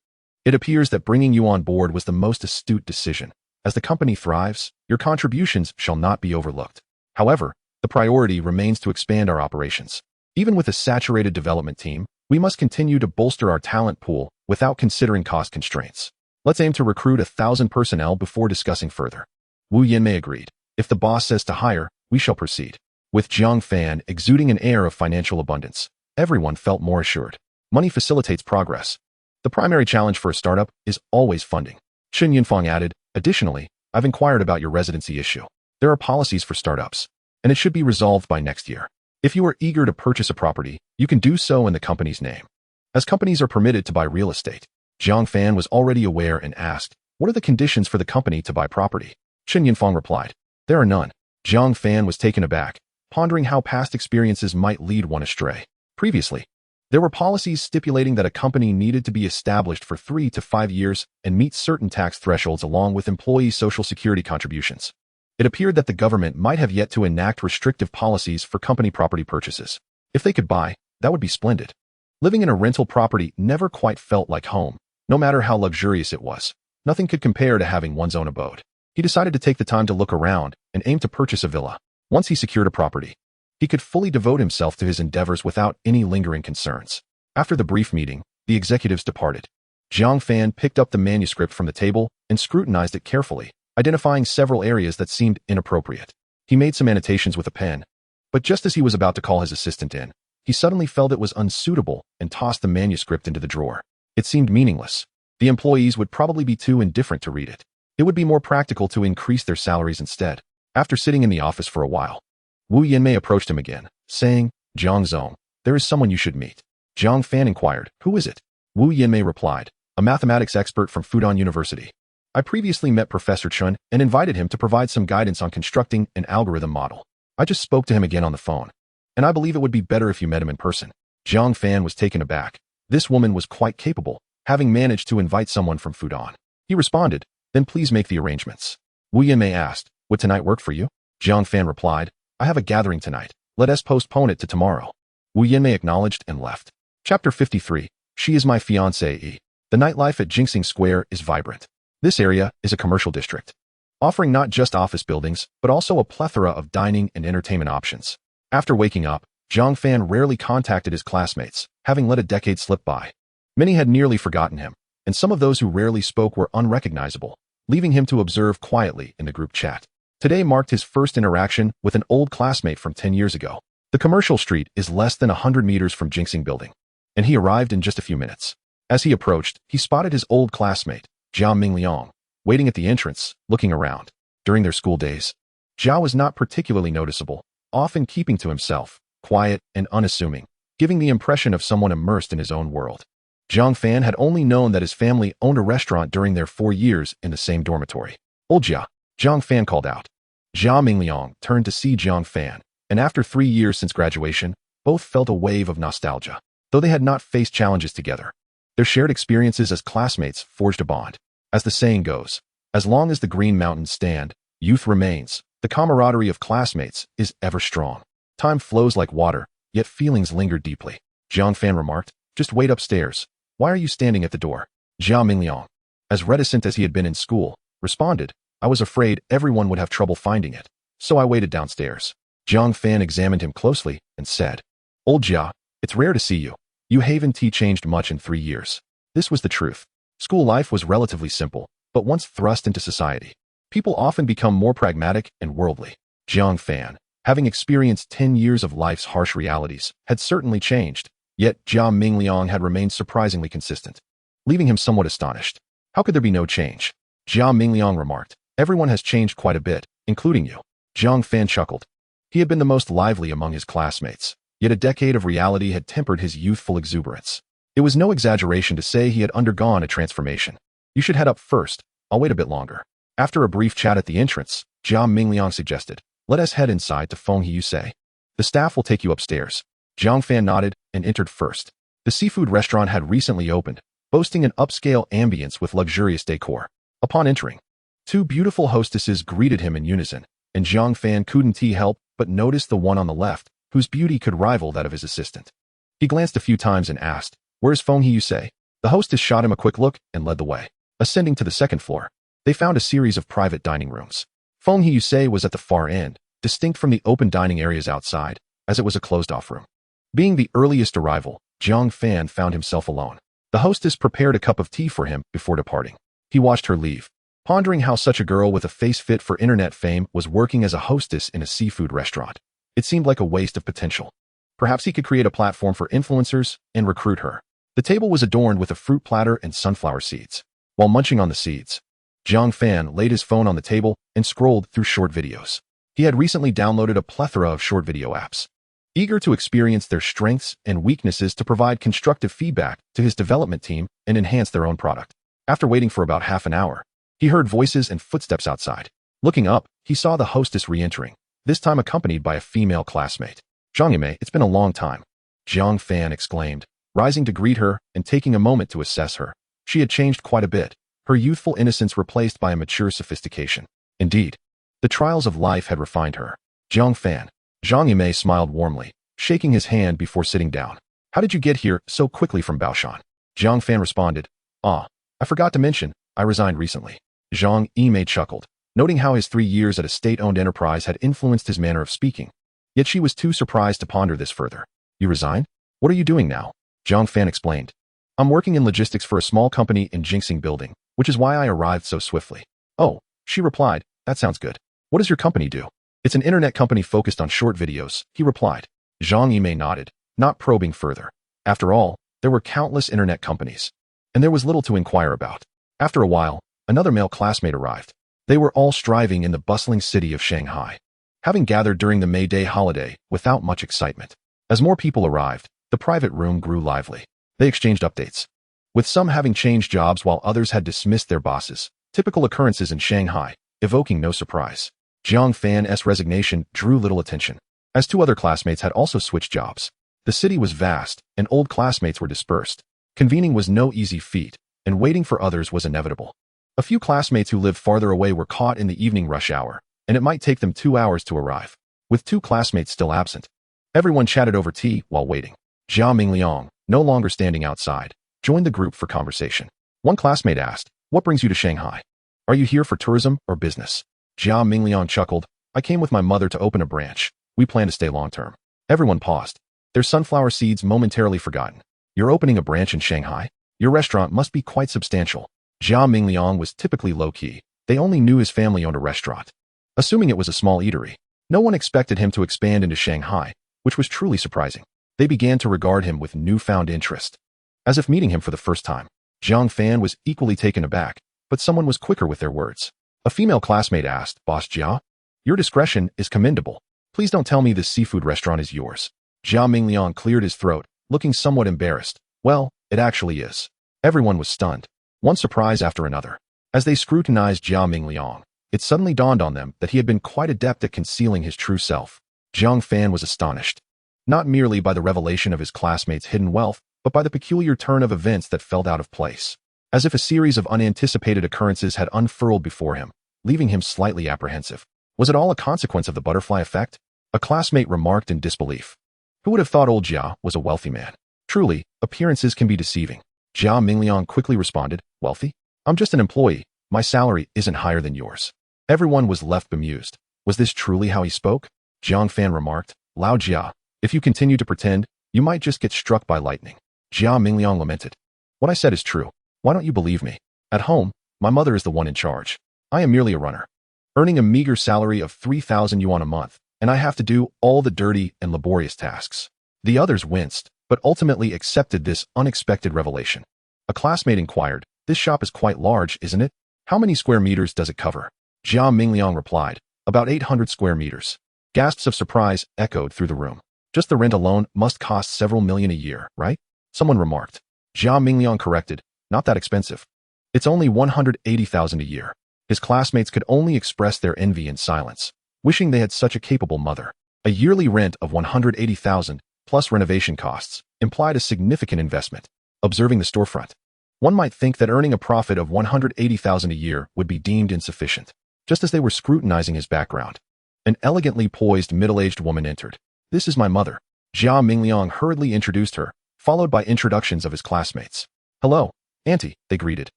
It appears that bringing you on board was the most astute decision. As the company thrives, your contributions shall not be overlooked. However, the priority remains to expand our operations. Even with a saturated development team, we must continue to bolster our talent pool without considering cost constraints. Let's aim to recruit 1,000 personnel before discussing further. Wu Yanmei agreed. If the boss says to hire, we shall proceed. With Jiang Fan exuding an air of financial abundance, everyone felt more assured. Money facilitates progress. The primary challenge for a startup is always funding. Shen Yinfang added, additionally, I've inquired about your residency issue. There are policies for startups, and it should be resolved by next year. If you are eager to purchase a property, you can do so in the company's name, as companies are permitted to buy real estate. Jiang Fan was already aware and asked, what are the conditions for the company to buy property? Shen Yinfang replied, there are none. Jiang Fan was taken aback, pondering how past experiences might lead one astray. Previously, there were policies stipulating that a company needed to be established for 3 to 5 years and meet certain tax thresholds along with employee social security contributions. It appeared that the government might have yet to enact restrictive policies for company property purchases. If they could buy, that would be splendid. Living in a rental property never quite felt like home, no matter how luxurious it was. Nothing could compare to having one's own abode. He decided to take the time to look around and aim to purchase a villa. Once he secured a property, he could fully devote himself to his endeavors without any lingering concerns. After the brief meeting, the executives departed. Zhang Fan picked up the manuscript from the table and scrutinized it carefully, identifying several areas that seemed inappropriate. He made some annotations with a pen, but just as he was about to call his assistant in, he suddenly felt it was unsuitable and tossed the manuscript into the drawer. It seemed meaningless. The employees would probably be too indifferent to read it. It would be more practical to increase their salaries instead. After sitting in the office for a while, Wu Yanmei approached him again, saying, "Zhang Zong, there is someone you should meet." Zhang Fan inquired, "Who is it?" Wu Yanmei replied, "A mathematics expert from Fudan University. I previously met Professor Chun and invited him to provide some guidance on constructing an algorithm model. I just spoke to him again on the phone, and I believe it would be better if you met him in person." Zhang Fan was taken aback. This woman was quite capable, having managed to invite someone from Fudan. He responded, "Then please make the arrangements." Wu Yanmei asked, "Would tonight work for you?" Zhang Fan replied, "I have a gathering tonight. Let us postpone it to tomorrow." Wu Yanmei acknowledged and left. Chapter 53. She is my fiancée. The nightlife at Jingsing Square is vibrant. This area is a commercial district, offering not just office buildings, but also a plethora of dining and entertainment options. After waking up, Zhang Fan rarely contacted his classmates, having let a decade slip by. Many had nearly forgotten him, and some of those who rarely spoke were unrecognizable, leaving him to observe quietly in the group chat. Today marked his first interaction with an old classmate from 10 years ago. The commercial street is less than 100 meters from Jingsing Building, and he arrived in just a few minutes. As he approached, he spotted his old classmate, Jia Mingliang, waiting at the entrance, looking around. During their school days, Zhao was not particularly noticeable, often keeping to himself, quiet and unassuming, giving the impression of someone immersed in his own world. Zhang Fan had only known that his family owned a restaurant during their 4 years in the same dormitory. "Old Jia," Zhang Fan called out. Jia Mingliang turned to see Zhang Fan, and after 3 years since graduation, both felt a wave of nostalgia. Though they had not faced challenges together, their shared experiences as classmates forged a bond. As the saying goes, as long as the green mountains stand, youth remains. The camaraderie of classmates is ever strong. Time flows like water, yet feelings linger deeply. Zhang Fan remarked, "Just wait upstairs. Why are you standing at the door?" Jia Mingliang, as reticent as he had been in school, responded, "I was afraid everyone would have trouble finding it, so I waited downstairs." Zhang Fan examined him closely and said, "Old Jia, it's rare to see you. You haven't changed much in 3 years." This was the truth. School life was relatively simple, but once thrust into society, people often become more pragmatic and worldly. Zhang Fan, having experienced 10 years of life's harsh realities, had certainly changed, yet Jia Mingliang had remained surprisingly consistent, leaving him somewhat astonished. "How could there be no change?" Jia Mingliang remarked, "Everyone has changed quite a bit, including you." Zhang Fan chuckled. He had been the most lively among his classmates, yet a decade of reality had tempered his youthful exuberance. It was no exaggeration to say he had undergone a transformation. "You should head up first. I'll wait a bit longer." After a brief chat at the entrance, Jia Mingliang suggested, "Let us head inside to Feng Yusei. The staff will take you upstairs." Zhang Fan nodded and entered first. The seafood restaurant had recently opened, boasting an upscale ambience with luxurious decor. Upon entering, 2 beautiful hostesses greeted him in unison, and Zhang Fan couldn't help but notice the one on the left, whose beauty could rival that of his assistant. He glanced a few times and asked, "Where's Feng Yusei?" The hostess shot him a quick look and led the way. Ascending to the second floor, they found a series of private dining rooms. Feng Yusei was at the far end, distinct from the open dining areas outside, as it was a closed-off room. Being the earliest arrival, Zhang Fan found himself alone. The hostess prepared a cup of tea for him before departing. He watched her leave, pondering how such a girl with a face fit for internet fame was working as a hostess in a seafood restaurant. It seemed like a waste of potential. Perhaps he could create a platform for influencers and recruit her. The table was adorned with a fruit platter and sunflower seeds. While munching on the seeds, Zhang Fan laid his phone on the table and scrolled through short videos. He had recently downloaded a plethora of short video apps, eager to experience their strengths and weaknesses to provide constructive feedback to his development team and enhance their own product. After waiting for about half an hour, he heard voices and footsteps outside. Looking up, he saw the hostess re-entering, this time accompanied by a female classmate. "Zhang Yimei, it's been a long time," Zhang Fan exclaimed, rising to greet her and taking a moment to assess her. She had changed quite a bit, her youthful innocence replaced by a mature sophistication. Indeed, the trials of life had refined her. "Zhang Fan." Zhang Yimei smiled warmly, shaking his hand before sitting down. How did you get here so quickly from Baoshan? Zhang Fan responded, I forgot to mention, I resigned recently. Zhang Yimei chuckled, noting how his 3 years at a state-owned enterprise had influenced his manner of speaking. Yet she was too surprised to ponder this further. You resigned? What are you doing now? Zhang Fan explained. I'm working in logistics for a small company in Jinxing Building, which is why I arrived so swiftly. Oh, she replied, that sounds good. What does your company do? It's an internet company focused on short videos, he replied. Zhang Yimei nodded, not probing further. After all, there were countless internet companies, and there was little to inquire about. After a while, another male classmate arrived. They were all striving in the bustling city of Shanghai, having gathered during the May Day holiday without much excitement. As more people arrived, the private room grew lively. They exchanged updates, with some having changed jobs while others had dismissed their bosses, typical occurrences in Shanghai, evoking no surprise. Zhang Fan's resignation drew little attention, as 2 other classmates had also switched jobs. The city was vast, and old classmates were dispersed. Convening was no easy feat, and waiting for others was inevitable. A few classmates who lived farther away were caught in the evening rush hour, and it might take them 2 hours to arrive, with 2 classmates still absent. Everyone chatted over tea while waiting. Jia Mingliang, no longer standing outside, joined the group for conversation. One classmate asked, what brings you to Shanghai? Are you here for tourism or business? Jia Mingliang chuckled, I came with my mother to open a branch. We plan to stay long-term. Everyone paused, their sunflower seeds momentarily forgotten. You're opening a branch in Shanghai? Your restaurant must be quite substantial. Jia Mingliang was typically low-key. They only knew his family owned a restaurant, assuming it was a small eatery. No one expected him to expand into Shanghai, which was truly surprising. They began to regard him with newfound interest, as if meeting him for the first time. Zhang Fan was equally taken aback, but someone was quicker with their words. A female classmate asked, Boss Jia, your discretion is commendable. Please don't tell me this seafood restaurant is yours. Jia Mingliang cleared his throat, looking somewhat embarrassed. Well, it actually is. Everyone was stunned, one surprise after another. As they scrutinized Jia Mingliang, it suddenly dawned on them that he had been quite adept at concealing his true self. Zhang Fan was astonished, not merely by the revelation of his classmates' hidden wealth, but by the peculiar turn of events that felt out of place, as if a series of unanticipated occurrences had unfurled before him, leaving him slightly apprehensive. Was it all a consequence of the butterfly effect? A classmate remarked in disbelief. Who would have thought old Jia was a wealthy man? Truly, appearances can be deceiving. Jia Mingliang quickly responded, wealthy? I'm just an employee. My salary isn't higher than yours. Everyone was left bemused. Was this truly how he spoke? Zhang Fan remarked, Lao Jia, if you continue to pretend, you might just get struck by lightning. Jia Mingliang lamented. What I said is true. Why don't you believe me? At home, my mother is the one in charge. I am merely a runner, earning a meager salary of 3,000 yuan a month, and I have to do all the dirty and laborious tasks. The others winced, but ultimately accepted this unexpected revelation. A classmate inquired, this shop is quite large, isn't it? How many square meters does it cover? Jia Mingliang replied, about 800 square meters. Gasps of surprise echoed through the room. Just the rent alone must cost several million a year, right? Someone remarked. Jia Mingliang corrected, not that expensive. It's only 180,000 a year. His classmates could only express their envy in silence, wishing they had such a capable mother. A yearly rent of 180,000 plus renovation costs implied a significant investment. Observing the storefront, one might think that earning a profit of 180,000 a year would be deemed insufficient. Just as they were scrutinizing his background, an elegantly poised middle-aged woman entered. This is my mother. Jia Mingliang hurriedly introduced her, followed by introductions of his classmates. Hello, Auntie, they greeted,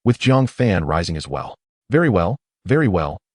with Zhang Fan rising as well. Very well,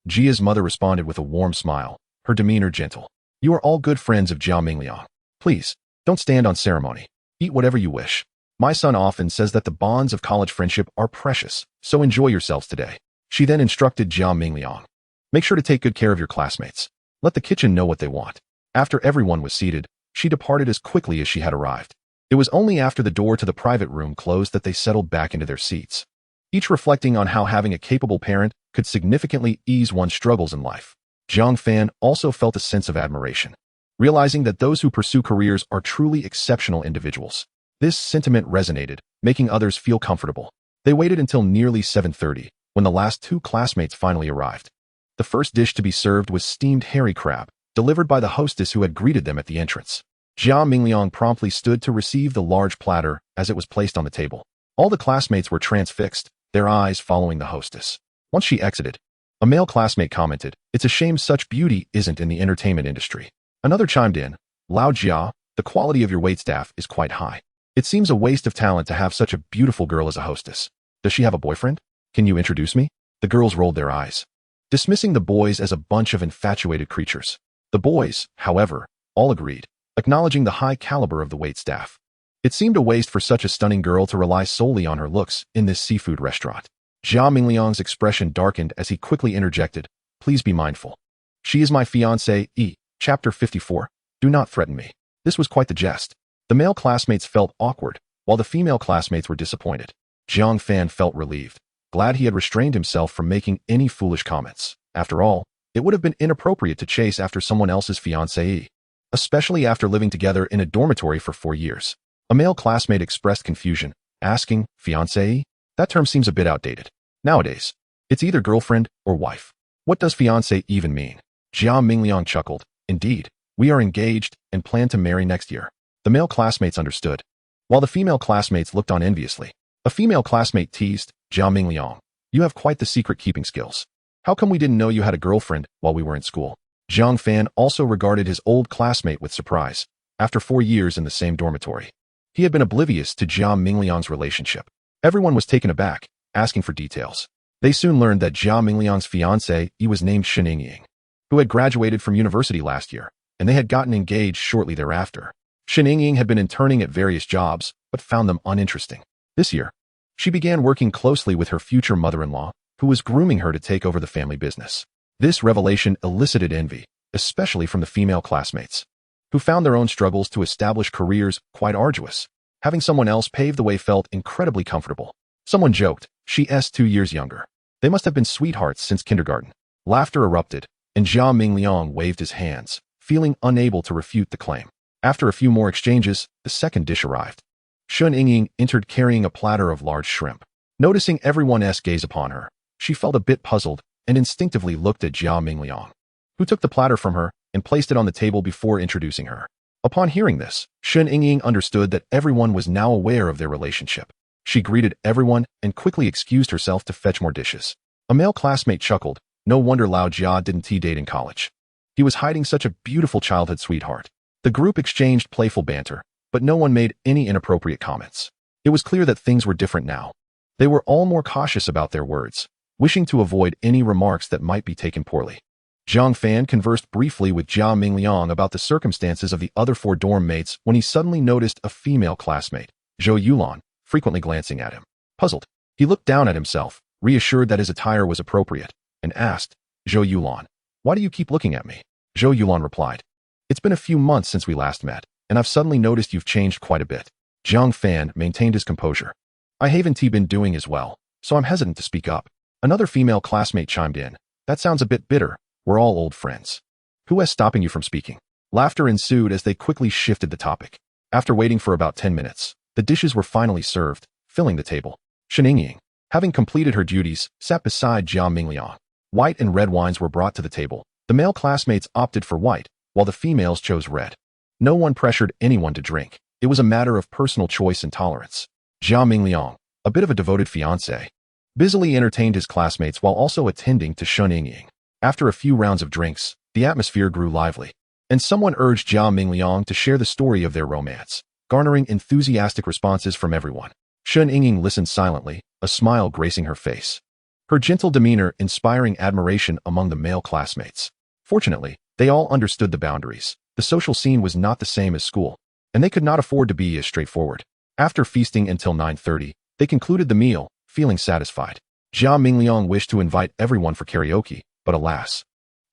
Jia's mother responded with a warm smile, her demeanor gentle. You are all good friends of Jia Mingliang. Please, don't stand on ceremony. Eat whatever you wish. My son often says that the bonds of college friendship are precious, so enjoy yourselves today. She then instructed Jia Mingliang. Make sure to take good care of your classmates. Let the kitchen know what they want. After everyone was seated, she departed as quickly as she had arrived. It was only after the door to the private room closed that they settled back into their seats, each reflecting on how having a capable parent could significantly ease one's struggles in life. Zhang Fan also felt a sense of admiration, realizing that those who pursue careers are truly exceptional individuals. This sentiment resonated, making others feel comfortable. They waited until nearly 7:30, when the last 2 classmates finally arrived. The first dish to be served was steamed hairy crab, delivered by the hostess who had greeted them at the entrance. Jia Mingliang promptly stood to receive the large platter as it was placed on the table. All the classmates were transfixed, their eyes following the hostess. Once she exited, a male classmate commented, it's a shame such beauty isn't in the entertainment industry. Another chimed in, Lao Jia, The quality of your waitstaff is quite high. It seems a waste of talent to have such a beautiful girl as a hostess. Does she have a boyfriend? Can you introduce me? The girls rolled their eyes, dismissing the boys as a bunch of infatuated creatures. The boys, however, all agreed, acknowledging the high caliber of the waitstaff. It seemed a waste for such a stunning girl to rely solely on her looks in this seafood restaurant. Zhou Mingliang's expression darkened as he quickly interjected, "Please be mindful. She is my fiancée." Chapter 54. Do not threaten me. This was quite the jest. The male classmates felt awkward, while the female classmates were disappointed. Jiang Fan felt relieved, glad he had restrained himself from making any foolish comments. After all, it would have been inappropriate to chase after someone else's fiancée, especially after living together in a dormitory for 4 years. A male classmate expressed confusion, asking, "Fiancée? That term seems a bit outdated. Nowadays, it's either girlfriend or wife. What does fiancé even mean?" Zhou Mingliang chuckled. "Indeed, we are engaged and plan to marry next year." The male classmates understood, while the female classmates looked on enviously. A female classmate teased, "Zhou Mingliang, you have quite the secret-keeping skills. How come we didn't know you had a girlfriend while we were in school?" Jiang Fan also regarded his old classmate with surprise. After 4 years in the same dormitory, he had been oblivious to Zhou Mingliang's relationship. Everyone was taken aback, asking for details. They soon learned that Zhou Mingliang's fiancée was named Shen Ying, who had graduated from university last year, and they had gotten engaged shortly thereafter. Shen Ying had been interning at various jobs, but found them uninteresting. This year, she began working closely with her future mother-in-law, who was grooming her to take over the family business. This revelation elicited envy, especially from the female classmates, who found their own struggles to establish careers quite arduous. Having someone else pave the way felt incredibly comfortable. Someone joked, "She's 2 years younger. They must have been sweethearts since kindergarten." Laughter erupted, and Zhou Mingliang waved his hands, feeling unable to refute the claim. After a few more exchanges, the second dish arrived. Shen Ying entered carrying a platter of large shrimp. Noticing everyone's gaze upon her, she felt a bit puzzled and instinctively looked at Zhou Mingliang, who took the platter from her and placed it on the table before introducing her. Upon hearing this, Shen Ying understood that everyone was now aware of their relationship. She greeted everyone and quickly excused herself to fetch more dishes. A male classmate chuckled. No wonder Lao Jia didn't date in college. He was hiding such a beautiful childhood sweetheart. The group exchanged playful banter, but no one made any inappropriate comments. It was clear that things were different now. They were all more cautious about their words, wishing to avoid any remarks that might be taken poorly. Jiang Fan conversed briefly with Zhou Mingliang about the circumstances of the other 4 dorm mates when he suddenly noticed a female classmate, Zhou Yulan, frequently glancing at him. Puzzled, he looked down at himself, reassured that his attire was appropriate, and asked, "Zhou Yulan, why do you keep looking at me?" Zhou Yulan replied, "It's been a few months since we last met, and I've suddenly noticed you've changed quite a bit." Jiang Fan maintained his composure. "I haven't been doing as well, so I'm hesitant to speak up." Another female classmate chimed in, "That sounds a bit bitter. We're all old friends. Who is stopping you from speaking?" Laughter ensued as they quickly shifted the topic. After waiting for about 10 minutes, the dishes were finally served, filling the table. Shen Ying, having completed her duties, sat beside Zhou Mingliang. White and red wines were brought to the table. The male classmates opted for white, while the females chose red. No one pressured anyone to drink. It was a matter of personal choice and tolerance. Zhou Mingliang, a bit of a devoted fiancé, busily entertained his classmates while also attending to Shen Ying. After a few rounds of drinks, the atmosphere grew lively, and someone urged Zhou Mingliang to share the story of their romance, garnering enthusiastic responses from everyone. Shen Ying listened silently, a smile gracing her face, her gentle demeanor inspiring admiration among the male classmates. Fortunately, they all understood the boundaries. The social scene was not the same as school, and they could not afford to be as straightforward. After feasting until 9:30, they concluded the meal, feeling satisfied. Zhou Mingliang wished to invite everyone for karaoke, but alas,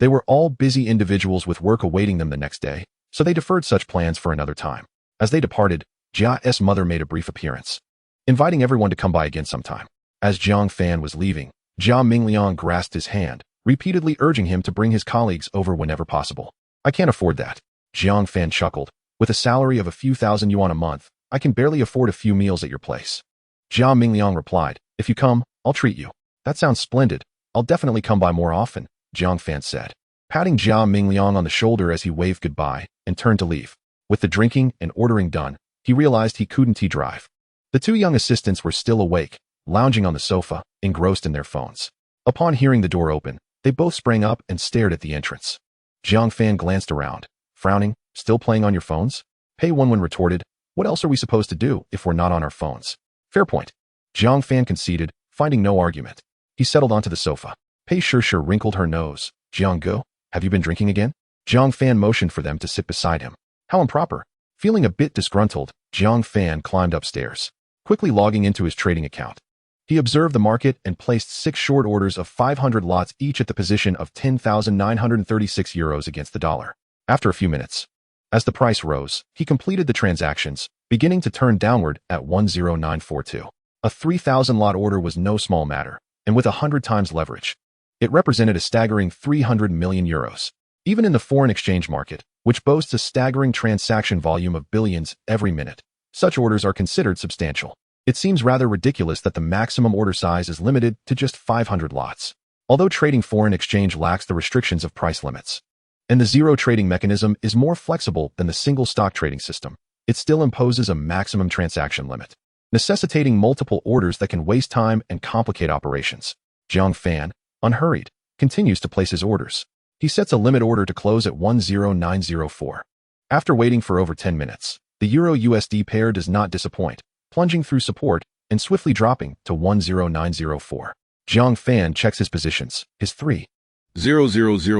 they were all busy individuals with work awaiting them the next day, so they deferred such plans for another time. As they departed, Jia's mother made a brief appearance, inviting everyone to come by again sometime. As Jiang Fan was leaving, Zhou Mingliang grasped his hand, repeatedly urging him to bring his colleagues over whenever possible. "I can't afford that." Jiang Fan chuckled. "With a salary of a few thousand yuan a month, I can barely afford a few meals at your place." Zhou Mingliang replied, "If you come, I'll treat you." "That sounds splendid. I'll definitely come by more often," Jiang Fan said, patting Zhou Mingliang on the shoulder as he waved goodbye and turned to leave. With the drinking and ordering done, he realized he couldn't drive. The 2 young assistants were still awake, lounging on the sofa, engrossed in their phones. Upon hearing the door open, they both sprang up and stared at the entrance. Jiang Fan glanced around, frowning. "Still playing on your phones?" Pei Wenwen retorted, what else are we supposed to do if we're not on our phones? Fair point. Jiang Fan conceded, finding no argument. He settled onto the sofa. Pei Shishir wrinkled her nose. Jiang Go, have you been drinking again? Jiang Fan motioned for them to sit beside him. How improper. Feeling a bit disgruntled, Jiang Fan climbed upstairs, quickly logging into his trading account. He observed the market and placed 6 short orders of 500 lots each at the position of 10,936 euros against the dollar. After a few minutes, as the price rose, he completed the transactions, beginning to turn downward at 10942. A 3,000 lot order was no small matter, and with 100 times leverage, it represented a staggering 300 million euros. Even in the foreign exchange market, which boasts a staggering transaction volume of billions every minute, such orders are considered substantial. It seems rather ridiculous that the maximum order size is limited to just 500 lots. Although trading foreign exchange lacks the restrictions of price limits, and the zero trading mechanism is more flexible than the single stock trading system, it still imposes a maximum transaction limit, necessitating multiple orders that can waste time and complicate operations. Jiang Fan, unhurried, continues to place his orders. He sets a limit order to close at 10904. After waiting for over 10 minutes, the Euro-USD pair does not disappoint, plunging through support and swiftly dropping to 10904. Jiang Fan checks his positions. His 3,000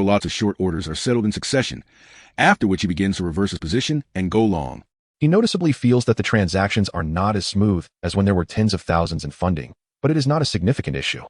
lots of short orders are settled in succession, after which he begins to reverse his position and go long. He noticeably feels that the transactions are not as smooth as when there were tens of thousands in funding, but it is not a significant issue,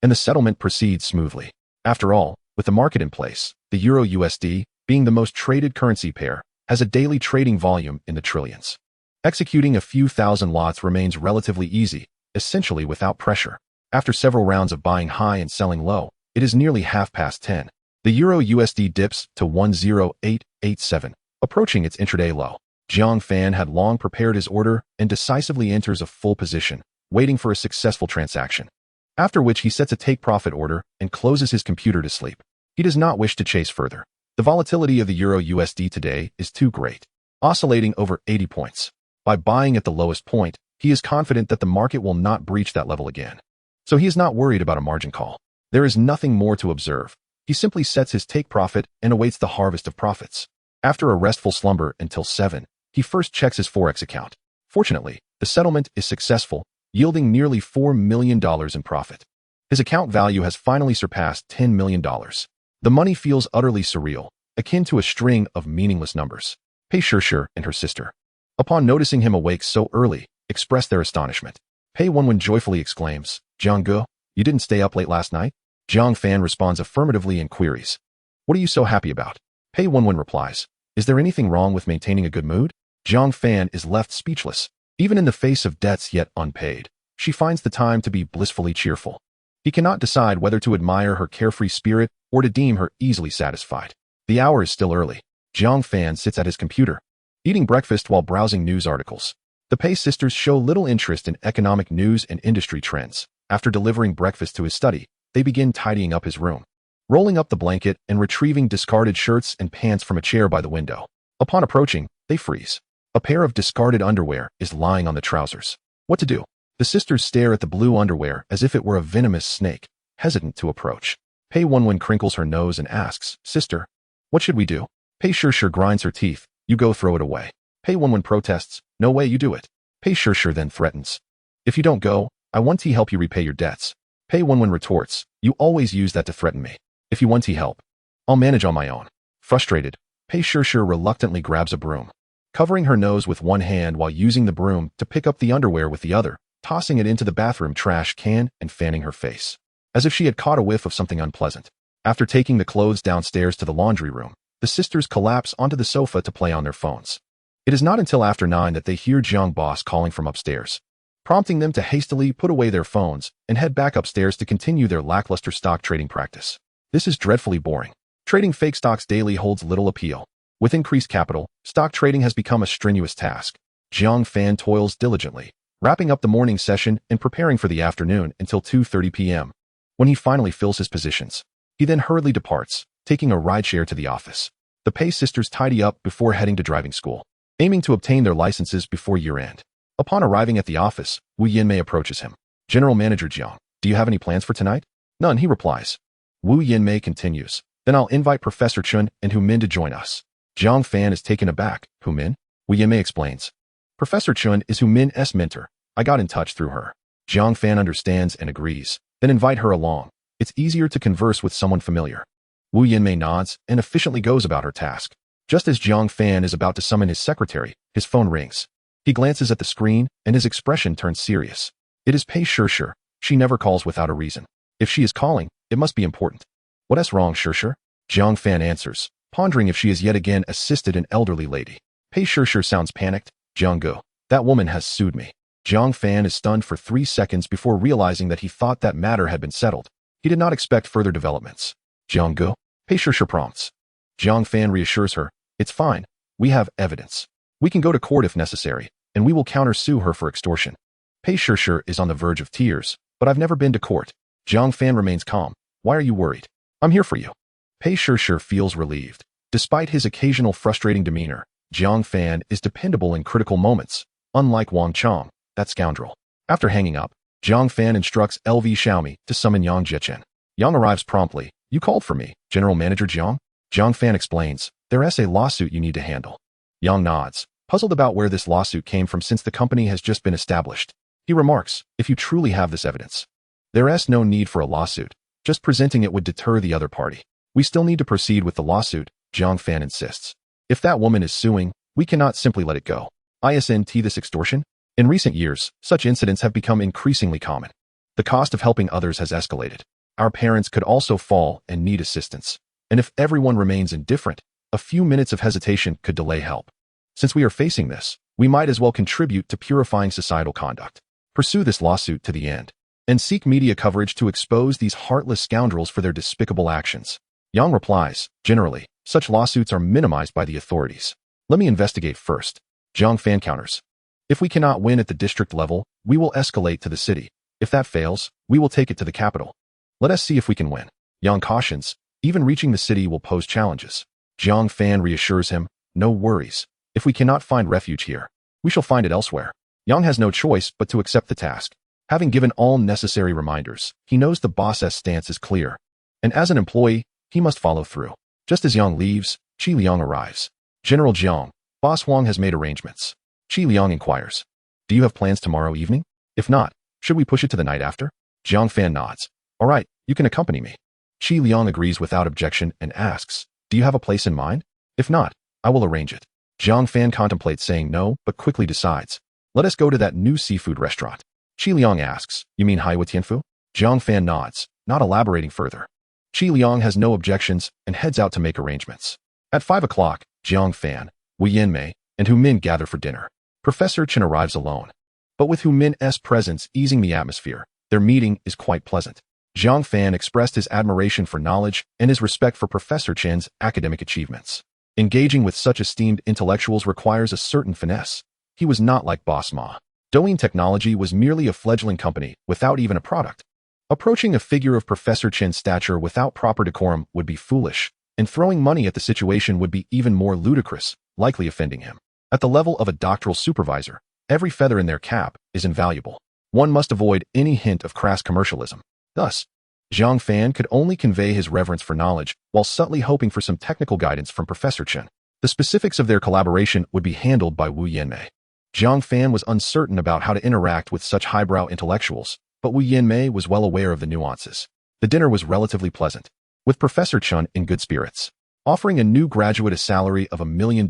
and the settlement proceeds smoothly. After all, with the market in place, the Euro-USD, being the most traded currency pair, has a daily trading volume in the trillions. Executing a few thousand lots remains relatively easy, essentially without pressure. After several rounds of buying high and selling low, it is nearly 10:30. The Euro-USD dips to 10887, approaching its intraday low. Jiang Fan had long prepared his order and decisively enters a full position, waiting for a successful transaction, after which he sets a take-profit order and closes his computer to sleep. He does not wish to chase further. The volatility of the Euro-USD today is too great, oscillating over 80 points. By buying at the lowest point, he is confident that the market will not breach that level again. So he is not worried about a margin call. There is nothing more to observe. He simply sets his take-profit and awaits the harvest of profits. After a restful slumber until 7, he first checks his Forex account. Fortunately, the settlement is successful, yielding nearly $4 million in profit. His account value has finally surpassed $10 million. The money feels utterly surreal, akin to a string of meaningless numbers. Pei Shishir and her sister, upon noticing him awake so early, express their astonishment. Pei Wenwen joyfully exclaims, Jiang Ge, you didn't stay up late last night? Jiang Fan responds affirmatively and queries, what are you so happy about? Pei Wenwen replies, is there anything wrong with maintaining a good mood? Jiang Fan is left speechless. Even in the face of debts yet unpaid, she finds the time to be blissfully cheerful. He cannot decide whether to admire her carefree spirit or to deem her easily satisfied. The hour is still early. Jiang Fan sits at his computer, eating breakfast while browsing news articles. The Pei sisters show little interest in economic news and industry trends. After delivering breakfast to his study, they begin tidying up his room, rolling up the blanket and retrieving discarded shirts and pants from a chair by the window. Upon approaching, they freeze. A pair of discarded underwear is lying on the trousers. What to do? The sisters stare at the blue underwear as if it were a venomous snake, hesitant to approach. Pei Wenwen crinkles her nose and asks, Sister, what should we do? Pei Shishir grinds her teeth. You go throw it away. Pei Wenwen protests. No way you do it. Pei Shishir then threatens. If you don't go, I want to help you repay your debts. Pei Wenwen retorts. You always use that to threaten me. If you want to help, I'll manage on my own. Frustrated, Pei Shishir reluctantly grabs a broom, covering her nose with one hand while using the broom to pick up the underwear with the other, tossing it into the bathroom trash can and fanning her face, as if she had caught a whiff of something unpleasant. After taking the clothes downstairs to the laundry room, the sisters collapse onto the sofa to play on their phones. It is not until after 9 that they hear Jiang Boss calling from upstairs, prompting them to hastily put away their phones and head back upstairs to continue their lackluster stock trading practice. This is dreadfully boring. Trading fake stocks daily holds little appeal. With increased capital, stock trading has become a strenuous task. Jiang Fan toils diligently, wrapping up the morning session and preparing for the afternoon until 2:30 p.m. When he finally fills his positions, he then hurriedly departs, taking a rideshare to the office. The Pei sisters tidy up before heading to driving school, aiming to obtain their licenses before year-end. Upon arriving at the office, Wu Yanmei approaches him. General Manager Jiang, do you have any plans for tonight? None, he replies. Wu Yanmei continues. Then I'll invite Professor Chun and Hu Min to join us. Jiang Fan is taken aback. Hu Min? Wu Yanmei explains. Professor Chun is Hu Min's mentor. I got in touch through her. Jiang Fan understands and agrees. Then invite her along. It's easier to converse with someone familiar. Wu Yanmei nods and efficiently goes about her task. Just as Jiang Fan is about to summon his secretary, his phone rings. He glances at the screen and his expression turns serious. It is Pei Shishir. She never calls without a reason. If she is calling, it must be important. What's wrong, Shishir? Jiang Fan answers, pondering if she has yet again assisted an elderly lady. Pei Shishir sounds panicked. Jiang Gu, that woman has sued me. Jiang Fan is stunned for 3 seconds before realizing that he thought that matter had been settled. He did not expect further developments. Jiang Gu? Pei Shishir prompts. Jiang Fan reassures her, it's fine. We have evidence. We can go to court if necessary, and we will countersue her for extortion. Pei Shishir is on the verge of tears, but I've never been to court. Jiang Fan remains calm. Why are you worried? I'm here for you. Pei Shishir feels relieved. Despite his occasional frustrating demeanor, Jiang Fan is dependable in critical moments, unlike Wang Chong, that scoundrel. After hanging up, Jiang Fan instructs LV Xiaomi to summon Yang Jiechen. Yang arrives promptly. You called for me, General Manager Jiang? Jiang Fan explains, there's a lawsuit you need to handle. Yang nods, puzzled about where this lawsuit came from since the company has just been established. He remarks, if you truly have this evidence, there's no need for a lawsuit. Just presenting it would deter the other party. We still need to proceed with the lawsuit, Jiang Fan insists. If that woman is suing, we cannot simply let it go. Isn't this extortion? In recent years, such incidents have become increasingly common. The cost of helping others has escalated. Our parents could also fall and need assistance. And if everyone remains indifferent, a few minutes of hesitation could delay help. Since we are facing this, we might as well contribute to purifying societal conduct. Pursue this lawsuit to the end. And seek media coverage to expose these heartless scoundrels for their despicable actions. Yang replies, generally, such lawsuits are minimized by the authorities. Let me investigate first. Jiang Fan counters. If we cannot win at the district level, we will escalate to the city. If that fails, we will take it to the capital. Let us see if we can win. Yang cautions, even reaching the city will pose challenges. Jiang Fan reassures him, no worries. If we cannot find refuge here, we shall find it elsewhere. Yang has no choice but to accept the task. Having given all necessary reminders, he knows the boss's stance is clear. And as an employee, he must follow through. Just as Yang leaves, Qi Liang arrives. General Jiang, Boss Wang has made arrangements. Qi Liang inquires. Do you have plans tomorrow evening? If not, should we push it to the night after? Jiang Fan nods. All right, you can accompany me. Qi Liang agrees without objection and asks, do you have a place in mind? If not, I will arrange it. Jiang Fan contemplates saying no, but quickly decides. Let us go to that new seafood restaurant. Qi Liang asks, you mean Haiwa Tianfu? Jiang Fan nods, not elaborating further. Qi Liang has no objections and heads out to make arrangements. At 5 o'clock, Jiang Fan, Wu Yanmei, and Hu Min gather for dinner. Professor Chen arrives alone. But with Hu Min's presence easing the atmosphere, their meeting is quite pleasant. Jiang Fan expressed his admiration for knowledge and his respect for Professor Chen's academic achievements. Engaging with such esteemed intellectuals requires a certain finesse. He was not like Boss Ma. Douyin Technology was merely a fledgling company without even a product. Approaching a figure of Professor Chen's stature without proper decorum would be foolish, and throwing money at the situation would be even more ludicrous, likely offending him. At the level of a doctoral supervisor, every feather in their cap is invaluable. One must avoid any hint of crass commercialism. Thus, Jiang Fan could only convey his reverence for knowledge while subtly hoping for some technical guidance from Professor Chen. The specifics of their collaboration would be handled by Wu Yanmei. Jiang Fan was uncertain about how to interact with such highbrow intellectuals, but Wu Yanmei was well aware of the nuances. The dinner was relatively pleasant, with Professor Chen in good spirits, offering a new graduate a salary of $1 million,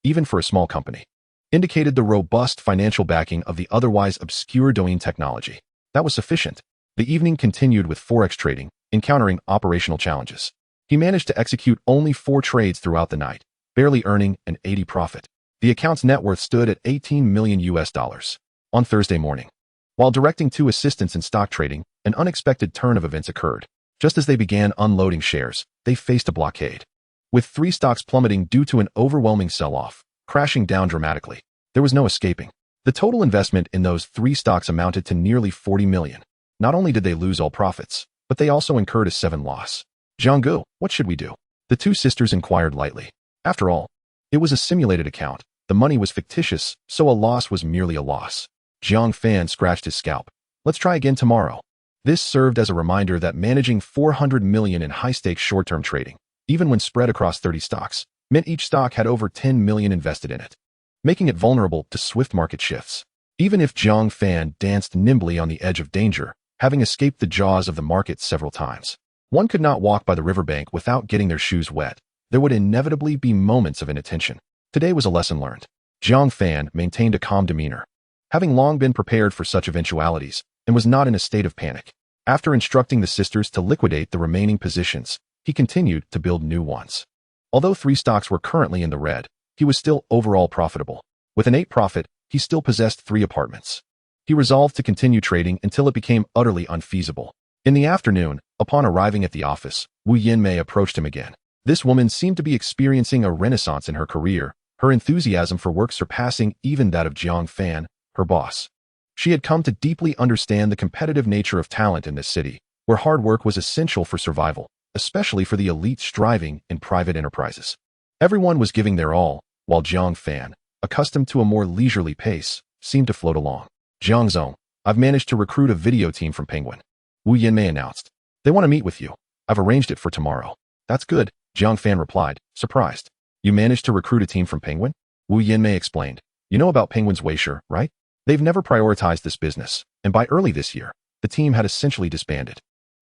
even for a small company, indicated the robust financial backing of the otherwise obscure Douyin Technology. That was sufficient. The evening continued with forex trading, encountering operational challenges. He managed to execute only 4 trades throughout the night, barely earning an 80 profit. The account's net worth stood at $18 million. On Thursday morning, while directing 2 assistants in stock trading, an unexpected turn of events occurred. Just as they began unloading shares, they faced a blockade. With 3 stocks plummeting due to an overwhelming sell-off, crashing down dramatically, there was no escaping. The total investment in those 3 stocks amounted to nearly 40 million. Not only did they lose all profits, but they also incurred a 7 loss. Zhang, what should we do? The 2 sisters inquired lightly. After all, it was a simulated account. The money was fictitious, so a loss was merely a loss. Jiang Fan scratched his scalp. Let's try again tomorrow. This served as a reminder that managing 400 million in high-stakes short-term trading, even when spread across 30 stocks, meant each stock had over 10 million invested in it. making it vulnerable to swift market shifts. Even if Zhang Fan danced nimbly on the edge of danger, having escaped the jaws of the market several times, one could not walk by the riverbank without getting their shoes wet. There would inevitably be moments of inattention. Today was a lesson learned. Zhang Fan maintained a calm demeanor, having long been prepared for such eventualities, and was not in a state of panic. After instructing the sisters to liquidate the remaining positions, he continued to build new ones. Although 3 stocks were currently in the red, he was still overall profitable. With an 8 profit, he still possessed 3 apartments. He resolved to continue trading until it became utterly unfeasible. In the afternoon, upon arriving at the office, Wu Yinmei approached him again. This woman seemed to be experiencing a renaissance in her career, her enthusiasm for work surpassing even that of Zhang Fan, her boss. She had come to deeply understand the competitive nature of talent in this city, where hard work was essential for survival, especially for the elite striving in private enterprises. Everyone was giving their all, while Zhang Fan, accustomed to a more leisurely pace, seemed to float along. Zhang Zong, I've managed to recruit a video team from Penguin, Wu Yinmei announced. They want to meet with you. I've arranged it for tomorrow. That's good, Zhang Fan replied, surprised. You managed to recruit a team from Penguin? Wu Yinmei explained. You know about Penguin's Weisher, right? They've never prioritized this business, and by early this year, the team had essentially disbanded.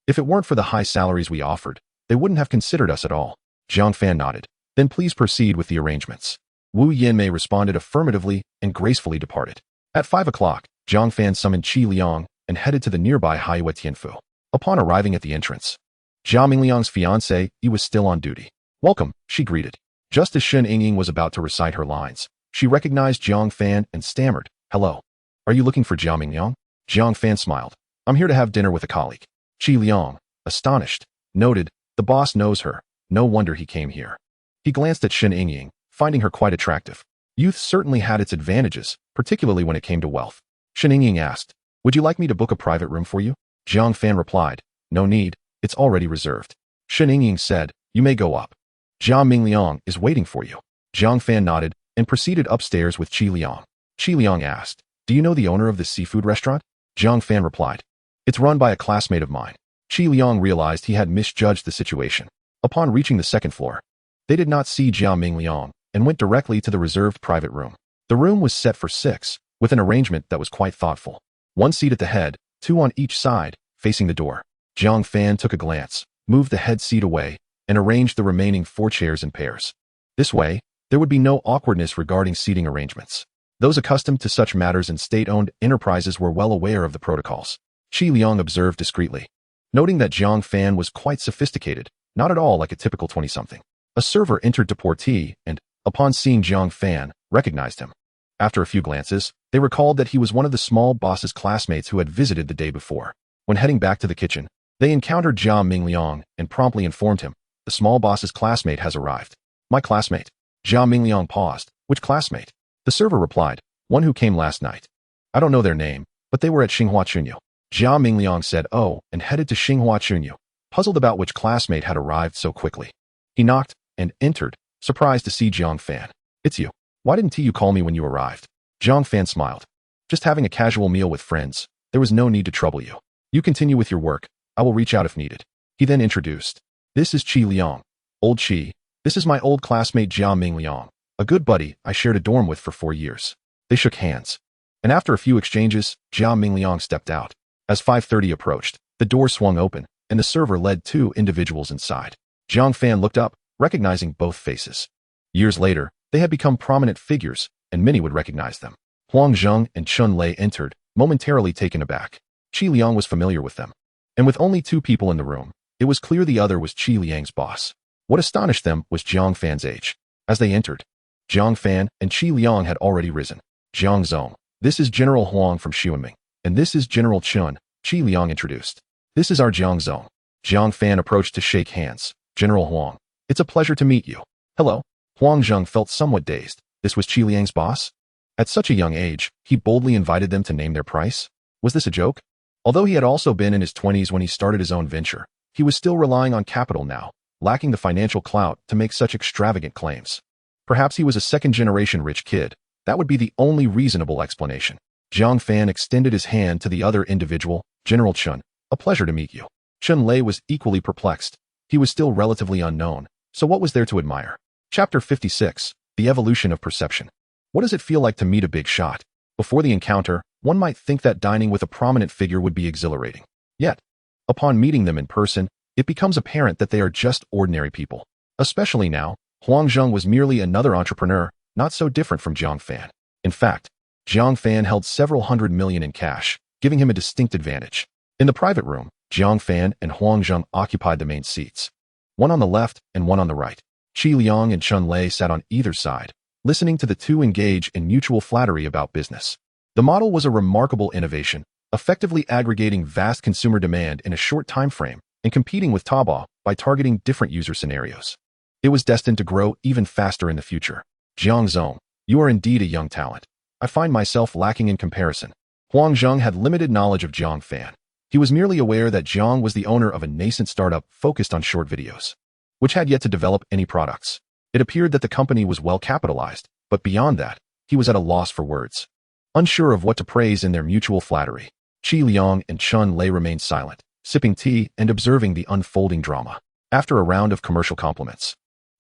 If it weren't for the high salaries we offered, they wouldn't have considered us at all. Zhang Fan nodded. Then please proceed with the arrangements. Wu Yinmei responded affirmatively and gracefully departed. At 5 o'clock, Zhang Fan summoned Qi Liang and headed to the nearby Haiyue Tianfu. Upon arriving at the entrance, Jia Mingliang's fiancée, Yi was still on duty. Welcome, she greeted. Just as Shen Yingying was about to recite her lines, she recognized Zhang Fan and stammered, hello. Are you looking for Jia Mingliang? Zhang Fan smiled. I'm here to have dinner with a colleague. Qi Liang, astonished, noted, the boss knows her. No wonder he came here. He glanced at Shen Yingying, finding her quite attractive. Youth certainly had its advantages, particularly when it came to wealth. Shen Yingying asked, would you like me to book a private room for you? Zhang Fan replied, no need, it's already reserved. Shen Yingying said, you may go up. Jia Mingliang is waiting for you. Zhang Fan nodded and proceeded upstairs with Qi Liang. Qi Liang asked, do you know the owner of this seafood restaurant? Zhang Fan replied, it's run by a classmate of mine. Qi Liang realized he had misjudged the situation. Upon reaching the 2nd floor, they did not see Jia Mingliang and went directly to the reserved private room. The room was set for 6, with an arrangement that was quite thoughtful. 1 seat at the head, 2 on each side, facing the door. Zhang Fan took a glance, moved the head seat away, and arranged the remaining 4 chairs in pairs. This way, there would be no awkwardness regarding seating arrangements. Those accustomed to such matters in state-owned enterprises were well aware of the protocols. Qi Liang observed discreetly, noting that Zhang Fan was quite sophisticated, not at all like a typical 20-something. A server entered to pour tea and, upon seeing Zhang Fan, recognized him. After a few glances, they recalled that he was one of the small boss's classmates who had visited the day before. When heading back to the kitchen, they encountered Jia Mingliang and promptly informed him, the small boss's classmate has arrived. My classmate. Jia Mingliang paused. Which classmate? The server replied, one who came last night. I don't know their name, but they were at Xinghua Chunyu. Jia Mingliang said oh and headed to Xinghua Chunyu, puzzled about which classmate had arrived so quickly. He knocked and entered, surprised to see Zhang Fan. It's you. Why didn't you call me when you arrived? Zhang Fan smiled. Just having a casual meal with friends. There was no need to trouble you. You continue with your work. I will reach out if needed. He then introduced. This is Qi Liang. Old Qi. This is my old classmate Jia Mingliang, a good buddy I shared a dorm with for 4 years. They shook hands. And after a few exchanges, Jia Mingliang stepped out. As 5:30 approached, the door swung open, and the server led 2 individuals inside. Zhang Fan looked up, recognizing both faces. Years later, they had become prominent figures, and many would recognize them. Huang Zheng and Chun Lei entered, momentarily taken aback. Qi Liang was familiar with them. And with only 2 people in the room, it was clear the other was Qi Liang's boss. What astonished them was Zhang Fan's age. As they entered, Zhang Fan and Qi Liang had already risen. Zhang Zong, this is General Huang from Xuanming, and this is General Chun, Qi Liang introduced. This is our Zhang Zong. Zhang Fan approached to shake hands. General Huang, it's a pleasure to meet you. Hello. Huang Zheng felt somewhat dazed. This was Qi Liang's boss? At such a young age, he boldly invited them to name their price? Was this a joke? Although he had also been in his 20s when he started his own venture, he was still relying on capital now, lacking the financial clout to make such extravagant claims. Perhaps he was a 2nd-generation rich kid. That would be the only reasonable explanation. Zhang Fan extended his hand to the other individual, General Chun. A pleasure to meet you. Chun Lei was equally perplexed. He was still relatively unknown, so what was there to admire? Chapter 56, The Evolution of Perception. What does it feel like to meet a big shot? Before the encounter, one might think that dining with a prominent figure would be exhilarating. Yet, upon meeting them in person, it becomes apparent that they are just ordinary people. Especially now, Huang Zheng was merely another entrepreneur, not so different from Jiang Fan. In fact, Jiang Fan held several $100 million in cash, giving him a distinct advantage. In the private room, Jiang Fan and Huang Zheng occupied the main seats, one on the left and one on the right. Qi Liang and Chun Lei sat on either side, listening to the two engage in mutual flattery about business. The model was a remarkable innovation, effectively aggregating vast consumer demand in a short time frame and competing with Taobao by targeting different user scenarios. It was destined to grow even faster in the future. Jiang Zhong, you are indeed a young talent. I find myself lacking in comparison. Huang Zheng had limited knowledge of Jiang Fan. He was merely aware that Jiang was the owner of a nascent startup focused on short videos, which had yet to develop any products. It appeared that the company was well capitalized, but beyond that, he was at a loss for words. Unsure of what to praise in their mutual flattery, Qi Liang and Chun Lei remained silent, sipping tea and observing the unfolding drama. After a round of commercial compliments,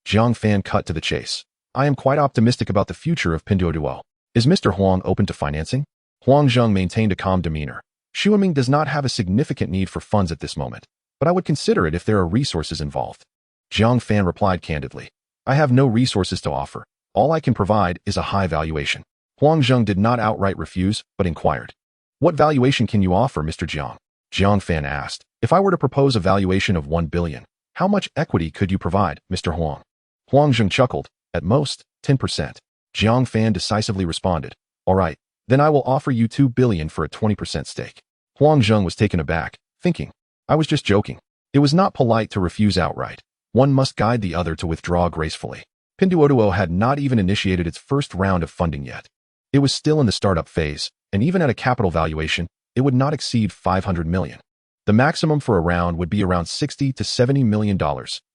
Jiang Fan cut to the chase. I am quite optimistic about the future of Pinduoduo. Is Mr. Huang open to financing? Huang Zheng maintained a calm demeanor. Xueming does not have a significant need for funds at this moment, but I would consider it if there are resources involved. Jiang Fan replied candidly. I have no resources to offer. All I can provide is a high valuation. Huang Zheng did not outright refuse, but inquired. What valuation can you offer, Mr. Jiang? Jiang Fan asked. If I were to propose a valuation of 1 billion, how much equity could you provide, Mr. Huang? Huang Zheng chuckled. At most, 10%. Jiang Fan decisively responded. All right, then I will offer you 2 billion for a 20% stake. Huang Zheng was taken aback, thinking, I was just joking. It was not polite to refuse outright. One must guide the other to withdraw gracefully. Pinduoduo had not even initiated its first round of funding yet. It was still in the startup phase, and even at a capital valuation, it would not exceed 500 million. The maximum for a round would be around $60 to $70 million,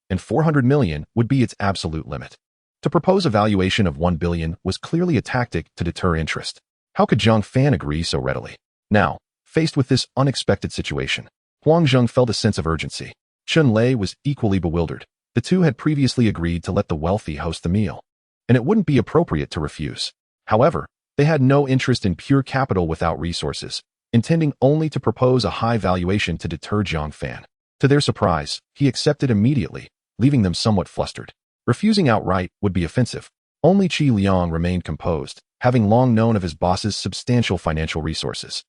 and 400 million would be its absolute limit. To propose a valuation of 1 billion was clearly a tactic to deter interest. How could Jiang Fan agree so readily? Now, faced with this unexpected situation, Huang Zheng felt a sense of urgency. Chun Lei was equally bewildered. The two had previously agreed to let the wealthy host the meal, and it wouldn't be appropriate to refuse. However, they had no interest in pure capital without resources, intending only to propose a high valuation to deter Jiang Fan. To their surprise, he accepted immediately, leaving them somewhat flustered. Refusing outright would be offensive. Only Qi Liang remained composed, having long known of his boss's substantial financial resources.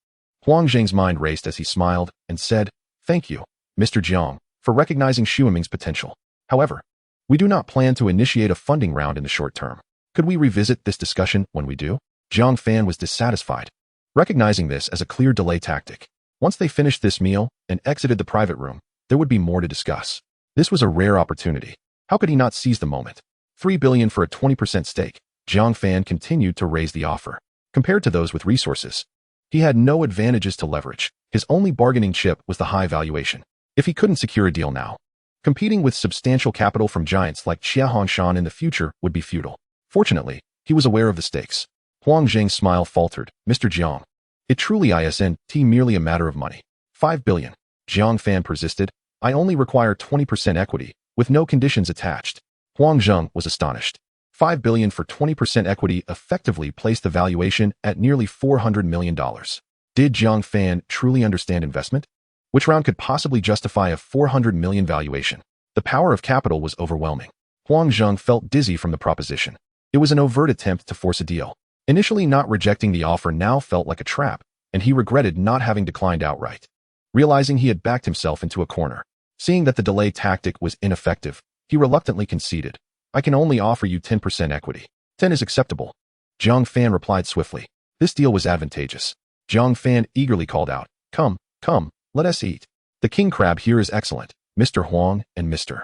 Huang Zheng's mind raced as he smiled and said, Thank you, Mr. Jiang, for recognizing Xueming's potential. However, we do not plan to initiate a funding round in the short term. Could we revisit this discussion when we do? Jiang Fan was dissatisfied, recognizing this as a clear delay tactic. Once they finished this meal and exited the private room, there would be more to discuss. This was a rare opportunity. How could he not seize the moment? 3 billion for a 20% stake. Jiang Fan continued to raise the offer. Compared to those with resources, he had no advantages to leverage. His only bargaining chip was the high valuation. If he couldn't secure a deal now, competing with substantial capital from giants like Xia Hongshan in the future would be futile. Fortunately, he was aware of the stakes. Huang Zheng's smile faltered. Mr. Jiang, it truly isn't merely a matter of money. 5 billion. Jiang Fan persisted. I only require 20% equity, with no conditions attached. Huang Zheng was astonished. 5 billion for 20% equity effectively placed the valuation at nearly $400 million. Did Jiang Fan truly understand investment? Which round could possibly justify a 400 million valuation? The power of capital was overwhelming. Huang Zheng felt dizzy from the proposition. It was an overt attempt to force a deal. Initially not rejecting the offer now felt like a trap, and he regretted not having declined outright. Realizing he had backed himself into a corner, seeing that the delay tactic was ineffective, he reluctantly conceded. I can only offer you 10% equity. 10 is acceptable. Jiang Fan replied swiftly. This deal was advantageous. Jiang Fan eagerly called out, Come, let us eat. The king crab here is excellent, Mr. Huang and Mr.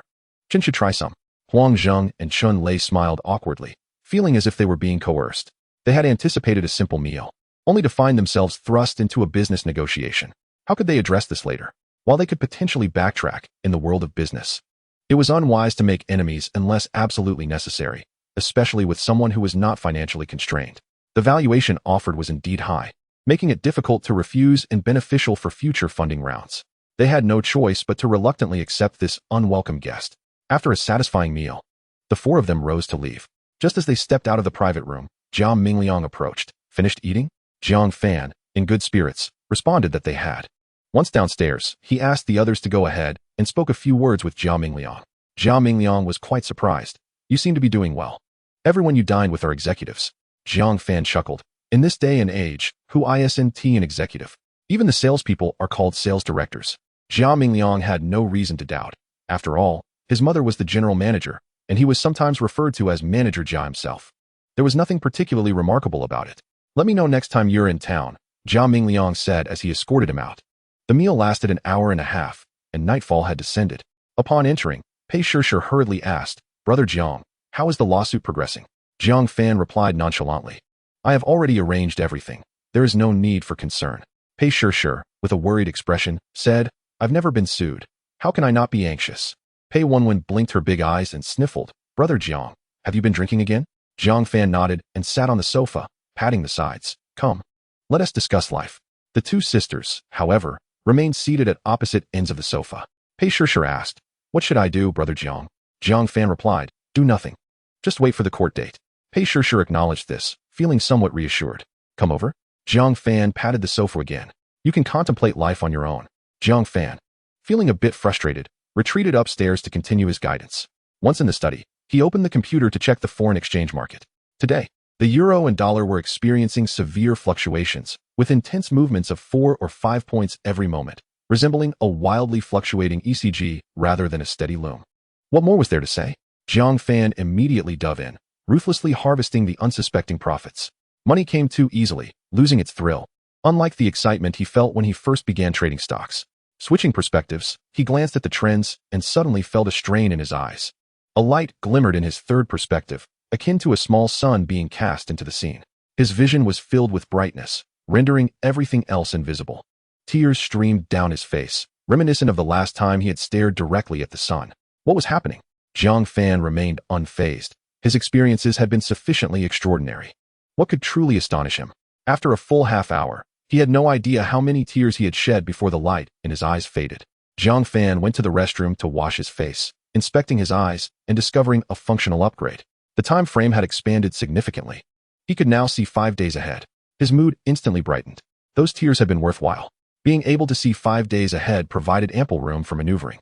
Chen should try some. Huang Zheng and Chun Lei smiled awkwardly, feeling as if they were being coerced. They had anticipated a simple meal, only to find themselves thrust into a business negotiation. How could they address this later? While they could potentially backtrack in the world of business, it was unwise to make enemies unless absolutely necessary, especially with someone who was not financially constrained. The valuation offered was indeed high, making it difficult to refuse and beneficial for future funding rounds. They had no choice but to reluctantly accept this unwelcome guest. After a satisfying meal, the four of them rose to leave. Just as they stepped out of the private room, Jia Mingliang approached. Finished eating? Jiang Fan, in good spirits, responded that they had. Once downstairs, he asked the others to go ahead and spoke a few words with Jia Mingliang. Jia Mingliang was quite surprised. You seem to be doing well. Everyone you dined with are executives. Jiang Fan chuckled. In this day and age, who isn't an executive? Even the salespeople are called sales directors. Jia Mingliang had no reason to doubt. After all, his mother was the general manager, and he was sometimes referred to as Manager Jia himself. There was nothing particularly remarkable about it. Let me know next time you're in town, Jia Mingliang said as he escorted him out. The meal lasted an hour and a half, and nightfall had descended. Upon entering, Pei Shishir hurriedly asked, Brother Jiang, how is the lawsuit progressing? Jiang Fan replied nonchalantly. I have already arranged everything. There is no need for concern. Pei Shishir, with a worried expression, said, I've never been sued. How can I not be anxious? Pei Wenwen blinked her big eyes and sniffled. Brother Jiang, have you been drinking again? Jiang Fan nodded and sat on the sofa, patting the sides. Come. Let us discuss life. The two sisters, however, remained seated at opposite ends of the sofa. Pei Shishir asked, What should I do, Brother Jiang? Jiang Fan replied, Do nothing. Just wait for the court date. Pei Shishir acknowledged this, feeling somewhat reassured. Come over. Jiang Fan patted the sofa again. You can contemplate life on your own. Jiang Fan, feeling a bit frustrated, retreated upstairs to continue his guidance. Once in the study, he opened the computer to check the foreign exchange market. Today, the euro and dollar were experiencing severe fluctuations, with intense movements of 4 or 5 points every moment, resembling a wildly fluctuating ECG rather than a steady loom. What more was there to say? Jiang Fan immediately dove in, ruthlessly harvesting the unsuspecting profits. Money came too easily, losing its thrill, unlike the excitement he felt when he first began trading stocks. Switching perspectives, he glanced at the trends and suddenly felt a strain in his eyes. A light glimmered in his third perspective, akin to a small sun being cast into the scene. His vision was filled with brightness, rendering everything else invisible. Tears streamed down his face, reminiscent of the last time he had stared directly at the sun. What was happening? Jiang Fan remained unfazed. His experiences had been sufficiently extraordinary. What could truly astonish him? After a full half hour, he had no idea how many tears he had shed before the light in his eyes faded. Jiang Fan went to the restroom to wash his face, inspecting his eyes and discovering a functional upgrade. The time frame had expanded significantly. He could now see 5 days ahead. His mood instantly brightened. Those tears had been worthwhile. Being able to see 5 days ahead provided ample room for maneuvering.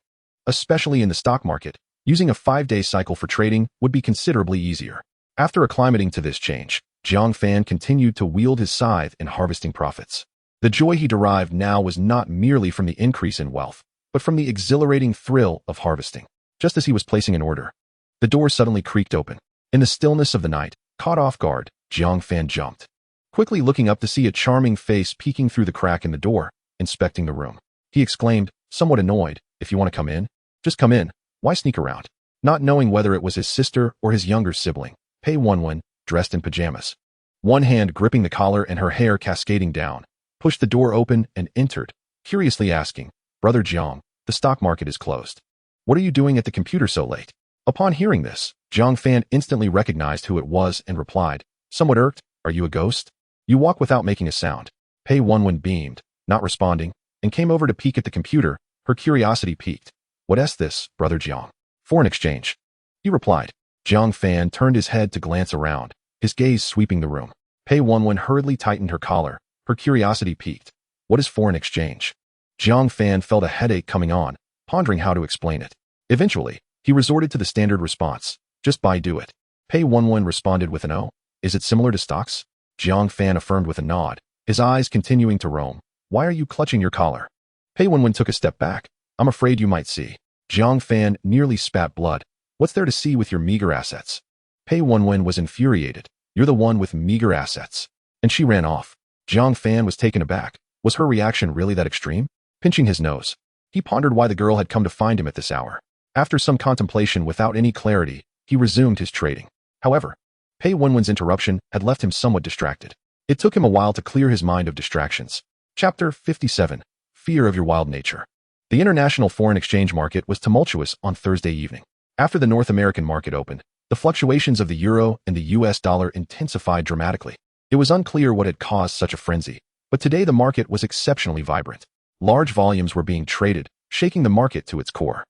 Especially in the stock market, using a 5-day cycle for trading would be considerably easier. After acclimating to this change, Jiang Fan continued to wield his scythe in harvesting profits. The joy he derived now was not merely from the increase in wealth, but from the exhilarating thrill of harvesting. Just as he was placing an order, the door suddenly creaked open. In the stillness of the night, caught off guard, Jiang Fan jumped, quickly looking up to see a charming face peeking through the crack in the door, inspecting the room. He exclaimed, somewhat annoyed, If you want to come in, just come in. Why sneak around? Not knowing whether it was his sister or his younger sibling, Pei Wenwen, dressed in pajamas, one hand gripping the collar and her hair cascading down, pushed the door open and entered, curiously asking, Brother Jiang, the stock market is closed. What are you doing at the computer so late? Upon hearing this, Jiang Fan instantly recognized who it was and replied, somewhat irked, Are you a ghost? You walk without making a sound. Pei Wenwen beamed, not responding, and came over to peek at the computer, her curiosity piqued. What's this, Brother Jiang? Foreign exchange. He replied. Jiang Fan turned his head to glance around, his gaze sweeping the room. Pei Wenwen hurriedly tightened her collar, her curiosity piqued. What is foreign exchange? Jiang Fan felt a headache coming on, pondering how to explain it. Eventually, he resorted to the standard response, just buy do it. Pei Wenwen responded with an O. Is it similar to stocks? Jiang Fan affirmed with a nod, his eyes continuing to roam. Why are you clutching your collar? Pei Wenwen took a step back. I'm afraid you might see. Jiang Fan nearly spat blood. What's there to see with your meager assets? Pei Wenwen was infuriated. You're the one with meager assets. And she ran off. Jiang Fan was taken aback. Was her reaction really that extreme? Pinching his nose, he pondered why the girl had come to find him at this hour. After some contemplation without any clarity, he resumed his trading. However, Pei Wenwen's interruption had left him somewhat distracted. It took him a while to clear his mind of distractions. Chapter 57. Fear of Your Wild Nature. The international foreign exchange market was tumultuous on Thursday evening. After the North American market opened, the fluctuations of the euro and the US dollar intensified dramatically. It was unclear what had caused such a frenzy, but today the market was exceptionally vibrant. Large volumes were being traded, shaking the market to its core.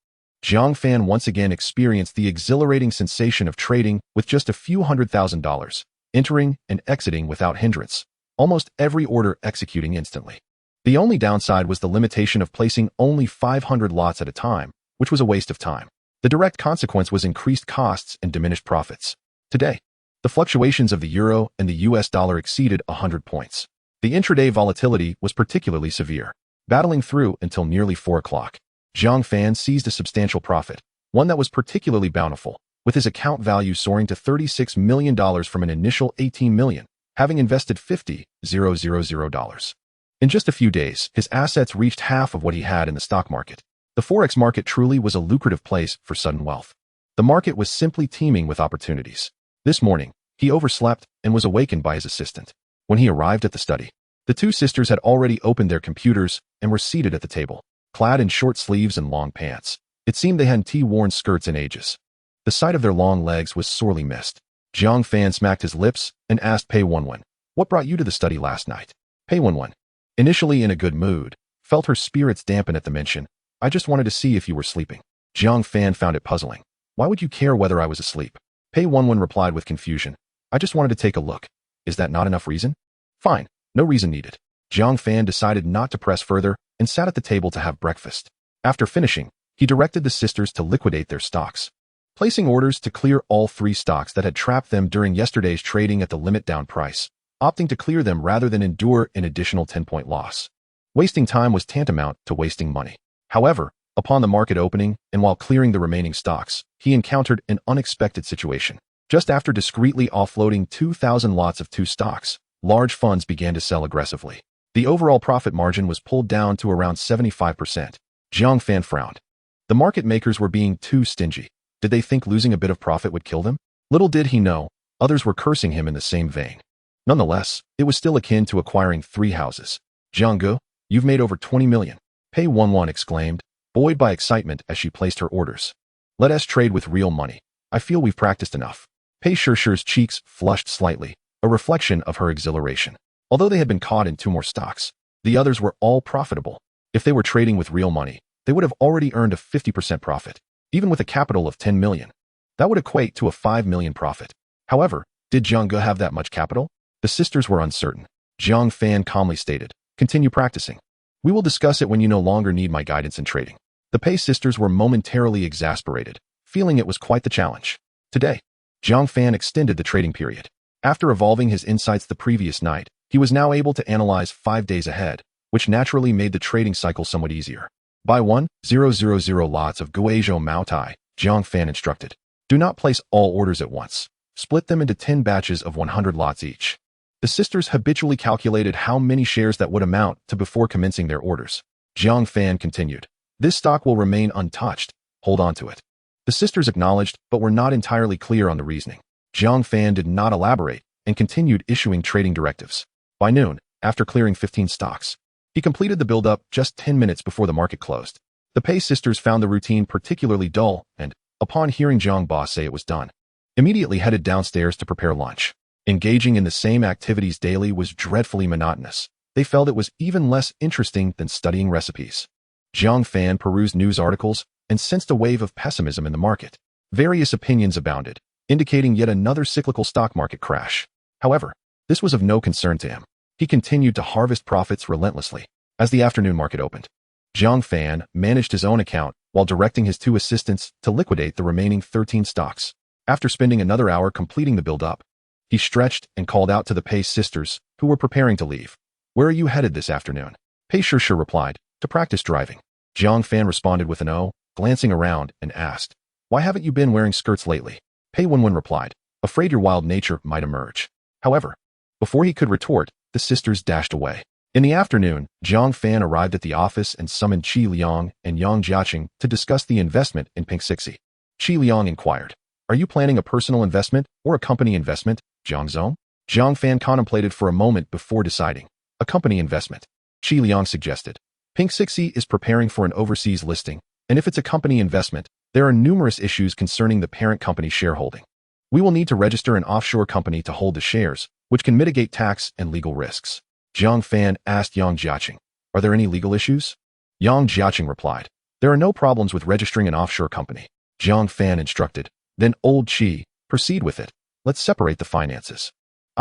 Jiang Fan once again experienced the exhilarating sensation of trading with just a few $100,000, entering and exiting without hindrance, almost every order executing instantly. The only downside was the limitation of placing only 500 lots at a time, which was a waste of time. The direct consequence was increased costs and diminished profits. Today, the fluctuations of the euro and the US dollar exceeded 100 points. The intraday volatility was particularly severe. Battling through until nearly 4 o'clock, Zhang Fan seized a substantial profit, one that was particularly bountiful, with his account value soaring to $36 million from an initial $18 million, having invested $50,000. In just a few days, his assets reached half of what he had in the stock market. The forex market truly was a lucrative place for sudden wealth. The market was simply teeming with opportunities. This morning, he overslept and was awakened by his assistant. When he arrived at the study, the two sisters had already opened their computers and were seated at the table, clad in short sleeves and long pants. It seemed they hadn't worn skirts in ages. The sight of their long legs was sorely missed. Zhang Fan smacked his lips and asked Pei Wenwen, "What brought you to the study last night?" Pei Wenwen, initially in a good mood, felt her spirits dampen at the mention. "I just wanted to see if you were sleeping." Zhang Fan found it puzzling. "Why would you care whether I was asleep?" Pei Wenwen replied with confusion. "I just wanted to take a look. Is that not enough reason?" "Fine, no reason needed." Zhang Fan decided not to press further and sat at the table to have breakfast. After finishing, he directed the sisters to liquidate their stocks, placing orders to clear all 3 stocks that had trapped them during yesterday's trading at the limit down price, opting to clear them rather than endure an additional 10-point loss. Wasting time was tantamount to wasting money. However, upon the market opening and while clearing the remaining stocks, he encountered an unexpected situation. Just after discreetly offloading 2,000 lots of 2 stocks, large funds began to sell aggressively. The overall profit margin was pulled down to around 75%. Zhang Fan frowned. The market makers were being too stingy. Did they think losing a bit of profit would kill them? Little did he know, others were cursing him in the same vein. Nonetheless, it was still akin to acquiring 3 houses. "Zhang Ge, you've made over 20 million. Pei Wenwen exclaimed, buoyed by excitement as she placed her orders. "Let us trade with real money. I feel we've practiced enough." Pei Shishir's cheeks flushed slightly, a reflection of her exhilaration. Although they had been caught in 2 more stocks, the others were all profitable. If they were trading with real money, they would have already earned a 50% profit, even with a capital of 10 million. That would equate to a 5 million profit. However, did Zhang Ge have that much capital? The sisters were uncertain. Zhang Fan calmly stated, "Continue practicing. We will discuss it when you no longer need my guidance in trading." The Pei sisters were momentarily exasperated, feeling it was quite the challenge. Today, Zhang Fan extended the trading period. After evolving his insights the previous night, he was now able to analyze 5 days ahead, which naturally made the trading cycle somewhat easier. "Buy 1,000 lots of Guizhou Mao Tai," Zhang Fan instructed. "Do not place all orders at once. Split them into 10 batches of 100 lots each." The sisters habitually calculated how many shares that would amount to before commencing their orders. Zhang Fan continued, "This stock will remain untouched. Hold on to it." The sisters acknowledged but were not entirely clear on the reasoning. Zhang Fan did not elaborate and continued issuing trading directives. By noon, after clearing 15 stocks, he completed the build-up just 10 minutes before the market closed. The Pei sisters found the routine particularly dull and, upon hearing Zhang Ba say it was done, immediately headed downstairs to prepare lunch. Engaging in the same activities daily was dreadfully monotonous. They felt it was even less interesting than studying recipes. Zhang Fan perused news articles and sensed a wave of pessimism in the market. Various opinions abounded, indicating yet another cyclical stock market crash. However, this was of no concern to him. He continued to harvest profits relentlessly. As the afternoon market opened, Zhang Fan managed his own account while directing his 2 assistants to liquidate the remaining 13 stocks. After spending another hour completing the build-up, he stretched and called out to the Pei sisters, who were preparing to leave. "Where are you headed this afternoon?" Pei Shishir replied, "To practice driving." Zhang Fan responded with an "Oh," glancing around, and asked, "Why haven't you been wearing skirts lately?" Pei Wenwen replied, "Afraid your wild nature might emerge." However, before he could retort, the sisters dashed away. In the afternoon, Zhang Fan arrived at the office and summoned Qi Liang and Yang Jiaqing to discuss the investment in Pink Sixie. Qi Liang inquired, "Are you planning a personal investment or a company investment, Zhang Zhou?" Zhang Fan contemplated for a moment before deciding. "A company investment." Qi Liang suggested. "Pink Sixie is preparing for an overseas listing, and if it's a company investment, there are numerous issues concerning the parent company's shareholding. We will need to register an offshore company to hold the shares, which can mitigate tax and legal risks." Zhang Fan asked Yang Jiaqing, "Are there any legal issues?" Yang Jiaqing replied, "There are no problems with registering an offshore company." Zhang Fan instructed, "Then old Qi, proceed with it. Let's separate the finances."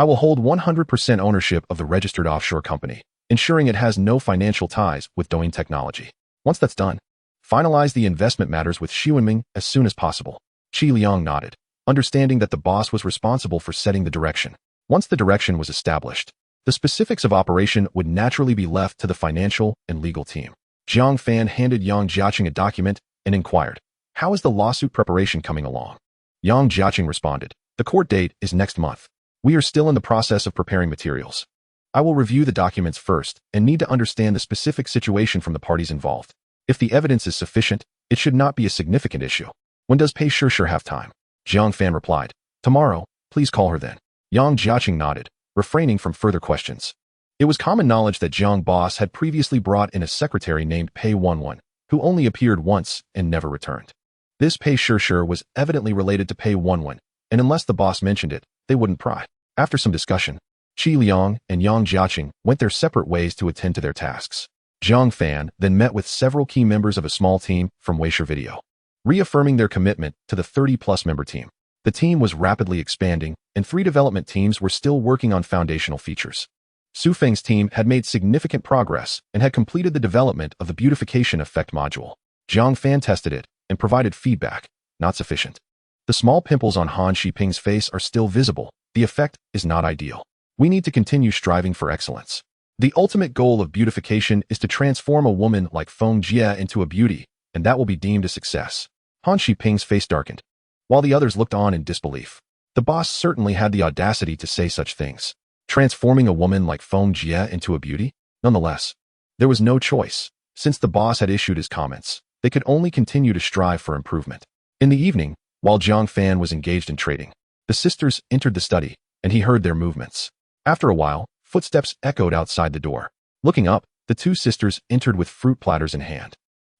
I will hold 100% ownership of the registered offshore company, ensuring it has no financial ties with Douyin Technology. Once that's done, finalize the investment matters with Xu Wenming as soon as possible. Qi Liang nodded, understanding that the boss was responsible for setting the direction. Once the direction was established, the specifics of operation would naturally be left to the financial and legal team. Jiang Fan handed Yang Jiaqing a document and inquired, "How is the lawsuit preparation coming along?" Yang Jiaqing responded, "The court date is next month. We are still in the process of preparing materials. I will review the documents first and need to understand the specific situation from the parties involved. If the evidence is sufficient, it should not be a significant issue. When does Pei Shishir have time?" Jiang Fan replied, "Tomorrow, please call her then." Yang Jiaqing nodded, refraining from further questions. It was common knowledge that Jiang Boss had previously brought in a secretary named Pei Wenwen, who only appeared once and never returned. This Pei Shishir was evidently related to Pei Wenwen, and unless the boss mentioned it, they wouldn't pry. After some discussion, Qi Liang and Yang Jiaqing went their separate ways to attend to their tasks. Jiang Fan then met with several key members of a small team from Weishur Video, reaffirming their commitment to the 30-plus member team. The team was rapidly expanding, and 3 development teams were still working on foundational features. Su Feng's team had made significant progress and had completed the development of the beautification effect module. Jiang Fan tested it and provided feedback, not sufficient. The small pimples on Han Shiping's face are still visible. The effect is not ideal. We need to continue striving for excellence. The ultimate goal of beautification is to transform a woman like Feng Jie into a beauty, and that will be deemed a success. Han Shiping's face darkened, while the others looked on in disbelief. The boss certainly had the audacity to say such things. Transforming a woman like Feng Jie into a beauty? Nonetheless, there was no choice. Since the boss had issued his comments, they could only continue to strive for improvement. In the evening, while Jiang Fan was engaged in trading, the sisters entered the study, and he heard their movements. After a while, footsteps echoed outside the door. Looking up, the 2 sisters entered with fruit platters in hand.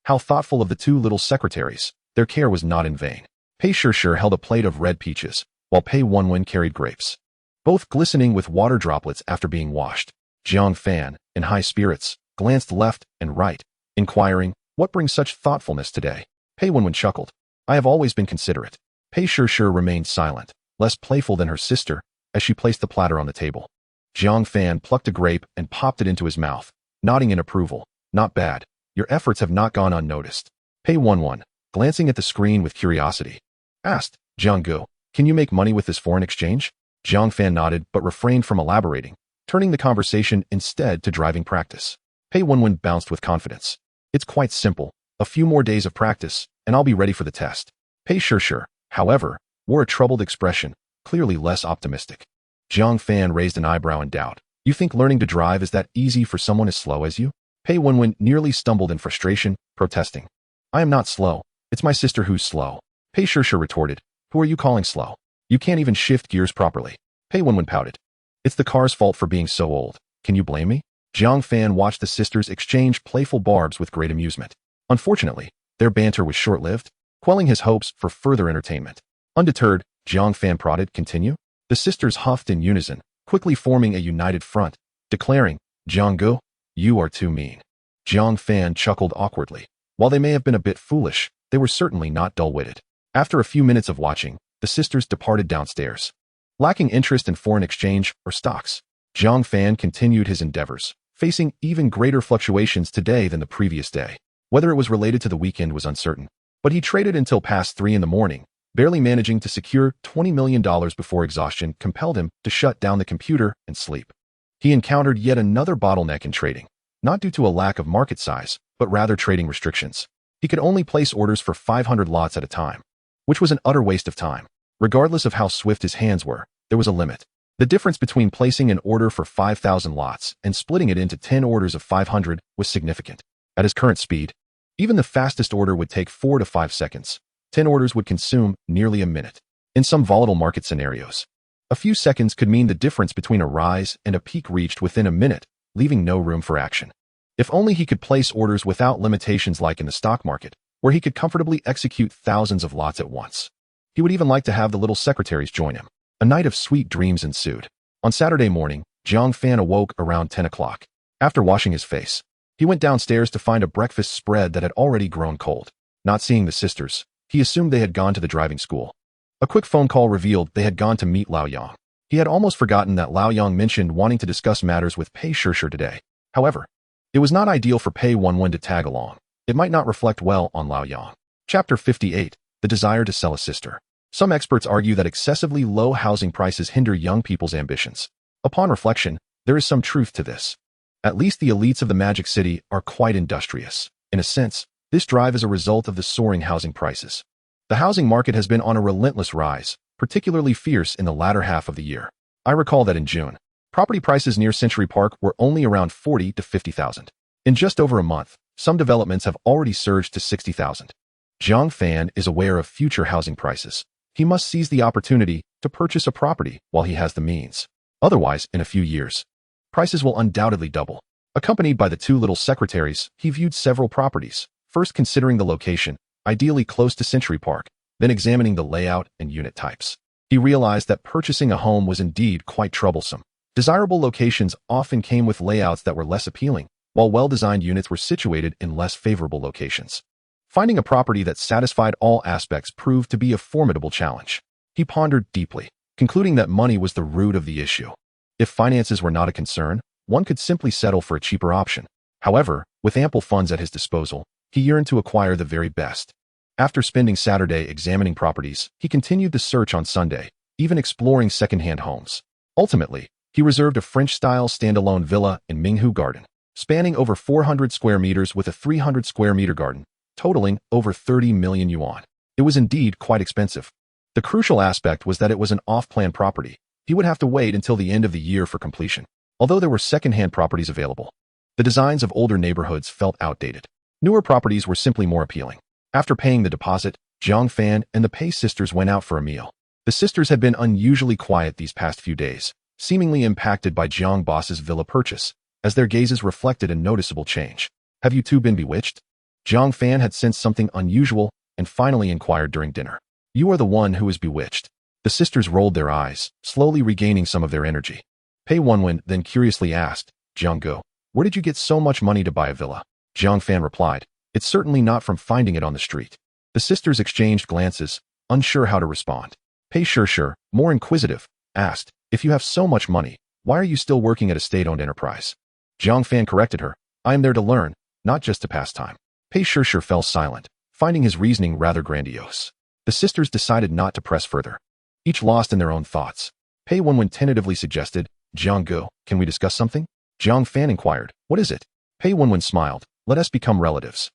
How thoughtful of the 2 little secretaries. Their care was not in vain. Pei Shishir held a plate of red peaches, while Pei Wenwen carried grapes, both glistening with water droplets after being washed. Jiang Fan, in high spirits, glanced left and right, inquiring, "What brings such thoughtfulness today?" Pei Wenwen chuckled, "I have always been considerate." Pei Shishir remained silent, less playful than her sister, as she placed the platter on the table. Jiang Fan plucked a grape and popped it into his mouth, nodding in approval. "Not bad. Your efforts have not gone unnoticed." Pei Wenwen, glancing at the screen with curiosity, asked, "Jiang Gu, can you make money with this foreign exchange?" Jiang Fan nodded but refrained from elaborating, turning the conversation instead to driving practice. Pei Wenwen bounced with confidence. "It's quite simple. A few more days of practice, and I'll be ready for the test." Pei Shishir, however, wore a troubled expression, clearly less optimistic. Jiang Fan raised an eyebrow in doubt. "You think learning to drive is that easy for someone as slow as you?" Pei Wenwen nearly stumbled in frustration, protesting. "I am not slow. It's my sister who's slow." Pei Shishir retorted, "Who are you calling slow? You can't even shift gears properly." Pei Wenwen pouted. "It's the car's fault for being so old. Can you blame me?" Jiang Fan watched the sisters exchange playful barbs with great amusement. Unfortunately, their banter was short-lived, quelling his hopes for further entertainment. Undeterred, Jiang Fan prodded, "Continue?" The sisters huffed in unison, quickly forming a united front, declaring, "Jiang Gu, you are too mean." Jiang Fan chuckled awkwardly. While they may have been a bit foolish, they were certainly not dull-witted. After a few minutes of watching, the sisters departed downstairs. Lacking interest in foreign exchange or stocks, Jiang Fan continued his endeavors, facing even greater fluctuations today than the previous day. Whether it was related to the weekend was uncertain, but he traded until past 3 in the morning, barely managing to secure $20 million before exhaustion compelled him to shut down the computer and sleep. He encountered yet another bottleneck in trading, not due to a lack of market size, but rather trading restrictions. He could only place orders for 500 lots at a time, which was an utter waste of time. Regardless of how swift his hands were, there was a limit. The difference between placing an order for 5,000 lots and splitting it into 10 orders of 500 was significant. At his current speed, even the fastest order would take 4 to 5 seconds. 10 orders would consume nearly a minute. In some volatile market scenarios, a few seconds could mean the difference between a rise and a peak reached within a minute, leaving no room for action. If only he could place orders without limitations like in the stock market, where he could comfortably execute thousands of lots at once. He would even like to have the little secretaries join him. A night of sweet dreams ensued. On Saturday morning, Jiang Fan awoke around 10 o'clock. After washing his face, he went downstairs to find a breakfast spread that had already grown cold. Not seeing the sisters, he assumed they had gone to the driving school. A quick phone call revealed they had gone to meet Lao Yang. He had almost forgotten that Lao Yang mentioned wanting to discuss matters with Pei Shishir today. However, it was not ideal for Pei Wenwen to tag along. It might not reflect well on Lao Yang. Chapter 58. The Desire to Sell a Sister. Some experts argue that excessively low housing prices hinder young people's ambitions. Upon reflection, there is some truth to this. At least the elites of the Magic City are quite industrious. In a sense, this drive is a result of the soaring housing prices. The housing market has been on a relentless rise, particularly fierce in the latter half of the year. I recall that in June, property prices near Century Park were only around 40 to 50,000. In just over a month, some developments have already surged to 60,000. Zhang Fan is aware of future housing prices. He must seize the opportunity to purchase a property while he has the means. Otherwise, in a few years, prices will undoubtedly double. Accompanied by the two little secretaries, he viewed several properties, first considering the location, ideally close to Century Park, then examining the layout and unit types. He realized that purchasing a home was indeed quite troublesome. Desirable locations often came with layouts that were less appealing, while well-designed units were situated in less favorable locations. Finding a property that satisfied all aspects proved to be a formidable challenge. He pondered deeply, concluding that money was the root of the issue. If finances were not a concern, one could simply settle for a cheaper option. However, with ample funds at his disposal, he yearned to acquire the very best. After spending Saturday examining properties, he continued the search on Sunday, even exploring second-hand homes. Ultimately, he reserved a French-style standalone villa in Minghu Garden, spanning over 400 square meters with a 300 square meter garden, totaling over 30 million yuan. It was indeed quite expensive. The crucial aspect was that it was an off-plan property. He would have to wait until the end of the year for completion. Although there were second-hand properties available, the designs of older neighborhoods felt outdated. Newer properties were simply more appealing. After paying the deposit, Zhang Fan and the Pei sisters went out for a meal. The sisters had been unusually quiet these past few days, seemingly impacted by Zhang Boss's villa purchase, as their gazes reflected a noticeable change. Have you two been bewitched? Zhang Fan had sensed something unusual and finally inquired during dinner. You are the one who is bewitched. The sisters rolled their eyes, slowly regaining some of their energy. Pei Wenwen then curiously asked, Zhang Go, where did you get so much money to buy a villa? Zhang Fan replied, it's certainly not from finding it on the street. The sisters exchanged glances, unsure how to respond. Pei Shishir, more inquisitive, asked, if you have so much money, why are you still working at a state-owned enterprise? Zhang Fan corrected her, I am there to learn, not just to pass time. Pei Shishir fell silent, finding his reasoning rather grandiose. The sisters decided not to press further, each lost in their own thoughts. Pei Wenwen tentatively suggested, Zhang Go, can we discuss something? Zhang Fan inquired, what is it? Pei Wenwen smiled, let us become relatives.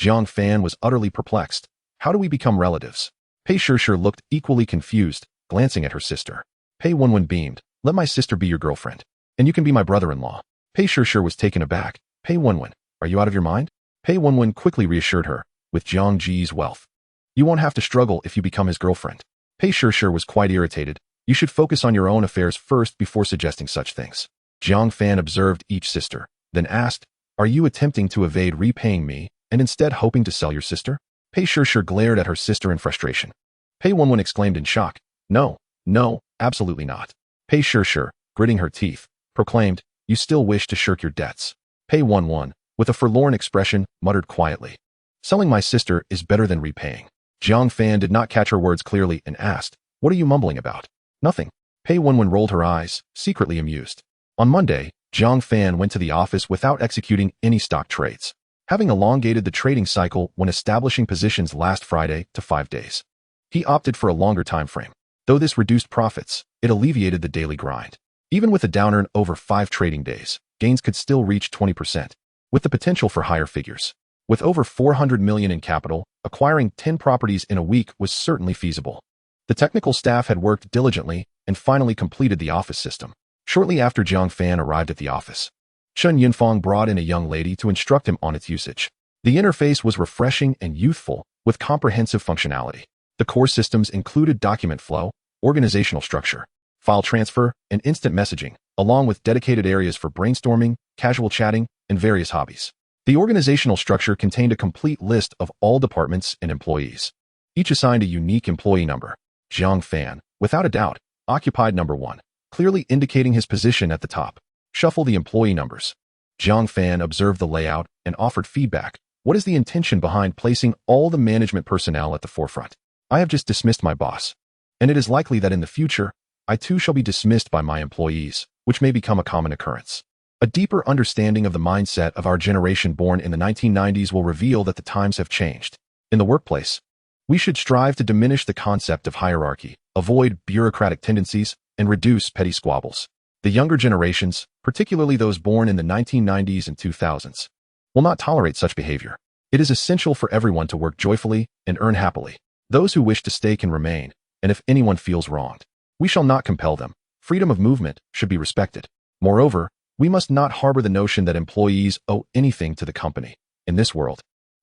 Zhang Fan was utterly perplexed. How do we become relatives? Pei Shishir looked equally confused, glancing at her sister. Pei Wenwen beamed, let my sister be your girlfriend, and you can be my brother-in-law. Pei Shishir was taken aback. Pei Wenwen, are you out of your mind? Pei Wenwen quickly reassured her, with Zhang Ji's wealth, you won't have to struggle if you become his girlfriend. Pei Shishir was quite irritated. You should focus on your own affairs first before suggesting such things. Zhang Fan observed each sister, then asked, are you attempting to evade repaying me and instead hoping to sell your sister? Pei Shishir glared at her sister in frustration. Pei Wenwen exclaimed in shock, no, absolutely not. Pei Shishir, gritting her teeth, proclaimed, you still wish to shirk your debts. Pei Wenwen, with a forlorn expression, muttered quietly, selling my sister is better than repaying. Zhang Fan did not catch her words clearly and asked, what are you mumbling about? Nothing. Pei Wenwen rolled her eyes, secretly amused. On Monday, Zhang Fan went to the office without executing any stock trades, having elongated the trading cycle when establishing positions last Friday to 5 days. He opted for a longer time frame. Though this reduced profits, it alleviated the daily grind. Even with a downturn over 5 trading days, gains could still reach 20%, with the potential for higher figures. With over 400 million in capital, acquiring 10 properties in a week was certainly feasible. The technical staff had worked diligently and finally completed the office system. Shortly after Zhang Fan arrived at the office, Chen Yunfang brought in a young lady to instruct him on its usage. The interface was refreshing and youthful, with comprehensive functionality. The core systems included document flow, organizational structure, file transfer, and instant messaging, along with dedicated areas for brainstorming, casual chatting, and various hobbies. The organizational structure contained a complete list of all departments and employees, each assigned a unique employee number. Zhang Fan, without a doubt, occupied number 1, clearly indicating his position at the top. Shuffle the employee numbers. Zhang Fan observed the layout and offered feedback. What is the intention behind placing all the management personnel at the forefront? I have just dismissed my boss, and it is likely that in the future, I too shall be dismissed by my employees, which may become a common occurrence. A deeper understanding of the mindset of our generation born in the 1990s will reveal that the times have changed. In the workplace, we should strive to diminish the concept of hierarchy, avoid bureaucratic tendencies, and reduce petty squabbles. The younger generations, particularly those born in the 1990s and 2000s, will not tolerate such behavior. It is essential for everyone to work joyfully and earn happily. Those who wish to stay can remain, and if anyone feels wronged, we shall not compel them. Freedom of movement should be respected. Moreover, we must not harbor the notion that employees owe anything to the company. In this world,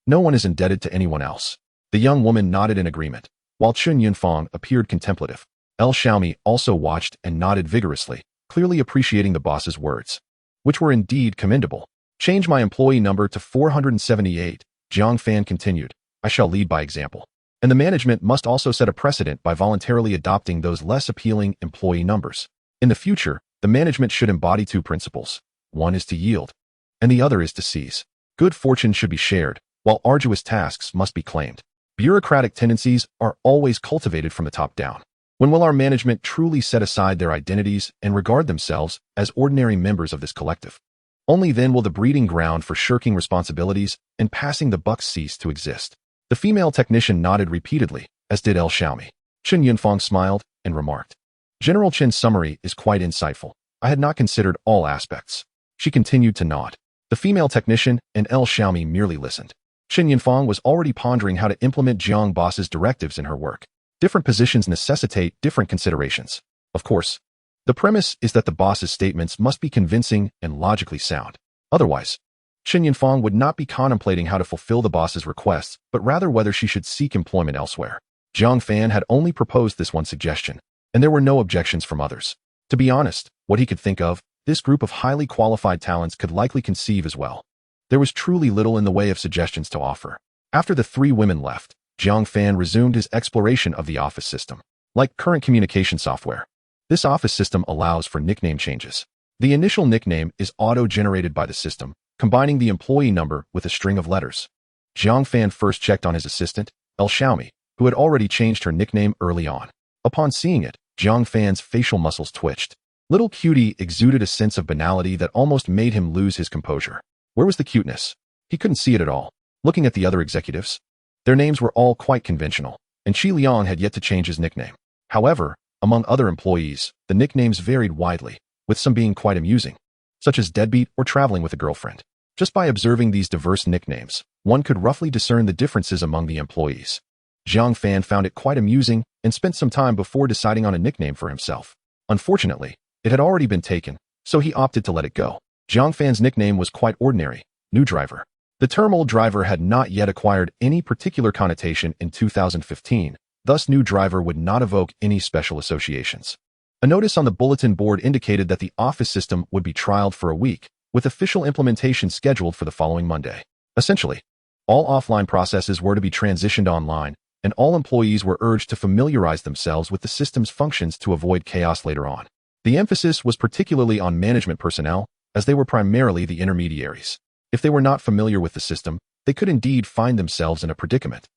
no one is indebted to anyone else. The young woman nodded in agreement, while Chun Yunfang appeared contemplative. El Xiaomi also watched and nodded vigorously, clearly appreciating the boss's words, which were indeed commendable. Change my employee number to 478, Jiang Fan continued. I shall lead by example. And the management must also set a precedent by voluntarily adopting those less appealing employee numbers. In the future, the management should embody two principles. One is to yield, and the other is to seize. Good fortune should be shared, while arduous tasks must be claimed. Bureaucratic tendencies are always cultivated from the top down. When will our management truly set aside their identities and regard themselves as ordinary members of this collective? Only then will the breeding ground for shirking responsibilities and passing the buck cease to exist. The female technician nodded repeatedly, as did El Xiaomi. Chen Yunfang smiled and remarked, General Chen's summary is quite insightful. I had not considered all aspects. She continued to nod. The female technician and El Xiaomi merely listened. Chen Yunfang was already pondering how to implement Jiang Boss's directives in her work. Different positions necessitate different considerations. Of course, the premise is that the boss's statements must be convincing and logically sound. Otherwise, Chen Yunfang would not be contemplating how to fulfill the boss's requests, but rather whether she should seek employment elsewhere. Jiang Fan had only proposed this one suggestion, and there were no objections from others. To be honest, what he could think of, this group of highly qualified talents could likely conceive as well. There was truly little in the way of suggestions to offer. After the three women left, Jiang Fan resumed his exploration of the office system. Like current communication software, this office system allows for nickname changes. The initial nickname is auto-generated by the system, combining the employee number with a string of letters. Jiang Fan first checked on his assistant, El Xiaomi, who had already changed her nickname early on. Upon seeing it, Jiang Fan's facial muscles twitched. Little Cutie exuded a sense of banality that almost made him lose his composure. Where was the cuteness? He couldn't see it at all. Looking at the other executives, their names were all quite conventional, and Qi Liang had yet to change his nickname. However, among other employees, the nicknames varied widely, with some being quite amusing, such as deadbeat or traveling with a girlfriend. Just by observing these diverse nicknames, one could roughly discern the differences among the employees. Jiang Fan found it quite amusing and spent some time before deciding on a nickname for himself. Unfortunately, it had already been taken, so he opted to let it go. Jiang Fan's nickname was quite ordinary, New Driver. The term Old Driver had not yet acquired any particular connotation in 2015, thus New Driver would not evoke any special associations. A notice on the bulletin board indicated that the office system would be trialed for a week, with official implementation scheduled for the following Monday. Essentially, all offline processes were to be transitioned online, and all employees were urged to familiarize themselves with the system's functions to avoid chaos later on. The emphasis was particularly on management personnel, as they were primarily the intermediaries. If they were not familiar with the system, they could indeed find themselves in a predicament.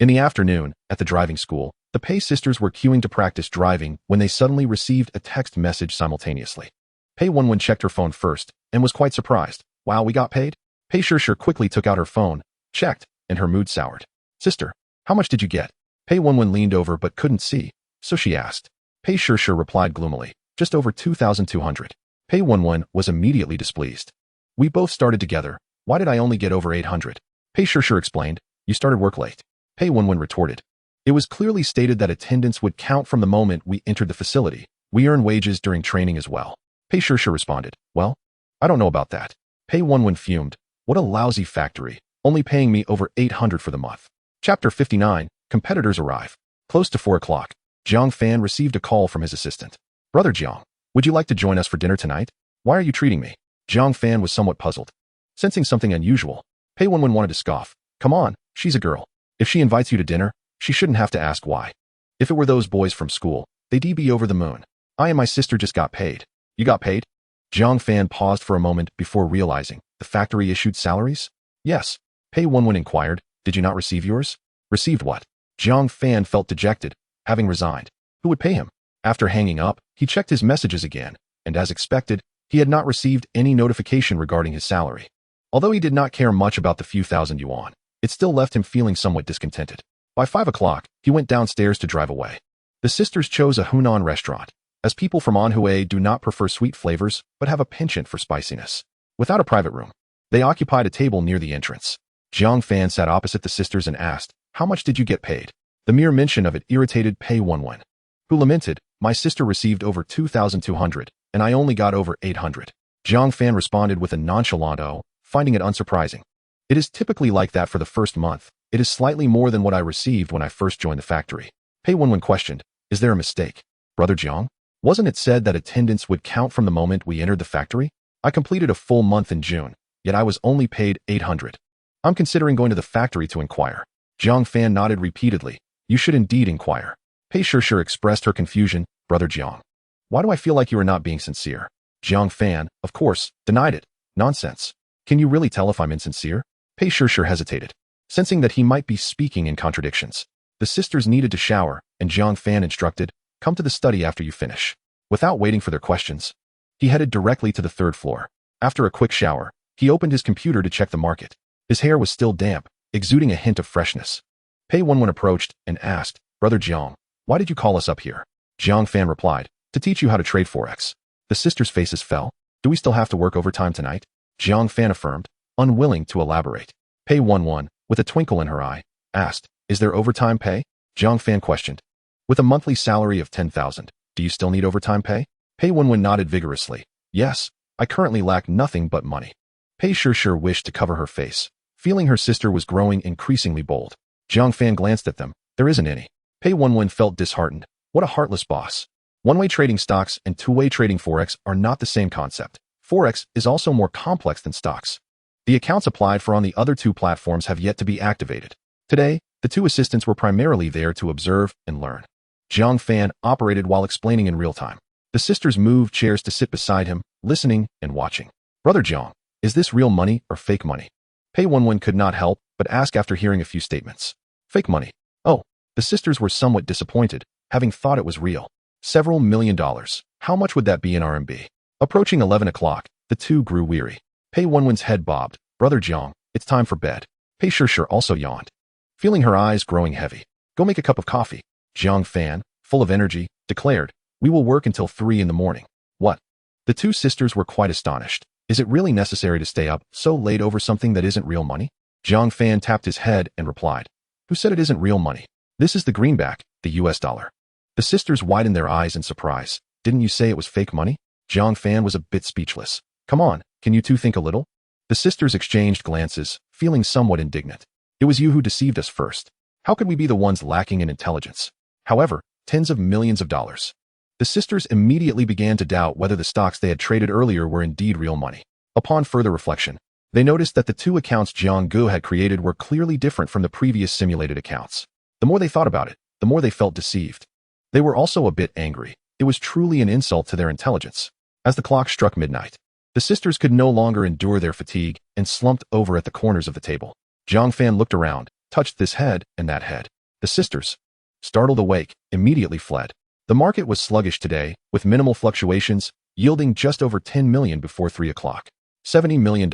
In the afternoon, at the driving school, the Pei sisters were queuing to practice driving when they suddenly received a text message simultaneously. Pei Wenwen checked her phone first and was quite surprised. Wow, we got paid? Pei Shishir quickly took out her phone, checked, and her mood soured. Sister, how much did you get? Pei Wenwen leaned over but couldn't see, so she asked. Pei Shishir replied gloomily, just over 2,200. Pei Wenwen was immediately displeased. We both started together. Why did I only get over 800? Pei Shishir explained. You started work late. Pei Wenwen retorted. It was clearly stated that attendance would count from the moment we entered the facility. We earn wages during training as well. Pei Shishir responded. Well, I don't know about that. Pei Wenwen fumed. What a lousy factory, only paying me over 800 for the month. Chapter 59, Competitors Arrive. Close to 4 o'clock, Jiang Fan received a call from his assistant. Brother Jiang, would you like to join us for dinner tonight? Why are you treating me? Jiang Fan was somewhat puzzled. Sensing something unusual, Pei Wenwen wanted to scoff. Come on, she's a girl. If she invites you to dinner, she shouldn't have to ask why. If it were those boys from school, they'd be over the moon. I and my sister just got paid. You got paid? Jiang Fan paused for a moment before realizing the factory issued salaries? Yes. Pei Wenwen inquired. Did you not receive yours? Received what? Jiang Fan felt dejected, having resigned. Who would pay him? After hanging up, he checked his messages again, and as expected, he had not received any notification regarding his salary. Although he did not care much about the few thousand yuan, it still left him feeling somewhat discontented. By 5 o'clock, he went downstairs to drive away. The sisters chose a Hunan restaurant, as people from Anhui do not prefer sweet flavors but have a penchant for spiciness. Without a private room, they occupied a table near the entrance. Zhang Fan sat opposite the sisters and asked, "How much did you get paid?" The mere mention of it irritated Pei Wenwen, who lamented, "My sister received over 2,200, and I only got over 800. Zhang Fan responded with a nonchalant "Oh," finding it unsurprising. "It is typically like that for the first month. It is slightly more than what I received when I first joined the factory." Pei Wenwen questioned, "Is there a mistake? Brother Jiang? Wasn't it said that attendance would count from the moment we entered the factory? I completed a full month in June, yet I was only paid 800. I'm considering going to the factory to inquire." Zhang Fan nodded repeatedly. "You should indeed inquire." Pei Shishir expressed her confusion. "Brother Jiang, why do I feel like you are not being sincere?" Zhang Fan, of course, denied it. "Nonsense. Can you really tell if I'm insincere?" Pei Shishir hesitated, sensing that he might be speaking in contradictions. The sisters needed to shower, and Zhang Fan instructed, "Come to the study after you finish." Without waiting for their questions, he headed directly to the 3rd floor. After a quick shower, he opened his computer to check the market. His hair was still damp, exuding a hint of freshness. Pei Wenwen approached and asked, "Brother Jiang, why did you call us up here?" Zhang Fan replied, "To teach you how to trade forex." The sisters' faces fell. "Do we still have to work overtime tonight?" Zhang Fan affirmed, unwilling to elaborate. Pei Wenwen, with a twinkle in her eye, asked, "Is there overtime pay?" Zhang Fan questioned, "With a monthly salary of 10,000, do you still need overtime pay?" Pei Wenwen nodded vigorously. "Yes, I currently lack nothing but money." Pei Shishir wished to cover her face, feeling her sister was growing increasingly bold. Zhang Fan glanced at them. "There isn't any." Pei Wenwen felt disheartened. What a heartless boss. One-way trading stocks and two-way trading forex are not the same concept. Forex is also more complex than stocks. The accounts applied for on the other two platforms have yet to be activated. Today, the two assistants were primarily there to observe and learn. Zhang Fan operated while explaining in real time. The sisters moved chairs to sit beside him, listening and watching. "Brother Zhang, is this real money or fake money?" Pei Wenwen could not help but ask after hearing a few statements. "Fake money." "Oh." The sisters were somewhat disappointed, having thought it was real. "Several $1,000,000. How much would that be in RMB?" Approaching 11 o'clock, the two grew weary. Pei Wenwen's head bobbed. "Brother Zhang, it's time for bed." Pei Shishir also yawned, feeling her eyes growing heavy. "Go make a cup of coffee." Zhang Fan, full of energy, declared, "We will work until 3 in the morning." "What?" The two sisters were quite astonished. Is it really necessary to stay up so late over something that isn't real money? Zhang Fan tapped his head and replied, "Who said it isn't real money? This is the greenback, the US dollar." The sisters widened their eyes in surprise. "Didn't you say it was fake money?" Zhang Fan was a bit speechless. "Come on, can you two think a little?" The sisters exchanged glances, feeling somewhat indignant. "It was you who deceived us first. How could we be the ones lacking in intelligence?" However, tens of millions of dollars. The sisters immediately began to doubt whether the stocks they had traded earlier were indeed real money. Upon further reflection, they noticed that the two accounts Jiang Gu had created were clearly different from the previous simulated accounts. The more they thought about it, the more they felt deceived. They were also a bit angry. It was truly an insult to their intelligence. As the clock struck midnight, the sisters could no longer endure their fatigue and slumped over at the corners of the table. Zhang Fan looked around, touched this head and that head. The sisters, startled awake, immediately fled. The market was sluggish today, with minimal fluctuations, yielding just over 10 million before 3 o'clock. $70 million.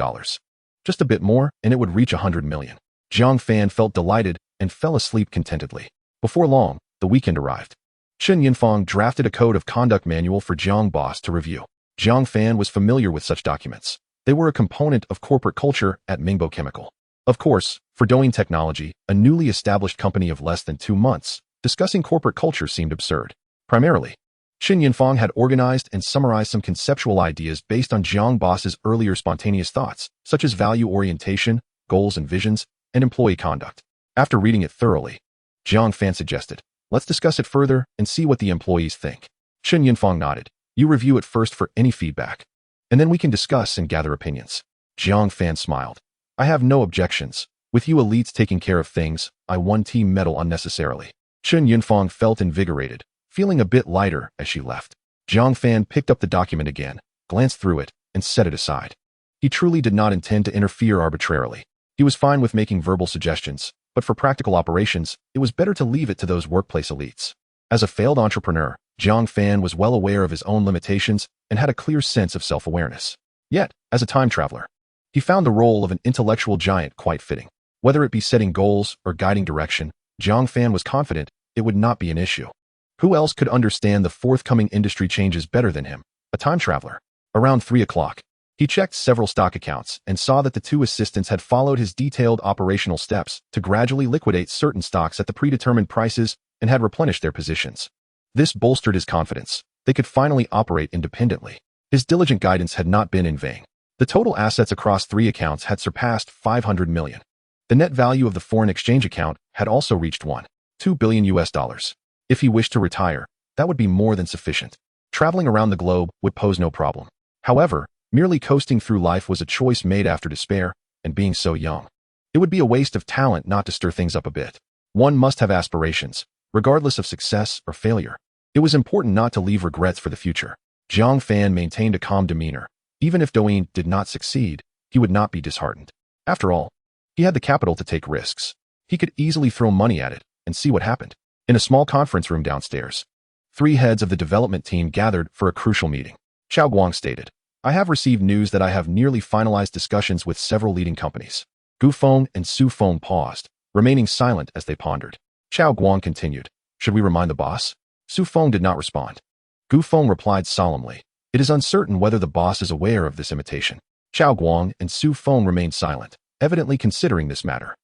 Just a bit more, and it would reach 100 million. Zhang Fan felt delighted and fell asleep contentedly. Before long, the weekend arrived. Chen Yinfang drafted a code of conduct manual for Zhang Boss to review. Zhang Fan was familiar with such documents. They were a component of corporate culture at Mingbo Chemical. Of course, for Douyin Technology, a newly established company of less than 2 months, discussing corporate culture seemed absurd. Primarily, Chen Yinfang had organized and summarized some conceptual ideas based on Zhang Boss's earlier spontaneous thoughts, such as value orientation, goals and visions, and employee conduct. After reading it thoroughly, Zhang Fan suggested, "Let's discuss it further and see what the employees think." Chen Yinfang nodded. "You review it first for any feedback, and then we can discuss and gather opinions." Zhang Fan smiled. "I have no objections. With you elites taking care of things, I won team medal unnecessarily." Chen Yinfang felt invigorated, feeling a bit lighter as she left. Zhang Fan picked up the document again, glanced through it, and set it aside. He truly did not intend to interfere arbitrarily. He was fine with making verbal suggestions, but for practical operations, it was better to leave it to those workplace elites. As a failed entrepreneur, Zhang Fan was well aware of his own limitations and had a clear sense of self-awareness. Yet, as a time traveler, he found the role of an intellectual giant quite fitting. Whether it be setting goals or guiding direction, Zhang Fan was confident it would not be an issue. Who else could understand the forthcoming industry changes better than him, a time traveler? Around 3 o'clock, he checked several stock accounts and saw that the two assistants had followed his detailed operational steps to gradually liquidate certain stocks at the predetermined prices and had replenished their positions. This bolstered his confidence. They could finally operate independently. His diligent guidance had not been in vain. The total assets across 3 accounts had surpassed 500 million. The net value of the foreign exchange account had also reached $1.2 billion. If he wished to retire, that would be more than sufficient. Traveling around the globe would pose no problem. However, merely coasting through life was a choice made after despair, and being so young. It would be a waste of talent not to stir things up a bit. One must have aspirations, regardless of success or failure. It was important not to leave regrets for the future. Zhang Fan maintained a calm demeanor. Even if Douyin did not succeed, he would not be disheartened. After all, he had the capital to take risks. He could easily throw money at it and see what happened. In a small conference room downstairs, 3 heads of the development team gathered for a crucial meeting. Xiao Guang stated, "I have received news that I have nearly finalized discussions with several leading companies." Gu Feng and Su Feng paused, remaining silent as they pondered. Xiao Guang continued, "Should we remind the boss?" Su Feng did not respond. Gu Feng replied solemnly, "It is uncertain whether the boss is aware of this invitation." Xiao Guang and Su Feng remained silent, evidently considering this matter.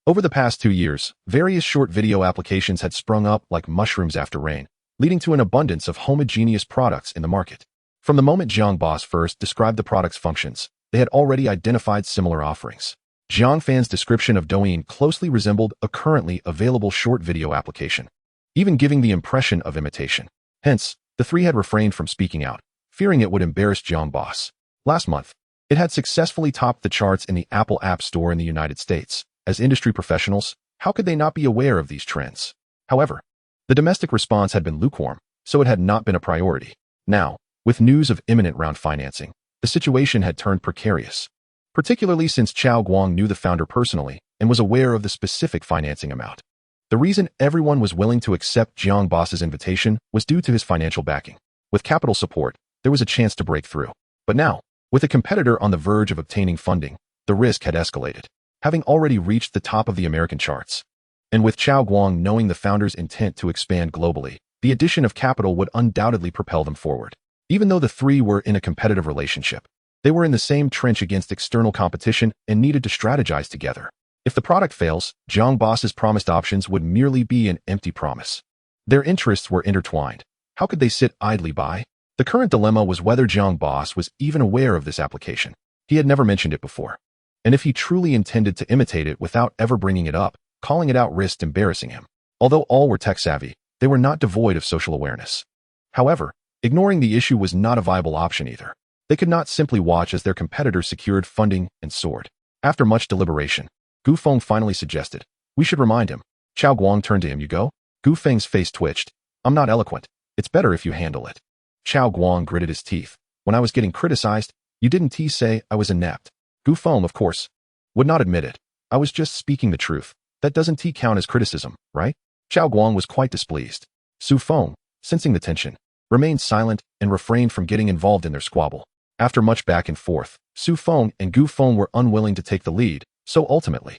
Over the past 2 years, various short video applications had sprung up like mushrooms after rain, leading to an abundance of homogeneous products in the market. From the moment Zhang Boss first described the product's functions, they had already identified similar offerings. Zhang Fan's description of Douyin closely resembled a currently available short video application, even giving the impression of imitation. Hence, the 3 had refrained from speaking out, fearing it would embarrass Zhang Boss. Last month, it had successfully topped the charts in the Apple App Store in the United States. As industry professionals, how could they not be aware of these trends? However, the domestic response had been lukewarm, so it had not been a priority. Now, with news of imminent round financing, the situation had turned precarious, particularly since Xiao Guang knew the founder personally and was aware of the specific financing amount. The reason everyone was willing to accept Zhang Boss's invitation was due to his financial backing. With capital support, there was a chance to break through. But now, with a competitor on the verge of obtaining funding, the risk had escalated, having already reached the top of the American charts. And with Xiao Guang knowing the founder's intent to expand globally, the addition of capital would undoubtedly propel them forward. Even though the 3 were in a competitive relationship, they were in the same trench against external competition and needed to strategize together. If the product fails, Zhang Boss's promised options would merely be an empty promise. Their interests were intertwined. How could they sit idly by? The current dilemma was whether Zhang Boss was even aware of this application. He had never mentioned it before. And if he truly intended to imitate it without ever bringing it up, calling it out risked embarrassing him. Although all were tech-savvy, they were not devoid of social awareness. However, ignoring the issue was not a viable option either. They could not simply watch as their competitor secured funding and soared. After much deliberation, Gu Feng finally suggested, "We should remind him." Xiao Guang turned to him. "You go?" Gu Feng's face twitched. "I'm not eloquent. It's better if you handle it." Xiao Guang gritted his teeth. "When I was getting criticized, you didn't say I was inept." Gu Feng, of course, would not admit it. "I was just speaking the truth. That doesn't count as criticism, right?" Xiao Guang was quite displeased. Su Feng, sensing the tension, remained silent and refrained from getting involved in their squabble. After much back and forth, Su Feng and Gu Feng were unwilling to take the lead, so ultimately,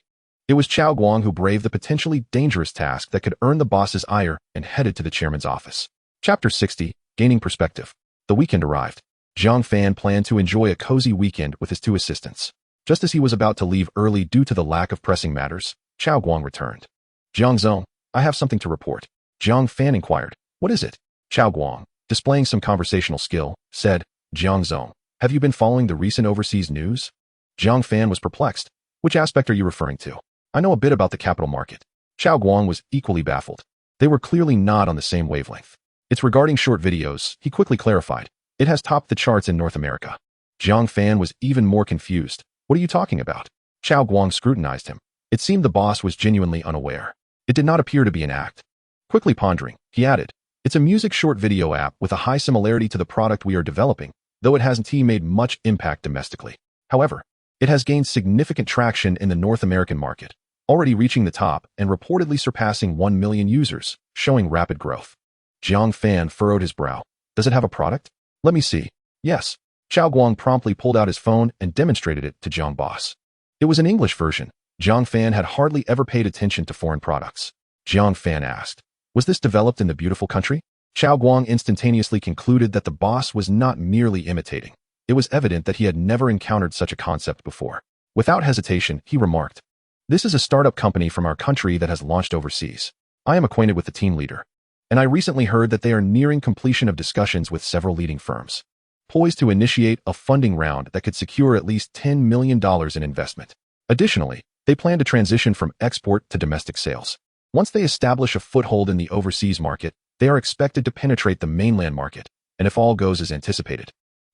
it was Xiao Guang who braved the potentially dangerous task that could earn the boss's ire and headed to the chairman's office. Chapter 60, Gaining Perspective. The weekend arrived. Zhang Fan planned to enjoy a cozy weekend with his 2 assistants. Just as he was about to leave early due to the lack of pressing matters, Xiao Guang returned. "Zhang Zong, I have something to report." Zhang Fan inquired, "What is it?" Xiao Guang, displaying some conversational skill, said, "Zhang Zong, have you been following the recent overseas news?" Zhang Fan was perplexed. "Which aspect are you referring to?" "I know a bit about the capital market." Xiao Guang was equally baffled. They were clearly not on the same wavelength. "It's regarding short videos," he quickly clarified. "It has topped the charts in North America." Zhang Fan was even more confused. "What are you talking about?" Xiao Guang scrutinized him. It seemed the boss was genuinely unaware. It did not appear to be an act. Quickly pondering, he added, "It's a music short video app with a high similarity to the product we are developing, though it hasn't made much impact domestically. However, it has gained significant traction in the North American market, already reaching the top and reportedly surpassing 1 million users, showing rapid growth." Jiang Fan furrowed his brow. Does it have a product? Let me see. Yes. Chao Guang promptly pulled out his phone and demonstrated it to Jiang Boss. It was an English version. Jiang Fan had hardly ever paid attention to foreign products. Jiang Fan asked, was this developed in the beautiful country? Chao Guang instantaneously concluded that the boss was not merely imitating. It was evident that he had never encountered such a concept before. Without hesitation, he remarked, this is a startup company from our country that has launched overseas. I am acquainted with the team leader, and I recently heard that they are nearing completion of discussions with several leading firms, poised to initiate a funding round that could secure at least $10 million in investment. Additionally, they plan to transition from export to domestic sales. Once they establish a foothold in the overseas market, they are expected to penetrate the mainland market, and if all goes as anticipated,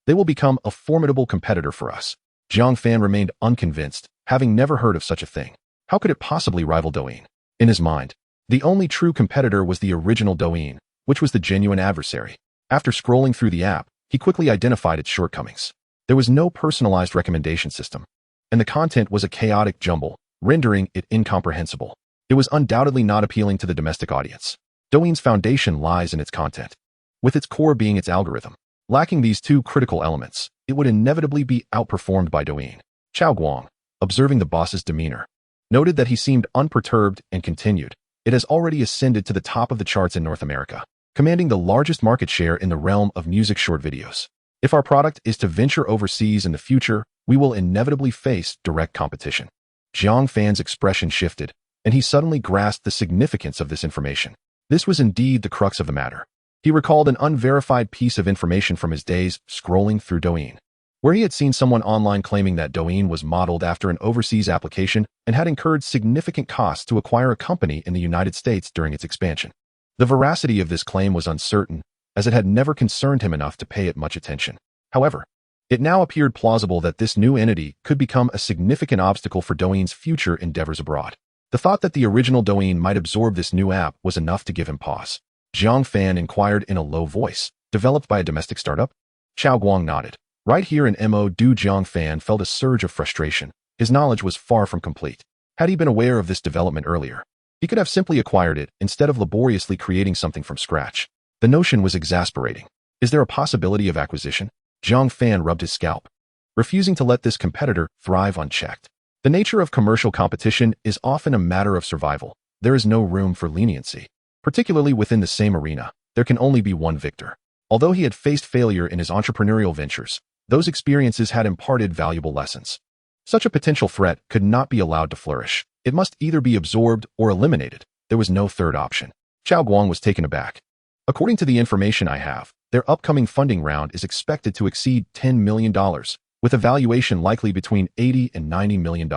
they will become a formidable competitor for us. Jiang Fan remained unconvinced, having never heard of such a thing. How could it possibly rival Douyin? In his mind, the only true competitor was the original Douyin, which was the genuine adversary. After scrolling through the app, he quickly identified its shortcomings. There was no personalized recommendation system, and the content was a chaotic jumble, rendering it incomprehensible. It was undoubtedly not appealing to the domestic audience. Douyin's foundation lies in its content, with its core being its algorithm. Lacking these two critical elements, it would inevitably be outperformed by Douyin. Chao Guang, observing the boss's demeanor, noted that he seemed unperturbed and continued, it has already ascended to the top of the charts in North America, commanding the largest market share in the realm of music short videos. If our product is to venture overseas in the future, we will inevitably face direct competition. Jiang Fan's expression shifted, and he suddenly grasped the significance of this information. This was indeed the crux of the matter. He recalled an unverified piece of information from his days scrolling through Douyin, where he had seen someone online claiming that Douyin was modeled after an overseas application and had incurred significant costs to acquire a company in the United States during its expansion. The veracity of this claim was uncertain, as it had never concerned him enough to pay it much attention. However, it now appeared plausible that this new entity could become a significant obstacle for Douyin's future endeavors abroad. The thought that the original Douyin might absorb this new app was enough to give him pause. Jiang Fan inquired in a low voice, developed by a domestic startup? Chao Guang nodded. Right here in Mo Du, Jiang Fan felt a surge of frustration. His knowledge was far from complete. Had he been aware of this development earlier, he could have simply acquired it instead of laboriously creating something from scratch. The notion was exasperating. Is there a possibility of acquisition? Jiang Fan rubbed his scalp, refusing to let this competitor thrive unchecked. The nature of commercial competition is often a matter of survival. There is no room for leniency. Particularly within the same arena, there can only be one victor. Although he had faced failure in his entrepreneurial ventures, those experiences had imparted valuable lessons. Such a potential threat could not be allowed to flourish. It must either be absorbed or eliminated. There was no third option. Chao Guang was taken aback. According to the information I have, their upcoming funding round is expected to exceed $10 million, with a valuation likely between $80 and $90 million.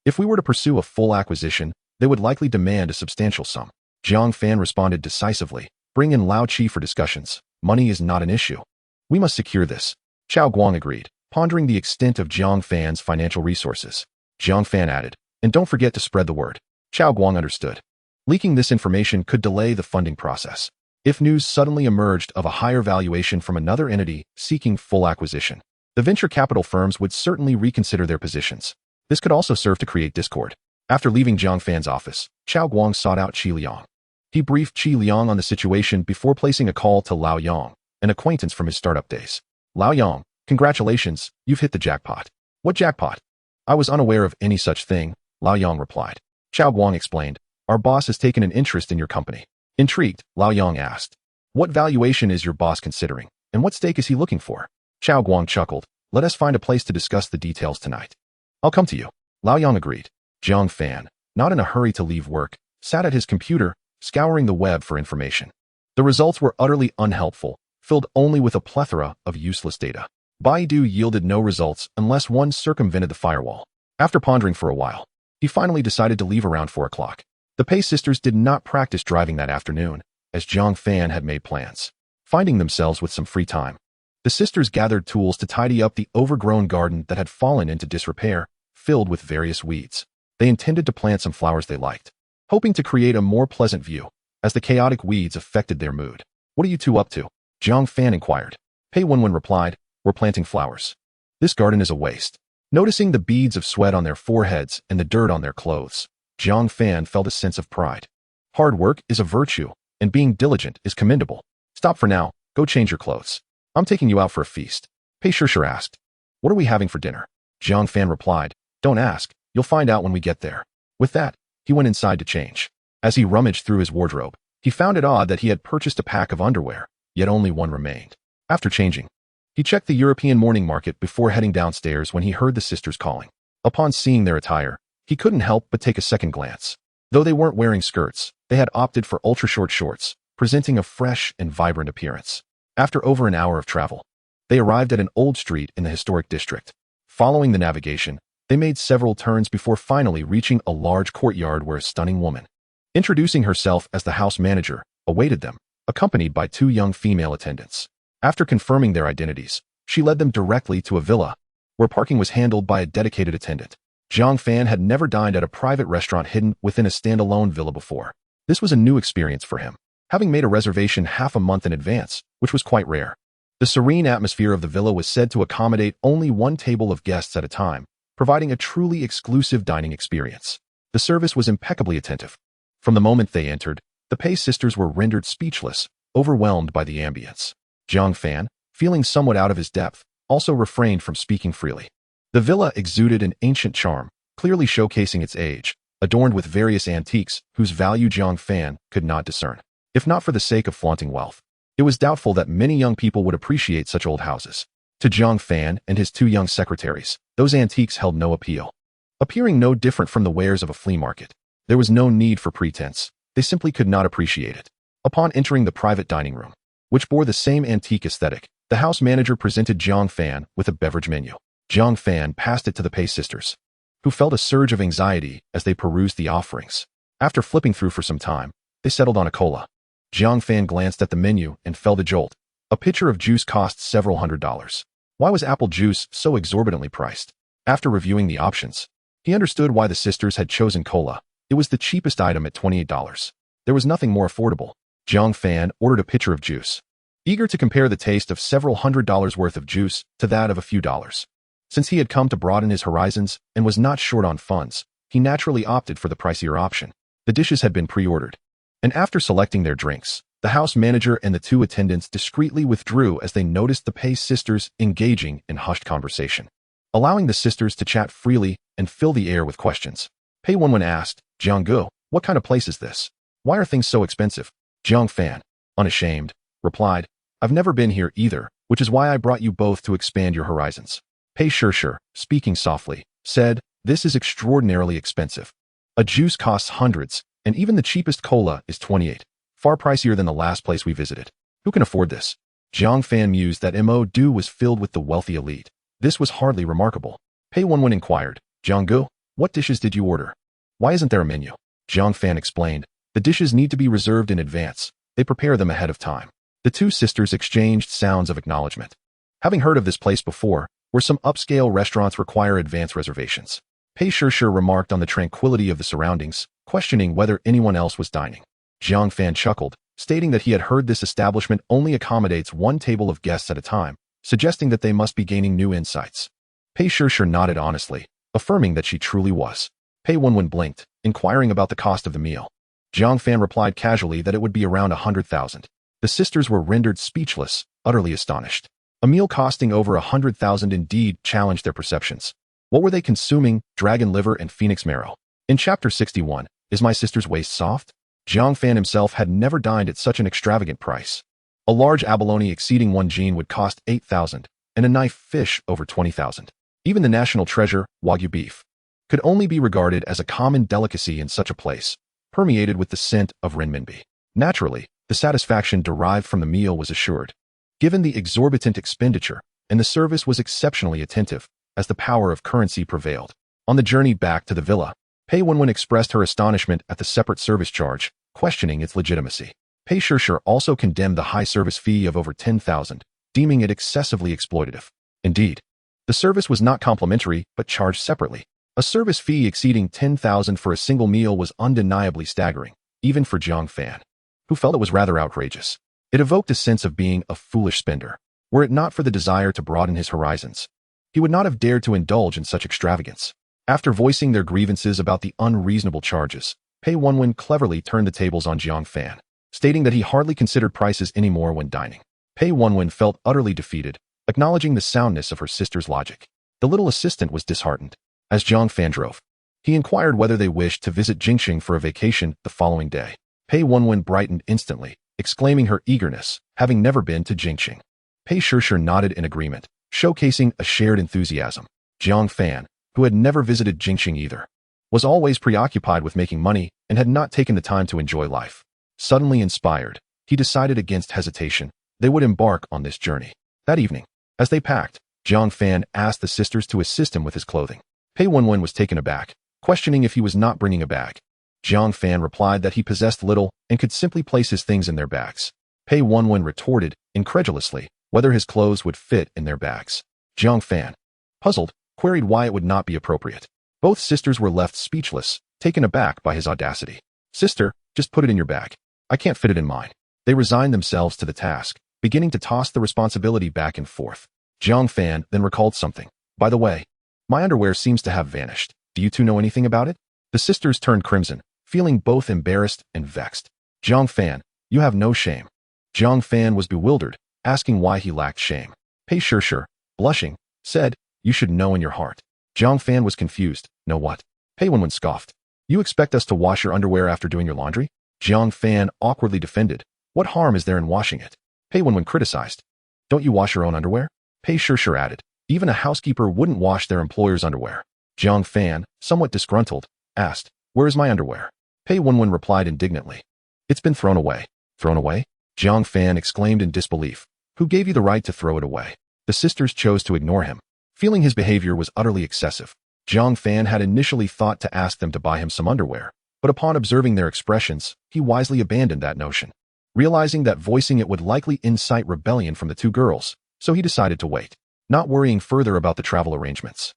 If we were to pursue a full acquisition, they would likely demand a substantial sum. Jiang Fan responded decisively. Bring in Lao Qi for discussions. Money is not an issue. We must secure this. Chao Guang agreed, pondering the extent of Jiang Fan's financial resources. Jiang Fan added, and don't forget to spread the word. Chao Guang understood. Leaking this information could delay the funding process. If news suddenly emerged of a higher valuation from another entity seeking full acquisition, the venture capital firms would certainly reconsider their positions. This could also serve to create discord. After leaving Jiang Fan's office, Chao Guang sought out Qi Liang. He briefed Qi Liang on the situation before placing a call to Lao Yang, an acquaintance from his startup days. Lao Yang, congratulations, you've hit the jackpot. What jackpot? I was unaware of any such thing, Lao Yang replied. Chao Guang explained, our boss has taken an interest in your company. Intrigued, Lao Yang asked, what valuation is your boss considering, and what stake is he looking for? Chao Guang chuckled, let us find a place to discuss the details tonight. I'll come to you. Lao Yang agreed. Jiang Fan, not in a hurry to leave work, sat at his computer, scouring the web for information. The results were utterly unhelpful, filled only with a plethora of useless data. Baidu yielded no results unless one circumvented the firewall. After pondering for a while, he finally decided to leave around 4 o'clock. The Pei sisters did not practice driving that afternoon, as Jiang Fan had made plans. Finding themselves with some free time, the sisters gathered tools to tidy up the overgrown garden that had fallen into disrepair, filled with various weeds. They intended to plant some flowers they liked, hoping to create a more pleasant view, as the chaotic weeds affected their mood. What are you two up to? Jiang Fan inquired. Pei Wenwen replied, we're planting flowers. This garden is a waste. Noticing the beads of sweat on their foreheads and the dirt on their clothes, Jiang Fan felt a sense of pride. Hard work is a virtue, and being diligent is commendable. Stop for now, go change your clothes. I'm taking you out for a feast. Pei Shishir asked. What are we having for dinner? Jiang Fan replied, don't ask, you'll find out when we get there. With that, he went inside to change. As he rummaged through his wardrobe, he found it odd that he had purchased a pack of underwear, yet only one remained. After changing, he checked the European morning market before heading downstairs when he heard the sisters calling. Upon seeing their attire, he couldn't help but take a second glance. Though they weren't wearing skirts, they had opted for ultra-short shorts, presenting a fresh and vibrant appearance. After over an hour of travel, they arrived at an old street in the historic district. Following the navigation, they made several turns before finally reaching a large courtyard where a stunning woman, introducing herself as the house manager, awaited them, accompanied by two young female attendants. After confirming their identities, she led them directly to a villa, where parking was handled by a dedicated attendant. Jiang Fan had never dined at a private restaurant hidden within a standalone villa before. This was a new experience for him, having made a reservation half a month in advance, which was quite rare. The serene atmosphere of the villa was said to accommodate only one table of guests at a time, providing a truly exclusive dining experience. The service was impeccably attentive. From the moment they entered, the Pei sisters were rendered speechless, overwhelmed by the ambience. Jiang Fan, feeling somewhat out of his depth, also refrained from speaking freely. The villa exuded an ancient charm, clearly showcasing its age, adorned with various antiques whose value Jiang Fan could not discern. If not for the sake of flaunting wealth, it was doubtful that many young people would appreciate such old houses. To Jiang Fan and his two young secretaries, those antiques held no appeal. Appearing no different from the wares of a flea market, there was no need for pretense. They simply could not appreciate it. Upon entering the private dining room, which bore the same antique aesthetic, the house manager presented Jiang Fan with a beverage menu. Jiang Fan passed it to the Pei sisters, who felt a surge of anxiety as they perused the offerings. After flipping through for some time, they settled on a cola. Jiang Fan glanced at the menu and felt a jolt. A pitcher of juice cost several $100s. Why was apple juice so exorbitantly priced? After reviewing the options, he understood why the sisters had chosen cola. It was the cheapest item at $28. There was nothing more affordable. Jiang Fan ordered a pitcher of juice, eager to compare the taste of several $100s worth of juice to that of a few dollars. Since he had come to broaden his horizons and was not short on funds, he naturally opted for the pricier option. The dishes had been pre-ordered, and after selecting their drinks, the house manager and the two attendants discreetly withdrew as they noticed the Pei sisters engaging in hushed conversation, allowing the sisters to chat freely and fill the air with questions. Pei Wenwen asked, Jiang, what kind of place is this? Why are things so expensive? Jiang Fan, unashamed, replied, I've never been here either, which is why I brought you both to expand your horizons. Pei Shishir, speaking softly, said, this is extraordinarily expensive. A juice costs hundreds, and even the cheapest cola is 28, far pricier than the last place we visited. Who can afford this? Jiang Fan mused that Mo Du was filled with the wealthy elite. This was hardly remarkable. Pei Wenwen inquired, Jiang, what dishes did you order? Why isn't there a menu? Jiang Fan explained, the dishes need to be reserved in advance. They prepare them ahead of time. The two sisters exchanged sounds of acknowledgement. Having heard of this place before, where some upscale restaurants require advance reservations, Pei Shishir remarked on the tranquility of the surroundings, questioning whether anyone else was dining. Jiang Fan chuckled, stating that he had heard this establishment only accommodates one table of guests at a time, suggesting that they must be gaining new insights. Pei Shishir nodded honestly, affirming that she truly was. Pei Wenwen blinked, inquiring about the cost of the meal. Jiang Fan replied casually that it would be around 100,000. The sisters were rendered speechless, utterly astonished. A meal costing over 100,000 indeed challenged their perceptions. What were they consuming? Dragon liver and phoenix marrow. In chapter 61, Is My Sister's Waist Soft? Jiang Fan himself had never dined at such an extravagant price. A large abalone exceeding 1 jin would cost 8,000, and a knife fish over 20,000. Even the national treasure, Wagyu beef, could only be regarded as a common delicacy in such a place, permeated with the scent of renminbi. Naturally, the satisfaction derived from the meal was assured, given the exorbitant expenditure, and the service was exceptionally attentive, as the power of currency prevailed. On the journey back to the villa, Pei Wenwen expressed her astonishment at the separate service charge, questioning its legitimacy. Pei Shishir also condemned the high service fee of over 10,000, deeming it excessively exploitative. Indeed, the service was not complimentary, but charged separately. A service fee exceeding 10,000 for a single meal was undeniably staggering, even for Jiang Fan, who felt it was rather outrageous. It evoked a sense of being a foolish spender. Were it not for the desire to broaden his horizons, he would not have dared to indulge in such extravagance. After voicing their grievances about the unreasonable charges, Pei Wenwen cleverly turned the tables on Jiang Fan. stating that he hardly considered prices anymore when dining. Pei Wenwen felt utterly defeated, acknowledging the soundness of her sister's logic. The little assistant was disheartened. As Jiang Fan drove, he inquired whether they wished to visit Jingxing for a vacation the following day. Pei Wenwen brightened instantly, exclaiming her eagerness, having never been to Jingxing. Pei Shishir nodded in agreement, showcasing a shared enthusiasm. Jiang Fan, who had never visited Jingxing either, was always preoccupied with making money and had not taken the time to enjoy life. Suddenly inspired, he decided against hesitation they would embark on this journey. That evening, as they packed, Jiang Fan asked the sisters to assist him with his clothing. Pei Wenwen was taken aback, questioning if he was not bringing a bag. Jiang Fan replied that he possessed little and could simply place his things in their bags. Pei Wenwen retorted, incredulously, whether his clothes would fit in their bags. Jiang Fan, puzzled, queried why it would not be appropriate. Both sisters were left speechless, taken aback by his audacity. Sister, just put it in your bag. I can't fit it in mine. They resigned themselves to the task, beginning to toss the responsibility back and forth. Jiang Fan then recalled something. By the way, my underwear seems to have vanished. Do you two know anything about it? The sisters turned crimson, feeling both embarrassed and vexed. Jiang Fan, you have no shame. Jiang Fan was bewildered, asking why he lacked shame. Pei Shishir, blushing, said, you should know in your heart. Jiang Fan was confused. Know what? Pei Wenwen scoffed. You expect us to wash your underwear after doing your laundry? Jiang Fan awkwardly defended. What harm is there in washing it? Pei Wenwen criticized. Don't you wash your own underwear? Pei Shishir added. Even a housekeeper wouldn't wash their employer's underwear. Jiang Fan, somewhat disgruntled, asked, where is my underwear? Pei Wenwen replied indignantly. It's been thrown away. Thrown away? Jiang Fan exclaimed in disbelief. Who gave you the right to throw it away? The sisters chose to ignore him, feeling his behavior was utterly excessive. Jiang Fan had initially thought to ask them to buy him some underwear, but upon observing their expressions, he wisely abandoned that notion, realizing that voicing it would likely incite rebellion from the two girls, so he decided to wait, not worrying further about the travel arrangements.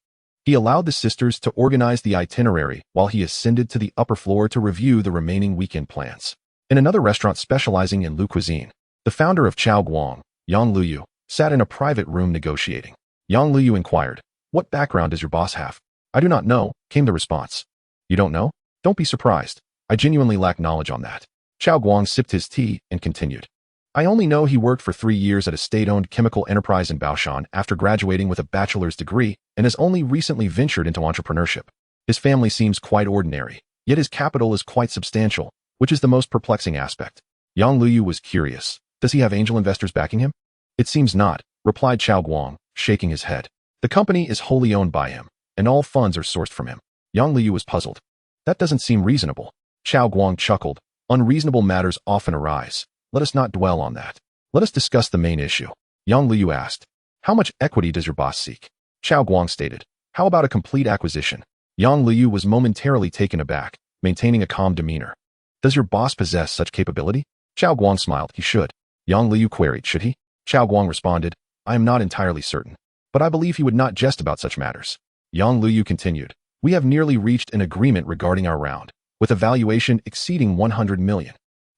He allowed the sisters to organize the itinerary while he ascended to the upper floor to review the remaining weekend plans. In another restaurant specializing in Lu cuisine, the founder of Chao Guang, Yang Luyu, sat in a private room negotiating. Yang Luyu inquired, what background does your boss have? I do not know, came the response. You don't know? Don't be surprised. I genuinely lack knowledge on that. Chao Guang sipped his tea and continued. I only know he worked for 3 years at a state-owned chemical enterprise in Baoshan after graduating with a bachelor's degree and has only recently ventured into entrepreneurship. His family seems quite ordinary, yet his capital is quite substantial, which is the most perplexing aspect. Yang Luyu was curious. Does he have angel investors backing him? It seems not, replied Chao Guang, shaking his head. The company is wholly owned by him, and all funds are sourced from him. Yang Luyu was puzzled. That doesn't seem reasonable. Chao Guang chuckled. Unreasonable matters often arise. Let us not dwell on that. Let us discuss the main issue. Yang Luyu asked, how much equity does your boss seek? Chao Guang stated, how about a complete acquisition? Yang Luyu was momentarily taken aback, maintaining a calm demeanor. Does your boss possess such capability? Chao Guang smiled. He should. Yang Luyu queried, should he? Chao Guang responded, I am not entirely certain, but I believe he would not jest about such matters. Yang Luyu continued, we have nearly reached an agreement regarding our round, with a valuation exceeding 100 million.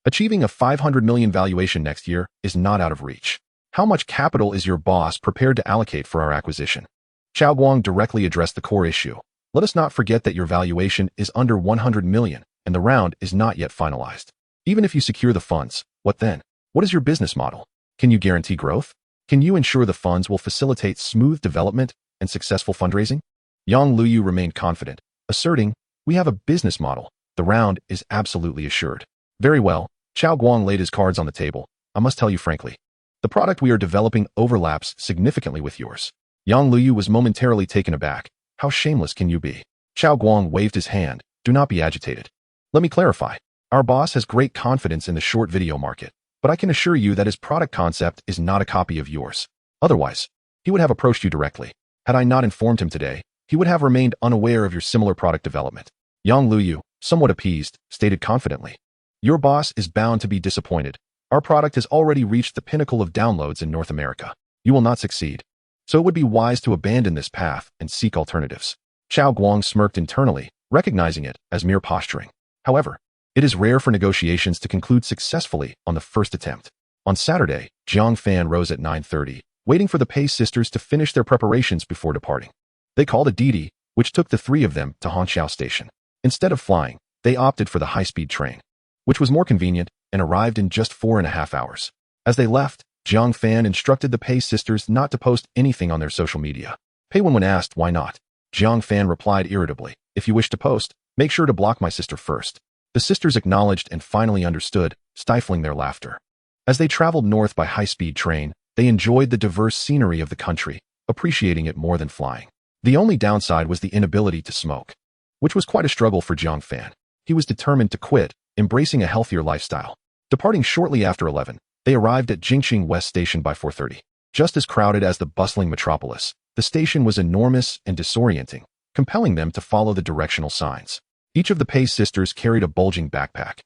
Achieving a 500 million valuation next year is not out of reach. How much capital is your boss prepared to allocate for our acquisition? Chao Guang directly addressed the core issue. Let us not forget that your valuation is under 100 million, and the round is not yet finalized. Even if you secure the funds, what then? What is your business model? Can you guarantee growth? Can you ensure the funds will facilitate smooth development and successful fundraising? Yang Luyu remained confident, asserting, we have a business model. The round is absolutely assured. Very well. Chao Guang laid his cards on the table. I must tell you frankly, the product we are developing overlaps significantly with yours. Yang Luyu was momentarily taken aback. How shameless can you be? Chao Guang waved his hand. Do not be agitated. Let me clarify. Our boss has great confidence in the short video market, but I can assure you that his product concept is not a copy of yours. Otherwise, he would have approached you directly. Had I not informed him today, he would have remained unaware of your similar product development. Yang Luyu, somewhat appeased, stated confidently. Your boss is bound to be disappointed. Our product has already reached the pinnacle of downloads in North America. You will not succeed. So it would be wise to abandon this path and seek alternatives. Chao Guang smirked internally, recognizing it as mere posturing. However, it is rare for negotiations to conclude successfully on the first attempt. On Saturday, Jiang Fan rose at 9:30, waiting for the Pei sisters to finish their preparations before departing. They called a Didi, which took the three of them to Hanxiao Station. Instead of flying, they opted for the high-speed train, which was more convenient, and arrived in just 4.5 hours. As they left, Jiang Fan instructed the Pei sisters not to post anything on their social media. Pei Wenwen asked why not. Jiang Fan replied irritably, "If you wish to post, make sure to block my sister first." The sisters acknowledged and finally understood, stifling their laughter. As they traveled north by high-speed train, they enjoyed the diverse scenery of the country, appreciating it more than flying. The only downside was the inability to smoke, which was quite a struggle for Jiang Fan. He was determined to quit, embracing a healthier lifestyle. Departing shortly after 11, they arrived at Jingxing West Station by 4:30. Just as crowded as the bustling metropolis, the station was enormous and disorienting, compelling them to follow the directional signs. Each of the Pei sisters carried a bulging backpack,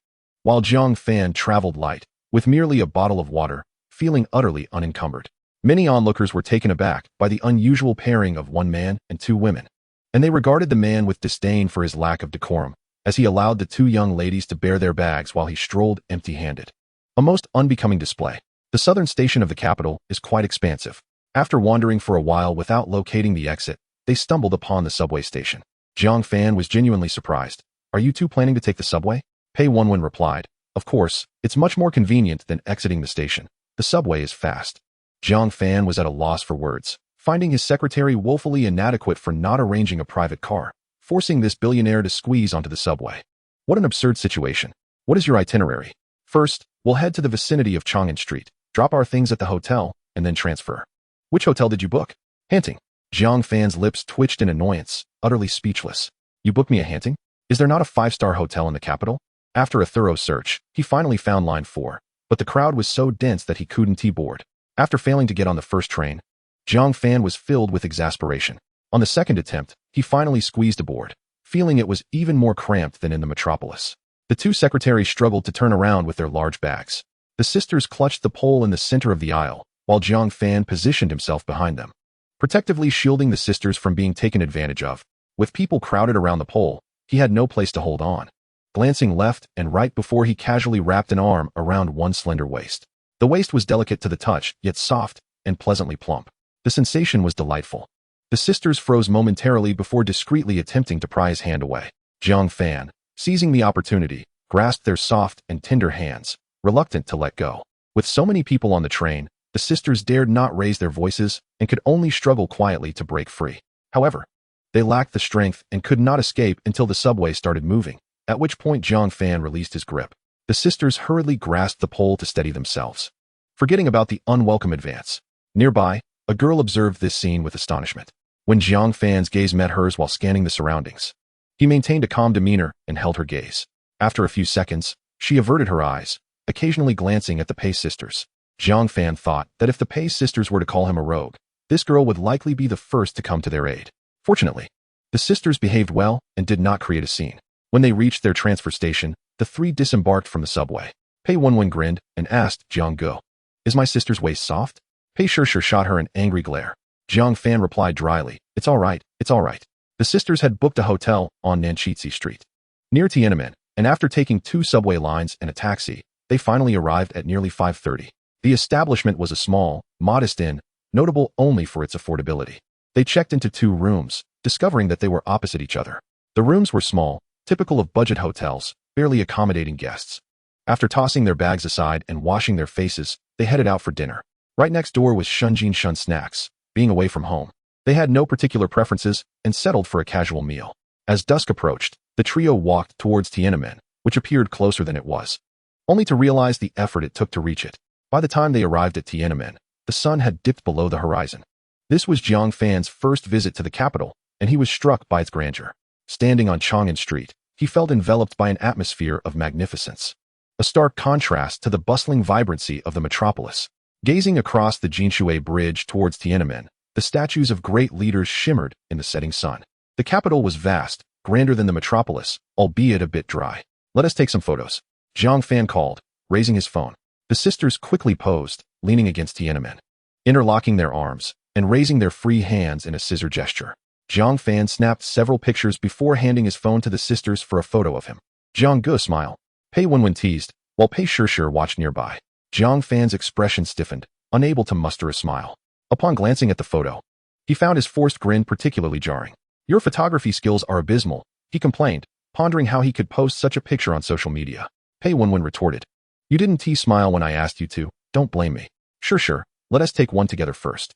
while Jiang Fan traveled light, with merely a bottle of water, feeling utterly unencumbered. Many onlookers were taken aback by the unusual pairing of one man and two women, and they regarded the man with disdain for his lack of decorum, as he allowed the two young ladies to bear their bags while he strolled empty-handed. A most unbecoming display. The southern station of the capital is quite expansive. After wandering for a while without locating the exit, they stumbled upon the subway station. Jiang Fan was genuinely surprised. "Are you two planning to take the subway?" Pei Wenwen replied, "Of course, it's much more convenient than exiting the station. The subway is fast." Jiang Fan was at a loss for words, finding his secretary woefully inadequate for not arranging a private car, forcing this billionaire to squeeze onto the subway. What an absurd situation. "What is your itinerary?" "First, we'll head to the vicinity of Chang'an Street, drop our things at the hotel, and then transfer." "Which hotel did you book?" "Hanting." Jiang Fan's lips twitched in annoyance, utterly speechless. "You booked me a Hanting? Is there not a 5-star hotel in the capital?" After a thorough search, he finally found line 4, but the crowd was so dense that he couldn't board. After failing to get on the first train, Jiang Fan was filled with exasperation. On the second attempt, he finally squeezed aboard, feeling it was even more cramped than in the metropolis. The two secretaries struggled to turn around with their large bags. The sisters clutched the pole in the center of the aisle, while Jiang Fan positioned himself behind them, protectively shielding the sisters from being taken advantage of. With people crowded around the pole, he had no place to hold on. Glancing left and right before he casually wrapped an arm around one slender waist. The waist was delicate to the touch, yet soft and pleasantly plump. The sensation was delightful. The sisters froze momentarily before discreetly attempting to pry his hand away. Jiang Fan, seizing the opportunity, grasped their soft and tender hands, reluctant to let go. With so many people on the train, the sisters dared not raise their voices and could only struggle quietly to break free. However, they lacked the strength and could not escape until the subway started moving, at which point Jiang Fan released his grip. The sisters hurriedly grasped the pole to steady themselves, forgetting about the unwelcome advance. Nearby, a girl observed this scene with astonishment. When Jiang Fan's gaze met hers while scanning the surroundings, he maintained a calm demeanor and held her gaze. After a few seconds, she averted her eyes, occasionally glancing at the Pei sisters. Jiang Fan thought that if the Pei sisters were to call him a rogue, this girl would likely be the first to come to their aid. Fortunately, the sisters behaved well and did not create a scene. When they reached their transfer station, the three disembarked from the subway. Pei Wenwen grinned and asked Jiang Go, "Is my sister's waist soft?" Pei Shishir shot her an angry glare. Jiang Fan replied dryly, "It's all right, it's all right." The sisters had booked a hotel on Nanchitsi Street, near Tiananmen, and after taking 2 subway lines and a taxi, they finally arrived at nearly 5:30. The establishment was a small, modest inn, notable only for its affordability. They checked into 2 rooms, discovering that they were opposite each other. The rooms were small, typical of budget hotels, barely accommodating guests. After tossing their bags aside and washing their faces, they headed out for dinner. Right next door was Shunjin Shun Snacks. Being away from home, they had no particular preferences and settled for a casual meal. As dusk approached, the trio walked towards Tiananmen, which appeared closer than it was, only to realize the effort it took to reach it. By the time they arrived at Tiananmen, the sun had dipped below the horizon. This was Jiang Fan's first visit to the capital, and he was struck by its grandeur. Standing on Chang'an Street, he felt enveloped by an atmosphere of magnificence, a stark contrast to the bustling vibrancy of the metropolis. Gazing across the Jinshui Bridge towards Tiananmen, the statues of great leaders shimmered in the setting sun. The capital was vast, grander than the metropolis, albeit a bit dry. "Let us take some photos," Jiang Fan called, raising his phone. The sisters quickly posed, leaning against Tiananmen, interlocking their arms, and raising their free hands in a scissor gesture. Jiang Fan snapped several pictures before handing his phone to the sisters for a photo of him. Jiang Ge smiled. Pei Wenwen teased, while Pei Shishir watched nearby. Jiang Fan's expression stiffened, unable to muster a smile. Upon glancing at the photo, he found his forced grin particularly jarring. "Your photography skills are abysmal," he complained, pondering how he could post such a picture on social media. Pei Wenwen retorted, You didn't smile when I asked you to. Don't blame me. Sure. Let us take one together first.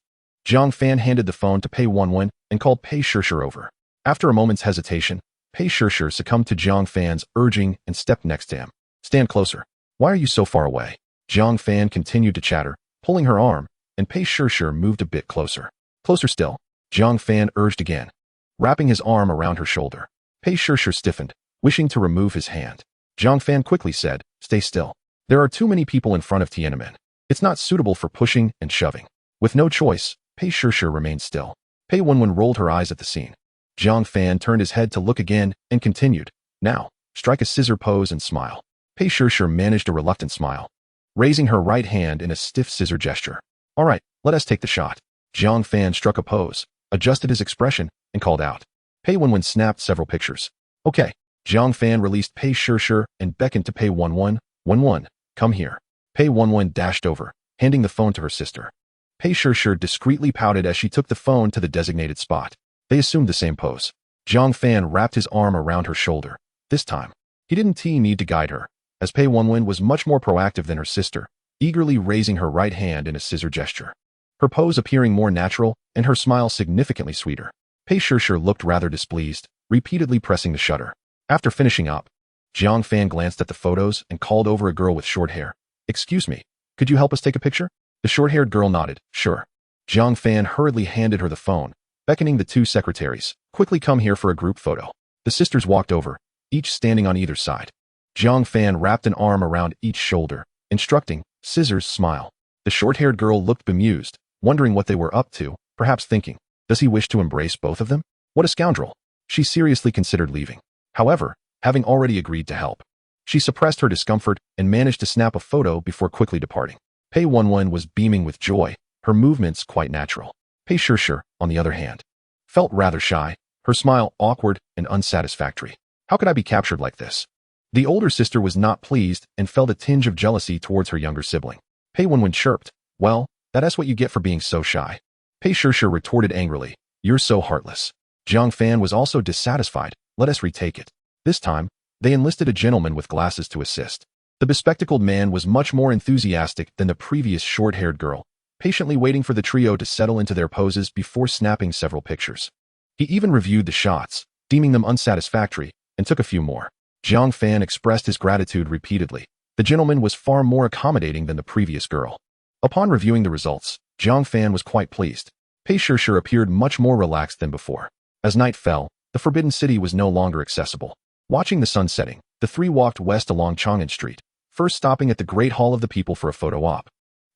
Jiang Fan handed the phone to Pei Wenwen and called Pei Sure over. After a moment's hesitation, Pei Sure succumbed to Jiang Fan's urging and stepped next to him. Stand closer. Why are you so far away? Jiang Fan continued to chatter, pulling her arm, and Pei Sure moved a bit closer. Closer still, Jiang Fan urged again, wrapping his arm around her shoulder. Pei Sure stiffened, wishing to remove his hand. Jiang Fan quickly said, stay still. There are too many people in front of Tiananmen. It's not suitable for pushing and shoving. With no choice, Pei Sure remained still. Pei Wenwen rolled her eyes at the scene. Jiang Fan turned his head to look again and continued, now, strike a scissor pose and smile. Pei Sure managed a reluctant smile, raising her right hand in a stiff scissor gesture. All right, let us take the shot. Jiang Fan struck a pose, adjusted his expression, and called out. Pei Wenwen snapped several pictures. Okay. Jiang Fan released Pei Sure and beckoned to Pei Wenwen. Wenwen, come here. Pei Wenwen dashed over, handing the phone to her sister. Pei Sure discreetly pouted as she took the phone to the designated spot. They assumed the same pose. Jiang Fan wrapped his arm around her shoulder. This time, he didn't need to guide her, as Pei Wenwen was much more proactive than her sister, eagerly raising her right hand in a scissor gesture. Her pose appearing more natural and her smile significantly sweeter. Pei Sure looked rather displeased, repeatedly pressing the shutter. After finishing up, Jiang Fan glanced at the photos and called over a girl with short hair. Excuse me, could you help us take a picture? The short-haired girl nodded, sure. Jiang Fan hurriedly handed her the phone, beckoning the two secretaries, quickly come here for a group photo. The sisters walked over, each standing on either side. Jiang Fan wrapped an arm around each shoulder, instructing, scissors, smile. The short-haired girl looked bemused, wondering what they were up to, perhaps thinking, does he wish to embrace both of them? What a scoundrel. She seriously considered leaving. However, having already agreed to help, she suppressed her discomfort and managed to snap a photo before quickly departing. Pei Wenwen was beaming with joy, her movements quite natural. Pei Sure, on the other hand, felt rather shy, her smile awkward and unsatisfactory. How could I be captured like this? The older sister was not pleased and felt a tinge of jealousy towards her younger sibling. Pei Wenwen chirped, well, that's what you get for being so shy. Pei Sure retorted angrily, you're so heartless. Jiang Fan was also dissatisfied, let us retake it. This time, they enlisted a gentleman with glasses to assist. The bespectacled man was much more enthusiastic than the previous short-haired girl, patiently waiting for the trio to settle into their poses before snapping several pictures. He even reviewed the shots, deeming them unsatisfactory, and took a few more. Jiang Fan expressed his gratitude repeatedly. The gentleman was far more accommodating than the previous girl. Upon reviewing the results, Jiang Fan was quite pleased. Pei Sure appeared much more relaxed than before. As night fell, the Forbidden City was no longer accessible. Watching the sun setting, the three walked west along Chang'an Street, first stopping at the Great Hall of the People for a photo op.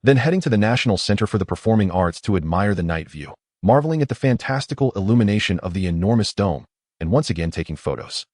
Then heading to the National Center for the Performing Arts to admire the night view, marveling at the fantastical illumination of the enormous dome, and once again taking photos.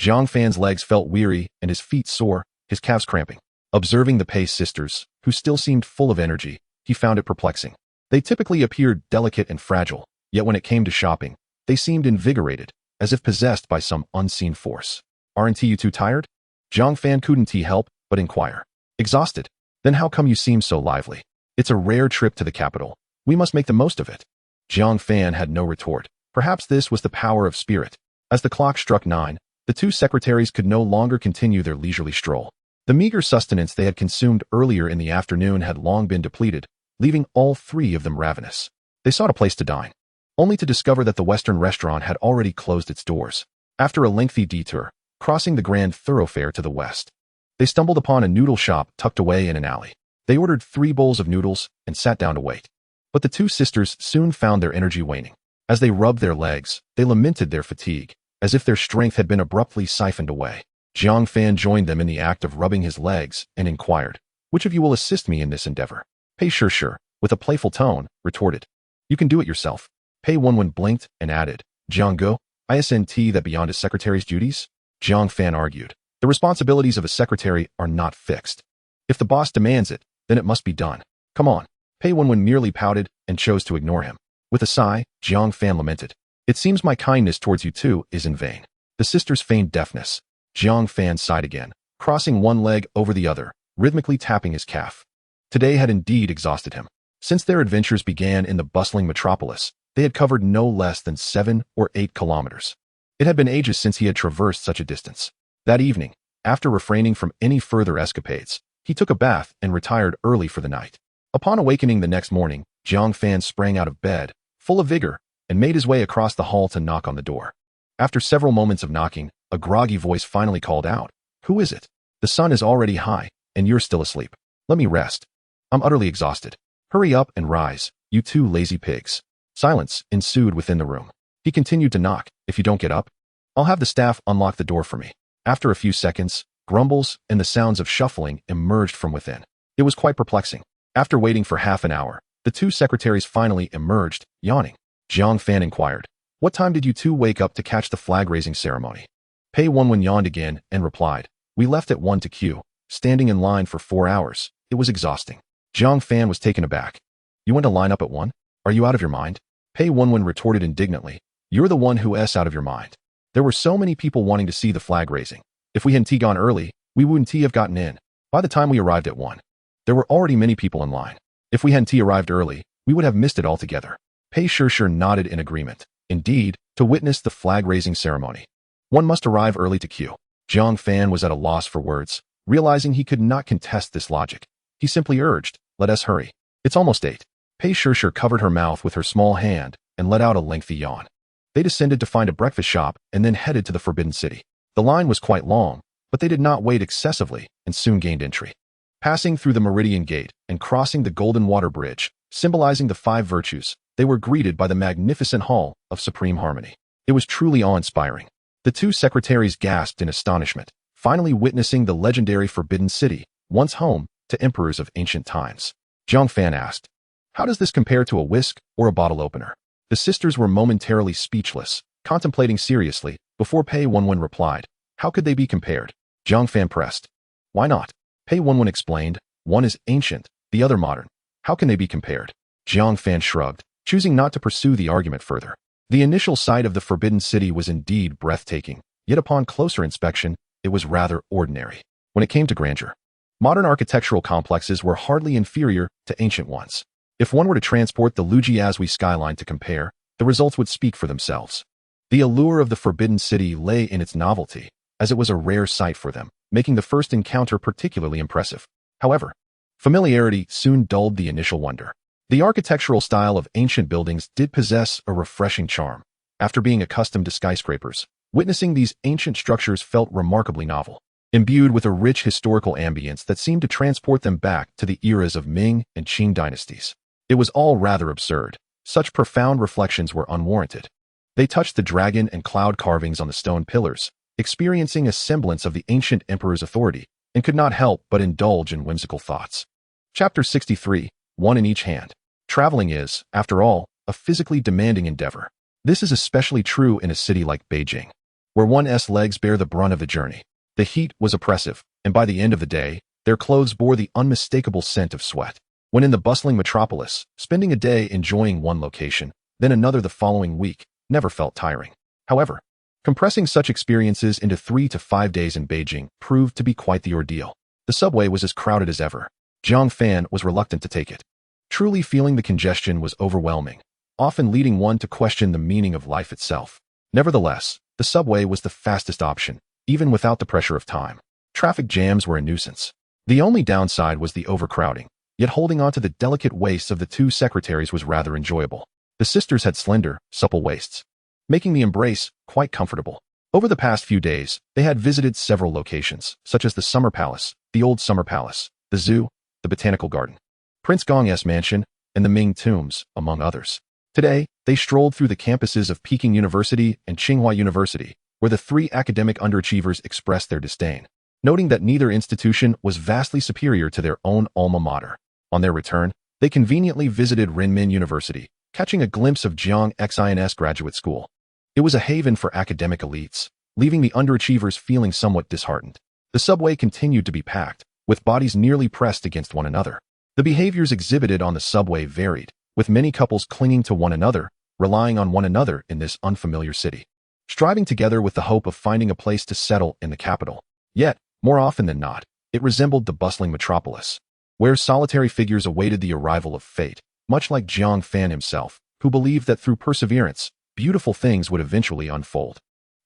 Jiang Fan's legs felt weary and his feet sore, his calves cramping. Observing the Pei sisters, who still seemed full of energy, he found it perplexing. They typically appeared delicate and fragile, yet when it came to shopping, they seemed invigorated, as if possessed by some unseen force. Aren't you too tired? Jiang Fan couldn't help but inquire. Exhausted? Then how come you seem so lively? It's a rare trip to the capital. We must make the most of it. Jiang Fan had no retort. Perhaps this was the power of spirit. As the clock struck 9, the two secretaries could no longer continue their leisurely stroll. The meager sustenance they had consumed earlier in the afternoon had long been depleted, leaving all three of them ravenous. They sought a place to dine, only to discover that the Western restaurant had already closed its doors. After a lengthy detour, crossing the grand thoroughfare to the west, they stumbled upon a noodle shop tucked away in an alley. They ordered 3 bowls of noodles and sat down to wait. But the two sisters soon found their energy waning. As they rubbed their legs, they lamented their fatigue, as if their strength had been abruptly siphoned away. Jiang Fan joined them in the act of rubbing his legs and inquired, which of you will assist me in this endeavor? Pei Sure, with a playful tone, retorted, you can do it yourself. Pei Wenwen blinked and added, Jiang Go, isn't that beyond a secretary's duties? Jiang Fan argued, the responsibilities of a secretary are not fixed. If the boss demands it, then it must be done. Come on. Pei Wenwen merely pouted and chose to ignore him. With a sigh, Jiang Fan lamented, it seems my kindness towards you two is in vain. The sisters feigned deafness. Jiang Fan sighed again, crossing one leg over the other, rhythmically tapping his calf. Today had indeed exhausted him. Since their adventures began in the bustling metropolis, they had covered no less than 7 or 8 kilometers. It had been ages since he had traversed such a distance. That evening, after refraining from any further escapades, He took a bath and retired early for the night. Upon awakening the next morning, Jiang Fan sprang out of bed, full of vigor, and made his way across the hall to knock on the door. After several moments of knocking, a groggy voice finally called out, "Who is it? The sun is already high, and you're still asleep. Let me rest. I'm utterly exhausted. Hurry up and rise, you two lazy pigs." Silence ensued within the room. He continued to knock. "If you don't get up, I'll have the staff unlock the door for me." After a few seconds, grumbles and the sounds of shuffling emerged from within. It was quite perplexing. After waiting for half an hour, the two secretaries finally emerged, yawning. Jiang Fan inquired, "What time did you two wake up to catch the flag-raising ceremony?" Pei Wenwen yawned again and replied, "We left at 1 to queue, standing in line for 4 hours. It was exhausting." Jiang Fan was taken aback. "You went to line up at 1? Are you out of your mind?" Pei Wenwen retorted indignantly, "You're the one who's out of your mind. There were so many people wanting to see the flag raising. If we hadn't gone early, we wouldn't have gotten in. By the time we arrived at 1, there were already many people in line. If we hadn't arrived early, we would have missed it altogether." Pei Sure nodded in agreement. Indeed, to witness the flag-raising ceremony, one must arrive early to queue. Jiang Fan was at a loss for words, realizing he could not contest this logic. He simply urged, "Let us hurry. It's almost 8. Pei Sure covered her mouth with her small hand and let out a lengthy yawn. They descended to find a breakfast shop and then headed to the Forbidden City. The line was quite long, but they did not wait excessively and soon gained entry. Passing through the Meridian Gate and crossing the Golden Water Bridge, symbolizing the 5 virtues, they were greeted by the magnificent Hall of Supreme Harmony. It was truly awe-inspiring. The two secretaries gasped in astonishment, finally witnessing the legendary Forbidden City, once home to emperors of ancient times. Jiang Fan asked, "How does this compare to a whisk or a bottle opener?" The sisters were momentarily speechless, contemplating seriously, before Pei Wenwen replied, "How could they be compared?" Jiang Fan pressed, "Why not?" Pei Wenwen explained, "One is ancient, the other modern. How can they be compared?" Jiang Fan shrugged, choosing not to pursue the argument further. The initial sight of the Forbidden City was indeed breathtaking, yet upon closer inspection, it was rather ordinary. When it came to grandeur, modern architectural complexes were hardly inferior to ancient ones. If one were to transport the Lujiazui skyline to compare, the results would speak for themselves. The allure of the Forbidden City lay in its novelty, as it was a rare sight for them, making the first encounter particularly impressive. However, familiarity soon dulled the initial wonder. The architectural style of ancient buildings did possess a refreshing charm. After being accustomed to skyscrapers, witnessing these ancient structures felt remarkably novel, imbued with a rich historical ambience that seemed to transport them back to the eras of Ming and Qing dynasties. It was all rather absurd. Such profound reflections were unwarranted. They touched the dragon and cloud carvings on the stone pillars, experiencing a semblance of the ancient emperor's authority, and could not help but indulge in whimsical thoughts. Chapter 63, One in each hand. Traveling is, after all, a physically demanding endeavor. This is especially true in a city like Beijing, where one's legs bear the brunt of the journey. The heat was oppressive, and by the end of the day, their clothes bore the unmistakable scent of sweat. When in the bustling metropolis, spending a day enjoying one location, then another the following week, never felt tiring. However, compressing such experiences into 3 to 5 days in Beijing proved to be quite the ordeal. The subway was as crowded as ever. Jiang Fan was reluctant to take it. Truly feeling the congestion was overwhelming, often leading one to question the meaning of life itself. Nevertheless, the subway was the fastest option, even without the pressure of time. Traffic jams were a nuisance. The only downside was the overcrowding, yet holding on to the delicate waists of the two secretaries was rather enjoyable. The sisters had slender, supple waists, making the embrace quite comfortable. Over the past few days, they had visited several locations, such as the Summer Palace, the Old Summer Palace, the Zhou, the Botanical Garden, Prince Gong's mansion, and the Ming tombs, among others. Today, they strolled through the campuses of Peking University and Tsinghua University, where the 3 academic underachievers expressed their disdain, noting that neither institution was vastly superior to their own alma mater. On their return, they conveniently visited Renmin University, catching a glimpse of Jiang Xin's graduate school. It was a haven for academic elites, leaving the underachievers feeling somewhat disheartened. The subway continued to be packed, with bodies nearly pressed against one another. The behaviors exhibited on the subway varied, with many couples clinging to one another, relying on one another in this unfamiliar city, striving together with the hope of finding a place to settle in the capital. Yet, more often than not, it resembled the bustling metropolis, where solitary figures awaited the arrival of fate, much like Jiang Fan himself, who believed that through perseverance, beautiful things would eventually unfold.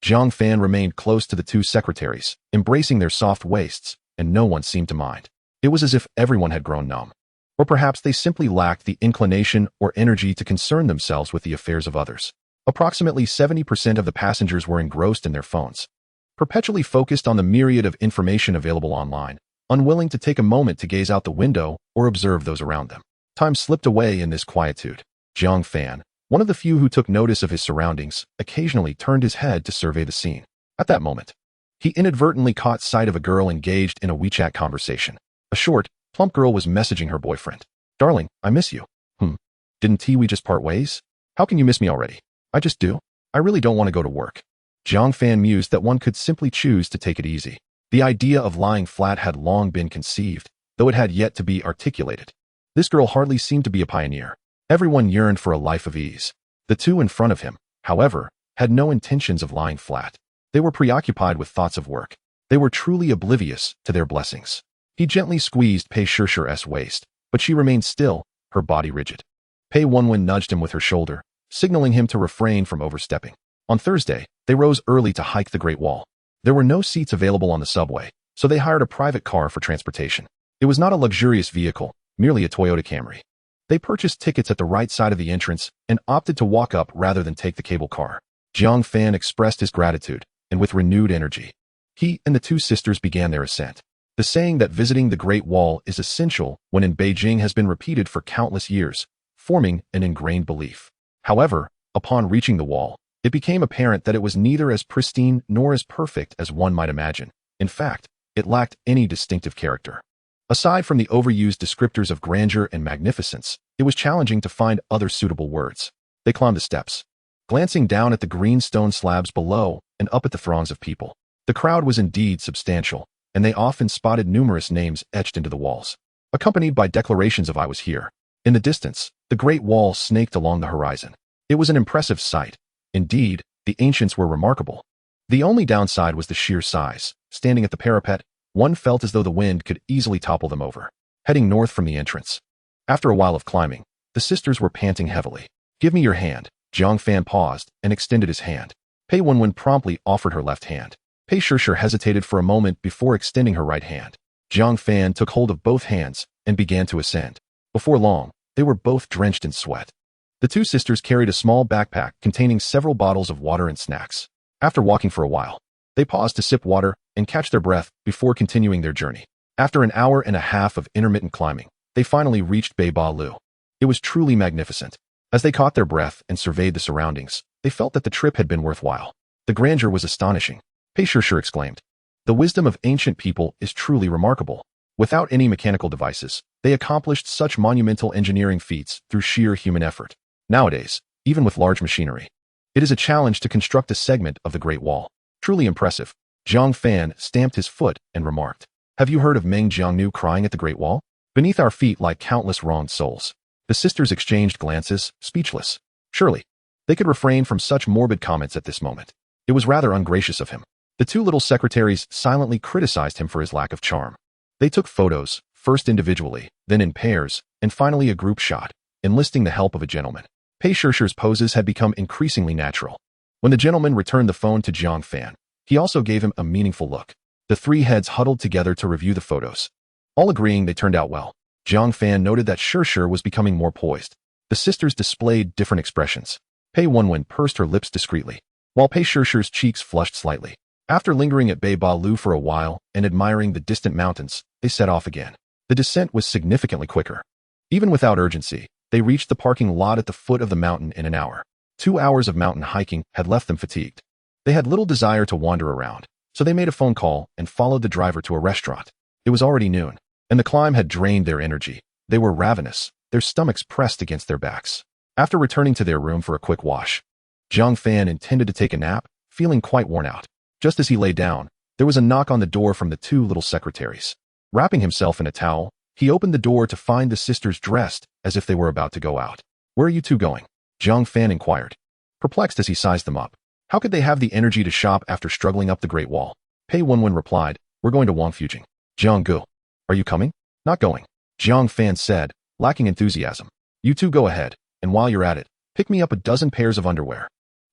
Jiang Fan remained close to the two secretaries, embracing their soft waists, and no one seemed to mind. It was as if everyone had grown numb. Or perhaps they simply lacked the inclination or energy to concern themselves with the affairs of others. Approximately 70% of the passengers were engrossed in their phones, perpetually focused on the myriad of information available online, unwilling to take a moment to gaze out the window or observe those around them. Time slipped away in this quietude. Zhang Fan, one of the few who took notice of his surroundings, occasionally turned his head to survey the scene. At that moment, he inadvertently caught sight of a girl engaged in a WeChat conversation. A short, plump girl was messaging her boyfriend. "Darling, I miss you." Didn't we just part ways? How can you miss me already?" "I just do. I really don't want to go to work." Zhang Fan mused that one could simply choose to take it easy. The idea of lying flat had long been conceived, though it had yet to be articulated. This girl hardly seemed to be a pioneer. Everyone yearned for a life of ease. The two in front of him, however, had no intentions of lying flat. They were preoccupied with thoughts of work. They were truly oblivious to their blessings. He gently squeezed Pei Shishir's waist, but she remained still, her body rigid. Pei Wenwen nudged him with her shoulder, signaling him to refrain from overstepping. On Thursday, they rose early to hike the Great Wall. There were no seats available on the subway, so they hired a private car for transportation. It was not a luxurious vehicle, merely a Toyota Camry. They purchased tickets at the right side of the entrance and opted to walk up rather than take the cable car. Zhang Fan expressed his gratitude, and with renewed energy, he and the two sisters began their ascent. The saying that visiting the Great Wall is essential when in Beijing has been repeated for countless years, forming an ingrained belief. However, upon reaching the wall, it became apparent that it was neither as pristine nor as perfect as one might imagine. In fact, it lacked any distinctive character. Aside from the overused descriptors of grandeur and magnificence, it was challenging to find other suitable words. They climbed the steps, glancing down at the green stone slabs below and up at the throngs of people. The crowd was indeed substantial, and they often spotted numerous names etched into the walls, accompanied by declarations of "I was here." In the distance, the Great Wall snaked along the horizon. It was an impressive sight. Indeed, the ancients were remarkable. The only downside was the sheer size. Standing at the parapet, one felt as though the wind could easily topple them over. Heading north from the entrance, after a while of climbing, the sisters were panting heavily. "Give me your hand." Zhang Fan paused and extended his hand. Pei Wenwen promptly offered her left hand. Pei Shishir hesitated for a moment before extending her right hand. Zhang Fan took hold of both hands and began to ascend. Before long, they were both drenched in sweat. The two sisters carried a small backpack containing several bottles of water and snacks. After walking for a while, they paused to sip water and catch their breath before continuing their journey. After an hour and a half of intermittent climbing, they finally reached Bei Ba Lu. It was truly magnificent. As they caught their breath and surveyed the surroundings, they felt that the trip had been worthwhile. The grandeur was astonishing. Pei Shishir exclaimed. "The wisdom of ancient people is truly remarkable. Without any mechanical devices, they accomplished such monumental engineering feats through sheer human effort. Nowadays, even with large machinery, it is a challenge to construct a segment of the Great Wall. Truly impressive." Zhang Fan stamped his foot and remarked, "Have you heard of Meng Jiangnu crying at the Great Wall? Beneath our feet lie countless wronged souls." The sisters exchanged glances, speechless. Surely, they could refrain from such morbid comments at this moment. It was rather ungracious of him. The two little secretaries silently criticized him for his lack of charm. They took photos, first individually, then in pairs, and finally a group shot, enlisting the help of a gentleman. Pei Shishir's poses had become increasingly natural. When the gentleman returned the phone to Zhang Fan, he also gave him a meaningful look. The three heads huddled together to review the photos, all agreeing they turned out well. Zhang Fan noted that Shishir was becoming more poised. The sisters displayed different expressions. Pei Wenwen pursed her lips discreetly, while Pei Shishir's cheeks flushed slightly. After lingering at Bei Ba Lu for a while and admiring the distant mountains, they set off again. The descent was significantly quicker. Even without urgency, they reached the parking lot at the foot of the mountain in an hour. 2 hours of mountain hiking had left them fatigued. They had little desire to wander around, so they made a phone call and followed the driver to a restaurant. It was already noon, and the climb had drained their energy. They were ravenous, their stomachs pressed against their backs. After returning to their room for a quick wash, Zhang Fan intended to take a nap, feeling quite worn out. Just as he lay down, there was a knock on the door from the two little secretaries. Wrapping himself in a towel, he opened the door to find the sisters dressed as if they were about to go out. "Where are you two going?" Zhang Fan inquired, perplexed as he sized them up. How could they have the energy to shop after struggling up the Great Wall? Pei Wenwen replied, "We're going to Wangfujing." "Jiang Gu, are you coming?" "Not going," Zhang Fan said, lacking enthusiasm. "You two go ahead, and while you're at it, pick me up a dozen pairs of underwear."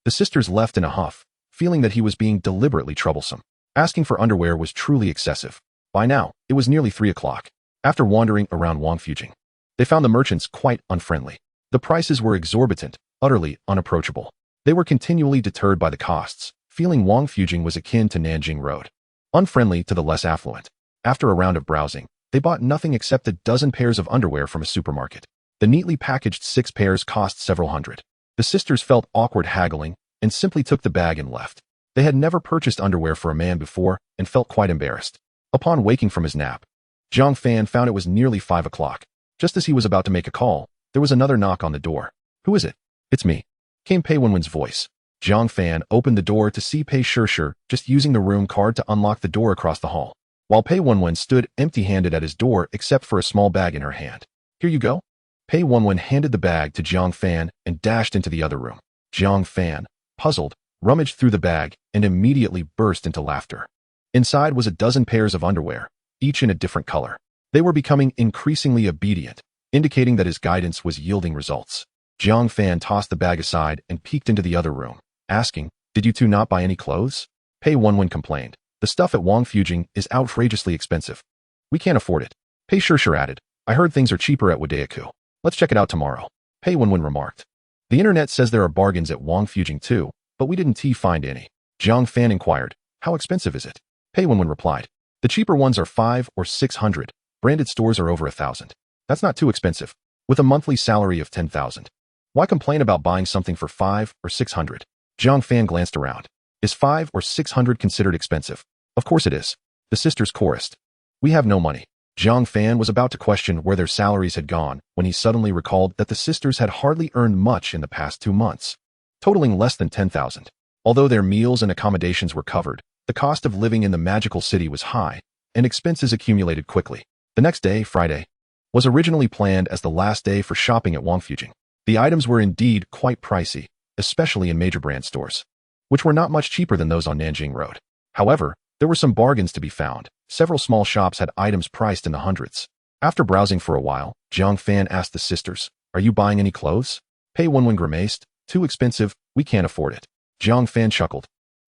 The sisters left in a huff, feeling that he was being deliberately troublesome. Asking for underwear was truly excessive. By now, it was nearly 3 o'clock. After wandering around Wangfujing, they found the merchants quite unfriendly. The prices were exorbitant, utterly unapproachable. They were continually deterred by the costs, feeling Wangfujing was akin to Nanjing Road, unfriendly to the less affluent. After a round of browsing, they bought nothing except a dozen pairs of underwear from a supermarket. The neatly packaged 6 pairs cost several hundred. The sisters felt awkward haggling and simply took the bag and left. They had never purchased underwear for a man before and felt quite embarrassed. Upon waking from his nap, Zhang Fan found it was nearly 5 o'clock. Just as he was about to make a call, there was another knock on the door. "Who is it?" "It's me," came Pei Wenwen's voice. Zhang Fan opened the door to see Pei Shishir just using the room card to unlock the door across the hall, while Pei Wenwen stood empty-handed at his door except for a small bag in her hand. "Here you go." Pei Wenwen handed the bag to Zhang Fan and dashed into the other room. Zhang Fan, puzzled, rummaged through the bag and immediately burst into laughter. Inside was a dozen pairs of underwear, each in a different color. They were becoming increasingly obedient, indicating that his guidance was yielding results. Zhang Fan tossed the bag aside and peeked into the other room, asking, "Did you two not buy any clothes?" Pei Wenwen complained. "The stuff at Wangfujing is outrageously expensive. We can't afford it." Pei Shishir added, "I heard things are cheaper at Wadayaku. Let's check it out tomorrow." Pei Wenwen remarked, "The internet says there are bargains at Wangfujing too, but we didn't find any." Zhang Fan inquired, "How expensive is it?" Pei Wenwen replied, "The cheaper ones are 500 or 600. Branded stores are over 1,000. That's not too expensive. With a monthly salary of 10,000. Why complain about buying something for 500 or 600? Zhang Fan glanced around. "Is 500 or 600 considered expensive?" "Of course it is," the sisters chorused. "We have no money." Zhang Fan was about to question where their salaries had gone when he suddenly recalled that the sisters had hardly earned much in the past 2 months, totaling less than 10,000. Although their meals and accommodations were covered, the cost of living in the magical city was high, and expenses accumulated quickly. The next day, Friday, was originally planned as the last day for shopping at Wangfujing. The items were indeed quite pricey, especially in major brand stores, which were not much cheaper than those on Nanjing Road. However, there were some bargains to be found. Several small shops had items priced in the hundreds. After browsing for a while, Zhang Fan asked the sisters, "Are you buying any clothes?" Pei Wenwen grimaced, "Too expensive, we can't afford it." Zhang Fan chuckled,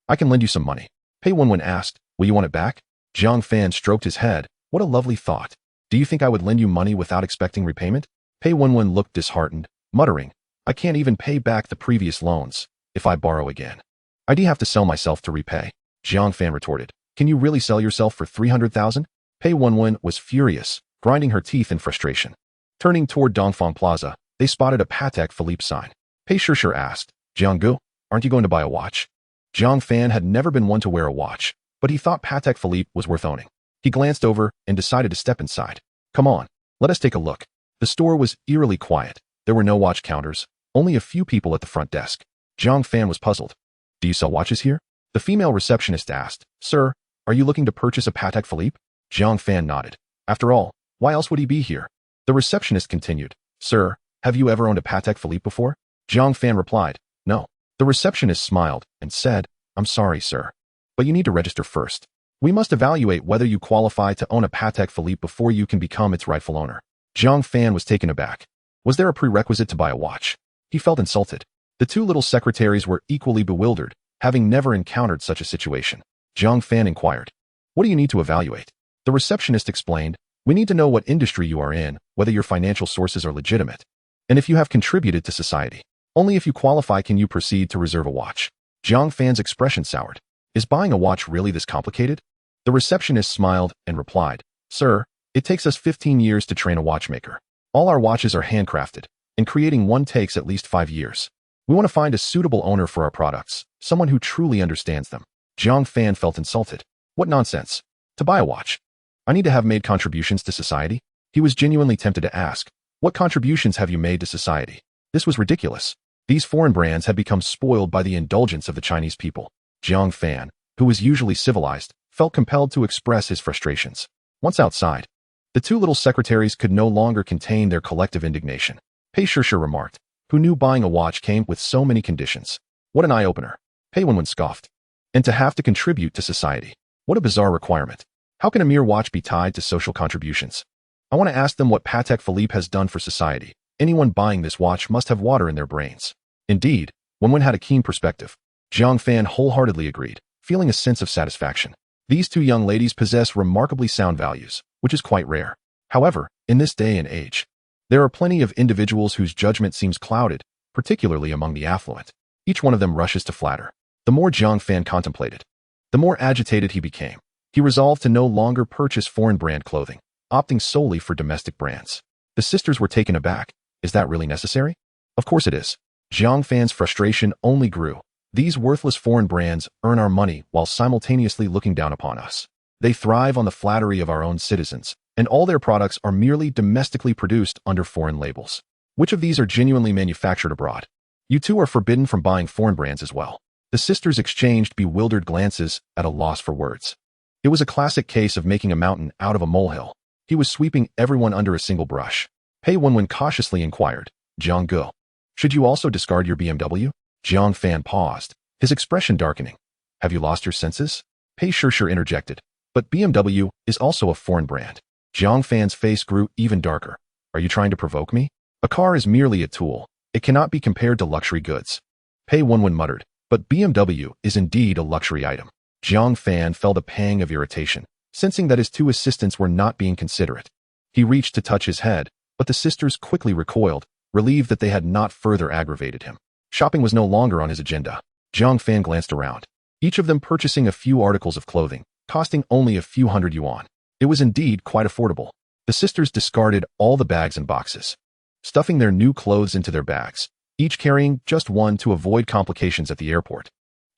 "I can lend you some money." Pei Wenwen asked, "Will you want it back?" Zhang Fan stroked his head. "What a lovely thought. Do you think I would lend you money without expecting repayment?" Pei Wenwen looked disheartened, muttering, "I can't even pay back the previous loans. If I borrow again, I'd have to sell myself to repay." Zhang Fan retorted, "Can you really sell yourself for 300,000? Pei Wenwen was furious, grinding her teeth in frustration. Turning toward Dongfang Plaza, they spotted a Patek Philippe sign. Pei Shishir asked, "Jianggu, aren't you going to buy a watch?" Zhang Fan had never been one to wear a watch, but he thought Patek Philippe was worth owning. He glanced over and decided to step inside. "Come on, let us take a look." The store was eerily quiet. There were no watch counters, only a few people at the front desk. Zhang Fan was puzzled. "Do you sell watches here?" The female receptionist asked. "Sir, are you looking to purchase a Patek Philippe?" Zhang Fan nodded. After all, why else would he be here? The receptionist continued. "Sir, have you ever owned a Patek Philippe before?" Zhang Fan replied, "No." The receptionist smiled and said, "I'm sorry, sir, but you need to register first. We must evaluate whether you qualify to own a Patek Philippe before you can become its rightful owner." Zhang Fan was taken aback. Was there a prerequisite to buy a watch? He felt insulted. The two little secretaries were equally bewildered, having never encountered such a situation. Zhang Fan inquired, "What do you need to evaluate?" The receptionist explained, "We need to know what industry you are in, whether your financial sources are legitimate, and if you have contributed to society. Only if you qualify can you proceed to reserve a watch." Zhang Fan's expression soured. "Is buying a watch really this complicated?" The receptionist smiled and replied, "Sir, it takes us 15 years to train a watchmaker. All our watches are handcrafted, and creating one takes at least 5 years. We want to find a suitable owner for our products, someone who truly understands them." Zhang Fan felt insulted. What nonsense. To buy a watch, I need to have made contributions to society? He was genuinely tempted to ask, "What contributions have you made to society?" This was ridiculous. These foreign brands had become spoiled by the indulgence of the Chinese people. Zhang Fan, who was usually civilized, felt compelled to express his frustrations. Once outside, the two little secretaries could no longer contain their collective indignation. Pei Shishir remarked, "Who knew buying a watch came with so many conditions? What an eye-opener." Pei Wenwen scoffed. "And to have to contribute to society. What a bizarre requirement. How can a mere watch be tied to social contributions? I want to ask them what Patek Philippe has done for society. Anyone buying this watch must have water in their brains." Indeed, Wenwen had a keen perspective. Zhang Fan wholeheartedly agreed, feeling a sense of satisfaction. These two young ladies possess remarkably sound values, which is quite rare. However, in this day and age, there are plenty of individuals whose judgment seems clouded, particularly among the affluent. Each one of them rushes to flatter. The more Zhang Fan contemplated, the more agitated he became. He resolved to no longer purchase foreign brand clothing, opting solely for domestic brands. The sisters were taken aback. Is that really necessary? Of course it is. Zhang Fan's frustration only grew. These worthless foreign brands earn our money while simultaneously looking down upon us. They thrive on the flattery of our own citizens, and all their products are merely domestically produced under foreign labels. Which of these are genuinely manufactured abroad? You two are forbidden from buying foreign brands as well. The sisters exchanged bewildered glances, at a loss for words. It was a classic case of making a mountain out of a molehill. He was sweeping everyone under a single brush. Pei Wenwen cautiously inquired, Jiang Ge, should you also discard your BMW? Zhang Fan paused, his expression darkening. Have you lost your senses? Pei Shishir interjected. But BMW is also a foreign brand. Zhang Fan's face grew even darker. Are you trying to provoke me? A car is merely a tool. It cannot be compared to luxury goods. Pei Wenwen muttered, but BMW is indeed a luxury item. Zhang Fan felt a pang of irritation, sensing that his two assistants were not being considerate. He reached to touch his head, but the sisters quickly recoiled, relieved that they had not further aggravated him. Shopping was no longer on his agenda. Zhang Fan glanced around, each of them purchasing a few articles of clothing, costing only a few hundred yuan. It was indeed quite affordable. The sisters discarded all the bags and boxes, stuffing their new clothes into their bags, each carrying just one to avoid complications at the airport.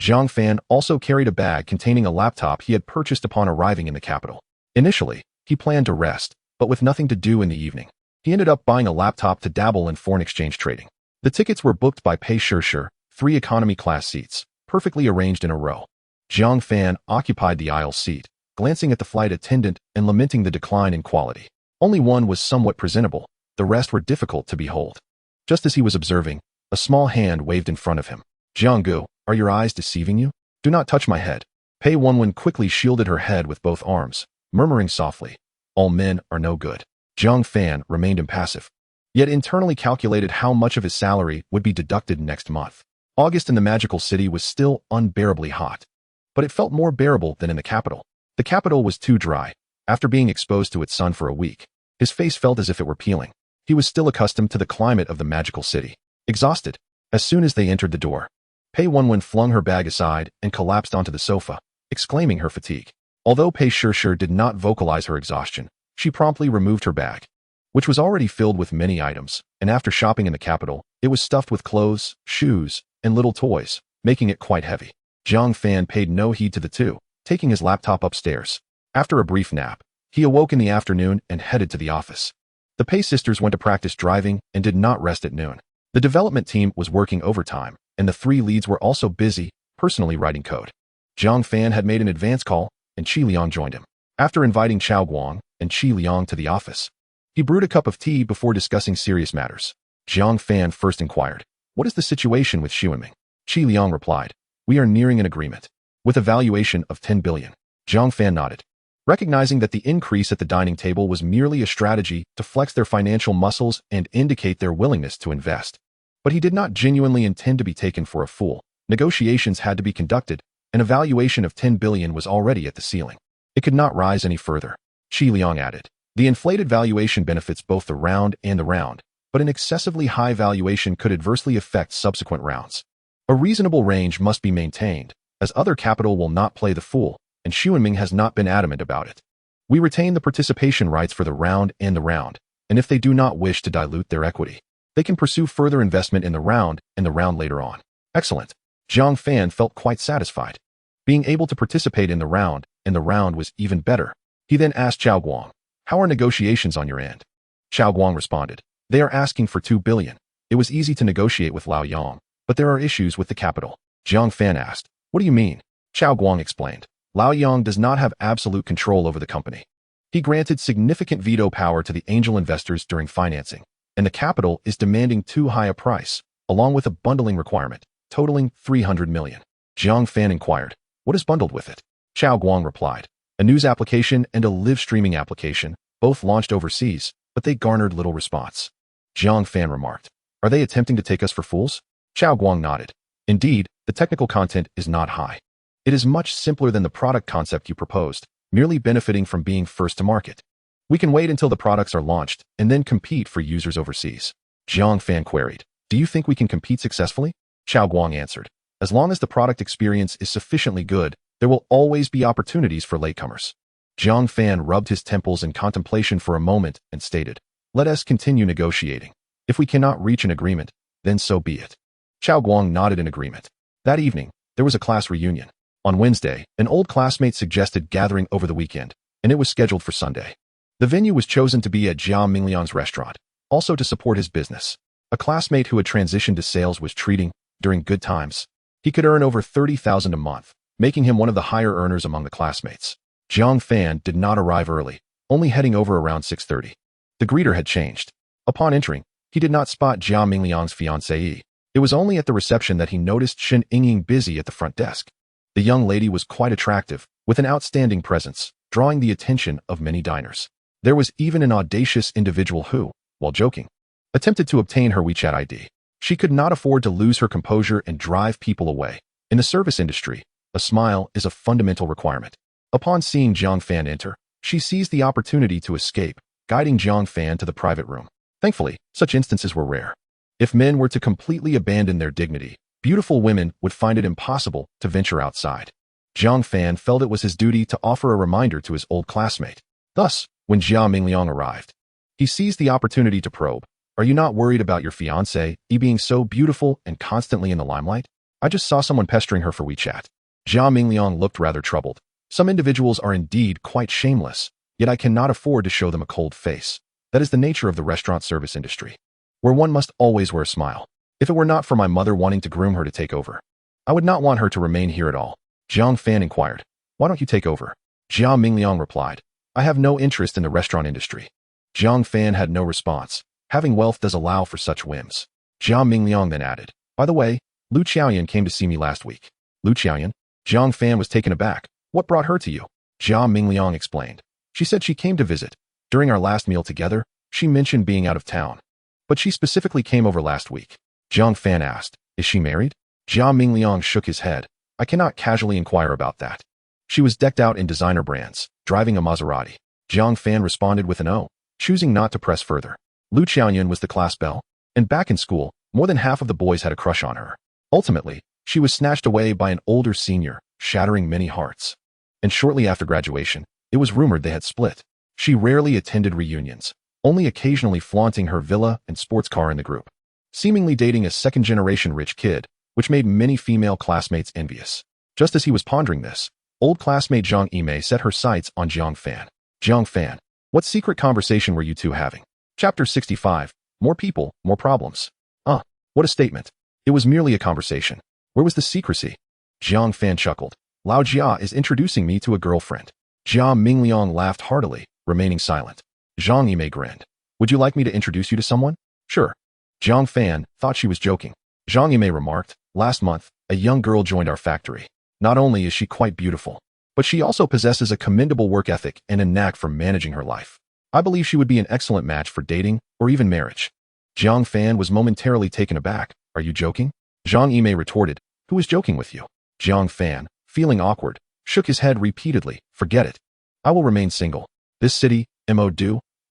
Zhang Fan also carried a bag containing a laptop he had purchased upon arriving in the capital. Initially, he planned to rest, but with nothing to do in the evening, he ended up buying a laptop to dabble in foreign exchange trading. The tickets were booked by Pei Shishir, 3 economy class seats, perfectly arranged in a row. Zhang Fan occupied the aisle seat, glancing at the flight attendant and lamenting the decline in quality. Only one was somewhat presentable, the rest were difficult to behold. Just as he was observing, a small hand waved in front of him. Jiang Ge, are your eyes deceiving you? Do not touch my head. Pei Wenwen quickly shielded her head with both arms, murmuring softly, all men are no good. Zhang Fan remained impassive, yet internally calculated how much of his salary would be deducted next month. August in the magical city was still unbearably hot, but it felt more bearable than in the capital. The capital was too dry. After being exposed to its sun for a week, his face felt as if it were peeling. He was still accustomed to the climate of the magical city. Exhausted, as soon as they entered the door, Pei Wenwen flung her bag aside and collapsed onto the sofa, exclaiming her fatigue. Although Pei Shishir did not vocalize her exhaustion, she promptly removed her bag, which was already filled with many items, and after shopping in the capital, it was stuffed with clothes, shoes, and little toys, making it quite heavy. Zhang Fan paid no heed to the two, taking his laptop upstairs. After a brief nap, he awoke in the afternoon and headed to the office. The Pei sisters went to practice driving and did not rest at noon. The development team was working overtime, and the 3 leads were also busy, personally writing code. Zhang Fan had made an advance call, and Qi Liang joined him. After inviting Chao Guang and Qi Liang to the office, he brewed a cup of tea before discussing serious matters. Zhang Fan first inquired, what is the situation with Xuanming? Qi Liang replied, we are nearing an agreement, with a valuation of 10 billion. Zhang Fan nodded, recognizing that the increase at the dining table was merely a strategy to flex their financial muscles and indicate their willingness to invest. But he did not genuinely intend to be taken for a fool. Negotiations had to be conducted, and a valuation of 10 billion was already at the ceiling. It could not rise any further. Qi Liang added, the inflated valuation benefits both the round and the round, but an excessively high valuation could adversely affect subsequent rounds. A reasonable range must be maintained, as other capital will not play the fool, and Xuanming has not been adamant about it. We retain the participation rights for the round, and if they do not wish to dilute their equity, they can pursue further investment in the round later on. Excellent. Zhang Fan felt quite satisfied. Being able to participate in the round was even better. He then asked Chao Guang, how are negotiations on your end? Chao Guang responded, they are asking for 2 billion. It was easy to negotiate with Lao Yang, but there are issues with the capital. Zhang Fan asked, what do you mean? Chao Guang explained, Lao Yang does not have absolute control over the company. He granted significant veto power to the angel investors during financing, and the capital is demanding too high a price, along with a bundling requirement, totaling 300 million. Zhang Fan inquired, what is bundled with it? Chao Guang replied, a news application and a live streaming application, both launched overseas, but they garnered little response. Zhang Fan remarked, are they attempting to take us for fools? Chao Guang nodded. Indeed, the technical content is not high. It is much simpler than the product concept you proposed, merely benefiting from being first to market. We can wait until the products are launched and then compete for users overseas. Jiang Fan queried. Do you think we can compete successfully? Xiao Guang answered. As long as the product experience is sufficiently good, there will always be opportunities for latecomers. Jiang Fan rubbed his temples in contemplation for a moment and stated, let us continue negotiating. If we cannot reach an agreement, then so be it. Xiao Guang nodded in agreement. That evening, there was a class reunion. On Wednesday, an old classmate suggested gathering over the weekend, and it was scheduled for Sunday. The venue was chosen to be at Jia Mingliang's restaurant, also to support his business. A classmate who had transitioned to sales was treating, during good times. He could earn over $30,000 a month, making him one of the higher earners among the classmates. Jiang Fan did not arrive early, only heading over around 6:30. The greeter had changed. Upon entering, he did not spot Jia Mingliang's fiancée. It was only at the reception that he noticed Shen Yingying busy at the front desk. The young lady was quite attractive, with an outstanding presence, drawing the attention of many diners. There was even an audacious individual who, while joking, attempted to obtain her WeChat ID. She could not afford to lose her composure and drive people away. In the service industry, a smile is a fundamental requirement. Upon seeing Jiang Fan enter, she seized the opportunity to escape, guiding Jiang Fan to the private room. Thankfully, such instances were rare. If men were to completely abandon their dignity, beautiful women would find it impossible to venture outside. Jiang Fan felt it was his duty to offer a reminder to his old classmate. Thus, when Jia Mingliang arrived, he seized the opportunity to probe. Are you not worried about your fiancée being so beautiful and constantly in the limelight? I just saw someone pestering her for WeChat. Jia Mingliang looked rather troubled. Some individuals are indeed quite shameless, yet I cannot afford to show them a cold face. That is the nature of the restaurant service industry, where one must always wear a smile. If it were not for my mother wanting to groom her to take over, I would not want her to remain here at all. Jiang Fan inquired, why don't you take over? Jia Mingliang replied, I have no interest in the restaurant industry. Jiang Fan had no response. Having wealth does allow for such whims. Jia Mingliang then added, by the way, Lu Qiaoyan came to see me last week. Lu Qiaoyan? Jiang Fan was taken aback. What brought her to you? Jia Mingliang explained. She said she came to visit. During our last meal together, she mentioned being out of town. But she specifically came over last week. Jiang Fan asked, is she married? Jia Mingliang shook his head. I cannot casually inquire about that. She was decked out in designer brands, driving a Maserati. Jiang Fan responded with an O, choosing not to press further. Lu Qiaoyan was the class belle, and back in school, more than half of the boys had a crush on her. Ultimately, she was snatched away by an older senior, shattering many hearts. And shortly after graduation, it was rumored they had split. She rarely attended reunions, only occasionally flaunting her villa and sports car in the group, seemingly dating a second-generation rich kid, which made many female classmates envious. Just as he was pondering this, old classmate Zhang Yimei set her sights on Jiang Fan. Jiang Fan, what secret conversation were you two having? Chapter 65. More people, more problems. What a statement. It was merely a conversation. Where was the secrecy? Jiang Fan chuckled. Lao Jia is introducing me to a girlfriend. Jia Mingliang laughed heartily, remaining silent. Zhang Yimei grinned. Would you like me to introduce you to someone? Sure. Jiang Fan thought she was joking. Zhang Yimei remarked, last month, a young girl joined our factory. Not only is she quite beautiful, but she also possesses a commendable work ethic and a knack for managing her life. I believe she would be an excellent match for dating or even marriage. Jiang Fan was momentarily taken aback. Are you joking? Zhang Yimei retorted, who is joking with you? Jiang Fan, feeling awkward, shook his head repeatedly. Forget it. I will remain single. This city, Mo,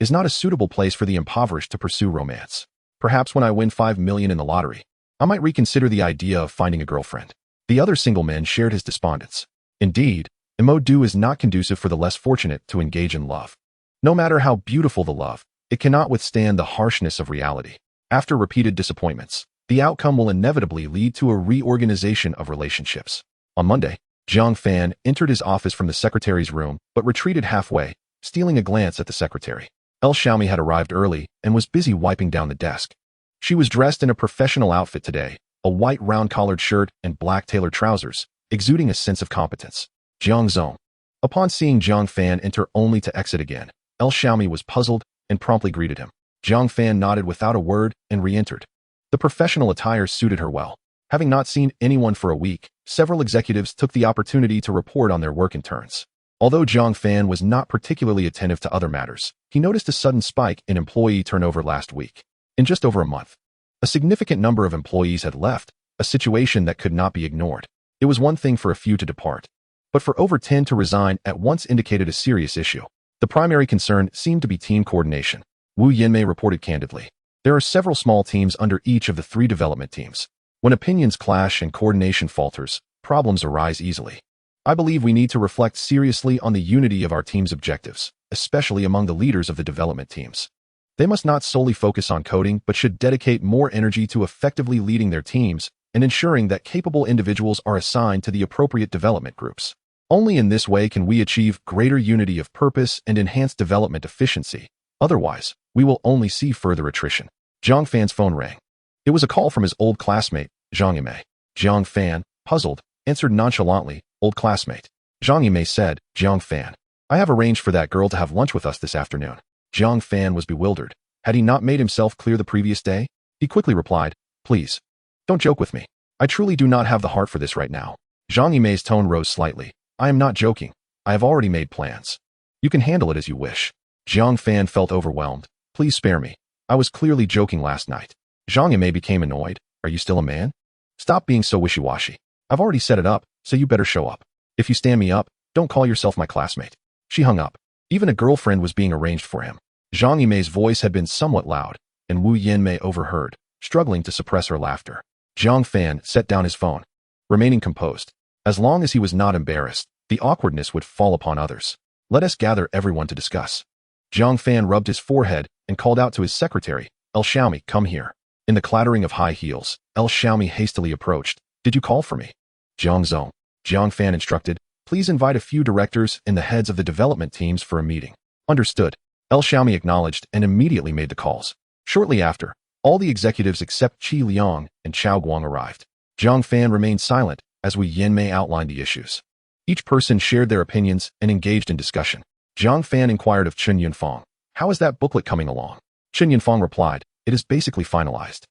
is not a suitable place for the impoverished to pursue romance. Perhaps when I win 5 million in the lottery, I might reconsider the idea of finding a girlfriend. The other single men shared his despondence. Indeed, Mo is not conducive for the less fortunate to engage in love. No matter how beautiful the love, it cannot withstand the harshness of reality. After repeated disappointments, the outcome will inevitably lead to a reorganization of relationships. On Monday, Jiang Fan entered his office from the secretary's room but retreated halfway, stealing a glance at the secretary. El Xiaomi had arrived early and was busy wiping down the desk. She was dressed in a professional outfit today, a white round-collared shirt and black tailored trousers, exuding a sense of competence. Jiang Zhou. Upon seeing Jiang Fan enter only to exit again, El Xiaomi was puzzled and promptly greeted him. Jiang Fan nodded without a word and re-entered. The professional attire suited her well. Having not seen anyone for a week, several executives took the opportunity to report on their work in turns. Although Jiang Fan was not particularly attentive to other matters, he noticed a sudden spike in employee turnover last week. In just over a month, a significant number of employees had left, a situation that could not be ignored. It was one thing for a few to depart, but for over 10 to resign at once indicated a serious issue. The primary concern seemed to be team coordination. Wu Yinmei reported candidly. There are several small teams under each of the 3 development teams. When opinions clash and coordination falters, problems arise easily. I believe we need to reflect seriously on the unity of our team's objectives, especially among the leaders of the development teams. They must not solely focus on coding, but should dedicate more energy to effectively leading their teams and ensuring that capable individuals are assigned to the appropriate development groups. Only in this way can we achieve greater unity of purpose and enhance development efficiency. Otherwise, we will only see further attrition. Zhang Fan's phone rang. It was a call from his old classmate, Zhang Yimei. Zhang Fan, puzzled, answered nonchalantly, "Old classmate." Zhang Yimei said, "Zhang Fan, I have arranged for that girl to have lunch with us this afternoon." Zhang Fan was bewildered. Had he not made himself clear the previous day? He quickly replied, "Please, don't joke with me. I truly do not have the heart for this right now." Zhang Yimei's tone rose slightly. "I am not joking. I have already made plans. You can handle it as you wish." Zhang Fan felt overwhelmed. "Please spare me. I was clearly joking last night." Zhang Yimei became annoyed. "Are you still a man? Stop being so wishy-washy. I've already set it up, so you better show up. If you stand me up, don't call yourself my classmate." She hung up. Even a girlfriend was being arranged for him. Zhang Yimei's voice had been somewhat loud, and Wu Yinmei overheard, struggling to suppress her laughter. Zhang Fan set down his phone, remaining composed. As long as he was not embarrassed, the awkwardness would fall upon others. "Let us gather everyone to discuss." Zhang Fan rubbed his forehead and called out to his secretary, "El Xiaomi, come here." In the clattering of high heels, El Xiaomi hastily approached. "Did you call for me?" "Zhang Zong." Zhang Fan instructed, "Please invite a few directors and the heads of the development teams for a meeting." "Understood." El Xiaomi acknowledged and immediately made the calls. Shortly after, all the executives except Qi Liang and Chao Guang arrived. Zhang Fan remained silent as Wu Yinmei outlined the issues. Each person shared their opinions and engaged in discussion. Zhang Fan inquired of Chen Yunfang, "How is that booklet coming along?" Chen Yunfang replied, "It is basically finalized."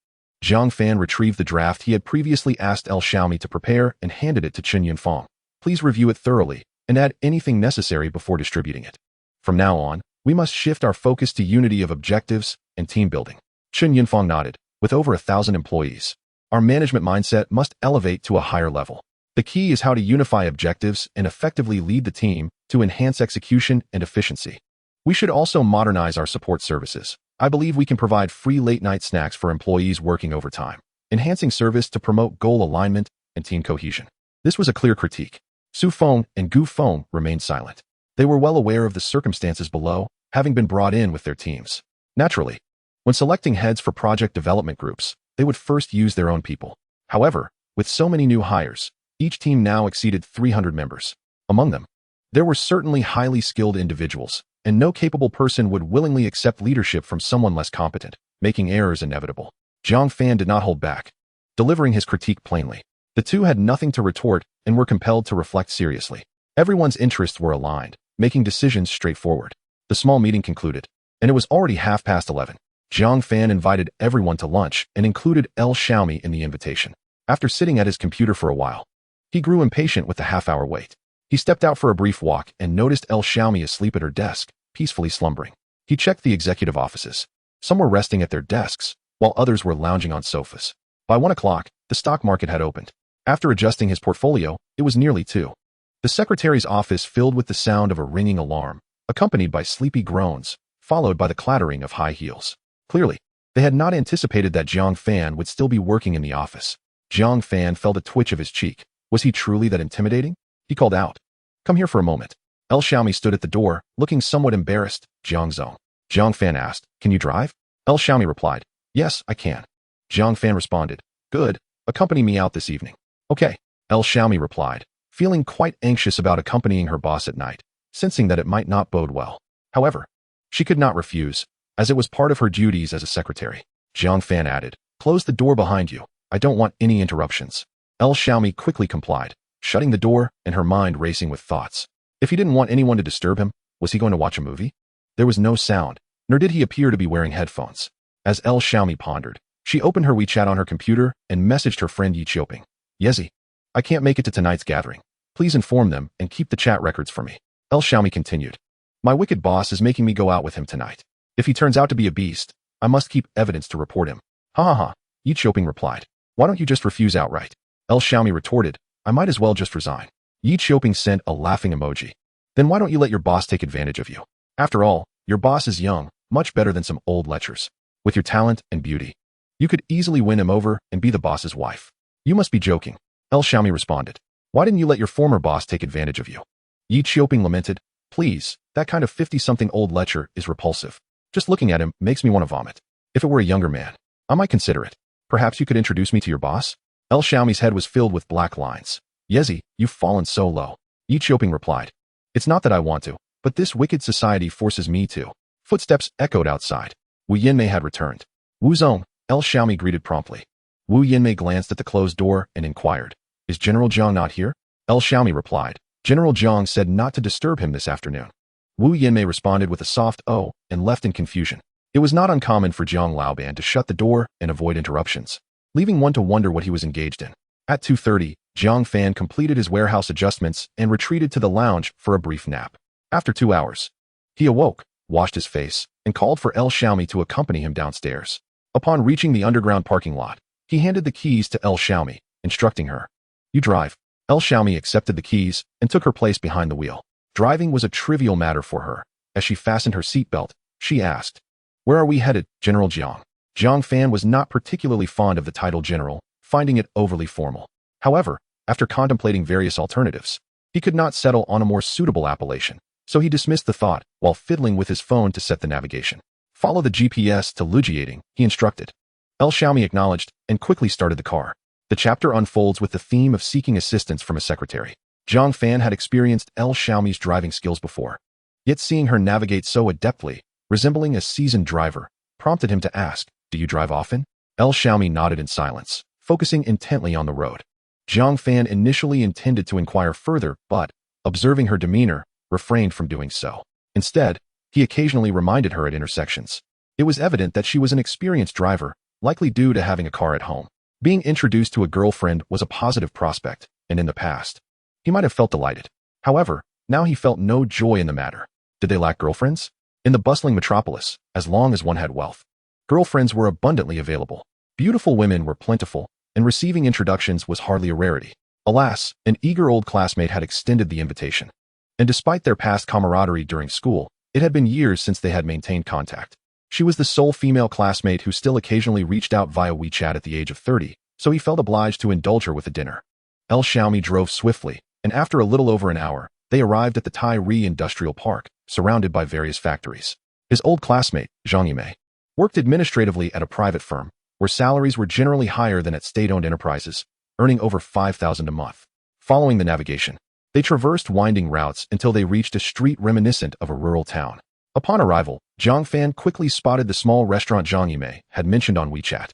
Zhang Fan retrieved the draft he had previously asked El Xiaomi to prepare and handed it to Chen Yunfang. "Please review it thoroughly and add anything necessary before distributing it. From now on, we must shift our focus to unity of objectives and team building." Chen Yunfang nodded. "With over 1,000 employees, our management mindset must elevate to a higher level. The key is how to unify objectives and effectively lead the team to enhance execution and efficiency. We should also modernize our support services. I believe we can provide free late-night snacks for employees working overtime, enhancing service to promote goal alignment and team cohesion." This was a clear critique. Su Feng and Gu Feng remained silent. They were well aware of the circumstances below, having been brought in with their teams. Naturally, when selecting heads for project development groups, they would first use their own people. However, with so many new hires, each team now exceeded 300 members. Among them, there were certainly highly skilled individuals, and no capable person would willingly accept leadership from someone less competent, making errors inevitable. Zhang Fan did not hold back, delivering his critique plainly. The two had nothing to retort and were compelled to reflect seriously. Everyone's interests were aligned, making decisions straightforward. The small meeting concluded, and it was already 11:30. Zhang Fan invited everyone to lunch and included El Xiaomi in the invitation. After sitting at his computer for a while, he grew impatient with the half-hour wait. He stepped out for a brief walk and noticed El Xiaomi asleep at her desk, peacefully slumbering. He checked the executive offices. Some were resting at their desks, while others were lounging on sofas. By 1 o'clock, the stock market had opened. After adjusting his portfolio, it was nearly 2. The secretary's office filled with the sound of a ringing alarm, accompanied by sleepy groans, followed by the clattering of high heels. Clearly, they had not anticipated that Zhang Fan would still be working in the office. Zhang Fan felt a twitch of his cheek. Was he truly that intimidating? He called out, "Come here for a moment." El Xiaomi stood at the door, looking somewhat embarrassed. "Zhang Zong." Zhang Fan asked, "Can you drive?" El Xiaomi replied, "Yes, I can." Zhang Fan responded, "Good, accompany me out this evening." "Okay," El Xiaomi replied, feeling quite anxious about accompanying her boss at night, sensing that it might not bode well. However, she could not refuse, as it was part of her duties as a secretary. Zhang Fan added, "Close the door behind you. I don't want any interruptions." El Xiaomi quickly complied, shutting the door and her mind racing with thoughts. If he didn't want anyone to disturb him, was he going to watch a movie? There was no sound, nor did he appear to be wearing headphones. As El Xiaomi pondered, she opened her WeChat on her computer and messaged her friend Yi Qiuping. "Yezi, I can't make it to tonight's gathering. Please inform them and keep the chat records for me." El Xiaomi continued, "My wicked boss is making me go out with him tonight. If he turns out to be a beast, I must keep evidence to report him." "Ha ha ha," Yi Qiuping replied. "Why don't you just refuse outright?" El Xiaomi retorted, "I might as well just resign." Yi Qiuping sent a laughing emoji. "Then why don't you let your boss take advantage of you?" After all, your boss is young, much better than some old lechers. With your talent and beauty, you could easily win him over and be the boss's wife. You must be joking. El Xiaomi responded. Why didn't you let your former boss take advantage of you? Yi Qiuping lamented. Please, that kind of 50-something old lecher is repulsive. Just looking at him makes me want to vomit. If it were a younger man, I might consider it. Perhaps you could introduce me to your boss? El Xiaomi's head was filled with black lines. Yezi, you've fallen so low. Yi Qiuping replied. It's not that I want to, but this wicked society forces me to. Footsteps echoed outside. Wu Yinmei had returned. Wu Zong, El Xiaomi greeted promptly. Wu Yinmei glanced at the closed door and inquired. Is General Zhang not here? El Xiaomi replied. General Zhang said not to disturb him this afternoon. Wu Yinmei responded with a soft "oh" and left in confusion. It was not uncommon for Zhang Laoban to shut the door and avoid interruptions, leaving one to wonder what he was engaged in. At 2:30, Zhang Fan completed his warehouse adjustments and retreated to the lounge for a brief nap. After 2 hours, he awoke, washed his face, and called for El Xiaomi to accompany him downstairs. Upon reaching the underground parking lot, he handed the keys to El Xiaomi, instructing her. You drive. El Xiaomi accepted the keys and took her place behind the wheel. Driving was a trivial matter for her. As she fastened her seatbelt, she asked, Where are we headed, General Jiang? Zhang Fan was not particularly fond of the title general, finding it overly formal. However, after contemplating various alternatives, he could not settle on a more suitable appellation, so he dismissed the thought while fiddling with his phone to set the navigation. Follow the GPS to Lujiating, he instructed. El Xiaomi acknowledged and quickly started the car. The chapter unfolds with the theme of seeking assistance from a secretary. Zhang Fan had experienced El Xiaomi's driving skills before, yet seeing her navigate so adeptly, resembling a seasoned driver, prompted him to ask, Do you drive often? El Xiaomi nodded in silence, focusing intently on the road. Zhang Fan initially intended to inquire further, but, observing her demeanor, refrained from doing so. Instead, he occasionally reminded her at intersections. It was evident that she was an experienced driver, likely due to having a car at home. Being introduced to a girlfriend was a positive prospect, and in the past, he might have felt delighted. However, now he felt no joy in the matter. Did they lack girlfriends? In the bustling metropolis, as long as one had wealth, girlfriends were abundantly available. Beautiful women were plentiful, and receiving introductions was hardly a rarity. Alas, an eager old classmate had extended the invitation. And despite their past camaraderie during school, it had been years since they had maintained contact. She was the sole female classmate who still occasionally reached out via WeChat at the age of 30, so he felt obliged to indulge her with a dinner. El Xiaomi drove swiftly, and after a little over an hour, they arrived at the Tai-Ri Industrial Park, surrounded by various factories. His old classmate, Zhang Yimei, worked administratively at a private firm, where salaries were generally higher than at state-owned enterprises, earning over 5,000 a month. Following the navigation, they traversed winding routes until they reached a street reminiscent of a rural town. Upon arrival, Zhang Fan quickly spotted the small restaurant Zhang Yimei had mentioned on WeChat.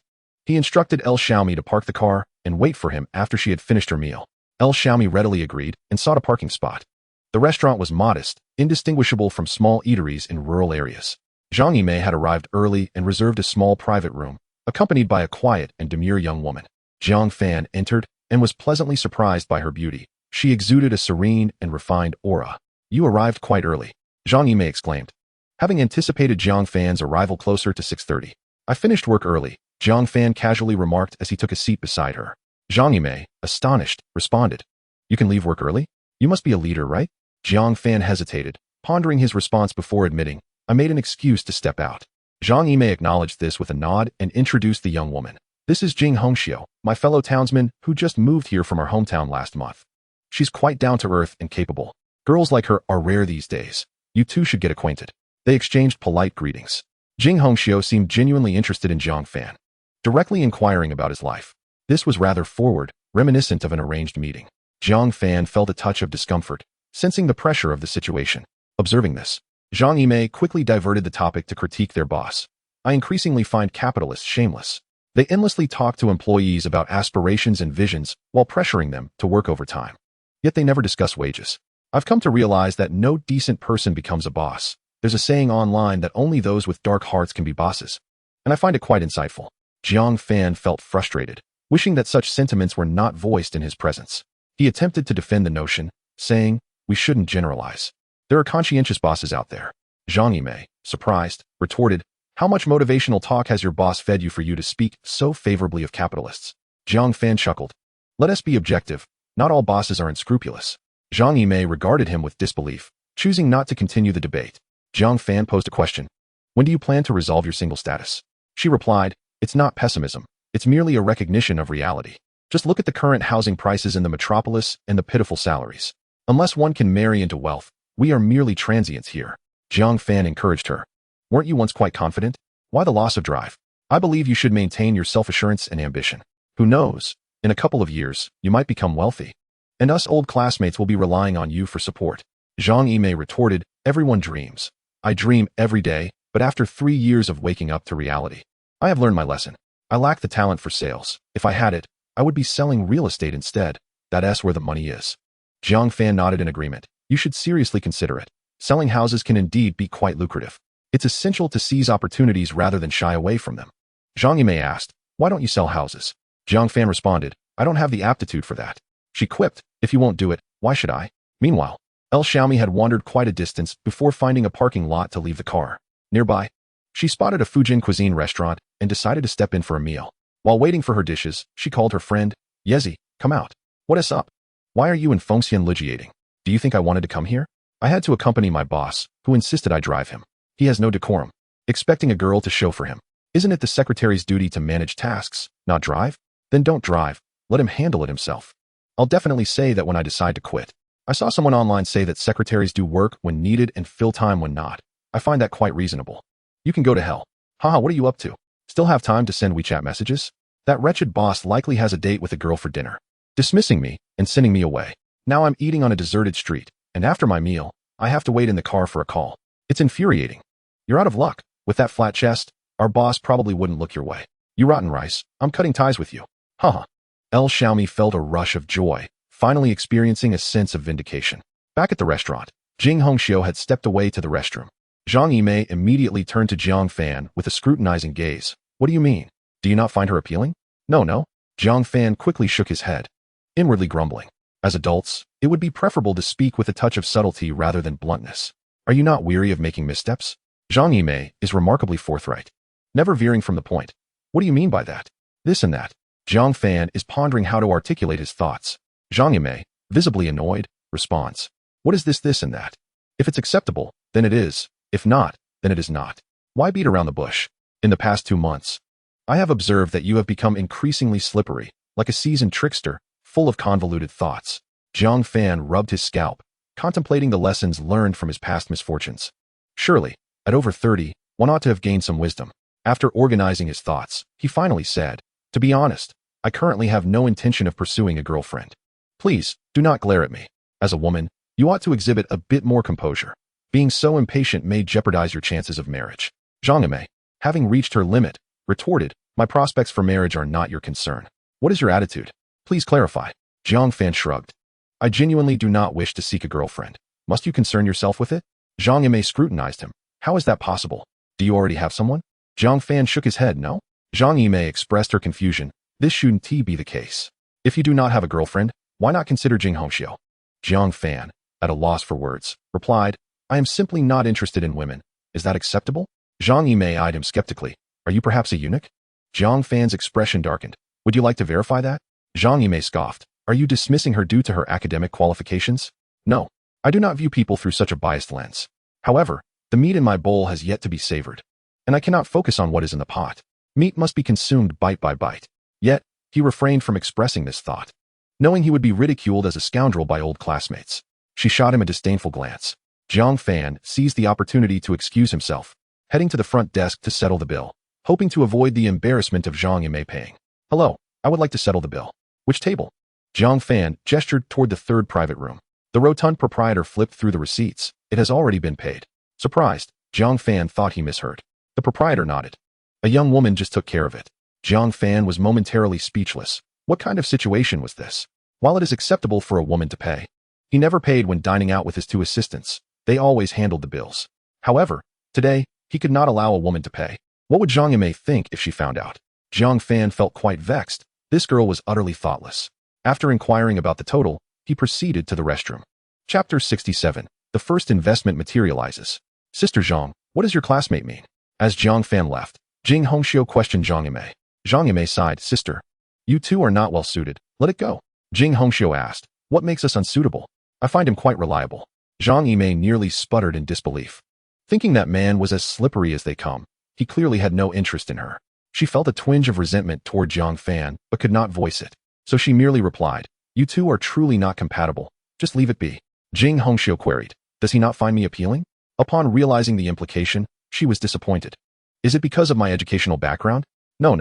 He instructed El Xiaomi to park the car and wait for him after she had finished her meal. El Xiaomi readily agreed and sought a parking spot. The restaurant was modest, indistinguishable from small eateries in rural areas. Zhang Yimei had arrived early and reserved a small private room, accompanied by a quiet and demure young woman. Zhang Fan entered and was pleasantly surprised by her beauty. She exuded a serene and refined aura. You arrived quite early, Zhang Yimei exclaimed, having anticipated Zhang Fan's arrival closer to 6:30. I finished work early, Zhang Fan casually remarked as he took a seat beside her. Zhang Yimei, astonished, responded, You can leave work early? You must be a leader, right? Zhang Fan hesitated, pondering his response before admitting, I made an excuse to step out. Zhang Yimei acknowledged this with a nod and introduced the young woman. This is Jing Hongxiu, my fellow townsman who just moved here from our hometown last month. She's quite down-to-earth and capable. Girls like her are rare these days. You two should get acquainted. They exchanged polite greetings. Jing Hongxiu seemed genuinely interested in Zhang Fan, directly inquiring about his life. This was rather forward, reminiscent of an arranged meeting. Zhang Fan felt a touch of discomfort, sensing the pressure of the situation. Observing this, Zhang Yimei quickly diverted the topic to critique their boss. I increasingly find capitalists shameless. They endlessly talk to employees about aspirations and visions while pressuring them to work overtime. Yet they never discuss wages. I've come to realize that no decent person becomes a boss. There's a saying online that only those with dark hearts can be bosses, and I find it quite insightful. Zhang Fan felt frustrated, wishing that such sentiments were not voiced in his presence. He attempted to defend the notion, saying, We shouldn't generalize. There are conscientious bosses out there. Zhang Yimei, surprised, retorted, How much motivational talk has your boss fed you for you to speak so favorably of capitalists? Zhang Fan chuckled. Let us be objective. Not all bosses are unscrupulous. Zhang Yimei regarded him with disbelief, choosing not to continue the debate. Jiang Fan posed a question. When do you plan to resolve your single status? She replied, it's not pessimism. It's merely a recognition of reality. Just look at the current housing prices in the metropolis and the pitiful salaries. Unless one can marry into wealth, we are merely transients here. Jiang Fan encouraged her. Weren't you once quite confident? Why the loss of drive? I believe you should maintain your self-assurance and ambition. Who knows? In a couple of years, you might become wealthy. And us old classmates will be relying on you for support. Zhang Yimei retorted, everyone dreams. I dream every day, but after 3 years of waking up to reality, I have learned my lesson. I lack the talent for sales. If I had it, I would be selling real estate instead. That's where the money is. Jiang Fan nodded in agreement. You should seriously consider it. Selling houses can indeed be quite lucrative. It's essential to seize opportunities rather than shy away from them. Zhang Yimei asked, why don't you sell houses? Jiang Fan responded, I don't have the aptitude for that. She quipped, if you won't do it, why should I? Meanwhile, El Xiaomi had wandered quite a distance before finding a parking lot to leave the car. Nearby, she spotted a Fujin cuisine restaurant and decided to step in for a meal. While waiting for her dishes, she called her friend, Yezi, come out. What is up? Why are you and Fengxian ligiating? Do you think I wanted to come here? I had to accompany my boss, who insisted I drive him. He has no decorum. Expecting a girl to show for him. Isn't it the secretary's duty to manage tasks, not drive? Then don't drive. Let him handle it himself. I'll definitely say that when I decide to quit. I saw someone online say that secretaries do work when needed and fill time when not. I find that quite reasonable. You can go to hell. Haha, what are you up to? Still have time to send WeChat messages? That wretched boss likely has a date with a girl for dinner. Dismissing me and sending me away. Now I'm eating on a deserted street, and after my meal, I have to wait in the car for a call. It's infuriating. You're out of luck. With that flat chest, our boss probably wouldn't look your way. You rotten rice, I'm cutting ties with you. Haha. El Xiaomi felt a rush of joy, finally experiencing a sense of vindication. Back at the restaurant, Jing Hongxiu had stepped away to the restroom. Zhang Yimei immediately turned to Jiang Fan with a scrutinizing gaze. What do you mean? Do you not find her appealing? No. Jiang Fan quickly shook his head, inwardly grumbling. As adults, it would be preferable to speak with a touch of subtlety rather than bluntness. Are you not weary of making missteps? Zhang Yimei is remarkably forthright, never veering from the point. What do you mean by that? This and that. Jiang Fan is pondering how to articulate his thoughts. Zhang Yimei, visibly annoyed, responds. What is this and that? If it's acceptable, then it is. If not, then it is not. Why beat around the bush? In the past 2 months, I have observed that you have become increasingly slippery, like a seasoned trickster, full of convoluted thoughts. Jiang Fan rubbed his scalp, contemplating the lessons learned from his past misfortunes. Surely, at over 30, one ought to have gained some wisdom. After organizing his thoughts, he finally said, to be honest, I currently have no intention of pursuing a girlfriend. Please, do not glare at me. As a woman, you ought to exhibit a bit more composure. Being so impatient may jeopardize your chances of marriage. Zhang Yimei, having reached her limit, retorted, my prospects for marriage are not your concern. What is your attitude? Please clarify. Jiang Fan shrugged. I genuinely do not wish to seek a girlfriend. Must you concern yourself with it? Zhang Yimei scrutinized him. How is that possible? Do you already have someone? Jiang Fan shook his head, no? Zhang Yimei expressed her confusion. This shouldn't be the case. If you do not have a girlfriend, why not consider Jing Hongxiu? Jiang Fan, at a loss for words, replied, I am simply not interested in women. Is that acceptable? Zhang Yimei eyed him skeptically. Are you perhaps a eunuch? Jiang Fan's expression darkened. Would you like to verify that? Zhang Yimei scoffed. Are you dismissing her due to her academic qualifications? No. I do not view people through such a biased lens. However, the meat in my bowl has yet to be savored, and I cannot focus on what is in the pot. Meat must be consumed bite by bite. Yet, he refrained from expressing this thought, knowing he would be ridiculed as a scoundrel by old classmates. She shot him a disdainful glance. Jiang Fan seized the opportunity to excuse himself, heading to the front desk to settle the bill, hoping to avoid the embarrassment of Zhang Yimei paying. Hello, I would like to settle the bill. Which table? Jiang Fan gestured toward the third private room. The rotund proprietor flipped through the receipts. It has already been paid. Surprised, Jiang Fan thought he misheard. The proprietor nodded. A young woman just took care of it. Jiang Fan was momentarily speechless. What kind of situation was this? While it is acceptable for a woman to pay, he never paid when dining out with his 2 assistants. They always handled the bills. However, today, he could not allow a woman to pay. What would Zhang Yimei think if she found out? Jiang Fan felt quite vexed. This girl was utterly thoughtless. After inquiring about the total, he proceeded to the restroom. Chapter 67. The first investment materializes. Sister Zhang, what does your classmate mean? As Jiang Fan left, Jing Hongxiu questioned Zhang Yimei. Zhang Yimei sighed, Sister, you two are not well suited. Let it go. Jing Hongxiu asked, what makes us unsuitable? I find him quite reliable. Zhang Yimei nearly sputtered in disbelief. Thinking that man was as slippery as they come, he clearly had no interest in her. She felt a twinge of resentment toward Zhang Fan, but could not voice it. So she merely replied, "You two are truly not compatible. Just leave it be." Jing Hongxiu queried, "Does he not find me appealing?" Upon realizing the implication, she was disappointed. "Is it because of my educational background?" No.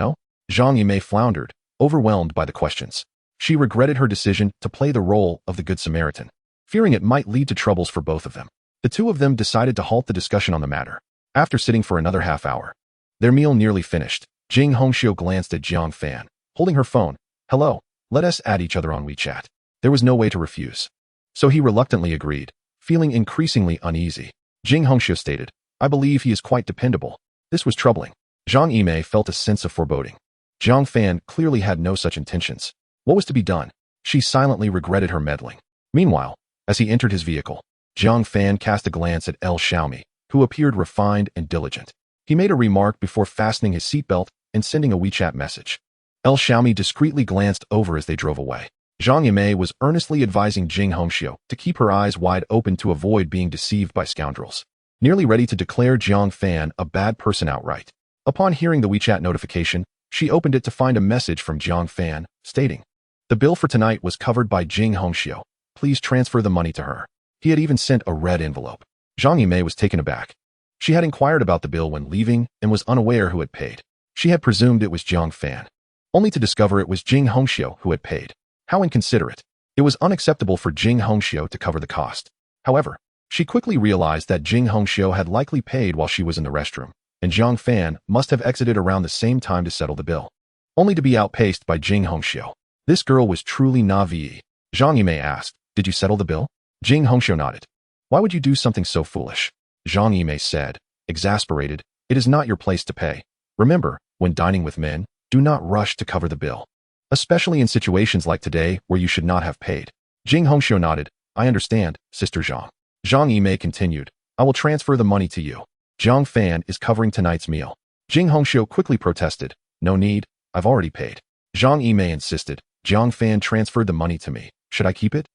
Zhang Yimei floundered, overwhelmed by the questions. She regretted her decision to play the role of the Good Samaritan, fearing it might lead to troubles for both of them. The two of them decided to halt the discussion on the matter. After sitting for another half hour, their meal nearly finished, Jing Hongxiu glanced at Zhang Fan, holding her phone. "Hello, let us add each other on WeChat." There was no way to refuse. So he reluctantly agreed, feeling increasingly uneasy. Jing Hongxiu stated, "I believe he is quite dependable." This was troubling. Zhang Yimei felt a sense of foreboding. Zhang Fan clearly had no such intentions. What was to be done? She silently regretted her meddling. Meanwhile, as he entered his vehicle, Zhang Fan cast a glance at El Xiaomi, who appeared refined and diligent. He made a remark before fastening his seatbelt and sending a WeChat message. El Xiaomi discreetly glanced over as they drove away. Zhang Yimei was earnestly advising Jing Hongxiu to keep her eyes wide open to avoid being deceived by scoundrels, nearly ready to declare Zhang Fan a bad person outright. Upon hearing the WeChat notification, she opened it to find a message from Zhang Fan, stating, "The bill for tonight was covered by Jing Hongxiu. Please transfer the money to her." He had even sent a red envelope. Zhang Yimei was taken aback. She had inquired about the bill when leaving and was unaware who had paid. She had presumed it was Zhang Fan, only to discover it was Jing Hongxiu who had paid. How inconsiderate. It was unacceptable for Jing Hongxiu to cover the cost. However, she quickly realized that Jing Hongxiu had likely paid while she was in the restroom, and Zhang Fan must have exited around the same time to settle the bill, only to be outpaced by Jing Hongxiu. This girl was truly naive. Zhang Yimei asked, "Did you settle the bill?" Jing Hongxiu nodded. "Why would you do something so foolish?" Zhang Yimei said, exasperated, "It is not your place to pay. Remember, when dining with men, do not rush to cover the bill, especially in situations like today where you should not have paid." Jing Hongxiu nodded. "I understand, Sister Zhang." Zhang Yimei continued, "I will transfer the money to you. Zhang Fan is covering tonight's meal." Jing Hongxiu quickly protested, "No need, I've already paid." Zhang Yimei insisted, "Zhang Fan transferred the money to me. Should I keep it?"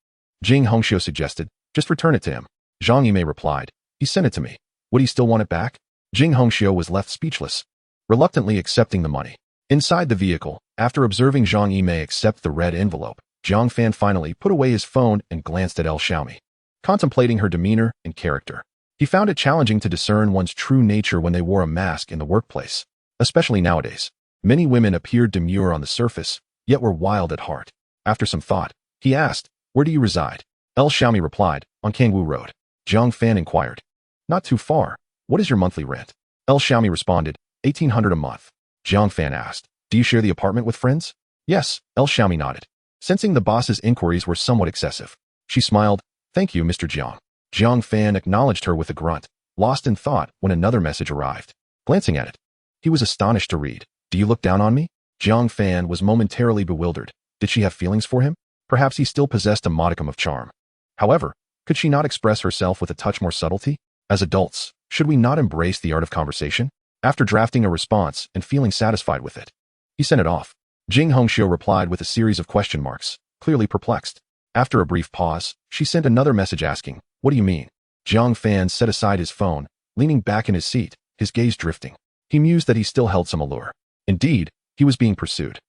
Jing Hongxiu suggested, "Just return it to him." Zhang Yimei replied, "He sent it to me. Would he still want it back?" Jing Hongxiu was left speechless, reluctantly accepting the money. Inside the vehicle, after observing Zhang Yimei accept the red envelope, Zhang Fan finally put away his phone and glanced at El Xiaomi, contemplating her demeanor and character. He found it challenging to discern one's true nature when they wore a mask in the workplace, especially nowadays. Many women appeared demure on the surface, yet were wild at heart. After some thought, he asked, "Where do you reside?" El Xiaomi replied, "On Kangwu Road." Zhang Fan inquired, "Not too far. What is your monthly rent?" El Xiaomi responded, 1,800 a month. Zhang Fan asked, "Do you share the apartment with friends?" "Yes," El Xiaomi nodded, sensing the boss's inquiries were somewhat excessive. She smiled, "Thank you, Mr. Jiang." Zhang Fan acknowledged her with a grunt, lost in thought when another message arrived. Glancing at it, he was astonished to read, "Do you look down on me?" Zhang Fan was momentarily bewildered. Did she have feelings for him? Perhaps he still possessed a modicum of charm. However, could she not express herself with a touch more subtlety? As adults, should we not embrace the art of conversation? After drafting a response and feeling satisfied with it, he sent it off. Jing Hongxiu replied with a series of question marks, clearly perplexed. After a brief pause, she sent another message asking, "What do you mean?" Zhang Fan set aside his phone, leaning back in his seat, his gaze drifting. He mused that he still held some allure. Indeed, he was being pursued.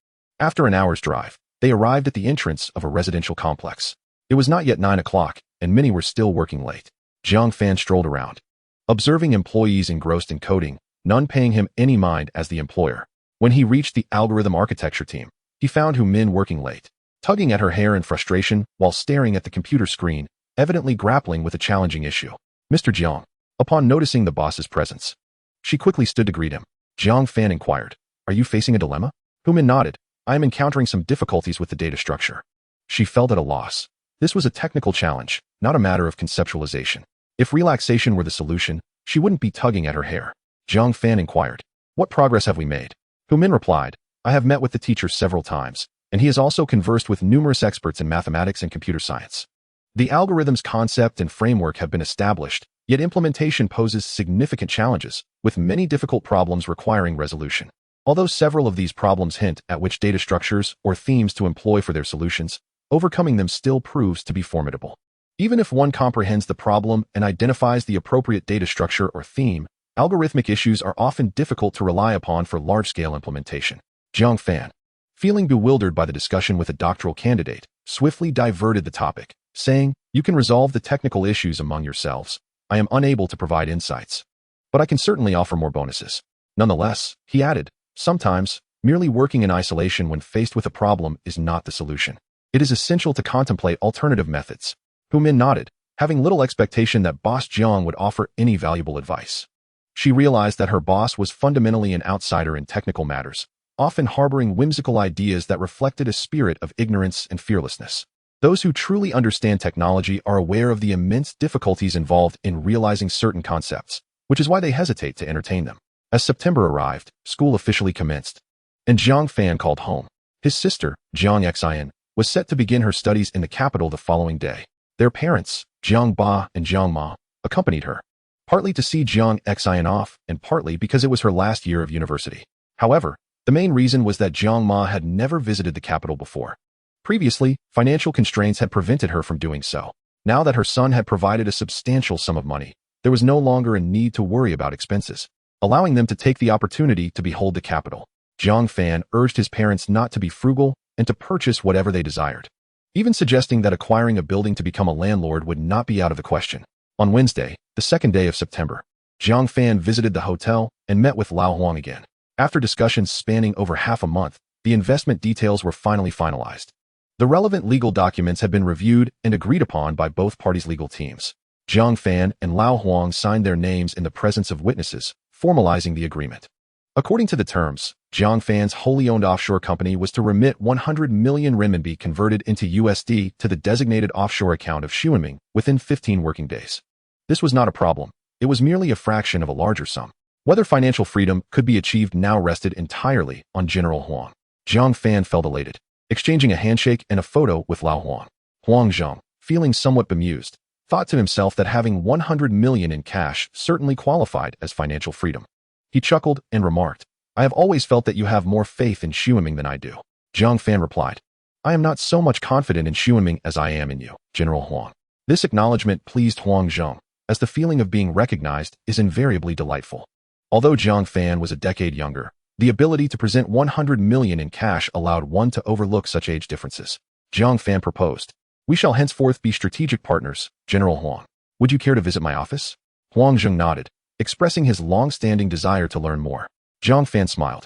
After an hour's drive, they arrived at the entrance of a residential complex. It was not yet 9 o'clock, and many were still working late. Zhang Fan strolled around, observing employees engrossed in coding, none paying him any mind as the employer. When he reached the algorithm architecture team, he found two men working late, tugging at her hair in frustration while staring at the computer screen, evidently grappling with a challenging issue. "Mr. Jiang." Upon noticing the boss's presence, she quickly stood to greet him. Zhang Fan inquired, "Are you facing a dilemma?" Human nodded, "I am encountering some difficulties with the data structure." She felt at a loss. This was a technical challenge, not a matter of conceptualization. If relaxation were the solution, she wouldn't be tugging at her hair. Zhang Fan inquired, "What progress have we made?" Humin replied, "I have met with the teacher several times, and he has also conversed with numerous experts in mathematics and computer science. The algorithm's concept and framework have been established, yet implementation poses significant challenges, with many difficult problems requiring resolution. Although several of these problems hint at which data structures or themes to employ for their solutions, overcoming them still proves to be formidable. Even if one comprehends the problem and identifies the appropriate data structure or theme, algorithmic issues are often difficult to rely upon for large-scale implementation. Zhang Fan, feeling bewildered by the discussion with a doctoral candidate, swiftly diverted the topic, saying, "You can resolve the technical issues among yourselves. I am unable to provide insights. But I can certainly offer more bonuses." Nonetheless, he added, "Sometimes, merely working in isolation when faced with a problem is not the solution. It is essential to contemplate alternative methods." Hu Min nodded, having little expectation that boss Jiang would offer any valuable advice. She realized that her boss was fundamentally an outsider in technical matters, often harboring whimsical ideas that reflected a spirit of ignorance and fearlessness. Those who truly understand technology are aware of the immense difficulties involved in realizing certain concepts, which is why they hesitate to entertain them. As September arrived, school officially commenced, and Zhang Fan called home. His sister, Jiang Xian, was set to begin her studies in the capital the following day. Their parents, Jiang Ba and Jiang Ma, accompanied her, partly to see Jiang Xian off and partly because it was her last year of university. However, the main reason was that Jiang Ma had never visited the capital before. Previously, financial constraints had prevented her from doing so. Now that her son had provided a substantial sum of money, there was no longer a need to worry about expenses, allowing them to take the opportunity to behold the capital. Zhang Fan urged his parents not to be frugal and to purchase whatever they desired, even suggesting that acquiring a building to become a landlord would not be out of the question. On Wednesday, the second day of September, Zhang Fan visited the hotel and met with Lao Huang again. After discussions spanning over half a month, the investment details were finally finalized. The relevant legal documents had been reviewed and agreed upon by both parties' legal teams. Zhang Fan and Lao Huang signed their names in the presence of witnesses, formalizing the agreement. According to the terms, Zhang Fan's wholly owned offshore company was to remit 100 million renminbi converted into USD to the designated offshore account of Xuanming within 15 working days. This was not a problem. It was merely a fraction of a larger sum. Whether financial freedom could be achieved now rested entirely on General Huang. Zhang Fan felt elated, exchanging a handshake and a photo with Lao Huang. Huang Zhang, feeling somewhat bemused, thought to himself that having 100 million in cash certainly qualified as financial freedom. He chuckled and remarked, "I have always felt that you have more faith in Xuanming than I do." Zhang Fan replied, "I am not so much confident in Xuanming as I am in you, General Huang." This acknowledgement pleased Huang Zhang, as the feeling of being recognized is invariably delightful. Although Zhang Fan was a decade younger, the ability to present 100 million in cash allowed one to overlook such age differences. Zhang Fan proposed, "We shall henceforth be strategic partners, General Huang. Would you care to visit my office?" Huang Zhang nodded, expressing his long-standing desire to learn more. Zhang Fan smiled,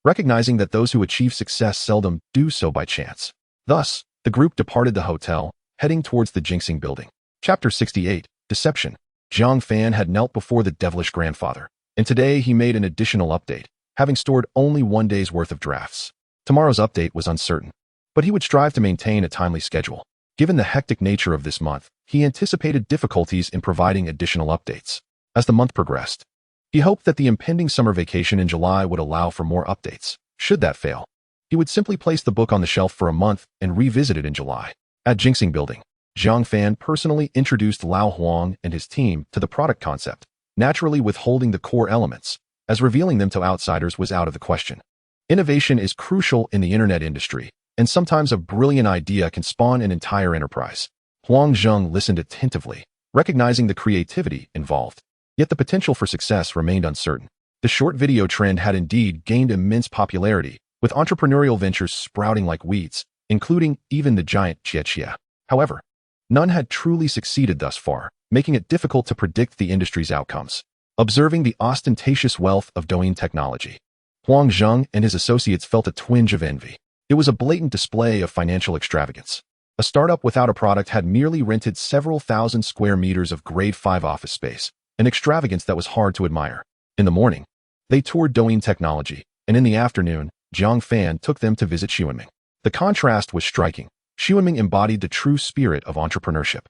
recognizing that those who achieve success seldom do so by chance. Thus, the group departed the hotel, heading towards the Jinxing building. Chapter 68, Deception. Zhang Fan had knelt before the devilish grandfather, and today he made an additional update, having stored only one day's worth of drafts. Tomorrow's update was uncertain, but he would strive to maintain a timely schedule. Given the hectic nature of this month, he anticipated difficulties in providing additional updates. As the month progressed, he hoped that the impending summer vacation in July would allow for more updates. Should that fail, he would simply place the book on the shelf for a month and revisit it in July. At Jinxing Building, Zhang Fan personally introduced Lao Huang and his team to the product concept, naturally withholding the core elements, as revealing them to outsiders was out of the question. Innovation is crucial in the internet industry, and sometimes a brilliant idea can spawn an entire enterprise. Huang Zhang listened attentively, recognizing the creativity involved. Yet the potential for success remained uncertain. The short video trend had indeed gained immense popularity, with entrepreneurial ventures sprouting like weeds, including even the giant Chia. However, none had truly succeeded thus far, making it difficult to predict the industry's outcomes. Observing the ostentatious wealth of Douyin technology, Huang Zhang and his associates felt a twinge of envy. It was a blatant display of financial extravagance. A startup without a product had merely rented several thousand square meters of grade 5 office space, an extravagance that was hard to admire. In the morning, they toured Douyin technology, and in the afternoon, Zhang Fan took them to visit Xuanming. The contrast was striking. Xuanming embodied the true spirit of entrepreneurship.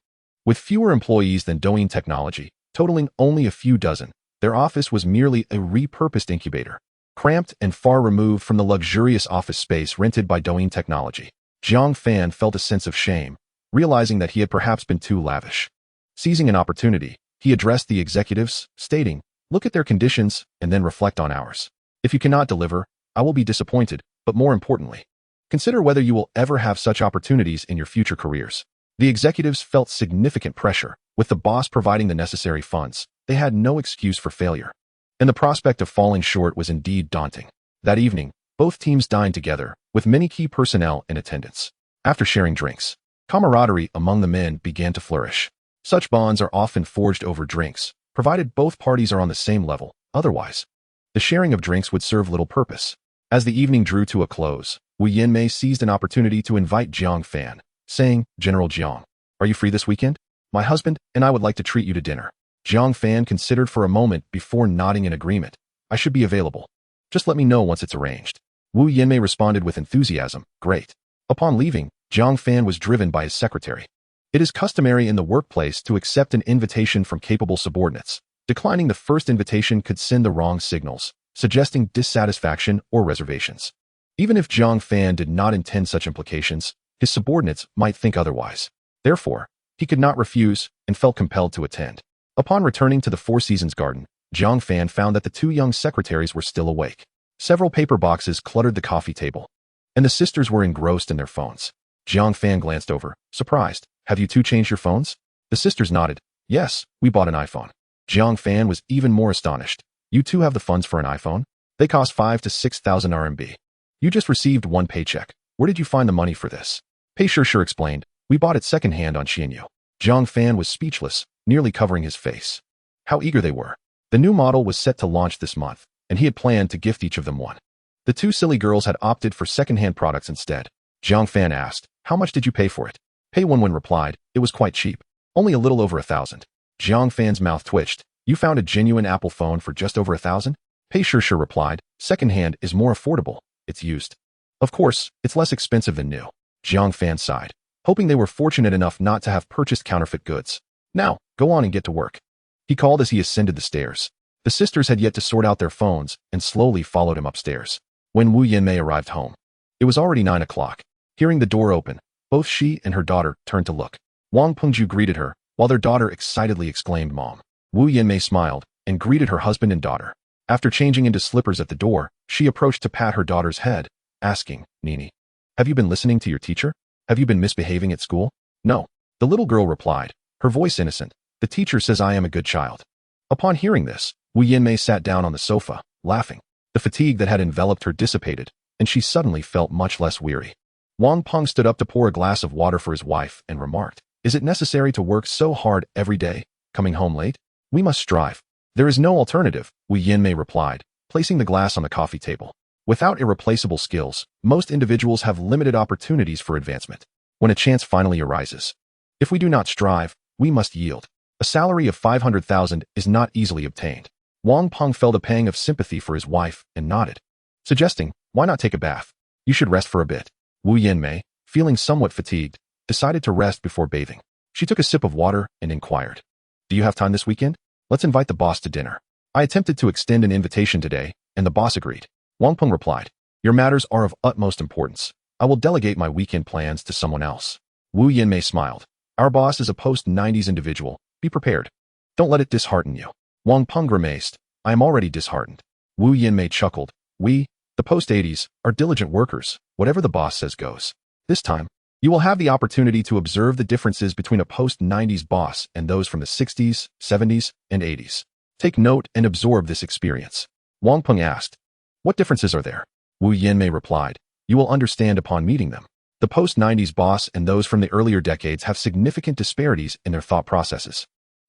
With fewer employees than Douyin technology, totaling only a few dozen, their office was merely a repurposed incubator, cramped and far removed from the luxurious office space rented by Douyin technology. Zhang Fan felt a sense of shame, realizing that he had perhaps been too lavish. Seizing an opportunity, he addressed the executives, stating, "Look at their conditions and then reflect on ours. If you cannot deliver, I will be disappointed, but more importantly, consider whether you will ever have such opportunities in your future careers." The executives felt significant pressure. With the boss providing the necessary funds, they had no excuse for failure. And the prospect of falling short was indeed daunting. That evening, both teams dined together, with many key personnel in attendance. After sharing drinks, camaraderie among the men began to flourish. Such bonds are often forged over drinks, provided both parties are on the same level. Otherwise, the sharing of drinks would serve little purpose. As the evening drew to a close, Wu Yanmei seized an opportunity to invite Jiang Fan, saying, "General Jiang, are you free this weekend? My husband and I would like to treat you to dinner." Jiang Fan considered for a moment before nodding in agreement. "I should be available. Just let me know once it's arranged." Wu Yanmei responded with enthusiasm, "Great." Upon leaving, Jiang Fan was driven by his secretary. It is customary in the workplace to accept an invitation from capable subordinates. Declining the first invitation could send the wrong signals, suggesting dissatisfaction or reservations. Even if Jiang Fan did not intend such implications, his subordinates might think otherwise. Therefore, he could not refuse and felt compelled to attend. Upon returning to the Four Seasons garden, Jiang Fan found that the two young secretaries were still awake. Several paper boxes cluttered the coffee table, and the sisters were engrossed in their phones. Jiang Fan glanced over, surprised. "Have you two changed your phones?" The sisters nodded. "Yes, we bought an iPhone." Jiang Fan was even more astonished. "You two have the funds for an iPhone? They cost 5,000 to 6,000 RMB. You just received one paycheck. Where did you find the money for this?" Pei Sure explained. "We bought it secondhand on Xianyu." Jiang Fan was speechless, nearly covering his face. How eager they were. The new model was set to launch this month, and he had planned to gift each of them one. The two silly girls had opted for secondhand products instead. Jiang Fan asked, "How much did you pay for it?" Pei Wenwen replied, "It was quite cheap. Only a little over 1,000. Jiang Fan's mouth twitched. "You found a genuine Apple phone for just over 1,000? Pei Sure replied, "Secondhand is more affordable. It's used. Of course, it's less expensive than new." Jiang Fan sighed, hoping they were fortunate enough not to have purchased counterfeit goods. "Now, go on and get to work," he called as he ascended the stairs. The sisters had yet to sort out their phones and slowly followed him upstairs. When Wu Yanmei arrived home, it was already 9 o'clock. Hearing the door open, both she and her daughter turned to look. Wang Pengju greeted her, while their daughter excitedly exclaimed, "Mom." Wu Yanmei smiled and greeted her husband and daughter. After changing into slippers at the door, she approached to pat her daughter's head, asking, "Nini, have you been listening to your teacher? Have you been misbehaving at school?" "No," the little girl replied, her voice innocent. "The teacher says I am a good child." Upon hearing this, Wu Yanmei sat down on the sofa, laughing. The fatigue that had enveloped her dissipated, and she suddenly felt much less weary. Wang Peng stood up to pour a glass of water for his wife and remarked, "Is it necessary to work so hard every day, coming home late? We must strive." "There is no alternative," Wu Yanmei replied, placing the glass on the coffee table. Without irreplaceable skills, most individuals have limited opportunities for advancement. When a chance finally arises, if we do not strive, we must yield. A salary of 500,000 is not easily obtained. Wang Peng felt a pang of sympathy for his wife and nodded, suggesting, "Why not take a bath? You should rest for a bit." Wu Yanmei, feeling somewhat fatigued, decided to rest before bathing. She took a sip of water and inquired, "Do you have time this weekend? Let's invite the boss to dinner." I attempted to extend an invitation today, and the boss agreed. Wang Peng replied, "Your matters are of utmost importance. I will delegate my weekend plans to someone else." Wu Yanmei smiled. "Our boss is a post-90s individual. Be prepared. Don't let it dishearten you." Wang Peng grimaced, "I am already disheartened." Wu Yanmei chuckled. "We, the post-80s, are diligent workers. Whatever the boss says goes. This time, you will have the opportunity to observe the differences between a post-90s boss and those from the 60s, 70s, and 80s. Take note and absorb this experience." Wang Peng asked, "What differences are there?" Wu Yanmei replied, "You will understand upon meeting them. The post-90s boss and those from the earlier decades have significant disparities in their thought processes.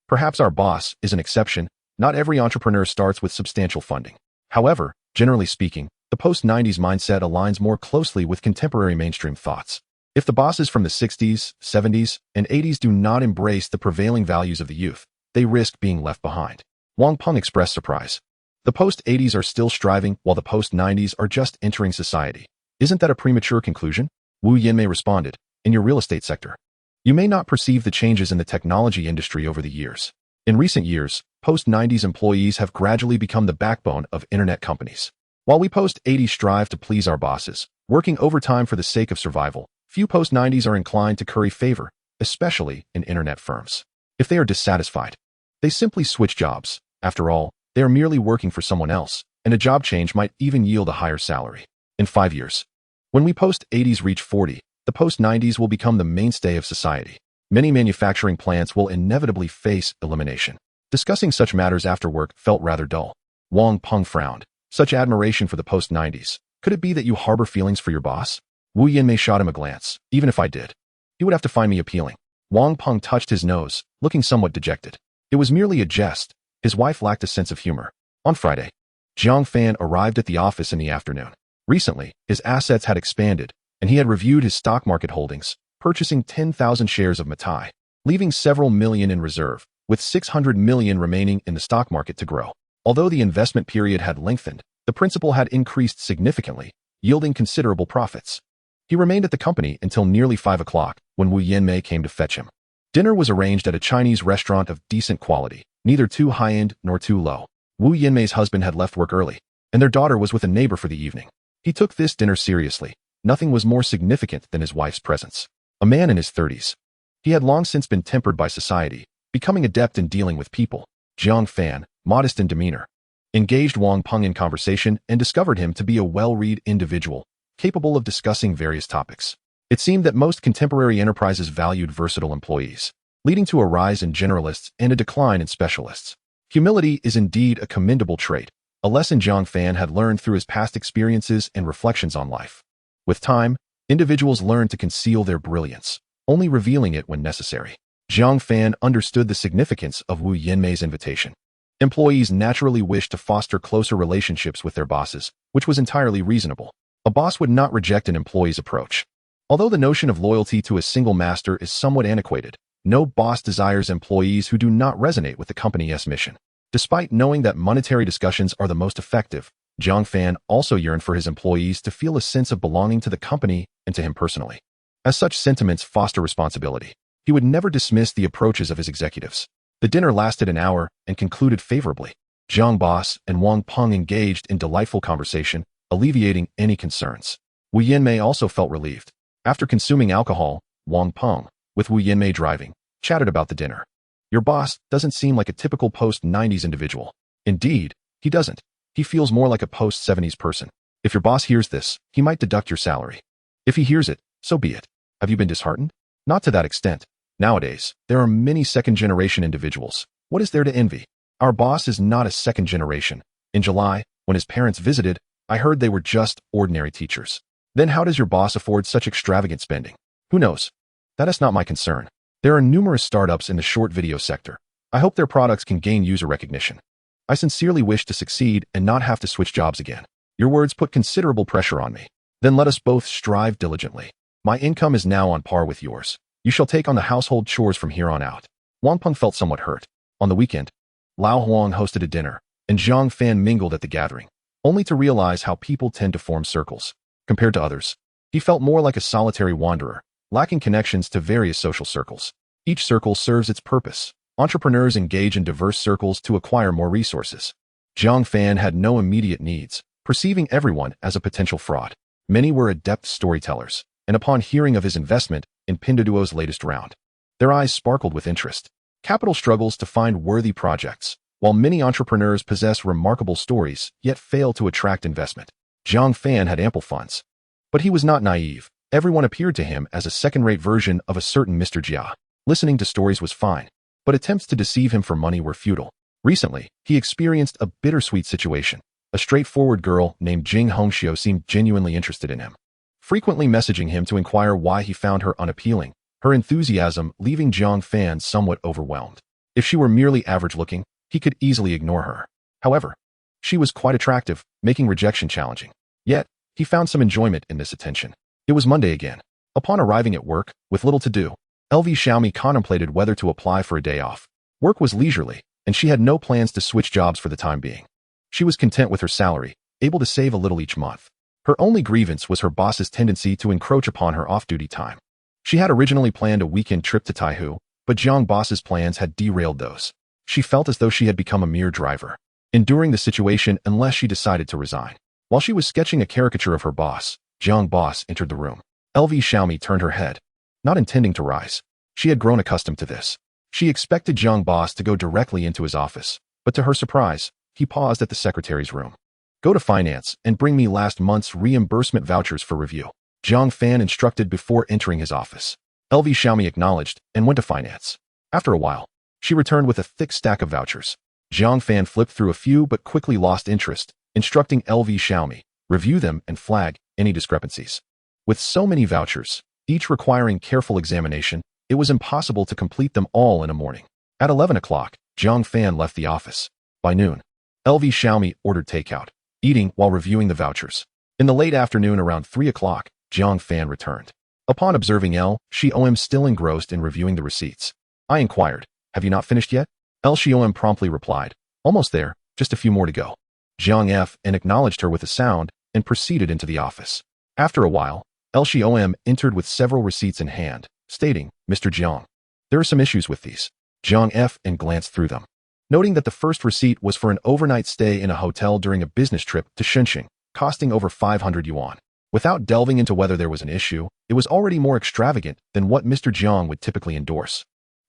Perhaps our boss is an exception. Not every entrepreneur starts with substantial funding. However, generally speaking, the post-90s mindset aligns more closely with contemporary mainstream thoughts. If the bosses from the 60s, 70s, and 80s do not embrace the prevailing values of the youth, they risk being left behind." Wang Peng expressed surprise. "The post-80s are still striving while the post-90s are just entering society. Isn't that a premature conclusion?" Wu Yanmei responded, "In your real estate sector, you may not perceive the changes in the technology industry over the years. In recent years, post-90s employees have gradually become the backbone of internet companies. While we post-80s strive to please our bosses, working overtime for the sake of survival, few post-90s are inclined to curry favor, especially in internet firms. If they are dissatisfied, they simply switch jobs. After all, they are merely working for someone else, and a job change might even yield a higher salary. In 5 years, when we post-80s reach 40, the post-90s will become the mainstay of society. Many manufacturing plants will inevitably face elimination. Discussing such matters after work felt rather dull. Wang Peng frowned. Such admiration for the post-90s. Could it be that you harbor feelings for your boss? Wu Yanmei shot him a glance. Even if I did, he would have to find me appealing. Wang Peng touched his nose, looking somewhat dejected. It was merely a jest. His wife lacked a sense of humor. On Friday, Jiang Fan arrived at the office in the afternoon. Recently, his assets had expanded, and he had reviewed his stock market holdings, purchasing 10,000 shares of Matai, leaving several million in reserve, with 600 million remaining in the stock market to grow. Although the investment period had lengthened, the principal had increased significantly, yielding considerable profits. He remained at the company until nearly 5 o'clock, when Wu Yanmei came to fetch him. Dinner was arranged at a Chinese restaurant of decent quality, neither too high-end nor too low. Wu Yanmei's husband had left work early, and their daughter was with a neighbor for the evening. He took this dinner seriously. Nothing was more significant than his wife's presence. A man in his 30s. He had long since been tempered by society, becoming adept in dealing with people. Jiang Fan, modest in demeanor, engaged Wang Peng in conversation and discovered him to be a well-read individual, capable of discussing various topics. It seemed that most contemporary enterprises valued versatile employees, leading to a rise in generalists and a decline in specialists. Humility is indeed a commendable trait, a lesson Jiang Fan had learned through his past experiences and reflections on life. With time, individuals learn to conceal their brilliance, only revealing it when necessary. Jiang Fan understood the significance of Wu Yanmei's invitation. Employees naturally wish to foster closer relationships with their bosses, which was entirely reasonable. A boss would not reject an employee's approach. Although the notion of loyalty to a single master is somewhat antiquated, no boss desires employees who do not resonate with the company's mission. Despite knowing that monetary discussions are the most effective, Jiang Fan also yearned for his employees to feel a sense of belonging to the company and to him personally. As such sentiments foster responsibility, he would never dismiss the approaches of his executives. The dinner lasted an hour and concluded favorably. Jiang Boss and Wang Peng engaged in delightful conversation, alleviating any concerns. Wu Yanmei also felt relieved. After consuming alcohol, Wang Peng, with Wu Yanmei driving, chatted about the dinner. Your boss doesn't seem like a typical post-90s individual. Indeed, he doesn't. He feels more like a post-70s person. If your boss hears this, he might deduct your salary. If he hears it, so be it. Have you been disheartened? Not to that extent. Nowadays, there are many second-generation individuals. What is there to envy? Our boss is not a second generation. In July, when his parents visited, I heard they were just ordinary teachers. Then how does your boss afford such extravagant spending? Who knows? That is not my concern. There are numerous startups in the short video sector. I hope their products can gain user recognition. I sincerely wish to succeed and not have to switch jobs again. Your words put considerable pressure on me. Then let us both strive diligently. My income is now on par with yours. You shall take on the household chores from here on out. Wang Peng felt somewhat hurt. On the weekend, Lao Huang hosted a dinner, and Jiang Fan mingled at the gathering, only to realize how people tend to form circles. Compared to others, he felt more like a solitary wanderer, lacking connections to various social circles. Each circle serves its purpose. Entrepreneurs engage in diverse circles to acquire more resources. Jiang Fan had no immediate needs, perceiving everyone as a potential fraud. Many were adept storytellers, and upon hearing of his investment in Pinduoduo's latest round, their eyes sparkled with interest. Capital struggles to find worthy projects, while many entrepreneurs possess remarkable stories yet fail to attract investment. Jiang Fan had ample funds, but he was not naive. Everyone appeared to him as a second-rate version of a certain Mr. Jia. Listening to stories was fine, but attempts to deceive him for money were futile. Recently, he experienced a bittersweet situation. A straightforward girl named Jing Hongxiu seemed genuinely interested in him, frequently messaging him to inquire why he found her unappealing, her enthusiasm leaving Jiang Fan somewhat overwhelmed. If she were merely average-looking, he could easily ignore her. However, she was quite attractive, making rejection challenging. Yet, he found some enjoyment in this attention. It was Monday again. Upon arriving at work, with little to do, LV Xiaomi contemplated whether to apply for a day off. Work was leisurely, and she had no plans to switch jobs for the time being. She was content with her salary, able to save a little each month. Her only grievance was her boss's tendency to encroach upon her off-duty time. She had originally planned a weekend trip to Taihu, but Jiang Boss's plans had derailed those. She felt as though she had become a mere driver, enduring the situation unless she decided to resign. While she was sketching a caricature of her boss, Jiang Boss entered the room. LV Xiaomi turned her head, not intending to rise. She had grown accustomed to this. She expected Jiang Boss to go directly into his office, but to her surprise, he paused at the secretary's room. Go to finance and bring me last month's reimbursement vouchers for review, Jiang Fan instructed before entering his office. LV Xiaomi acknowledged and went to finance. After a while, she returned with a thick stack of vouchers. Zhang Fan flipped through a few but quickly lost interest, instructing LV Xiaomi, review them and flag any discrepancies. With so many vouchers, each requiring careful examination, it was impossible to complete them all in a morning. At 11 o'clock, Zhang Fan left the office. By noon, LV Xiaomi ordered takeout, eating while reviewing the vouchers. In the late afternoon around 3 o'clock, Zhang Fan returned. Upon observing L Xiaomi still engrossed in reviewing the receipts, I inquired, "Have you not finished yet?" L Xiaomi promptly replied, "Almost there, just a few more to go." Zhang Fan acknowledged her with a sound and proceeded into the office. After a while, L Xiaomi entered with several receipts in hand, stating, "Mr. Zhang, there are some issues with these." Zhang Fan glanced through them, noting that the first receipt was for an overnight stay in a hotel during a business trip to Shenzhen, costing over 500 yuan. Without delving into whether there was an issue, it was already more extravagant than what Mr. Zhang would typically endorse.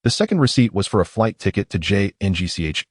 The second receipt was for a flight ticket to JNGCH,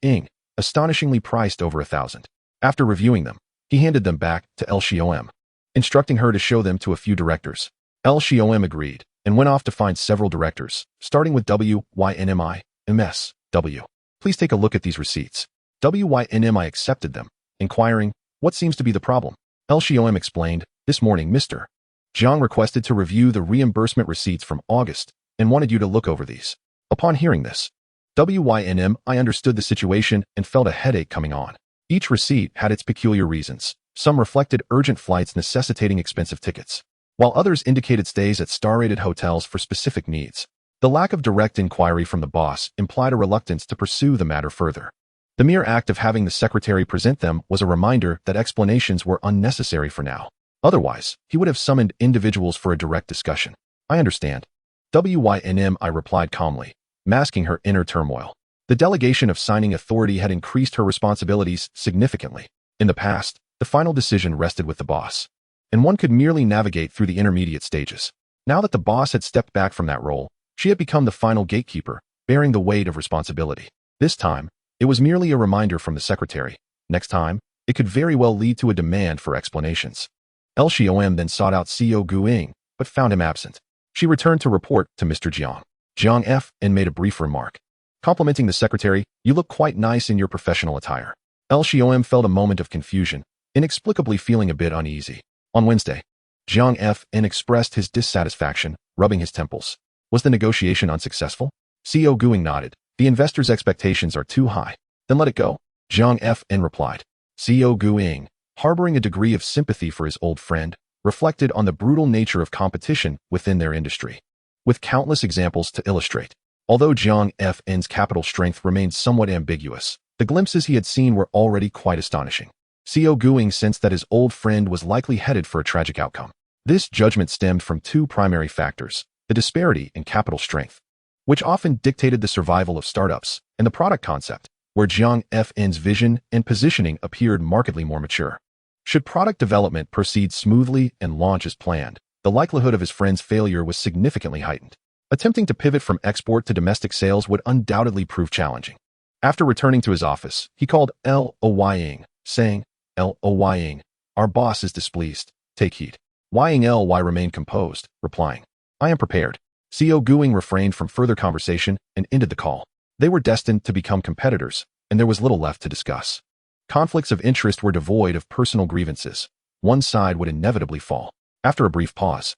astonishingly priced over 1,000. After reviewing them, he handed them back to L Xiaomi, instructing her to show them to a few directors. L Xiaomi agreed and went off to find several directors, starting with WYNMI, MS, W. "Please take a look at these receipts." WYNMI accepted them, inquiring, "What seems to be the problem?" L Xiaomi explained, "This morning, Mr. Zhang requested to review the reimbursement receipts from August and wanted you to look over these." Upon hearing this, WYNMI understood the situation and felt a headache coming on. Each receipt had its peculiar reasons. Some reflected urgent flights necessitating expensive tickets, while others indicated stays at star-rated hotels for specific needs. The lack of direct inquiry from the boss implied a reluctance to pursue the matter further. The mere act of having the secretary present them was a reminder that explanations were unnecessary for now. Otherwise, he would have summoned individuals for a direct discussion. "I understand." WYNMI replied calmly, masking her inner turmoil. The delegation of signing authority had increased her responsibilities significantly. In the past, the final decision rested with the boss, and one could merely navigate through the intermediate stages. Now that the boss had stepped back from that role, she had become the final gatekeeper, bearing the weight of responsibility. This time, it was merely a reminder from the secretary. Next time, it could very well lead to a demand for explanations. L Xiaomi then sought out CEO Guing, but found him absent. She returned to report to Mr. Zhang. Zhang and made a brief remark. Complimenting the secretary, "You look quite nice in your professional attire." L Xiaomi felt a moment of confusion, inexplicably feeling a bit uneasy. On Wednesday, Zhang expressed his dissatisfaction, rubbing his temples. Was the negotiation unsuccessful? CEO Guing nodded. "The investors' expectations are too high." "Then let it go," Zhang replied. CEO Guing, harboring a degree of sympathy for his old friend, reflected on the brutal nature of competition within their industry, with countless examples to illustrate. Although Zhang Fn's capital strength remained somewhat ambiguous, the glimpses he had seen were already quite astonishing. CEO Guing sensed that his old friend was likely headed for a tragic outcome. This judgment stemmed from two primary factors: the disparity in capital strength, which often dictated the survival of startups, and the product concept, where Zhang Fn's vision and positioning appeared markedly more mature. Should product development proceed smoothly and launch as planned, the likelihood of his friend's failure was significantly heightened. Attempting to pivot from export to domestic sales would undoubtedly prove challenging. After returning to his office, he called L.O.Y.ing, saying, "L.O.Y.ing, our boss is displeased. Take heed." L.Y. remained composed, replying, "I am prepared." CEO Guing refrained from further conversation and ended the call. They were destined to become competitors, and there was little left to discuss. Conflicts of interest were devoid of personal grievances. One side would inevitably fall. After a brief pause,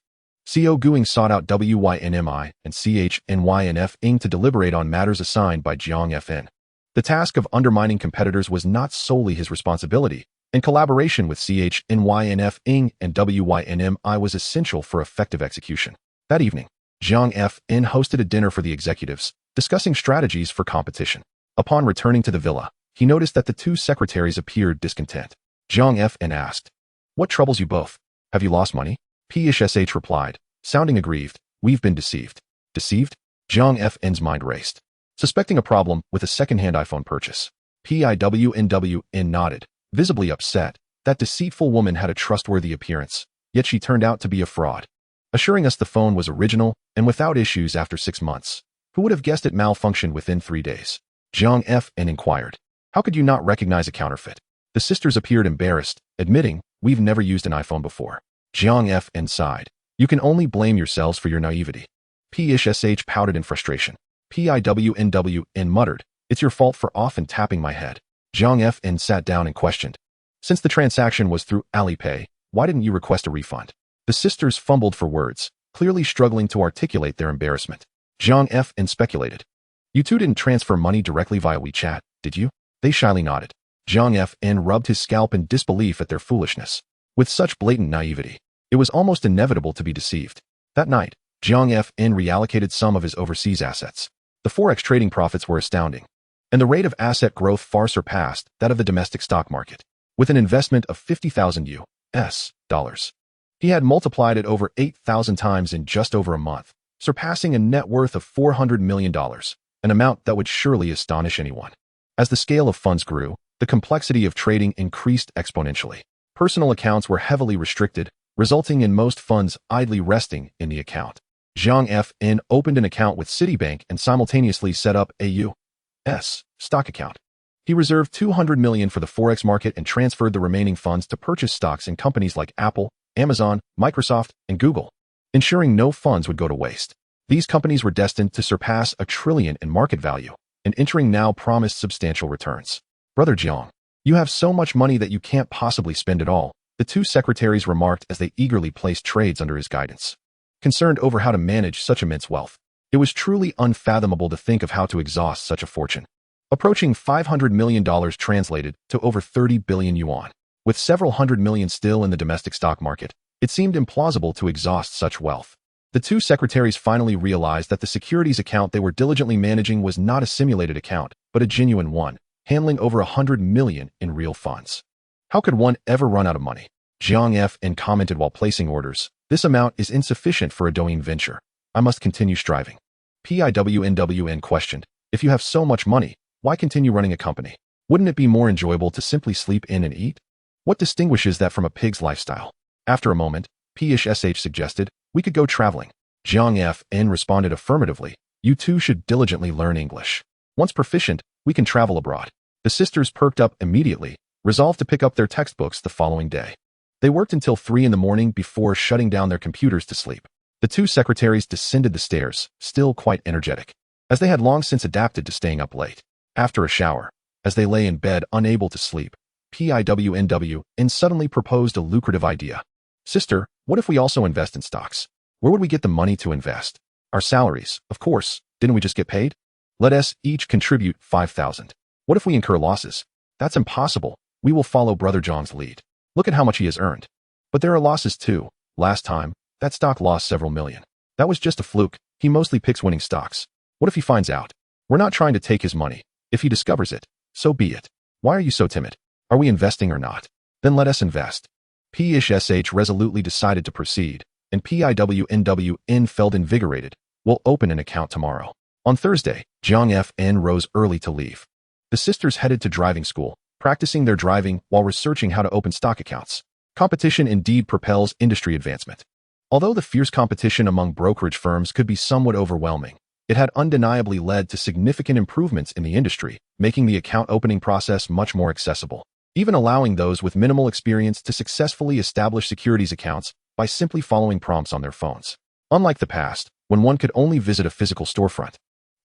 CEO Guing sought out WYNMI and CHNYNF to deliberate on matters assigned by Zhang Fn. The task of undermining competitors was not solely his responsibility, and collaboration with CHNYNF and WYNMI was essential for effective execution. That evening, Zhang Fn hosted a dinner for the executives, discussing strategies for competition. Upon returning to the villa, he noticed that the two secretaries appeared discontent. Zhang Fn asked, "What troubles you both? Have you lost money?" PSH replied, sounding aggrieved, "We've been deceived." Deceived? Zhang Fn's mind raced, suspecting a problem with a second-hand iPhone purchase. PIWNWN nodded, visibly upset. That deceitful woman had a trustworthy appearance, yet she turned out to be a fraud, assuring us the phone was original and without issues after 6 months. Who would have guessed it malfunctioned within 3 days? Zhang Fn inquired. "How could you not recognize a counterfeit?" The sisters appeared embarrassed, admitting, "We've never used an iPhone before." Zhang Fn sighed. "You can only blame yourselves for your naivety." Pishsh pouted in frustration. Piwnwn muttered, "It's your fault for often tapping my head." Zhang Fn sat down and questioned. "Since the transaction was through Alipay, why didn't you request a refund?" The sisters fumbled for words, clearly struggling to articulate their embarrassment. Zhang Fn speculated. "You two didn't transfer money directly via WeChat, did you?" They shyly nodded. Zhang Fn rubbed his scalp in disbelief at their foolishness. With such blatant naivety, it was almost inevitable to be deceived. That night, Zhang Fn reallocated some of his overseas assets. The forex trading profits were astounding, and the rate of asset growth far surpassed that of the domestic stock market. With an investment of 50,000 US dollars, he had multiplied it over 8,000 times in just over a month, surpassing a net worth of $400 million, an amount that would surely astonish anyone. As the scale of funds grew, the complexity of trading increased exponentially. Personal accounts were heavily restricted, resulting in most funds idly resting in the account. Zhang Fn opened an account with Citibank and simultaneously set up a U.S. stock account. He reserved $200 million for the forex market and transferred the remaining funds to purchase stocks in companies like Apple, Amazon, Microsoft, and Google, ensuring no funds would go to waste. These companies were destined to surpass $1 trillion in market value, and entering now promised substantial returns. "Brother Zhang, you have so much money that you can't possibly spend it all," the two secretaries remarked as they eagerly placed trades under his guidance. Concerned over how to manage such immense wealth, it was truly unfathomable to think of how to exhaust such a fortune. Approaching $500 million translated to over 30 billion yuan. With several hundred million still in the domestic stock market, it seemed implausible to exhaust such wealth. The two secretaries finally realized that the securities account they were diligently managing was not a simulated account, but a genuine one, handling over 100 million in real funds. How could one ever run out of money? Zhang Fn commented while placing orders. "This amount is insufficient for a doing venture. I must continue striving." Piwnwn questioned, "If you have so much money, why continue running a company? Wouldn't it be more enjoyable to simply sleep in and eat? What distinguishes that from a pig's lifestyle?" After a moment, Pshsh suggested, "We could go traveling." Zhang Fn responded affirmatively, "You two should diligently learn English. Once proficient, we can travel abroad." The sisters perked up immediately, resolved to pick up their textbooks the following day. They worked until 3 in the morning before shutting down their computers to sleep. The two secretaries descended the stairs, still quite energetic, as they had long since adapted to staying up late. After a shower, as they lay in bed unable to sleep, Piwnwn suddenly proposed a lucrative idea. "Sister, what if we also invest in stocks? Where would we get the money to invest?" "Our salaries, of course. Didn't we just get paid? Let us each contribute 5,000. What if we incur losses?" "That's impossible. We will follow Brother Zhang's lead. Look at how much he has earned." "But there are losses too. Last time, that stock lost several million. That was just a fluke. He mostly picks winning stocks. What if he finds out? We're not trying to take his money. If he discovers it, so be it. Why are you so timid? Are we investing or not? Then let us invest." Pshsh resolutely decided to proceed, and Piwnwn felt invigorated. "We'll open an account tomorrow." On Thursday, Zhang Fn rose early to leave. The sisters headed to driving school, practicing their driving while researching how to open stock accounts. Competition indeed propels industry advancement. Although the fierce competition among brokerage firms could be somewhat overwhelming, it had undeniably led to significant improvements in the industry, making the account opening process much more accessible, even allowing those with minimal experience to successfully establish securities accounts by simply following prompts on their phones. Unlike the past, when one could only visit a physical storefront,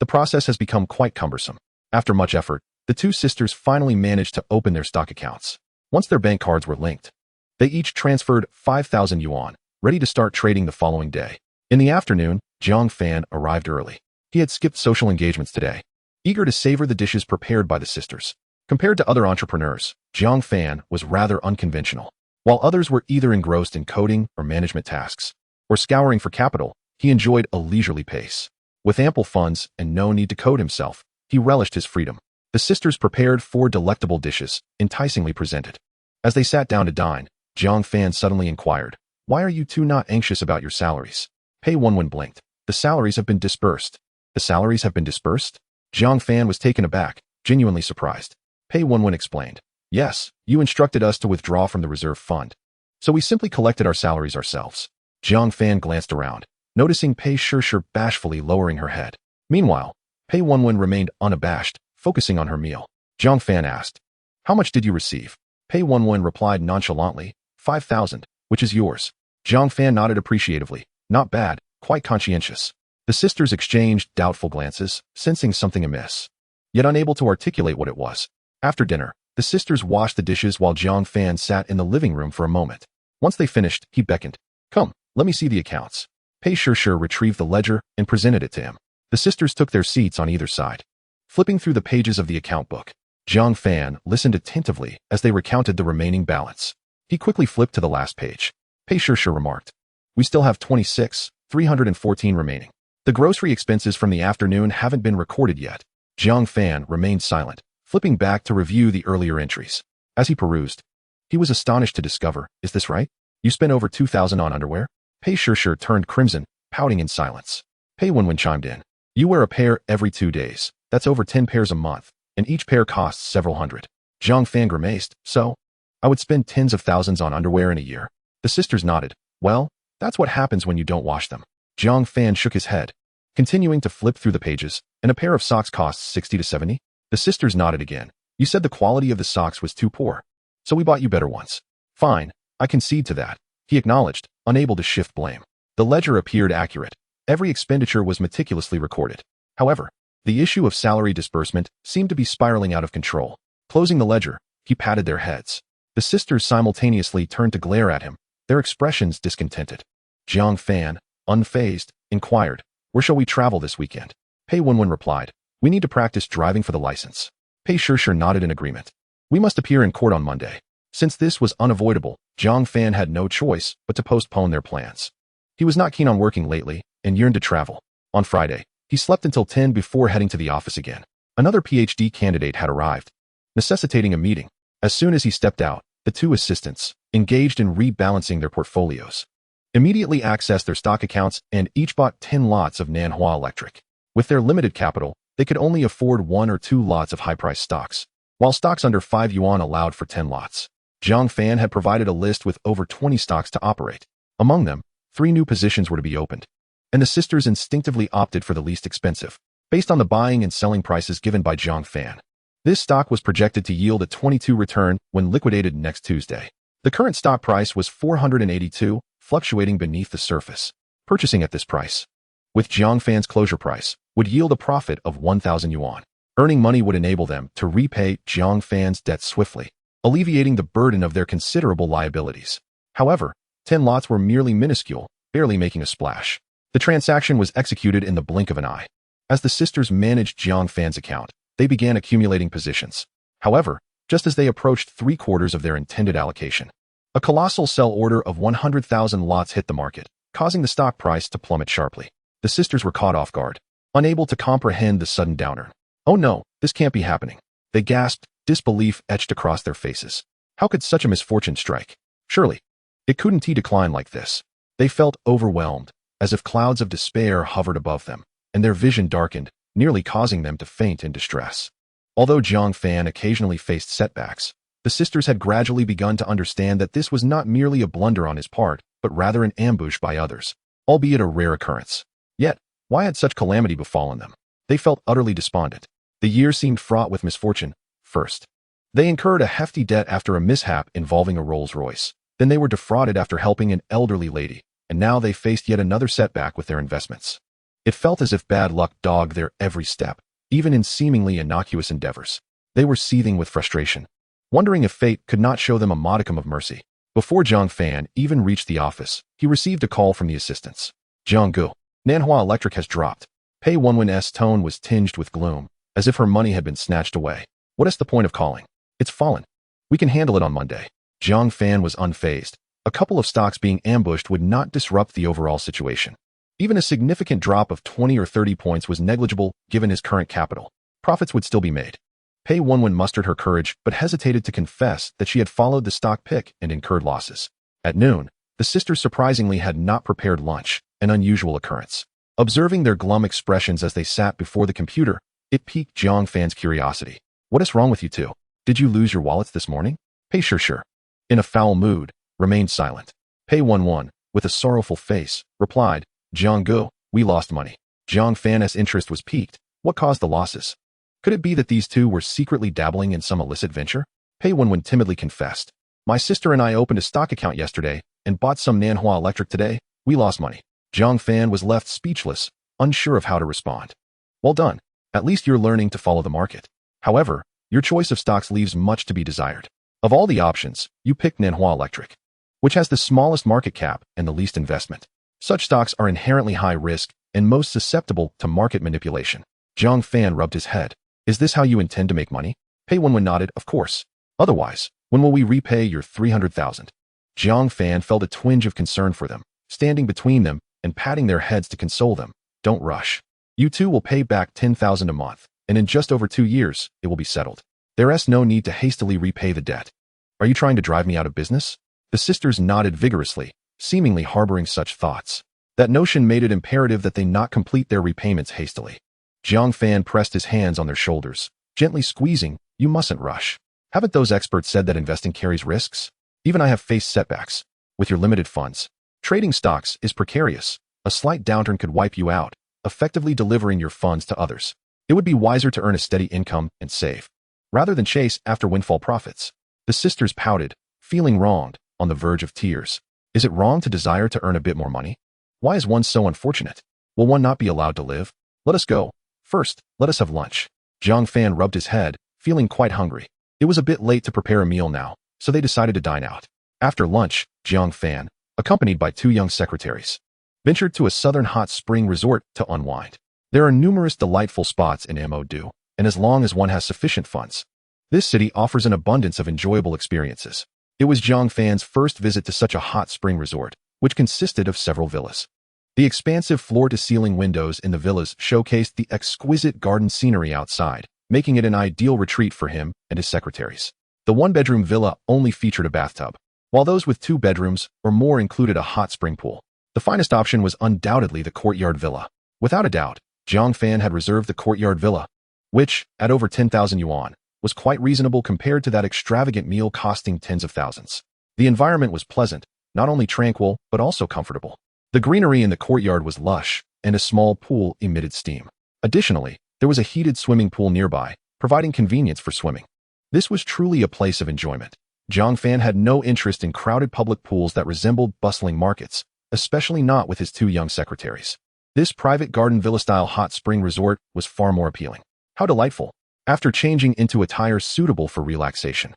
the process has become quite cumbersome. After much effort, the two sisters finally managed to open their stock accounts. Once their bank cards were linked, they each transferred 5,000 yuan, ready to start trading the following day. In the afternoon, Zhang Fan arrived early. He had skipped social engagements today, eager to savor the dishes prepared by the sisters. Compared to other entrepreneurs, Zhang Fan was rather unconventional. While others were either engrossed in coding or management tasks, or scouring for capital, he enjoyed a leisurely pace. With ample funds and no need to code himself, he relished his freedom. The sisters prepared 4 delectable dishes, enticingly presented. As they sat down to dine, Zhang Fan suddenly inquired, "Why are you two not anxious about your salaries?" Pei Wenwen blinked. "The salaries have been dispersed." "The salaries have been dispersed?" Zhang Fan was taken aback, genuinely surprised. Pei Wenwen explained, "Yes, you instructed us to withdraw from the reserve fund, so we simply collected our salaries ourselves." Zhang Fan glanced around, noticing Pei Shishir bashfully lowering her head. Meanwhile, Pei Wenwen remained unabashed, focusing on her meal. Zhang Fan asked, "How much did you receive?" Pei Wenwen replied nonchalantly, 5,000, which is yours." Zhang Fan nodded appreciatively. "Not bad, quite conscientious." The sisters exchanged doubtful glances, sensing something amiss, yet unable to articulate what it was. After dinner, the sisters washed the dishes while Jiang Fan sat in the living room for a moment. Once they finished, he beckoned. Come, let me see the accounts. Pei Shishir retrieved the ledger and presented it to him. The sisters took their seats on either side. Flipping through the pages of the account book, Jiang Fan listened attentively as they recounted the remaining balance. He quickly flipped to the last page. Pei Shishir remarked, We still have 314 remaining. The grocery expenses from the afternoon haven't been recorded yet. Jiang Fan remained silent, flipping back to review the earlier entries. As he perused, he was astonished to discover, Is this right? You spent over 2,000 on underwear? Pei Shishir turned crimson, pouting in silence. Pei Wenwen chimed in. You wear a pair every 2 days. That's over 10 pairs a month, and each pair costs several hundred. Jiang Fan grimaced. So? I would spend tens of thousands on underwear in a year. The sisters nodded. Well, that's what happens when you don't wash them. Jiang Fan shook his head, continuing to flip through the pages. And a pair of socks costs 60 to 70? The sisters nodded again. You said the quality of the socks was too poor, so we bought you better ones. Fine, I concede to that, he acknowledged, unable to shift blame. The ledger appeared accurate. Every expenditure was meticulously recorded. However, the issue of salary disbursement seemed to be spiraling out of control. Closing the ledger, he patted their heads. The sisters simultaneously turned to glare at him, their expressions discontented. Jiang Fan, unfazed, inquired, Where shall we travel this weekend? Pei Wenwen replied, We need to practice driving for the license. Pei Shishir nodded in agreement. We must appear in court on Monday. Since this was unavoidable, Jiang Fan had no choice but to postpone their plans. He was not keen on working lately and yearned to travel. On Friday, he slept until 10 before heading to the office again. Another PhD candidate had arrived, necessitating a meeting. As soon as he stepped out, the two assistants, engaged in rebalancing their portfolios, immediately accessed their stock accounts and each bought 10 lots of Nanhua Electric. With their limited capital, they could only afford 1 or 2 lots of high-priced stocks, while stocks under 5 yuan allowed for 10 lots. Jiang Fan had provided a list with over 20 stocks to operate. Among them, 3 new positions were to be opened, and the sisters instinctively opted for the least expensive, based on the buying and selling prices given by Jiang Fan. This stock was projected to yield a 22 return when liquidated next Tuesday. The current stock price was 482, fluctuating beneath the surface. Purchasing at this price, with Jiang Fan's closure price, would yield a profit of 1,000 yuan. Earning money would enable them to repay Jiang Fan's debt swiftly, alleviating the burden of their considerable liabilities. However, 10 lots were merely minuscule, barely making a splash. The transaction was executed in the blink of an eye. As the sisters managed Jiang Fan's account, they began accumulating positions. However, just as they approached 3/4 of their intended allocation, a colossal sell order of 100,000 lots hit the market, causing the stock price to plummet sharply. The sisters were caught off guard, unable to comprehend the sudden downturn. Oh no, this can't be happening. They gasped, disbelief etched across their faces. How could such a misfortune strike? Surely, it couldn't decline like this. They felt overwhelmed, as if clouds of despair hovered above them, and their vision darkened, nearly causing them to faint in distress. Although Jiang Fan occasionally faced setbacks, the sisters had gradually begun to understand that this was not merely a blunder on his part, but rather an ambush by others, albeit a rare occurrence. Yet, why had such calamity befallen them? They felt utterly despondent. The year seemed fraught with misfortune. First, they incurred a hefty debt after a mishap involving a Rolls-Royce. Then they were defrauded after helping an elderly lady, and now they faced yet another setback with their investments. It felt as if bad luck dogged their every step, even in seemingly innocuous endeavors. They were seething with frustration, wondering if fate could not show them a modicum of mercy. Before Jiang Fan even reached the office, he received a call from the assistants. Jiang Gu, Nanhua Electric has dropped. Pei Wenwen's tone was tinged with gloom, as if her money had been snatched away. What is the point of calling? It's fallen. We can handle it on Monday. Jiang Fan was unfazed. A couple of stocks being ambushed would not disrupt the overall situation. Even a significant drop of 20 or 30 points was negligible given his current capital. Profits would still be made. Pei Wenwen mustered her courage but hesitated to confess that she had followed the stock pick and incurred losses. At noon, the sisters surprisingly had not prepared lunch, an unusual occurrence. Observing their glum expressions as they sat before the computer, it piqued Jiang Fan's curiosity. What is wrong with you two? Did you lose your wallets this morning? Pei Shishir, in a foul mood, remained silent. Pei Wenwen, with a sorrowful face, replied, Jiang Gu, we lost money. Jiang Fan's interest was piqued. What caused the losses? Could it be that these two were secretly dabbling in some illicit venture? Pei Wenwen timidly confessed. My sister and I opened a stock account yesterday and bought some Nanhua Electric today. We lost money. Jiang Fan was left speechless, unsure of how to respond. Well done. At least you're learning to follow the market. However, your choice of stocks leaves much to be desired. Of all the options, you picked Nanhua Electric, which has the smallest market cap and the least investment. Such stocks are inherently high risk and most susceptible to market manipulation. Zhang Fan rubbed his head. Is this how you intend to make money? Pei Wenwen nodded, of course. Otherwise, when will we repay your 300,000? Zhang Fan felt a twinge of concern for them, standing between them and patting their heads to console them. Don't rush. You two will pay back 10,000 a month, and in just over 2 years, it will be settled. There is no need to hastily repay the debt. Are you trying to drive me out of business? The sisters nodded vigorously, seemingly harboring such thoughts. That notion made it imperative that they not complete their repayments hastily. Zhang Fan pressed his hands on their shoulders, gently squeezing. You mustn't rush. Haven't those experts said that investing carries risks? Even I have faced setbacks. With your limited funds, trading stocks is precarious. A slight downturn could wipe you out, effectively delivering your funds to others. It would be wiser to earn a steady income and save, rather than chase after windfall profits. The sisters pouted, feeling wronged, on the verge of tears. Is it wrong to desire to earn a bit more money? Why is one so unfortunate? Will one not be allowed to live? Let us go. First, let us have lunch. Zhang Fan rubbed his head, feeling quite hungry. It was a bit late to prepare a meal now, so they decided to dine out. After lunch, Zhang Fan, accompanied by 2 young secretaries, ventured to a southern hot spring resort to unwind. There are numerous delightful spots in Mo, and as long as one has sufficient funds, this city offers an abundance of enjoyable experiences. It was Zhang Fan's first visit to such a hot spring resort, which consisted of several villas. The expansive floor-to-ceiling windows in the villas showcased the exquisite garden scenery outside, making it an ideal retreat for him and his secretaries. The one-bedroom villa only featured a bathtub, while those with 2 bedrooms or more included a hot spring pool. The finest option was undoubtedly the courtyard villa. Without a doubt, Zhang Fan had reserved the courtyard villa, which, at over 10,000 yuan, was quite reasonable compared to that extravagant meal costing tens of thousands. The environment was pleasant, not only tranquil, but also comfortable. The greenery in the courtyard was lush, and a small pool emitted steam. Additionally, there was a heated swimming pool nearby, providing convenience for swimming. This was truly a place of enjoyment. Zhang Fan had no interest in crowded public pools that resembled bustling markets, especially not with his 2 young secretaries. This private garden villa-style hot spring resort was far more appealing. How delightful! After changing into attire suitable for relaxation,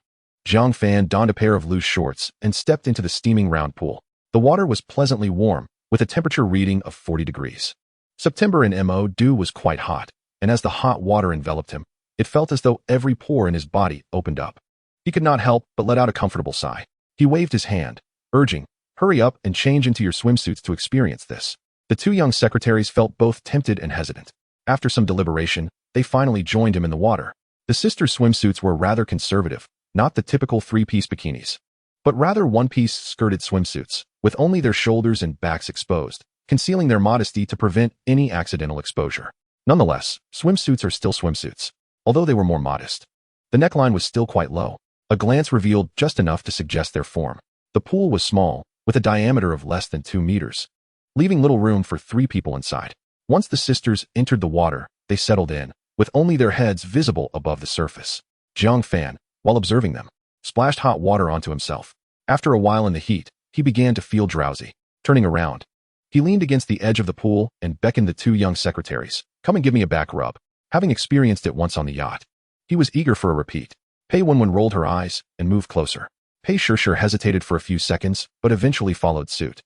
Zhang Fan donned a pair of loose shorts and stepped into the steaming round pool. The water was pleasantly warm, with a temperature reading of 40 degrees. September in Mo was quite hot, and as the hot water enveloped him, it felt as though every pore in his body opened up. He could not help but let out a comfortable sigh. He waved his hand, urging, hurry up and change into your swimsuits to experience this. The 2 young secretaries felt both tempted and hesitant. After some deliberation, they finally joined him in the water. The sisters' swimsuits were rather conservative, not the typical 3-piece bikinis, but rather 1-piece skirted swimsuits, with only their shoulders and backs exposed, concealing their modesty to prevent any accidental exposure. Nonetheless, swimsuits are still swimsuits, although they were more modest. The neckline was still quite low. A glance revealed just enough to suggest their form. The pool was small, with a diameter of less than 2 meters, leaving little room for 3 people inside. Once the sisters entered the water, they settled in, with only their heads visible above the surface. Zhang Fan, while observing them, splashed hot water onto himself. After a while in the heat, he began to feel drowsy. Turning around, he leaned against the edge of the pool and beckoned the 2 young secretaries. Come and give me a back rub. Having experienced it once on the yacht, he was eager for a repeat. Pei Wenwen rolled her eyes and moved closer. Pei Shishir hesitated for a few seconds, but eventually followed suit.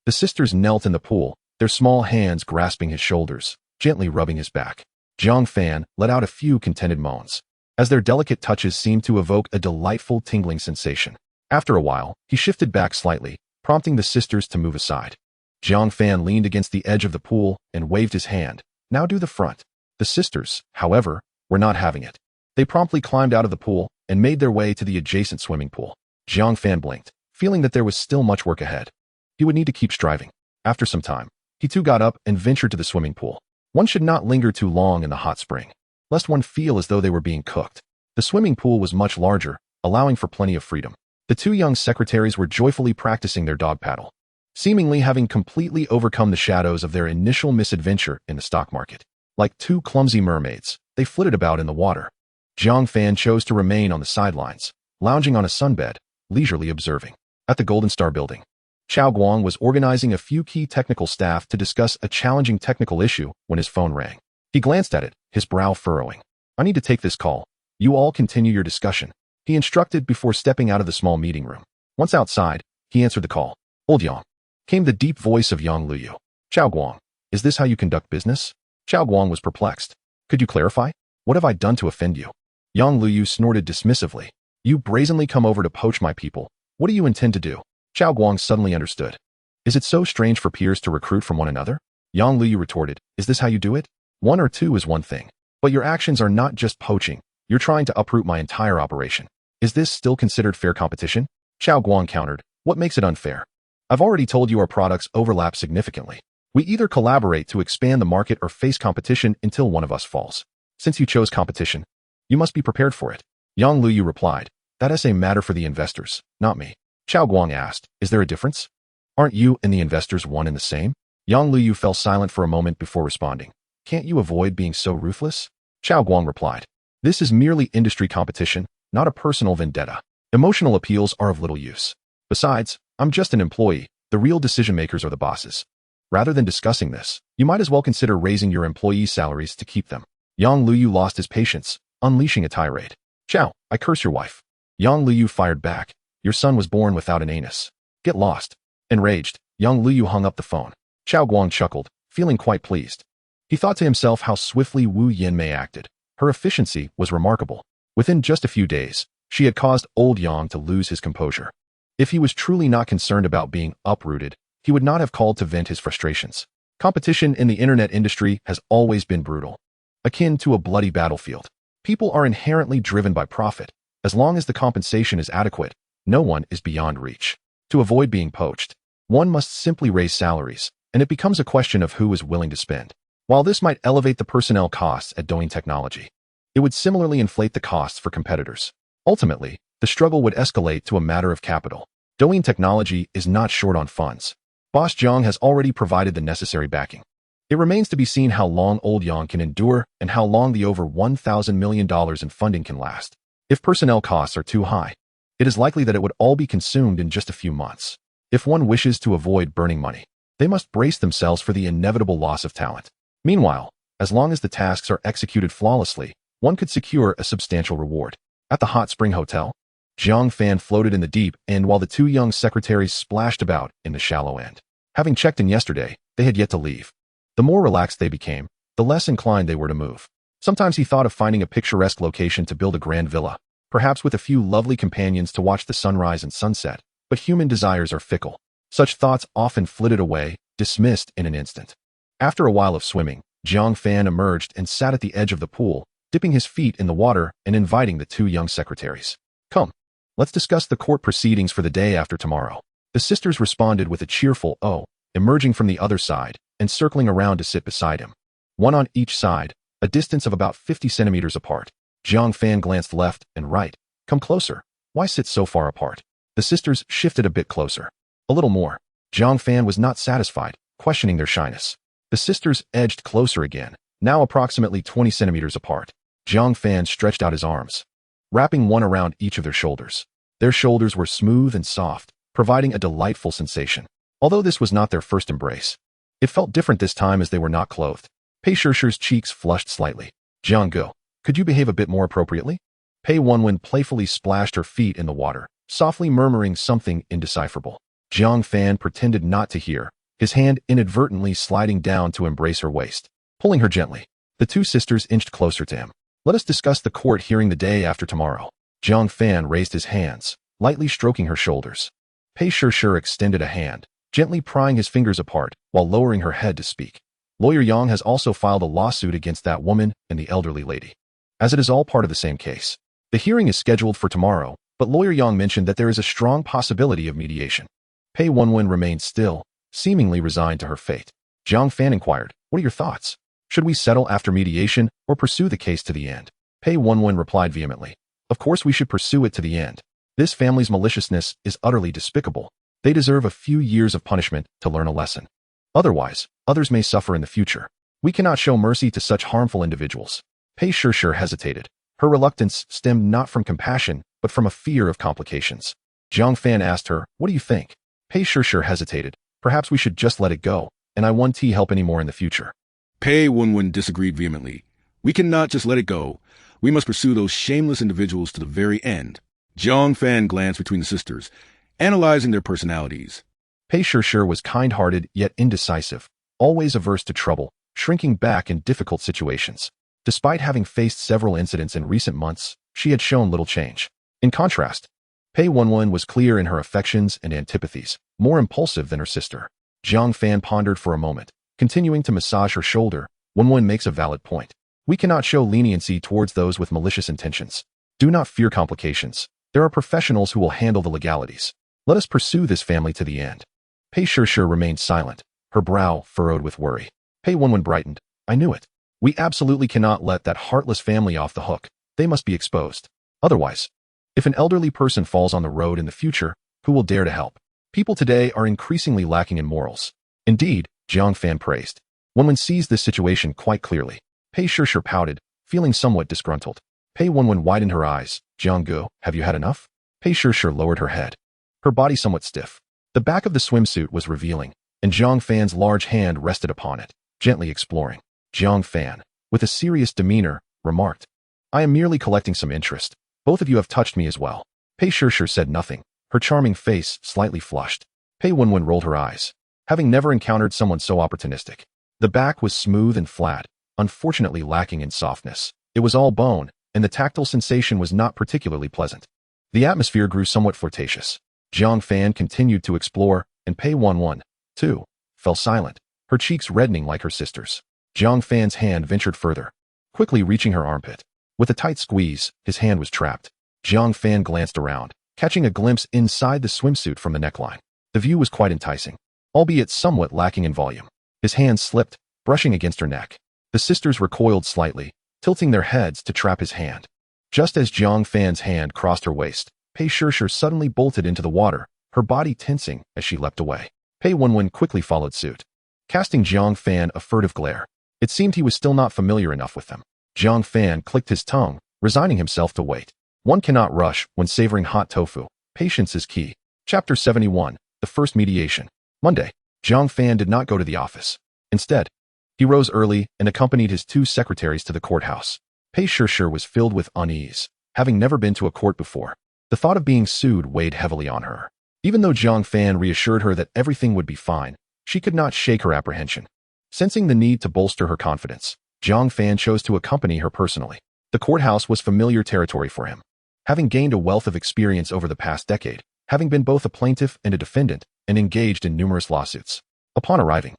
The sisters knelt in the pool, their small hands grasping his shoulders, gently rubbing his back. Zhang Fan let out a few contented moans, as their delicate touches seemed to evoke a delightful tingling sensation. After a while, he shifted back slightly, prompting the sisters to move aside. Zhang Fan leaned against the edge of the pool and waved his hand. Now do the front. The sisters, however, were not having it. They promptly climbed out of the pool and made their way to the adjacent swimming pool. Zhang Fan blinked, feeling that there was still much work ahead. He would need to keep striving. After some time, he too got up and ventured to the swimming pool. One should not linger too long in the hot spring, lest one feel as though they were being cooked. The swimming pool was much larger, allowing for plenty of freedom. The 2 young secretaries were joyfully practicing their dog paddle, seemingly having completely overcome the shadows of their initial misadventure in the stock market. Like 2 clumsy mermaids, they flitted about in the water. Zhang Fan chose to remain on the sidelines, lounging on a sunbed, leisurely observing. At the Golden Star Building, Xiao Guang was organizing a few key technical staff to discuss a challenging technical issue when his phone rang. He glanced at it, his brow furrowing. I need to take this call. You all continue your discussion, he instructed before stepping out of the small meeting room. Once outside, he answered the call. Old Yang. Came the deep voice of Yang Luyu. Xiao Guang, is this how you conduct business? Xiao Guang was perplexed. Could you clarify? What have I done to offend you? Yang Luyu snorted dismissively. You brazenly come over to poach my people. What do you intend to do? Xiao Guang suddenly understood. Is it so strange for peers to recruit from one another? Yang Luyu retorted. Is this how you do it? One or two is one thing. But your actions are not just poaching. You're trying to uproot my entire operation. Is this still considered fair competition? Xiao Guang countered. What makes it unfair? I've already told you our products overlap significantly. We either collaborate to expand the market or face competition until one of us falls. Since you chose competition, you must be prepared for it. Yang Luyu replied. That is a matter for the investors, not me. Xiao Guang asked, is there a difference? Aren't you and the investors one and the same? Yang Luyu fell silent for a moment before responding. Can't you avoid being so ruthless? Xiao Guang replied. This is merely industry competition, not a personal vendetta. Emotional appeals are of little use. Besides, I'm just an employee. The real decision makers are the bosses. Rather than discussing this, you might as well consider raising your employees' salaries to keep them. Yang Luyu lost his patience, unleashing a tirade. Xiao, I curse your wife. Yang Luyu fired back. Your son was born without an anus. Get lost. Enraged, Yang Luyu hung up the phone. Xiao Guang chuckled, feeling quite pleased. He thought to himself how swiftly Wu Yinmei acted. Her efficiency was remarkable. Within just a few days, she had caused old Yang to lose his composure. If he was truly not concerned about being uprooted, he would not have called to vent his frustrations. Competition in the internet industry has always been brutal, akin to a bloody battlefield. People are inherently driven by profit. As long as the compensation is adequate, no one is beyond reach. To avoid being poached, one must simply raise salaries, and it becomes a question of who is willing to spend. While this might elevate the personnel costs at Douyin Technology, it would similarly inflate the costs for competitors. Ultimately, the struggle would escalate to a matter of capital. Douyin Technology is not short on funds. Boss Zhang has already provided the necessary backing. It remains to be seen how long old Yang can endure and how long the over $1,000 million in funding can last. If personnel costs are too high, it is likely that it would all be consumed in just a few months. If one wishes to avoid burning money, they must brace themselves for the inevitable loss of talent. Meanwhile, as long as the tasks are executed flawlessly, one could secure a substantial reward. At the Hot Spring Hotel, Jiang Fan floated in the deep end while the two young secretaries splashed about in the shallow end. Having checked in yesterday, they had yet to leave. The more relaxed they became, the less inclined they were to move. Sometimes he thought of finding a picturesque location to build a grand villa, perhaps with a few lovely companions to watch the sunrise and sunset, but human desires are fickle. Such thoughts often flitted away, dismissed in an instant. After a while of swimming, Jiang Fan emerged and sat at the edge of the pool, dipping his feet in the water and inviting the two young secretaries. Come, let's discuss the court proceedings for the day after tomorrow. The sisters responded with a cheerful "oh," emerging from the other side and circling around to sit beside him. One on each side, a distance of about 50 centimeters apart. Jiang Fan glanced left and right. Come closer. Why sit so far apart? The sisters shifted a bit closer. A little more. Jiang Fan was not satisfied, questioning their shyness. The sisters edged closer again, now approximately 20 centimeters apart. Jiang Fan stretched out his arms, wrapping one around each of their shoulders. Their shoulders were smooth and soft, providing a delightful sensation. Although this was not their first embrace, it felt different this time as they were not clothed. Pei Shishir's cheeks flushed slightly. Jiang Go, could you behave a bit more appropriately? Pei Wenwen playfully splashed her feet in the water, softly murmuring something indecipherable. Jiang Fan pretended not to hear, his hand inadvertently sliding down to embrace her waist. Pulling her gently, the two sisters inched closer to him. Let us discuss the court hearing the day after tomorrow. Jiang Fan raised his hands, lightly stroking her shoulders. Pei Shishir extended a hand, gently prying his fingers apart while lowering her head to speak. Lawyer Yang has also filed a lawsuit against that woman and the elderly lady, as it is all part of the same case. The hearing is scheduled for tomorrow, but Lawyer Yang mentioned that there is a strong possibility of mediation. Pei Wenwen remained still, seemingly resigned to her fate. Jiang Fan inquired, what are your thoughts? Should we settle after mediation or pursue the case to the end? Pei Wenwen replied vehemently, of course we should pursue it to the end. This family's maliciousness is utterly despicable. They deserve a few years of punishment to learn a lesson. Otherwise, others may suffer in the future. We cannot show mercy to such harmful individuals. Pei Shishir hesitated. Her reluctance stemmed not from compassion, but from a fear of complications. Jiang Fan asked her, what do you think? Pei Sure hesitated. Perhaps we should just let it go, and I won't help anymore in the future. Pei Wenwen disagreed vehemently. We cannot just let it go. We must pursue those shameless individuals to the very end. Jiang Fan glanced between the sisters, analyzing their personalities. Pei Sure was kind-hearted yet indecisive, always averse to trouble, shrinking back in difficult situations. Despite having faced several incidents in recent months, she had shown little change. In contrast, Pei Wenwen was clear in her affections and antipathies, more impulsive than her sister. Jiang Fan pondered for a moment, continuing to massage her shoulder. Wenwen makes a valid point. We cannot show leniency towards those with malicious intentions. Do not fear complications. There are professionals who will handle the legalities. Let us pursue this family to the end. Pei Sure remained silent, her brow furrowed with worry. Pei Wenwen brightened. I knew it. We absolutely cannot let that heartless family off the hook. They must be exposed. Otherwise, if an elderly person falls on the road in the future, who will dare to help? People today are increasingly lacking in morals. Indeed, Jiang Fan praised. Wenwen sees this situation quite clearly. Pei Sure pouted, feeling somewhat disgruntled. Pei Wenwen widened her eyes. Jiang Gu, have you had enough? Pei Sure lowered her head, her body somewhat stiff. The back of the swimsuit was revealing, and Jiang Fan's large hand rested upon it, gently exploring. Jiang Fan, with a serious demeanor, remarked, I am merely collecting some interest. Both of you have touched me as well. Pei Sure said nothing, her charming face slightly flushed. Pei Wenwen rolled her eyes, having never encountered someone so opportunistic. The back was smooth and flat, unfortunately lacking in softness. It was all bone, and the tactile sensation was not particularly pleasant. The atmosphere grew somewhat flirtatious. Jiang Fan continued to explore, and Pei Wenwen, too, fell silent, her cheeks reddening like her sister's. Jiang Fan's hand ventured further, quickly reaching her armpit. With a tight squeeze, his hand was trapped. Jiang Fan glanced around, catching a glimpse inside the swimsuit from the neckline. The view was quite enticing, albeit somewhat lacking in volume. His hand slipped, brushing against her neck. The sisters recoiled slightly, tilting their heads to trap his hand. Just as Jiang Fan's hand crossed her waist, Pei Sure suddenly bolted into the water, her body tensing as she leapt away. Pei Wenwen quickly followed suit, casting Jiang Fan a furtive glare. It seemed he was still not familiar enough with them. Jiang Fan clicked his tongue, resigning himself to wait. One cannot rush when savoring hot tofu. Patience is key. Chapter 71, The First Mediation. Monday, Jiang Fan did not go to the office. Instead, he rose early and accompanied his two secretaries to the courthouse. Pei Sure was filled with unease, having never been to a court before. The thought of being sued weighed heavily on her. Even though Jiang Fan reassured her that everything would be fine, she could not shake her apprehension. Sensing the need to bolster her confidence, Jiang Fan chose to accompany her personally. The courthouse was familiar territory for him. Having gained a wealth of experience over the past decade, having been both a plaintiff and a defendant, and engaged in numerous lawsuits. Upon arriving,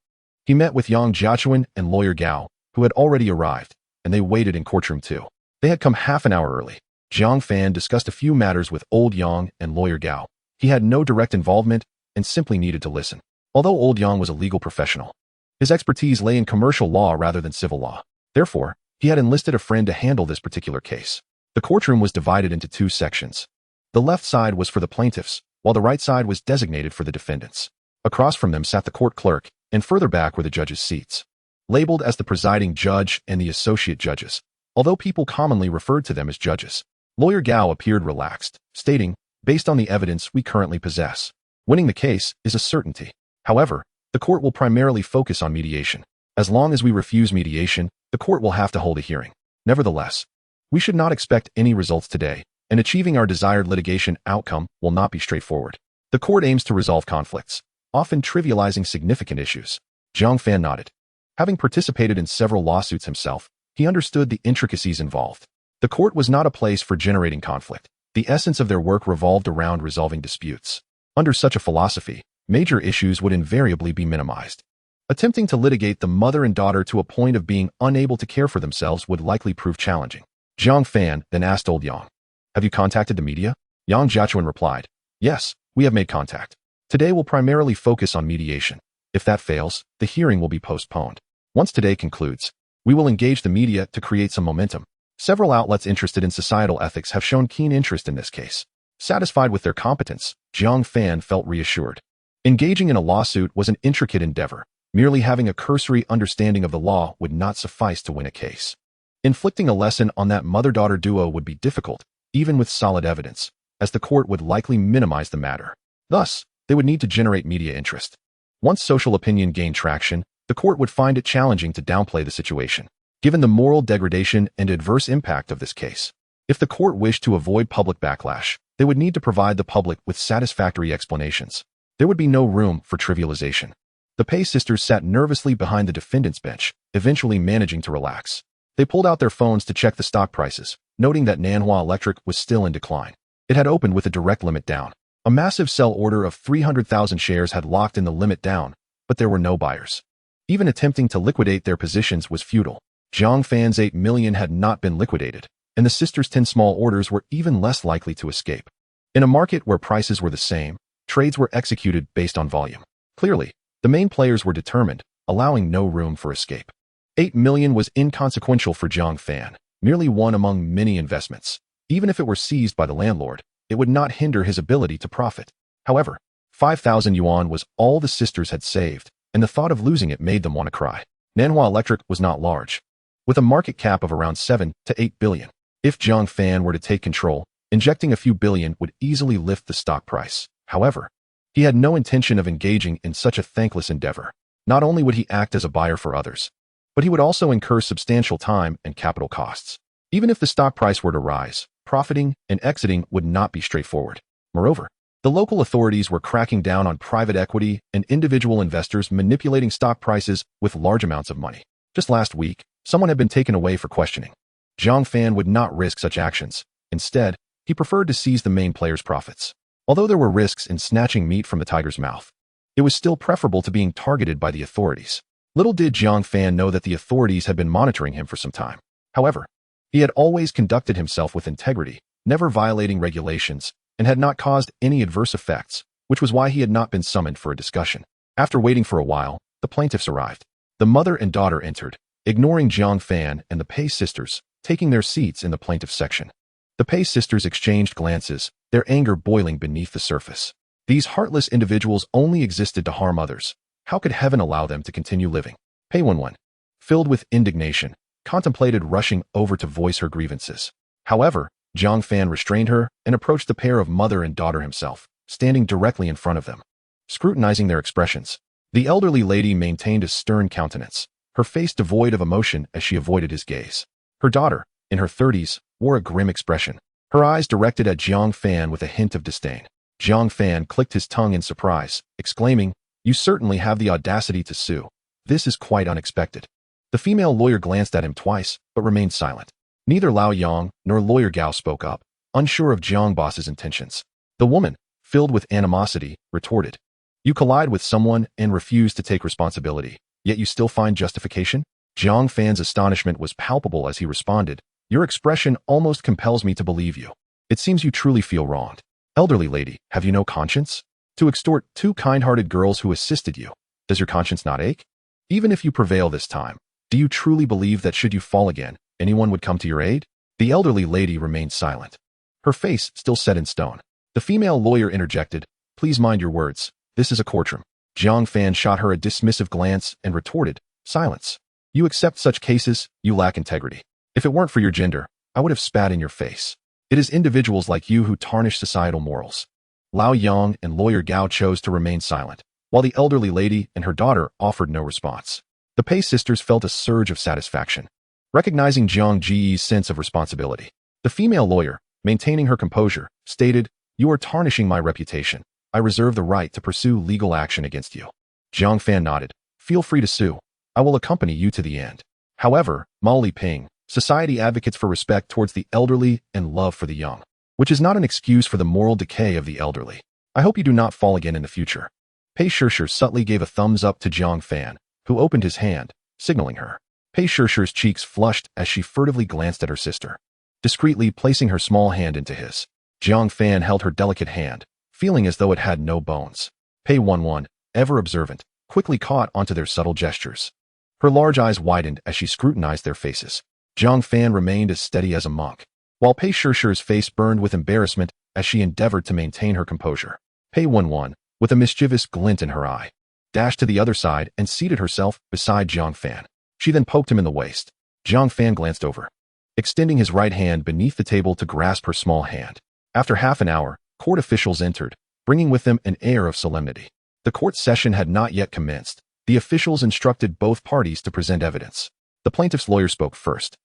he met with Yang Jiachuan and lawyer Gao, who had already arrived, and they waited in courtroom 2. They had come half an hour early. Jiang Fan discussed a few matters with old Yang and lawyer Gao. He had no direct involvement and simply needed to listen. Although old Yang was a legal professional, his expertise lay in commercial law rather than civil law. Therefore, he had enlisted a friend to handle this particular case. The courtroom was divided into 2 sections. The left side was for the plaintiffs, while the right side was designated for the defendants. Across from them sat the court clerk, and further back were the judges' seats, labeled as the presiding judge and the associate judges, although people commonly referred to them as judges. Lawyer Gao appeared relaxed, stating, based on the evidence we currently possess, winning the case is a certainty. However, the court will primarily focus on mediation. As long as we refuse mediation, the court will have to hold a hearing. Nevertheless, we should not expect any results today, and achieving our desired litigation outcome will not be straightforward. The court aims to resolve conflicts, often trivializing significant issues. Jiang Fan nodded. Having participated in several lawsuits himself, he understood the intricacies involved. The court was not a place for generating conflict. The essence of their work revolved around resolving disputes. Under such a philosophy, major issues would invariably be minimized. Attempting to litigate the mother and daughter to a point of being unable to care for themselves would likely prove challenging. Jiang Fan then asked old Yang, have you contacted the media? Yang Jiachuan replied, yes, we have made contact. Today will primarily focus on mediation. If that fails, the hearing will be postponed. Once today concludes, we will engage the media to create some momentum. Several outlets interested in societal ethics have shown keen interest in this case. Satisfied with their competence, Jiang Fan felt reassured. Engaging in a lawsuit was an intricate endeavor. Merely having a cursory understanding of the law would not suffice to win a case. Inflicting a lesson on that mother-daughter duo would be difficult, even with solid evidence, as the court would likely minimize the matter. Thus, they would need to generate media interest. Once social opinion gained traction, the court would find it challenging to downplay the situation, given the moral degradation and adverse impact of this case. If the court wished to avoid public backlash, they would need to provide the public with satisfactory explanations. There would be no room for trivialization. The Pei sisters sat nervously behind the defendant's bench, eventually managing to relax. They pulled out their phones to check the stock prices, noting that Nanhua Electric was still in decline. It had opened with a direct limit down. A massive sell order of 300,000 shares had locked in the limit down, but there were no buyers. Even attempting to liquidate their positions was futile. Zhang Fan's 8 million had not been liquidated, and the sisters' 10 small orders were even less likely to escape. In a market where prices were the same, trades were executed based on volume. Clearly, the main players were determined, allowing no room for escape. 8 million was inconsequential for Zhang Fan, merely one among many investments. Even if it were seized by the landlord, it would not hinder his ability to profit. However, 5,000 yuan was all the sisters had saved, and the thought of losing it made them want to cry. Nanhua Electric was not large, with a market cap of around 7 to 8 billion. If Zhang Fan were to take control, injecting a few billion would easily lift the stock price. However, he had no intention of engaging in such a thankless endeavor. Not only would he act as a buyer for others, but he would also incur substantial time and capital costs. Even if the stock price were to rise, profiting and exiting would not be straightforward. Moreover, the local authorities were cracking down on private equity and individual investors manipulating stock prices with large amounts of money. Just last week, someone had been taken away for questioning. Zhang Fan would not risk such actions. Instead, he preferred to seize the main player's profits. Although there were risks in snatching meat from the tiger's mouth, it was still preferable to being targeted by the authorities. Little did Zhang Fan know that the authorities had been monitoring him for some time. However, he had always conducted himself with integrity, never violating regulations, and had not caused any adverse effects, which was why he had not been summoned for a discussion. After waiting for a while, the plaintiffs arrived. The mother and daughter entered, ignoring Zhang Fan and the Pei sisters, taking their seats in the plaintiff's section. The Pei sisters exchanged glances, their anger boiling beneath the surface. These heartless individuals only existed to harm others. How could heaven allow them to continue living? Pei 11, filled with indignation, contemplated rushing over to voice her grievances. However, Zhang Fan restrained her and approached the pair of mother and daughter himself, standing directly in front of them. Scrutinizing their expressions, the elderly lady maintained a stern countenance, her face devoid of emotion as she avoided his gaze. Her daughter, in her 30s, wore a grim expression, her eyes directed at Zhang Fan with a hint of disdain. Zhang Fan clicked his tongue in surprise, exclaiming, "You certainly have the audacity to sue. This is quite unexpected." The female lawyer glanced at him twice, but remained silent. Neither Lao Yang nor Lawyer Gao spoke up, unsure of Zhang Boss's intentions. The woman, filled with animosity, retorted, "You collide with someone and refuse to take responsibility, yet you still find justification?" Zhang Fan's astonishment was palpable as he responded, "Your expression almost compels me to believe you. It seems you truly feel wronged. Elderly lady, have you no conscience? To extort 2 kind-hearted girls who assisted you, does your conscience not ache? Even if you prevail this time, do you truly believe that should you fall again, anyone would come to your aid?" The elderly lady remained silent, her face still set in stone. The female lawyer interjected, "Please mind your words. This is a courtroom." Zhang Fan shot her a dismissive glance and retorted, "Silence. You accept such cases, you lack integrity. If it weren't for your gender, I would have spat in your face. It is individuals like you who tarnish societal morals." Lao Yang and Lawyer Gao chose to remain silent, while the elderly lady and her daughter offered no response. The Pei sisters felt a surge of satisfaction, recognizing Zhang Ji's sense of responsibility. The female lawyer, maintaining her composure, stated, "You are tarnishing my reputation. I reserve the right to pursue legal action against you." Zhang Fan nodded, "Feel free to sue. I will accompany you to the end." However, Mao Liping, society advocates for respect towards the elderly and love for the young, which is not an excuse for the moral decay of the elderly. "I hope you do not fall again in the future." Pei Shishir subtly gave a thumbs up to Zhang Fan, who opened his hand, signaling her. Pei Shishir's cheeks flushed as she furtively glanced at her sister, discreetly placing her small hand into his. Zhang Fan held her delicate hand, feeling as though it had no bones. Pei 11, ever observant, quickly caught onto their subtle gestures. Her large eyes widened as she scrutinized their faces. Zhang Fan remained as steady as a monk, while Pei Shishir's face burned with embarrassment as she endeavored to maintain her composure. Pei 11, with a mischievous glint in her eye, dashed to the other side and seated herself beside Zhang Fan. She then poked him in the waist. Zhang Fan glanced over, extending his right hand beneath the table to grasp her small hand. After half an hour, court officials entered, bringing with them an air of solemnity. The court session had not yet commenced. The officials instructed both parties to present evidence. The plaintiff's lawyer spoke first,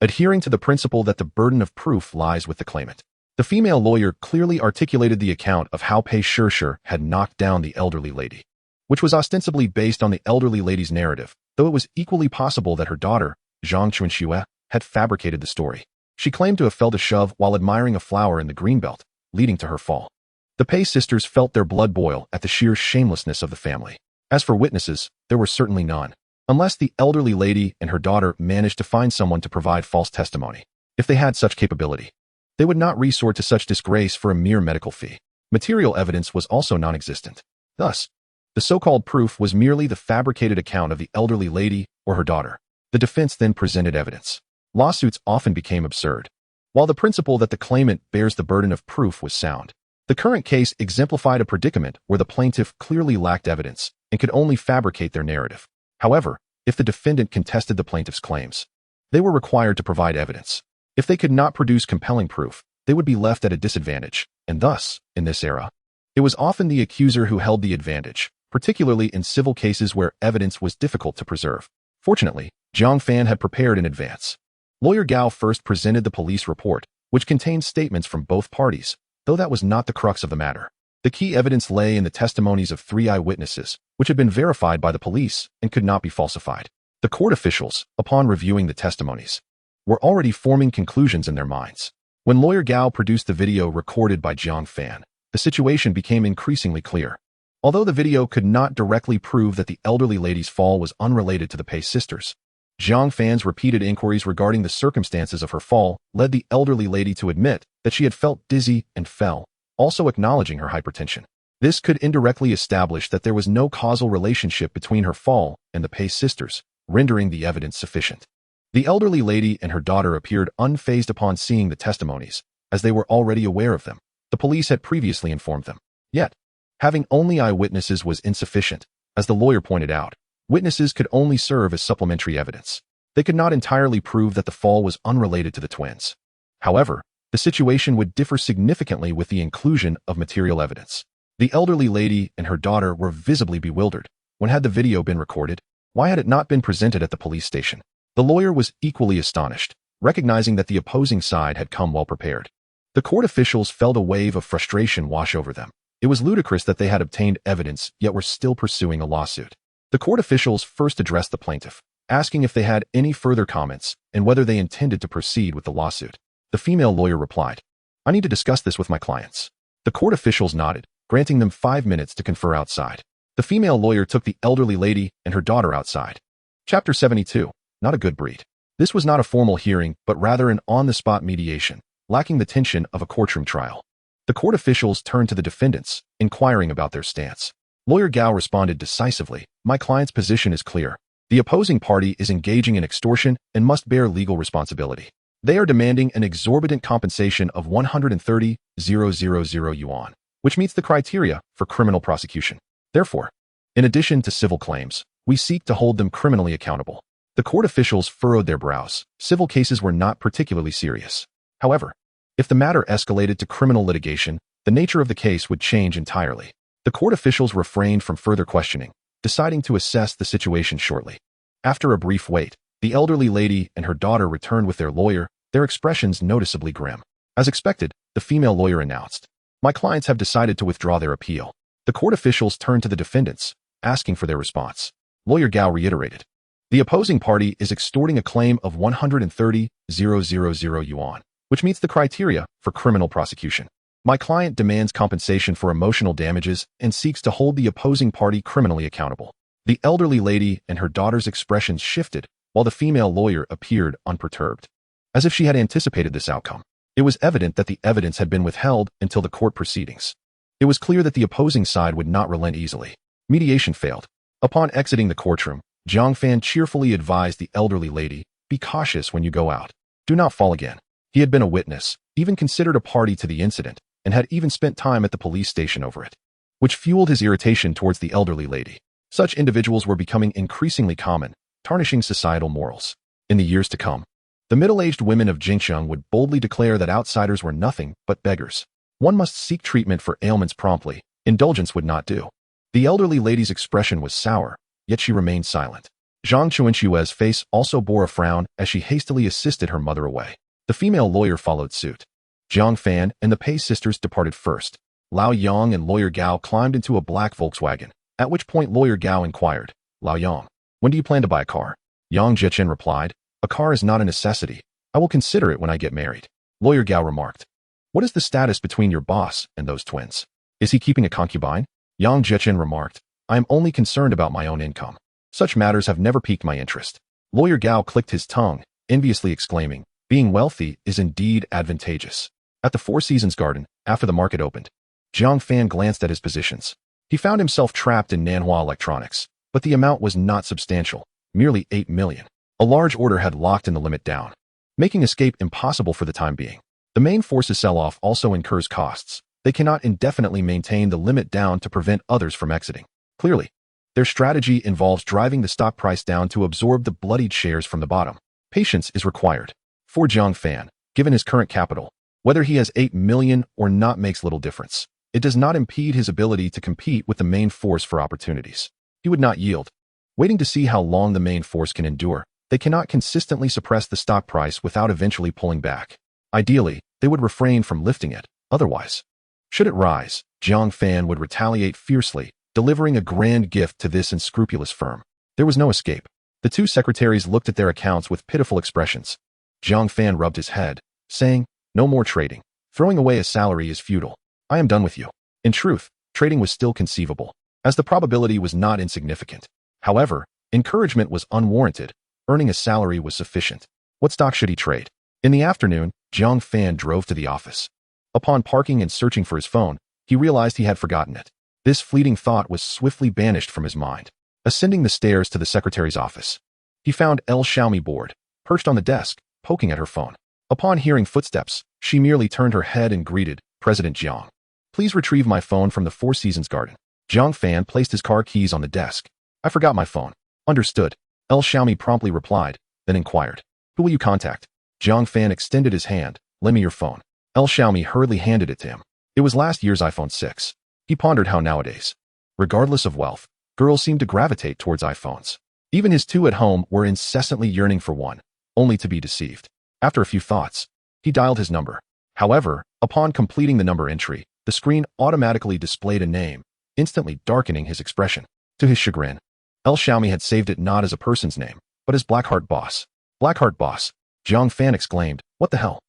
adhering to the principle that the burden of proof lies with the claimant. The female lawyer clearly articulated the account of how Pei Shishir had knocked down the elderly lady, which was ostensibly based on the elderly lady's narrative, though it was equally possible that her daughter, Zhang Chunxue, had fabricated the story. She claimed to have felt a shove while admiring a flower in the greenbelt, leading to her fall. The Pei sisters felt their blood boil at the sheer shamelessness of the family. As for witnesses, there were certainly none, unless the elderly lady and her daughter managed to find someone to provide false testimony. If they had such capability, they would not resort to such disgrace for a mere medical fee. Material evidence was also non-existent. Thus, the so-called proof was merely the fabricated account of the elderly lady or her daughter. The defense then presented evidence. Lawsuits often became absurd, while the principle that the claimant bears the burden of proof was sound. The current case exemplified a predicament where the plaintiff clearly lacked evidence and could only fabricate their narrative. However, if the defendant contested the plaintiff's claims, they were required to provide evidence. If they could not produce compelling proof, they would be left at a disadvantage, and thus, in this era, it was often the accuser who held the advantage, particularly in civil cases where evidence was difficult to preserve. Fortunately, Zhang Fan had prepared in advance. Lawyer Gao first presented the police report, which contained statements from both parties, though that was not the crux of the matter. The key evidence lay in the testimonies of 3 eyewitnesses, which had been verified by the police and could not be falsified. The court officials, upon reviewing the testimonies, were already forming conclusions in their minds. When Lawyer Gao produced the video recorded by Zhang Fan, the situation became increasingly clear. Although the video could not directly prove that the elderly lady's fall was unrelated to the Pei sisters, Zhang Fan's repeated inquiries regarding the circumstances of her fall led the elderly lady to admit that she had felt dizzy and fell, also acknowledging her hypertension. This could indirectly establish that there was no causal relationship between her fall and the Pei sisters, rendering the evidence sufficient. The elderly lady and her daughter appeared unfazed upon seeing the testimonies, as they were already aware of them. The police had previously informed them. Yet, having only eyewitnesses was insufficient. As the lawyer pointed out, witnesses could only serve as supplementary evidence. They could not entirely prove that the fall was unrelated to the twins. However, the situation would differ significantly with the inclusion of material evidence. The elderly lady and her daughter were visibly bewildered. When had the video been recorded? Why had it not been presented at the police station? The lawyer was equally astonished, recognizing that the opposing side had come well prepared. The court officials felt a wave of frustration wash over them. It was ludicrous that they had obtained evidence yet were still pursuing a lawsuit. The court officials first addressed the plaintiff, asking if they had any further comments and whether they intended to proceed with the lawsuit. The female lawyer replied, "I need to discuss this with my clients." The court officials nodded, granting them 5 minutes to confer outside. The female lawyer took the elderly lady and her daughter outside. Chapter 72. Not a good breed. This was not a formal hearing, but rather an on-the-spot mediation, lacking the tension of a courtroom trial. The court officials turned to the defendants, inquiring about their stance. Lawyer Gao responded decisively, "My client's position is clear. The opposing party is engaging in extortion and must bear legal responsibility. They are demanding an exorbitant compensation of 130,000 yuan, which meets the criteria for criminal prosecution. Therefore, in addition to civil claims, we seek to hold them criminally accountable." The court officials furrowed their brows. Civil cases were not particularly serious. However, if the matter escalated to criminal litigation, the nature of the case would change entirely. The court officials refrained from further questioning, deciding to assess the situation shortly. After a brief wait, the elderly lady and her daughter returned with their lawyer, their expressions noticeably grim. As expected, the female lawyer announced, "My clients have decided to withdraw their appeal." The court officials turned to the defendants, asking for their response. Lawyer Gao reiterated, "The opposing party is extorting a claim of 130,000 yuan, which meets the criteria for criminal prosecution. My client demands compensation for emotional damages and seeks to hold the opposing party criminally accountable." The elderly lady and her daughter's expressions shifted, while the female lawyer appeared unperturbed, as if she had anticipated this outcome. It was evident that the evidence had been withheld until the court proceedings. It was clear that the opposing side would not relent easily. Mediation failed. Upon exiting the courtroom, Zhang Fan cheerfully advised the elderly lady, "Be cautious when you go out. Do not fall again." He had been a witness, even considered a party to the incident, and had even spent time at the police station over it, which fueled his irritation towards the elderly lady. Such individuals were becoming increasingly common, tarnishing societal morals. In the years to come, the middle-aged women of Jingxiang would boldly declare that outsiders were nothing but beggars. One must seek treatment for ailments promptly, Indulgence would not do. The elderly lady's expression was sour, yet she remained silent. Zhang Chuanxue's face also bore a frown as she hastily assisted her mother away. The female lawyer followed suit. Jiang Fan and the Pei sisters departed first. Lao Yang and Lawyer Gao climbed into a black Volkswagen, at which point Lawyer Gao inquired, "Lao Yang, when do you plan to buy a car?" Yang Zhechen replied, "A car is not a necessity. I will consider it when I get married." Lawyer Gao remarked, "What is the status between your boss and those twins? Is he keeping a concubine?" Yang Zhechen remarked, "I am only concerned about my own income. Such matters have never piqued my interest." Lawyer Gao clicked his tongue, enviously exclaiming, "Being wealthy is indeed advantageous." At the Four Seasons Garden, after the market opened, Jiang Fan glanced at his positions. He found himself trapped in Nanhua Electronics, but the amount was not substantial, merely 8 million. A large order had locked in the limit down, making escape impossible for the time being. The main force's sell-off also incurs costs. They cannot indefinitely maintain the limit down to prevent others from exiting. Clearly, their strategy involves driving the stock price down to absorb the bloodied shares from the bottom. Patience is required. For Jiang Fan, given his current capital, whether he has 8 million or not makes little difference. It does not impede his ability to compete with the main force for opportunities. He would not yield. Waiting to see how long the main force can endure, they cannot consistently suppress the stock price without eventually pulling back. Ideally, they would refrain from lifting it, otherwise. Should it rise, Jiang Fan would retaliate fiercely, delivering a grand gift to this unscrupulous firm. There was no escape. The two secretaries looked at their accounts with pitiful expressions. Jiang Fan rubbed his head, saying, "No more trading. Throwing away a salary is futile. I am done with you." In truth, trading was still conceivable, as the probability was not insignificant. However, encouragement was unwarranted. Earning a salary was sufficient. What stock should he trade? In the afternoon, Jiang Fan drove to the office. Upon parking and searching for his phone, he realized he had forgotten it. This fleeting thought was swiftly banished from his mind. Ascending the stairs to the secretary's office, he found El Xiaomi bored, perched on the desk, poking at her phone. Upon hearing footsteps, she merely turned her head and greeted, "President Jiang. Please retrieve my phone from the Four Seasons Garden." Jiang Fan placed his car keys on the desk. "I forgot my phone." "Understood." El Xiaomi promptly replied, then inquired, "Who will you contact?" Jiang Fan extended his hand, "Lend me your phone." El Xiaomi hurriedly handed it to him. It was last year's iPhone 6. He pondered how nowadays, regardless of wealth, girls seem to gravitate towards iPhones. Even his two at home were incessantly yearning for one, only to be deceived. After a few thoughts, he dialed his number. However, upon completing the number entry, the screen automatically displayed a name, instantly darkening his expression. To his chagrin, El Xiaomi had saved it not as a person's name, but as Blackheart Boss. "Blackheart Boss," Jiang Fan exclaimed, "What the hell?"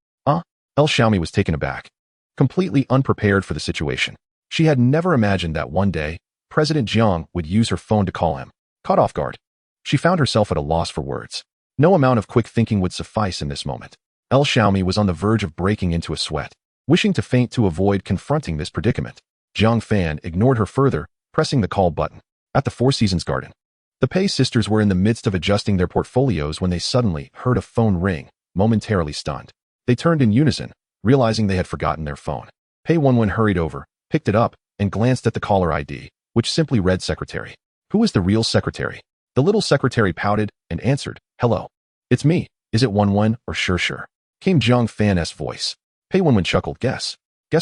El Xiaomi was taken aback, completely unprepared for the situation. She had never imagined that one day, President Jiang would use her phone to call him. Caught off guard, she found herself at a loss for words. No amount of quick thinking would suffice in this moment. El Xiaomi was on the verge of breaking into a sweat, wishing to faint to avoid confronting this predicament. Jiang Fan ignored her further, pressing the call button. At the Four Seasons Garden, the Pei sisters were in the midst of adjusting their portfolios when they suddenly heard a phone ring, momentarily stunned. They turned in unison, realizing they had forgotten their phone. Pei Wenwen hurried over, picked it up, and glanced at the caller ID, which simply read secretary. Who is the real secretary? The little secretary pouted and answered, "Hello. It's me. Is it Wenwen or Sure?" Came Jiang Fan's voice. Pei Wenwen chuckled, Guess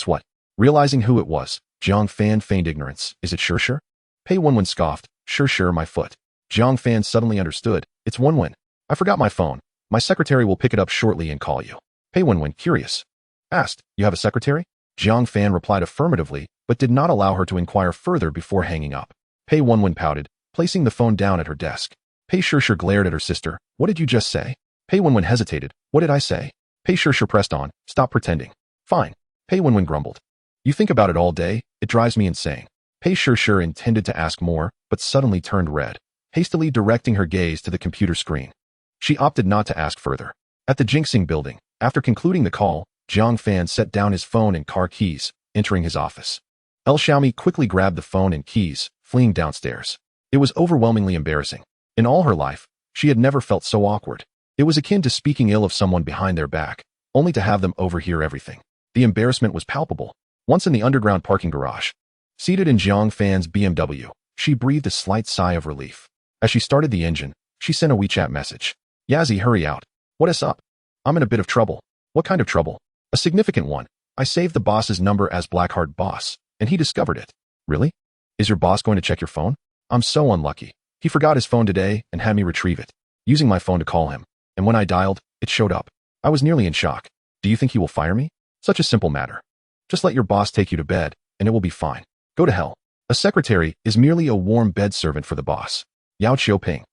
what?" Realizing who it was, Jiang Fan feigned ignorance. "Is it Sure?" Pei Wenwen scoffed, Sure, my foot." Jiang Fan suddenly understood. "It's Wenwen. I forgot my phone. My secretary will pick it up shortly and call you." Pei Wenwen, curious, asked, "You have a secretary?" Jiang Fan replied affirmatively, but did not allow her to inquire further before hanging up. Pei Wenwen pouted, placing the phone down at her desk. Pei Sure glared at her sister. "What did you just say?" Pei Wenwen hesitated. "What did I say?" Pei Sure pressed on. "Stop pretending." "Fine." Pei Wenwen grumbled. "You think about it all day. It drives me insane." Pei Sure intended to ask more, but suddenly turned red, hastily directing her gaze to the computer screen. She opted not to ask further. At the Jinxing building, after concluding the call, Jiang Fan set down his phone and car keys, entering his office. El Xiaomi quickly grabbed the phone and keys, fleeing downstairs. It was overwhelmingly embarrassing. In all her life, she had never felt so awkward. It was akin to speaking ill of someone behind their back, only to have them overhear everything. The embarrassment was palpable. Once in the underground parking garage, seated in Jiang Fan's BMW, she breathed a slight sigh of relief. As she started the engine, she sent a WeChat message. "Yazzie, hurry out. What is up? I'm in a bit of trouble." "What kind of trouble?" "A significant one. I saved the boss's number as Blackheart Boss, and he discovered it." Really? Is your boss going to check your phone? I'm so unlucky. He forgot his phone today and had me retrieve it, using my phone to call him. And when I dialed, it showed up. I was nearly in shock. Do you think he will fire me? Such a simple matter. Just let your boss take you to bed, and it will be fine. Go to hell. A secretary is merely a warm bed servant for the boss. Yao Qiuping.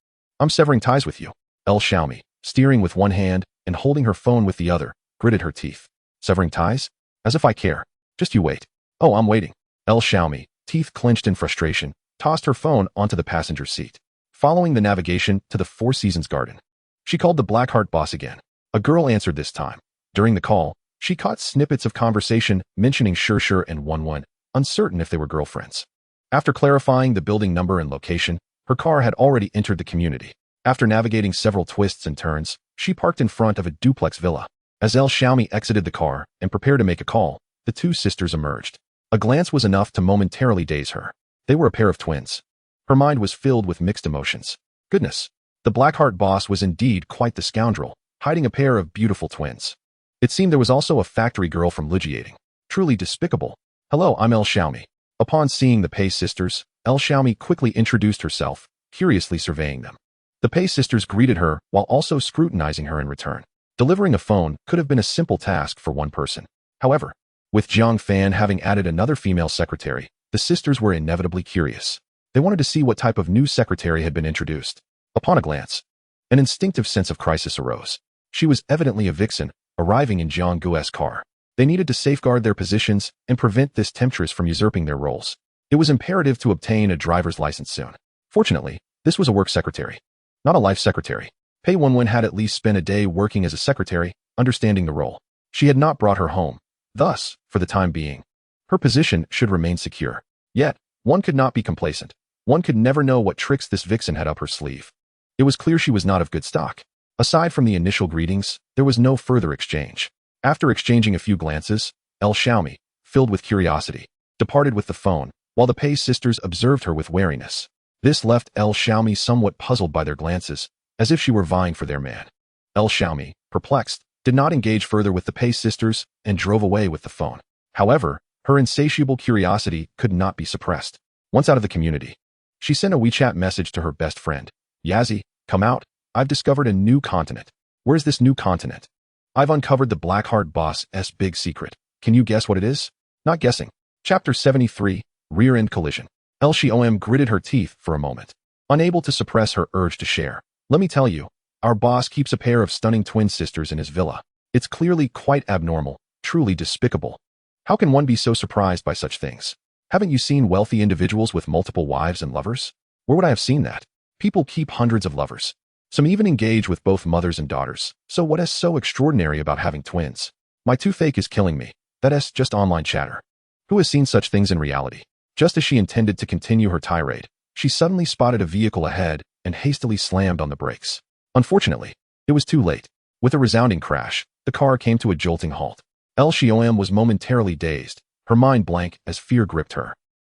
I'm severing ties with you. Xiaomi, steering with one hand and holding her phone with the other, gritted her teeth. Severing ties? As if I care. Just you wait. Oh, I'm waiting. Xiaomi, teeth clenched in frustration, tossed her phone onto the passenger seat, following the navigation to the Four Seasons garden. She called the Blackheart boss again. A girl answered this time. During the call, she caught snippets of conversation mentioning Sure and 11, uncertain if they were girlfriends. After clarifying the building number and location, her car had already entered the community. After navigating several twists and turns, she parked in front of a duplex villa. As Xiaomi exited the car and prepared to make a call, the two sisters emerged. A glance was enough to momentarily daze her. They were a pair of twins. Her mind was filled with mixed emotions. Goodness, the Blackheart boss was indeed quite the scoundrel, hiding a pair of beautiful twins. It seemed there was also a factory girl from Lijiating. Truly despicable. Hello, I'm Xiaomi. Upon seeing the Pei sisters, Xiaomi quickly introduced herself, curiously surveying them. The Pei sisters greeted her while also scrutinizing her in return. Delivering a phone could have been a simple task for one person. However, with Zhang Fan having added another female secretary, the sisters were inevitably curious. They wanted to see what type of new secretary had been introduced. Upon a glance, an instinctive sense of crisis arose. She was evidently a vixen, arriving in Zhang Guo's car. They needed to safeguard their positions and prevent this temptress from usurping their roles. It was imperative to obtain a driver's license soon. Fortunately, this was a work secretary, not a life secretary. Pei Wenwen had at least spent a day working as a secretary, understanding the role. She had not brought her home. Thus, for the time being, her position should remain secure. Yet, one could not be complacent. One could never know what tricks this vixen had up her sleeve. It was clear she was not of good stock. Aside from the initial greetings, there was no further exchange. After exchanging a few glances, Xiaomi, filled with curiosity, departed with the phone, while the Pei sisters observed her with wariness. This left Xiaomi somewhat puzzled by their glances, as if she were vying for their man. Xiaomi, perplexed, did not engage further with the Pei sisters and drove away with the phone. However, her insatiable curiosity could not be suppressed. Once out of the community, she sent a WeChat message to her best friend. Yazzie, come out. I've discovered a new continent. Where's this new continent? I've uncovered the Blackheart boss's big secret. Can you guess what it is? Not guessing. Chapter 73, Rear-End Collision. Xiaomi gritted her teeth for a moment, unable to suppress her urge to share. Let me tell you, our boss keeps a pair of stunning twin sisters in his villa. It's clearly quite abnormal, truly despicable. How can one be so surprised by such things? Haven't you seen wealthy individuals with multiple wives and lovers? Where would I have seen that? People keep hundreds of lovers. Some even engage with both mothers and daughters. So what is so extraordinary about having twins? My toothache is killing me. That's just online chatter. Who has seen such things in reality? Just as she intended to continue her tirade, she suddenly spotted a vehicle ahead and hastily slammed on the brakes. Unfortunately, it was too late. With a resounding crash, the car came to a jolting halt. Xiaomi was momentarily dazed, her mind blank as fear gripped her.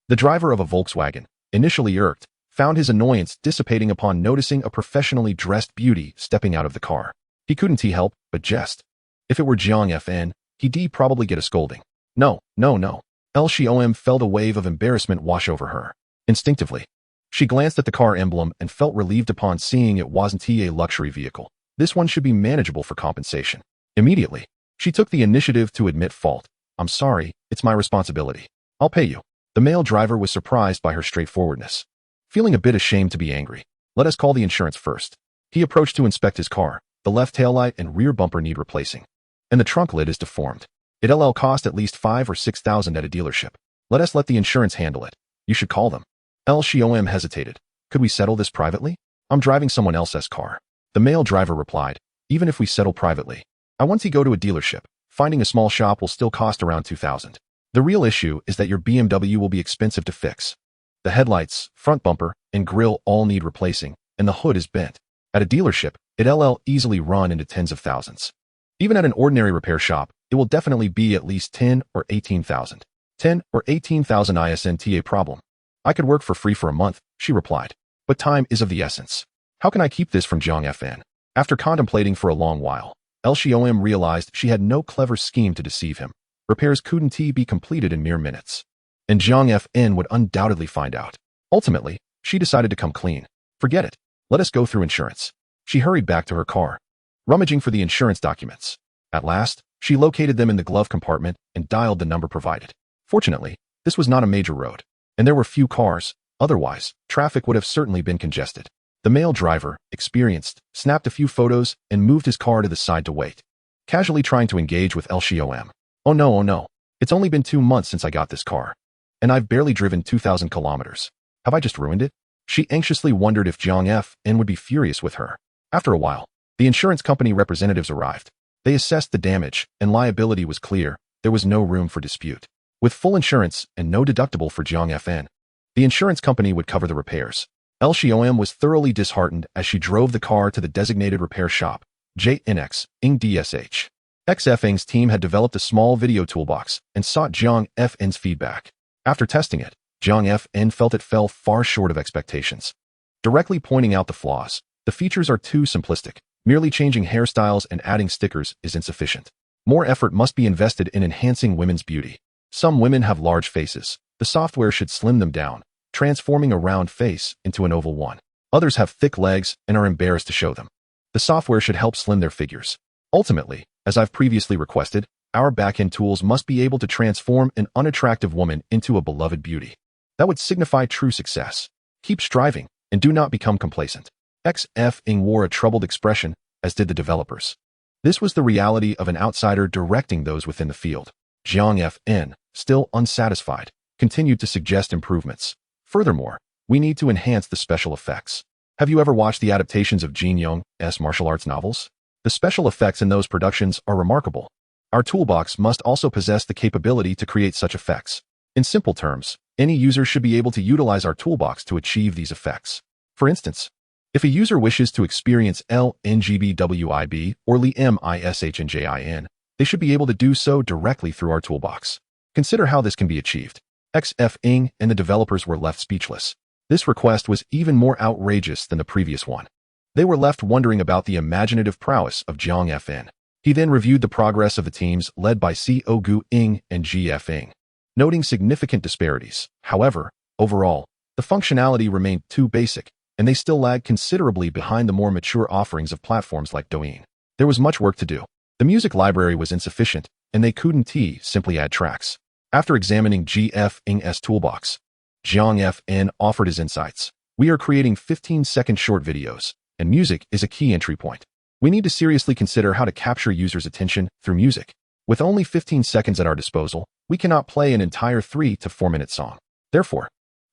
The driver of a Volkswagen, initially irked, found his annoyance dissipating upon noticing a professionally dressed beauty stepping out of the car. He couldn't help but jest. If it were Zhang Fan, he'd probably get a scolding. No. Xiaomi felt a wave of embarrassment wash over her. Instinctively, she glanced at the car emblem and felt relieved upon seeing it wasn't a luxury vehicle. This one should be manageable for compensation. Immediately, she took the initiative to admit fault. I'm sorry, it's my responsibility. I'll pay you. The male driver was surprised by her straightforwardness. Feeling a bit ashamed to be angry, let us call the insurance first. He approached to inspect his car. The left taillight and rear bumper need replacing. And the trunk lid is deformed. It'll cost at least 5,000 or 6,000 at a dealership. Let us let the insurance handle it. You should call them. Xiaomi hesitated. Could we settle this privately? I'm driving someone else's car. The male driver replied, even if we settle privately, I want to go to a dealership. Finding a small shop will still cost around 2,000. The real issue is that your BMW will be expensive to fix. The headlights, front bumper, and grille all need replacing, and the hood is bent. At a dealership, it'll easily run into tens of thousands. Even at an ordinary repair shop, it will definitely be at least 10 or 18,000. 10 or 18,000 isn't a problem. I could work for free for a month, she replied. But time is of the essence. How can I keep this from Zhang Fan? After contemplating for a long while, Xiaomi realized she had no clever scheme to deceive him. Repairs couldn't be completed in mere minutes. and Jiang Fn would undoubtedly find out. Ultimately, she decided to come clean. Forget it. Let us go through insurance. She hurried back to her car, rummaging for the insurance documents. At last, she located them in the glove compartment and dialed the number provided. Fortunately, this was not a major road, and there were few cars. Otherwise, traffic would have certainly been congested. The male driver, experienced, snapped a few photos and moved his car to the side to wait, casually trying to engage with LCOM. Oh no. It's only been 2 months since I got this car, and I've barely driven 2,000 kilometers. Have I just ruined it? She anxiously wondered if Jiang Fn would be furious with her. After a while, the insurance company representatives arrived. They assessed the damage, and liability was clear. There was no room for dispute. With full insurance and no deductible for Jiang Fn, the insurance company would cover the repairs. LCOM was thoroughly disheartened as she drove the car to the designated repair shop, JNX, Ing DSH. XFing's team had developed a small video toolbox and sought Jiang Fn's feedback. After testing it, Jiang Fn felt it fell far short of expectations. Directly pointing out the flaws, the features are too simplistic. Merely changing hairstyles and adding stickers is insufficient. More effort must be invested in enhancing women's beauty. Some women have large faces. The software should slim them down, transforming a round face into an oval one. Others have thick legs and are embarrassed to show them. The software should help slim their figures. Ultimately, as I've previously requested, our back-end tools must be able to transform an unattractive woman into a beloved beauty. That would signify true success. Keep striving, and do not become complacent. XFing wore a troubled expression, as did the developers. This was the reality of an outsider directing those within the field. Jiang Fn, still unsatisfied, continued to suggest improvements. Furthermore, we need to enhance the special effects. Have you ever watched the adaptations of Jin Young's martial arts novels? The special effects in those productions are remarkable. Our toolbox must also possess the capability to create such effects. In simple terms, any user should be able to utilize our toolbox to achieve these effects. For instance, if a user wishes to experience LNGBWIB or LMISHNJIN, they should be able to do so directly through our toolbox. Consider how this can be achieved. XFing and the developers were left speechless. This request was even more outrageous than the previous one. They were left wondering about the imaginative prowess of Jiang Fn. He then reviewed the progress of the teams led by Ing and GFing, noting significant disparities. However, overall, the functionality remained too basic, and they still lagged considerably behind the more mature offerings of platforms like Douyin. There was much work to do. The music library was insufficient, and they couldn't simply add tracks. After examining GFing's toolbox, Jiang Fn offered his insights. We are creating 15-second short videos, and music is a key entry point. We need to seriously consider how to capture users' attention through music. With only 15 seconds at our disposal, we cannot play an entire 3 to 4 minute song. Therefore,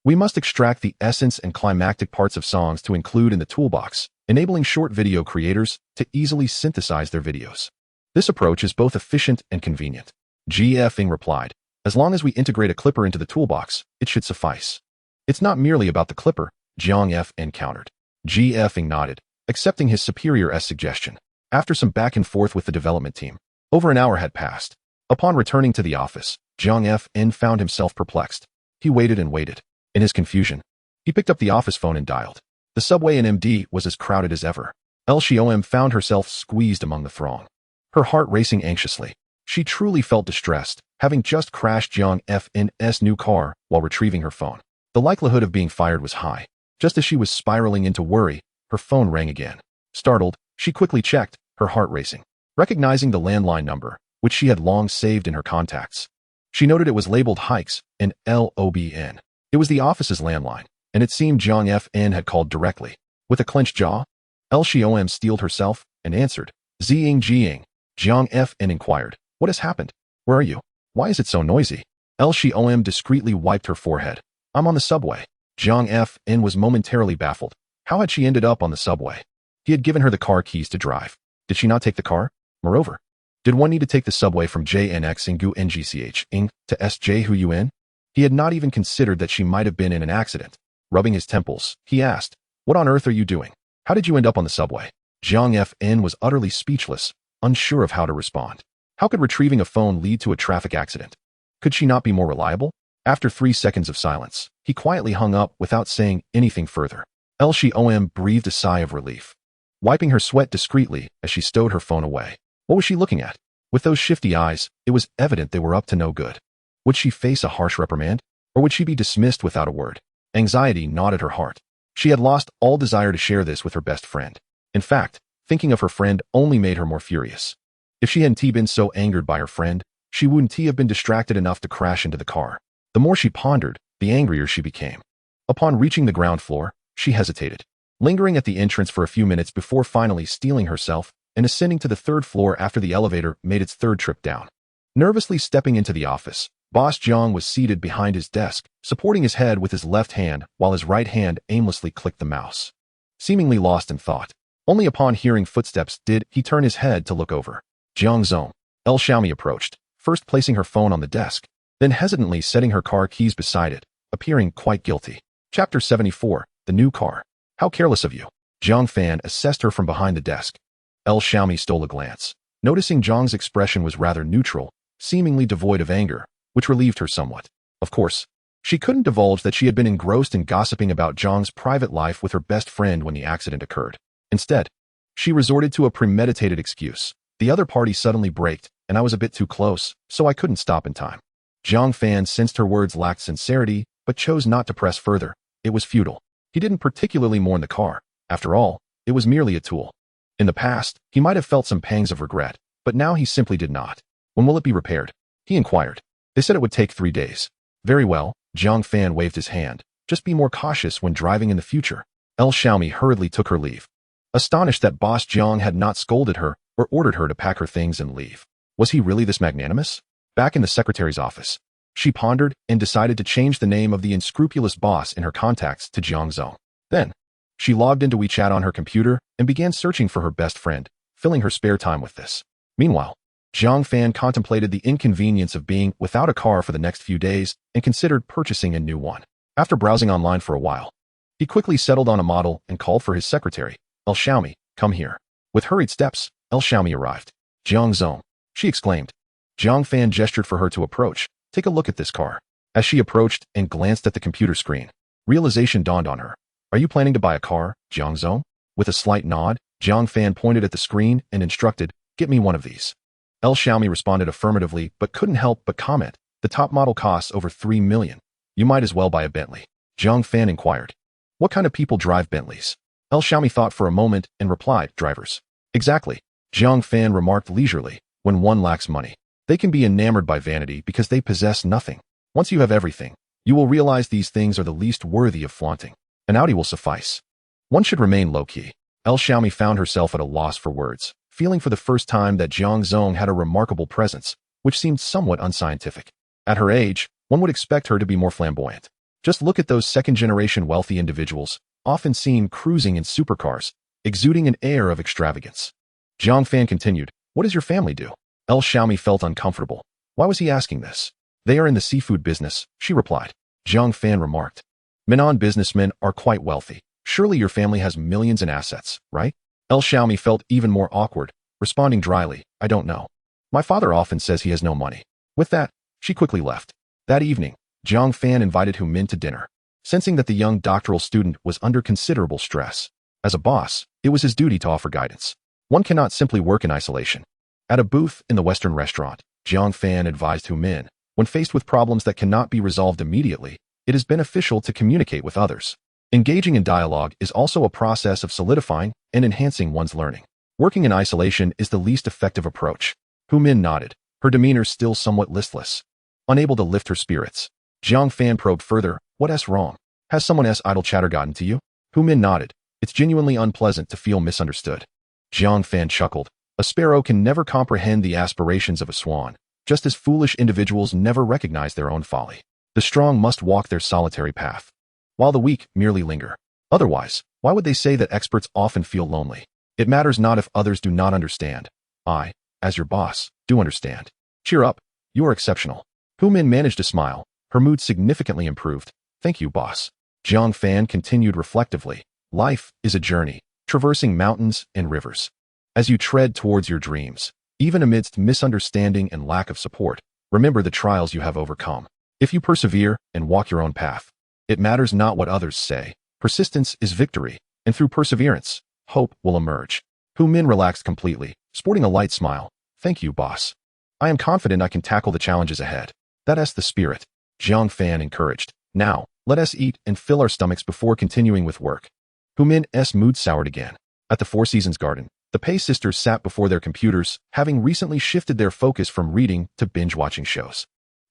we must extract the essence and climactic parts of songs to include in the toolbox, enabling short video creators to easily synthesize their videos. This approach is both efficient and convenient. GFing replied, as long as we integrate a clipper into the toolbox, it should suffice. It's not merely about the clipper, Jiang Fn countered. GFing nodded, accepting his superior's suggestion. After some back and forth with the development team, over an hour had passed. Upon returning to the office, Jiang Fn found himself perplexed. He waited and waited. In his confusion, he picked up the office phone and dialed. The subway in MD was as crowded as ever. LCOM found herself squeezed among the throng, her heart racing anxiously. She truly felt distressed, having just crashed Jiang Fn's new car while retrieving her phone. The likelihood of being fired was high. Just as she was spiraling into worry, her phone rang again. Startled, she quickly checked, her heart racing. Recognizing the landline number, which she had long saved in her contacts, she noted it was labeled Hikes and LOBN. It was the office's landline, and it seemed Jiang Fn had called directly. With a clenched jaw, LCOM steeled herself and answered. Zing Jiang Fn inquired. What has happened? Where are you? Why is it so noisy? LCOM discreetly wiped her forehead. I'm on the subway. Jiang Fn was momentarily baffled. How had she ended up on the subway? He had given her the car keys to drive. Did she not take the car? Moreover, did one need to take the subway from JNX Ingu NGCH Ing to SJ Hu Yun? He had not even considered that she might have been in an accident. Rubbing his temples, he asked, what on earth are you doing? How did you end up on the subway? Jiang Fn was utterly speechless, unsure of how to respond. How could retrieving a phone lead to a traffic accident? Could she not be more reliable? After 3 seconds of silence, he quietly hung up without saying anything further. LCOM breathed a sigh of relief, wiping her sweat discreetly as she stowed her phone away. What was she looking at? With those shifty eyes, it was evident they were up to no good. Would she face a harsh reprimand? Or would she be dismissed without a word? Anxiety gnawed at her heart. She had lost all desire to share this with her best friend. In fact, thinking of her friend only made her more furious. If she hadn't been so angered by her friend, she wouldn't have been distracted enough to crash into the car. The more she pondered, the angrier she became. Upon reaching the ground floor, she hesitated, lingering at the entrance for a few minutes before finally steeling herself and ascending to the third floor after the elevator made its third trip down. Nervously stepping into the office, Boss Zhang was seated behind his desk, supporting his head with his left hand while his right hand aimlessly clicked the mouse. Seemingly lost in thought, only upon hearing footsteps did he turn his head to look over. Zhang Zhou. El Xiaomi approached, first placing her phone on the desk, then hesitantly setting her car keys beside it, appearing quite guilty. Chapter 74, The New Car. How careless of you. Zhang Fan assessed her from behind the desk. El Xiaomi stole a glance. Noticing Zhang's expression was rather neutral, seemingly devoid of anger, which relieved her somewhat. Of course, she couldn't divulge that she had been engrossed in gossiping about Zhang's private life with her best friend when the accident occurred. Instead, she resorted to a premeditated excuse. The other party suddenly braked, and I was a bit too close, so I couldn't stop in time. Zhang Fan sensed her words lacked sincerity, but chose not to press further. It was futile. He didn't particularly mourn the car. After all, it was merely a tool. In the past, he might have felt some pangs of regret, but now he simply did not. When will it be repaired? He inquired. They said it would take 3 days. Very well, Zhang Fan waved his hand. Just be more cautious when driving in the future. El Xiaomi hurriedly took her leave. Astonished that Boss Zhang had not scolded her or ordered her to pack her things and leave. Was he really this magnanimous? Back in the secretary's office, she pondered and decided to change the name of the unscrupulous boss in her contacts to Zhang Zhou. Then, she logged into WeChat on her computer and began searching for her best friend, filling her spare time with this. Meanwhile, Zhang Fan contemplated the inconvenience of being without a car for the next few days and considered purchasing a new one. After browsing online for a while, he quickly settled on a model and called for his secretary. El Xiaomi, come here. With hurried steps, El Xiaomi arrived. Zhang Zhou, she exclaimed. Zhang Fan gestured for her to approach. Take a look at this car. As she approached and glanced at the computer screen, realization dawned on her. Are you planning to buy a car, Zhang Zhou? With a slight nod, Zhang Fan pointed at the screen and instructed, get me one of these. El Xiaomi responded affirmatively but couldn't help but comment, the top model costs over 3 million. You might as well buy a Bentley. Zhang Fan inquired. What kind of people drive Bentleys? El Xiaomi thought for a moment and replied, drivers. Exactly. Zhang Fan remarked leisurely, when one lacks money, they can be enamored by vanity because they possess nothing. Once you have everything, you will realize these things are the least worthy of flaunting. An Audi will suffice. One should remain low-key. El Xiaomi found herself at a loss for words, feeling for the first time that Zhang Zhou had a remarkable presence, which seemed somewhat unscientific. At her age, one would expect her to be more flamboyant. Just look at those second-generation wealthy individuals, often seen cruising in supercars, exuding an air of extravagance. Zhang Fan continued, what does your family do? El Xiaomi felt uncomfortable. Why was he asking this? They are in the seafood business, she replied. Zhang Fan remarked. Minan businessmen are quite wealthy. Surely your family has millions in assets, right? El Xiaomi felt even more awkward, responding dryly, I don't know. My father often says he has no money. With that, she quickly left. That evening, Zhang Fan invited Hu Min to dinner, sensing that the young doctoral student was under considerable stress. As a boss, it was his duty to offer guidance. One cannot simply work in isolation. At a booth in the Western restaurant, Zhang Fan advised Hu Min, when faced with problems that cannot be resolved immediately, it is beneficial to communicate with others. Engaging in dialogue is also a process of solidifying and enhancing one's learning. Working in isolation is the least effective approach. Hu Min nodded, her demeanor still somewhat listless. Unable to lift her spirits, Zhang Fan probed further, what's wrong? Has someone's idle chatter gotten to you? Hu Min nodded. It's genuinely unpleasant to feel misunderstood. Zhang Fan chuckled. A sparrow can never comprehend the aspirations of a swan, just as foolish individuals never recognize their own folly. The strong must walk their solitary path, while the weak merely linger. Otherwise, why would they say that experts often feel lonely? It matters not if others do not understand. I, as your boss, do understand. Cheer up, you are exceptional. Hu Min managed to smile. Her mood significantly improved. Thank you, boss. Zhang Fan continued reflectively. Life is a journey, traversing mountains and rivers. As you tread towards your dreams, even amidst misunderstanding and lack of support, remember the trials you have overcome. If you persevere and walk your own path, it matters not what others say. Persistence is victory, and through perseverance, hope will emerge. Hu Min relaxed completely, sporting a light smile. Thank you, boss. I am confident I can tackle the challenges ahead. That's the spirit. Jiang Fan encouraged. Now, let us eat and fill our stomachs before continuing with work. Hu Min's mood soured again. At the Four Seasons garden, the Pei sisters sat before their computers, having recently shifted their focus from reading to binge-watching shows.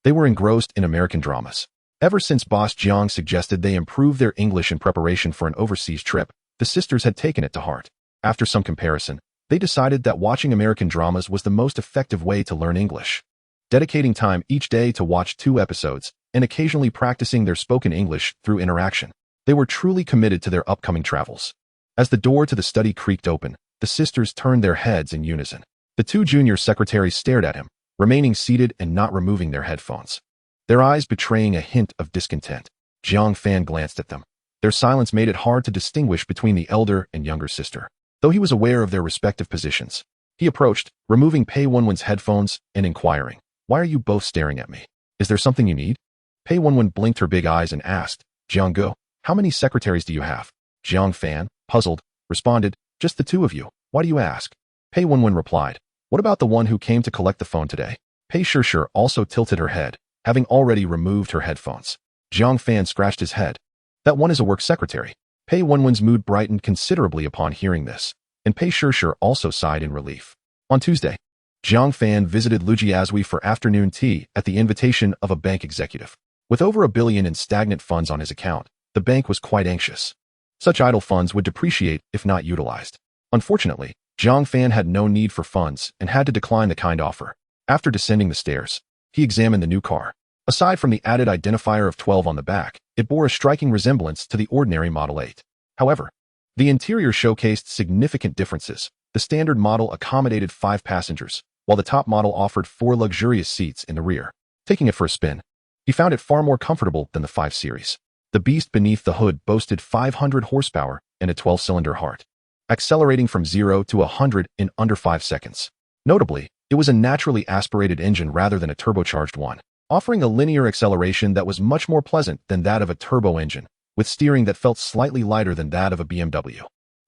They were engrossed in American dramas. Ever since Boss Jiang suggested they improve their English in preparation for an overseas trip, the sisters had taken it to heart. After some comparison, they decided that watching American dramas was the most effective way to learn English. Dedicating time each day to watch 2 episodes, and occasionally practicing their spoken English through interaction, they were truly committed to their upcoming travels. As the door to the study creaked open, the sisters turned their heads in unison. The 2 junior secretaries stared at him, remaining seated and not removing their headphones, their eyes betraying a hint of discontent. Jiang Fan glanced at them. Their silence made it hard to distinguish between the elder and younger sister. Though he was aware of their respective positions, he approached, removing Pei Wenwen's headphones and inquiring, "Why are you both staring at me? Is there something you need?" Pei Wenwen blinked her big eyes and asked, "Jiang Ge, how many secretaries do you have?" Jiang Fan, puzzled, responded, "Just the 2 of you. Why do you ask?" Pei Wenwen replied, "What about the one who came to collect the phone today?" Pei Shishir also tilted her head, having already removed her headphones. Jiang Fan scratched his head. "That one is a work secretary." Pei Wenwen's mood brightened considerably upon hearing this, and Pei Shishir also sighed in relief. On Tuesday, Jiang Fan visited Lu Jiazui for afternoon tea at the invitation of a bank executive. With over $1 billion in stagnant funds on his account, the bank was quite anxious. Such idle funds would depreciate if not utilized. Unfortunately, Jiang Fan had no need for funds and had to decline the kind offer. After descending the stairs, he examined the new car. Aside from the added identifier of 12 on the back, it bore a striking resemblance to the ordinary Model 8. However, the interior showcased significant differences. The standard model accommodated 5 passengers, while the top model offered 4 luxurious seats in the rear. Taking it for a spin, he found it far more comfortable than the 5 Series. The beast beneath the hood boasted 500 horsepower and a 12-cylinder heart, accelerating from 0 to 100 in under 5 seconds. Notably, it was a naturally aspirated engine rather than a turbocharged one, offering a linear acceleration that was much more pleasant than that of a turbo engine, with steering that felt slightly lighter than that of a BMW.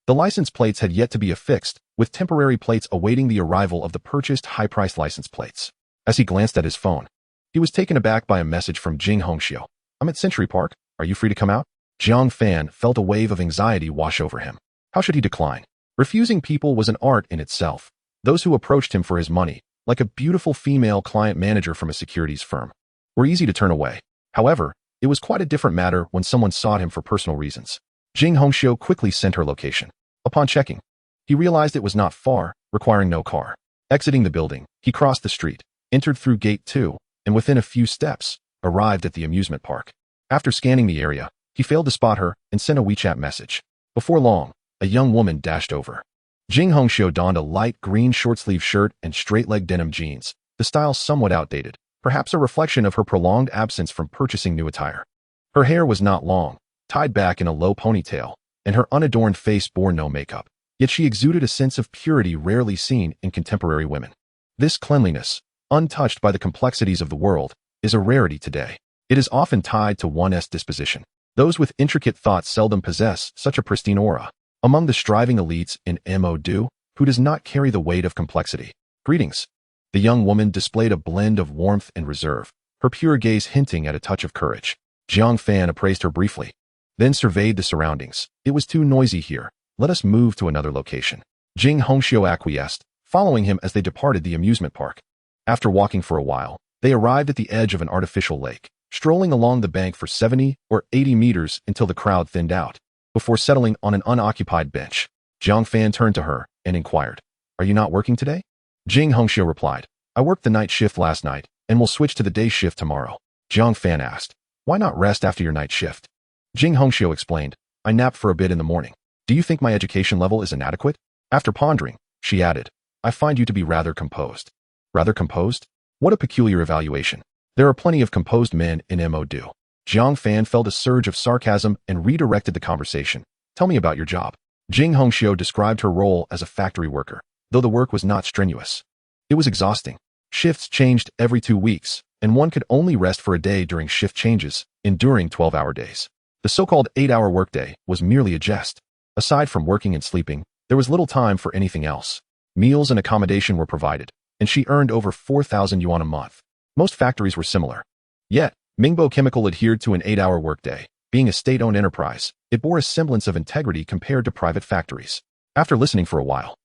The license plates had yet to be affixed, with temporary plates awaiting the arrival of the purchased high-priced license plates. As he glanced at his phone, he was taken aback by a message from Jing Hongxiu. "I'm at Century Park. Are you free to come out?" Jiang Fan felt a wave of anxiety wash over him. How should he decline? Refusing people was an art in itself. Those who approached him for his money, like a beautiful female client manager from a securities firm, were easy to turn away. However, it was quite a different matter when someone sought him for personal reasons. Jing Hongxiu quickly sent her location. Upon checking, he realized it was not far, requiring no car. Exiting the building, he crossed the street, entered through Gate 2, and within a few steps, arrived at the amusement park. After scanning the area, he failed to spot her and sent a WeChat message. Before long, a young woman dashed over. Jing Hongxiu donned a light green short-sleeve shirt and straight-leg denim jeans, the style somewhat outdated, perhaps a reflection of her prolonged absence from purchasing new attire. Her hair was not long, tied back in a low ponytail, and her unadorned face bore no makeup, yet she exuded a sense of purity rarely seen in contemporary women. This cleanliness, untouched by the complexities of the world, is a rarity today. It is often tied to one's disposition. Those with intricate thoughts seldom possess such a pristine aura. Among the striving elites in Mo, who does not carry the weight of complexity. "Greetings." The young woman displayed a blend of warmth and reserve, her pure gaze hinting at a touch of courage. Jiang Fan appraised her briefly, then surveyed the surroundings. "It was too noisy here. Let us move to another location." Jing Hongxiu acquiesced, following him as they departed the amusement park. After walking for a while, they arrived at the edge of an artificial lake, strolling along the bank for 70 or 80 meters until the crowd thinned out. Before settling on an unoccupied bench, Jiang Fan turned to her and inquired, "Are you not working today?" Jing Hongxiu replied, "I worked the night shift last night and will switch to the day shift tomorrow." Jiang Fan asked, "Why not rest after your night shift?" Jing Hongxiu explained, "I nap for a bit in the morning. Do you think my education level is inadequate?" After pondering, she added, "I find you to be rather composed." "Rather composed? What a peculiar evaluation. There are plenty of composed men in Mo. Jiang Fan felt a surge of sarcasm and redirected the conversation. "Tell me about your job." Jing Hongxiu described her role as a factory worker, though the work was not strenuous. It was exhausting. Shifts changed every 2 weeks, and one could only rest for a day during shift changes, enduring 12-hour days. The so-called 8-hour workday was merely a jest. Aside from working and sleeping, there was little time for anything else. Meals and accommodation were provided, and she earned over 4,000 yuan a month. Most factories were similar. Yet, Mingbo Chemical adhered to an 8-hour workday. Being a state-owned enterprise, it bore a semblance of integrity compared to private factories. After listening for a while,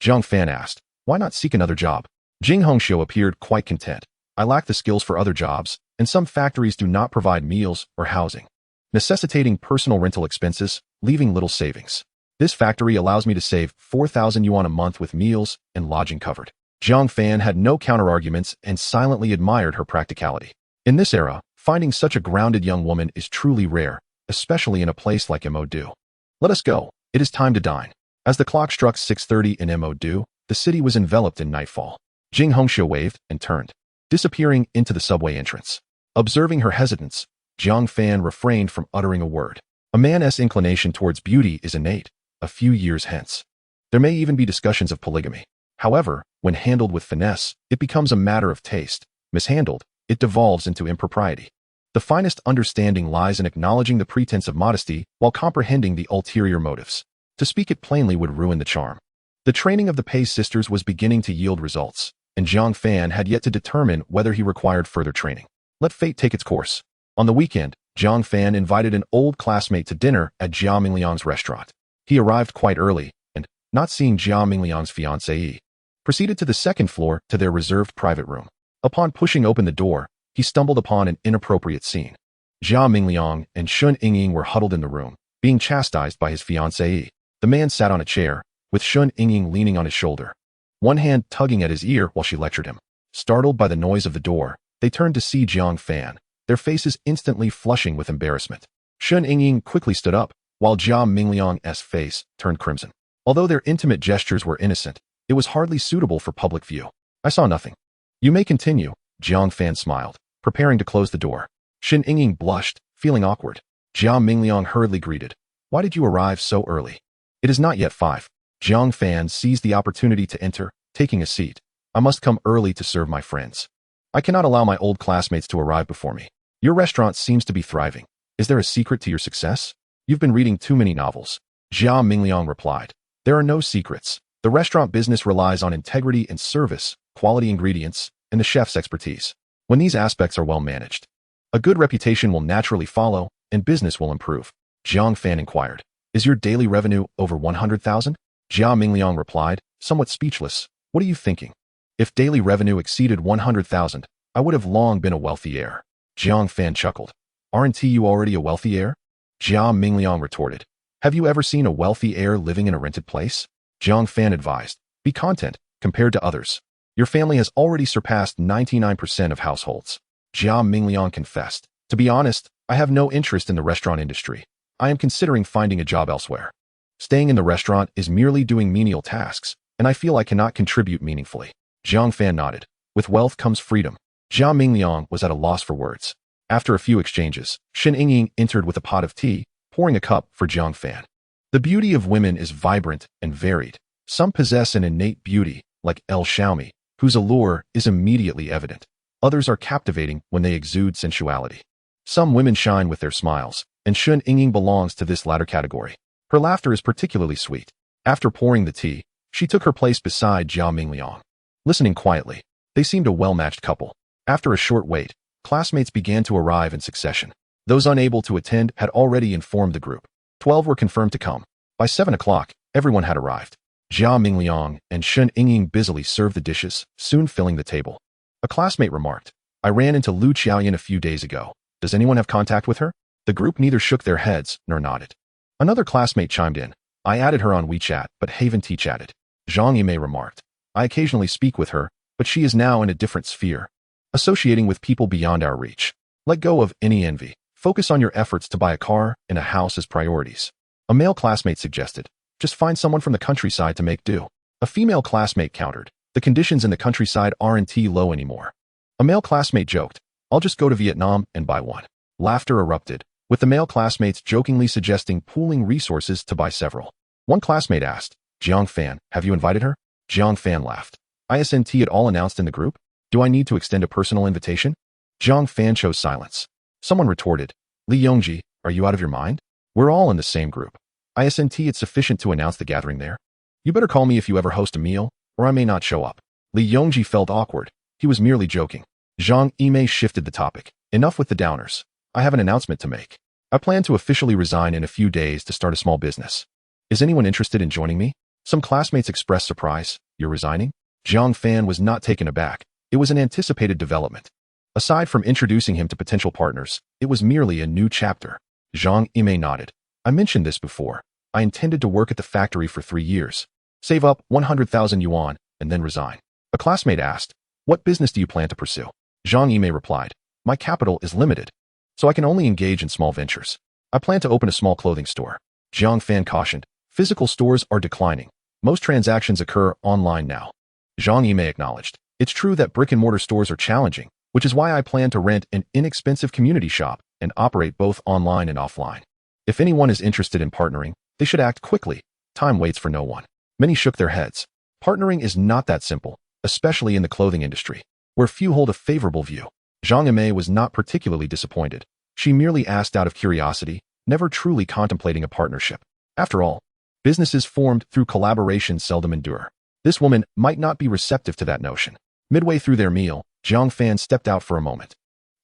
Zhang Fan asked, "Why not seek another job?" Jing Hongxiu appeared quite content. "I lack the skills for other jobs, and some factories do not provide meals or housing, necessitating personal rental expenses, leaving little savings. This factory allows me to save 4,000 yuan a month with meals and lodging covered." Zhang Fan had no counterarguments and silently admired her practicality. In this era, finding such a grounded young woman is truly rare, especially in a place like Modu. "Let us go. It is time to dine." As the clock struck 6:30 in Modu, the city was enveloped in nightfall. Jing Hongxiu waved and turned, disappearing into the subway entrance. Observing her hesitance, Zhang Fan refrained from uttering a word. A man's inclination towards beauty is innate. A few years hence, there may even be discussions of polygamy. However, when handled with finesse, it becomes a matter of taste. Mishandled, it devolves into impropriety. The finest understanding lies in acknowledging the pretense of modesty while comprehending the ulterior motives. To speak it plainly would ruin the charm. The training of the Pei sisters was beginning to yield results, and Zhang Fan had yet to determine whether he required further training. Let fate take its course. On the weekend, Zhang Fan invited an old classmate to dinner at Jia Mingliang's restaurant. He arrived quite early, and, not seeing Jia Mingliang's fiancée, proceeded to the second floor to their reserved private room. Upon pushing open the door, he stumbled upon an inappropriate scene. Jia Mingliang and Shun Yingying were huddled in the room, being chastised by his fiancée. The man sat on a chair, with Shun Yingying leaning on his shoulder, one hand tugging at his ear while she lectured him. Startled by the noise of the door, they turned to see Zhang Fan, their faces instantly flushing with embarrassment. Shun Yingying quickly stood up, while Jia Mingliang's face turned crimson. Although their intimate gestures were innocent, it was hardly suitable for public view. "I saw nothing. You may continue," Zhang Fan smiled, preparing to close the door. Shun Yingying blushed, feeling awkward. Jia Mingliang hurriedly greeted, "Why did you arrive so early?" "It is not yet 5. Zhang Fan seized the opportunity to enter, taking a seat. "I must come early to serve my friends. I cannot allow my old classmates to arrive before me. Your restaurant seems to be thriving. Is there a secret to your success?" "You've been reading too many novels," Jia Mingliang replied. "There are no secrets. The restaurant business relies on integrity and service, quality ingredients, and the chef's expertise. When these aspects are well managed, a good reputation will naturally follow, and business will improve." Zhang Fan inquired, "Is your daily revenue over 100,000? Jia Mingliang replied, somewhat speechless, "What are you thinking? If daily revenue exceeded 100,000, I would have long been a wealthy heir." Zhang Fan chuckled. "Aren't you already a wealthy heir?" Jia Mingliang retorted, "Have you ever seen a wealthy heir living in a rented place?" Zhang Fan advised, "Be content, compared to others. Your family has already surpassed 99% of households." Jia Mingliang confessed, "To be honest, I have no interest in the restaurant industry. I am considering finding a job elsewhere. Staying in the restaurant is merely doing menial tasks, and I feel I cannot contribute meaningfully." Zhang Fan nodded. With wealth comes freedom. Jia Mingliang was at a loss for words. After a few exchanges, Shun Yingying entered with a pot of tea, pouring a cup for Zhang Fan. The beauty of women is vibrant and varied. Some possess an innate beauty, like El Xiaomi, whose allure is immediately evident. Others are captivating when they exude sensuality. Some women shine with their smiles, and Shun Yingying belongs to this latter category. Her laughter is particularly sweet. After pouring the tea, she took her place beside Jia Mingliang. Listening quietly, they seemed a well-matched couple. After a short wait, classmates began to arrive in succession. Those unable to attend had already informed the group. 12 were confirmed to come. By 7 o'clock, everyone had arrived. Jia Mingliang and Shun Yingying busily served the dishes, soon filling the table. A classmate remarked, "I ran into Lu Qiaoyan a few days ago. Does anyone have contact with her?" The group neither shook their heads nor nodded. Another classmate chimed in, "I added her on WeChat, but haven't chatted." Zhang Yimei remarked, "I occasionally speak with her, but she is now in a different sphere, associating with people beyond our reach. Let go of any envy. Focus on your efforts to buy a car and a house as priorities." A male classmate suggested, "Just find someone from the countryside to make do." A female classmate countered, "The conditions in the countryside aren't low anymore." A male classmate joked, "I'll just go to Vietnam and buy one." Laughter erupted, with the male classmates jokingly suggesting pooling resources to buy several. One classmate asked, "Zhang Fan, have you invited her?" Zhang Fan laughed. "Isn't it all announced in the group? Do I need to extend a personal invitation?" Zhang Fan chose silence. Someone retorted, "Li Yongji, are you out of your mind? We're all in the same group. Isn't it sufficient to announce the gathering there? You better call me if you ever host a meal, or I may not show up." Li Yongji felt awkward. He was merely joking. Zhang Yimei shifted the topic. Enough with the downers. I have an announcement to make. I plan to officially resign in a few days to start a small business. Is anyone interested in joining me? Some classmates expressed surprise. You're resigning? Zhang Fan was not taken aback. It was an anticipated development. Aside from introducing him to potential partners, it was merely a new chapter. Zhang Yimei nodded. I mentioned this before. I intended to work at the factory for 3 years, save up 100,000 yuan, and then resign. A classmate asked, what business do you plan to pursue? Zhang Yimei replied, my capital is limited, so I can only engage in small ventures. I plan to open a small clothing store. Zhang Fan cautioned, physical stores are declining. Most transactions occur online now. Zhang Yimei acknowledged, it's true that brick-and-mortar stores are challenging, which is why I plan to rent an inexpensive community shop and operate both online and offline. If anyone is interested in partnering, they should act quickly. Time waits for no one. Many shook their heads. Partnering is not that simple, especially in the clothing industry, where few hold a favorable view. Zhang Yimei was not particularly disappointed. She merely asked out of curiosity, never truly contemplating a partnership. After all, businesses formed through collaboration seldom endure. This woman might not be receptive to that notion. Midway through their meal, Zhang Fan stepped out for a moment.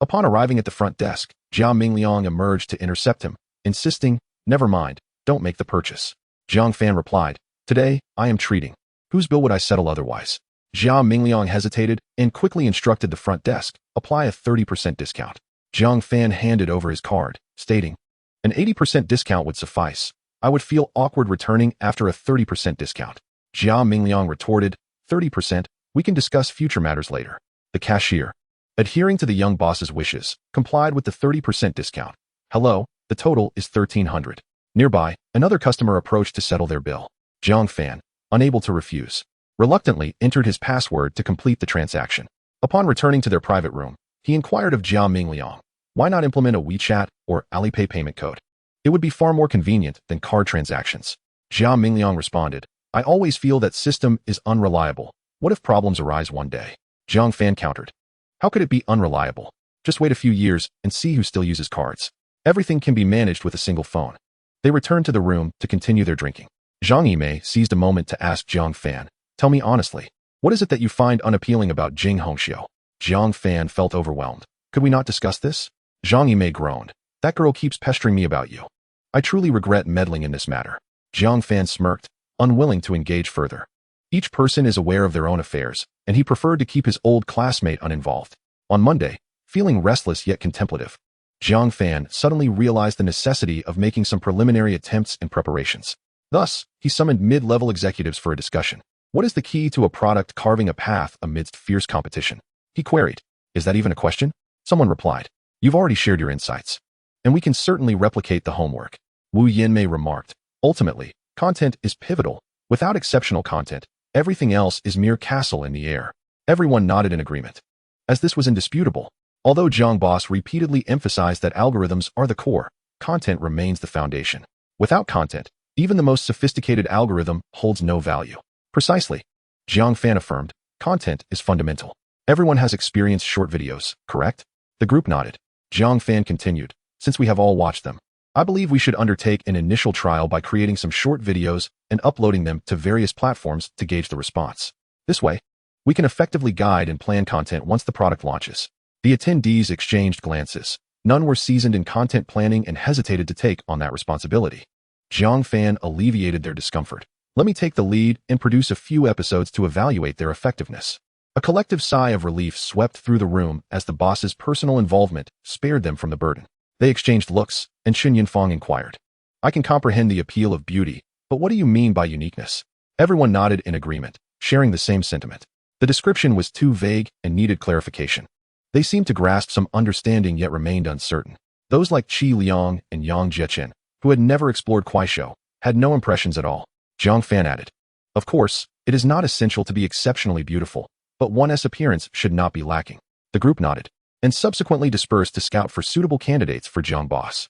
Upon arriving at the front desk, Jia Mingliang emerged to intercept him, insisting, never mind, don't make the purchase. Zhang Fan replied, today, I am treating. Whose bill would I settle otherwise? Jia Mingliang hesitated and quickly instructed the front desk, apply a 30% discount. Zhang Fan handed over his card, stating, an 80% discount would suffice. I would feel awkward returning after a 30% discount. Jia Mingliang retorted, 30%, we can discuss future matters later. The cashier, adhering to the young boss's wishes, complied with the 30% discount. Hello, the total is 1,300. Nearby, another customer approached to settle their bill. Zhang Fan, unable to refuse, reluctantly entered his password to complete the transaction. Upon returning to their private room, he inquired of Jia Mingliang, why not implement a WeChat or Alipay payment code? It would be far more convenient than card transactions. Jia Mingliang responded, I always feel that system is unreliable. What if problems arise one day? Zhang Fan countered, how could it be unreliable? Just wait a few years and see who still uses cards. Everything can be managed with a single phone. They returned to the room to continue their drinking. Zhang Yimei seized a moment to ask Zhang Fan, tell me honestly, what is it that you find unappealing about Jing Hongxiu? Zhang Fan felt overwhelmed. Could we not discuss this? Zhang Yimei groaned. That girl keeps pestering me about you. I truly regret meddling in this matter. Zhang Fan smirked, unwilling to engage further. Each person is aware of their own affairs, and he preferred to keep his old classmate uninvolved. On Monday, feeling restless yet contemplative, Zhang Fan suddenly realized the necessity of making some preliminary attempts and preparations. Thus, he summoned mid-level executives for a discussion. What is the key to a product carving a path amidst fierce competition? He queried. Is that even a question? Someone replied. You've already shared your insights. And we can certainly replicate the homework. Wu Yanmei remarked. Ultimately, content is pivotal. Without exceptional content, everything else is mere castle in the air. Everyone nodded in agreement. As this was indisputable, although Zhang Boss repeatedly emphasized that algorithms are the core, content remains the foundation. Without content, even the most sophisticated algorithm holds no value. Precisely. Zhang Fan affirmed, content is fundamental. Everyone has experienced short videos, correct? The group nodded. Zhang Fan continued, since we have all watched them, I believe we should undertake an initial trial by creating some short videos and uploading them to various platforms to gauge the response. This way, we can effectively guide and plan content once the product launches. The attendees exchanged glances. None were seasoned in content planning and hesitated to take on that responsibility. Zhang Fan alleviated their discomfort. Let me take the lead and produce a few episodes to evaluate their effectiveness. A collective sigh of relief swept through the room as the boss's personal involvement spared them from the burden. They exchanged looks, and Xun Yinfang inquired. I can comprehend the appeal of beauty, but what do you mean by uniqueness? Everyone nodded in agreement, sharing the same sentiment. The description was too vague and needed clarification. They seemed to grasp some understanding yet remained uncertain. Those like Qi Liang and Yang Jiechen, who had never explored Kuaishou, had no impressions at all. Zhang Fan added, of course, it is not essential to be exceptionally beautiful, but one's appearance should not be lacking. The group nodded, and subsequently dispersed to scout for suitable candidates for Zhang Boss.